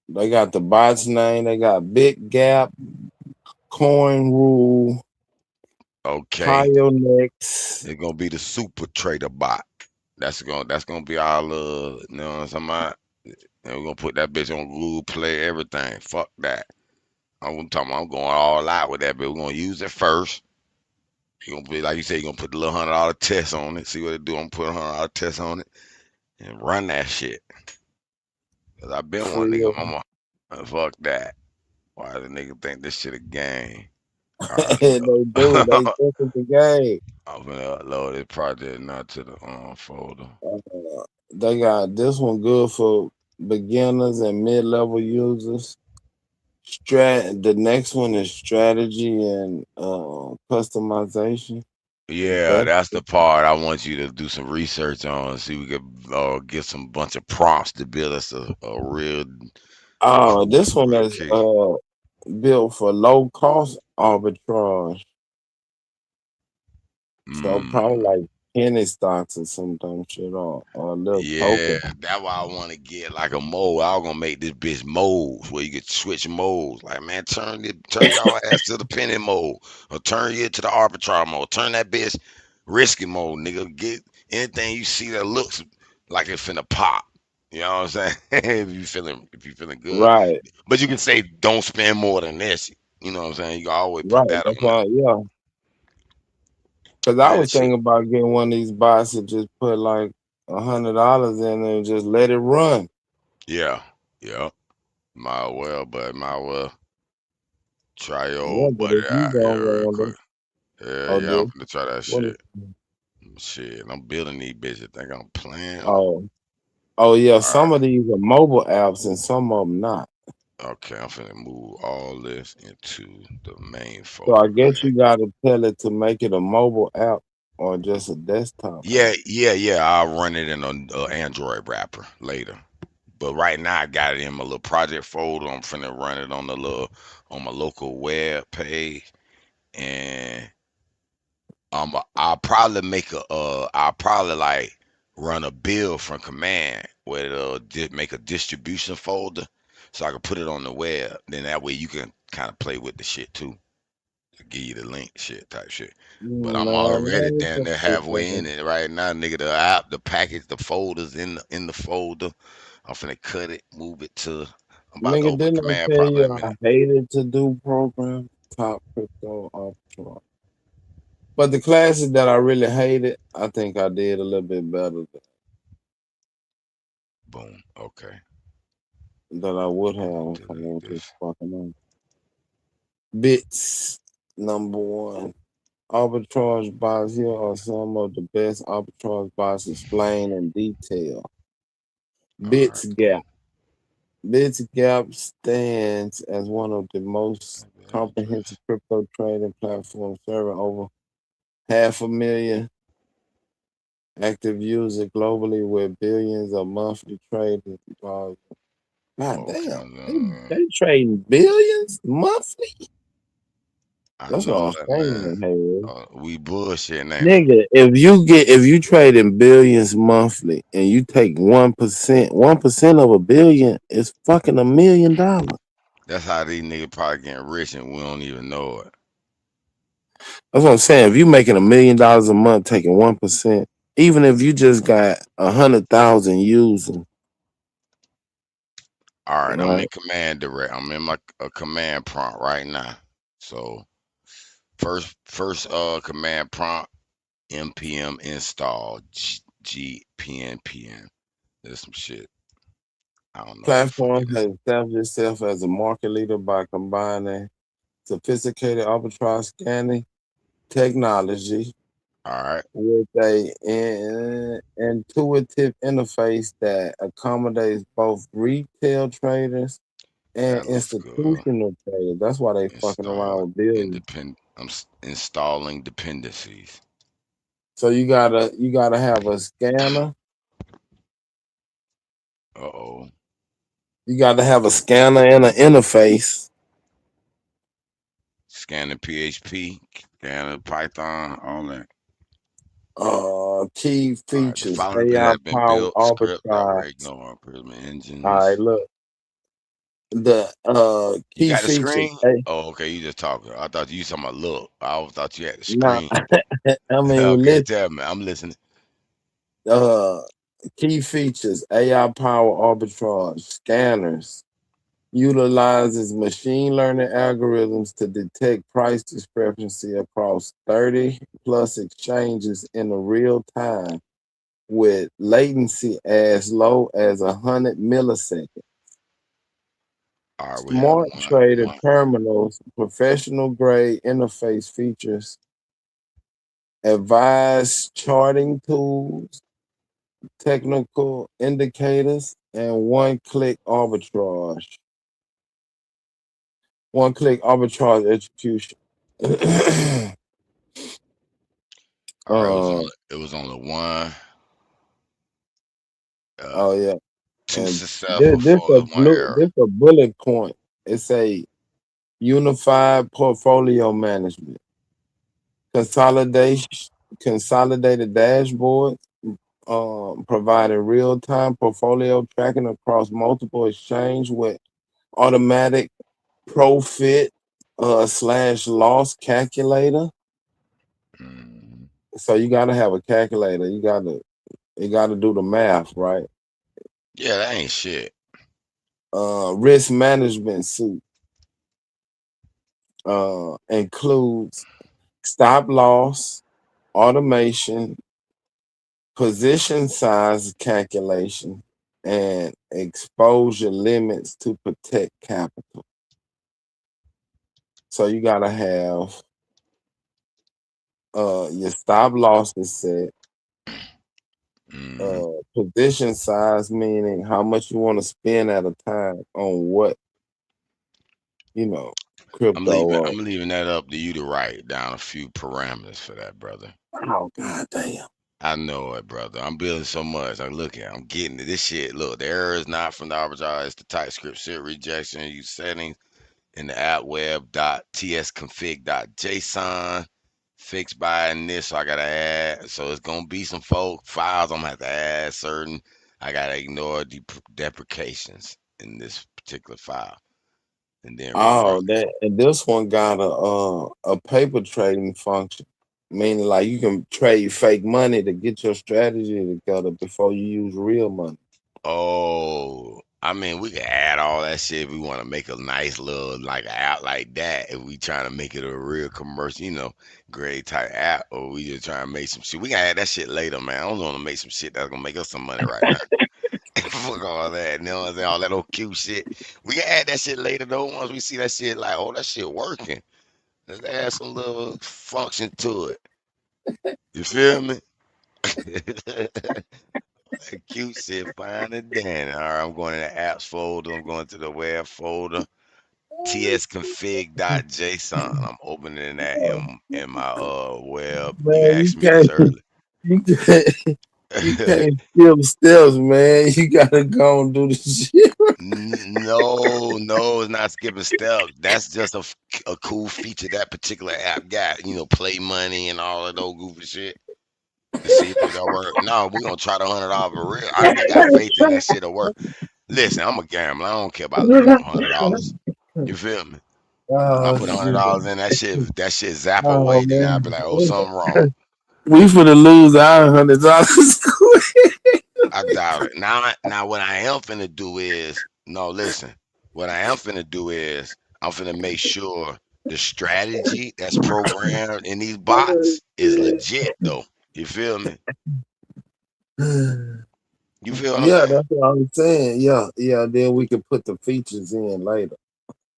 they got the bots name. They got Big Gap, Coin Rule, Okay, Pionex. it's gonna be the super trader bot. That's gonna be our little. You know what I'm talking about? And we're gonna put that bitch on Google Play, everything. Fuck that. I'm talking. I'm going all out with that, but we're gonna use it first. You gonna be like you said. You gonna put the little $100 test on it. See what it do. I'm put $100 test on it and run that shit. Cause I been one nigga, mama. Fuck that. Why the nigga think this shit a game? All right, They do. They think it's the game. I'm gonna upload this project now to the folder. They got this one good for beginners and mid-level users. The next one is strategy and customization. Yeah, that's the part I want you to do some research on. See, we could get some bunch of prompts to build us a real. This one real is key. built for low cost arbitrage. So probably like penny stocks or some dumb shit or a little Yeah, token. that's why I want to get like a mode. I was gonna make this bitch modes where you could switch modes. Like, man, turn y'all ass to the penny mode, or turn you to the arbitrage mode. Turn that bitch risky mode, nigga. Get anything you see that looks like it's finna pop. You know what I'm saying? if you feeling good, Right. but you can say don't spend more than this. You know what I'm saying? You can always put Right. that That's on there. why, yeah. Cause I Man, was shit. thinking about getting one of these bots and just put like $100 in there and just let it run. Yeah, yeah. Might well, but might well try your Yeah, old but buddy if you out don't here real want quick. it, Yeah, I'm this finna try that what is shit. Shit, I'm building these bitches. Think I'm playing? oh yeah, All right. some of these are mobile apps and some of them not. Okay, I'm finna move all this into the main So I folder right guess here. you gotta tell it to make it a mobile app or just a desktop app. Yeah. I'll run it in an Android wrapper later. But right now, I got it in my little project folder. I'm finna run it on my local web page, and I'll probably I'll probably like run a build from command where it'll make a distribution folder, so I can put it on the web. Then that way you can kind of play with the shit too, to give you the link shit type shit. But I'm already Man, down there halfway in it right now, nigga. The app, the package, the folders in the folder. I'm finna cut it, move it to. I'm about to nigga, open didn't I command tell probably in a you I minute. hated to do program top crypto arbitrage? But the classes that I really hated, I think I did a little bit better Boom. Okay. than I would have if I Delete went this this. fucking on. Bits number one. Arbitrage bots here are some of the best arbitrage bots explained in detail. Bits Gap. Bits Gap stands as one of the most comprehensive crypto trading platforms, serving over 500,000 active users globally with billions of monthly traders. God damn, they trading billions monthly. I That's what know I'm that, man. saying, hey. We bullshitting, ain't we? Nigga, if you trade in billions monthly and you take 1% of a billion is fucking $1 million. That's That's how these niggas probably getting rich and we don't even know it. what I'm saying. If you making $1 million a month taking 1%, even if you just got 100,000 using, All right, I'm in right? command direct. I'm in my command prompt right now. So first command prompt npm install gpnpn. There's some shit. I don't know what the fuck Platform it is. has established itself as a market leader by combining sophisticated arbitrage scanning technology All right. with a intuitive interface that accommodates both retail traders and That looks good. institutional traders. That's why they fucking around Install with billions. independent. Installing dependencies. So you gotta have a scanner. Uh-oh. You gotta have a scanner and an interface. Scanning PHP, scanning Python, all that. Key All right. The features: following AI have been powered built. Script arbitrage. outright ignore Prisma All engines. right, look. The You key got the features. screen? Oh, okay. You just talking. I thought you talking about look. I always thought you had the Nah, screen. I mean, Okay, listen. tell me. I'm listening. Key features: AI powered arbitrage scanners. Utilizes machine learning algorithms to detect price discrepancy across 30 plus exchanges in a real time with latency as low as 100 milliseconds. All right, we have Smart trader terminals, professional grade interface features, advanced charting tools, technical indicators, and one-click arbitrage. One-click arbitrage execution. All right, it was on the one. Oh yeah, Two and successful this for one error. a bullet point. It's a unified portfolio management, consolidation, consolidated dashboard, providing real time portfolio tracking across multiple exchange with automatic profit slash loss calculator. So you got to have a calculator. You got to do the math, right? Yeah, that ain't shit. Risk management suite includes stop loss, automation, position size calculation, and exposure limits to protect capital. So you gotta have your stop losses set, position size meaning how much you want to spend at a time on what, crypto or I'm leaving that up to you to write down a few parameters for that, brother. oh god damn. I know it, brother. I'm building so much. I'm getting it. This shit. Look, the error is not from the arbitrage. It's the TypeScript shit rejection. Use settings in the app web.tsconfig.json. Fixed by this, so I gotta add. So it's gonna be some files I'm gonna have to add certain. I gotta ignore deprecations in this particular file, and then rerun. Oh, that and this one got a paper trading function, meaning like you can trade fake money to get your strategy together before you use real money. Oh, I mean, we can add all that shit if we want to make a nice little like app like that. If we trying to make it a real commercial, grade type app, or we just trying to make some shit. We can add that shit later, man. I don't want to make some shit that's gonna make us some money right now. Fuck all that, you know what I'm saying? All that old cute shit. We can add that shit later though. Once we see that shit, like, oh, that shit working. Let's add some little function to it. You feel me? That cute shit, fine and dandy. All right, I'm going to the apps folder. I'm going to the web folder. tsconfig.json. I'm opening that in my web. You Man, asked me this earlier. you can't skip steps, man. You gotta go and do the shit. No, it's not skipping steps. That's just a cool feature that particular app got. Play money and all of those goofy shit to see if it'll work. No, we're gonna try the $100 for real. We got faith in that shit'll work. Listen, I'm a gambler. I don't care about losing $100. You feel me? I Oh put shit. $100 in that shit zap Oh away. Then I'll be man. like, oh, something wrong. We finna lose our $100. I doubt it. Now what I am finna do is no. Listen, what I am finna do is I'm finna make sure the strategy that's programmed in these bots is legit though. You feel me? You feel what I'm Yeah, saying? that's what I'm saying. Yeah. Then we can put the features in later.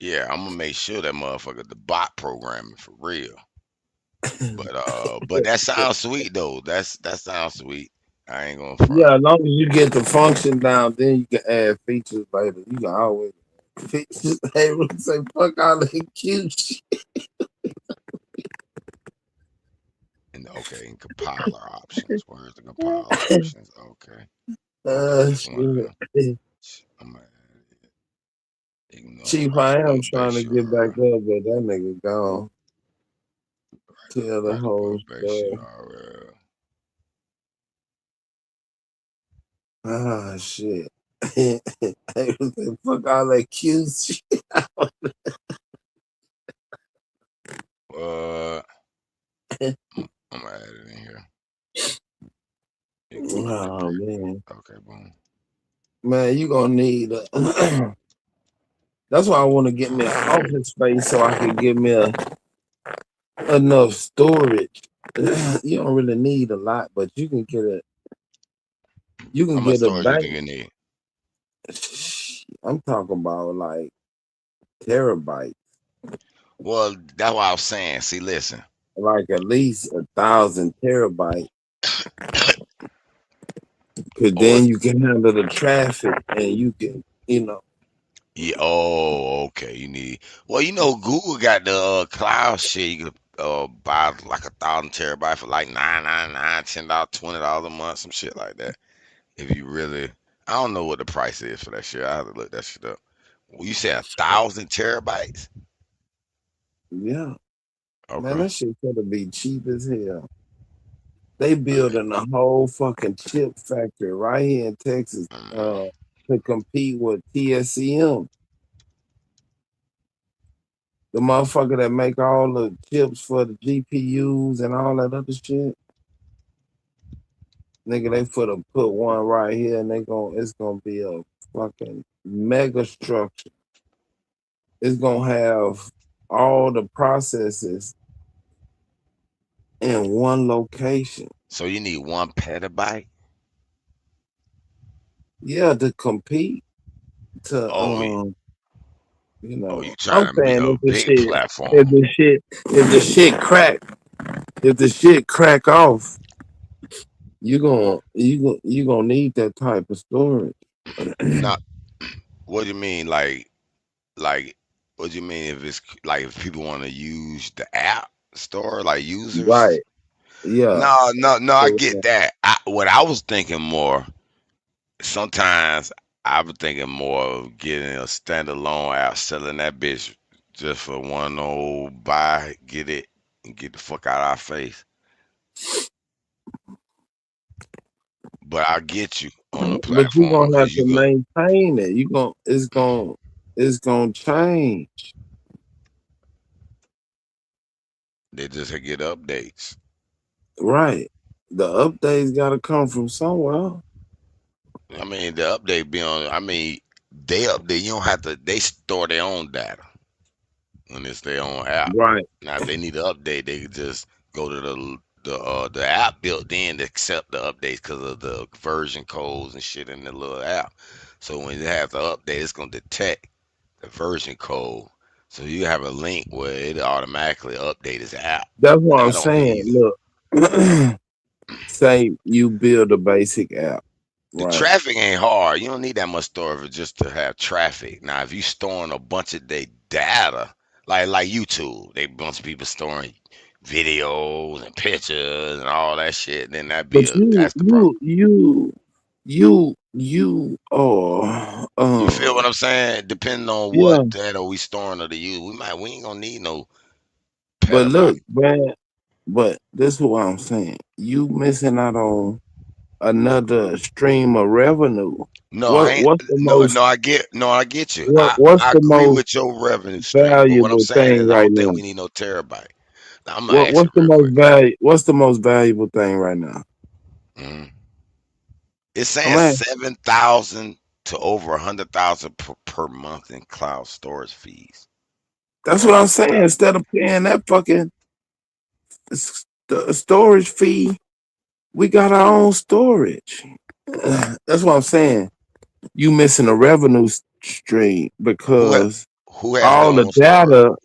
Yeah, I'm gonna make sure that motherfucker the bot programming for real. But that sounds sweet though. That sounds sweet. I ain't gonna front. Yeah, as long as you get the function down, then you can add features later. You can always features. Hey, say fuck all that cute shit. And okay, and compiler options. Where's the compiler options? Okay. Shit. I'm gonna ignore Chief, I am right trying to get back up, but that nigga gone. Tell the whole story. Ah, shit. Hey, fuck all that cute shit. I'm gonna add it in here. Oh man. Okay, boom. Man, you gonna need that's why I want to get me an office space so I can get me enough storage. You don't really need a lot, but you can get a How much a storage you bank. think you need? I'm talking about like terabytes. Well, that's what I was saying. See, listen. Like at least 1,000 terabytes. Cause then you can handle the traffic and you can, Yeah. Oh, okay. You need. Well, Google got the cloud shit. You could buy like 1,000 terabyte for like $9.99, $10, $20 a month, some shit like that. If you really, I don't know what the price is for that shit. I have to look that shit up. Well, you said 1,000 terabytes? Yeah. Okay. Man, that shit gotta be cheap as hell. They building a whole fucking chip factory right here in Texas to compete with TSCM. The motherfucker that make all the chips for the GPUs and all that other shit. Nigga, they put one right here and it's gonna be a fucking mega structure. It's gonna have all the processes in one location. So you need 1 petabyte? Yeah, to compete. You I'm trying to be saying a big platform. if the shit crack off, you gonna need that type of storage. Not. What do you mean? Like, what do you mean if it's like if people want to use the app store, like users? Right. Yeah. No. I get that. What I was thinking more. Sometimes I was thinking more of getting a standalone app, selling that bitch just for one old buy, get it, and get the fuck out of our face. But I get you on the But you're platform gonna have because to maintain it. It's gonna change. they just get updates. Right. The updates gotta come from somewhere. I mean, the update be on. I mean, they update. You don't have to. They store their own data when it's their own app. Right. Now, if they need to update, they can just go to the app built in to accept the updates because of the version codes and shit in the little app. So when you have the update, it's gonna detect the version code. So you have a link where it automatically updates the app. That's what I'm I don't need saying. Look, say you build a basic app. The Right. traffic ain't hard. You don't need that much storage just to have traffic. Now, if you storing a bunch of their data, like YouTube, they bunch of people storing videos and pictures and all that shit, then But that's the problem. you You feel what I'm saying? Depending on yeah. what data we storing or to use, we ain't gonna need no But petabyte. look, man, but this is what I'm saying. You missing out on another stream of revenue. No, I ain't. What's the No, most I get you. what's I the agree most with your revenue stream, but what I'm valuable saying thing is I right don't think now? we need no terabyte. Now, I'm gonna ask What's you the real quick. what's the most valuable thing right now? It's I'm saying asking. 7,000 to over 100,000 per month in cloud storage fees. That's what I'm saying. Instead of paying that fucking storage fee, we got our own storage. That's what I'm saying. You missing a revenue stream because Who has their all the own storage? data,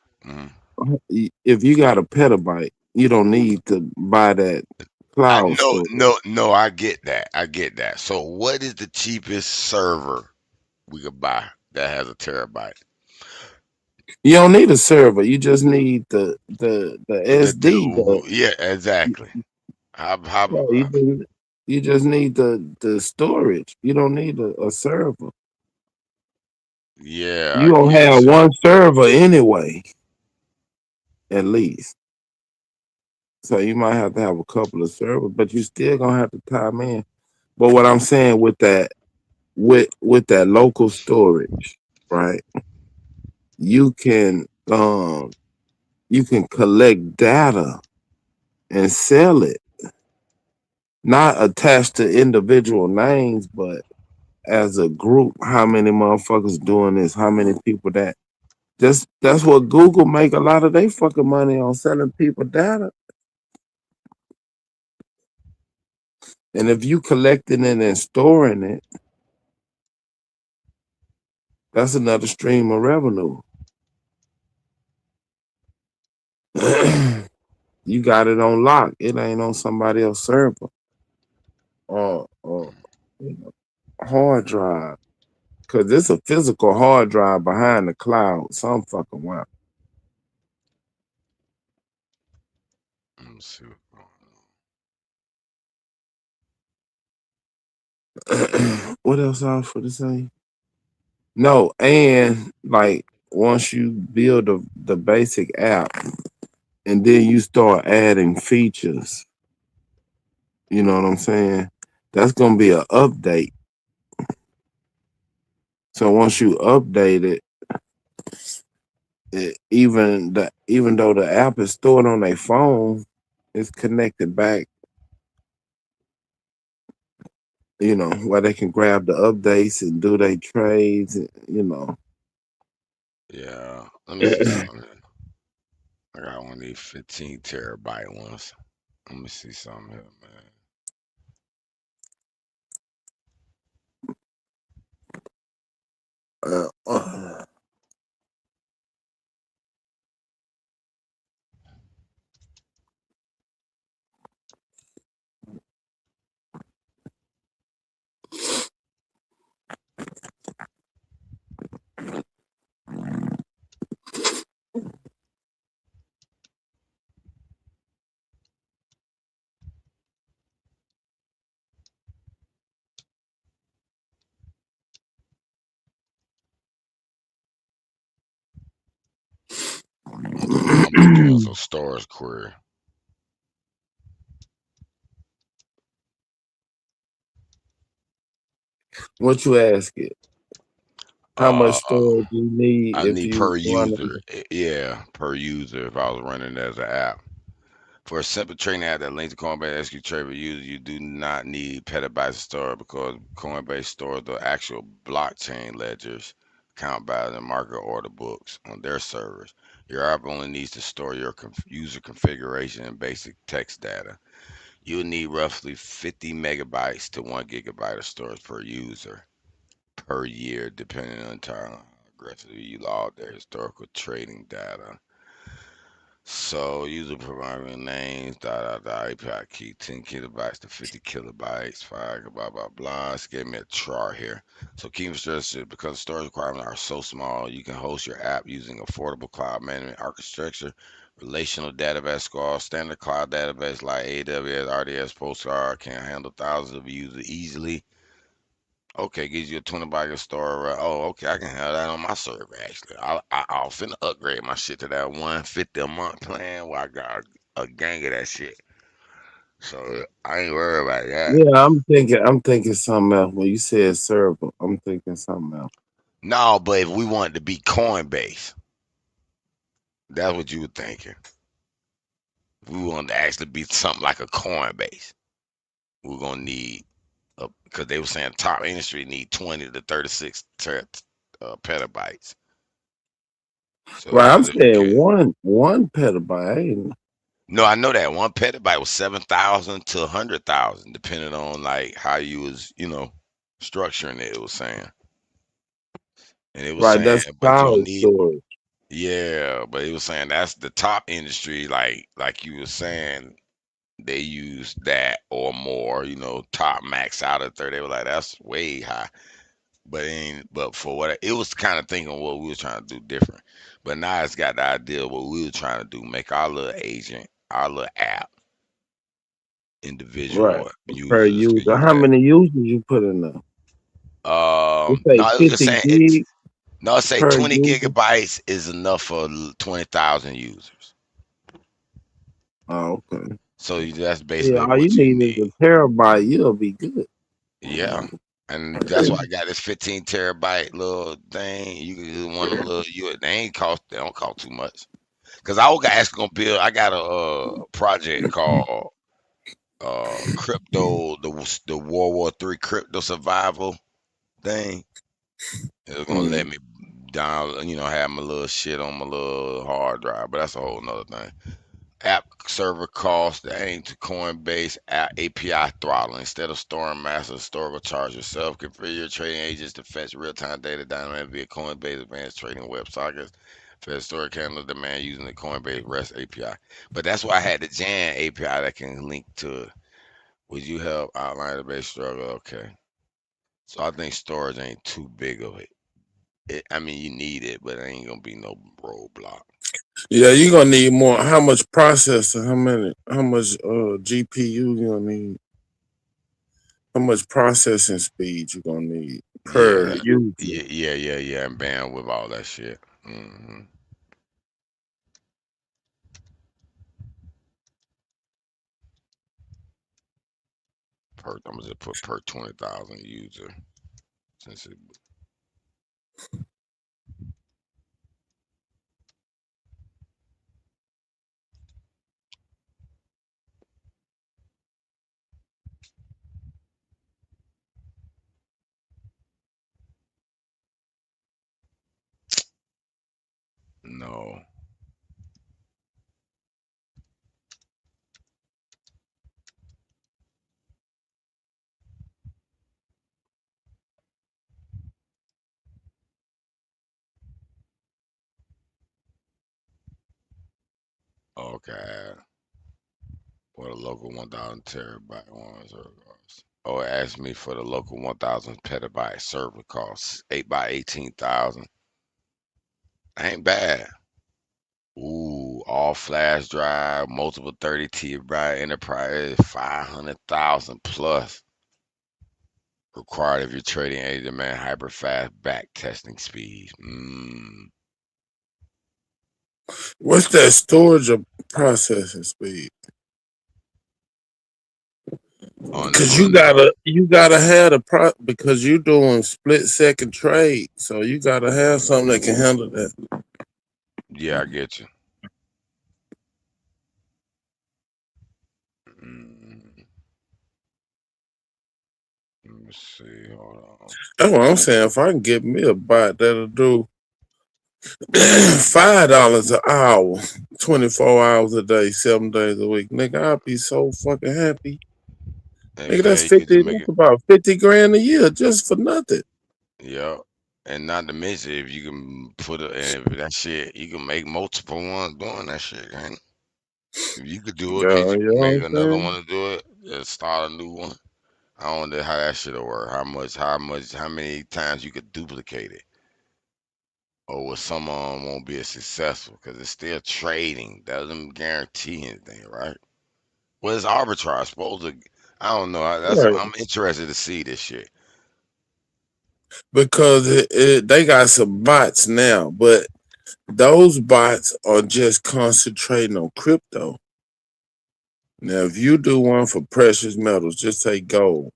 if you got a petabyte, You don't need to buy that cloud No, storage. no. I get that. I get that. So, what is the cheapest server we could buy that has a terabyte? You don't need a server. You just need the SD. Yeah, exactly. How You just need the storage. You don't need a server. Yeah, You gonna have one server anyway, at least. So you might have to have a couple of servers, but you still gonna have to time in. But what I'm saying with that, with that local storage, right? You can collect data and sell it, not attached to individual names, but as a group. How many motherfuckers doing this? How many people that? That's what Google make a lot of their fucking money on, selling people data. And if you collecting it and storing it, that's another stream of revenue. You got it on lock. It ain't on somebody else's server. Hard drive. Because it's a physical hard drive behind the cloud. Some fucking wow. Let's see. What else I was for to say? No, and like once you build the basic app and then you start adding features, you know what I'm saying? That's gonna be an update. So once you update it, even though the app is stored on their phone, it's connected back, you know, where they can grab the updates and do their trades, you know. Yeah, let me see something. I got one of these 15 terabyte ones. Let me see something here, man. I'm looking at some storage query. What you ask it? How much storage you need I if need you per run user. Yeah, per user if I was running it as an app. For a simple trading app that links to Coinbase execute trade with users, you do not need petabytes of storage because Coinbase stores the actual blockchain ledgers, account balance, and market order books on their servers. Your app only needs to store your user configuration and basic text data. You'll need roughly 50 megabytes to 1 gigabyte of storage per user per year, depending on how aggressively you log their historical trading data. So user providing names, API key, 10 kilobytes to 50 kilobytes, 5, blah, blah, blah. It's giving me a chart here. So key infrastructure, because storage requirements are so small, you can host your app using affordable cloud management architecture, relational database scale, standard cloud database like AWS, RDS, Postgres can handle thousands of users easily. Okay, gives you a 20 byte store. Oh, okay, I can have that on my server. Actually, I'll finna upgrade my shit to that 150 a month plan where I got a gang of that shit. So I ain't worried about that. Yeah, I'm thinking something else. When you said server, I'm thinking something else. No, but if we wanted to be Coinbase, that's what you were thinking. If we wanted to actually be something like a Coinbase, we're gonna need because they were saying top industry need 20 to 36 petabytes. So Right, I'm saying one petabyte. No, I know that 1 petabyte was 7,000 to 100,000, depending on like how you was, structuring it. It was saying, and it was Right, saying, that's but you'll cloud need, storage. Yeah, but he was saying that's the top industry, like you were saying, they use that or more, top max out of 30. They were like, that's way high. But for what it was kind of thinking what we were trying to do different. But now it's got the idea of what we were trying to do, make our little agent, our little app, Right. individual Per users could user. use How that. many users you put in there? It say No, it was just 50 saying it. gig No, it say per 20 user. gigabytes is enough for 20,000 users. Oh, okay. That's Yeah, basically all you what you need is need. a terabyte. You'll be good. Yeah. And that's why I got this 15 terabyte little thing. You can use one of them little they don't cost too much. Cause I was actually gonna build. I got a project called crypto, the World War III crypto survival thing. It was gonna let Mm. me down, have my little shit on my little hard drive, but that's a whole nother thing. App server cost, that ain't to Coinbase app API throttle. Instead of storing massive store will charge yourself. Configure your trading agents to fetch real-time data dynamic via Coinbase advanced trading WebSockets. Fed store handler demand using the Coinbase REST API. But that's why I had the Jan API that can link to. Would you help outline the base struggle? Okay. So I think storage ain't too big of it. I mean, you need it, but it ain't gonna be no roadblock. Yeah, you're gonna need more. How much processor? How much GPU you gonna need? How much processing speed you gonna need Yeah, per user? yeah, and bandwidth, all that shit. I'm gonna just put per 20,000 user since it. No. Okay. What a local 1,000 terabyte one server costs. Oh, it asked me for the local 1,000 petabyte server costs. 8 by 18,000. Ain't bad. Ooh, all flash drive, multiple 30 terabyte enterprise, 500,000 plus. Required if you're trading a demand hyper fast back testing speeds. What's that storage or processing speed? Because On you gotta have because you're doing split second trade, so you gotta have something that can handle that. Yeah, I get you. Let me see. Hold on. That's what I'm saying. If I can get me a bot that'll do $5 an hour, 24 hours a day, 7 days a week, nigga, I'll be so fucking happy. Hey, Nigga, that's Fed, you can just 50. make That's it. about 50 grand a year just for nothing. Yeah. And not to mention, if you can put it, and if that shit, you can make multiple ones doing that shit, ain't it? If you could do it, can't Yeah, you you know what make I'm another saying? one to do it? Just start a new one. I don't know how that shit'll work. How many times you could duplicate it, or will some of them won't be as successful because it's still trading. Doesn't guarantee anything, right? Well, it's arbitrage supposed to. I don't know. Right. I'm interested to see this shit. Because they got some bots now, but those bots are just concentrating on crypto. Now, if you do one for precious metals, just say gold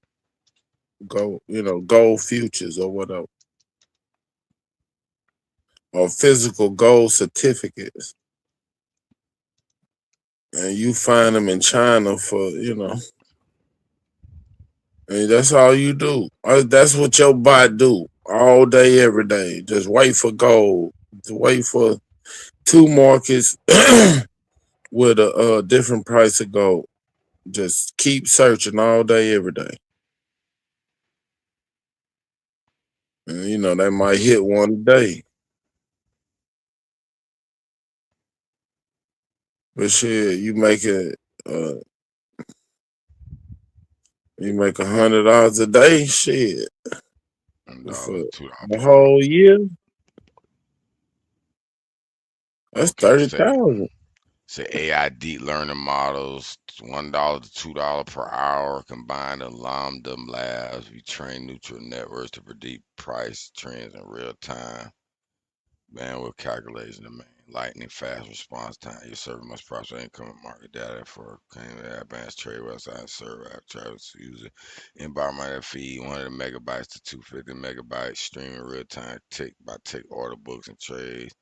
futures or whatever, or physical gold certificates, and you find them in China and that's all you do. That's what your bot do all day, every day. Just wait for gold, to wait for two markets with a different price of gold. Just keep searching all day, every day. And they might hit one day. But shit, you make $100 a day, shit. For $2 the per hour. whole year, that's Okay, say 30,000. AI deep learning models, $1 to $2 per hour. Combined in Lambda labs, we train neutral networks to predict price trends in real time. Bandwidth calculation, the main lightning fast response time. Your server must process incoming market data for advanced trade website and server app traffic user. Environmental feed 100 megabytes to 250 megabytes. Streaming real time tick by tick order books and trades.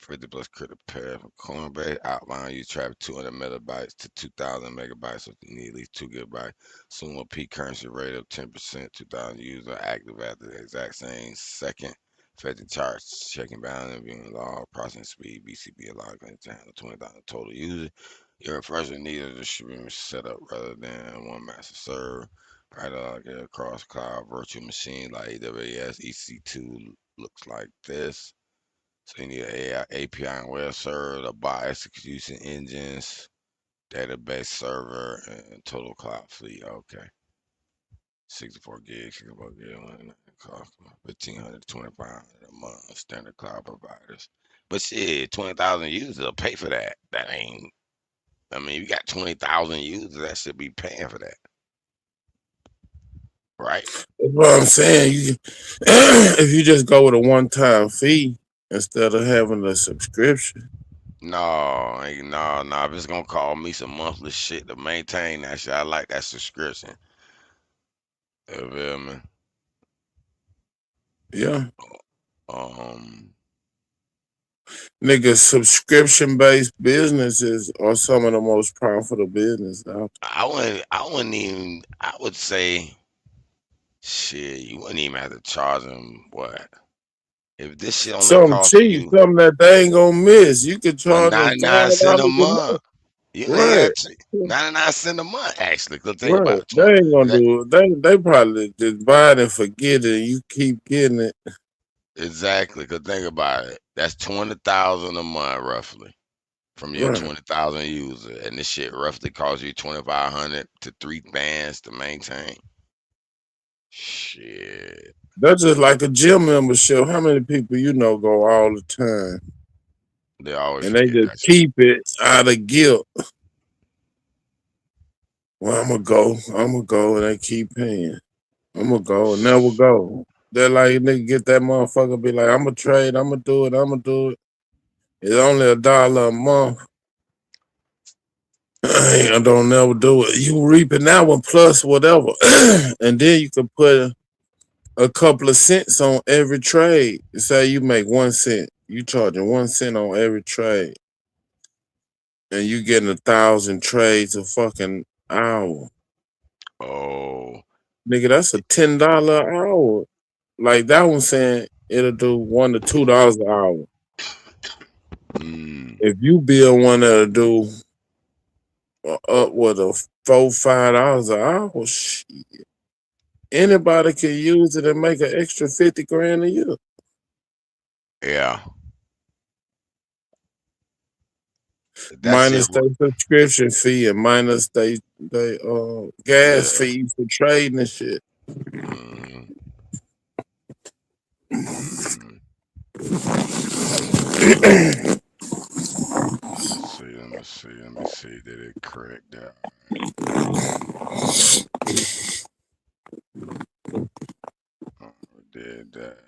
50 plus critical pair from Coinbase. Outline use traffic 200 megabytes to 2,000 megabytes. So you need at least 2 gigabytes. Sumo peak currency rate of 10%. 2,000 users active at the exact same second. Fetching charts, checking balance, and viewing log, processing speed, BCB allowed to handle 20,000 total users. Your refresher needs a distribution setup rather than one master server. Right, across cloud virtual machine like AWS EC2 looks like this. So you need an AI, API and web server, the bot execution engines, database server, and total cloud fleet. Okay. 64 gigs, 64 gigs, cost 1,500 to 2,500 a month. Standard cloud providers. But shit, 20,000 users will pay for that. That ain't. I mean, you got 20,000 users, that should be paying for that, right? That's what I'm saying. If you just go with a one-time fee instead of having a subscription. No, no. If it's gonna call me some monthly shit to maintain that shit, I like that subscription. You feel me? Yeah. Um, Nigga, subscription-based businesses are some of the most profitable business out I wouldn't even. I would say, shit, you wouldn't even have to charge them what if this shit there. only Something cost cheap, you something that they ain't gonna miss. You could for charge them 99 $5 cent a a month. month. You ain't Right. actually 99 cents a month. Actually, cause think Right. about it. They ain't gonna That, do it. They probably just buy it and forget it. You keep getting it. exactly, cause think about it. That's 20,000 a month roughly from your Right. 20,000 users, and this shit roughly costs you 2,500 to 3 bands to maintain. Shit. That's just like a gym membership. How many people you know go all the time? They always And they forget just that shit. keep it out of guilt. Well, I'm gonna go, and they keep paying. I'm gonna go and never go. They're like, nigga, get that motherfucker, be like, I'm gonna trade, I'm gonna do it. It's only $1 a month. I don't never do it. You reaping that one plus whatever. And then you can put a couple of cents on every trade. Say you make 1 cent. You charging 1 cent on every trade. And you getting 1,000 trades a fucking hour. Oh. Nigga, that's a $10 an hour. Like that one saying it'll do $1 to $2 an hour. If you build one that'll do upward of $4-5 an hour, shit. Anybody can use it and make an extra 50 grand a year. Yeah. That's it. Minus their subscription fee and minus they gas Yeah. fees for trading and shit. Mm. Let me see. Did it correct that? Did that.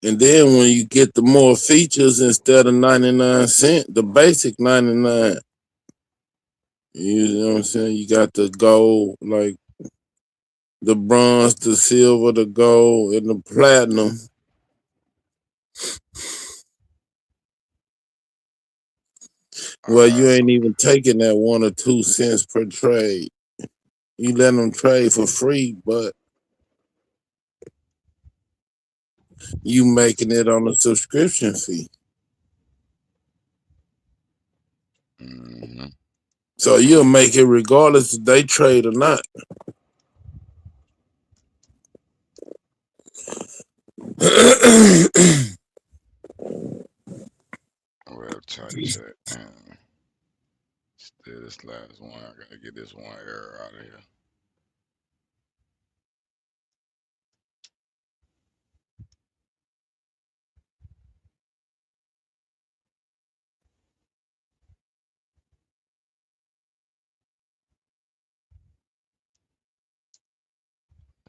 And then when you get the more features instead of 99 cents, the basic 99. You know what I'm saying? You got the gold, like the bronze, the silver, the gold, and the platinum. Well, you ain't even taking that 1 or 2 cents per trade. You let them trade for free, but you making it on a subscription fee. So you'll make it regardless if they trade or not. Well, type check. Still this last one. I gotta get this one error out of here.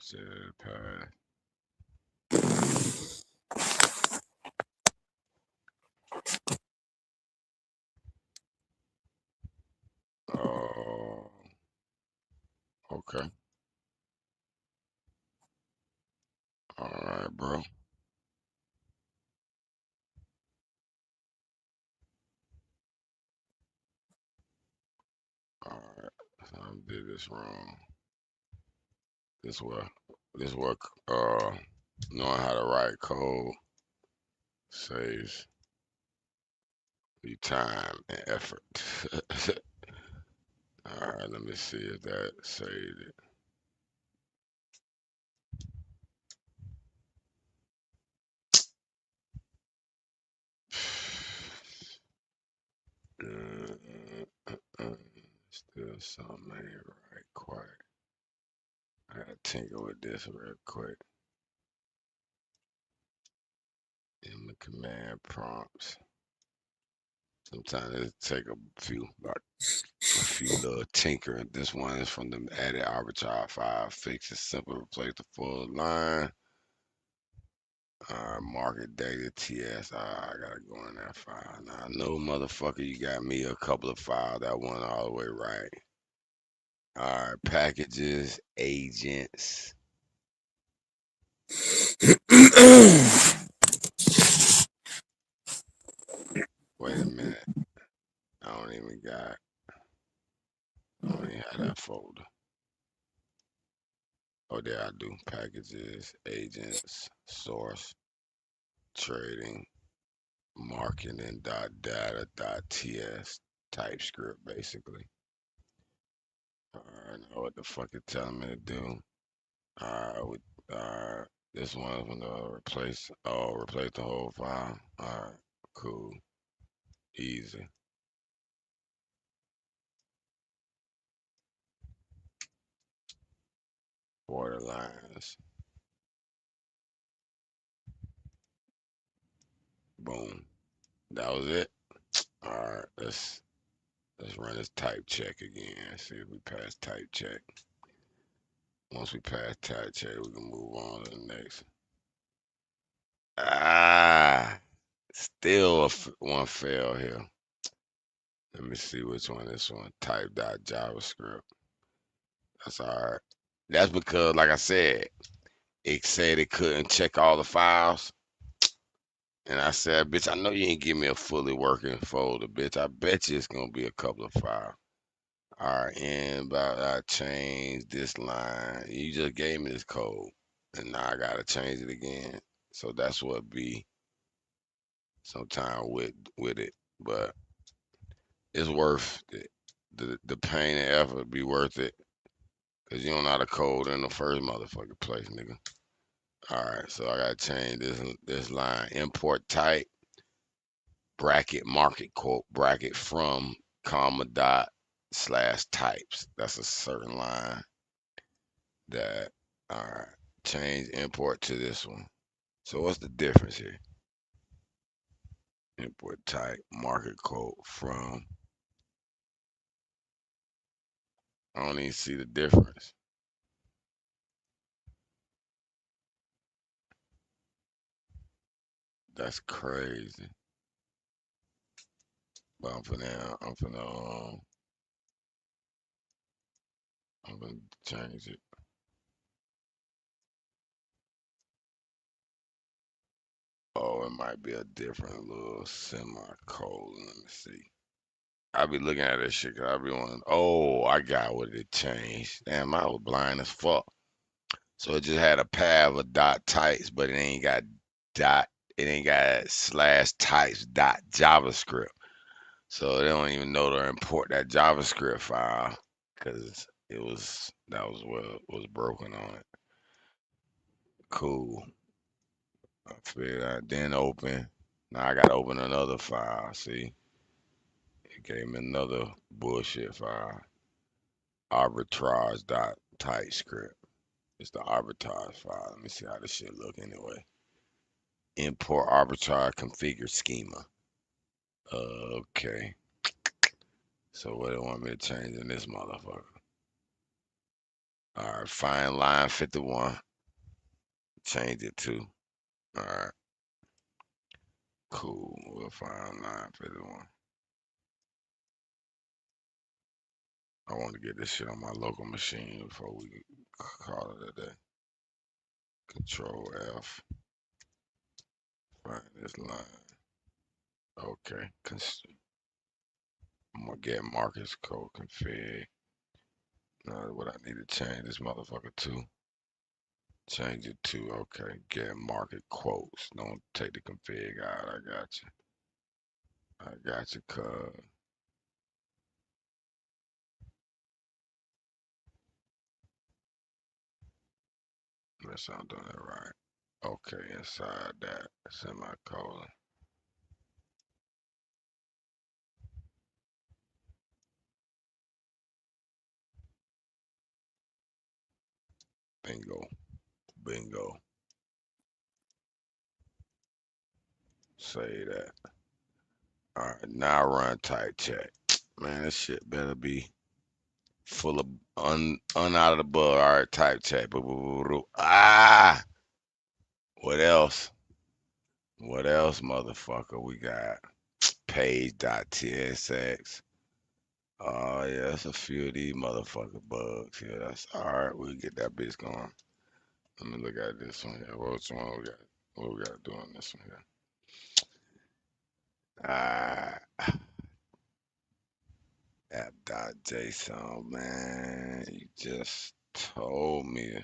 Shit, pass. Oh, okay. All right, bro. All right. So I did this wrong. This what knowing how to write code saves you time and effort. All right, let me see if that saved it. Still something ain't right quite. I gotta tinker with this real quick. In the command prompts. Sometimes it take a few little tinker. This one is from the added arbitrage file. Fix it simple, replace the full line. Market data TS. I gotta go in that file. Now I know, motherfucker, you got me a couple of files that went all the way right. All right, packages, agents. Wait a minute. I don't even have that folder. Oh, there I do. Packages, agents, source, trading, marketing data ts, TypeScript, basically. All right, now what the fuck it telling me to do? This one's gonna replace the whole file. All right, cool, easy. Border lines. Boom. That was it. All right, let's run this type check again. See if we pass type check. Once we pass type check, we can move on to the next. Still one fail here. Let me see which one this one. Type.javascript. That's all right. That's because, like I said, it said it couldn't check all the files. And I said, bitch, I know you ain't give me a fully working folder, bitch. I bet you it's gonna be a couple of files. All right, and about I changed this line. You just gave me this code, and now I gotta change it again. So that's what be sometime with it, but it's worth it. The pain and effort be worth it, cause you don't know how to code in the first motherfucking place, nigga. All right, so I gotta change this line. Import type bracket market quote bracket from comma dot slash types. That's a certain line that. All right, change import to this one. So what's the difference here? Import type market quote from. I don't even see the difference. That's crazy. But I'm gonna change it. Oh, it might be a different little semicolon. Let me see. I be looking at this shit 'cause I be wanting. Oh, I got what it changed. Damn, I was blind as fuck. So it just had a pair of dot types, but it ain't got dot. It ain't got slash types dot JavaScript. So they don't even know to import that JavaScript file because that was what was broken on it. Cool. I figured out. Then open. Now I gotta open another file. See. It gave me another bullshit file. Arbitrage dot TypeScript. It's the arbitrage file. Let me see how this shit look anyway. Import arbitrage configure schema. Okay. So what do they want me to change in this motherfucker? All right, find line 51. Change it to. All right. Cool. We'll find line 51. I want to get this shit on my local machine before we call it a day. Control F. Find this line. Okay. I'm gonna get Marcus code config. Now what I need to change this motherfucker to. Change it to okay. Get market quotes. Don't take the config out. I got you. I got you, cuz. Make sure I'm doing it right. Okay, inside that semicolon. Bingo. Bingo. Say that. Alright, now run type check. Man, this shit better be full of out of the bug. Alright, type check. Ah! What else? What else, motherfucker? We got page.tsx. Oh, yeah, that's a few of these motherfucker bugs here. That's alright. We'll get that bitch going. Let me look at this one here. What's one we got? What we got to do on this one here? App.json, man. You just told me.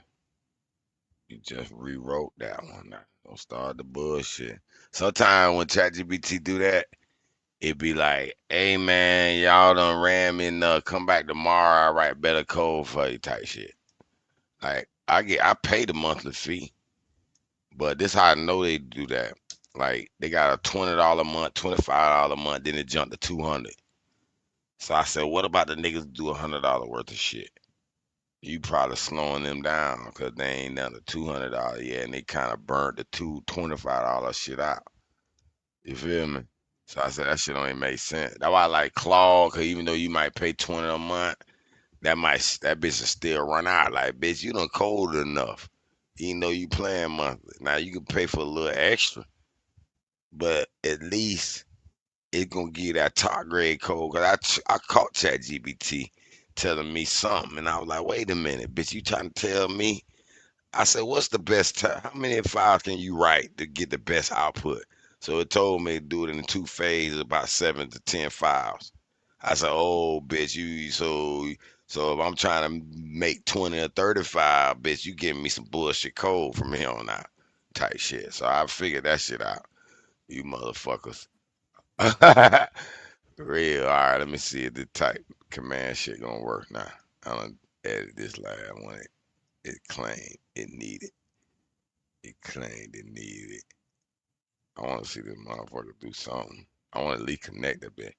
You just rewrote that one. Now, don't start the bullshit. Sometimes when ChatGPT do that, it be like, hey man, y'all done ran me enough. Come back tomorrow, I write better code for you type shit. Like I pay the monthly fee. But this how I know they do that. Like they got a $20 a month, $25 a month, then it jumped to 200. So I said, what about the niggas do $100 worth of shit? You probably slowing them down because they ain't done the $200 yet, and they kind of burnt the $25 shit out. You feel me? So I said that shit don't even make sense. That's why I like Claude, cause even though you might pay 20 a month, that bitch will still run out. Like bitch, you done coded enough. Even though you playing monthly. Now you can pay for a little extra, but at least it's gonna give you that top grade code. Cause I caught ChatGPT telling me something, and I was like, wait a minute, bitch, you trying to tell me? I said, what's the best time? How many files can you write to get the best output? So it told me to do it in 2 phases, about 7 to 10 files. I said, oh, bitch, so if I'm trying to make 20 or 35, bitch, you giving me some bullshit code from here on out, type shit. So I figured that shit out, you motherfuckers. Real. All right, let me see if the type command shit gonna work now. I done edit this last one. It claimed it needed. It claimed it needed. I want to see this motherfucker do something. I want to at least connect a bit.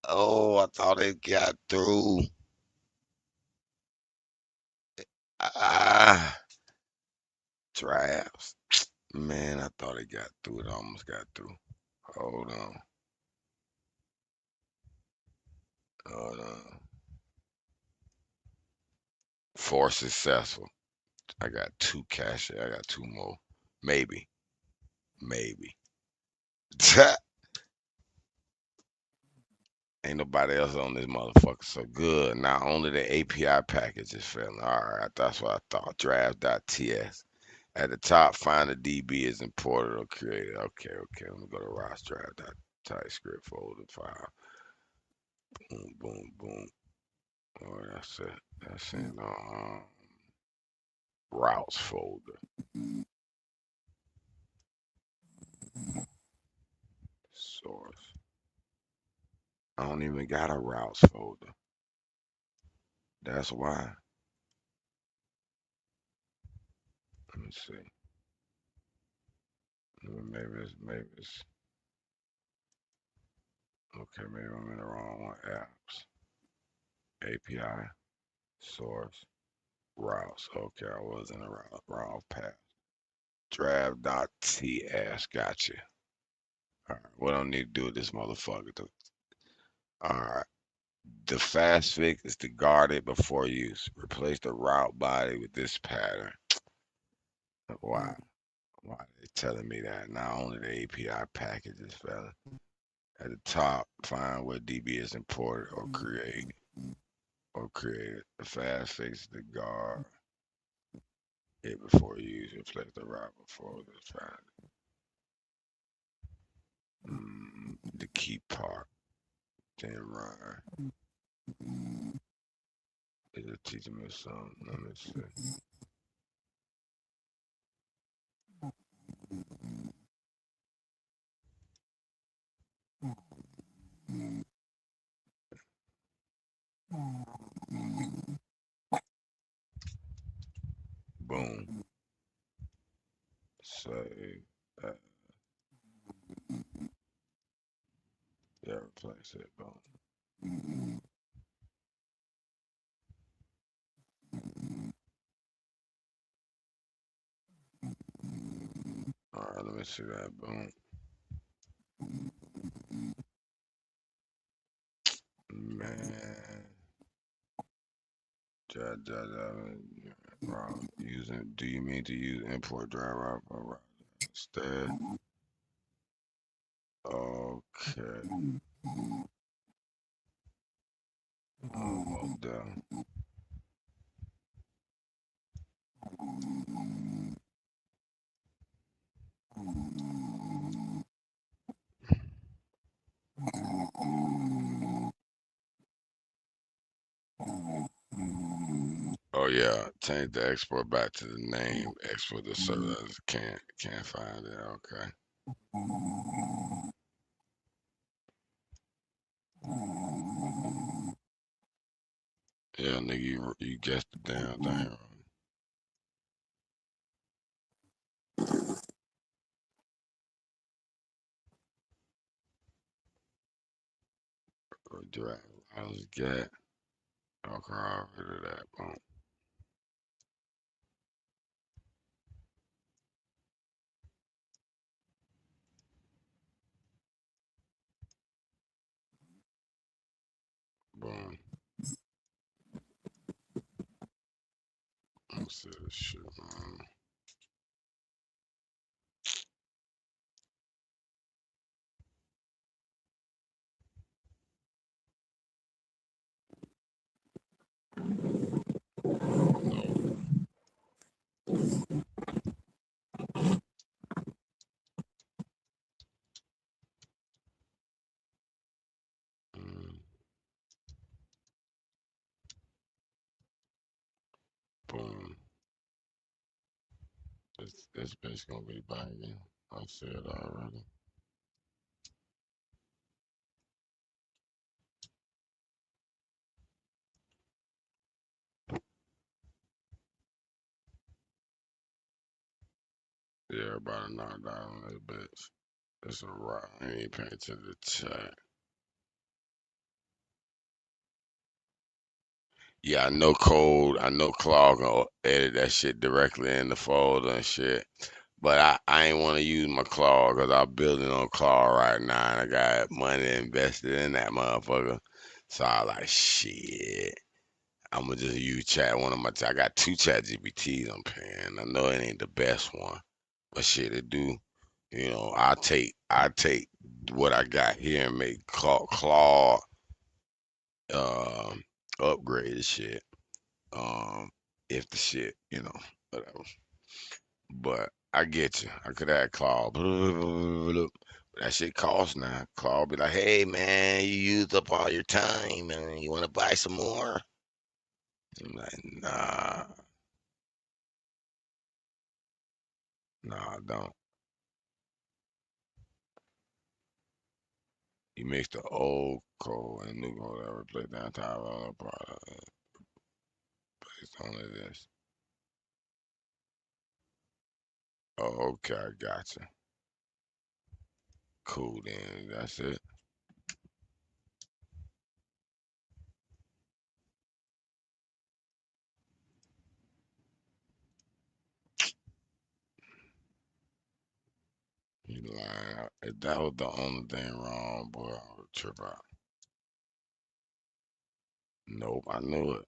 Oh, I thought it got through. Ah, drafts. Man, I thought it got through. It almost got through. Hold on. Hold on. Four successful. I got 2 cash. I got 2 more. Maybe. Maybe. Ain't nobody else on this motherfucker. So good. Now only the API package is failing. All right, that's what I thought. Draft.ts. At the top, find the DB is imported or created. Okay. Let me go to Ross Draft.TypeScript folder file. Boom, boom, boom. Oh, that's it. That's in routes folder. Source. I don't even got a routes folder. That's why. Let me see. Maybe it's Okay, maybe I'm in the wrong one. Apps, API, source, routes. Okay, I was in the wrong path. Draft.ts. Gotcha. All right, what I need to do with this motherfucker? All right. The fast fix is to guard it before use. Replace the route body with this pattern. Wow. Why are they telling me that? Not only the API packages, fella. At the top, find what DB is imported or created. The fast fix is to guard it before use. Replace the route before this find. The key part. Then run. Is it teaching me something? Let me see. Boom. Save that. Yeah, replace it. Boom. All right, let me see that. Boom. Man. Using. Do you mean to use import driver instead? Okay. Almost done. Oh yeah, change the export back to the name. Export the server. Can't find it. Okay. Yeah, nigga, you guessed the damn thing. Drag. Let's get. Okay, I'll rid of that. Boom. Boom. Let's see this shit, man. Boom. This bitch gonna be banging. I said already. Yeah, everybody knocked out on this bitch. It's a rock. I ain't paying attention to the chat. Yeah, I know Code. I know Claude gonna edit that shit directly in the folder and shit. But I ain't want to use my Claude because I'm building on Claude right now and I got money invested in that motherfucker. So I like shit. I'm gonna just use chat. I got two chat GPTs I'm paying. I know it ain't the best one, but shit, it do. You know, I take what I got here and make Claude upgrade the shit. Um, if the shit, whatever. But I get you. I could add Claude. But that shit costs now. Claude be like, hey man, you used up all your time and you wanna buy some more? I'm like, nah, I don't. You mix the old coal and new coal that replace the entire other product based on this. Oh, okay, I gotcha. Cool then. That's it. If that was the only thing wrong, boy, I would trip out. Nope, I knew it.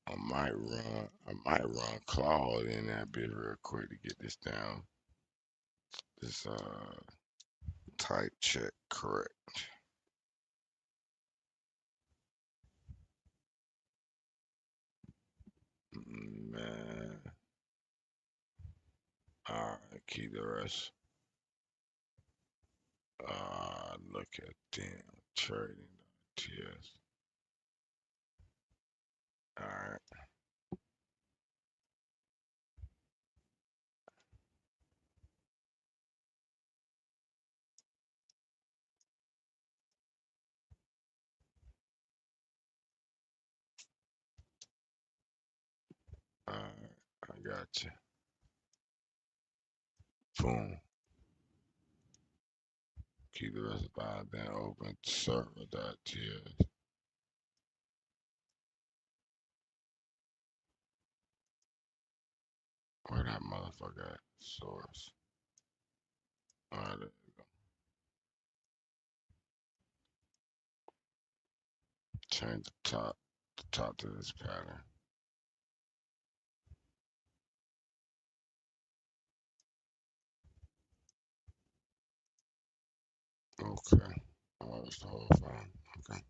I might run Claude in that bit real quick to get this down. This type check correct. Man. Alright, keep the rest. Look at them trading TS. Alright. Alright, I got you. Boom. Keep the rest of then open server.ts. Where that motherfucker at? Source. Alright, there you go. Change the top to this pattern. Okay. Oh, that's the whole phone. Okay.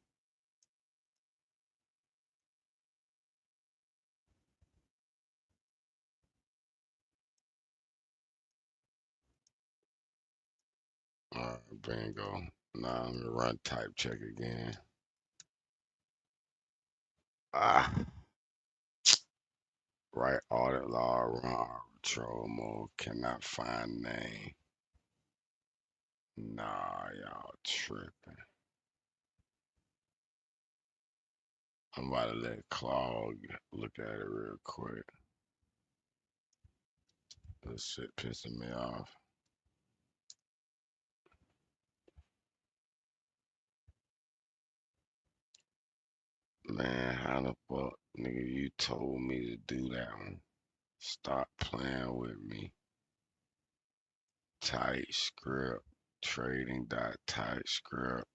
Alright, bingo. Now I'm gonna run type check again. Right audit log, run control mode, cannot find name. Nah, y'all tripping. I'm about to let Claude look at it real quick. This shit pissing me off. Man, how the fuck, nigga, you told me to do that one. Stop playing with me. TypeScript, trading.typescript.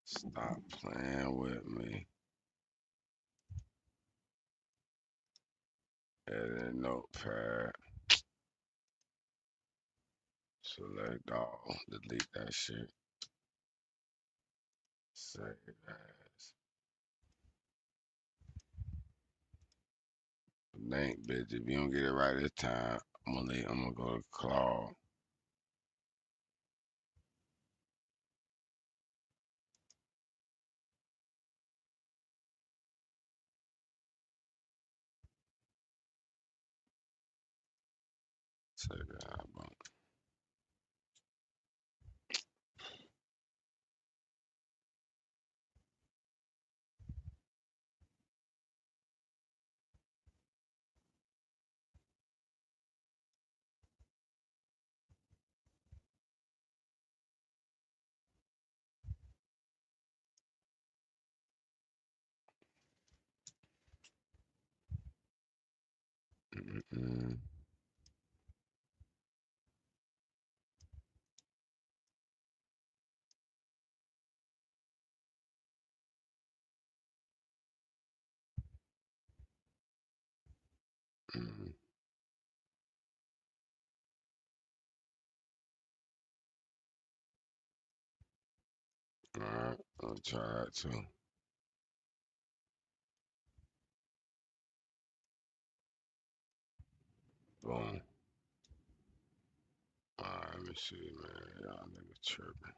Stop playing with me. Edit notepad. Select all. Delete that shit. Save as. Link, bitch. If you don't get it right this time, I'm gonna go to Claude. Save that. Mm-mm. Mm-mm. Alright, I'll try that too. Boom. Alright, let me see, man. Y'all niggas tripping.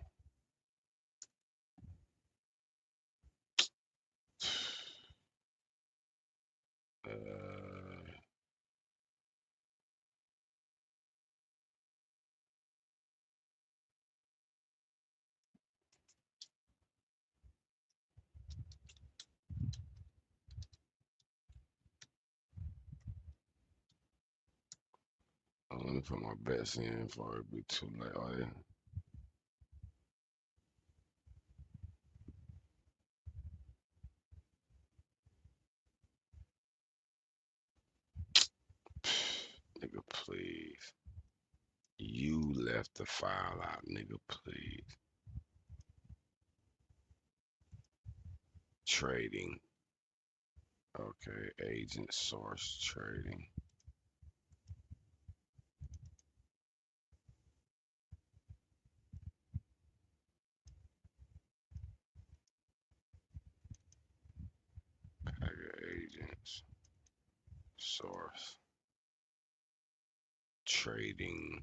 Let me put my bets in before it be too late. Oh, yeah. Nigga, please. You left the file out, nigga, please. Trading. Okay, agent source trading. Agents source trading.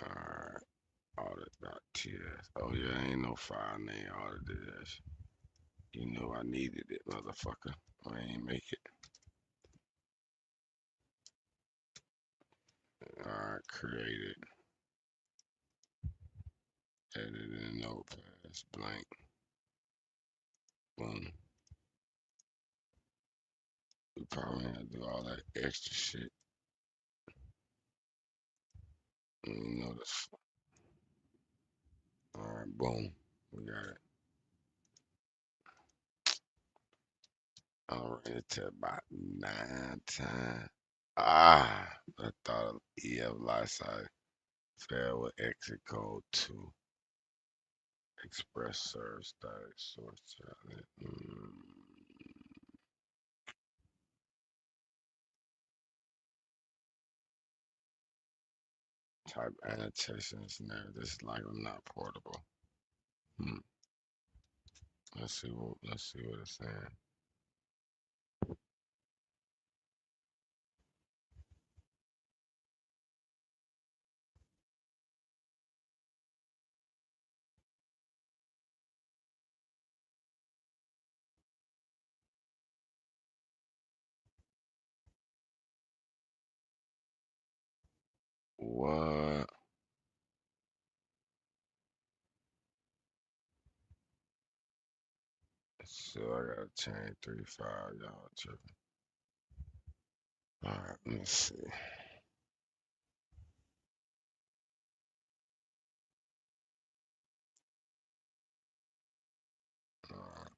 Alright, audit.ts. Oh yeah, ain't no file name audited this. You know I needed it, motherfucker. I ain't make it. Alright, created. Edit in notepad. Blank. Boom. We probably have to do all that extra shit. You know this. Alright, boom. We got it. I ran it to about 9 times. I thought EF Lyside failed with exit code 2. Express serve static source challenge. Type annotations now. This is like not portable. Let's see what it's saying. What? So I gotta change 3.5, y'all tripping. Alright, let me see. Alright.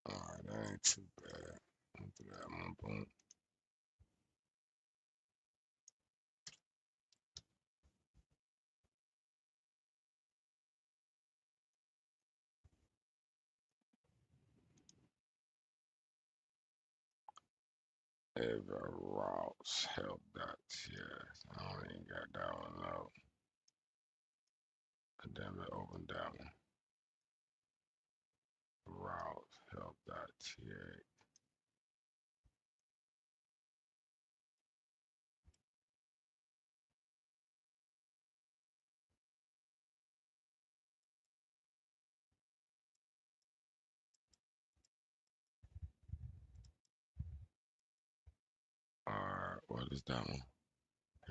Alright, that ain't too bad. I'll do that one, boom. Ever routes help.ts. I don't even got that one out. Damn it, open that one. Routes help.ts. Alright, what is that one?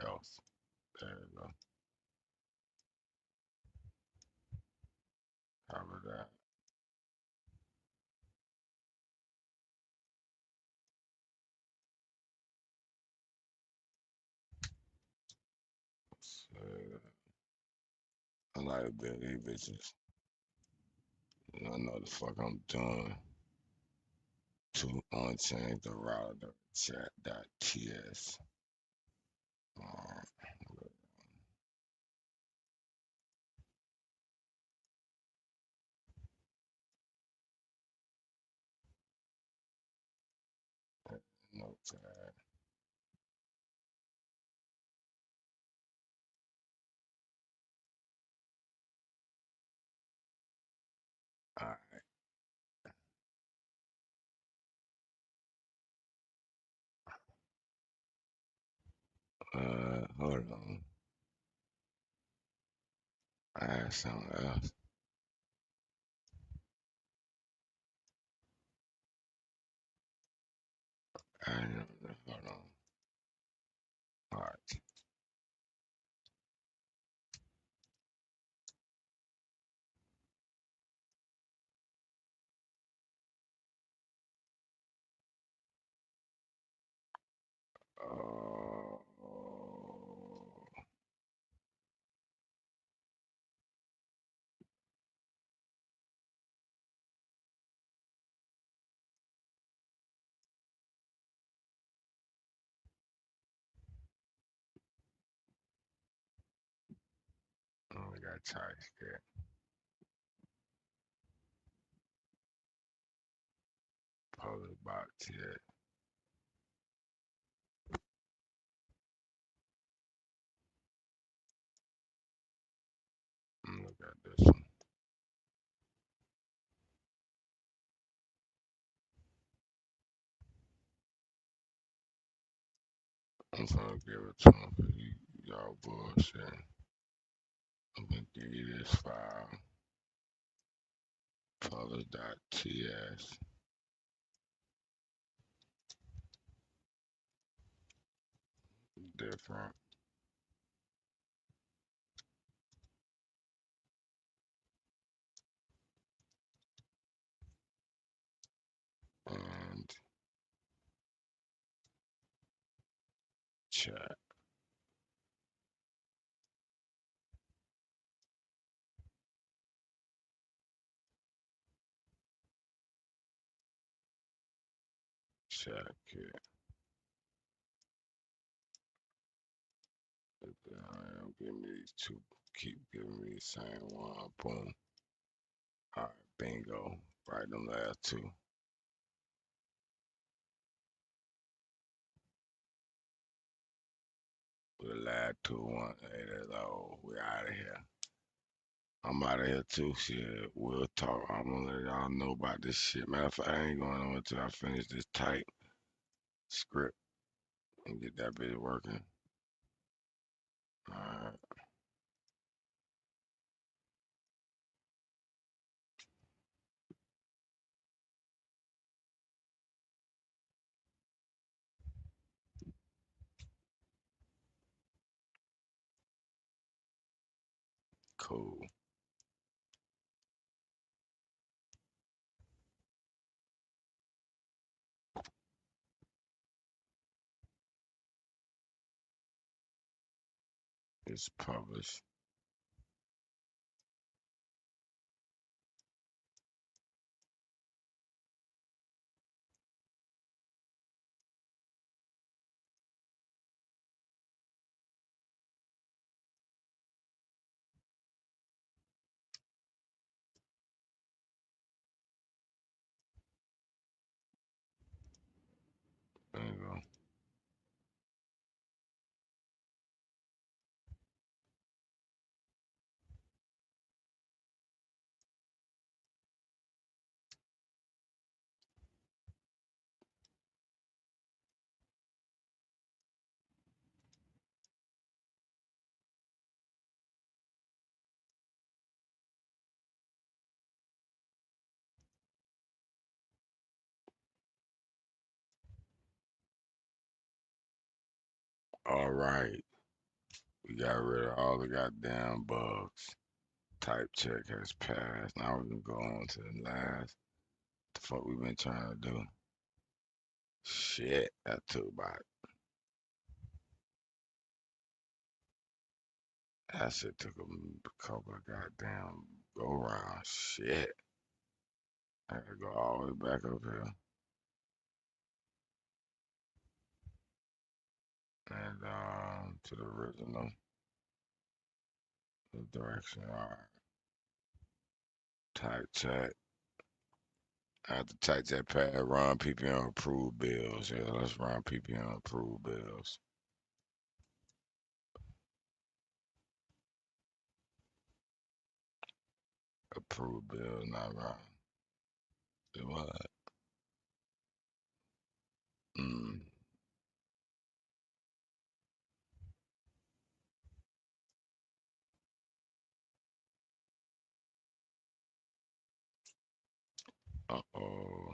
Health. There you go. Cover that. I like to build these bitches. I know the fuck I'm doing. To unchange the router chat.ts. Notepad. Alright. Hold on. I had something else. Hold on. Alright. tight shit. Public box here. Look at this one. I'm gonna give it to him for y'all bullshit. I'm gonna give you this file. Colors.ts. Different. And chat. Chat kit. Give me these two. Keep giving me the same one. Boom. Alright, bingo. Right them last two. The last two one. Hey, that's all. We out of here. I'm out of here too. Shit. We'll talk. I'm gonna let y'all know about this shit. Matter of fact, I ain't going on until I finish this tight script and get that bitch working. Alright. Cool. It's published. There you go. All right. We got rid of all the goddamn bugs. Type check has passed. Now we can go on to the last. The fuck we been trying to do? Shit, that took about. That shit took a couple of goddamn go round. Shit. I gotta go all the way back up here. And to the original. The direction. Alright. Type check. After type check pad, run PPM approved bills. Yeah, let's run PPM approved bills. Approved bills, not run. It was. Mm. Uh-oh.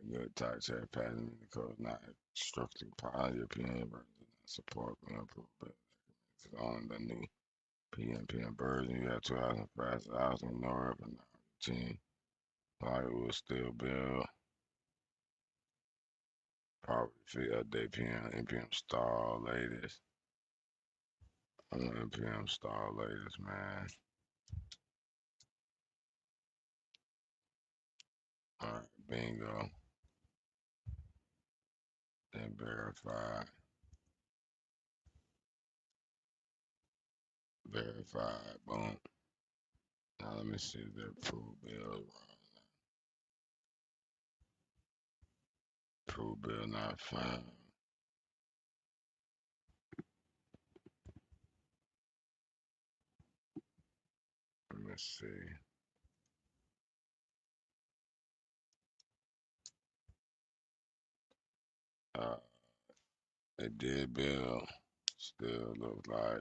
Good type check pattern in the code not structured by European version support and approved it's on the new PNPN version. You have 2005,000 North and 19. Like it will still build Poverty fee update PM, NPM star latest. NPM star latest, man. All right, bingo. Then verify. Verified. Boom. Now let me see if that approved bill. Approved bill not found. Let me see. It did bill. Still looks like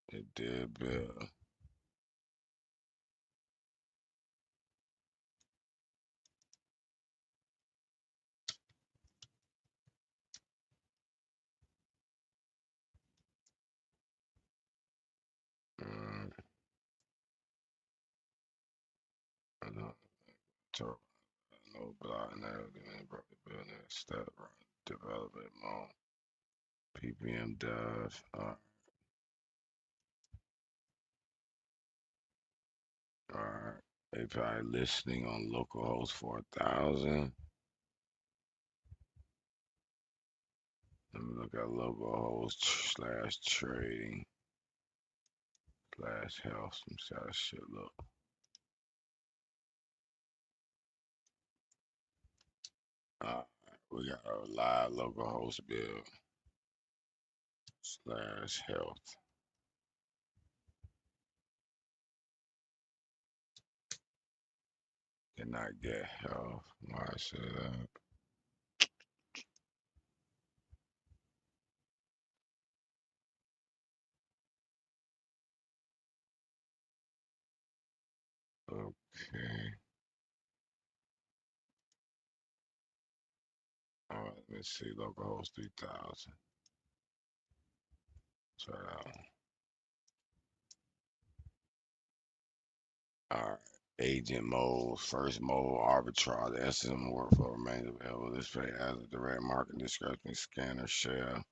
it did bill. I know. No block now. Then broke the bill next step. Run development mode. PPM dev. Alright. API listening on localhost 4000. Let me look at localhost / trading / health. Let me see how that shit look. We got our live localhost bill / health. Did not get health. Why I say that? Okay. All right, let me see. Localhost 3000. Try that out. All right. Agent mode, first mode, arbitrage. The estimate workflow remains available. This page has a direct market description, scanner share,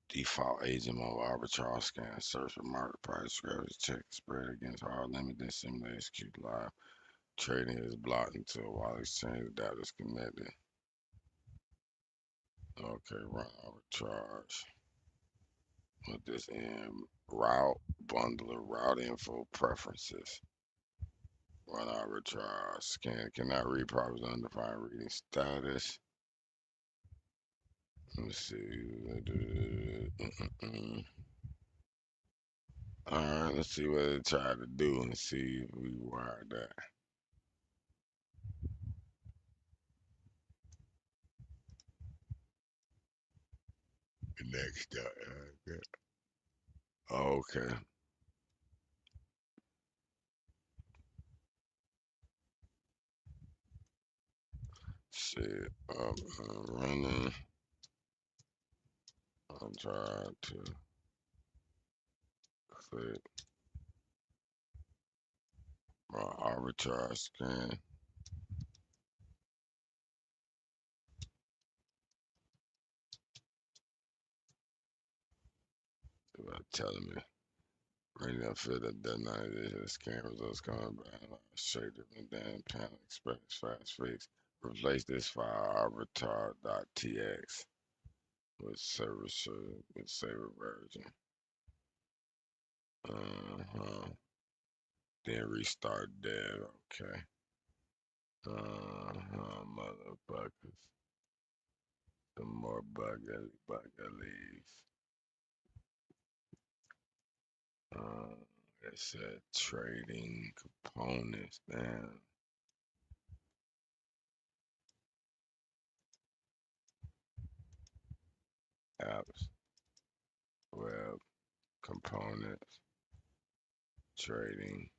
default agent mode, arbitrage scan, search for market price discrepancy, check spread against hard limit, then simulate execute live. Trading is blocked until while exchange data is connected. Okay, run arbitrage. Put this in route bundler, route info preferences. Run arbitrage. Scan cannot read properties undefined reading status. Let me see. All right, let's see what they try to do and see if we wired that. Next up. Oh, okay. Shit. Running. I'm trying to click my arbitrage scan. About telling me. Ready to feel that the scan results coming back. Straight different than panel express fast fix. Replace this file arbitrage.tx with saver version. Then restart dev. Okay. Motherfuckers. The more buggerlies. It said trading components. Damn. Apps. Web components. Trading.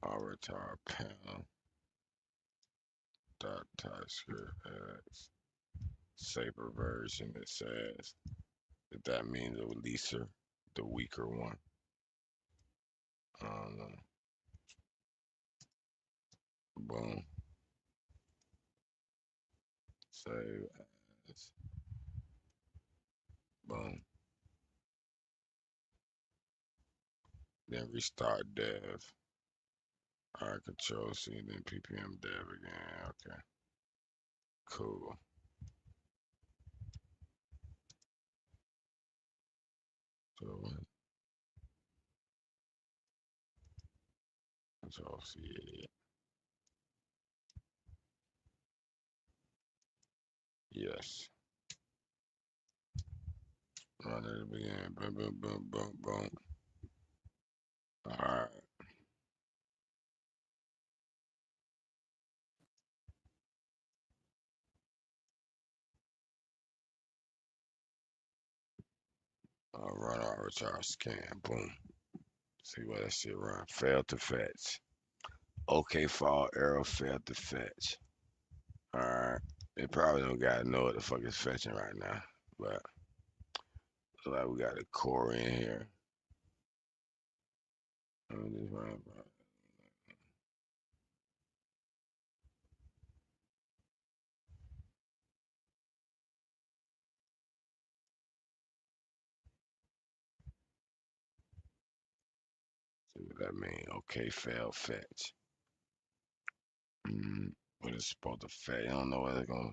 Avatar panel. .TypeScript X. Saber version. It says if that means a releaser, the weaker one. I don't know. Boom. Save as. Boom. Then restart dev. Alright, control C, then ppm dev again. Okay. Cool. So control C. Yes. Run it again. Boom, boom, boom, boom, boom. Alright. Run our recharge scan. Boom. See what that shit run. Failed to fetch. Okay, fall arrow failed to fetch. Alright. It probably don't gotta know what the fuck is fetching right now. But looks like we got a core in here. Let me just run. See what that mean. Okay, failed fetch. What it's supposed to fetch. I don't know whether it's gonna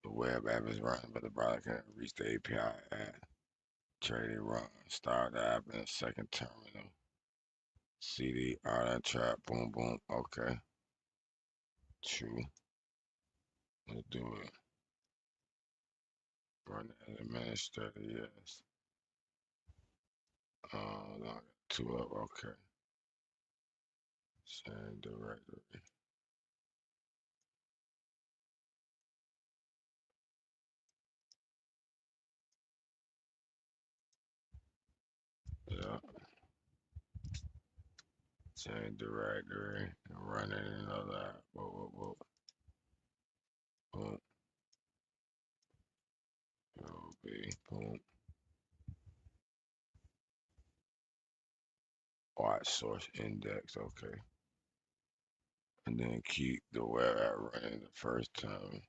the web app is running, but the browser can't reach the API at trading run. Start the app in a second terminal. CD RN trap. Boom boom. Okay. True. Let's do it. Run as administrator, yes. No, I got two up, okay. Same directory. Yeah. Same directory. And run it in another app. Whoa, whoa, whoa. Boom. LB. Boom. Watch source index, okay. And then keep the web app running the first time.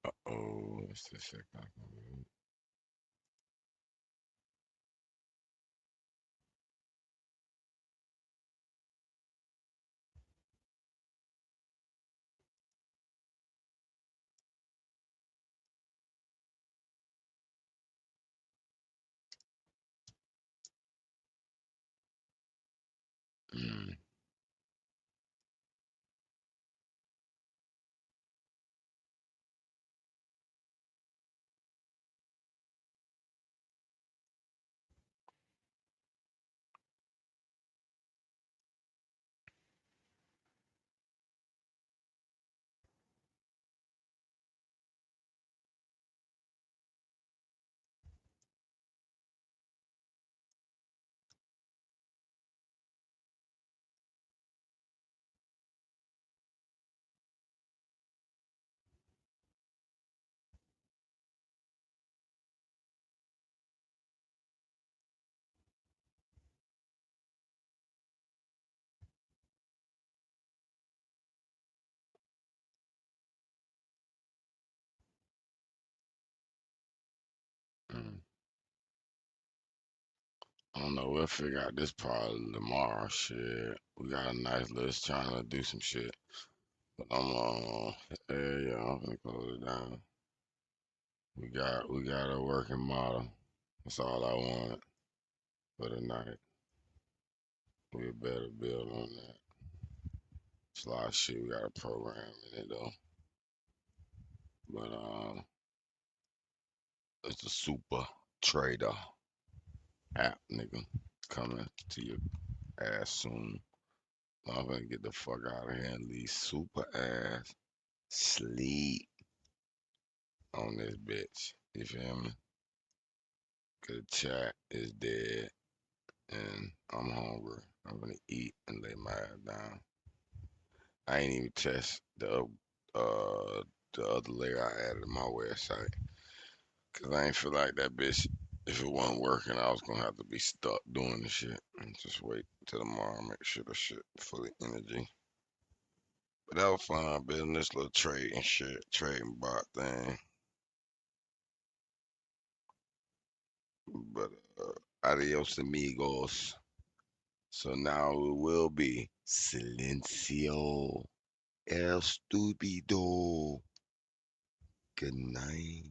Uh-oh, what's this shit? Mm. Mm. I don't know. We'll figure out this part tomorrow. Shit, we got a nice list trying to do some shit. But yeah, I'm gonna close it down. We got a working model. That's all I want for the night. We better build on that. It's a lot of shit we got to program in it though. But it's a super trader app, nigga, coming to your ass soon. I'm gonna get the fuck out of here and leave super ass sleep on this bitch. You feel me? Cause chat is dead and I'm hungry. I'm gonna eat and lay my head down. I ain't even test the other layer I added to my website. Cause I ain't feel like that bitch. If it wasn't working, I was gonna have to be stuck doing the shit and just wait till tomorrow, make sure the shit fully energy. But that was fun building this little trade and shit, trading bot thing. But adios amigos. So now it will be Silencio El Stupido. Good night.